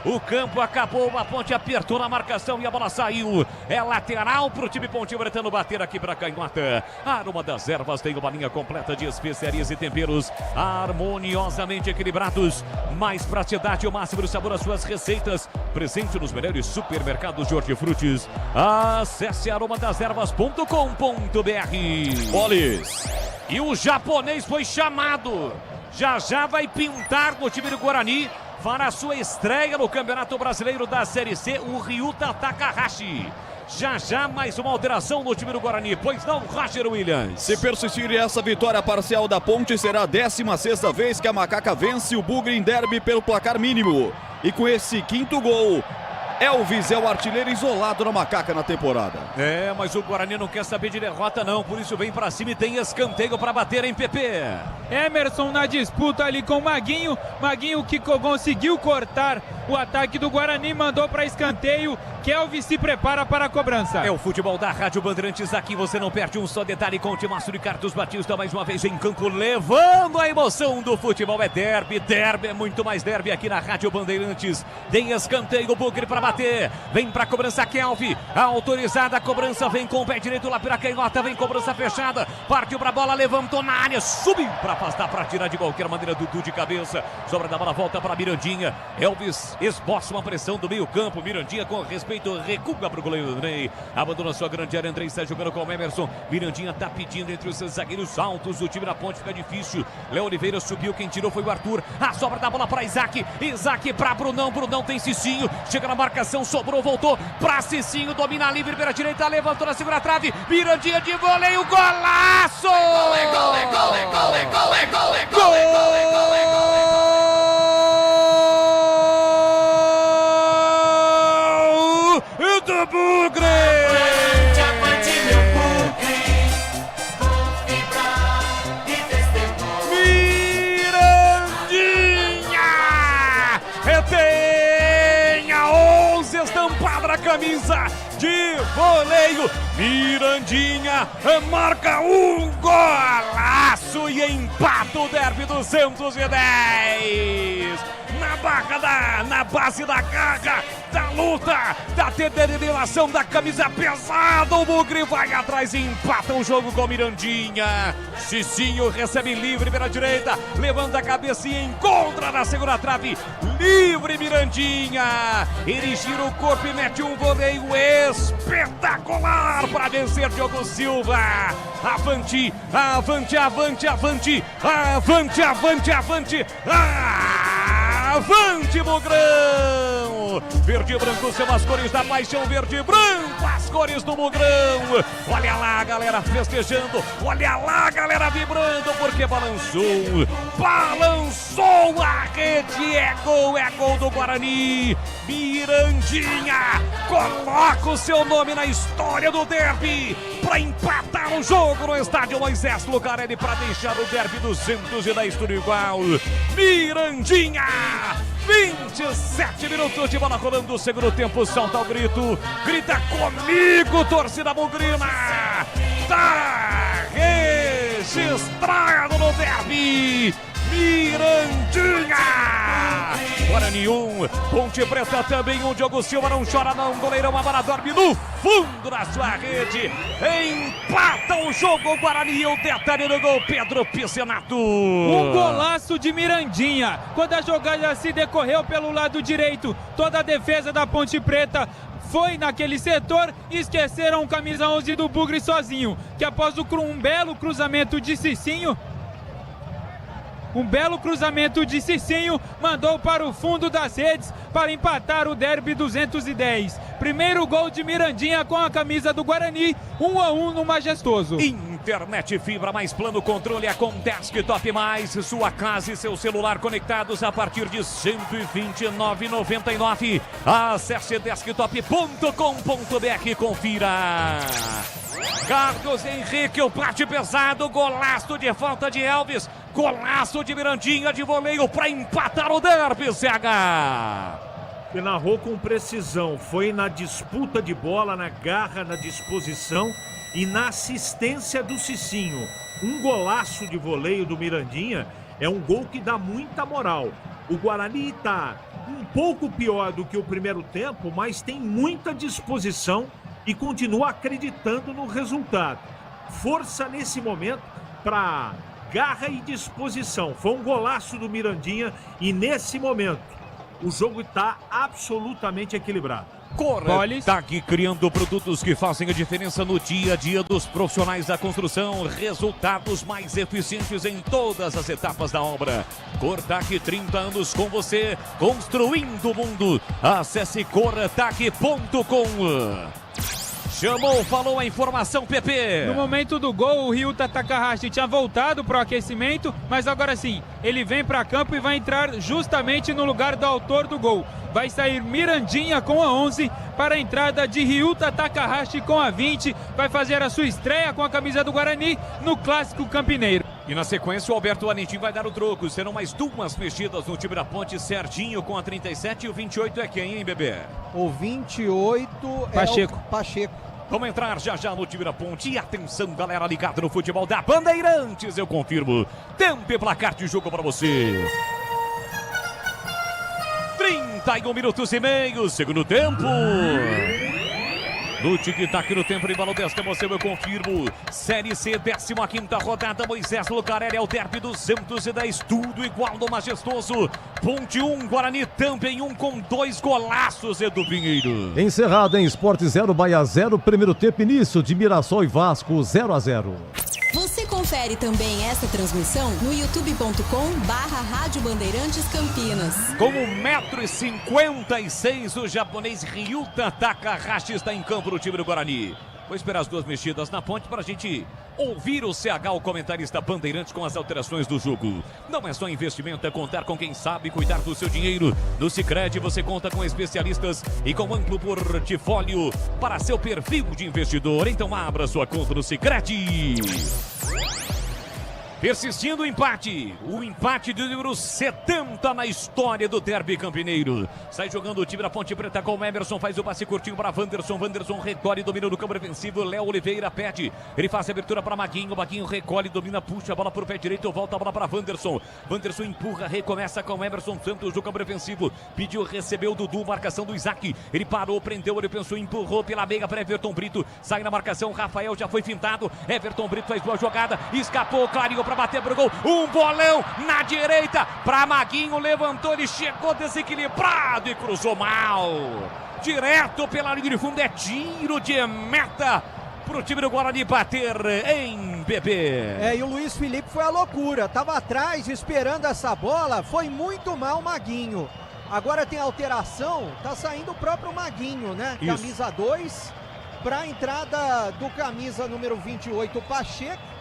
O campo acabou, a Ponte apertou na marcação e a bola saiu. É lateral para o time Ponte Bretano bater aqui para Canhota. A Aroma das Ervas tem uma linha completa de especiarias e temperos harmoniosamente equilibrados. Mais praticidade e o máximo do sabor às suas receitas. Presente nos melhores supermercados de hortifrutis. Acesse aromadeservas.com.br.
Bolis.
E o japonês foi chamado. Já vai pintar no time do Guarani. Para a sua estreia no Campeonato Brasileiro da Série C, o Ryuta Takahashi. Já mais uma alteração no time do Guarani, pois não, Roger Williams?
Se persistir essa vitória parcial da Ponte, será a 16ª vez que a Macaca vence o Bugre em derby pelo placar mínimo. E com esse quinto gol, Elvis é o artilheiro isolado na Macaca na temporada.
Mas o Guarani não quer saber de derrota não, por isso vem pra cima e tem escanteio pra bater em PP.
Emerson na disputa ali com o Maguinho. Maguinho que conseguiu cortar o ataque do Guarani, mandou para escanteio. Kelvis se prepara para a cobrança.
É o futebol da Rádio Bandeirantes, aqui você não perde um só detalhe. Com o Timaço de Carlos Batista mais uma vez em campo, levando a emoção do futebol. É derby, derby é muito mais derby aqui na Rádio Bandeirantes. Tem escanteio, o Bugre para bater, vem para a cobrança Kelvin, autorizada a cobrança, vem com o pé direito lá pela canhota, vem cobrança fechada, partiu para a bola, levantou na área, subiu para afastar, para tirar de qualquer maneira. Dudu de cabeça, sobra da bola, volta para Mirandinha. Elvis esboça uma pressão do meio campo, Mirandinha com respeito recua para o goleiro Andrei, abandona sua grande área. Andrei está jogando com o Emerson, Mirandinha está pedindo entre os seus zagueiros altos, o time da Ponte fica difícil. Léo Oliveira subiu, quem tirou foi o Arthur, a sobra da bola para Isaac, Isaac para Brunão, Brunão tem Cicinho, chega na marcação, sobrou, voltou para Cicinho, domina livre pela direita, levantou na segunda trave, Mirandinha de voleio, golaço! Do Bugre! Mirandinha! Retenha 11 estampada na camisa de voleio. Mirandinha marca um golaço e empata o derby 210. Na barra na base da garra, da luta, da determinação da camisa pesada, o Bugre vai atrás e empata o jogo com Mirandinha. Cicinho recebe livre pela direita, levanta a cabeça e encontra na segunda trave, livre Mirandinha. Ele gira o corpo e mete um voleio espetacular para vencer Diogo Silva. Avante, avante, avante, avante, avante, avante, avante, avante, Mugrão! Verde e branco são as cores da paixão, verde e branco, as cores do Mugrão. Olha lá a galera festejando, olha lá a galera vibrando, porque balançou, balançou a rede, é gol do Guarani. Mirandinha coloca o seu nome na história do derby para empatar o jogo no estádio Moisés Lucarelli, para deixar o derby 210 tudo igual. Mirandinha, 27 minutos de bola rolando, o segundo tempo, solta o grito, grita comigo, torcida bugrina, tá registrado no derby, Mirandinha. Guarani 1, Ponte Preta também 1, Diogo Silva não chora não, goleirão Amara dorme no fundo da sua rede, empata o jogo Guarani, o detalhe do gol, Pedro Piscinato.
Um golaço de Mirandinha, quando a jogada se decorreu pelo lado direito, toda a defesa da Ponte Preta foi naquele setor e esqueceram o camisa 11 do Bugre sozinho, que após um belo cruzamento de Cicinho, mandou para o fundo das redes para empatar o derby 210. Primeiro gol de Mirandinha com a camisa do Guarani, 1-1 no Majestoso.
Internet fibra mais plano controle é com Desktop Mais, sua casa e seu celular conectados a partir de R$ 129,99. Acesse desktop.com.br e confira. Carlos Henrique, o bate pesado, golaço de falta de Elvis, golaço de Mirandinha de voleio para empatar o derby, CH.
Ele narrou com precisão, foi na disputa de bola, na garra, na disposição e na assistência do Cicinho. Um golaço de voleio do Mirandinha é um gol que dá muita moral. O Guarani está um pouco pior do que o primeiro tempo, mas tem muita disposição e continua acreditando no resultado. Força nesse momento para garra e disposição. Foi um golaço do Mirandinha e nesse momento o jogo está absolutamente equilibrado.
Cortag, criando produtos que fazem a diferença no dia a dia dos profissionais da construção. Resultados mais eficientes em todas as etapas da obra. Cortag, 30 anos com você, construindo o mundo. Acesse cortag.com. Chamou, falou a informação, Pepe.
No momento do gol, o Ryuta Takahashi tinha voltado para o aquecimento, mas agora sim, ele vem para campo e vai entrar justamente no lugar do autor do gol. Vai sair Mirandinha com a 11 para a entrada de Ryuta Takahashi com a 20. Vai fazer a sua estreia com a camisa do Guarani no Clássico Campineiro.
E na sequência o Alberto Valentim vai dar o troco. Serão mais 2 mexidas no time da Ponte. Serginho com a 37 e o 28 é quem, hein, bebê?
O 28
Pacheco.
É o Pacheco.
Vamos entrar já no time da Ponte. E atenção, galera ligada no futebol da Bandeirantes. Eu confirmo. Tempo e placar de jogo para você. 31 minutos e meio, segundo tempo. No tic-tac no tempo de balão desta emoção, eu confirmo. Série C, 15ª rodada. Moisés Lucarelli é o derby 210. Tudo igual no majestoso. Ponte 1, Guarani também 1 com 2 golaços, Edu Pinheiro.
Encerrado em Sport 0, Bahia 0. Primeiro tempo, início de Mirassol e Vasco 0-0.
Você confere também essa transmissão no youtube.com/Rádio Bandeirantes Campinas.
Com 1,56 m, o japonês Ryuta Takahashi está em campo no time do Guarani. Vou esperar as 2 mexidas na Ponte para a gente ouvir o CH, o comentarista Bandeirantes, com as alterações do jogo. Não é só investimento, é contar com quem sabe cuidar do seu dinheiro. No Sicredi você conta com especialistas e com amplo portfólio para seu perfil de investidor. Então abra sua conta no Sicredi. Persistindo o empate de número 70 na história do derby campineiro. Sai jogando o time da Ponte Preta com o Emerson, faz o passe curtinho para Wanderson. Wanderson recolhe, domina no campo defensivo. Léo Oliveira pede, ele faz a abertura para Maguinho. Maguinho recolhe, domina, puxa a bola para o pé direito, volta a bola para Wanderson. Wanderson empurra, recomeça com o Emerson Santos no campo defensivo. Pediu, recebeu o Dudu, marcação do Isaac. Ele parou, prendeu, ele pensou, empurrou pela meia para Everton Brito. Sai na marcação, Rafael já foi fintado. Everton Brito faz boa jogada, escapou, clareou para bater pro gol, um bolão na direita para Maguinho, levantou, ele chegou desequilibrado e cruzou mal, direto pela linha de fundo. É tiro de meta pro time do Guarani bater em Bebê.
E o Luiz Felipe foi a loucura, tava atrás esperando essa bola, foi muito mal Maguinho. Agora tem alteração, tá saindo o próprio Maguinho, né?
Isso.
Camisa 2 para a entrada do camisa número 28, Pacheco.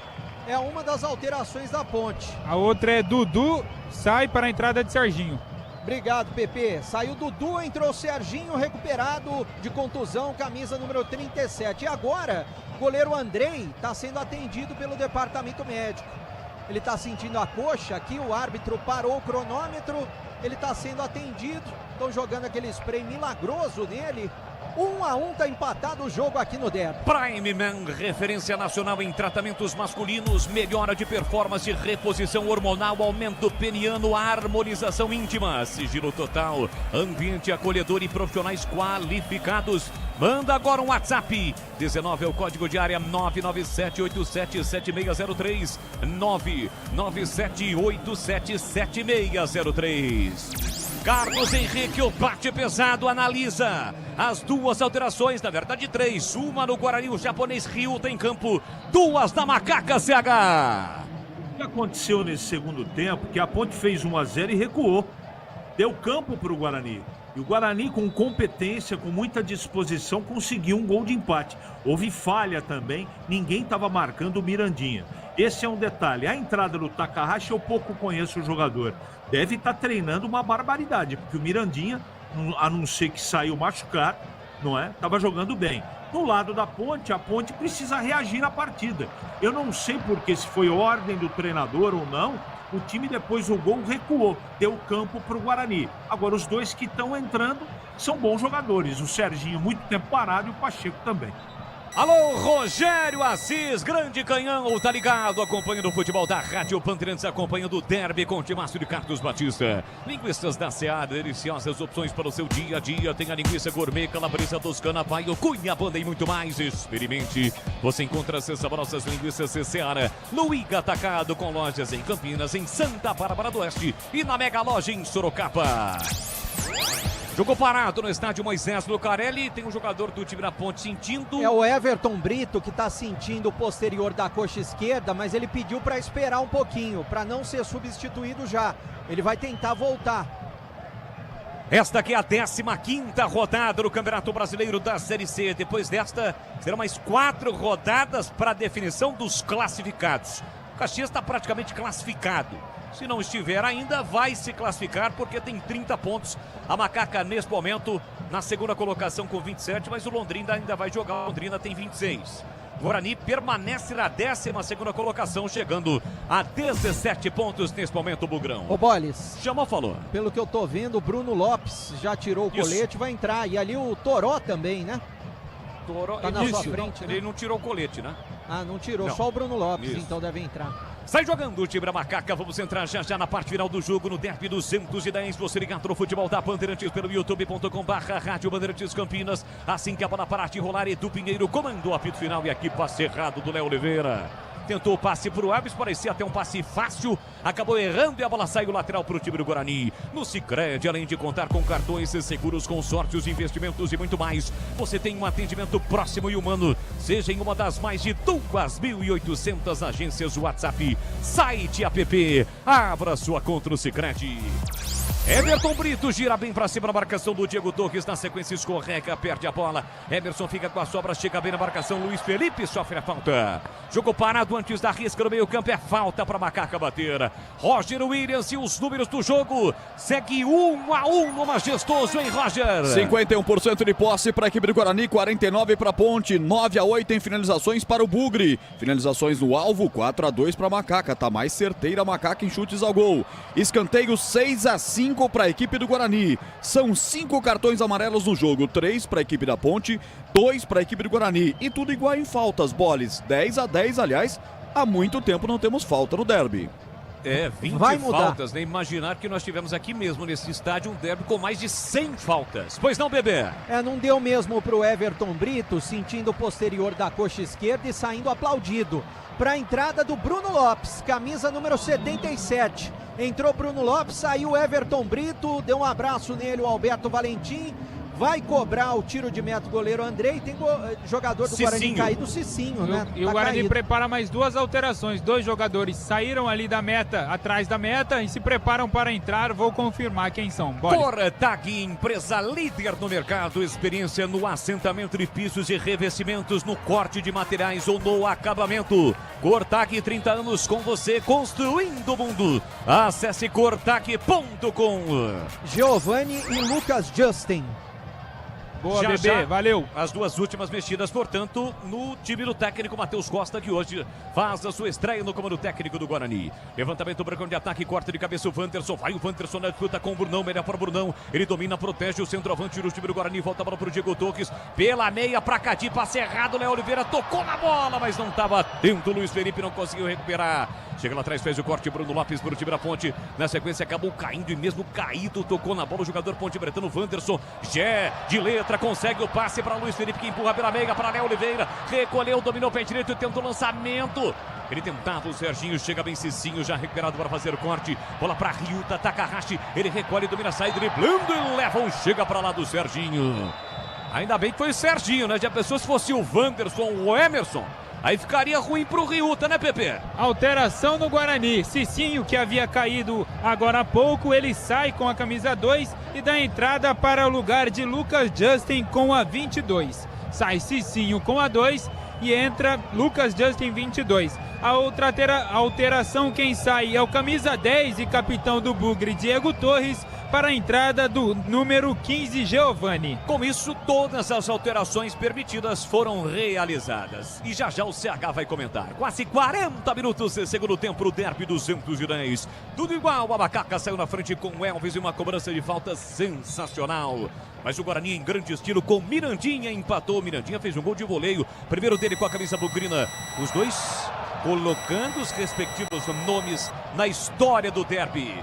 É uma das alterações da Ponte.
A outra é Dudu, sai para a entrada de Serginho.
Obrigado, Pepe. Saiu Dudu, entrou Serginho, recuperado de contusão, camisa número 37. E agora, o goleiro Andrei está sendo atendido pelo departamento médico. Ele está sentindo a coxa aqui, o árbitro parou o cronômetro, ele está sendo atendido. Estão jogando aquele spray milagroso nele. 1-1, tá empatado o jogo aqui no derby.
Prime Man, referência nacional em tratamentos masculinos, melhora de performance, reposição hormonal, aumento peniano, harmonização íntima, sigilo total, ambiente acolhedor e profissionais qualificados. Manda agora um WhatsApp, 19 é o código de área, 997877603, 997877603. Carlos Henrique, o bate pesado, analisa as 2 alterações, na verdade 3, uma no Guarani, o japonês Ryuta em campo, 2 da Macaca CH.
O que aconteceu nesse segundo tempo, que a Ponte fez 1-0 e recuou, deu campo para o Guarani. E o Guarani, com competência, com muita disposição, conseguiu um gol de empate. Houve falha também, ninguém estava marcando o Mirandinha. Esse é um detalhe. A entrada do Takahashi, eu pouco conheço o jogador. Deve estar treinando uma barbaridade, porque o Mirandinha, a não ser que saiu machucado, não é? Estava jogando bem. No lado da Ponte, a Ponte precisa reagir na partida. Eu não sei porque, se foi ordem do treinador ou não, o time depois do gol recuou, deu campo para o Guarani. Agora, os 2 que estão entrando são bons jogadores. O Serginho, muito tempo parado, e o Pacheco também.
Alô, Rogério Assis, grande canhão, tá ligado, acompanhando o futebol da Rádio Bandeirantes, acompanhando o derby com o Timácio de Carlos Batista. Linguiças da Seara, deliciosas opções para o seu dia a dia. Tem a linguiça gourmet, calabresa toscana, paio, cunhabanda e muito mais. Experimente. Você encontra essas saborosas linguiças Seara no Iga Atacado, com lojas em Campinas, em Santa Bárbara do Oeste e na Mega Loja em Sorocaba. Jogou parado no estádio Moisés Lucarelli, tem um jogador do time da Ponte sentindo...
É o Everton Brito que está sentindo o posterior da coxa esquerda, mas ele pediu para esperar um pouquinho, para não ser substituído já. Ele vai tentar voltar.
Esta aqui é a 15ª rodada do Campeonato Brasileiro da Série C. Depois desta, serão mais 4 rodadas para a definição dos classificados. O Caxias está praticamente classificado. Se não estiver ainda, vai se classificar porque tem 30 pontos. A Macaca, nesse momento, na segunda colocação com 27, mas o Londrina ainda vai jogar. O Londrina tem 26. Guarani permanece na 12ª colocação, chegando a 17 pontos nesse momento, Bugrão.
Ô Boles.
Chamou, falou.
Pelo que eu tô vendo, o Bruno Lopes já tirou o colete, vai entrar. E ali o Toró também, né?
Toró,
tá na sua frente,
né? Ele não tirou o colete, né?
Ah, não tirou,
não.
Só o Bruno Lopes,
Isso.
então deve entrar.
Sai jogando o time da Macaca, vamos entrar já na parte final do jogo, no derby 210, você ligado no futebol da Bandeirantes pelo youtube.com/Rádio Bandeirantes Campinas, assim que a bola parar de rolar, Edu Pinheiro comandou o apito final e aqui passe errado do Léo Oliveira. Tentou o passe para o Alves, parecia até um passe fácil, acabou errando e a bola saiu lateral para o time do Guarani. No Sicredi, além de contar com cartões, seguros, consórcios, investimentos e muito mais, você tem um atendimento próximo e humano, seja em uma das mais de 2.800 agências WhatsApp, site, app, abra sua conta no Sicredi. Everton Brito gira bem pra cima na marcação do Diego Torres, na sequência escorrega, perde a bola. Emerson fica com a sobra, chega bem na marcação. Luiz Felipe sofre a falta. Jogo parado antes da risca no meio campo, é falta pra Macaca bater. Roger Williams e os números do jogo. Segue 1-1 no majestoso, hein, Roger?
51% de posse para a equipe do Guarani, 49% para a Ponte, 9-8 em finalizações para o Bugre. Finalizações no alvo, 4-2 para a Macaca. Tá mais certeira a Macaca em chutes ao gol. Escanteio 6-5 para a equipe do Guarani. São 5 cartões amarelos no jogo, 3 para a equipe da Ponte, 2 para a equipe do Guarani. E tudo igual em faltas, Boles. 10-10, aliás, há muito tempo não temos falta no derby.
É, 20 faltas, né? Imaginar que nós tivemos aqui mesmo nesse estádio um derby com mais de 100 faltas. Pois não, bebê?
Não deu mesmo pro Everton Brito, sentindo o posterior da coxa esquerda e saindo aplaudido. Para a entrada do Bruno Lopes, camisa número 77. Entrou Bruno Lopes, saiu Everton Brito, deu um abraço nele o Alberto Valentim. Vai cobrar o tiro de meta, goleiro Andrei. Tem jogador do Guarani caído, Cicinho, né?
E o Guarani prepara mais 2 alterações. 2 jogadores saíram ali da meta, atrás da meta, e se preparam para entrar. Vou confirmar quem são.
Cortag, empresa líder no mercado. Experiência no assentamento de pisos e revestimentos, no corte de materiais ou no acabamento. Cortag, 30 anos com você, construindo o mundo. Acesse cortag.com.
Giovanni e Lucas Justin.
Boa, bebê, valeu.
As 2 últimas mexidas, portanto, no time do técnico Matheus Costa, que hoje faz a sua estreia no comando técnico do Guarani. Levantamento, brancão de ataque, corte de cabeça, o Wanderson. Vai o Wanderson na disputa com o Brunão, melhor para o Brunão. Ele domina, protege o centroavante do time do Guarani. Volta a bola para o Diego Torres. Pela meia, para Cadi, passe errado. Léo Oliveira tocou na bola, mas não estava atento. Luiz Felipe não conseguiu recuperar. Chega lá atrás, fez o corte, Bruno Lopes para o time da Ponte. Na sequência, acabou caindo e mesmo caído, tocou na bola o jogador Ponte Bretano, Wanderson. Gé, de letra, consegue o passe para Luiz Felipe, que empurra pela meia para Léo Oliveira. Recolheu, dominou o pé direito e tentou o lançamento. Ele tentava, o Serginho chega bem Cicinho, já recuperado para fazer o corte. Bola para Ryuta, Takahashi. Ele recolhe, domina, sai driblando e leva um chega para lá do Serginho. Ainda bem que foi o Serginho, né? Já pensou se fosse o Wanderson ou o Emerson? Aí ficaria ruim pro Ryuta, né, Pepe?
Alteração no Guarani. Cicinho, que havia caído agora há pouco, ele sai com a camisa 2 e dá entrada para o lugar de Lucas Justin com a 22. Sai Cicinho com a 2 e entra Lucas Justin 22. A outra alteração, quem sai é o camisa 10 e capitão do Bugre, Diego Torres, para a entrada do número 15, Giovanni.
Com isso, todas as alterações permitidas foram realizadas. E já o CH vai comentar. Quase 40 minutos de segundo tempo, o derby 210. Tudo igual, a Macaca saiu na frente com o Elvis e uma cobrança de falta sensacional. Mas o Guarani em grande estilo com Mirandinha empatou. Mirandinha fez um gol de voleio. Primeiro dele com a camisa bugrina. Os dois colocando os respectivos nomes na história do derby.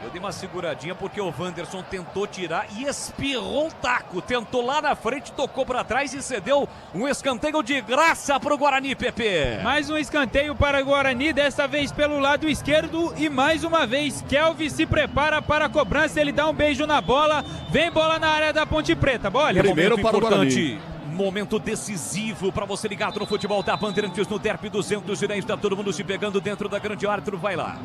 Eu dei uma seguradinha porque o Wanderson tentou tirar e espirrou um taco. Tentou lá na frente, tocou para trás e cedeu um escanteio de graça para o Guarani, Pepe.
Mais um escanteio para o Guarani, desta vez pelo lado esquerdo. E mais uma vez, Kelvin se prepara para a cobrança. Ele dá um beijo na bola. Vem bola na área da Ponte Preta. Bola.
Primeiro para o Guarani. Momento decisivo para você ligado no futebol da Bandeirantes no derby 210. Está todo mundo se pegando dentro da grande área. Vai lá.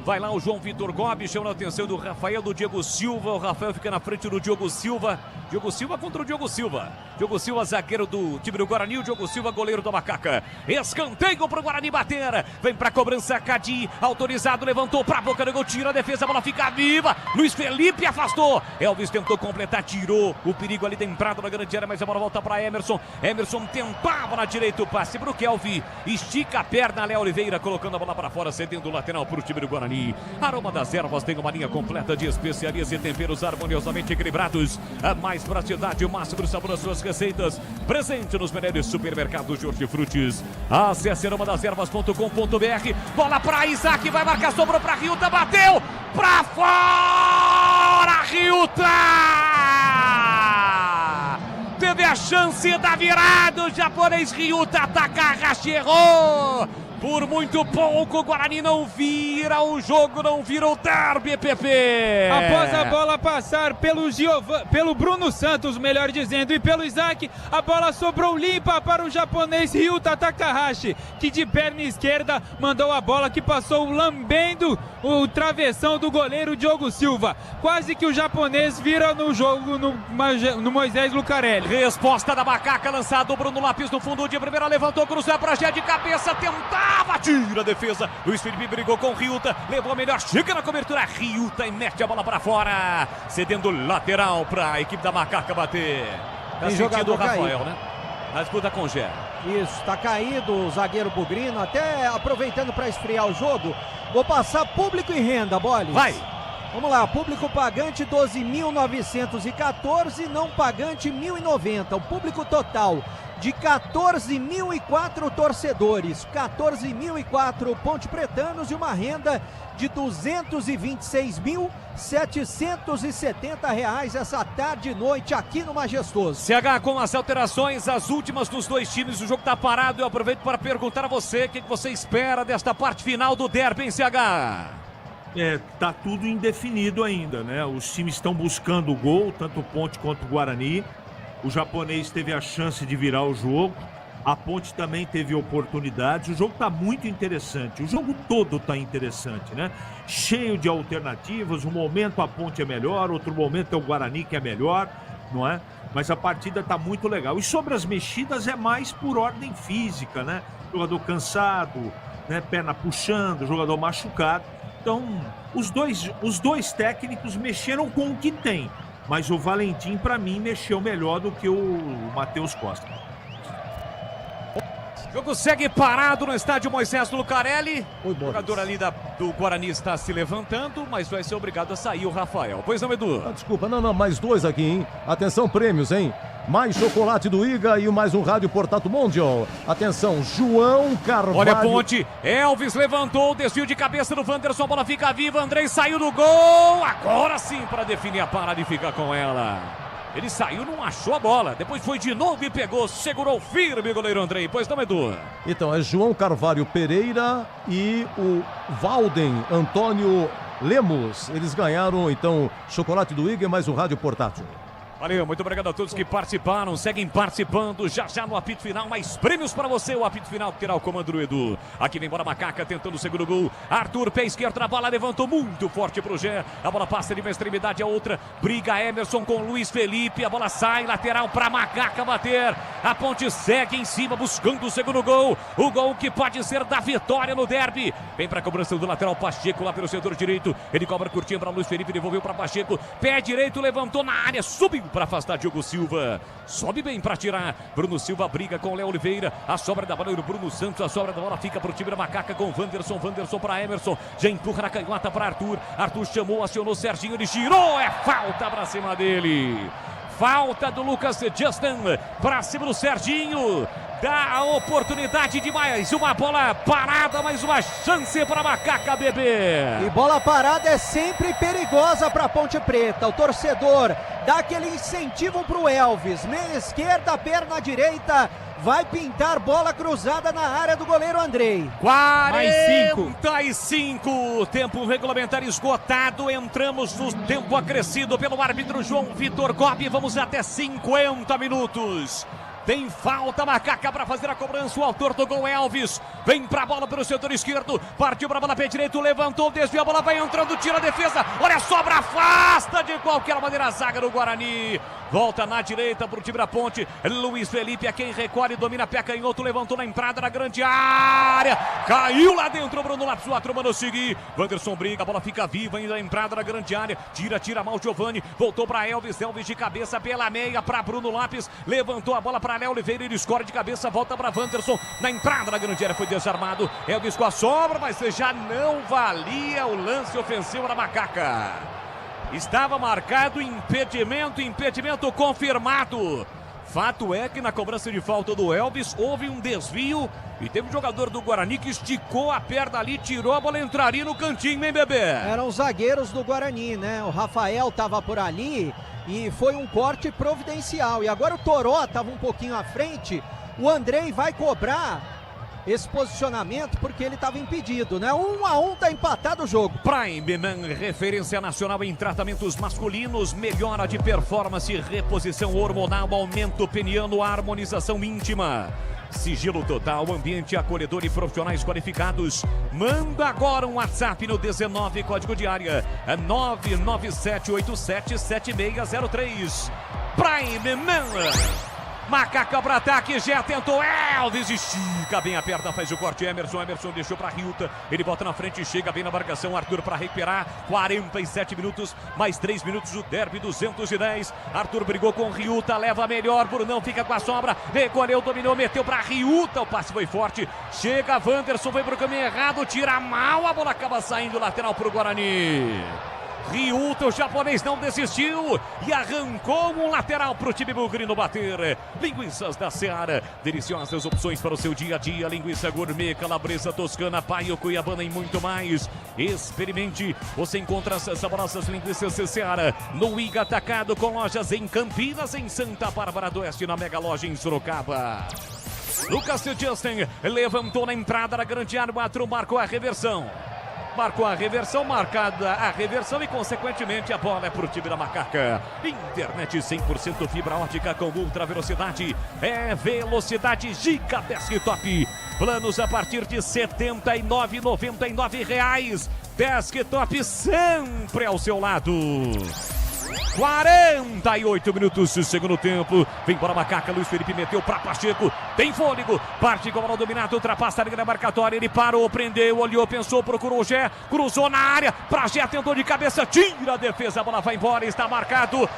Vai lá o João Vitor Gobi, chama a atenção do Rafael, do Diego Silva. O Rafael fica na frente do Diogo Silva. Diogo Silva contra o Diogo Silva. Diogo Silva, zagueiro do time do Guarani. O Diogo Silva, goleiro do Macaca. Escanteio pro Guarani bater. Vem pra cobrança, Cadi. Autorizado, levantou pra boca do gol. Tira a defesa, a bola fica viva. Luiz Felipe afastou. Elvis tentou completar, tirou o perigo ali da entrada na grande área, mas a bola volta pra Emerson. Emerson tentava na direita o passe pro Kelvin. Estica a perna, Léo Oliveira colocando a bola pra fora, cedendo o lateral pro time do Guarani. Aroma das Ervas tem uma linha completa de especiarias e temperos harmoniosamente equilibrados. A mais praticidade, o máximo de sabor às suas receitas. Presente nos melhores supermercados de hortifrutis. Acesse aromadeservas.com.br. Bola pra Isaac, vai marcar, sobrou pra Ryuta, bateu pra fora, Ryuta! Teve a chance da virada, o japonês Ryuta ataca, errou. Por muito pouco, o Guarani não vira o jogo, não vira o derby, Pepe.
Após a bola passar pelo Bruno Santos, melhor dizendo, e pelo Isaac, a bola sobrou limpa para o japonês Ryuta Takahashi, que de perna esquerda mandou a bola que passou lambendo o travessão do goleiro Diogo Silva. Quase que o japonês vira no jogo no Moisés Lucarelli.
Resposta da Macaca, lançado o Bruno Lapis no fundo de primeira, levantou, cruzou pra Gé de cabeça, tentar. Tira a defesa, Luiz Felipe brigou com o Ryuta, levou a melhor, chega na cobertura, Ryuta e mete a bola para fora, cedendo lateral para a equipe da Macaca bater. Tá sentindo o Rafael, né? Na disputa com o Gé.
Isso, tá caído o zagueiro Bugrino, até aproveitando para esfriar o jogo. Vou passar público e renda, Boles.
Vai!
Vamos lá, público pagante 12.914, não pagante 1.090. O público total de 14.004 torcedores, 14.004 pontepretanos e uma renda de R$ 226.770 essa tarde e noite aqui no Majestoso.
CH, com as alterações, as últimas dos dois times, o jogo tá parado. Eu aproveito para perguntar a você, o que você espera desta parte final do derby, hein, CH?
Tá tudo indefinido ainda, né? Os times estão buscando o gol, tanto o Ponte quanto o Guarani. O japonês teve a chance de virar o jogo. A Ponte também teve oportunidades. O jogo está muito interessante. O jogo todo está interessante, né? Cheio de alternativas. Um momento a Ponte é melhor, outro momento é o Guarani que é melhor, não é? Mas a partida está muito legal. E sobre as mexidas é mais por ordem física, né? Jogador cansado, né? Perna puxando, jogador machucado. Então, os dois técnicos mexeram com o que tem. Mas o Valentim, para mim, mexeu melhor do que o Matheus Costa.
O jogo segue parado no estádio Moisés Lucarelli. O jogador ali do Guarani está se levantando, mas vai ser obrigado a sair o Rafael. Pois não, Edu?
Desculpa, não, mais dois aqui, hein? Atenção, prêmios, hein? Mais chocolate do Iga e mais um rádio portátil Mondial. Atenção, João Carvalho.
Olha a Ponte, Elvis levantou, desvio de cabeça do Wanderson, a bola fica viva, Andrei saiu do gol, agora sim para definir a parada e fica com ela. Ele saiu, não achou a bola, depois foi de novo e pegou, segurou firme o goleiro Andrei, pois não, Edu?
Então, é João Carvalho Pereira e o Valden Antônio Lemos. Eles ganharam, então, chocolate do Iga e mais um rádio portátil.
Valeu, muito obrigado a todos que participaram, seguem participando, já no apito final, mais prêmios para você, o apito final que terá o comando do Edu. Aqui vem bola Macaca, tentando o segundo gol, Arthur, pé esquerdo na bola, levantou muito forte pro Gé, a bola passa de uma extremidade a outra, briga Emerson com Luiz Felipe, a bola sai, lateral para Macaca bater, a Ponte segue em cima, buscando o segundo gol, o gol que pode ser da vitória no derby, vem para a cobrança do lateral Pacheco lá pelo setor direito, ele cobra curtinho para Luiz Felipe, devolveu para Pacheco, pé direito, levantou na área, subiu para afastar Diogo Silva, sobe bem para tirar, Bruno Silva briga com Léo Oliveira, a sobra da bola do Bruno Santos, a sobra da bola fica para o time da Macaca com Wanderson para Emerson, já empurra na canhota para Arthur chamou, acionou Serginho, ele girou, é falta para cima dele, falta do Lucas Justin para cima do Serginho, dá a oportunidade de mais uma bola parada, mais uma chance para a Macaca, bebê.
E bola parada é sempre perigosa para a Ponte Preta. O torcedor dá aquele incentivo para o Elvis. Meia esquerda, perna direita. Vai pintar bola cruzada na área do goleiro Andrei.
45, tempo regulamentar esgotado. Entramos no tempo acrescido pelo árbitro João Vitor Gobi. Vamos até 50 minutos. Tem falta, Macaca para fazer a cobrança. O autor do gol, Elvis. Vem pra bola pelo setor esquerdo. Partiu pra bola pé direito, levantou, desviou a bola, vai entrando, tira a defesa. Olha a sobra, afasta de qualquer maneira a zaga do Guarani. Volta na direita pro time da Ponte. Luiz Felipe é quem recolhe, domina pé canhoto, levantou na entrada da grande área. Caiu lá dentro, Bruno Lopes, o outro mandou seguir. Wanderson briga, a bola fica viva ainda na entrada da grande área. Tira mal Giovani, voltou pra Elvis. Elvis de cabeça pela meia pra Bruno Lopes. Levantou a bola pra Léo Oliveira, ele escorre de cabeça, volta pra Wanderson. Na entrada da grande área foi desarmado. Elvis com a sobra, mas já não valia o lance ofensivo da Macaca. Estava marcado impedimento confirmado. Fato é que na cobrança de falta do Elvis houve um desvio e teve um jogador do Guarani que esticou a perna ali, tirou a bola, entraria no cantinho, hein, bebê?
Eram os zagueiros do Guarani, né? O Rafael estava por ali e foi um corte providencial. E agora o Toró estava um pouquinho à frente. O Andrei vai cobrar esse posicionamento porque ele estava impedido, né? 1-1, tá empatado o jogo.
Prime Man, referência nacional em tratamentos masculinos, melhora de performance, reposição hormonal, aumento peniano, harmonização íntima. Sigilo total, ambiente acolhedor e profissionais qualificados. Manda agora um WhatsApp no 19, código de área 997877603. Prime Man. Macaca para ataque, já tentou Elvis, estica bem a perna, faz o corte, Emerson deixou para Riuta, ele bota na frente, chega bem na marcação, Arthur para recuperar, 47 minutos, mais 3 minutos, o derby 210, Arthur brigou com Riuta, leva melhor, Brunão fica com a sombra, recolheu, dominou, meteu para Riuta, o passe foi forte, chega Wanderson, foi pro caminho errado, tira mal, a bola acaba saindo, lateral pro Guarani. Riuta, o japonês não desistiu e arrancou um lateral para o time bugrino bater. Linguiças da Seara, deliciosas opções para o seu dia a dia. Linguiça gourmet, calabresa toscana, paio, cuiabana e muito mais. Experimente, você encontra essas saborosas linguiças Seara no Iga Atacado, com lojas em Campinas, em Santa Bárbara do Oeste, na Mega Loja em Sorocaba. Lucas Justin levantou na entrada da grande área, marcou a reversão. Marcou a reversão, marcada a reversão e, consequentemente, a bola é para o time da Macaca. Internet 100% fibra ótica com ultra velocidade. É velocidade Giga Desktop. Planos a partir de R$ 79,99. Desktop sempre ao seu lado. 48 minutos do segundo tempo. Vem para a Macaca, Luiz Felipe meteu para Pacheco. Tem fôlego, parte com a bola dominada, ultrapassa a linha marcatória. Ele parou, prendeu, olhou, pensou, procurou o Gé, cruzou na área. Pra Gé, tentou de cabeça, tira a defesa, a bola vai embora. Está marcado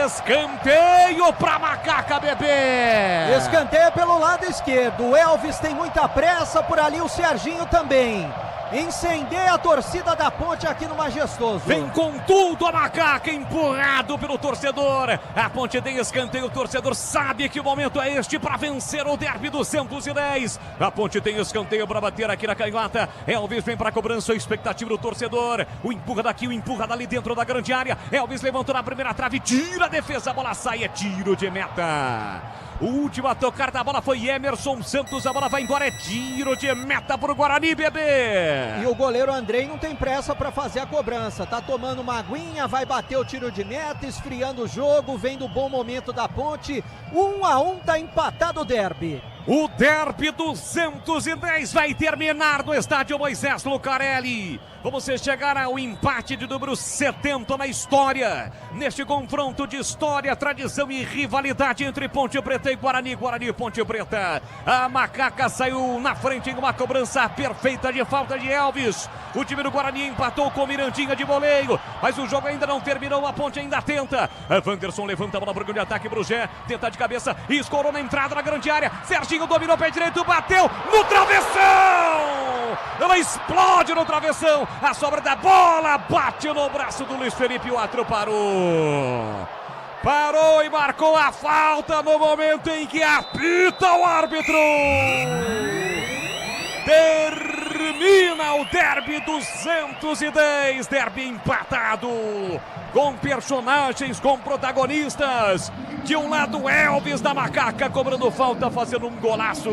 escanteio para Macaca, bebê.
Escanteio pelo lado esquerdo. O Elvis tem muita pressa, por ali o Serginho também. Incendeia a torcida da Ponte aqui no Majestoso.
Vem com tudo a Macaca, empurrado pelo torcedor. A Ponte tem escanteio, o torcedor sabe que o momento é este para vencer o derby 210. A Ponte tem escanteio para bater aqui na canhota. Elvis vem para a cobrança, a expectativa do torcedor. O empurra daqui, o empurra dali dentro da grande área. Elvis levantou na primeira trave, tira a defesa, a bola sai, é tiro de meta. O último a tocar da bola foi Emerson Santos, a bola vai embora, é tiro de meta pro Guarani, bebê.
E o goleiro Andrei não tem pressa para fazer a cobrança, tá tomando uma aguinha, vai bater o tiro de meta, esfriando o jogo, vem do bom momento da Ponte. 1-1, tá empatado o derby.
O derby 210 vai terminar no estádio Moisés Lucarelli. Vamos chegar ao empate de número 70 na história. Neste confronto de história, tradição e rivalidade entre Ponte Preta e Guarani. Guarani e Ponte Preta. A Macaca saiu na frente em uma cobrança perfeita de falta de Elvis. O time do Guarani empatou com Mirandinha de voleio. Mas o jogo ainda não terminou, a Ponte ainda tenta. A Wanderson levanta a bola para o grande ataque para o Gé. Tenta de cabeça e escorou na entrada da grande área. Serginho dominou o pé direito, bateu no travessão! Ela explode no travessão. A sobra da bola bate no braço do Luiz Felipe. O outro parou. Parou e marcou a falta no momento em que apita o árbitro. Termina o derby 210. Derby empatado. Com personagens, com protagonistas. De um lado, Elvis da Macaca cobrando falta, fazendo um golaço.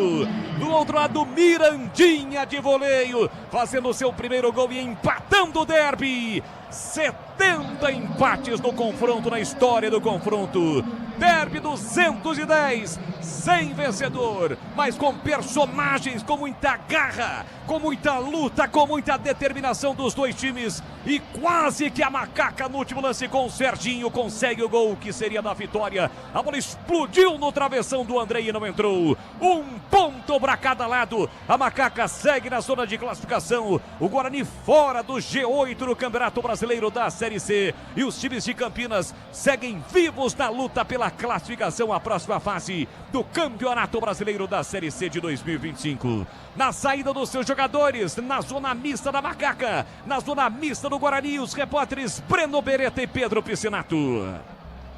Do outro lado, Mirandinha de voleio, fazendo seu primeiro gol e empatando o derby. 70 40 empates no confronto, na história do confronto. Derby 210, sem vencedor, mas com personagens com muita garra, com muita luta, com muita determinação dos dois times. E quase que a Macaca no último lance com o Serginho consegue o gol que seria da vitória. A bola explodiu no travessão do Andrei e não entrou. 1 ponto para cada lado. A Macaca segue na zona de classificação. O Guarani fora do G8 no Campeonato Brasileiro da Série C. E os times de Campinas seguem vivos na luta pela classificação à próxima fase do Campeonato Brasileiro da Série C de 2025. Na saída dos seus jogadores, na zona mista da Macaca, na zona mista do Guarani, os repórteres Breno Beretta e Pedro Piscinato.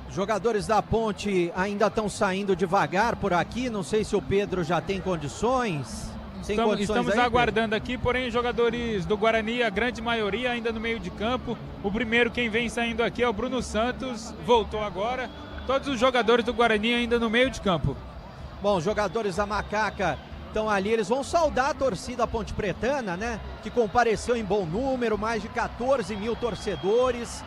Jogadores da Ponte ainda estão saindo devagar por aqui, não sei se o Pedro já tem condições.
Estamos aí, aguardando aqui, porém os jogadores do Guarani, a grande maioria ainda no meio de campo. O primeiro quem vem saindo aqui é o Bruno Santos, voltou agora. Todos os jogadores do Guarani ainda no meio de campo.
Bom, os jogadores da Macaca estão ali, eles vão saudar a torcida ponte pretana, né? Que compareceu em bom número, mais de 14 mil torcedores.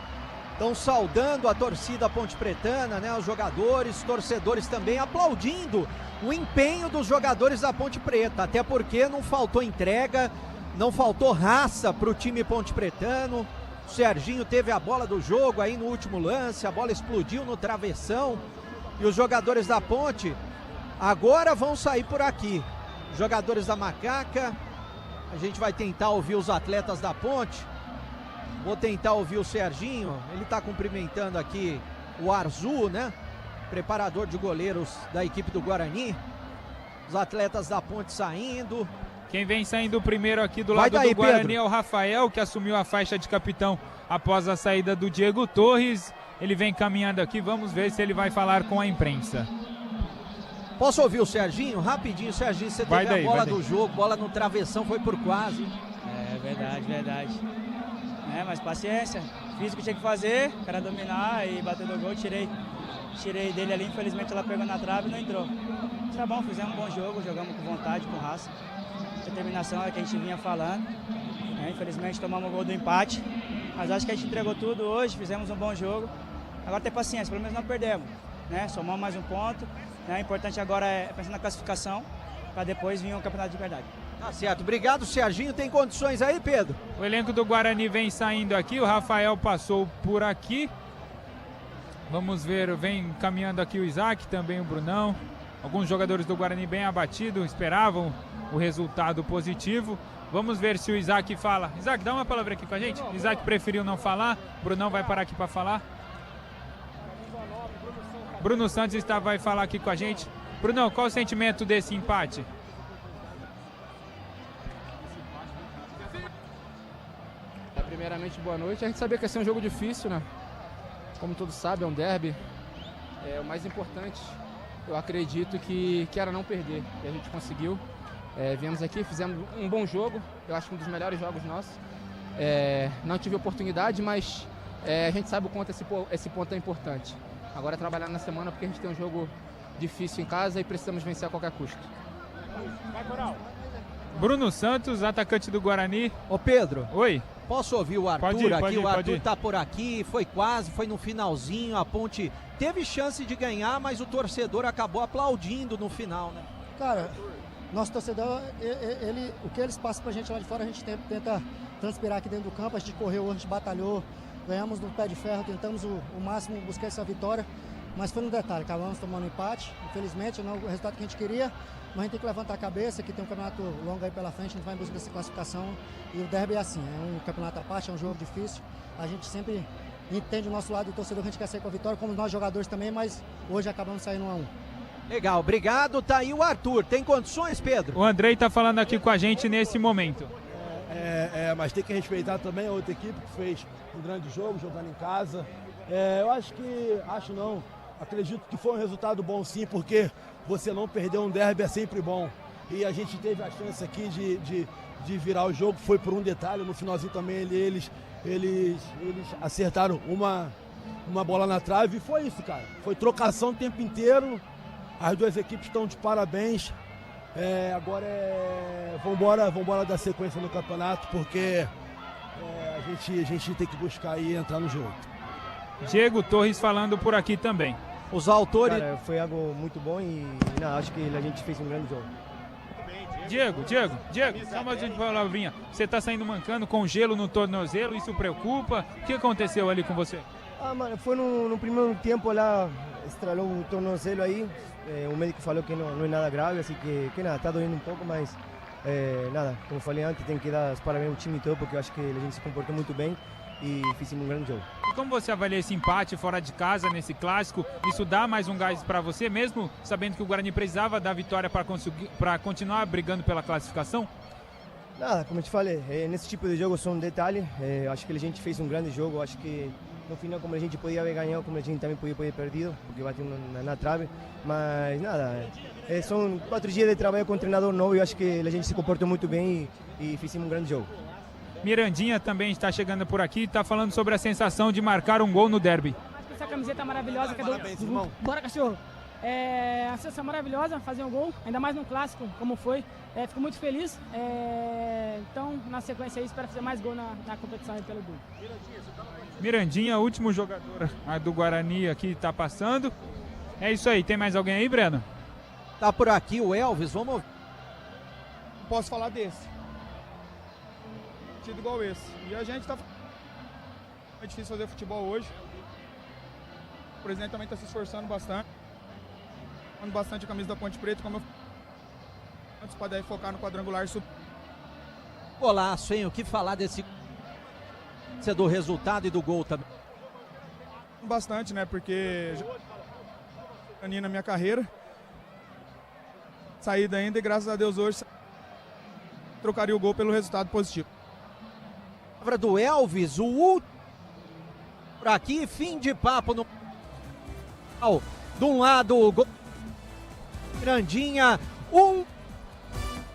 Estão saudando a torcida ponte pretana, né? Os jogadores, torcedores também aplaudindo o empenho dos jogadores da Ponte Preta, até porque não faltou entrega, não faltou raça para o time ponte pretano. O Serginho teve a bola do jogo aí no último lance, a bola explodiu no travessão e os jogadores da Ponte agora vão sair por aqui. Os jogadores da Macaca, a gente vai tentar ouvir os atletas da Ponte. Vou tentar ouvir o Serginho, ele está cumprimentando aqui o Arzu, né? Preparador de goleiros da equipe do Guarani. Os atletas da Ponte saindo.
Quem vem saindo primeiro aqui do lado do Guarani, Pedro, é o Rafael, que assumiu a faixa de capitão após a saída do Diego Torres. Ele vem caminhando aqui, vamos ver se ele vai falar com a imprensa.
Posso ouvir o Serginho? Rapidinho, Serginho, você teve a bola do jogo, bola no travessão, foi por quase.
É verdade, verdade. É, mas paciência, fiz o que tinha que fazer, o cara dominar e bater do gol, tirei dele ali, infelizmente ela pegou na trave e não entrou. Tá bom, fizemos um bom jogo, jogamos com vontade, com raça. Determinação é que a gente vinha falando. Infelizmente tomamos o gol do empate, mas acho que a gente entregou tudo hoje, fizemos um bom jogo. Agora ter paciência, pelo menos não perdemos, né? Somamos mais um ponto, né? O importante agora é pensar na classificação, para depois vir um campeonato de verdade.
Tá certo, obrigado Serginho, tem condições aí, Pedro?
O elenco do Guarani vem saindo aqui, o Rafael passou por aqui. Vamos ver, vem caminhando aqui o Isaac, também o Brunão. Alguns jogadores do Guarani bem abatidos, esperavam o resultado positivo. Vamos ver se o Isaac fala. Isaac, dá uma palavra aqui com a gente. Isaac preferiu não falar, Brunão vai parar aqui para falar. Bruno Santos vai falar aqui com a gente. Brunão, qual o sentimento desse empate?
Primeiramente, boa noite. A gente sabia que ia ser um jogo difícil, né? Como todos sabem, é um derby. O mais importante, eu acredito que era não perder. E a gente conseguiu. Viemos aqui, fizemos um bom jogo. Eu acho que um dos melhores jogos nossos. Não tive oportunidade, mas a gente sabe o quanto esse ponto é importante. Agora é trabalhar na semana porque a gente tem um jogo difícil em casa e precisamos vencer a qualquer custo.
Vai, Coral. Bruno Santos, atacante do Guarani.
Ô Pedro.
Oi.
Posso ouvir o Arthur aqui? O Arthur tá por aqui, foi quase, foi no finalzinho, a Ponte teve chance de ganhar, mas o torcedor acabou aplaudindo no final, né?
Cara, nosso torcedor, o que eles passam pra gente lá de fora, a gente tenta transpirar aqui dentro do campo, a gente correu, a gente batalhou, ganhamos no pé de ferro, tentamos o máximo buscar essa vitória, mas foi no detalhe, acabamos tomando um empate, infelizmente não o resultado que a gente queria, mas a gente tem que levantar a cabeça, que tem um campeonato longo aí pela frente, a gente vai em busca dessa classificação e o derby é assim, é um campeonato à parte, é um jogo difícil, a gente sempre entende o nosso lado do torcedor, a gente quer sair com a vitória, como nós jogadores também, mas hoje acabamos saindo 1-1.
Legal, obrigado, tá aí o Arthur, tem condições, Pedro?
O Andrei tá falando aqui com a gente nesse momento.
Mas tem que respeitar também a outra equipe que fez um grande jogo, jogando em casa. Eu acredito que foi um resultado bom sim, porque você não perder um derby é sempre bom. E a gente teve a chance aqui de virar o jogo, foi por um detalhe, no finalzinho também eles acertaram uma bola na trave e foi isso, cara. Foi trocação o tempo inteiro, as duas equipes estão de parabéns. Agora vambora dar sequência no campeonato, porque a gente tem que buscar aí entrar no jogo.
Diego Torres falando por aqui também.
Os autores...
Cara, foi algo muito bom e acho que a gente fez um grande jogo.
Diego, só mais uma palavrinha. Você tá saindo mancando com gelo no tornozelo, isso preocupa? O que aconteceu ali com você?
Mano, foi no primeiro tempo lá, estralou o tornozelo aí. O médico falou que não é nada grave, assim que nada, tá doendo um pouco, mas nada, como falei antes, tem que dar os parabéns ao time todo, porque eu acho que a gente se comportou muito bem e fizemos um grande jogo.
E como você avalia esse empate fora de casa nesse clássico? Isso dá mais um gás para você, mesmo sabendo que o Guarani precisava da vitória para continuar brigando pela classificação?
Nada, como eu te falei, nesse tipo de jogo só um detalhe. Acho que a gente fez um grande jogo, acho que no final como a gente podia haver ganhado, como a gente também podia ter perdido, porque bateu na trave, mas nada, são 4 dias de trabalho com um treinador novo e acho que a gente se comportou muito bem e fizemos um grande jogo.
Mirandinha também está chegando por aqui, está falando sobre a sensação de marcar um gol no derby.
Essa camiseta maravilhosa que é do Bora Cachorro. A sensação maravilhosa, fazer um gol, ainda mais num clássico como foi. Fico muito feliz. Então, na sequência aí, espero fazer mais gol na competição aí pelo gol.
Mirandinha, último jogador do Guarani aqui, está passando. É isso aí, tem mais alguém aí, Breno?
Tá por aqui o Elvis, vamos ouvir.
Posso falar desse. Tido igual esse. E a gente tá... É difícil fazer futebol hoje. O presidente também está se esforçando bastante. Usando bastante a camisa da Ponte Preta, como eu... Antes para daí focar no quadrangular sub.
Golaço, hein? O que falar desse... do resultado e do gol também?
Bastante, né? Porque... na minha carreira. Saída ainda e graças a Deus hoje... Trocaria o gol pelo resultado positivo.
Palavra do Elvis, o último por aqui, fim de papo no de um lado o gol Mirandinha,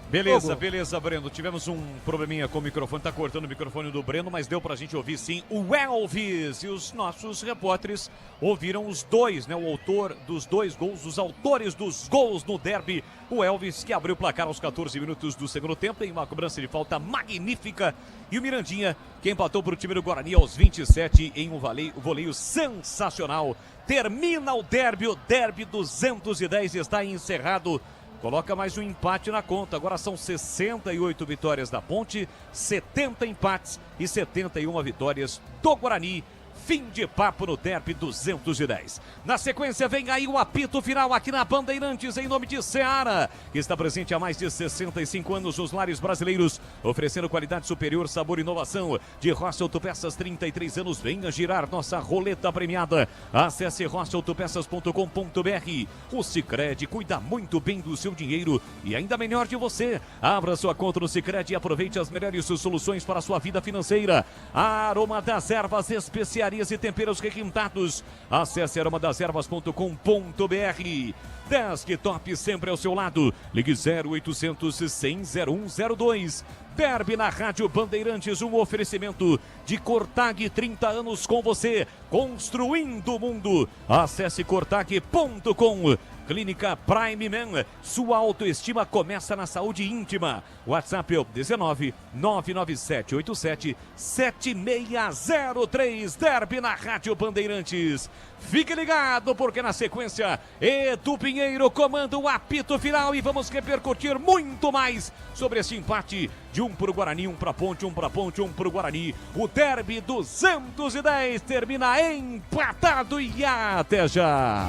Beleza, Breno. Tivemos um probleminha com o microfone, tá cortando o microfone do Breno, mas deu pra gente ouvir sim o Elvis. E os nossos repórteres ouviram os dois, né? O autor dos 2 gols, os autores dos gols no derby. O Elvis, que abriu o placar aos 14 minutos do segundo tempo, em uma cobrança de falta magnífica. E o Mirandinha, que empatou para o time do Guarani aos 27 em um voleio sensacional. Termina o derby 210 está encerrado. Coloca mais um empate na conta. Agora são 68 vitórias da Ponte, 70 empates e 71 vitórias do Guarani. Fim de papo no derby 210. Na sequência vem aí o apito final aqui na Bandeirantes em nome de Seara, que está presente há mais de 65 anos nos lares brasileiros, oferecendo qualidade superior, sabor e inovação. De Rossi Autopeças, 33 anos, venha girar nossa roleta premiada. Acesse rossiautopeças.com.br. O Sicredi cuida muito bem do seu dinheiro e ainda melhor de você. Abra sua conta no Sicredi e aproveite as melhores soluções para a sua vida financeira. A Aroma das Ervas, especiarias e temperos requintados. Acesse aromadeservas.com.br. Desktop sempre ao seu lado. Ligue 0800 100 0102. Derby na Rádio Bandeirantes, um oferecimento de Cortag, 30 anos com você, construindo o mundo. Acesse cortag.com. Clínica Prime Man, sua autoestima começa na saúde íntima. WhatsApp é o 19 99787 7603. Derby na Rádio Bandeirantes. Fique ligado, porque na sequência, Edu Pinheiro comanda o apito final e vamos repercutir muito mais sobre esse empate de 1 para o Guarani, 1 para a Ponte, 1 para a Ponte, 1 para o Guarani. O derby 210 termina empatado e até já.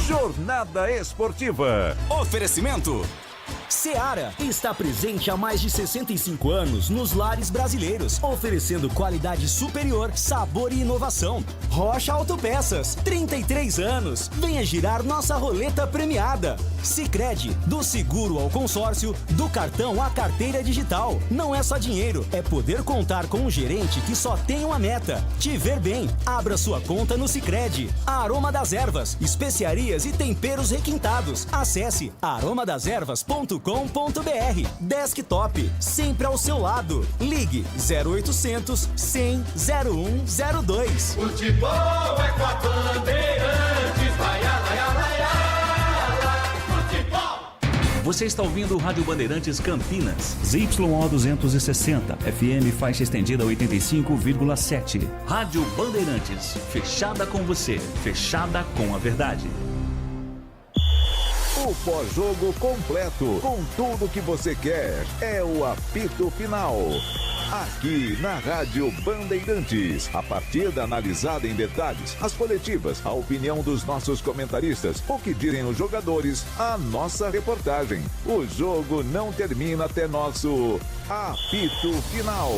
Jornada Esportiva. Oferecimento. Seara está presente há mais de 65 anos nos lares brasileiros, oferecendo qualidade superior, sabor e inovação. Rocha Autopeças, 33 anos. Venha girar nossa roleta premiada. Sicredi, do seguro ao consórcio, do cartão à carteira digital. Não é só dinheiro, é poder contar com um gerente que só tem uma meta: te ver bem. Abra sua conta no Sicredi. Aroma das Ervas, especiarias e temperos requintados. Acesse aromadeservas.com.br. Desktop, sempre ao seu lado. Ligue 0800 100 0102.
Futebol é com a Bandeirantes, vai, vai, vai, vai, vai, futebol.
Você está ouvindo o Rádio Bandeirantes Campinas.
ZYO 260, FM faixa estendida 85,7.
Rádio Bandeirantes, fechada com você, fechada com a verdade.
O pós-jogo completo, com tudo que você quer, é o apito final. Aqui na Rádio Bandeirantes, a partida analisada em detalhes, as coletivas, a opinião dos nossos comentaristas, o que dizem os jogadores, a nossa reportagem. O jogo não termina até nosso apito final.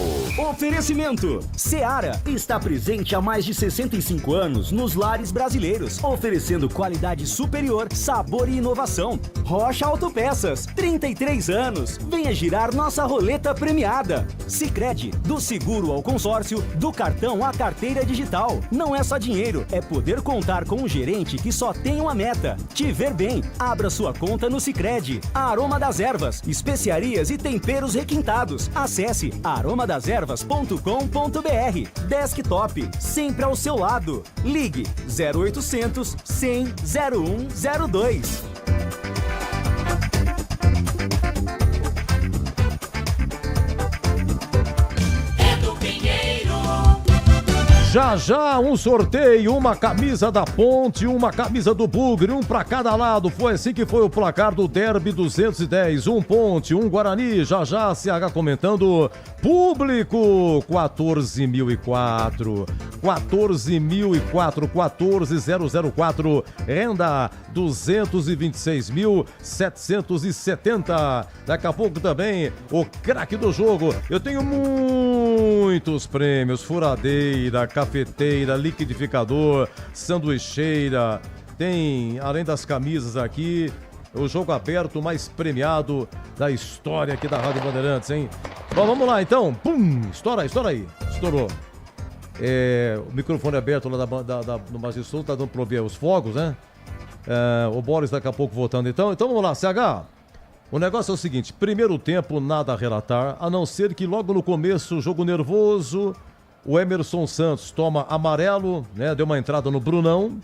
Oferecimento: Seara está presente há mais de 65 anos nos lares brasileiros, oferecendo qualidade superior, sabor e inovação. Rocha Autopeças, 33 anos. Venha girar nossa roleta premiada. Sicredi, do seguro ao consórcio, do cartão à carteira digital. Não é só dinheiro, é poder contar com um gerente que só tem uma meta: te ver bem. Abra sua conta no Sicredi. Aroma das Ervas, especiarias e temperos requintados. Acesse aromadeservas.com.br. Desktop, sempre ao seu lado. Ligue 0800 100 0102.
Já um sorteio, uma camisa da Ponte, uma camisa do Bugre, um pra cada lado. Foi assim que foi o placar do Derby 210. Um Ponte, um Guarani. Já CH comentando. Público 14.004. 14.004. Renda 226.770. Daqui a pouco também o craque do jogo. Eu tenho muitos prêmios: furadeira, cafeteira, liquidificador, sanduicheira. Tem, além das camisas aqui, o jogo aberto mais premiado da história aqui da Rádio Bandeirantes, hein? Bom, vamos lá então. Pum! Estoura aí. Estourou. O microfone aberto lá no Magistou, tá dando pra ouvir os fogos, né? O Boris daqui a pouco voltando então. Então vamos lá, CH. O negócio é o seguinte: primeiro tempo, nada a relatar, a não ser que logo no começo, jogo nervoso, o Emerson Santos toma amarelo, né? Deu uma entrada no Brunão.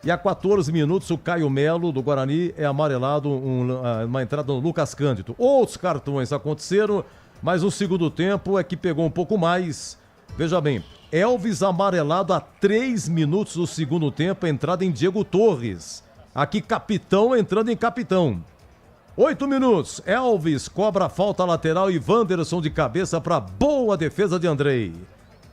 E a 14 minutos, o Caio Melo, do Guarani, é amarelado, uma entrada no Lucas Cândido. Outros cartões aconteceram, mas o segundo tempo é que pegou um pouco mais. Veja bem, Elvis amarelado a 3 minutos do segundo tempo, entrada em Diego Torres. Aqui capitão entrando em capitão. 8 minutos, Elvis cobra a falta lateral e Wanderson de cabeça para boa defesa de Andrei.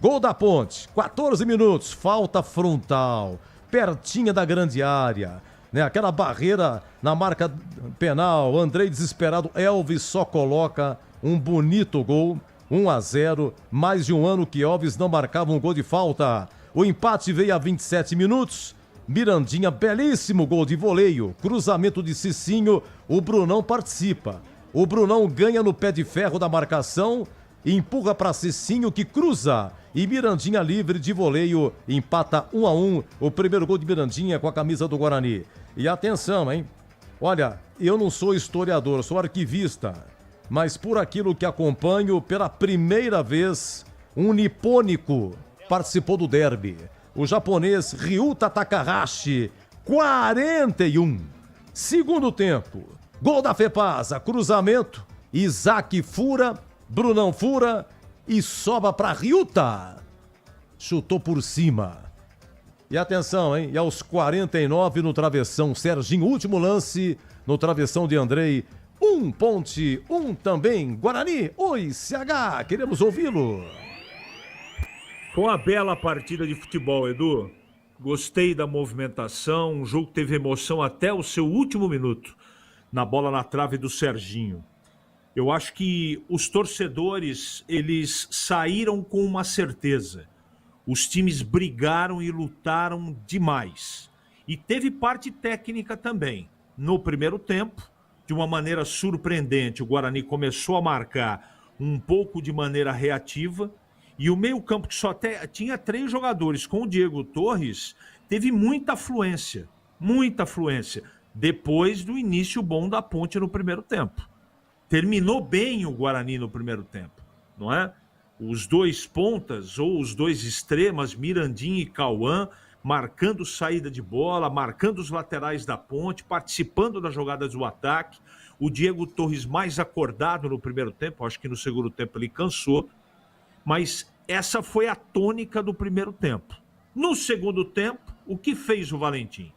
Gol da Ponte, 14 minutos, falta frontal, pertinha da grande área, né? Aquela barreira na marca penal. Andrei desesperado, Elvis só coloca um bonito gol, 1-0, mais de um ano que Elvis não marcava um gol de falta. O empate veio a 27 minutos, Mirandinha, belíssimo gol de voleio, cruzamento de Cicinho, o Brunão participa. O Brunão ganha no pé de ferro da marcação, empurra para Cicinho que cruza. E Mirandinha livre de voleio, empata 1-1, o primeiro gol de Mirandinha com a camisa do Guarani. E atenção, hein? Olha, eu não sou historiador, sou arquivista, mas por aquilo que acompanho, pela primeira vez, um nipônico participou do derby. O japonês Ryuta Takahashi, 41. Segundo tempo, gol da Fepasa, cruzamento, Isaac fura, Brunão fura e sobra para Ryuta. Chutou por cima. E atenção, hein? E aos 49 no travessão, Serginho, último lance no travessão de Andrei. Um Ponte, um também Guarani. Oi, CH, queremos ouvi-lo.
Foi uma bela partida de futebol, Edu. Gostei da movimentação, um jogo que teve emoção até o seu último minuto, na bola na trave do Serginho. Eu acho que os torcedores, eles saíram com uma certeza. Os times brigaram e lutaram demais. E teve parte técnica também. No primeiro tempo, de uma maneira surpreendente, o Guarani começou a marcar um pouco de maneira reativa. E o meio-campo, que só tinha 3 jogadores com o Diego Torres, teve muita afluência. Muita afluência. Depois do início bom da Ponte no primeiro tempo. Terminou bem o Guarani no primeiro tempo, não é? Os 2 pontas ou os 2 extremas, Mirandinha e Cauã, marcando saída de bola, marcando os laterais da Ponte, participando das jogadas do ataque. O Diego Torres mais acordado no primeiro tempo, acho que no segundo tempo ele cansou, mas essa foi a tônica do primeiro tempo. No segundo tempo, o que fez o Valentim?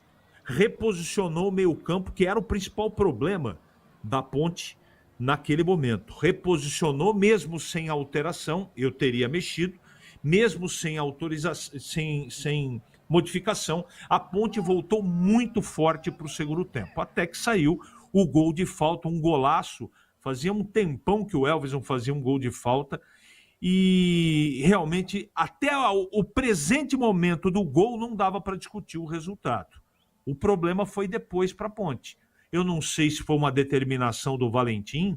Reposicionou o meio-campo, que era o principal problema da Ponte naquele momento. Reposicionou, mesmo sem alteração, eu teria mexido, mesmo sem autorização, sem modificação, a Ponte voltou muito forte para o segundo tempo, até que saiu o gol de falta, um golaço. Fazia um tempão que o Elvis não fazia um gol de falta, e realmente até o presente momento do gol não dava para discutir o resultado. O problema foi depois para a Ponte. Eu não sei se foi uma determinação do Valentim,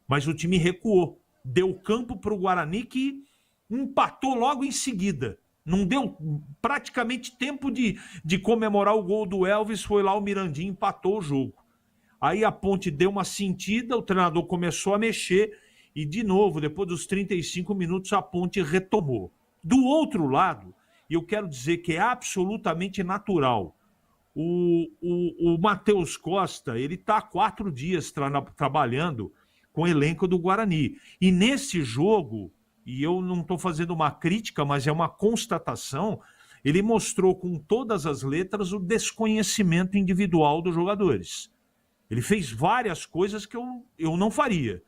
mas o time recuou. Deu campo para o Guarani, que empatou logo em seguida. Não deu praticamente tempo de comemorar o gol do Elvis, foi lá o Mirandinha, empatou o jogo. Aí a Ponte deu uma sentida, o treinador começou a mexer e, de novo, depois dos 35 minutos, a Ponte retomou. Do outro lado, e eu quero dizer que é absolutamente natural, o Matheus Costa, ele está há 4 dias trabalhando com o elenco do Guarani. E nesse jogo, e eu não estou fazendo uma crítica, mas é uma constatação, ele mostrou com todas as letras o desconhecimento individual dos jogadores. Ele fez várias coisas que eu não faria.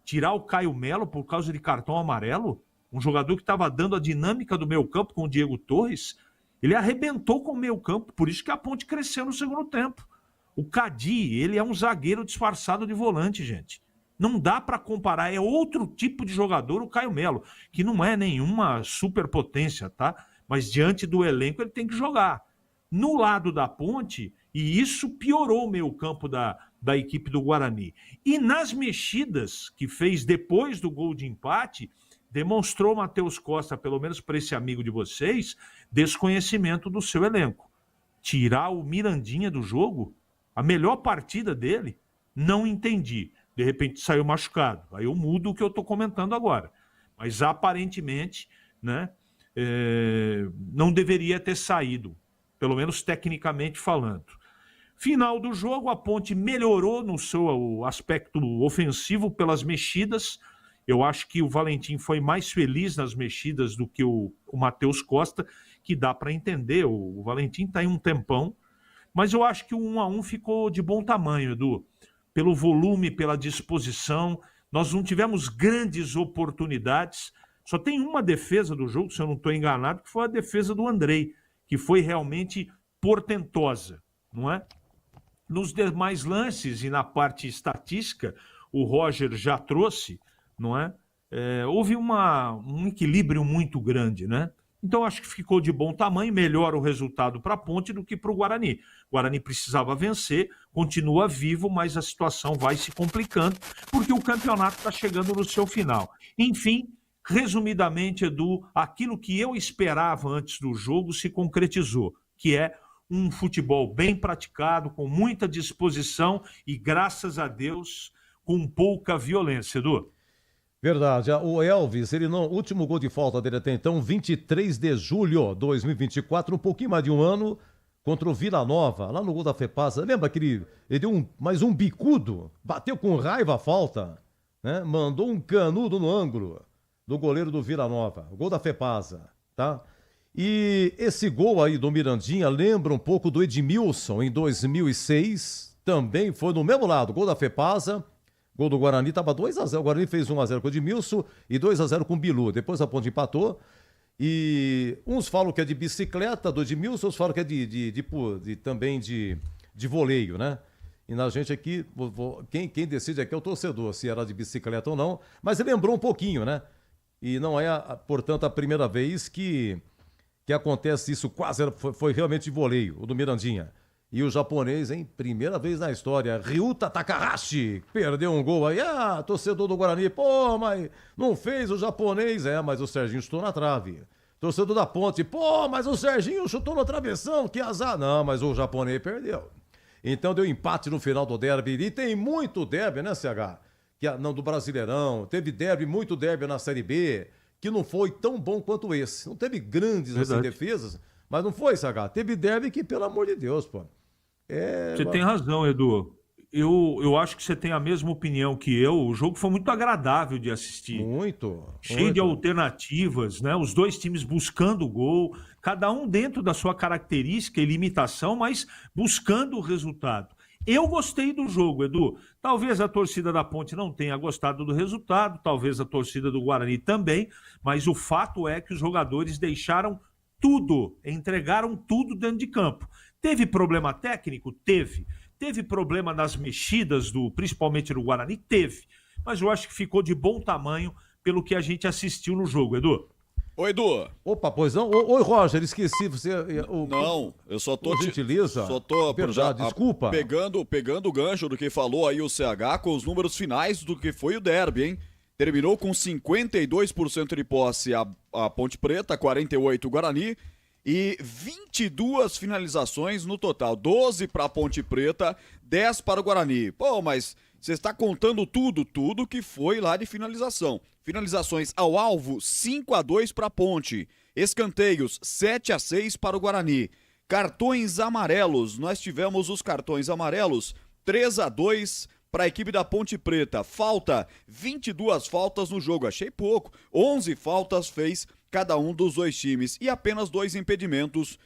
Tirar o Caio Melo por causa de cartão amarelo, um jogador que estava dando a dinâmica do meio campo com o Diego Torres, ele arrebentou com o meio campo, por isso que a Ponte cresceu no segundo tempo. O Cadi, ele é um zagueiro disfarçado de volante, gente. Não dá para comparar, é outro tipo de jogador o Caio Melo, que não é nenhuma superpotência, tá? Mas diante do elenco ele tem que jogar. No lado da Ponte, e isso piorou o meio campo da equipe do Guarani. E nas mexidas que fez depois do gol de empate, demonstrou o Matheus Costa, pelo menos para esse amigo de vocês, desconhecimento do seu elenco. Tirar o Mirandinha do jogo, a melhor partida dele, não entendi. De repente saiu machucado. Aí eu mudo o que eu estou comentando agora. Mas aparentemente, né, não deveria ter saído, pelo menos tecnicamente falando. Final do jogo, a Ponte melhorou no seu aspecto ofensivo pelas mexidas. Eu acho que o Valentim foi mais feliz nas mexidas do que o Matheus Costa, que dá para entender. O Valentim está em um tempão, mas eu acho que o 1-1 ficou de bom tamanho, Edu. Pelo volume, pela disposição. Nós não tivemos grandes oportunidades. Só tem uma defesa do jogo, se eu não estou enganado, que foi a defesa do Andrei, que foi realmente portentosa, não é? Nos demais lances e na parte estatística, o Roger já trouxe, não é? Houve um equilíbrio muito grande, né? Então acho que ficou de bom tamanho, melhor o resultado para a Ponte do que para o Guarani. O Guarani precisava vencer, continua vivo, mas a situação vai se complicando, porque o campeonato está chegando no seu final. Enfim, resumidamente, Edu, aquilo que eu esperava antes do jogo se concretizou, que é um futebol bem praticado, com muita disposição e, graças a Deus, com pouca violência, Edu.
Verdade. O Elvis, o último gol de falta dele até então, 23 de julho de 2024, um pouquinho mais de um ano, contra o Vila Nova, lá no gol da Fepasa. Lembra que ele deu mais um bicudo, bateu com raiva a falta, né? Mandou um canudo no ângulo do goleiro do Vila Nova, o gol da Fepasa, tá? E esse gol aí do Mirandinha lembra um pouco do Edmilson em 2006, também foi no mesmo lado, gol da Fepasa, gol do Guarani, estava 2-0, o Guarani fez 1-0 com o Edmilson e 2-0 com o Bilu, depois a Ponte empatou, e uns falam que é de bicicleta do Edmilson, outros falam que é também de voleio, né? E na gente aqui, quem decide aqui é o torcedor, se era de bicicleta ou não, mas ele lembrou um pouquinho, né? E não é, portanto, a primeira vez que acontece isso, quase foi realmente de voleio, o do Mirandinha. E o japonês, hein? Primeira vez na história, Ryuta Takahashi, perdeu um gol aí, torcedor do Guarani, pô, mas não fez o japonês, mas o Serginho chutou na trave. Torcedor da Ponte, pô, mas o Serginho chutou no travessão, que azar. Não, mas o japonês perdeu. Então deu empate no final do derby, e tem muito derby, né, CH? Não, do Brasileirão, teve muito derby na Série B, que não foi tão bom quanto esse. Não teve grandes assim, defesas, Mas não foi, Sagá. Teve derby que, pelo amor de Deus, pô.
Você tem razão, Edu. Eu acho que você tem a mesma opinião que eu. O jogo foi muito agradável de assistir. Cheio de alternativas, né? Os dois times buscando o gol, cada um dentro da sua característica e limitação, mas buscando o resultado. Eu gostei do jogo, Edu. Talvez a torcida da Ponte não tenha gostado do resultado, talvez a torcida do Guarani também, mas o fato é que os jogadores deixaram tudo, entregaram tudo dentro de campo. Teve problema técnico? Teve. Teve problema nas mexidas, principalmente do Guarani? Teve. Mas eu acho que ficou de bom tamanho pelo que a gente assistiu no jogo, Edu.
Oi, Edu.
Opa, pois não? Oi, Roger, esqueci. Você,
não, eu só tô...
Gentileza.
Só tô...
Verdade, desculpa.
Pegando o gancho do que falou aí o CH com os números finais do que foi o derby, hein? Terminou com 52% de posse a Ponte Preta, 48% o Guarani e 22 finalizações no total. 12 para a Ponte Preta, 10 para o Guarani. Pô, mas você está contando tudo que foi lá de finalização. Finalizações ao alvo, 5-2 para a Ponte. Escanteios, 7-6 para o Guarani. Cartões amarelos, nós tivemos os cartões amarelos, 3-2 para a equipe da Ponte Preta. Falta, 22 faltas no jogo, achei pouco. 11 faltas fez cada um dos dois times e apenas 2 impedimentos,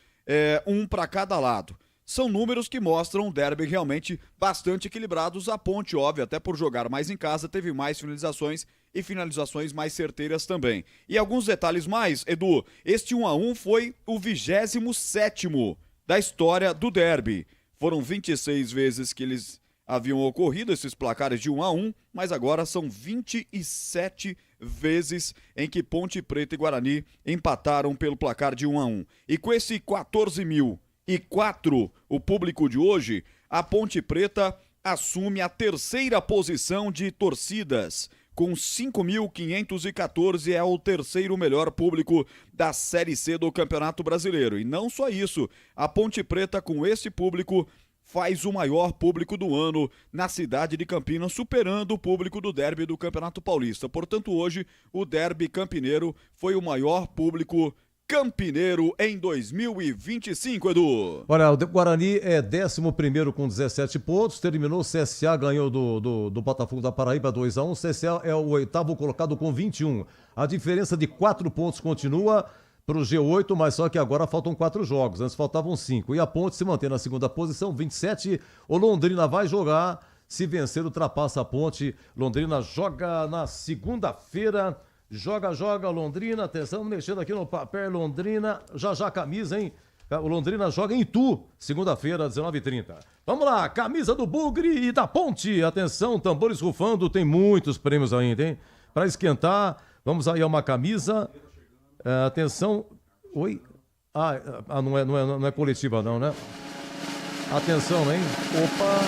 um para cada lado. São números que mostram um derby realmente bastante equilibrados. A Ponte, óbvio, até por jogar mais em casa, teve mais finalizações e finalizações mais certeiras também. E alguns detalhes mais, Edu, este 1-1 foi o 27º da história do derby. Foram 26 vezes que eles haviam ocorrido esses placares de 1-1, mas agora são 27 vezes em que Ponte Preta e Guarani empataram pelo placar de 1-1. E com esse 14.004, o público de hoje, a Ponte Preta assume a terceira posição de torcidas. Com 5.514, é o terceiro melhor público da Série C do Campeonato Brasileiro. E não só isso, a Ponte Preta com esse público faz o maior público do ano na cidade de Campinas, superando o público do derby do Campeonato Paulista. Portanto, hoje, o derby campineiro foi o maior público campineiro em 2025, Edu.
Olha, o Guarani é 11º com 17 pontos, terminou, o CSA ganhou do Botafogo da Paraíba 2-1, o CSA é o 8º colocado com 21. A diferença de 4 pontos continua para o G8, mas só que agora faltam 4 jogos, antes faltavam 5. E a Ponte se mantém na segunda posição, 27. O Londrina vai jogar, se vencer ultrapassa a Ponte. Londrina joga na segunda-feira, joga Londrina, atenção, mexendo aqui no papel, Londrina, já a camisa, hein? O Londrina joga em Itu, segunda-feira, 19h30. Vamos lá, camisa do Bugre e da Ponte, atenção, tambores rufando, tem muitos prêmios ainda, hein? Para esquentar, vamos aí a uma camisa... atenção, oi? Não é coletiva não, né? Atenção, hein? Opa!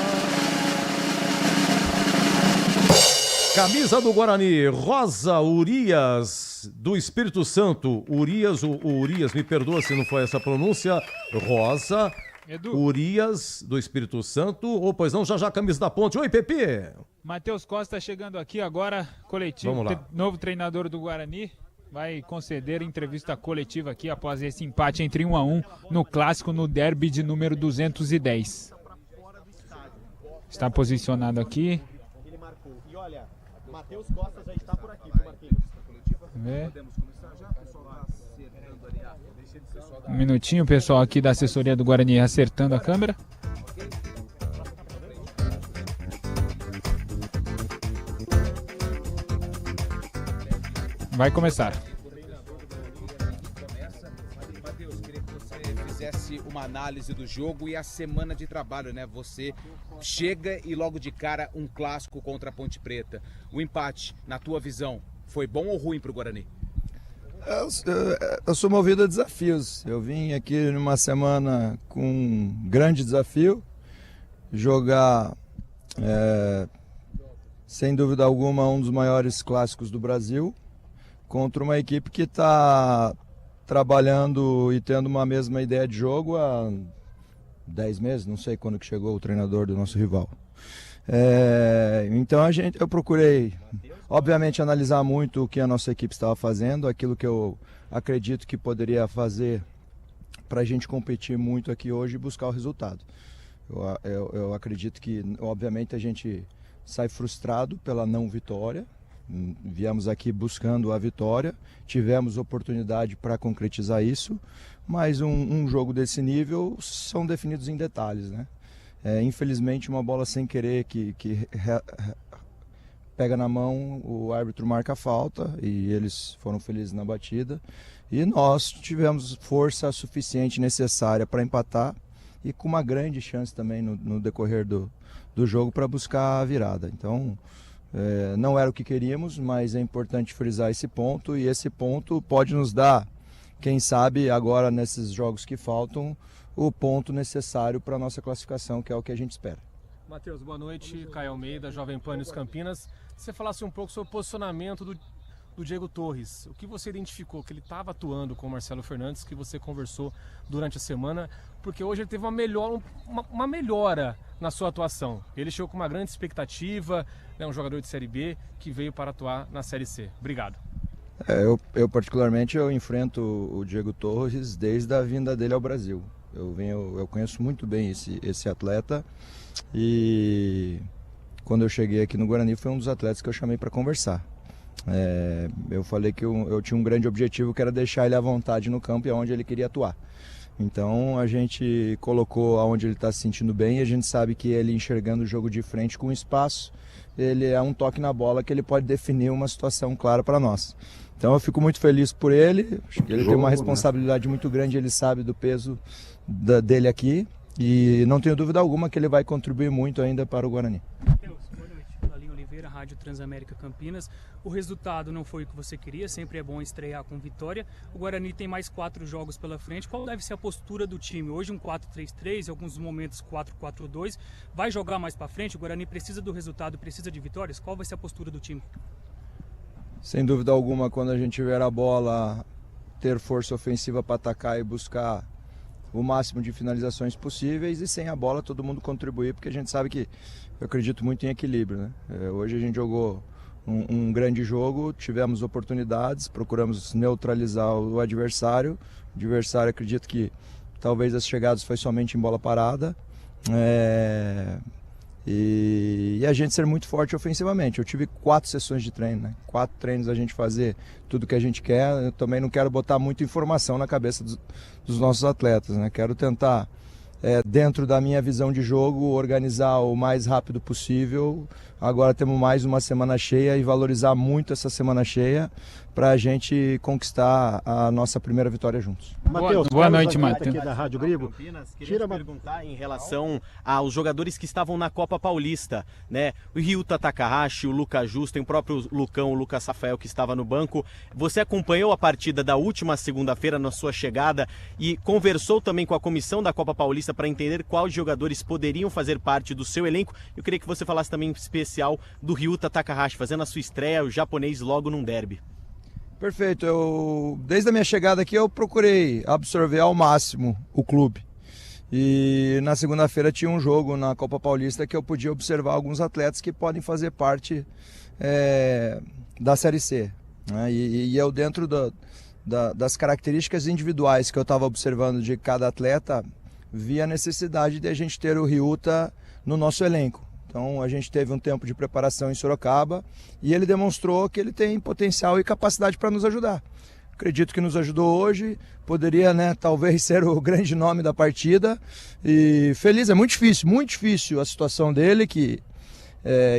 Camisa do Guarani, Rosa Urias, do Espírito Santo. Urias, o Urias, me perdoa se não foi essa pronúncia. Rosa
Edu.
Urias, do Espírito Santo. Ou pois não, já a camisa da Ponte. Oi, Pepe!
Matheus Costa chegando aqui agora, coletivo,
Vamos lá.
Novo treinador do Guarani. Vai conceder entrevista coletiva aqui após esse empate entre 1-1 no clássico, no derby de número 210. Está posicionado aqui.
Ele marcou. E olha, Matheus Costa já está por aqui, viu, Marquinhos?
Um minutinho, o pessoal aqui da assessoria do Guarani acertando a câmera. Vai começar.
Matheus, queria que você fizesse uma análise do jogo e a semana de trabalho, né? Você chega e logo de cara um clássico contra a Ponte Preta. O empate, na tua visão, foi bom ou ruim para o Guarani?
Eu sou movido a desafios. Eu vim aqui numa semana com um grande desafio, jogar, sem dúvida alguma, um dos maiores clássicos do Brasil, contra uma equipe que está trabalhando e tendo uma mesma ideia de jogo há 10 meses, não sei quando que chegou o treinador do nosso rival. Então eu procurei, obviamente, analisar muito o que a nossa equipe estava fazendo, aquilo que eu acredito que poderia fazer a gente competir muito aqui hoje e buscar o resultado. Eu acredito que, obviamente, a gente sai frustrado pela não vitória. Viemos aqui buscando a vitória, tivemos oportunidade para concretizar isso, mas um jogo desse nível são definidos em detalhes, né? Infelizmente, uma bola sem querer que pega na mão, o árbitro marca a falta e eles foram felizes na batida. E nós tivemos força suficiente necessária para empatar e com uma grande chance também no decorrer do jogo para buscar a virada. Então, não era o que queríamos, mas é importante frisar esse ponto, e esse ponto pode nos dar, quem sabe agora nesses jogos que faltam, o ponto necessário para a nossa classificação, que é o que a gente espera.
Matheus, boa noite. Caio Almeida, Jovem Pan News Campinas. Se você falasse um pouco sobre o posicionamento do Diego Torres, o que você identificou que ele estava atuando com o Marcelo Fernandes, que você conversou durante a semana, porque hoje ele teve uma melhora na sua atuação. Ele chegou com uma grande expectativa, né, um jogador de Série B que veio para atuar na Série C. Obrigado.
Eu particularmente enfrento o Diego Torres desde a vinda dele ao Brasil. Eu conheço muito bem esse atleta, e quando eu cheguei aqui no Guarani foi um dos atletas que eu chamei para conversar. Eu falei que eu tinha um grande objetivo, que era deixar ele à vontade no campo e aonde ele queria atuar. Então a gente colocou aonde ele está se sentindo bem, e a gente sabe que ele, enxergando o jogo de frente com espaço, ele é um toque na bola que ele pode definir uma situação clara para nós. Então eu fico muito feliz por ele, acho que ele tem uma responsabilidade muito grande, ele sabe do peso dele aqui, e não tenho dúvida alguma que ele vai contribuir muito ainda para o Guarani.
Matheus, boa noite. Lalinho Oliveira, Rádio Transamérica Campinas. O resultado não foi o que você queria, sempre é bom estrear com vitória. O Guarani tem mais 4 jogos pela frente. Qual deve ser a postura do time? Hoje um 4-3-3, em alguns momentos 4-4-2. Vai jogar mais para frente? O Guarani precisa do resultado, precisa de vitórias? Qual vai ser a postura do time?
Sem dúvida alguma, quando a gente tiver a bola, ter força ofensiva para atacar e buscar o máximo de finalizações possíveis, e sem a bola todo mundo contribuir, porque a gente sabe que eu acredito muito em equilíbrio, né? Hoje a gente jogou um grande jogo, tivemos oportunidades, procuramos neutralizar o adversário. O adversário, acredito que talvez as chegadas foi somente em bola parada, e a gente ser muito forte ofensivamente. Eu tive 4 sessões de treino, né? 4 treinos a gente fazer tudo que a gente quer. Eu também não quero botar muita informação na cabeça dos nossos atletas, né? Quero tentar, dentro da minha visão de jogo, organizar o mais rápido possível. Agora temos mais uma semana cheia, e valorizar muito essa semana cheia para a gente conquistar a nossa primeira vitória juntos.
Matheus,
boa noite, Matheus.
Aqui da Rádio Gribo.
Queria perguntar em relação aos jogadores que estavam na Copa Paulista, né? O Ryuta Takahashi, o Lucas Justo, tem o próprio Lucão, o Lucas Rafael, que estava no banco. Você acompanhou a partida da última segunda-feira na sua chegada e conversou também com a comissão da Copa Paulista para entender quais jogadores poderiam fazer parte do seu elenco. Eu queria que você falasse também em especial do Ryuta Takahashi, fazendo a sua estreia, o japonês, logo num derby.
Perfeito, desde a minha chegada aqui eu procurei absorver ao máximo o clube, e na segunda-feira tinha um jogo na Copa Paulista que eu podia observar alguns atletas que podem fazer parte da Série C, né? E eu, dentro das características individuais que eu estava observando de cada atleta, vi a necessidade de a gente ter o Ryuta no nosso elenco. Então a gente teve um tempo de preparação em Sorocaba, e ele demonstrou que ele tem potencial e capacidade para nos ajudar. Acredito que nos ajudou hoje, poderia, né, talvez ser o grande nome da partida, e feliz. É muito difícil a situação dele, que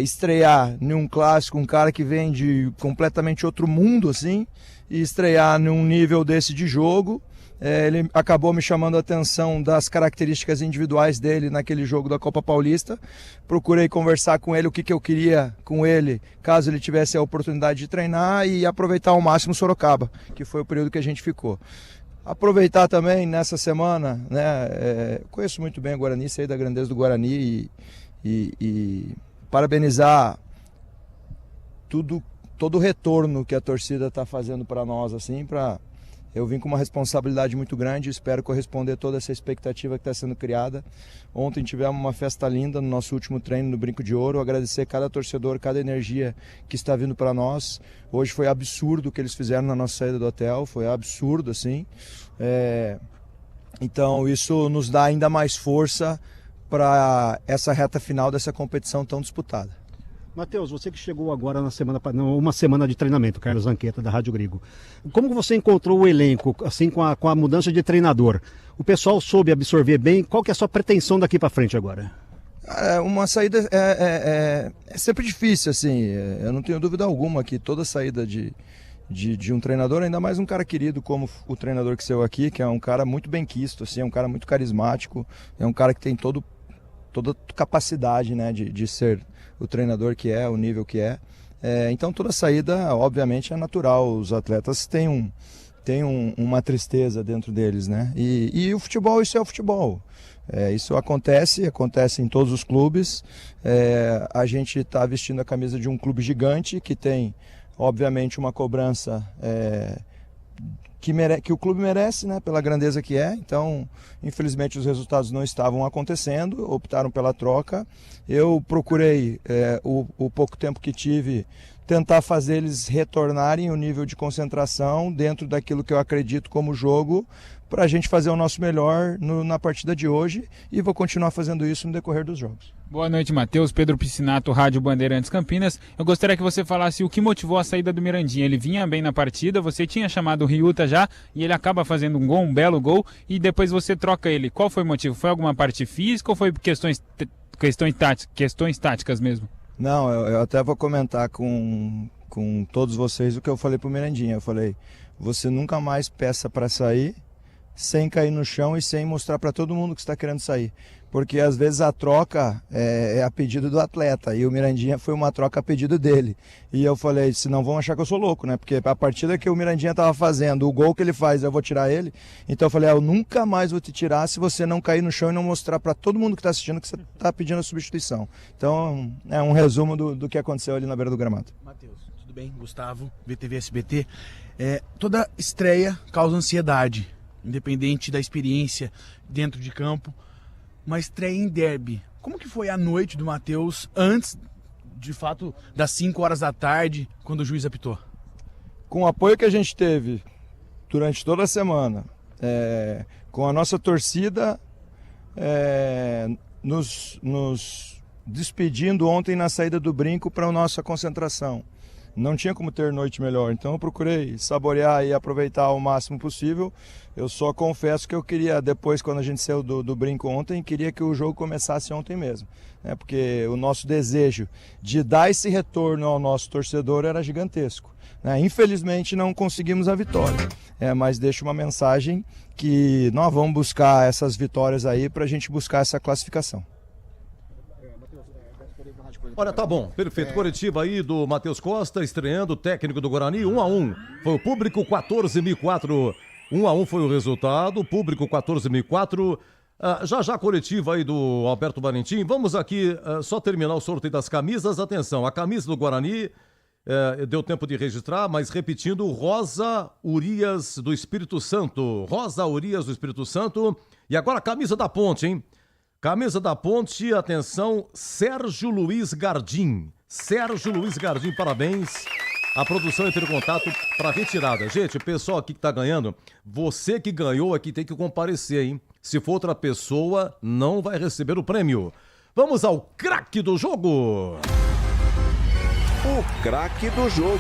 estrear em um clássico, um cara que vem de completamente outro mundo assim, e estrear num nível desse de jogo. Ele acabou me chamando a atenção das características individuais dele naquele jogo da Copa Paulista. Procurei conversar com ele o que eu queria com ele, caso ele tivesse a oportunidade de treinar, e aproveitar ao máximo Sorocaba, que foi o período que a gente ficou. Aproveitar também nessa semana, né? Conheço muito bem o Guarani, sei da grandeza do Guarani, e parabenizar todo o retorno que a torcida está fazendo para nós, assim, eu vim com uma responsabilidade muito grande, espero corresponder a toda essa expectativa que está sendo criada. Ontem tivemos uma festa linda no nosso último treino no Brinco de Ouro, agradecer cada torcedor, cada energia que está vindo para nós. Hoje foi absurdo o que eles fizeram na nossa saída do hotel, foi absurdo, assim. Então isso nos dá ainda mais força para essa reta final dessa competição tão disputada.
Matheus, você que chegou agora uma semana de treinamento, Carlos Zanqueta, da Rádio Grego. Como você encontrou o elenco, assim, com a mudança de treinador? O pessoal soube absorver bem? Qual que é a sua pretensão daqui para frente agora?
Uma saída é sempre difícil, assim. Eu não tenho dúvida alguma que toda saída de um treinador, ainda mais um cara querido como o treinador que saiu aqui, que é um cara muito bem quisto, assim, é um cara muito carismático, é um cara que tem toda capacidade, né, de ser o treinador que é, o nível que é. Então toda saída, obviamente, é natural. Os atletas têm uma tristeza dentro deles, né? E o futebol, isso é o futebol. Isso acontece em todos os clubes. A gente está vestindo a camisa de um clube gigante que tem, obviamente, uma cobrança que o clube merece, né, pela grandeza que é. Então, infelizmente, os resultados não estavam acontecendo, optaram pela troca. Eu procurei, o pouco tempo que tive, tentar fazer eles retornarem o nível de concentração dentro daquilo que eu acredito como jogo, para a gente fazer o nosso melhor na partida de hoje, e vou continuar fazendo isso no decorrer dos jogos.
Boa noite, Matheus. Pedro Piscinato, Rádio Bandeirantes Campinas. Eu gostaria que você falasse o que motivou a saída do Mirandinha. Ele vinha bem na partida, você tinha chamado o Ryuta já, e ele acaba fazendo um gol, um belo gol, e depois você troca ele. Qual foi o motivo? Foi alguma parte física ou foi questões táticas mesmo?
Não, eu até vou comentar com todos vocês o que eu falei pro Mirandinha. Eu falei, você nunca mais peça para sair sem cair no chão e sem mostrar para todo mundo que está querendo sair. Porque às vezes a troca é a pedido do atleta, e o Mirandinha foi uma troca a pedido dele. E eu falei, senão vão achar que eu sou louco, né? Porque a partida que o Mirandinha estava fazendo, o gol que ele faz, eu vou tirar ele. Então eu falei, eu nunca mais vou te tirar se você não cair no chão e não mostrar para todo mundo que está assistindo que você está pedindo a substituição. Então é um resumo do que aconteceu ali na beira do gramado.
Matheus, tudo bem? Gustavo, VTV SBT. Toda estreia causa ansiedade, independente da experiência dentro de campo. Uma estreia em derby. Como que foi a noite do Matheus antes, de fato, das 5 horas da tarde, quando o juiz apitou?
Com o apoio que a gente teve durante toda a semana, com a nossa torcida nos despedindo ontem na saída do Brinco para a nossa concentração. Não tinha como ter noite melhor, então eu procurei saborear e aproveitar o máximo possível. Eu só confesso que eu queria, depois, quando a gente saiu do Brinco ontem, queria que o jogo começasse ontem mesmo, né? Porque o nosso desejo de dar esse retorno ao nosso torcedor era gigantesco, né? Infelizmente não conseguimos a vitória, mas deixo uma mensagem que nós vamos buscar essas vitórias aí para a gente buscar essa classificação.
Olha, tá bom, perfeito. Coletiva aí do Matheus Costa, estreando, técnico do Guarani, 1-1. Foi o público, 14.004. 1-1 foi o resultado, público 14.004. Já coletiva aí do Alberto Valentim. Vamos aqui só terminar o sorteio das camisas. Atenção, a camisa do Guarani, deu tempo de registrar, mas repetindo, Rosa Urias do Espírito Santo. Rosa Urias do Espírito Santo. E agora a camisa da Ponte, hein? Camisa da Ponte, atenção, Sérgio Luiz Gardim. Sérgio Luiz Gardim, parabéns. A produção entra em contato para retirada. Gente, o pessoal aqui que tá ganhando, você que ganhou aqui tem que comparecer, hein? Se for outra pessoa, não vai receber o prêmio. Vamos ao craque do jogo.
O craque do jogo.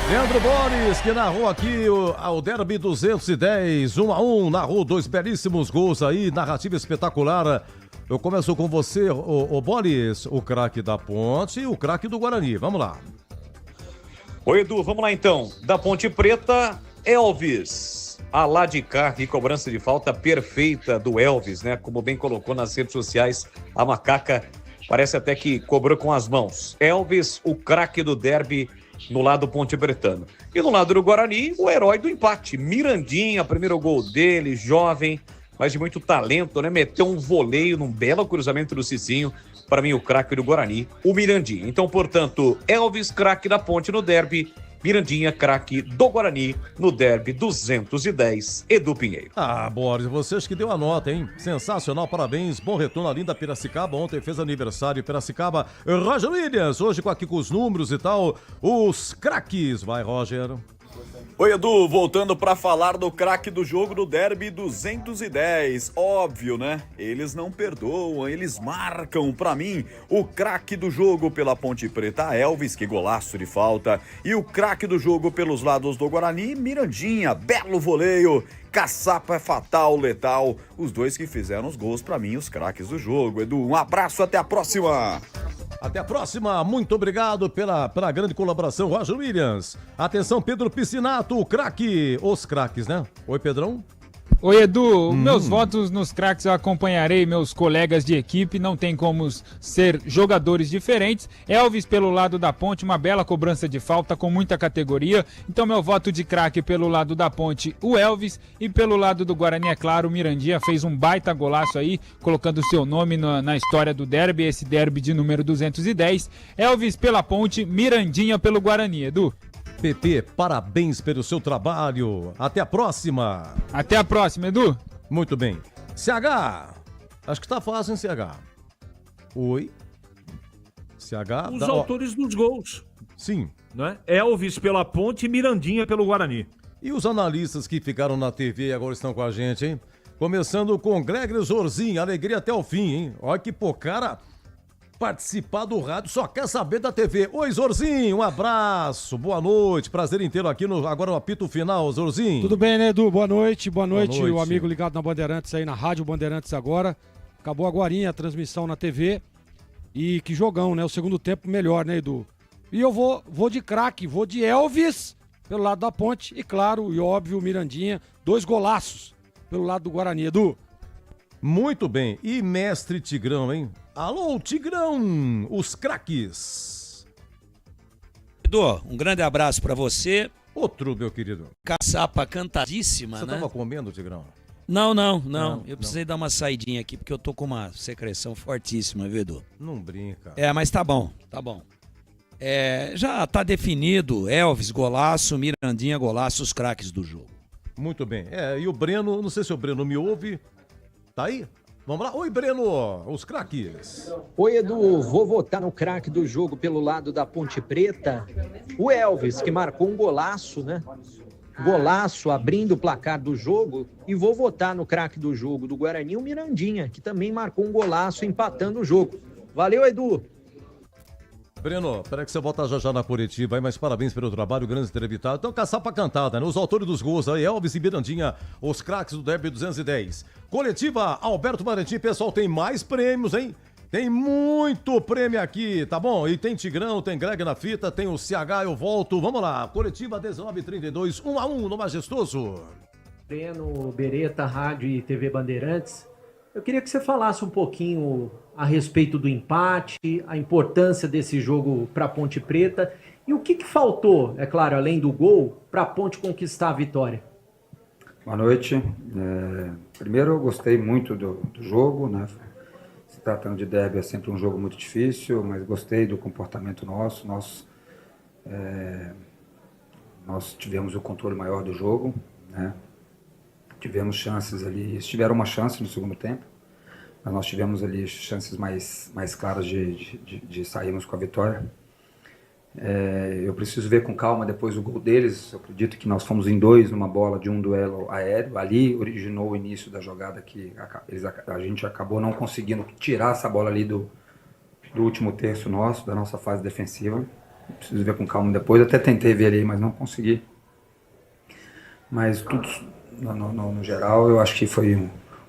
Leandro Boris, que narrou aqui o Derby 210, 1-1, narrou 2 belíssimos gols aí, narrativa espetacular. Eu começo com você, o Boris, o craque da Ponte e o craque do Guarani. Vamos lá.
Oi, Edu, vamos lá então. Da Ponte Preta, Elvis. A lá de cá, que cobrança de falta perfeita do Elvis, né? Como bem colocou nas redes sociais, a macaca parece até que cobrou com as mãos. Elvis, o craque do derby no lado ponte pretano. E no lado do Guarani, o herói do empate. Mirandinha, primeiro gol dele, jovem, mas de muito talento, né? Meteu um voleio num belo cruzamento do Cicinho. Para mim, o craque do Guarani, o Mirandinha. Então, portanto, Elvis, craque da Ponte no derby. Mirandinha, craque do Guarani no derby 210, Edu Pinheiro.
Ah, Boris, você acha que deu a nota, hein? Sensacional, parabéns, bom retorno à linda Piracicaba, ontem fez aniversário Piracicaba. Roger Williams, hoje aqui com os números e tal, os craques. Vai, Roger.
Oi, Edu, voltando para falar do craque do jogo do Derby 210. Óbvio, né? Eles não perdoam, eles marcam. Para mim, o craque do jogo pela Ponte Preta, Elvis, que golaço de falta. E o craque do jogo pelos lados do Guarani, Mirandinha, belo voleio. Caçapa é fatal, letal. Os dois que fizeram os gols, para mim, os craques do jogo. Edu, um abraço, até a próxima.
Até a próxima, muito obrigado pela grande colaboração, Roger Williams. Atenção, Pedro Piscinato, o craque, os craques, né? Oi, Pedrão.
Oi, Edu, meus votos nos craques eu acompanharei meus colegas de equipe, não tem como ser jogadores diferentes. Elvis pelo lado da Ponte, uma bela cobrança de falta com muita categoria. Então meu voto de craque pelo lado da Ponte, o Elvis, e pelo lado do Guarani, é claro, o Mirandinha fez um baita golaço aí, colocando seu nome na história do derby, esse derby de número 210. Elvis pela Ponte, Mirandinha pelo Guarani, Edu.
PP, parabéns pelo seu trabalho. Até a próxima.
Até a próxima, Edu.
Muito bem. CH, acho que tá fácil, hein, CH? Oi. CH.
Os autores dos gols.
Sim.
Né? Elvis pela Ponte e Mirandinha pelo Guarani.
E os analistas que ficaram na TV e agora estão com a gente, hein? Começando com Gregory Zorzin, alegria até o fim, hein? Olha que pô, cara... participar do rádio, só quer saber da TV. Oi, Zorzinho, um abraço, boa noite, prazer inteiro aqui agora no apito final, Zorzinho.
Tudo bem, né, Edu? Boa noite, o amigo ligado na Bandeirantes aí, na Rádio Bandeirantes agora. Acabou agorinha a transmissão na TV e que jogão, né, o segundo tempo melhor, né, Edu? E eu vou de craque, vou de Elvis pelo lado da Ponte e claro, e óbvio, Mirandinha, 2 golaços pelo lado do Guarani, Edu.
Muito bem, e mestre Tigrão, hein? Alô, Tigrão, os craques.
Edu, um grande abraço pra você.
Outro, meu querido.
Caçapa cantadíssima,
Você
né?
tava comendo, Tigrão?
Não. Eu precisei dar uma saidinha aqui, porque eu tô com uma secreção fortíssima, viu, Edu?
Não brinca.
Mas tá bom. Já tá definido, Elvis, golaço, Mirandinha, golaço, os craques do jogo.
Muito bem. E o Breno, não sei se o Breno me ouve. Tá aí? Vamos lá. Oi, Breno, os craques.
Oi, Edu, vou votar no craque do jogo pelo lado da Ponte Preta. O Elvis, que marcou um golaço, né? Golaço, abrindo o placar do jogo. E vou votar no craque do jogo do Guarani, o Mirandinha, que também marcou um golaço empatando o jogo. Valeu, Edu.
Breno, peraí que você volta já na coletiva aí, mas parabéns pelo trabalho, grande entrevistado. Então, caçapa cantada, né? Os autores dos gols aí, Elvis e Mirandinha, os craques do Derby 210. Coletiva Alberto Valentim, pessoal, tem mais prêmios, hein? Tem muito prêmio aqui, tá bom? E tem Tigrão, tem Greg na fita, tem o CH, eu volto. Vamos lá, coletiva 1932, 1-1 no Majestoso.
Breno, Beretta, Rádio e TV Bandeirantes. Eu queria que você falasse um pouquinho a respeito do empate, a importância desse jogo para a Ponte Preta e o que faltou, é claro, além do gol, para a Ponte conquistar a vitória.
Boa noite. Primeiro, eu gostei muito do jogo, né? Se tratando de derby, é sempre um jogo muito difícil, mas gostei do comportamento nosso. Nós tivemos o controle maior do jogo, né? Tivemos chances ali, eles tiveram uma chance no segundo tempo, mas nós tivemos ali chances mais claras de sairmos com a vitória. Eu preciso ver com calma depois o gol deles. Eu acredito que nós fomos em 2 numa bola de um duelo aéreo. Ali originou o início da jogada que a gente acabou não conseguindo tirar essa bola ali do último terço nosso, da nossa fase defensiva. Eu preciso ver com calma depois. Eu até tentei ver ali, mas não consegui. Mas tudo... No geral, eu acho que foi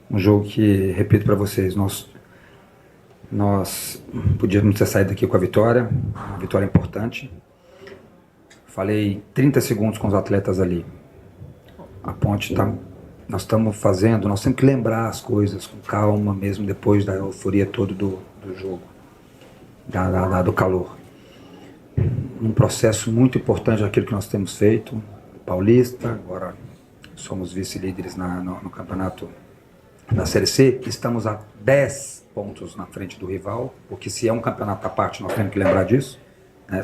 um jogo que, repito para vocês, nós podíamos ter saído daqui com a vitória, uma vitória importante. Falei 30 segundos com os atletas ali. A Ponte nós estamos fazendo, nós temos que lembrar as coisas com calma, mesmo depois da euforia toda do jogo, do calor. Um processo muito importante daquilo que nós temos feito, Paulista, agora... Somos vice-líderes no campeonato da Série C. Estamos a 10 pontos na frente do rival, porque se é um campeonato à parte, nós temos que lembrar disso. Né?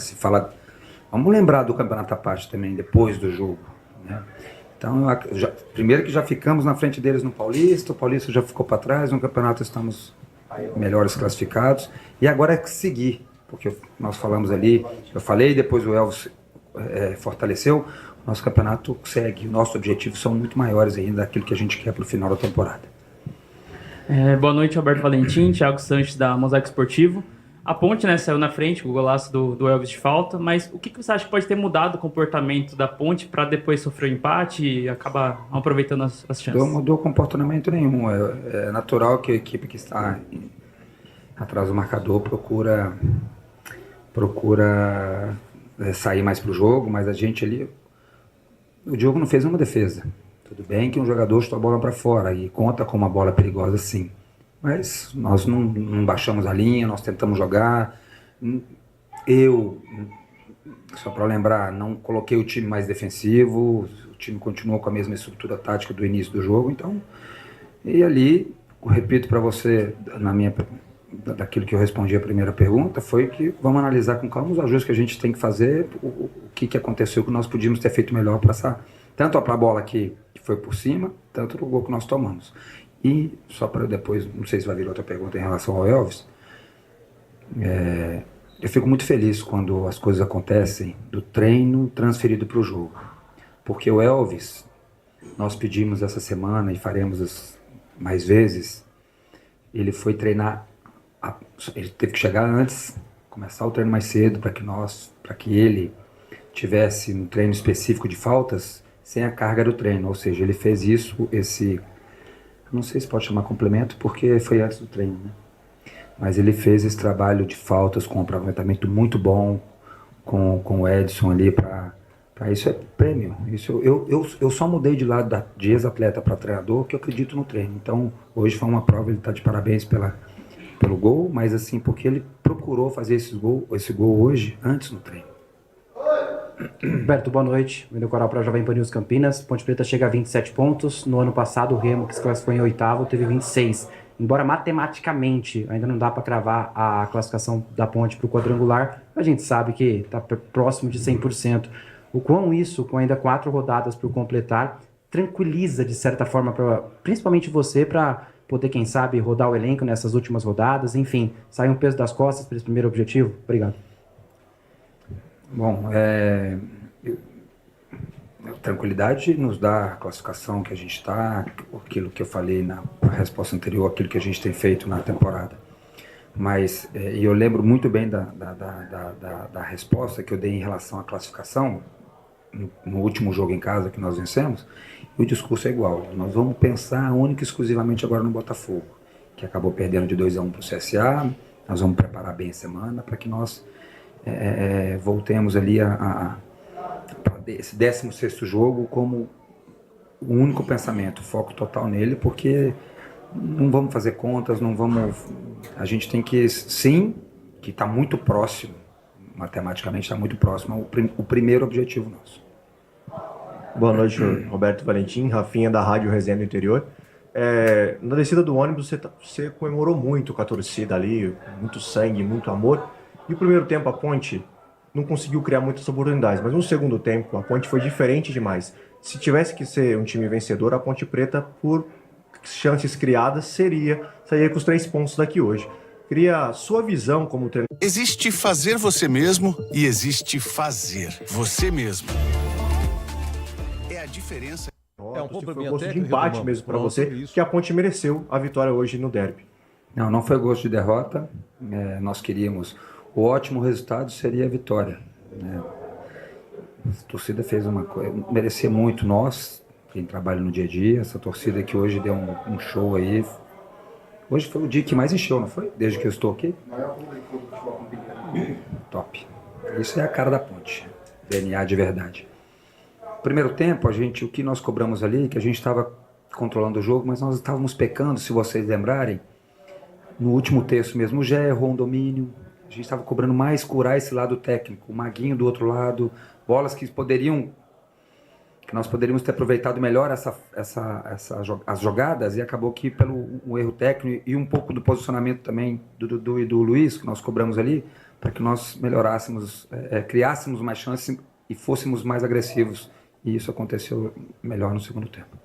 Vamos lembrar do campeonato à parte também, depois do jogo. Né? Então, primeiro que já ficamos na frente deles no Paulista, o Paulista já ficou para trás, no campeonato estamos melhores classificados. E agora é que seguir, porque nós falamos ali, eu falei, depois o Elvis fortaleceu. nosso campeonato segue. Nossos objetivos são muito maiores ainda daquilo que a gente quer para o final da temporada.
Boa noite, Alberto Valentim, Thiago Sanches da Mosaico Esportivo. A Ponte, né, saiu na frente, o golaço do Elvis de falta, mas o que você acha que pode ter mudado o comportamento da Ponte para depois sofrer o empate e acabar aproveitando as chances?
Não mudou comportamento nenhum. É natural que a equipe que está atrás do marcador procura sair mais para o jogo, mas a gente ali... O Diogo não fez uma defesa. Tudo bem que um jogador chutou a bola para fora e conta com uma bola perigosa, sim. Mas nós não baixamos a linha, nós tentamos jogar. Eu, só para lembrar, não coloquei o time mais defensivo, o time continuou com a mesma estrutura tática do início do jogo, então... E ali, repito para você, daquilo que eu respondi a primeira pergunta, foi que vamos analisar com calma os ajustes que a gente tem que fazer, o que aconteceu, que nós podíamos ter feito melhor para tanto para a bola que foi por cima, tanto no gol que nós tomamos. E só para depois, não sei se vai vir outra pergunta em relação ao Elvis, eu fico muito feliz quando as coisas acontecem do treino transferido para o jogo. Porque o Elvis, nós pedimos essa semana e faremos mais vezes, ele foi treinar, ele teve que chegar antes, começar o treino mais cedo para que ele tivesse um treino específico de faltas sem a carga do treino. Ou seja, ele fez isso, não sei se pode chamar complemento, porque foi antes do treino, né? Mas ele fez esse trabalho de faltas com um aproveitamento muito bom, com o Edson ali, para isso é prêmio. Isso, eu só mudei de lado de ex-atleta para treinador, que eu acredito no treino. Então, hoje foi uma prova, ele está de parabéns pelo gol, mas assim, porque ele procurou fazer esse gol hoje, antes no treino.
Roberto, boa noite. Vindo Coral para a Jovem Pan News Campinas. Ponte Preta chega a 27 pontos. No ano passado, o Remo, que se classificou em oitavo, teve 26. Embora matematicamente ainda não dá para cravar a classificação da Ponte para o quadrangular, a gente sabe que está próximo de 100%. O quão isso, com ainda 4 rodadas para completar, tranquiliza de certa forma, principalmente você, para poder, quem sabe, rodar o elenco nessas últimas rodadas, enfim, sair um peso das costas para esse primeiro objetivo? Obrigado.
Bom, tranquilidade nos dá a classificação que a gente está, aquilo que eu falei na resposta anterior, aquilo que a gente tem feito na temporada. Mas eu lembro muito bem da resposta que eu dei em relação à classificação, no último jogo em casa que nós vencemos, e o discurso é igual. Nós vamos pensar única e exclusivamente agora no Botafogo, que acabou perdendo de 2-1 para o CSA. Nós vamos preparar bem a semana para que nós voltemos ali para esse 16º jogo como o único pensamento, foco total nele, porque não vamos fazer contas, a gente tem que, sim, que está muito próximo, matematicamente está muito próximo o primeiro objetivo nosso.
Boa noite, Roberto Valentim, Rafinha da Rádio Resenha do Interior. Na descida do ônibus você comemorou muito com a torcida ali, muito sangue, muito amor. E o primeiro tempo a Ponte não conseguiu criar muitas oportunidades, mas no segundo tempo a Ponte foi diferente demais. Se tivesse que ser um time vencedor, a Ponte Preta, por chances criadas, sairia com os 3 pontos daqui hoje. Queria a sua visão como treinador.
Existe fazer você mesmo e existe fazer você mesmo. É a diferença.
Foi um gosto de empate mesmo para você, que a Ponte mereceu a vitória hoje no derby.
Não foi gosto de derrota. Nós queríamos... O ótimo resultado seria a vitória. A torcida fez uma coisa, merecia muito nós, quem trabalha no dia a dia, essa torcida que hoje deu um show aí. Hoje foi o dia que mais encheu, não foi? Desde que eu estou aqui? Top. Isso é a cara da Ponte, DNA de verdade. Primeiro tempo, o que nós cobramos ali, que a gente estava controlando o jogo, mas nós estávamos pecando, se vocês lembrarem, no último terço mesmo, o Gé errou um domínio. A gente estava cobrando mais curar esse lado técnico, o Maguinho do outro lado, bolas que nós poderíamos ter aproveitado melhor as jogadas, e acabou que pelo um erro técnico e um pouco do posicionamento também do Dudu e do Luiz, que nós cobramos ali, para que nós melhorássemos, criássemos mais chances e fôssemos mais agressivos. E isso aconteceu melhor no segundo tempo.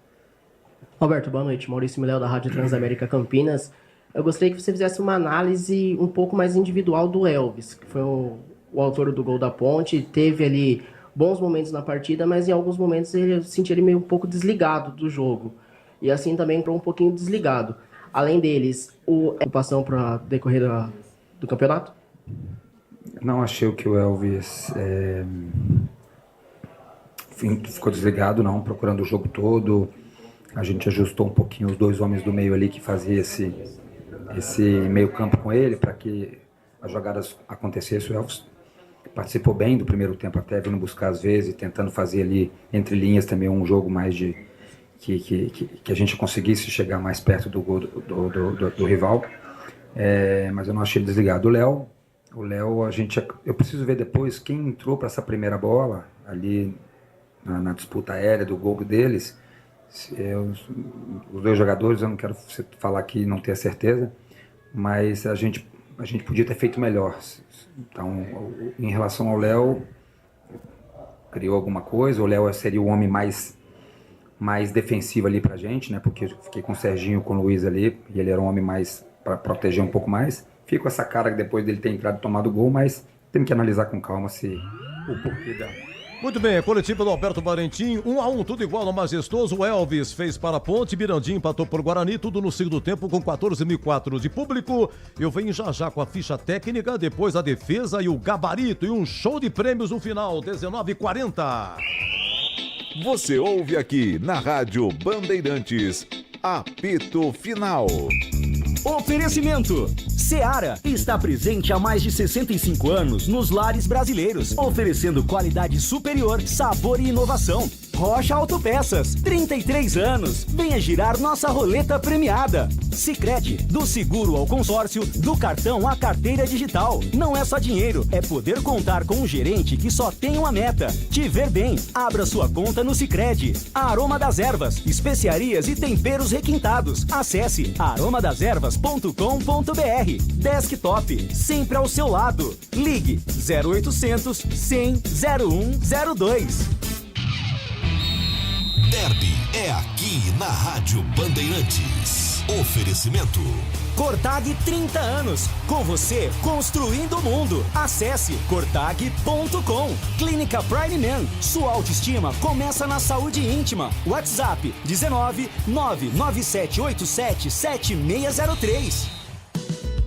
Roberto, boa noite. Maurício Miléo da Rádio Transamérica Campinas. Eu gostaria que você fizesse uma análise um pouco mais individual do Elvis, que foi o autor do gol da Ponte. Teve ali bons momentos na partida, mas em alguns momentos eu senti ele meio um pouco desligado do jogo. E assim também entrou um pouquinho desligado. Além deles, a ocupação para decorrer do campeonato?
Não achei que o Elvis ficou desligado, não, procurando o jogo todo. A gente ajustou um pouquinho os 2 homens do meio ali que fazia esse meio campo com ele para que as jogadas acontecessem. O Elvis participou bem do primeiro tempo, até vindo buscar às vezes, tentando fazer ali entre linhas também um jogo mais de que a gente conseguisse chegar mais perto do gol do rival, mas eu não achei ele desligado. O Léo, eu preciso ver depois quem entrou para essa primeira bola ali na disputa aérea do gol deles. Os 2 jogadores, eu não quero falar aqui, não ter certeza, mas a gente podia ter feito melhor. Então, em relação ao Léo, criou alguma coisa. O Léo seria o homem mais defensivo ali pra gente, né? Porque eu fiquei com o Serginho, com o Luiz ali, e ele era um homem mais para proteger um pouco mais. Fico com essa cara que depois dele ter entrado e tomado o gol, mas temos que analisar com calma o porquê dela.
Muito bem, a coletiva do Alberto Valentim, 1-1, tudo igual no Majestoso. O Elvis fez para a Ponte, Mirandinho empatou por Guarani, tudo no segundo tempo com 14.004 de público. Eu venho já com a ficha técnica, depois a defesa e o gabarito e um show de prêmios no final, 19h40.
Você ouve aqui na Rádio Bandeirantes, apito final.
Oferecimento. Seara está presente há mais de 65 anos nos lares brasileiros, oferecendo qualidade superior, sabor e inovação. Rocha Autopeças, 33 anos. Venha girar nossa roleta premiada. Sicredi, do seguro ao consórcio, do cartão à carteira digital. Não é só dinheiro, é poder contar com um gerente que só tem uma meta: te ver bem. Abra sua conta no Sicredi. Aroma das Ervas, especiarias e temperos requintados. Acesse aromadeservas.com.br. Desktop, sempre ao seu lado. Ligue 0800 100 0102.
Derby é aqui na Rádio Bandeirantes. Oferecimento.
Cortag 30 anos. Com você, construindo o mundo. Acesse cortag.com. Clínica Prime Man. Sua autoestima começa na saúde íntima. WhatsApp 19 99787 7603.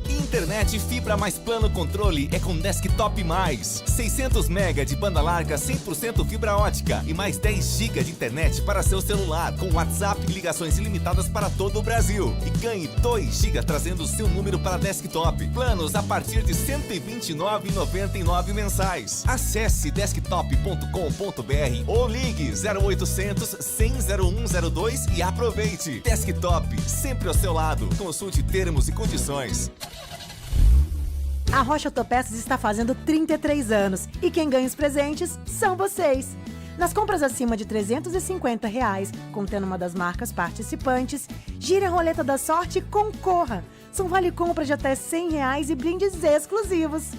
Internet fibra mais plano controle é com Desktop Mais. 600 MB de banda larga 100% fibra ótica e mais 10 GB de internet para seu celular, com WhatsApp e ligações ilimitadas para todo o Brasil. E ganhe 2 GB trazendo o seu número para Desktop. Planos a partir de R$ 129,99 mensais. Acesse desktop.com.br ou ligue 0800 100 0102 e aproveite. Desktop, sempre ao seu lado. Consulte termos e condições.
A Rocha Autopeças está fazendo 33 anos e quem ganha os presentes são vocês. Nas compras acima de R$ 350, contendo uma das marcas participantes, gire a roleta da sorte e concorra. São vale-compra de até R$ 100 e brindes exclusivos.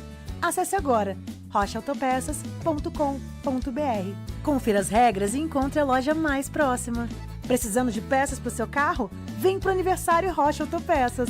Acesse agora rochaautopeças.com.br. Confira as regras e encontre a loja mais próxima. Precisando de peças para o seu carro? Vem pro aniversário Rocha Autopeças.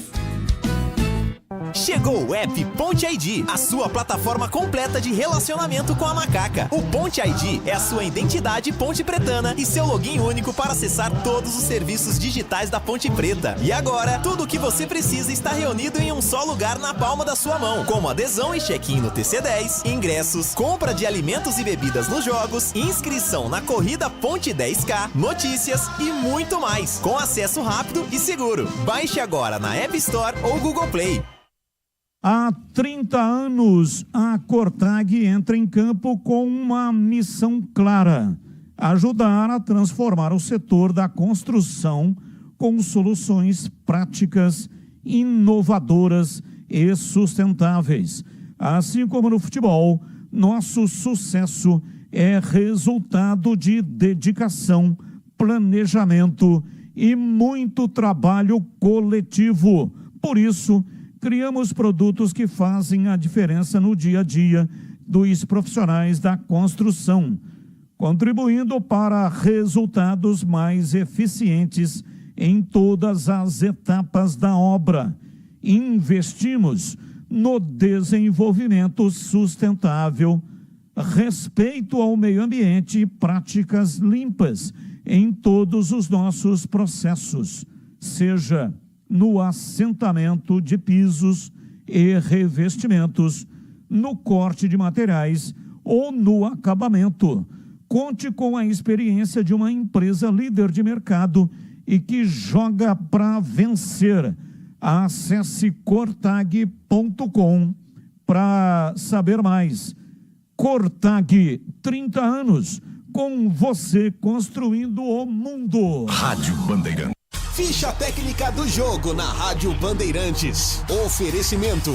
Chegou o app Ponte ID, a sua plataforma completa de relacionamento com a macaca. O Ponte ID é a sua identidade ponte pretana e seu login único para acessar todos os serviços digitais da Ponte Preta. E agora, tudo o que você precisa está reunido em um só lugar na palma da sua mão, como adesão e check-in no TC10, ingressos, compra de alimentos e bebidas nos jogos, inscrição na corrida Ponte 10K, notícias e muito mais, com acesso rápido e seguro. Baixe agora na App Store ou Google Play.
Há 30 anos, a Cortag entra em campo com uma missão clara: ajudar a transformar o setor da construção com soluções práticas, inovadoras e sustentáveis. Assim como no futebol, nosso sucesso é resultado de dedicação, planejamento e muito trabalho coletivo. Por isso, criamos produtos que fazem a diferença no dia a dia dos profissionais da construção, contribuindo para resultados mais eficientes em todas as etapas da obra. Investimos no desenvolvimento sustentável respeito ao meio ambiente e práticas limpas em todos os nossos processos, seja no assentamento de pisos e revestimentos, no corte de materiais ou no acabamento. Conte com a experiência de uma empresa líder de mercado e que joga para vencer. Acesse cortag.com para saber mais. Cortag, 30 anos, com você construindo o mundo.
Rádio Bandeirantes.
Ficha técnica do jogo na Rádio Bandeirantes. Oferecimento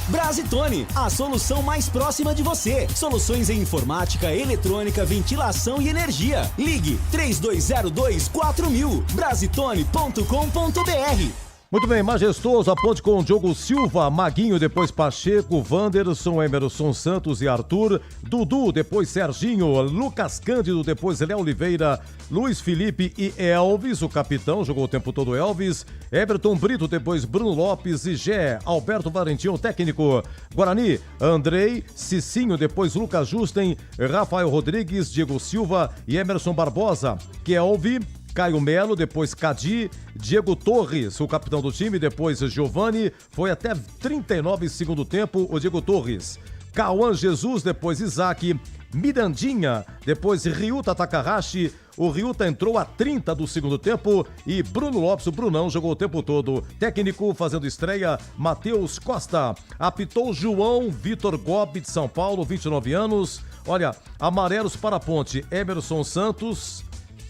Brasitone, a solução mais próxima de você. Soluções em informática, eletrônica, ventilação e energia. Ligue 3202-4000. Brasitone.com.br.
Muito bem, majestoso, a ponte com Diogo Silva, Maguinho, depois Pacheco, Wanderson, Emerson Santos e Arthur, Dudu, depois Serginho, Lucas Cândido, depois Léo Oliveira, Luiz Felipe e Elvis, o capitão, jogou o tempo todo Elvis, Everton Brito, depois Bruno Lopes e Gé, Alberto Valentim, o técnico, Guarani, Andrei, Cicinho, depois Lucas Justen, Rafael Rodrigues, Diego Silva e Emerson Barbosa, Kelvin, Caio Melo, depois Cadi, Diego Torres, o capitão do time, depois Giovani, foi até 39 segundo tempo o Diego Torres. Cauã Jesus, depois Isaac, Mirandinha, depois Ryuta Takahashi, o Ryuta entrou a 30 do segundo tempo e Bruno Lopes, o Brunão, jogou o tempo todo. Técnico fazendo estreia, Matheus Costa. Apitou João Vitor Gobi de São Paulo, 29 anos. Olha, amarelos para a ponte, Emerson Santos,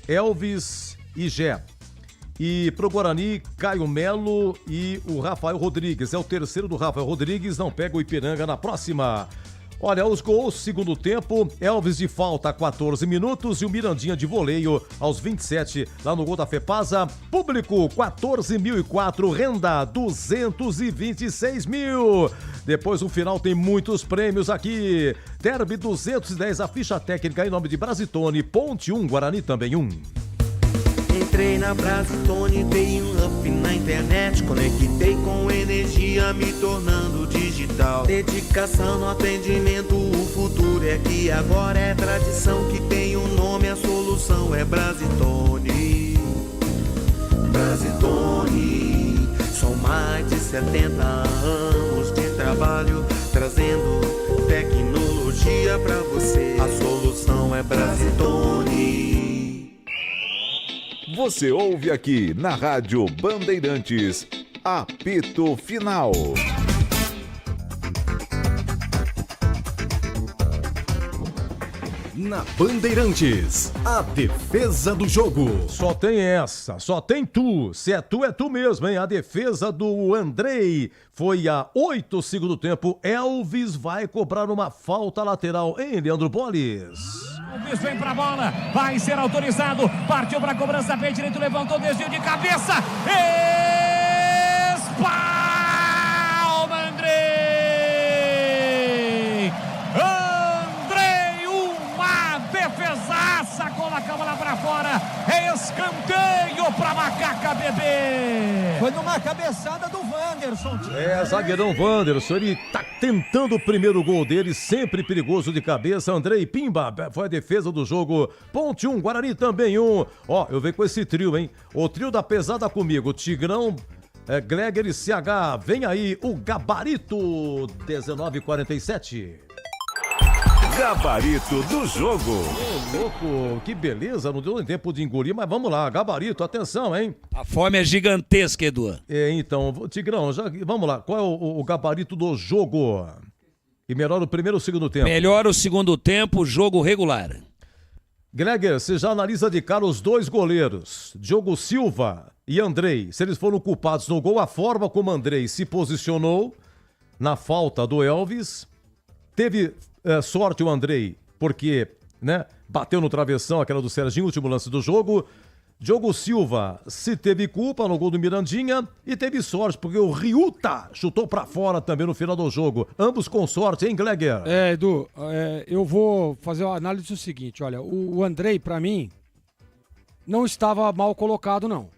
Elvis e Gé. E pro Guarani, Caio Melo e o Rafael Rodrigues. É o terceiro do Rafael Rodrigues, não pega o Ipiranga na próxima. Olha, os gols, segundo tempo, Elvis de falta, 14 minutos e o Mirandinha de voleio aos 27, lá no gol da Fepasa. Público, 14.004, renda, 226 mil. Depois, no final, tem muitos prêmios aqui. Derby 210, a ficha técnica em nome de Brasitone, Ponte 1, Guarani também 1.
Entrei na Brasitone, dei um up na internet, conectei com energia, me tornando digital. Dedicação no atendimento, o futuro é que agora é tradição que tem um nome, a solução é Brasitone. Brasitone, são mais de 70 anos de trabalho, trazendo tecnologia pra você. A solução é Brasitone.
Você ouve aqui na Rádio Bandeirantes, apito final.
Na Bandeirantes, a defesa do jogo.
Só tem essa, só tem tu. Se é tu mesmo, hein? A defesa do Andrei foi a 8 segundo tempo. Elvis vai cobrar uma falta lateral, hein, Leandro Bolis?
Elvis vem pra bola, vai ser autorizado, partiu pra cobrança, pé direito, levantou, desvio de cabeça, espalma Andrei! Andrei, uma defesaça, coloca a bola pra fora, escanteio pra Macaca Bebê!
Foi numa cabeçada do Wanderson.
É, zagueirão Wanderson, ele tá tentando o primeiro gol dele, sempre perigoso de cabeça. Andrei Pimba, foi a defesa do jogo. Ponte 1, Guarani também 1. Ó, eu venho com esse trio, hein? O trio da pesada comigo, Tigrão, Gleger e CH. Vem aí o Gabarito, 19:47.
Gabarito do jogo.
Ô, louco, que beleza, não deu nem tempo de engolir, mas vamos lá, Gabarito, atenção, hein?
A fome é gigantesca, Edu.
É, então, Tigrão, vamos lá, qual é o gabarito do jogo? E melhor o primeiro ou o segundo tempo?
Melhor o segundo tempo, jogo regular.
Gleger, você já analisa de cara os dois goleiros, Diogo Silva e Andrei, se eles foram culpados no gol, a forma como Andrei se posicionou na falta do Elvis, teve sorte o Andrei, porque, né, bateu no travessão, aquela do Serginho, último lance do jogo. Diogo Silva se teve culpa no gol do Mirandinha e teve sorte, porque o Ryuta chutou pra fora também no final do jogo. Ambos com sorte, hein, Gleger?
Edu, eu vou fazer uma análise do seguinte, olha, o Andrei, pra mim, não estava mal colocado, não.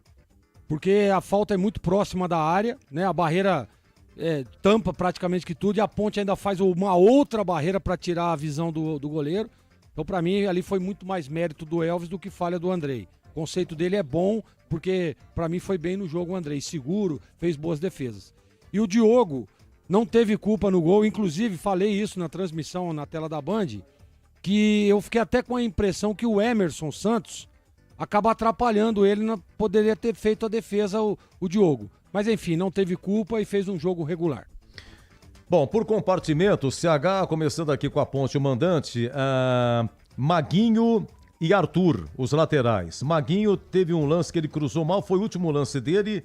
Porque a falta é muito próxima da área, né, a barreira tampa praticamente que tudo, e a Ponte ainda faz uma outra barreira para tirar a visão do goleiro. Então, para mim, ali foi muito mais mérito do Elvis do que falha do Andrei. O conceito dele é bom, porque para mim foi bem no jogo o Andrei, seguro, fez boas defesas. E o Diogo não teve culpa no gol, inclusive falei isso na transmissão na tela da Band, que eu fiquei até com a impressão que o Emerson Santos acaba atrapalhando ele, poderia ter feito a defesa o Diogo. Mas enfim, não teve culpa e fez um jogo regular.
Bom, por compartimento, CH, começando aqui com a Ponte, o mandante, Maguinho e Arthur, os laterais. Maguinho teve um lance que ele cruzou mal, foi o último lance dele.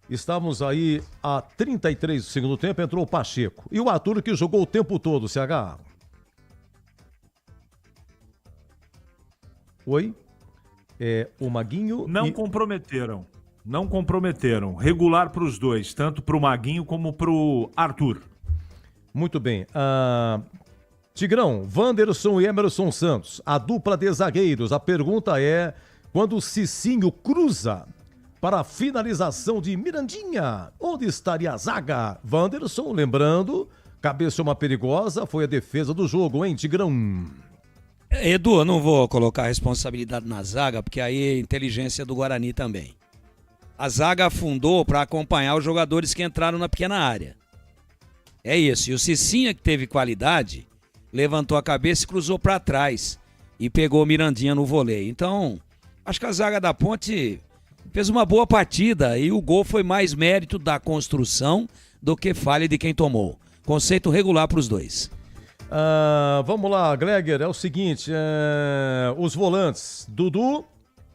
Estávamos aí a 33 do segundo tempo, entrou o Pacheco. E o Arthur que jogou o tempo todo, CH. Oi? O Maguinho...
Não comprometeram. Regular para os dois, tanto para o Maguinho como para o Arthur.
Muito bem. Tigrão, Wanderson e Emerson Santos, a dupla de zagueiros. A pergunta é, quando o Cicinho cruza para a finalização de Mirandinha, onde estaria a zaga? Wanderson, lembrando, cabeça uma perigosa, foi a defesa do jogo, hein, Tigrão?
Edu, eu não vou colocar a responsabilidade na zaga, porque aí é inteligência do Guarani também. A zaga afundou para acompanhar os jogadores que entraram na pequena área. É isso. E o Cicinha, que teve qualidade, levantou a cabeça e cruzou para trás. E pegou o Mirandinha no voleio. Então, acho que a zaga da Ponte fez uma boa partida. E o gol foi mais mérito da construção do que falha de quem tomou. Conceito regular para os dois.
Vamos lá, Gleger. É o seguinte, os volantes, Dudu,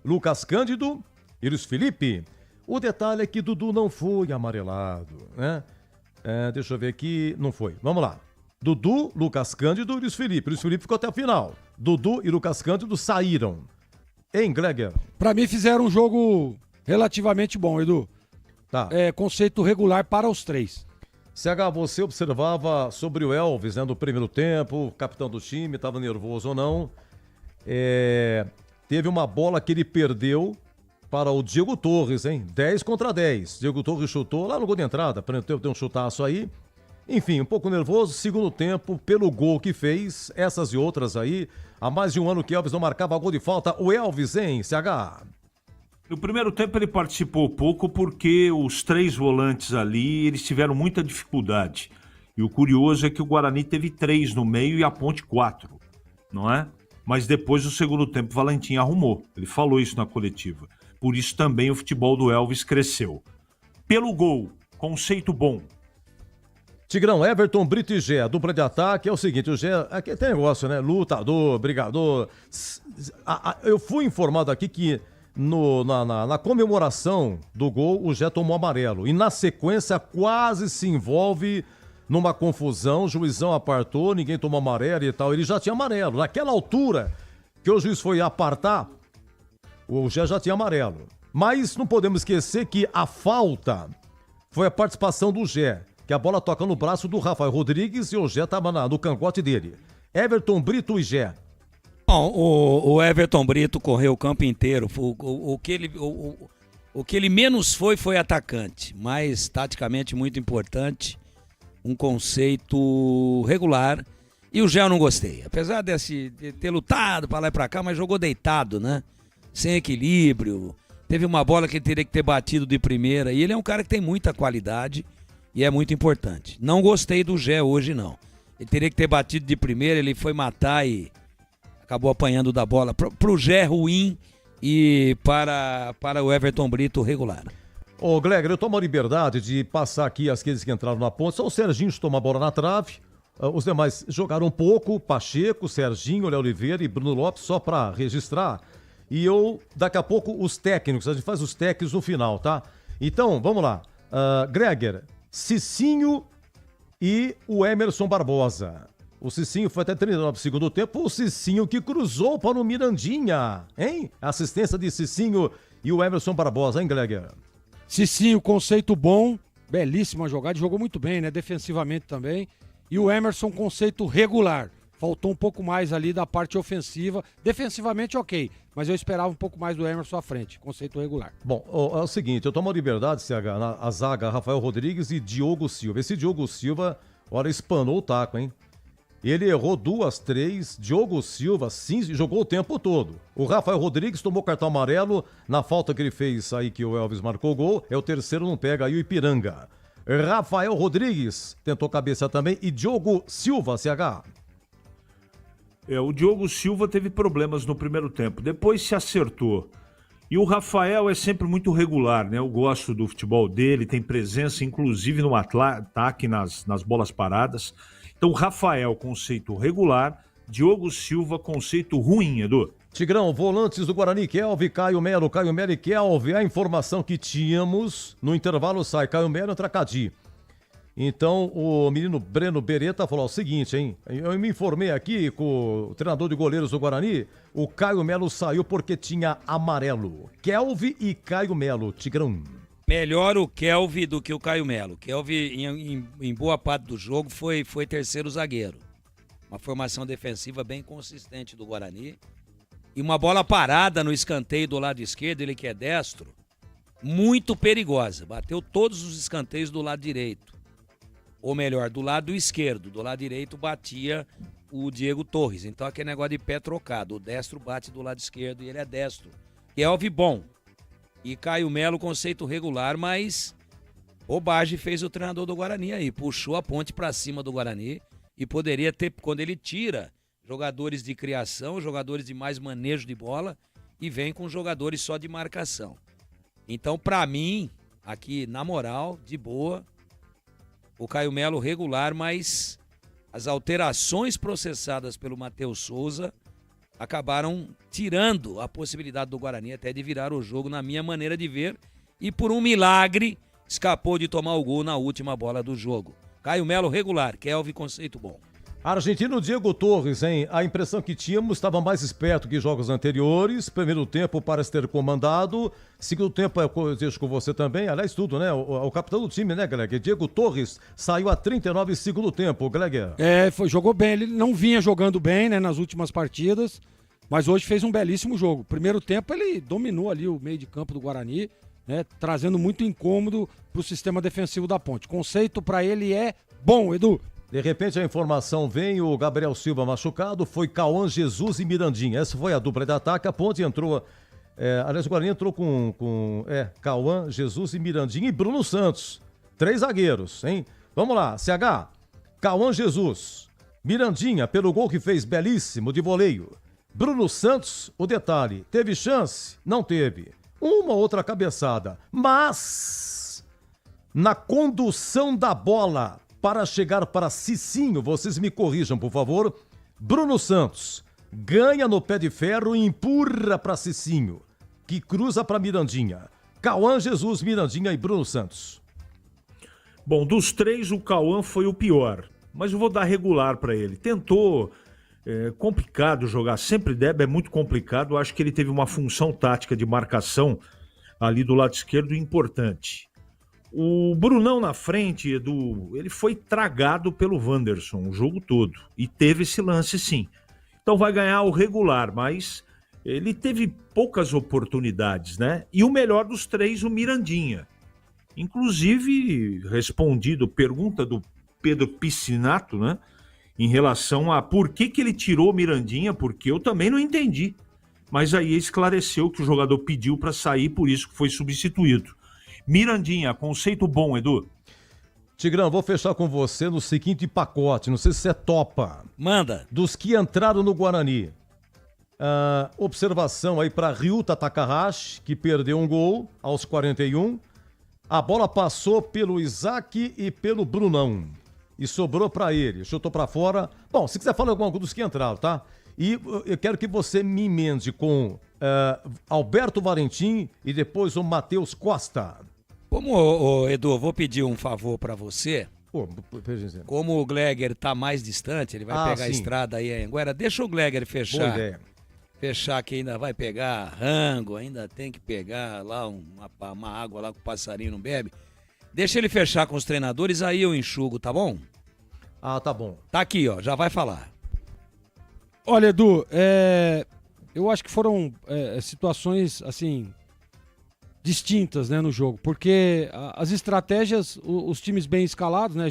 Lucas Cândido e Luiz Felipe. O detalhe é que Dudu não foi amarelado, né? Deixa eu ver aqui, não foi. Vamos lá. Dudu, Lucas Cândido e Luiz Felipe. Luiz Felipe ficou até a final. Dudu e Lucas Cândido saíram. Hein, Gleger?
Pra mim fizeram um jogo relativamente bom, Edu.
Tá.
Conceito regular para os três.
CH, você observava sobre o Elvis, né, no primeiro tempo, capitão do time, estava nervoso ou não. Teve uma bola que ele perdeu para o Diego Torres, hein? 10 contra 10. Diego Torres chutou lá no gol de entrada, tem um chutaço aí. Enfim, um pouco nervoso. Segundo tempo, pelo gol que fez, essas e outras aí. Há mais de um ano que Elvis não marcava gol de falta. O Elvis, hein, CH?
No primeiro tempo ele participou pouco porque os três volantes ali, eles tiveram muita dificuldade. E o curioso é que o Guarani teve 3 no meio e a Ponte 4, não é? Mas depois, no segundo tempo, o Valentim arrumou. Ele falou isso na coletiva. Por isso também o futebol do Elvis cresceu. Pelo gol, conceito bom.
Tigrão, Everton, Brito e Gé, dupla de ataque, é o seguinte, o Gé, aqui tem negócio, né, lutador, brigador. Eu fui informado aqui que na comemoração do gol, o Gé tomou amarelo, e na sequência quase se envolve numa confusão, o juizão apartou, ninguém tomou amarelo e tal, ele já tinha amarelo, naquela altura que o juiz foi apartar, o Gé já tinha amarelo. Mas não podemos esquecer que a falta foi a participação do Gé, que a bola toca no braço do Rafael Rodrigues e o Gé estava no cangote dele. Everton, Brito e Gé.
Bom, o Everton Brito correu o campo inteiro. O que ele menos foi atacante, mas taticamente muito importante. Um conceito regular. E o Gé eu não gostei. Apesar de ter lutado para lá e para cá, mas jogou deitado, né? Sem equilíbrio. Teve uma bola que ele teria que ter batido de primeira. E ele é um cara que tem muita qualidade e é muito importante. Não gostei do Gé hoje, não. Ele teria que ter batido de primeira, ele foi matar e acabou apanhando da bola. Pro Gé ruim e para o Everton Brito regular.
Ô, Gleger, eu tomo a liberdade de passar aqui aqueles que entraram na ponta. Só o Serginho tomou a bola na trave. Os demais jogaram pouco. Pacheco, Serginho, Léo Oliveira e Bruno Lopes, só para registrar. E daqui a pouco, os técnicos. A gente faz os técnicos no final, tá? Então, vamos lá. Gleger, Cicinho e o Emerson Barbosa. O Cicinho foi até 39 no segundo tempo. O Cicinho que cruzou para o Mirandinha, hein? Assistência de Cicinho e o Emerson Barbosa, hein, Gleger?
Cicinho, conceito bom. Belíssima jogada. Jogou muito bem, né? Defensivamente também. E o Emerson, conceito regular. faltou um pouco mais ali da parte ofensiva. Defensivamente, ok, mas eu esperava um pouco mais do Emerson à frente, conceito regular.
Bom, é o seguinte, eu tomo a liberdade, CH, a zaga Rafael Rodrigues e Diogo Silva. Esse Diogo Silva, olha, espanou o taco, hein? Ele errou 2, 3, Diogo Silva, sim, jogou o tempo todo. O Rafael Rodrigues tomou cartão amarelo na falta que ele fez aí, que o Elvis marcou o gol. É o terceiro, não pega aí o Ipiranga. Rafael Rodrigues tentou cabeça também e Diogo Silva, CH.
O Diogo Silva teve problemas no primeiro tempo, depois se acertou. E o Rafael é sempre muito regular, né? Eu gosto do futebol dele, tem presença inclusive no ataque, nas bolas paradas. Então, Rafael, conceito regular. Diogo Silva, conceito ruim, Edu.
Tigrão, volantes do Guarani, Kelvin, Caio Melo e Kelvin. A informação que tínhamos, no intervalo sai Caio Melo, entra Cadi. Então, o menino Breno Beretta falou o seguinte, hein? Eu me informei aqui com o treinador de goleiros do Guarani, o Caio Melo saiu porque tinha amarelo. Kelvin e Caio Melo, Tigrão.
Melhor o Kelvin do que o Caio Melo. Kelvin, em boa parte do jogo, foi terceiro zagueiro. Uma formação defensiva bem consistente do Guarani. E uma bola parada no escanteio do lado esquerdo, ele que é destro, muito perigosa. Bateu todos os escanteios do lado direito. Ou melhor, do lado esquerdo. Do lado direito batia o Diego Torres. Então aquele negócio de pé trocado. O destro bate do lado esquerdo e ele é destro. Kelvin bom. E Caio Melo, conceito regular, mas bobagem fez o treinador do Guarani aí. Puxou a ponte para cima do Guarani e poderia ter, quando ele tira jogadores de criação, jogadores de mais manejo de bola e vem com jogadores só de marcação. Então, para mim, aqui na moral, de boa, o Caio Melo regular, mas as alterações processadas pelo Matheus Souza acabaram tirando a possibilidade do Guarani até de virar o jogo, na minha maneira de ver, e por um milagre escapou de tomar o gol na última bola do jogo. Caio Melo regular, Kelvin conceito bom.
Argentino Diego Torres, hein? A impressão que tínhamos, estava mais esperto que jogos anteriores. Primeiro tempo parece ter comandado. Segundo tempo, eu deixo com você também. Aliás, tudo, né? O capitão do time, né, Gleger? Diego Torres saiu a 39 segundo tempo, Gleger.
Jogou bem. Ele não vinha jogando bem, né, nas últimas partidas, mas hoje fez um belíssimo jogo. Primeiro tempo, ele dominou ali o meio de campo do Guarani, né, trazendo muito incômodo para o sistema defensivo da Ponte. Conceito para ele é bom, Edu.
De repente a informação vem, o Gabriel Silva machucado, foi Cauã, Jesus e Mirandinha. Essa foi a dupla de ataque, a Ponte entrou, aliás o Guarani entrou com Cauã, Jesus e Mirandinha e Bruno Santos. 3 zagueiros, hein? Vamos lá, CH, Cauã, Jesus, Mirandinha pelo gol que fez belíssimo de voleio. Bruno Santos, o detalhe, teve chance? Não teve. Uma outra cabeçada, mas na condução da bola para chegar para Cicinho, vocês me corrijam, por favor. Bruno Santos ganha no pé de ferro e empurra para Cicinho, que cruza para Mirandinha. Cauã, Jesus, Mirandinha e Bruno Santos.
Bom, dos 3, o Cauã foi o pior, mas eu vou dar regular para ele. Tentou, complicado jogar, sempre é muito complicado. Eu acho que ele teve uma função tática de marcação ali do lado esquerdo importante. O Brunão na frente, Edu, ele foi tragado pelo Wanderson o jogo todo. E teve esse lance, sim. Então vai ganhar o regular, mas ele teve poucas oportunidades, né? E o melhor dos 3, o Mirandinha. Inclusive, respondido pergunta do Pedro Piscinato, né? Em relação a por que ele tirou o Mirandinha, porque eu também não entendi. Mas aí esclareceu que o jogador pediu para sair, por isso que foi substituído. Mirandinha, conceito bom, Edu.
Tigrão, vou fechar com você no seguinte pacote, não sei se você topa.
Manda.
Dos que entraram no Guarani. Observação aí para Ryuta Takahashi, que perdeu um gol aos 41. A bola passou pelo Isaac e pelo Brunão. E sobrou para ele, chutou para fora. Bom, se quiser falar alguma coisa dos que entraram, tá? E eu quero que você me emende com Alberto Valentim e depois o Matheus Costa.
Edu, eu vou pedir um favor para você. Como o Gleger tá mais distante, ele vai pegar a estrada aí em Anguera. Deixa o Gleger fechar.
Boa ideia.
Fechar que ainda vai pegar rango, ainda tem que pegar lá uma água lá que o passarinho não bebe. Deixa ele fechar com os treinadores, aí eu enxugo, tá bom?
Tá bom.
Tá aqui, ó, já vai falar.
Olha, Edu, eu acho que foram situações, assim, distintas, né, no jogo, porque as estratégias, os times bem escalados, né,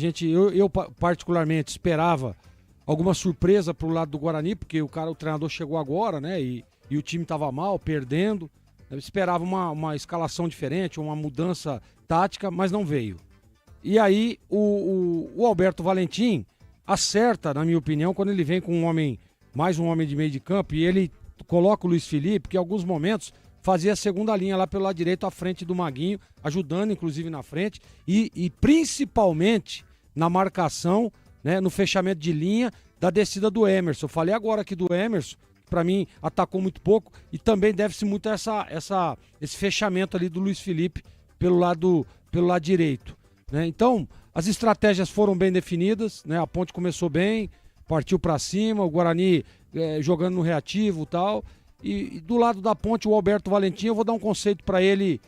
eu particularmente esperava alguma surpresa pro lado do Guarani, porque o treinador chegou agora, né, e o time tava mal, perdendo, eu esperava uma escalação diferente, uma mudança tática, mas não veio. E aí o Alberto Valentim acerta, na minha opinião, quando ele vem com mais um homem de meio de campo, e ele coloca o Luiz Felipe, que em alguns momentos fazia a segunda linha lá pelo lado direito, à frente do Maguinho, ajudando inclusive na frente, e principalmente na marcação, né, no fechamento de linha da descida do Emerson. Eu falei agora aqui do Emerson, que pra mim atacou muito pouco, e também deve-se muito a esse fechamento ali do Luiz Felipe pelo lado direito, né? Então, as estratégias foram bem definidas, né? A Ponte começou bem, partiu pra cima, o Guarani jogando no reativo e tal. E do lado da Ponte, o Alberto Valentim, eu vou dar um conceito pra ele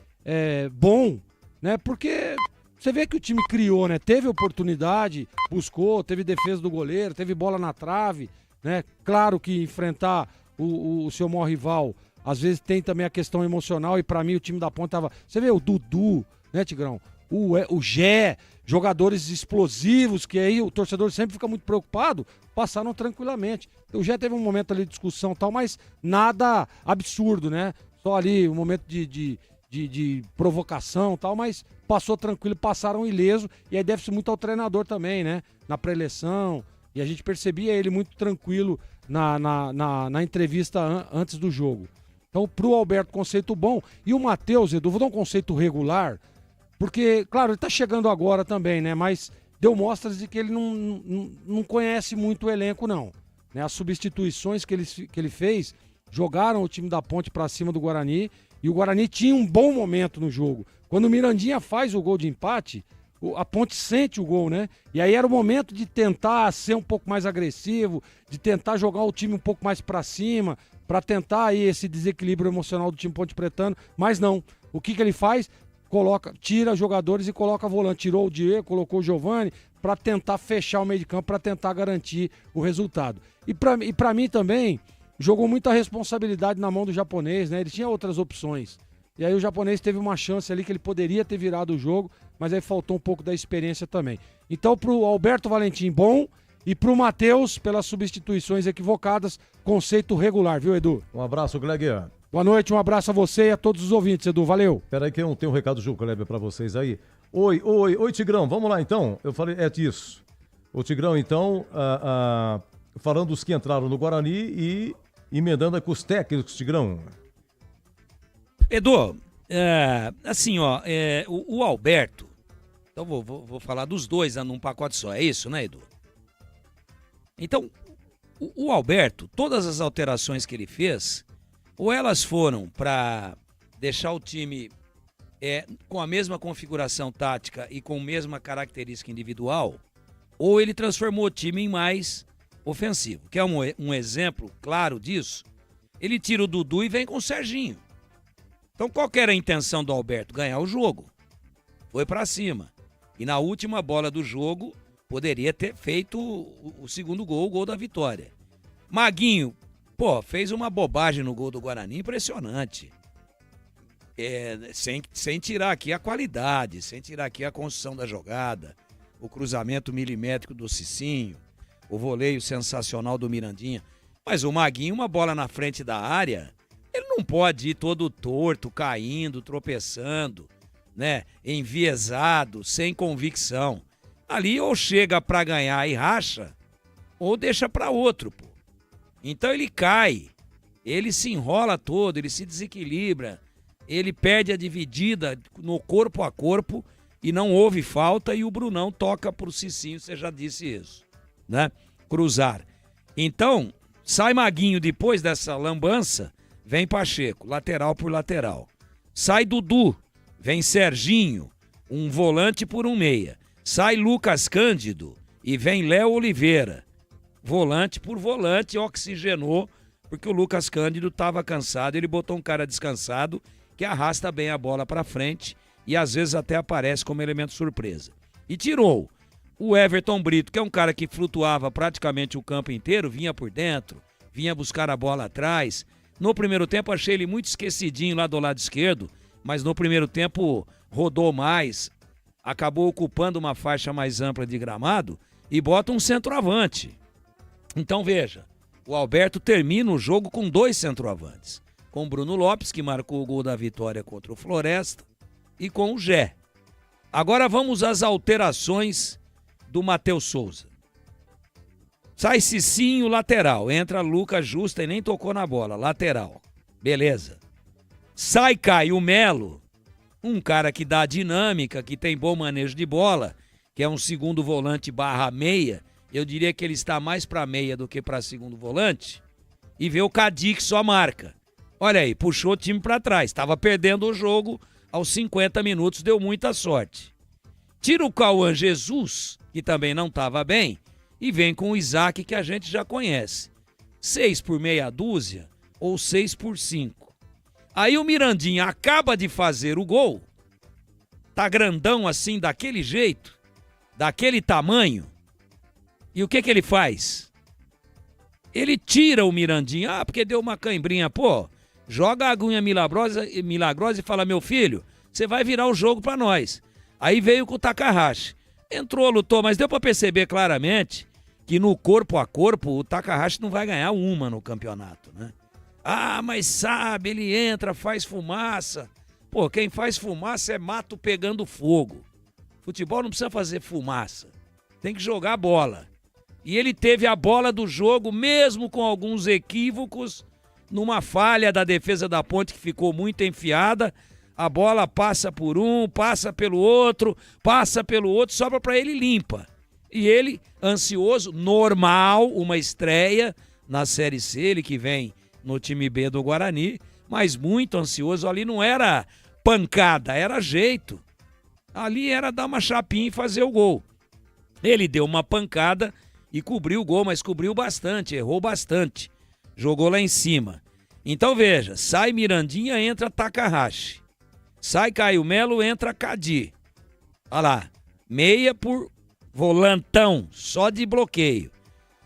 bom, né? Porque você vê que o time criou, né? Teve oportunidade, buscou, teve defesa do goleiro, teve bola na trave, né? Claro que enfrentar o seu maior rival, às vezes tem também a questão emocional, e pra mim o time da Ponte tava... Você vê o Dudu, né, Tigrão? O Gé, jogadores explosivos, que aí o torcedor sempre fica muito preocupado, passaram tranquilamente. O Gé teve um momento ali de discussão e tal, mas nada absurdo, né? Só ali um momento de provocação e tal, mas passou tranquilo, passaram ileso, e aí deve-se muito ao treinador também, né? Na pré-eleição, e a gente percebia ele muito tranquilo na entrevista antes do jogo. Então, pro Alberto, conceito bom. E o Matheus, Edu, vou dar um conceito regular, porque, claro, ele tá chegando agora também, né? Mas deu mostras de que ele não conhece muito o elenco, não. Né? As substituições que ele fez jogaram o time da Ponte pra cima do Guarani, e o Guarani tinha um bom momento no jogo. Quando o Mirandinha faz o gol de empate, a Ponte sente o gol, né? E aí era o momento de tentar ser um pouco mais agressivo, de tentar jogar o time um pouco mais pra cima, pra tentar aí esse desequilíbrio emocional do time ponte-pretano, mas não. O que ele faz? Tira jogadores e coloca volante. Tirou o Diego, colocou o Giovani para tentar fechar o meio de campo, para tentar garantir o resultado. E para mim também jogou muita responsabilidade na mão do japonês, né? Ele tinha outras opções. E aí o japonês teve uma chance ali que ele poderia ter virado o jogo, mas aí faltou um pouco da experiência também. Então pro Alberto Valentim, bom, e pro Matheus, pelas substituições equivocadas, conceito regular, viu, Edu?
Um abraço, Gleger.
Boa noite, um abraço a você e a todos os ouvintes, Edu, valeu.
Peraí que eu tenho um recado do Kleber pra vocês aí. Oi, Tigrão, vamos lá então. Eu falei, disso. O Tigrão, então, falando dos que entraram no Guarani e emendando aí com os técnicos, Tigrão.
Edu, assim, ó, o Alberto, então vou falar dos dois num pacote só, é isso, né, Edu? Então, o Alberto, todas as alterações que ele fez, ou elas foram para deixar o time com a mesma configuração tática e com a mesma característica individual, ou ele transformou o time em mais ofensivo. Quer um exemplo claro disso? Ele tira o Dudu e vem com o Serginho. Então qual que era a intenção do Alberto? Ganhar o jogo. Foi para cima. E na última bola do jogo, poderia ter feito o segundo gol, o gol da vitória. Maguinho, fez uma bobagem no gol do Guarani impressionante. Sem tirar aqui a qualidade, sem tirar aqui a construção da jogada, o cruzamento milimétrico do Cicinho, o voleio sensacional do Mirandinha. Mas o Maguinho, uma bola na frente da área, ele não pode ir todo torto, caindo, tropeçando, né? Enviesado, sem convicção. Ali ou chega pra ganhar e racha, ou deixa pra outro, pô. Então ele cai, ele se enrola todo, ele se desequilibra, ele perde a dividida no corpo a corpo e não houve falta, e o Brunão toca pro Cicinho, você já disse isso, né? Cruzar. Então, sai Maguinho depois dessa lambança, vem Pacheco, lateral por lateral. Sai Dudu, vem Serginho, um volante por um meia. Sai Lucas Cândido e vem Léo Oliveira. Volante por volante, oxigenou, porque o Lucas Cândido estava cansado, ele botou um cara descansado que arrasta bem a bola para frente e às vezes até aparece como elemento surpresa. E tirou o Everton Brito, que é um cara que flutuava praticamente o campo inteiro, vinha por dentro, vinha buscar a bola atrás. No primeiro tempo achei ele muito esquecidinho lá do lado esquerdo, mas no primeiro tempo rodou mais, acabou ocupando uma faixa mais ampla de gramado e bota um centroavante. Então veja, o Alberto termina o jogo com 2 centroavantes, com o Bruno Lopes, que marcou o gol da vitória contra o Floresta, e com o Gé. Agora vamos às alterações do Matheus Souza. Sai Cicinho, lateral. Entra Lucas Justa e nem tocou na bola, lateral. Beleza. Sai Caio Melo, um cara que dá dinâmica, que tem bom manejo de bola, que é um segundo volante / meia. Eu diria que ele está mais para meia do que para segundo volante. E vê o Cadi que só marca. Olha aí, puxou o time para trás. Estava perdendo o jogo aos 50 minutos, deu muita sorte. Tira o Cauã Jesus, que também não estava bem, e vem com o Isaac, que a gente já conhece. 6 por meia dúzia ou 6 por 5. Aí o Mirandinha acaba de fazer o gol. Tá grandão assim, daquele jeito, daquele tamanho. E o que ele faz? Ele tira o Mirandinha. Porque deu uma cãibrinha. Pô, joga a aguinha milagrosa e fala, meu filho, você vai virar o jogo pra nós. Aí veio com o Takahashi. Entrou, lutou, mas deu pra perceber claramente que no corpo a corpo o Takahashi não vai ganhar uma no campeonato, né? Ah, mas sabe, ele entra, faz fumaça. Pô, quem faz fumaça é mato pegando fogo. Futebol não precisa fazer fumaça. Tem que jogar a bola. E ele teve a bola do jogo, mesmo com alguns equívocos, numa falha da defesa da Ponte que ficou muito enfiada. A bola passa por um, passa pelo outro, sobra para ele limpa. E ele, ansioso, normal, uma estreia na Série C, ele que vem no time B do Guarani, mas muito ansioso. Ali não era pancada, era jeito. Ali era dar uma chapinha e fazer o gol. Ele deu uma pancada e cobriu o gol, mas cobriu bastante, errou bastante. Jogou lá em cima. Então veja, sai Mirandinha, entra Takahashi. Sai Caio Melo, entra Cadi. Olha lá, meia por volantão, só de bloqueio.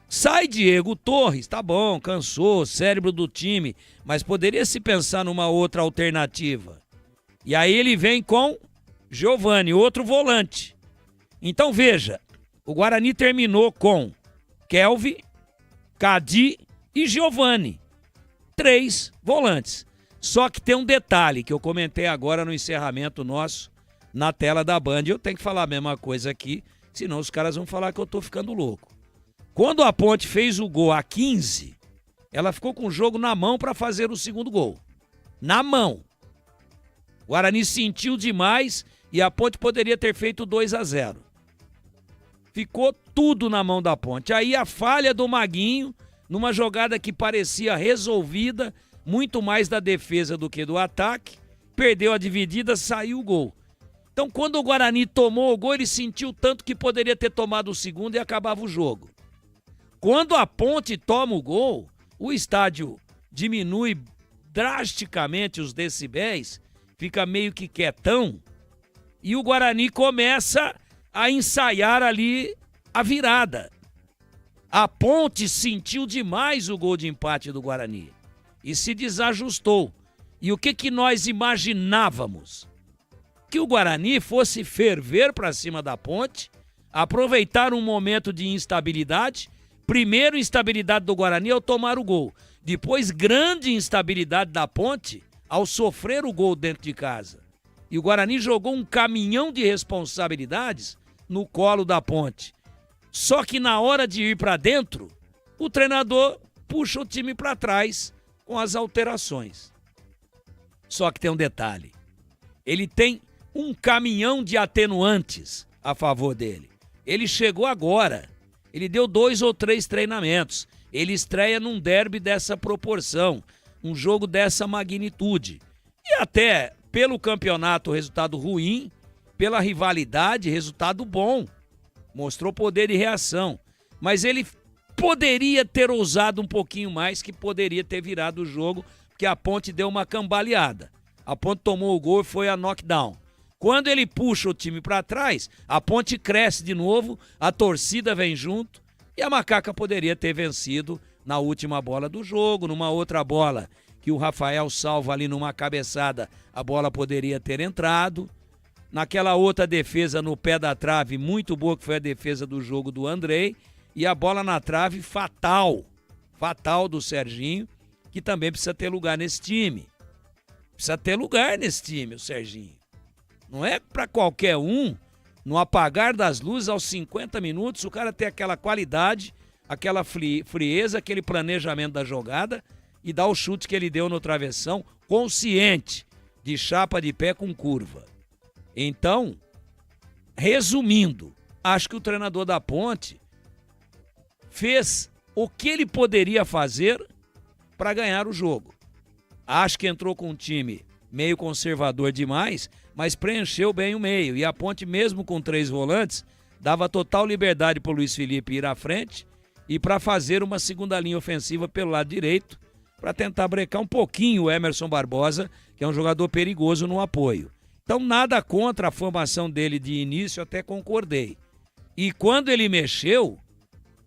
Sai Diego Torres, tá bom, cansou, cérebro do time, mas poderia se pensar numa outra alternativa. E aí ele vem com Giovani, outro volante. Então veja, o Guarani terminou com Kelvin, Cadi e Giovani. 3 volantes. Só que tem um detalhe que eu comentei agora no encerramento nosso, na tela da Band. Eu tenho que falar a mesma coisa aqui, senão os caras vão falar que eu tô ficando louco. Quando a Ponte fez o gol a 15, ela ficou com o jogo na mão para fazer o segundo gol. Na mão. O Guarani sentiu demais e a Ponte poderia ter feito 2-0. Ficou tudo na mão da Ponte. Aí a falha do Maguinho, numa jogada que parecia resolvida, muito mais da defesa do que do ataque, perdeu a dividida, saiu o gol. Então quando o Guarani tomou o gol, ele sentiu tanto que poderia ter tomado o segundo e acabava o jogo. Quando a Ponte toma o gol, o estádio diminui drasticamente os decibéis, fica meio que quietão, e o Guarani começa a ensaiar ali a virada. A Ponte sentiu demais o gol de empate do Guarani e se desajustou. E o que nós imaginávamos? Que o Guarani fosse ferver para cima da Ponte, aproveitar um momento de instabilidade. Primeiro, instabilidade do Guarani ao tomar o gol. Depois, grande instabilidade da Ponte ao sofrer o gol dentro de casa. E o Guarani jogou um caminhão de responsabilidades no colo da Ponte. Só que na hora de ir para dentro, o treinador puxa o time para trás com as alterações. Só que tem um detalhe. Ele tem um caminhão de atenuantes a favor dele. Ele chegou agora. Ele deu 2 ou 3 treinamentos. Ele estreia num derby dessa proporção, um jogo dessa magnitude. E até pelo campeonato, resultado ruim, pela rivalidade, resultado bom. Mostrou poder de reação. Mas ele poderia ter ousado um pouquinho mais, que poderia ter virado o jogo, porque a Ponte deu uma cambaleada. A Ponte tomou o gol e foi a knockdown. Quando ele puxa o time para trás, a Ponte cresce de novo, a torcida vem junto e a Macaca poderia ter vencido na última bola do jogo, numa outra bola que o Rafael salva ali numa cabeçada, a bola poderia ter entrado. Naquela outra defesa no pé da trave, muito boa, que foi a defesa do jogo do Andrei, e a bola na trave fatal do Serginho, que também precisa ter lugar nesse time. Precisa ter lugar nesse time, o Serginho. Não é para qualquer um, no apagar das luzes, aos 50 minutos, o cara ter aquela qualidade, aquela frieza, aquele planejamento da jogada e dar o chute que ele deu no travessão, consciente, de chapa de pé com curva. Então, resumindo, acho que o treinador da Ponte fez o que ele poderia fazer para ganhar o jogo. Acho que entrou com um time meio conservador demais, mas preencheu bem o meio. E a Ponte, mesmo com 3 volantes, dava total liberdade para o Luiz Felipe ir à frente e para fazer uma segunda linha ofensiva pelo lado direito, para tentar brecar um pouquinho o Emerson Barbosa, que é um jogador perigoso no apoio. Então, nada contra a formação dele de início, até concordei. E quando ele mexeu,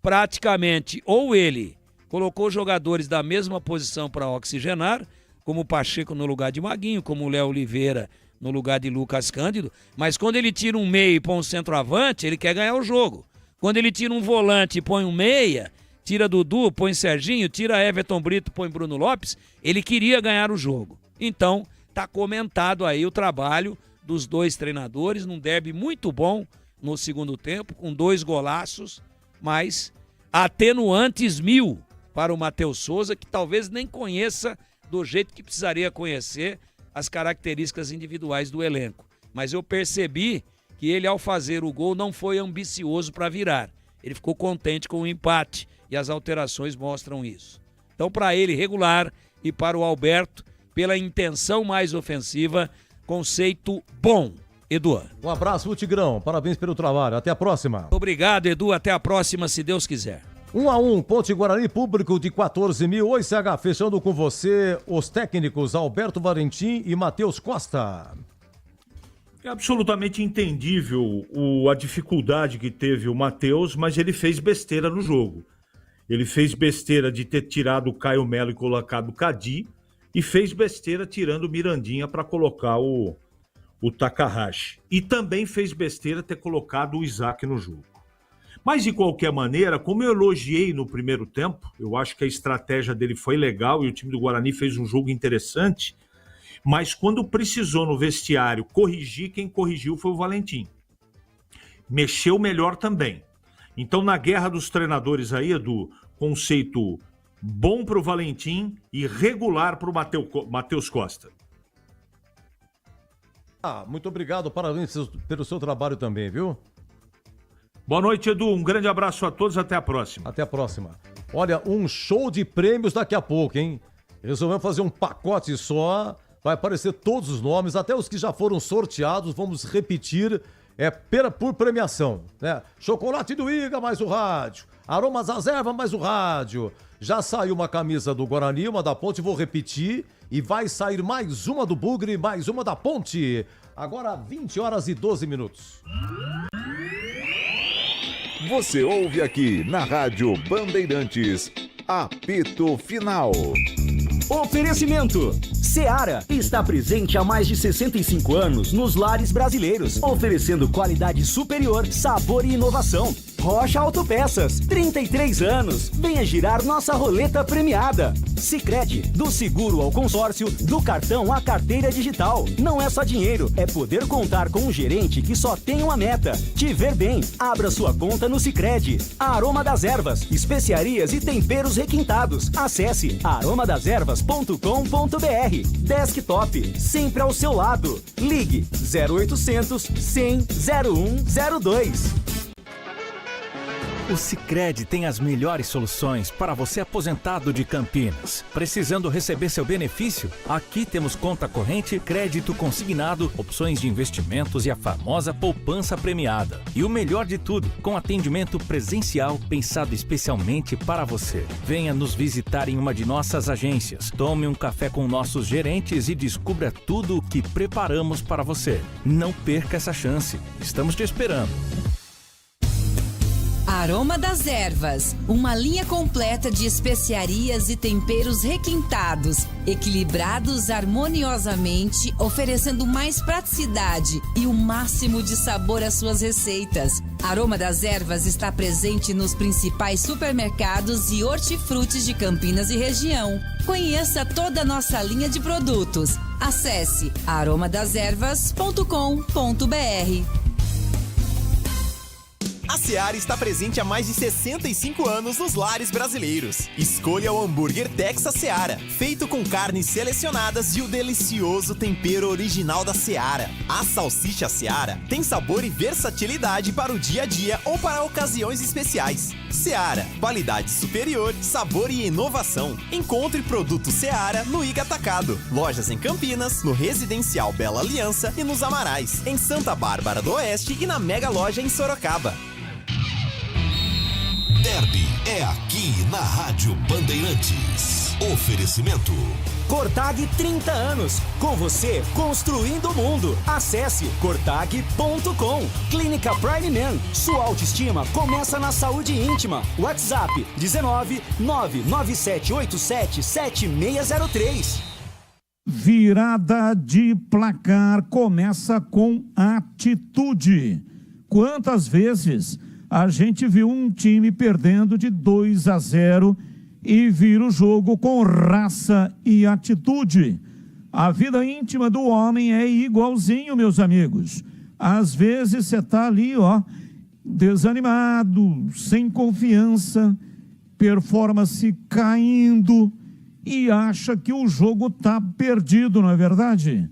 praticamente, ou ele colocou jogadores da mesma posição para oxigenar, como o Pacheco no lugar de Maguinho, como o Léo Oliveira no lugar de Lucas Cândido, mas quando ele tira um meio e põe um centroavante, ele quer ganhar o jogo. Quando ele tira um volante e põe um meia, tira Dudu, põe Serginho, tira Everton Brito, põe Bruno Lopes, ele queria ganhar o jogo. Então, tá comentado aí o trabalho dos 2 treinadores, num derby muito bom no segundo tempo, com 2 golaços, mas atenuantes 1000 para o Matheus Souza, que talvez nem conheça do jeito que precisaria conhecer as características individuais do elenco. Mas eu percebi que ele, ao fazer o gol, não foi ambicioso para virar. Ele ficou contente com o empate e as alterações mostram isso. Então, para ele, regular, e para o Alberto, pela intenção mais ofensiva, conceito bom. Edu.
Um abraço, Tigrão. Parabéns pelo trabalho. Até a próxima.
Obrigado, Edu. Até a próxima, se Deus quiser.
1-1, Ponte Guarani, público de 14 mil. Oi, CH, fechando com você os técnicos Alberto Valentim e Matheus Costa.
É absolutamente entendível a dificuldade que teve o Matheus, mas ele fez besteira no jogo. Ele fez besteira de ter tirado o Caio Melo e colocado o Cadi, e fez besteira tirando o Mirandinha para colocar o Takahashi. E também fez besteira ter colocado o Isaac no jogo. Mas, de qualquer maneira, como eu elogiei no primeiro tempo, eu acho que a estratégia dele foi legal e o time do Guarani fez um jogo interessante, mas quando precisou no vestiário corrigir, quem corrigiu foi o Valentim. Mexeu melhor também. Então, na guerra dos treinadores aí, Edu, conceito bom para o Valentim e regular para o Matheus Costa.
Muito obrigado, parabéns pelo seu trabalho também, viu?
Boa noite, Edu. Um grande abraço a todos. Até a próxima.
Até a próxima. Olha, um show de prêmios daqui a pouco, hein? Resolvemos fazer um pacote só. Vai aparecer todos os nomes, até os que já foram sorteados. Vamos repetir por premiação, né? Chocolate do Iga mais o rádio. Aromas Azerva mais o rádio. Já saiu uma camisa do Guarani, uma da Ponte. Vou repetir. E vai sair mais uma do Bugre, mais uma da Ponte. Agora 20h12.
Você ouve aqui na Rádio Bandeirantes, apito final.
Oferecimento. Seara está presente há mais de 65 anos nos lares brasileiros, oferecendo qualidade superior, sabor e inovação. Rocha Autopeças, 33 anos. Venha girar nossa roleta premiada. Sicredi, do seguro ao consórcio, do cartão à carteira digital. Não é só dinheiro, é poder contar com um gerente que só tem uma meta: te ver bem. Abra sua conta no Sicredi. Aroma das Ervas, especiarias e temperos requintados. Acesse aromadeservas.com.br. Desktop, sempre ao seu lado. Ligue 0800 100 0102.
O Sicredi tem as melhores soluções para você aposentado de Campinas. Precisando receber seu benefício? Aqui temos conta corrente, crédito consignado, opções de investimentos e a famosa poupança premiada. E o melhor de tudo, com atendimento presencial pensado especialmente para você. Venha nos visitar em uma de nossas agências. Tome um café com nossos gerentes e descubra tudo o que preparamos para você. Não perca essa chance. Estamos te esperando.
Aroma das Ervas, uma linha completa de especiarias e temperos requintados, equilibrados harmoniosamente, oferecendo mais praticidade e o máximo de sabor às suas receitas. Aroma das Ervas está presente nos principais supermercados e hortifrutis de Campinas e região. Conheça toda a nossa linha de produtos. Acesse aromadaservas.com.br.
A Seara está presente há mais de 65 anos nos lares brasileiros. Escolha o hambúrguer Texas Seara, feito com carnes selecionadas e o delicioso tempero original da Seara. A salsicha Seara tem sabor e versatilidade para o dia a dia ou para ocasiões especiais. Seara, qualidade superior, sabor e inovação. Encontre produto Seara no Iga Atacado. Lojas em Campinas, no Residencial Bela Aliança e nos Amarais, em Santa Bárbara do Oeste e na Mega Loja em Sorocaba.
Derby é aqui na Rádio Bandeirantes. Oferecimento.
Cortag 30 anos. Com você, construindo o mundo. Acesse cortag.com. Clínica Prime Man. Sua autoestima começa na saúde íntima. WhatsApp 19 99787 7603.
Virada de placar começa com atitude. Quantas vezes a gente viu um time perdendo de 2-0 e vira o jogo com raça e atitude? A vida íntima do homem é igualzinho, meus amigos. Às vezes você está ali, desanimado, sem confiança, performance caindo e acha que o jogo está perdido, não é verdade?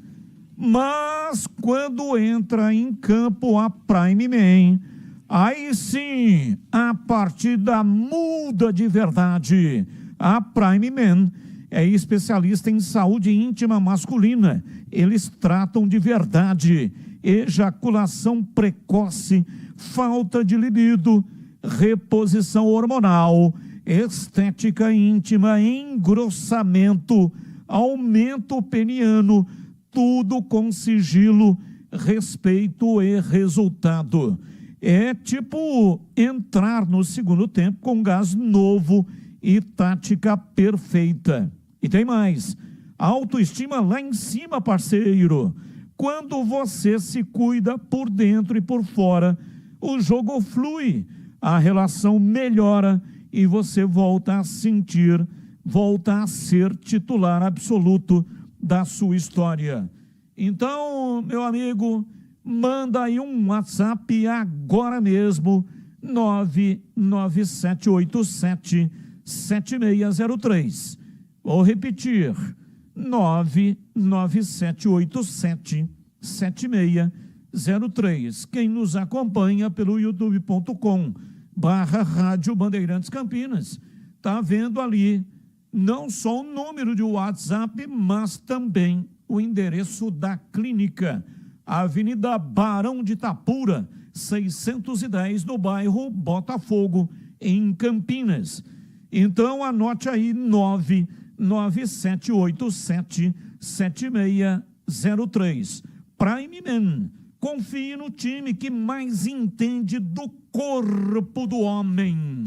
Mas quando entra em campo a Prime Man, aí sim, a partida muda de verdade. A Prime Man é especialista em saúde íntima masculina. Eles tratam de verdade ejaculação precoce, falta de libido, reposição hormonal, estética íntima, engrossamento, aumento peniano, tudo com sigilo, respeito e resultado. É tipo entrar no segundo tempo com gás novo e tática perfeita. E tem mais, autoestima lá em cima, parceiro. Quando você se cuida por dentro e por fora, o jogo flui, a relação melhora e você volta a sentir, volta a ser titular absoluto da sua história. Então, meu amigo, manda aí um WhatsApp agora mesmo, 99787-7603. Vou repetir, 99787-7603. Quem nos acompanha pelo youtube.com/Rádio Bandeirantes Campinas, tá vendo ali não só o número de WhatsApp, mas também o endereço da clínica. Avenida Barão de Itapura, 610, no bairro Botafogo, em Campinas. Então, anote aí, 99787-7603. Prime Man, confie no time que mais entende do corpo do homem.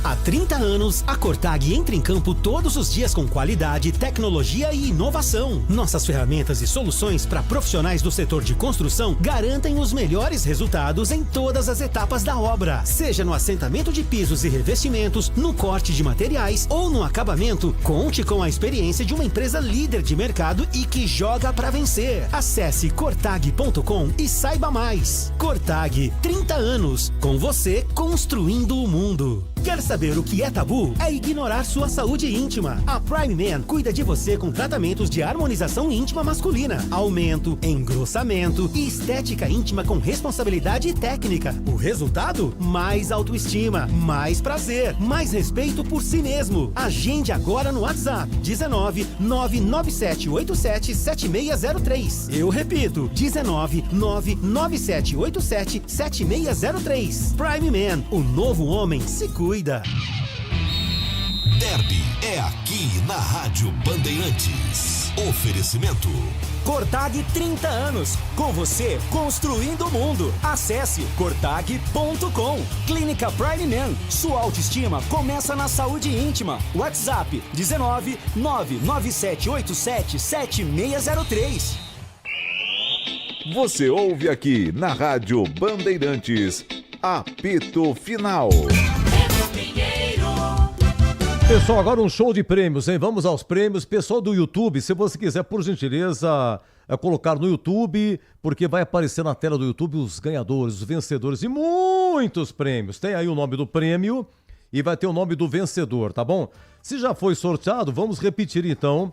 Há 30 anos, a Cortag entra em campo todos os dias com qualidade, tecnologia e inovação. Nossas ferramentas e soluções para profissionais do setor de construção garantem os melhores resultados em todas as etapas da obra. Seja no assentamento de pisos e revestimentos, no corte de materiais ou no acabamento, conte com a experiência de uma empresa líder de mercado e que joga para vencer. Acesse cortag.com e saiba mais. Cortag, 30 anos, com você construindo o mundo. Quer saber o que é tabu? É ignorar sua saúde íntima. A Prime Man cuida de você com tratamentos de harmonização íntima masculina, aumento, engrossamento e estética íntima com responsabilidade técnica. O resultado? Mais autoestima, mais prazer, mais respeito por si mesmo. Agende agora no WhatsApp 19 99787 7603. Eu repito, 19 99787 7603. Prime Man, o novo homem se cuida.
Derby é aqui na Rádio Bandeirantes. Oferecimento.
Cortag 30 anos, com você construindo o mundo. Acesse cortag.com. Clínica Prime Man, sua autoestima começa na saúde íntima. WhatsApp 19 99787 7603.
Você ouve aqui na Rádio Bandeirantes, apito final.
Pessoal, agora um show de prêmios, hein? Vamos aos prêmios. Pessoal do YouTube, se você quiser, por gentileza, colocar no YouTube, porque vai aparecer na tela do YouTube os ganhadores, os vencedores de muitos prêmios. Tem aí o nome do prêmio e vai ter o nome do vencedor, tá bom? Se já foi sorteado, vamos repetir então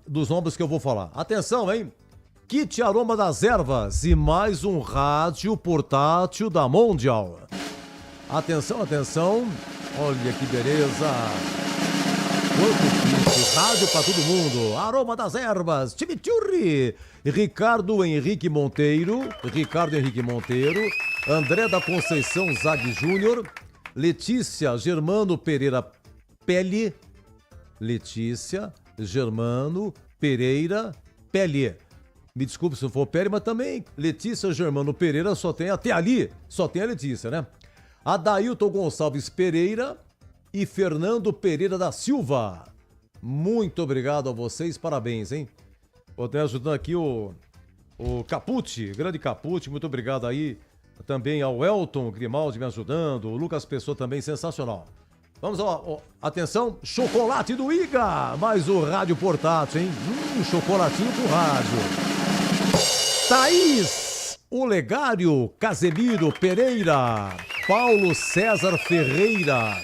dos nomes que eu vou falar. Atenção, hein? Kit Aroma das Ervas e mais um rádio portátil da Mondial. Atenção, atenção. Olha que beleza. Quanto kit, rádio pra todo mundo. Aroma das Ervas, Chimichurri. Ricardo Henrique Monteiro, André da Conceição Zag Júnior, Letícia Germano Pereira Pele, Me desculpe se não for Pele, mas também Letícia Germano Pereira só tem até ali, só tem a Letícia, né? Adailton Gonçalves Pereira e Fernando Pereira da Silva. Muito obrigado a vocês, parabéns, hein? Vou até ajudando aqui o Capucci, grande Capucci, muito obrigado aí. Também ao Elton Grimaldi me ajudando, o Lucas Pessoa também, sensacional. Vamos lá, atenção, chocolate do Iga, mais o rádio portátil, hein? Chocolatinho pro rádio. Thaís Olegário Casemiro Pereira, Paulo César Ferreira,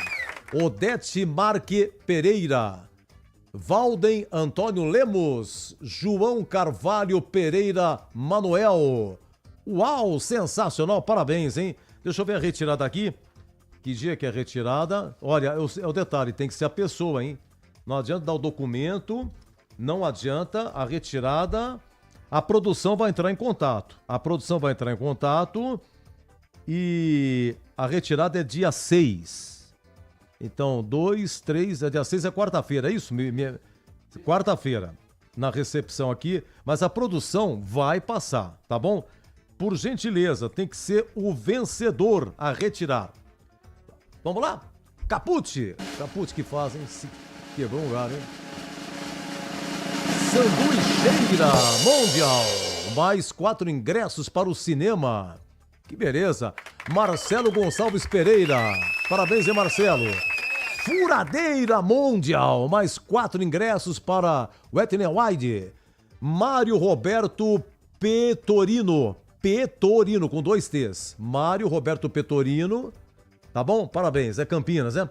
Odete Marque Pereira, Valden Antônio Lemos, João Carvalho Pereira Manuel. Uau, sensacional, parabéns, hein? Deixa eu ver a retirada aqui. Que dia que é a retirada? Olha, é o detalhe, tem que ser a pessoa, hein? Não adianta dar o documento, não adianta a retirada. A produção vai entrar em contato. E a retirada é dia 6. Então, 2, 3, dia 6 é quarta-feira, é isso? Quarta-feira, na recepção aqui. Mas a produção vai passar, tá bom? Por gentileza, tem que ser o vencedor a retirar. Vamos lá? Capucci que faz, hein? Se quebrou um lugar, hein? Sanduicheira Mundial. Mais 4 ingressos para o cinema. Que beleza. Marcelo Gonçalves Pereira. Parabéns, hein, Marcelo. Furadeira Mundial. Mais 4 ingressos para Wet n Wild. Mário Roberto Petorino, com 2 T's. Mário Roberto Petorino. Tá bom? Parabéns. É Campinas, né?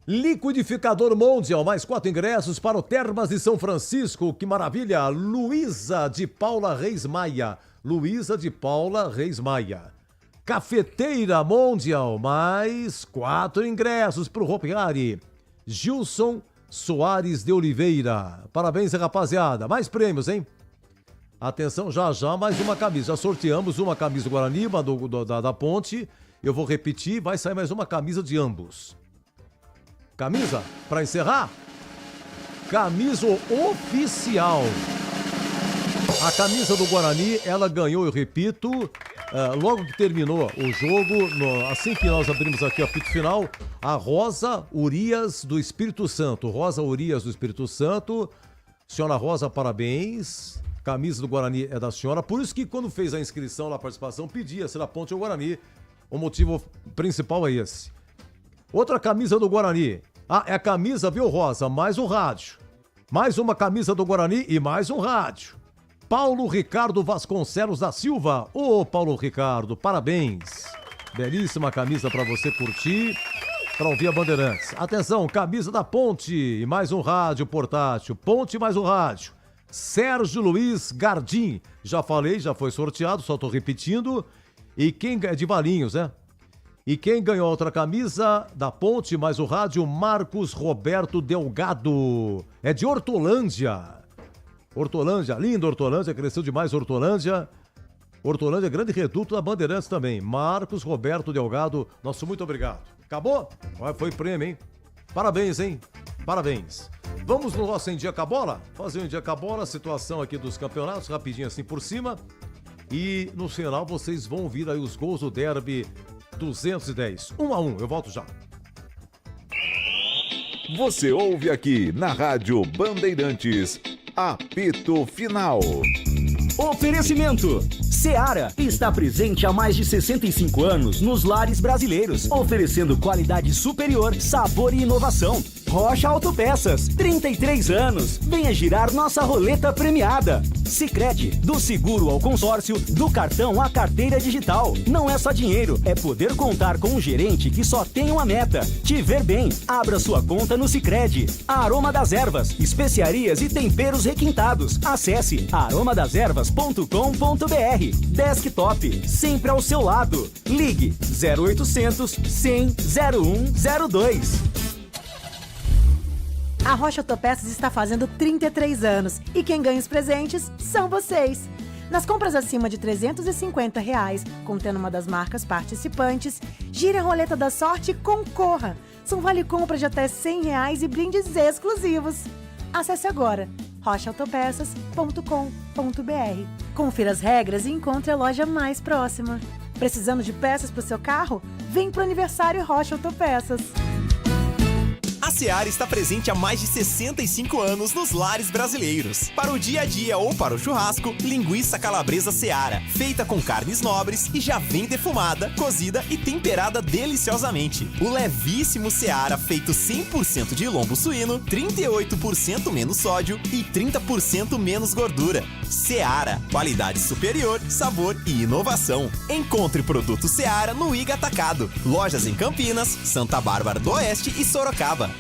Liquidificador Mundial, mais 4 ingressos para o Termas de São Francisco. Que maravilha! Luísa de Paula Reis Maia. Cafeteira Mundial, mais 4 ingressos para o Hopi Hari. Gilson Soares de Oliveira. Parabéns, rapaziada. Mais prêmios, hein? Atenção, já mais uma camisa. Já sorteamos uma camisa Guarani, da Ponte. Eu vou repetir, vai sair mais uma camisa de ambos. Camisa, para encerrar, camisa oficial. A camisa do Guarani, ela ganhou, eu repito, logo que terminou o jogo, assim que nós abrimos aqui o apito final, a Rosa Urias do Espírito Santo. Senhora Rosa, parabéns. Camisa do Guarani é da senhora. Por isso que quando fez a inscrição na participação, pedia se era Ponte ou Guarani. O motivo principal é esse. Outra camisa do Guarani. É a camisa, viu, Rosa? Mais um rádio. Mais uma camisa do Guarani e mais um rádio. Paulo Ricardo Vasconcelos da Silva. Ô, Paulo Ricardo, parabéns. Belíssima camisa para você curtir, para ouvir a Bandeirantes. Atenção, camisa da Ponte e mais um rádio portátil. Ponte mais um rádio. Sérgio Luiz Gardim. Já falei, já foi sorteado, só tô repetindo. E quem é de Valinhos, né? E quem ganhou outra camisa da Ponte, mais o rádio, Marcos Roberto Delgado. É de Hortolândia. Linda Hortolândia, cresceu demais Hortolândia. Hortolândia, grande reduto da Bandeirantes também. Marcos Roberto Delgado, nosso muito obrigado. Acabou? Foi prêmio, hein? Parabéns, hein? Parabéns. Vamos no nosso Em Dia com a Bola? Fazer um Em Dia com a Bola, situação aqui dos campeonatos, rapidinho assim por cima. E no final vocês vão ouvir aí os gols do Derby 210. 1-1, eu volto já.
Você ouve aqui na Rádio Bandeirantes, apito final.
Oferecimento. Seara está presente há mais de 65 anos nos lares brasileiros, oferecendo qualidade superior, sabor e inovação. Rocha Autopeças, 33 anos. Venha girar nossa roleta premiada. Sicredi, do seguro ao consórcio, do cartão à carteira digital. Não é só dinheiro, é poder contar com um gerente que só tem uma meta: te ver bem. Abra sua conta no Sicredi. Aroma das Ervas, especiarias e temperos requintados. Acesse aromadeservas.com.br. Desktop, sempre ao seu lado. Ligue 0800 100 0102.
A Rocha Autopeças está fazendo 33 anos e quem ganha os presentes são vocês. Nas compras acima de R$350, contendo uma das marcas participantes, gire a roleta da sorte e concorra. São vale compra de até R$100 e brindes exclusivos. Acesse agora rochaautopeças.com.br. Confira as regras e encontre a loja mais próxima. Precisando de peças para o seu carro? Vem pro aniversário Rocha Autopeças.
A Seara está presente há mais de 65 anos nos lares brasileiros. Para o dia a dia ou para o churrasco, linguiça calabresa Seara, feita com carnes nobres e já vem defumada, cozida e temperada deliciosamente. O levíssimo Seara, feito 100% de lombo suíno, 38% menos sódio e 30% menos gordura. Seara, qualidade superior, sabor e inovação. Encontre produto Seara no Iga Atacado. Lojas em Campinas, Santa Bárbara do Oeste e Sorocaba.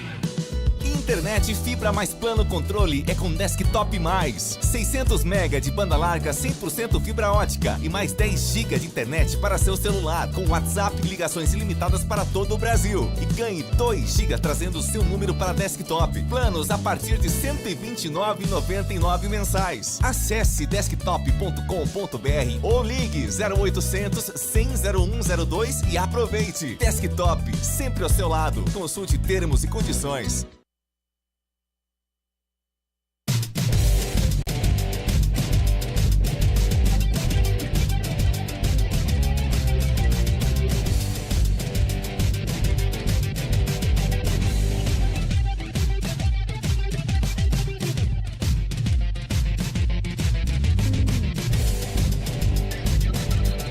Internet fibra mais plano controle é com Desktop Mais. 600 MB de banda larga 100% fibra ótica e mais 10 GB de internet para seu celular, com WhatsApp e ligações ilimitadas para todo o Brasil. E ganhe 2 GB trazendo o seu número para Desktop. Planos a partir de R$ 129,99 mensais. Acesse desktop.com.br ou ligue 0800 100 0102 e aproveite. Desktop, sempre ao seu lado. Consulte termos e condições.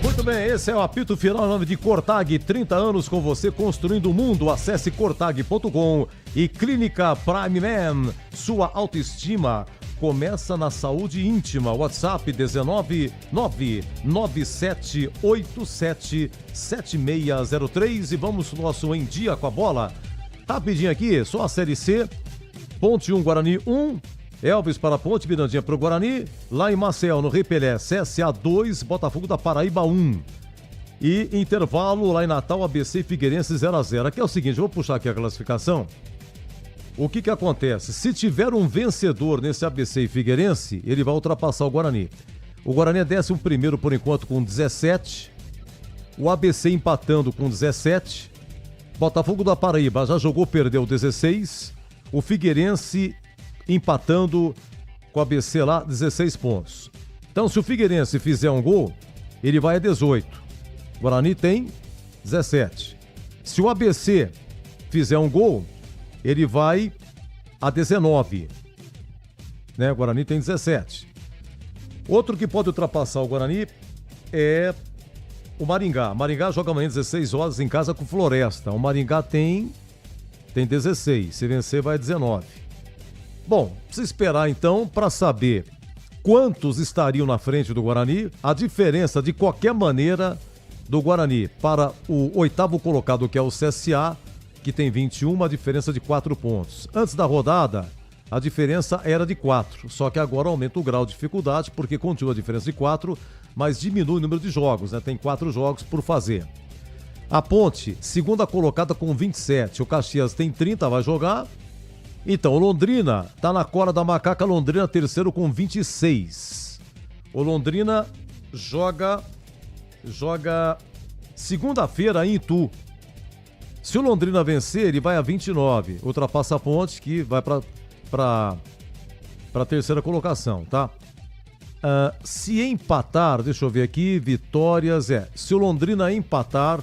Muito bem, esse é o apito final em nome de Cortag, 30 anos com você construindo o mundo. Acesse cortag.com e Clínica Prime Man, sua autoestima começa na saúde íntima. WhatsApp 19997877603 e vamos no nosso Em Dia com a Bola. Rapidinho aqui, só a Série C, Ponte 1, Guarani 1, Elvis para Ponte, Mirandinha para o Guarani, lá em Maceió, no Rei Pelé, CSA 2, Botafogo da Paraíba 1. E intervalo lá em Natal, ABC e Figueirense 0-0. Aqui é o seguinte, vou puxar aqui a classificação. O que acontece? Se tiver um vencedor nesse ABC e Figueirense, ele vai ultrapassar o Guarani. O Guarani é 11º por enquanto com 17, o ABC empatando com 17, Botafogo da Paraíba já jogou, perdeu 16, o Figueirense empatando com o ABC lá, 16 pontos. Então, se o Figueirense fizer um gol, ele vai a 18. O Guarani tem 17. Se o ABC fizer um gol, ele vai a 19. Né? O Guarani tem 17. Outro que pode ultrapassar o Guarani é o Maringá. Maringá joga amanhã 16 horas em casa com o Floresta. O Maringá tem 16. Se vencer, vai a 19. Bom, precisa esperar então para saber quantos estariam na frente do Guarani. A diferença, de qualquer maneira, do Guarani para o 8º colocado, que é o CSA, que tem 21, uma diferença de 4 pontos. Antes da rodada, a diferença era de 4, só que agora aumenta o grau de dificuldade, porque continua a diferença de 4, mas diminui o número de jogos, né? Tem 4 jogos por fazer. A Ponte, segunda colocada com 27, o Caxias tem 30, vai jogar. Então, o Londrina tá na cola da macaca. Londrina terceiro com 26. O Londrina joga segunda-feira em Itu. Se o Londrina vencer, ele vai a 29. Ultrapassa a Ponte, que vai para para a terceira colocação, tá? Se empatar, deixa eu ver aqui, vitórias, se o Londrina empatar,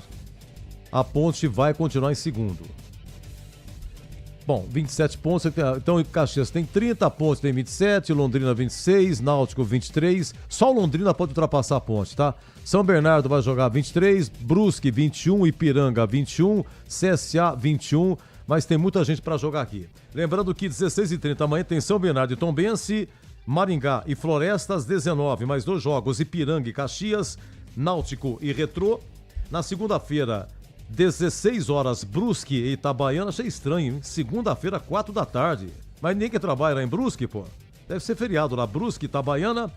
a Ponte vai continuar em segundo. Bom, 27 pontos, então o Caxias tem 30, a Ponte tem 27, Londrina 26, Náutico 23, só o Londrina pode ultrapassar a Ponte, tá? São Bernardo vai jogar 23, Brusque 21, Ipiranga 21, CSA 21, mas tem muita gente para jogar aqui. Lembrando que 16h30 amanhã tem São Bernardo e Tombense, Maringá e Floresta às 19, mais 2 jogos, Ipiranga e Caxias, Náutico e Retrô. Na segunda-feira, 16 horas, Brusque e Itabaiana. Achei estranho, hein? Segunda-feira, 4 da tarde. Mas ninguém que trabalha lá em Brusque, pô. Deve ser feriado lá. Brusque, Itabaiana.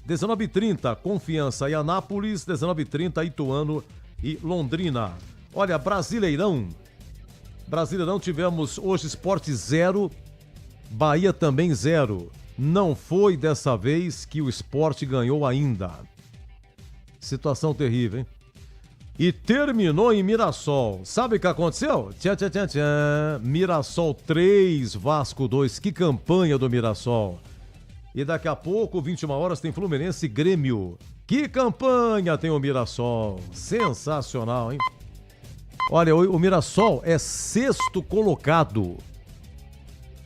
19h30, Confiança e Anápolis. 19h30, Ituano e Londrina. Olha, Brasileirão. Brasileirão tivemos hoje Sport 0, Bahia também 0. Não foi dessa vez que o Sport ganhou ainda. Situação terrível, hein? E terminou em Mirassol. Sabe o que aconteceu? Mirassol 3, Vasco 2. Que campanha do Mirassol. E daqui a pouco, 21 horas, tem Fluminense e Grêmio. Que campanha tem o Mirassol. Sensacional, hein? Olha, o Mirassol é 6º colocado.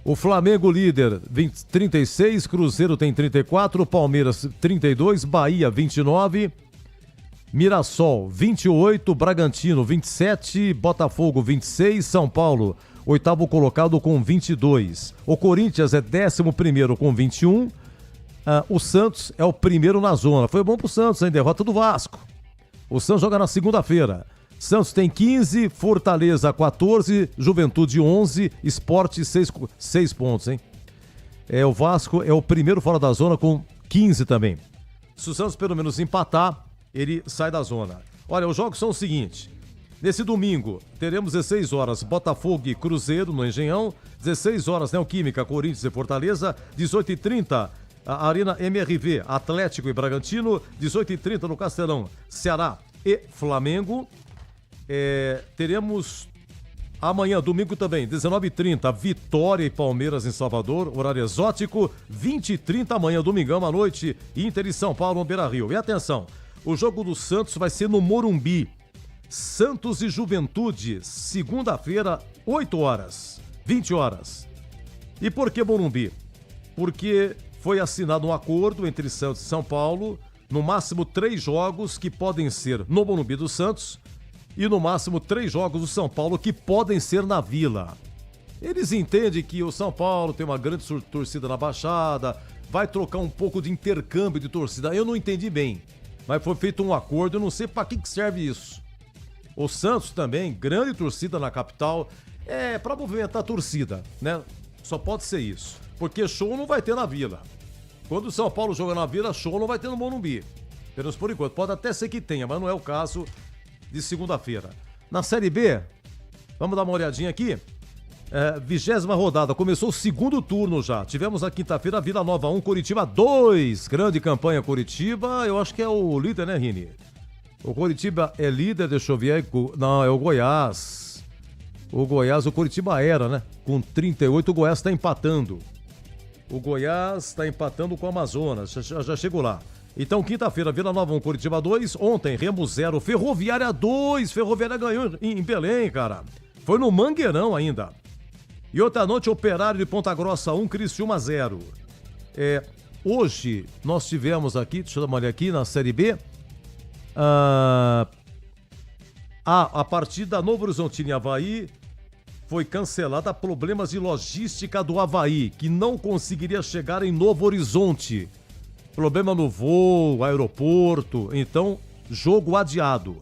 O Flamengo líder, 36, Cruzeiro tem 34, Palmeiras 32, Bahia 29, Mirassol 28, Bragantino 27, Botafogo 26, São Paulo 8º colocado com 22. O Corinthians é 11º com 21. O Santos é o primeiro na zona. Foi bom pro Santos, hein? Derrota do Vasco. O Santos joga na segunda-feira. Santos tem 15, Fortaleza 14, Juventude 11, Sport 6 pontos, hein? O Vasco é o primeiro fora da zona com 15 também. Se o Santos pelo menos empatar, ele sai da zona. Olha, os jogos são o seguinte. Nesse domingo, teremos 16 horas Botafogo e Cruzeiro no Engenhão, 16 horas Neoquímica, Corinthians e Fortaleza, 18h30 a Arena MRV, Atlético e Bragantino, 18h30 no Castelão, Ceará e Flamengo. Teremos amanhã, domingo também, 19h30, Vitória e Palmeiras em Salvador, horário exótico, 20h30 amanhã, domingão à noite, Inter e São Paulo no Beira-Rio. E atenção, o jogo do Santos vai ser no Morumbi. Santos e Juventude, segunda-feira, 8 horas, 20 horas. E por que Morumbi? Porque foi assinado um acordo entre Santos e São Paulo, no máximo 3 jogos que podem ser no Morumbi do Santos e no máximo 3 jogos do São Paulo que podem ser na Vila. Eles entendem que o São Paulo tem uma grande torcida na Baixada, vai trocar um pouco de intercâmbio de torcida. Eu não entendi bem, mas foi feito um acordo, eu não sei para que serve isso. O Santos também, grande torcida na capital, para movimentar a torcida, né? Só pode ser isso, porque show não vai ter na Vila. Quando o São Paulo joga na Vila, show não vai ter no Morumbi. Pelo menos por enquanto, pode até ser que tenha, mas não é o caso de segunda-feira. Na Série B, vamos dar uma olhadinha aqui. 20ª rodada, começou o segundo turno já. Tivemos na quinta-feira Vila Nova 1, Curitiba 2. Grande campanha Curitiba, eu acho que é o líder, né, Rini? O Curitiba é líder, deixa eu ver. Não, é o Goiás. O Curitiba era, né? Com 38, o Goiás está empatando. O Goiás está empatando com o Amazonas, já chegou lá. Então, quinta-feira, Vila Nova 1, Curitiba 2. Ontem, Remo 0, Ferroviária 2. Ferroviária ganhou em Belém, cara. Foi no Mangueirão ainda. E outra noite, Operário de Ponta Grossa 1, Criciúma 0. Hoje, nós tivemos aqui, deixa eu dar uma olhada aqui na Série B. A partida Novo Horizontino e Avaí foi cancelada a problemas de logística do Avaí, que não conseguiria chegar em Novo Horizonte. Problema no voo, aeroporto, então jogo adiado.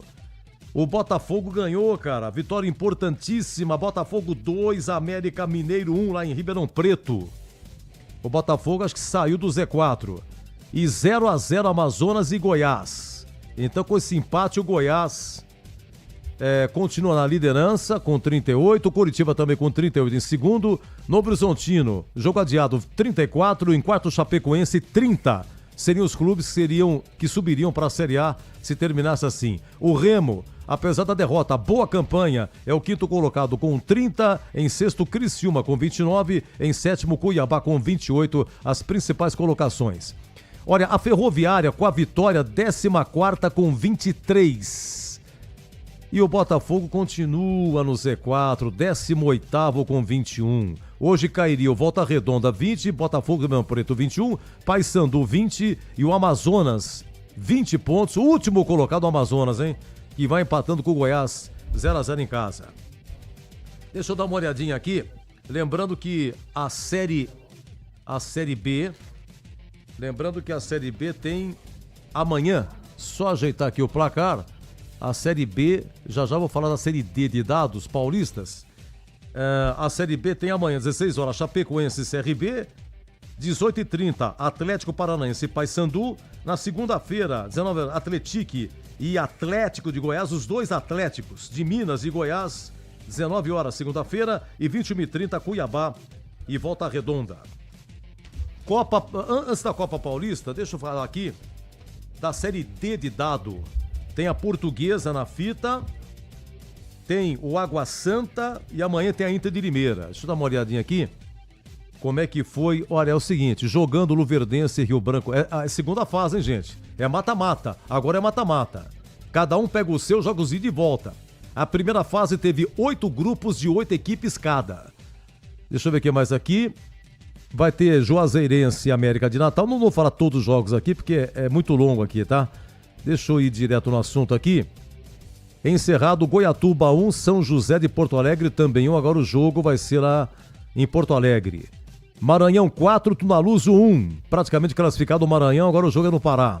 O Botafogo ganhou, cara, vitória importantíssima, Botafogo 2, América Mineiro 1 lá em Ribeirão Preto. O Botafogo acho que saiu do Z4. E 0-0 Amazonas e Goiás. Então, com esse empate, o Goiás continua na liderança com 38, o Curitiba também com 38 em segundo, Novo Horizontino, jogo adiado, 34, em quarto Chapecoense, 30. Seriam os clubes que subiriam para a Série A se terminasse assim. O Remo apesar da derrota. Boa campanha, é o quinto colocado com 30, em sexto Criciúma com 29, em sétimo Cuiabá com 28, as principais colocações. Olha, a Ferroviária com a vitória, 14ª com 23. E o Botafogo continua no Z4, 18º com 21. Hoje cairia o Volta Redonda 20, Botafogo do Ribeirão Preto 21, Paysandu 20 e o Amazonas 20 pontos. O último colocado, o Amazonas, hein? Que vai empatando com o Goiás 0-0 em casa. Deixa eu dar uma olhadinha aqui. Lembrando que a Série B... Lembrando que a Série B tem amanhã. Só ajeitar aqui o placar. A Série B, já vou falar da Série D de dados paulistas. A Série B tem amanhã, 16 horas, Chapecoense e CRB. 18h30, Atlético Paranaense e Paysandu. Na segunda-feira, 19 horas, Atletique e Atlético de Goiás, os dois Atléticos de Minas e Goiás. 19 horas, segunda-feira. E 21h30, Cuiabá e Volta Redonda. Antes da Copa Paulista, deixa eu falar aqui da Série D de dado. Tem a Portuguesa na fita, tem o Água Santa e amanhã tem a Inter de Limeira. Deixa eu dar uma olhadinha aqui. Como é que foi? Olha, é o seguinte, jogando Luverdense e Rio Branco. É a segunda fase, hein, gente? É mata-mata. Agora é mata-mata. Cada um pega o seu, joga os ida e volta. A primeira fase teve 8 grupos de 8 equipes cada. Deixa eu ver o que mais aqui. Vai ter Juazeirense e América de Natal. Não vou falar todos os jogos aqui, porque é muito longo aqui, tá? Deixa eu ir direto no assunto aqui. Encerrado Goiatuba 1, São José de Porto Alegre também 1. Agora o jogo vai ser lá em Porto Alegre. Maranhão 4, Tunaluso 1. Praticamente classificado o Maranhão, agora o jogo é no Pará.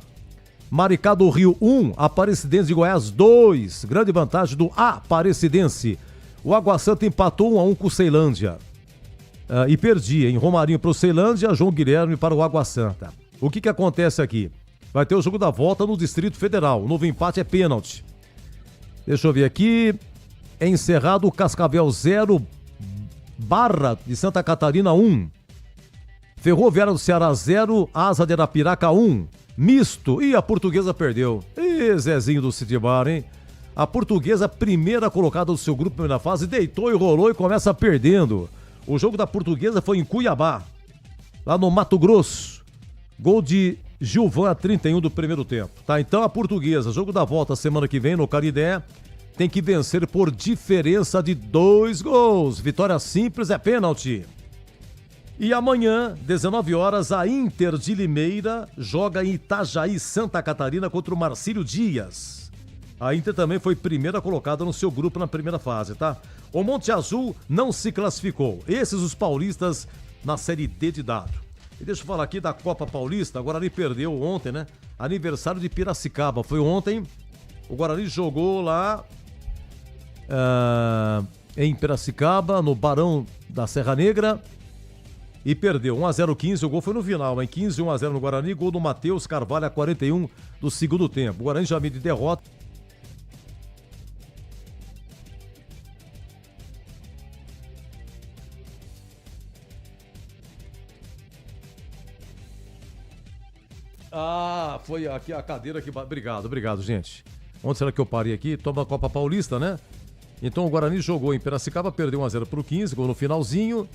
Maricá do Rio 1, Aparecidense de Goiás 2. Grande vantagem do Aparecidense. O Água Santa empatou 1-1 com o Ceilândia. E perdia em Romarinho para o Ceilândia, João Guilherme para o Água Santa. O que acontece aqui? Vai ter o jogo da volta no Distrito Federal. O novo empate é pênalti. Deixa eu ver aqui. É encerrado Cascavel 0, Barra de Santa Catarina 1. Ferroviária do Ceará 0, Asa de Arapiraca 1. Misto. E a Portuguesa perdeu. E Zezinho do Citybar, hein? A Portuguesa, primeira colocada do seu grupo, primeira fase, deitou e rolou e começa perdendo. O jogo da Portuguesa foi em Cuiabá, lá no Mato Grosso. Gol de Gilvan a 31 do primeiro tempo. Tá, então a Portuguesa, jogo da volta semana que vem no Canidé, tem que vencer por diferença de 2 gols. Vitória simples é pênalti. E amanhã, 19 horas, a Inter de Limeira joga em Itajaí, Santa Catarina, contra o Marcílio Dias. A Inter também foi primeira colocada no seu grupo na primeira fase, tá? O Monte Azul não se classificou. Esses os paulistas na Série D de dado. E deixa eu falar aqui da Copa Paulista. O Guarani perdeu ontem, né? Aniversário de Piracicaba. Foi ontem. O Guarani jogou lá em Piracicaba, no Barão da Serra Negra. E perdeu. 1-0 15. O gol foi no final, em 15, 1-0 no Guarani. Gol do Matheus Carvalho a 41 do segundo tempo. O Guarani já me de derrota. Foi aqui a cadeira que... Obrigado, gente. Onde será que eu parei aqui? Toma a Copa Paulista, né? Então o Guarani jogou em Piracicaba, perdeu 1-0 pro 15, gol no finalzinho.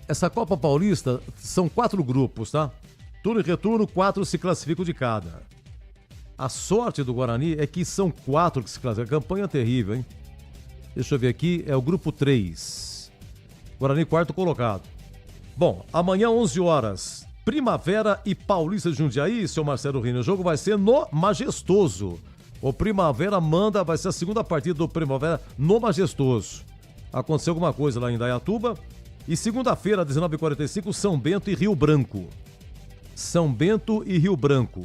Essa Copa Paulista são 4 grupos, tá? Turno e retorno, 4 se classificam de cada. A sorte do Guarani é que são 4 que se classificam. A campanha é terrível, hein? Deixa eu ver aqui, é o grupo 3. Guarani quarto colocado. Bom, amanhã 11 horas... Primavera e Paulista de Jundiaí, seu Marcelo Rino. O jogo vai ser no Majestoso. O Primavera vai ser a segunda partida do Primavera no Majestoso. Aconteceu alguma coisa lá em Indaiatuba. E segunda-feira, 19h45, São Bento e Rio Branco. São Bento e Rio Branco.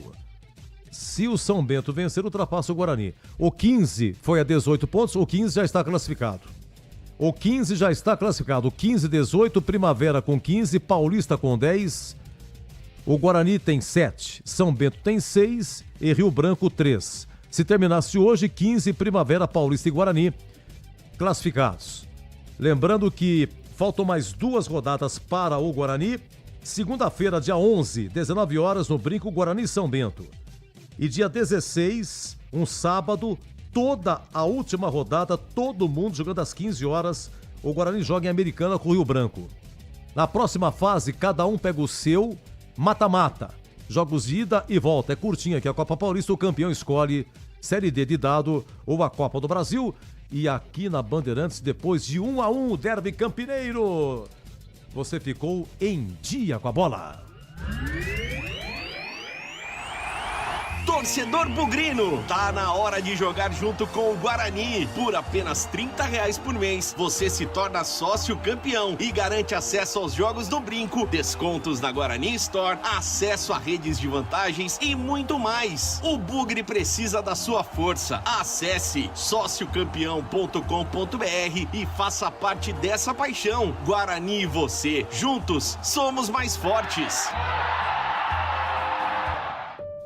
Se o São Bento vencer, ultrapassa o Guarani. O 15 foi a 18 pontos, o 15 já está classificado. O 15 já está classificado. O 15, 18, Primavera com 15, Paulista com 10... O Guarani tem 7, São Bento tem 6 e Rio Branco 3. Se terminasse hoje, 15, Primavera, Paulista e Guarani classificados. Lembrando que faltam mais 2 rodadas para o Guarani. Segunda-feira, dia 11, 19 horas, no Brinco, Guarani e São Bento. E dia 16, um sábado, toda a última rodada, todo mundo jogando às 15 horas. O Guarani joga em Americana com o Rio Branco. Na próxima fase, cada um pega o seu mata-mata. Jogos de ida e volta. É curtinha aqui a Copa Paulista. O campeão escolhe Série D de dado ou a Copa do Brasil. E aqui na Bandeirantes, depois de 1-1, Derby Campineiro, você ficou em dia com a bola.
Torcedor bugrino, tá na hora de jogar junto com o Guarani. Por apenas R$30 por mês, você se torna sócio campeão e garante acesso aos jogos do Brinco, descontos na Guarani Store, acesso a redes de vantagens e muito mais. O Bugre precisa da sua força. Acesse sociocampeão.com.br e faça parte dessa paixão. Guarani e você, juntos, somos mais fortes.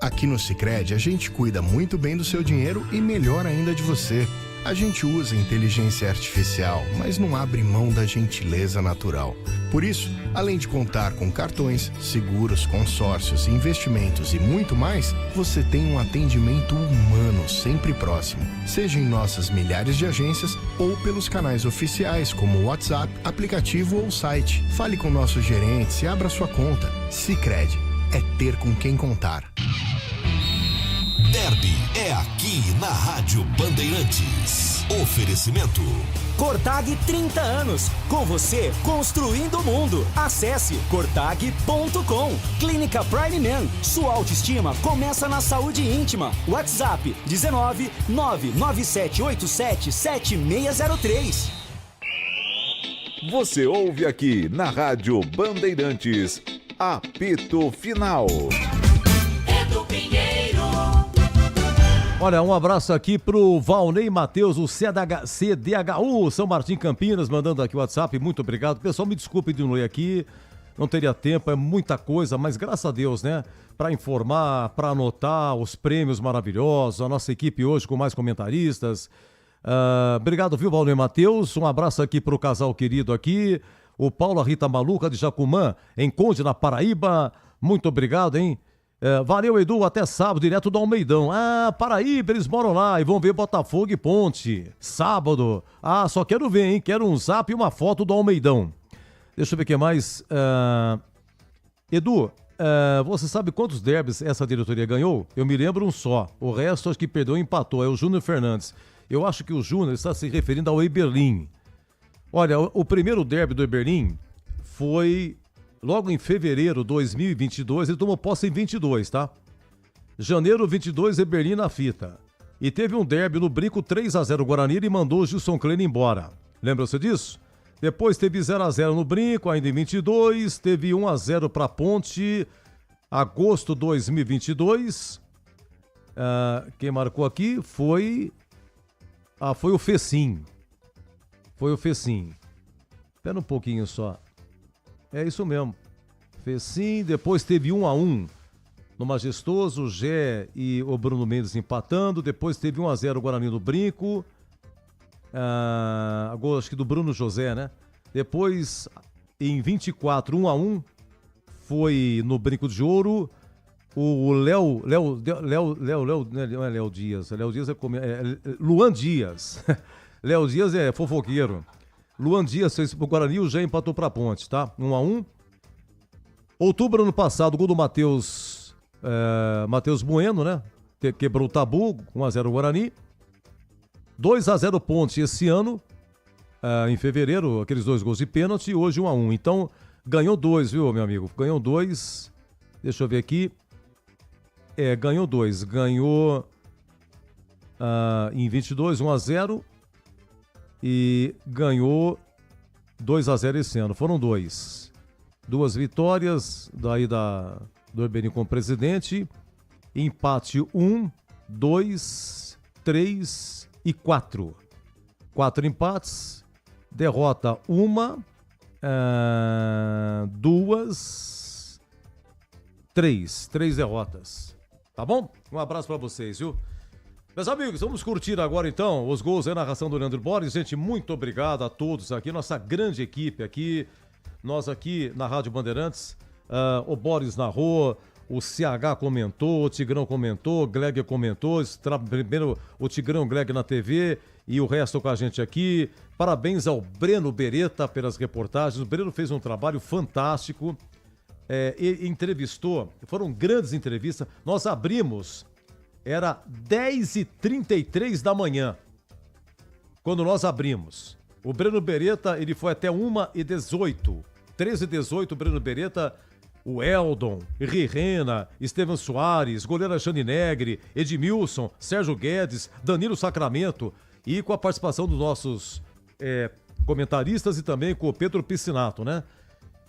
Aqui no Sicredi, a gente cuida muito bem do seu dinheiro e melhor ainda de você. A gente usa inteligência artificial, mas não abre mão da gentileza natural. Por isso, além de contar com cartões, seguros, consórcios, investimentos e muito mais, você tem um atendimento humano sempre próximo. Seja em nossas milhares de agências ou pelos canais oficiais como o WhatsApp, aplicativo ou site. Fale com nossos gerentes e abra sua conta. Sicredi é ter com quem contar.
Derby é aqui na Rádio Bandeirantes. Oferecimento
Cortag 30 anos, com você construindo o mundo. Acesse cortag.com. Clínica Prime Man, sua autoestima começa na saúde íntima. WhatsApp 19 99787 7603.
Você ouve aqui na Rádio Bandeirantes, apito final.
Olha, um abraço aqui pro Valnei Matheus, o CDHU, São Martim Campinas, mandando aqui o WhatsApp, muito obrigado. Pessoal, me desculpe de não ler aqui, não teria tempo, é muita coisa, mas graças a Deus, né, para informar, para anotar os prêmios maravilhosos, a nossa equipe hoje com mais comentaristas. Obrigado, viu, Valnei Matheus, um abraço aqui pro casal querido aqui, o Paulo, a Rita Maluca de Jacumã, em Conde, na Paraíba, muito obrigado, hein? Valeu, Edu, até sábado, direto do Almeidão. Paraíba, eles moram lá e vão ver Botafogo e Ponte, sábado. Só quero ver, hein, quero um zap e uma foto do Almeidão. Deixa eu ver o que mais. Edu, você sabe quantos derbys essa diretoria ganhou? Eu me lembro um só, o resto acho que perdeu e empatou, é o Júnior Fernandes. Eu acho que o Júnior está se referindo ao Eberlin. Olha, o primeiro derby do Eberlin foi logo em fevereiro de 2022, ele tomou posse em 22, tá? Janeiro 22, Eberlin na fita. E teve um derby no Brinco 3-0 Guarani e mandou o Gilson Klein embora. Lembra-se disso? Depois teve 0-0 no Brinco, ainda em 22, teve 1-0 para Ponte, agosto 2022. Quem marcou aqui foi o Fecim. Foi o Fecim. Espera um pouquinho só. É isso mesmo. Fecim, depois teve 1-1 no Majestoso, o Gé e o Bruno Mendes empatando. Depois teve 1-0 o Guarani no Brinco. Agora acho que do Bruno José, né? Depois, em 24, 1-1 foi no Brinco de Ouro. O Léo Dias. Léo Dias é Luan Dias. Léo Dias é fofoqueiro. Luan Dias fez pro Guarani, o Gé empatou pra Ponte, tá? 1-1. Outubro ano passado, gol do Matheus Bueno, né? Quebrou o tabu, 1-0 Guarani. 2-0 Ponte esse ano, em fevereiro, aqueles 2 gols de pênalti, hoje 1-1. Então, ganhou 2, viu, meu amigo? Ganhou 2. Deixa eu ver aqui. Ganhou 2. Ganhou em 22, 1-0. E ganhou 2-0 esse ano. Foram 2 vitórias daí do Eberlin com o presidente. Empate 1, 2, 3 e 4. 4 empates. Derrota 1, 2, 3. 3 derrotas. Tá bom? Um abraço pra vocês, viu? Meus amigos, vamos curtir agora então os gols aí, narração do Leandro Borges. Gente, muito obrigado a todos aqui, nossa grande equipe aqui, nós aqui na Rádio Bandeirantes, o Borges narrou, o CH comentou, o Tigrão comentou, o Gleg comentou, primeiro o Tigrão e o Gleg na TV e o resto com a gente aqui. Parabéns ao Breno Beretta pelas reportagens. O Breno fez um trabalho fantástico, e entrevistou, foram grandes entrevistas. Nós abrimos, era 10h33 da manhã, quando nós abrimos. O Breno Beretta, ele foi até 1h18, 13h18, o Breno Beretta, o Eldon, Rirena, Estevam Soares, goleiro Alexandre Negri, Edmilson, Sérgio Guedes, Danilo Sacramento, e com a participação dos nossos comentaristas e também com o Pedro Piscinato, né?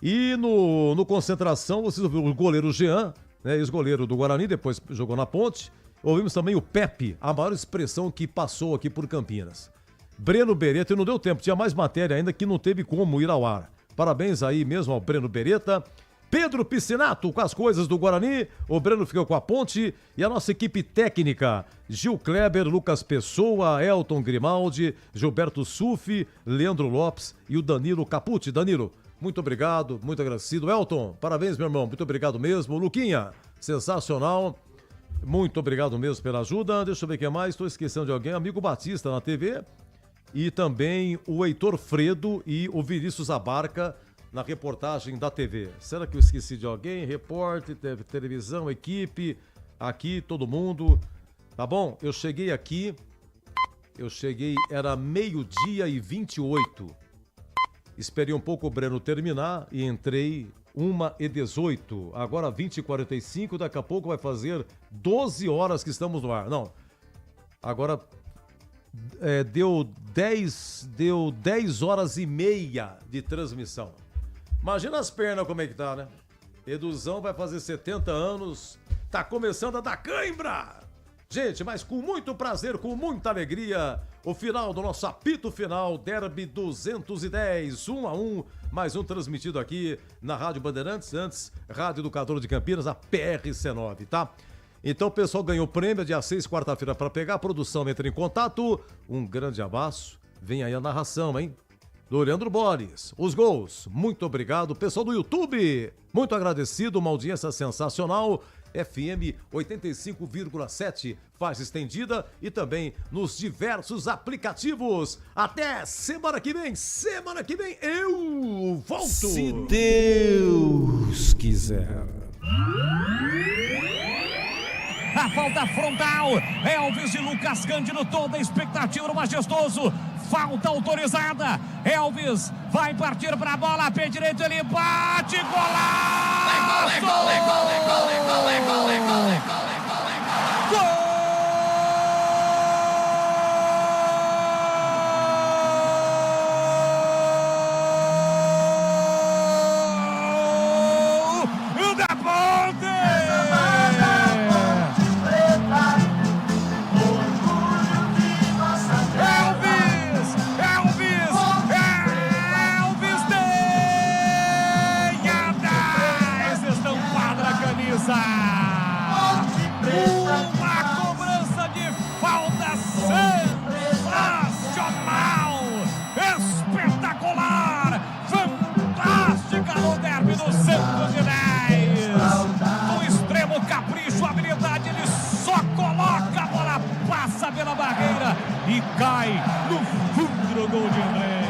E no Concentração, vocês ouviram o goleiro Jean, né, ex-goleiro do Guarani, depois jogou na Ponte. Ouvimos também o Pepe, a maior expressão que passou aqui por Campinas. Breno Beretta, e não deu tempo, tinha mais matéria ainda que não teve como ir ao ar. Parabéns aí mesmo ao Breno Beretta. Pedro Piscinato com as coisas do Guarani, o Breno ficou com a Ponte e a nossa equipe técnica, Gil Kleber, Lucas Pessoa, Elton Grimaldi, Gilberto Sufi, Leandro Lopes e o Danilo Capucci. Danilo, muito obrigado, muito agradecido. Elton, parabéns, meu irmão, muito obrigado mesmo. Luquinha, sensacional, muito obrigado mesmo pela ajuda. Deixa eu ver o que mais, estou esquecendo de alguém, amigo Batista na TV e também o Heitor Fredo e o Vinícius Abarca na reportagem da TV. Será que eu esqueci de alguém? Repórter, televisão, equipe, aqui, todo mundo. Tá bom? Eu cheguei, era 12h28. Esperei um pouco o Breno terminar e entrei 1h18. Agora 20h45, daqui a pouco vai fazer 12 horas que estamos no ar. Não, agora deu 10 horas e meia de transmissão. Imagina as pernas como é que tá, né? Eduzão vai fazer 70 anos, tá começando a dar cãibra! Gente, mas com muito prazer, com muita alegria, o final do nosso apito final, Derby 210, 1-1, mais um transmitido aqui na Rádio Bandeirantes, antes Rádio Educadora de Campinas, a PRC9, tá? Então o pessoal ganhou prêmio dia 6, quarta-feira, para pegar, a produção entra em contato, um grande abraço, vem aí a narração, hein? Do Leandro Borges, os gols, muito obrigado, pessoal do YouTube, muito agradecido, uma audiência sensacional, FM 85,7, faixa estendida e também nos diversos aplicativos. Até semana que vem eu volto!
Se Deus quiser.
A falta frontal, Elvis e Lucas Cândido, toda a expectativa do Majestoso, falta autorizada, Elvis vai partir para a bola, pé direito, ele bate, golaço! Gol! Uma cobrança de falta sensacional, espetacular, fantástica no derby do 110. No extremo capricho, habilidade, ele só coloca a bola, passa pela barreira e cai no fundo do gol de Andrei.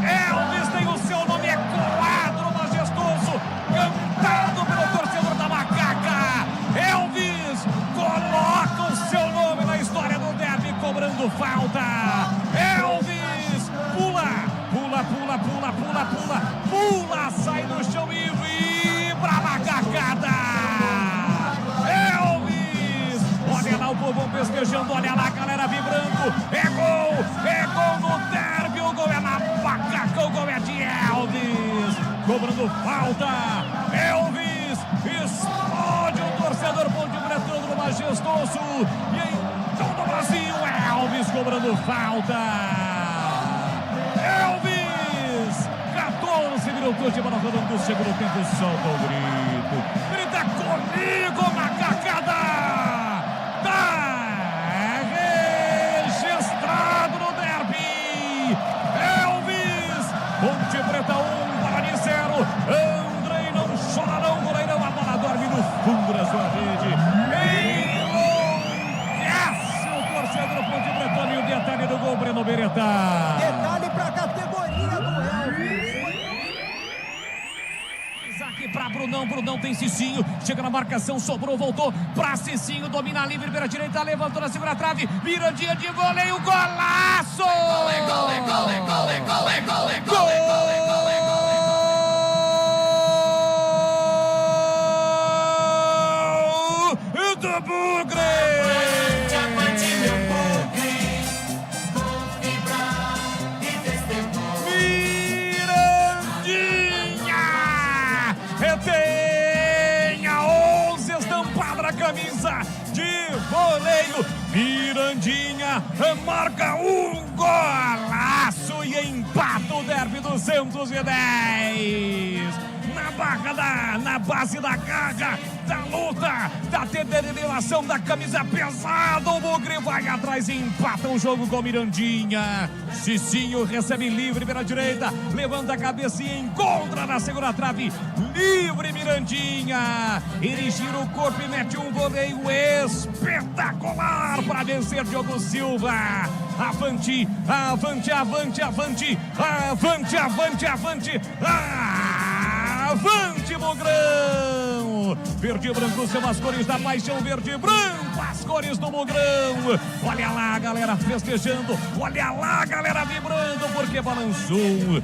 Elvis tem o seu nome ecoado no Majestoso, cantado pelo torcedor da Macaca. Elvis coloca o seu nome na história do derby, cobrando falta. Elvis pula, sai do chão e vibra a macacada. Elvis, olha lá o povo festejando, olha lá a galera vibrando. É gol no derby, o gol é na Macaca, o gol é de Elvis, cobrando falta. Elvis explode o torcedor ponte preta do Majestoso e em todo o Brasil, Elvis cobrando falta. Elvis, 14 minutos de bola rolando do segundo tempo, solta o grito, grita comigo, macacada, tá registrado no derby. Elvis, ponte preta 1, Guarani 0, Andrei não chora não, goleirão, a bola dorme no fundo fundo da sua rede. Enlouquece o torcedor Ponte Bretona. E o detalhe do gol, Breno Beretta.
Detalhe para a categoria do Elvis.
Aqui para Brunão tem Cicinho, chega na marcação, sobrou, voltou para Cicinho, domina livre pela direita, levantou na segunda trave, Mirandinha de voleio, golaço! Gol do Bugre! Tenha 11 estampada na camisa de voleio. Mirandinha marca um golaço e empata o derby 210. Na base da garra, da luta, da determinação da camisa pesada, o Bugre vai atrás e empata o jogo com Mirandinha. Cicinho recebe livre pela direita, levanta a cabeça e encontra na segunda trave, livre Mirandinha. Ele gira o corpo e mete um voleio espetacular para vencer Diogo Silva. Avante, avante, avante, avante, avante, avante, avante. Avante, Mugrão! Verde e branco são as cores da paixão, verde e branco, as cores do Mugrão. Olha lá a galera festejando, olha lá a galera vibrando, porque balançou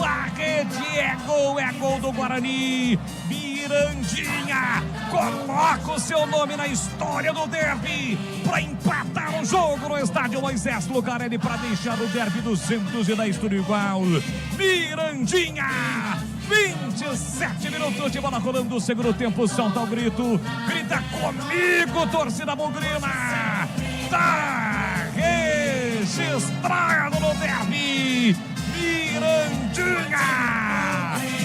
a rede, é gol do Guarani. Mirandinha coloca o seu nome na história do derby para empatar o jogo no estádio Moisés Lucarelli, para deixar o derby 210 tudo igual. Mirandinha, 27 minutos de bola rolando, segundo tempo, solta o grito, grita comigo, torcida bugrina, tá registrado no derby, Mirandinha.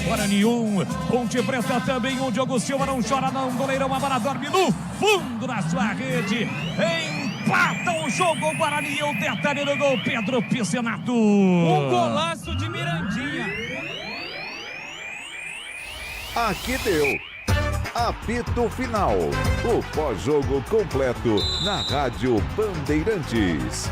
Guarani 1, Ponte Preta também, o Diogo Silva não chora não, goleirão, a bola dorme no fundo da sua rede, empata o jogo, o Guarani, o detalhe do gol, Pedro Piscinato.
Um golaço de Mirandinha.
Aqui deu. Apito Final. O pós-jogo completo na Rádio Bandeirantes.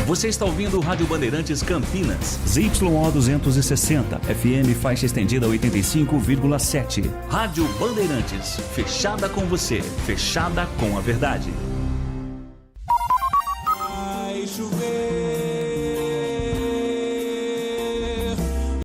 Você está ouvindo o Rádio Bandeirantes Campinas, ZYO 260, FM faixa estendida 85,7. Rádio Bandeirantes, fechada com você, fechada com a verdade.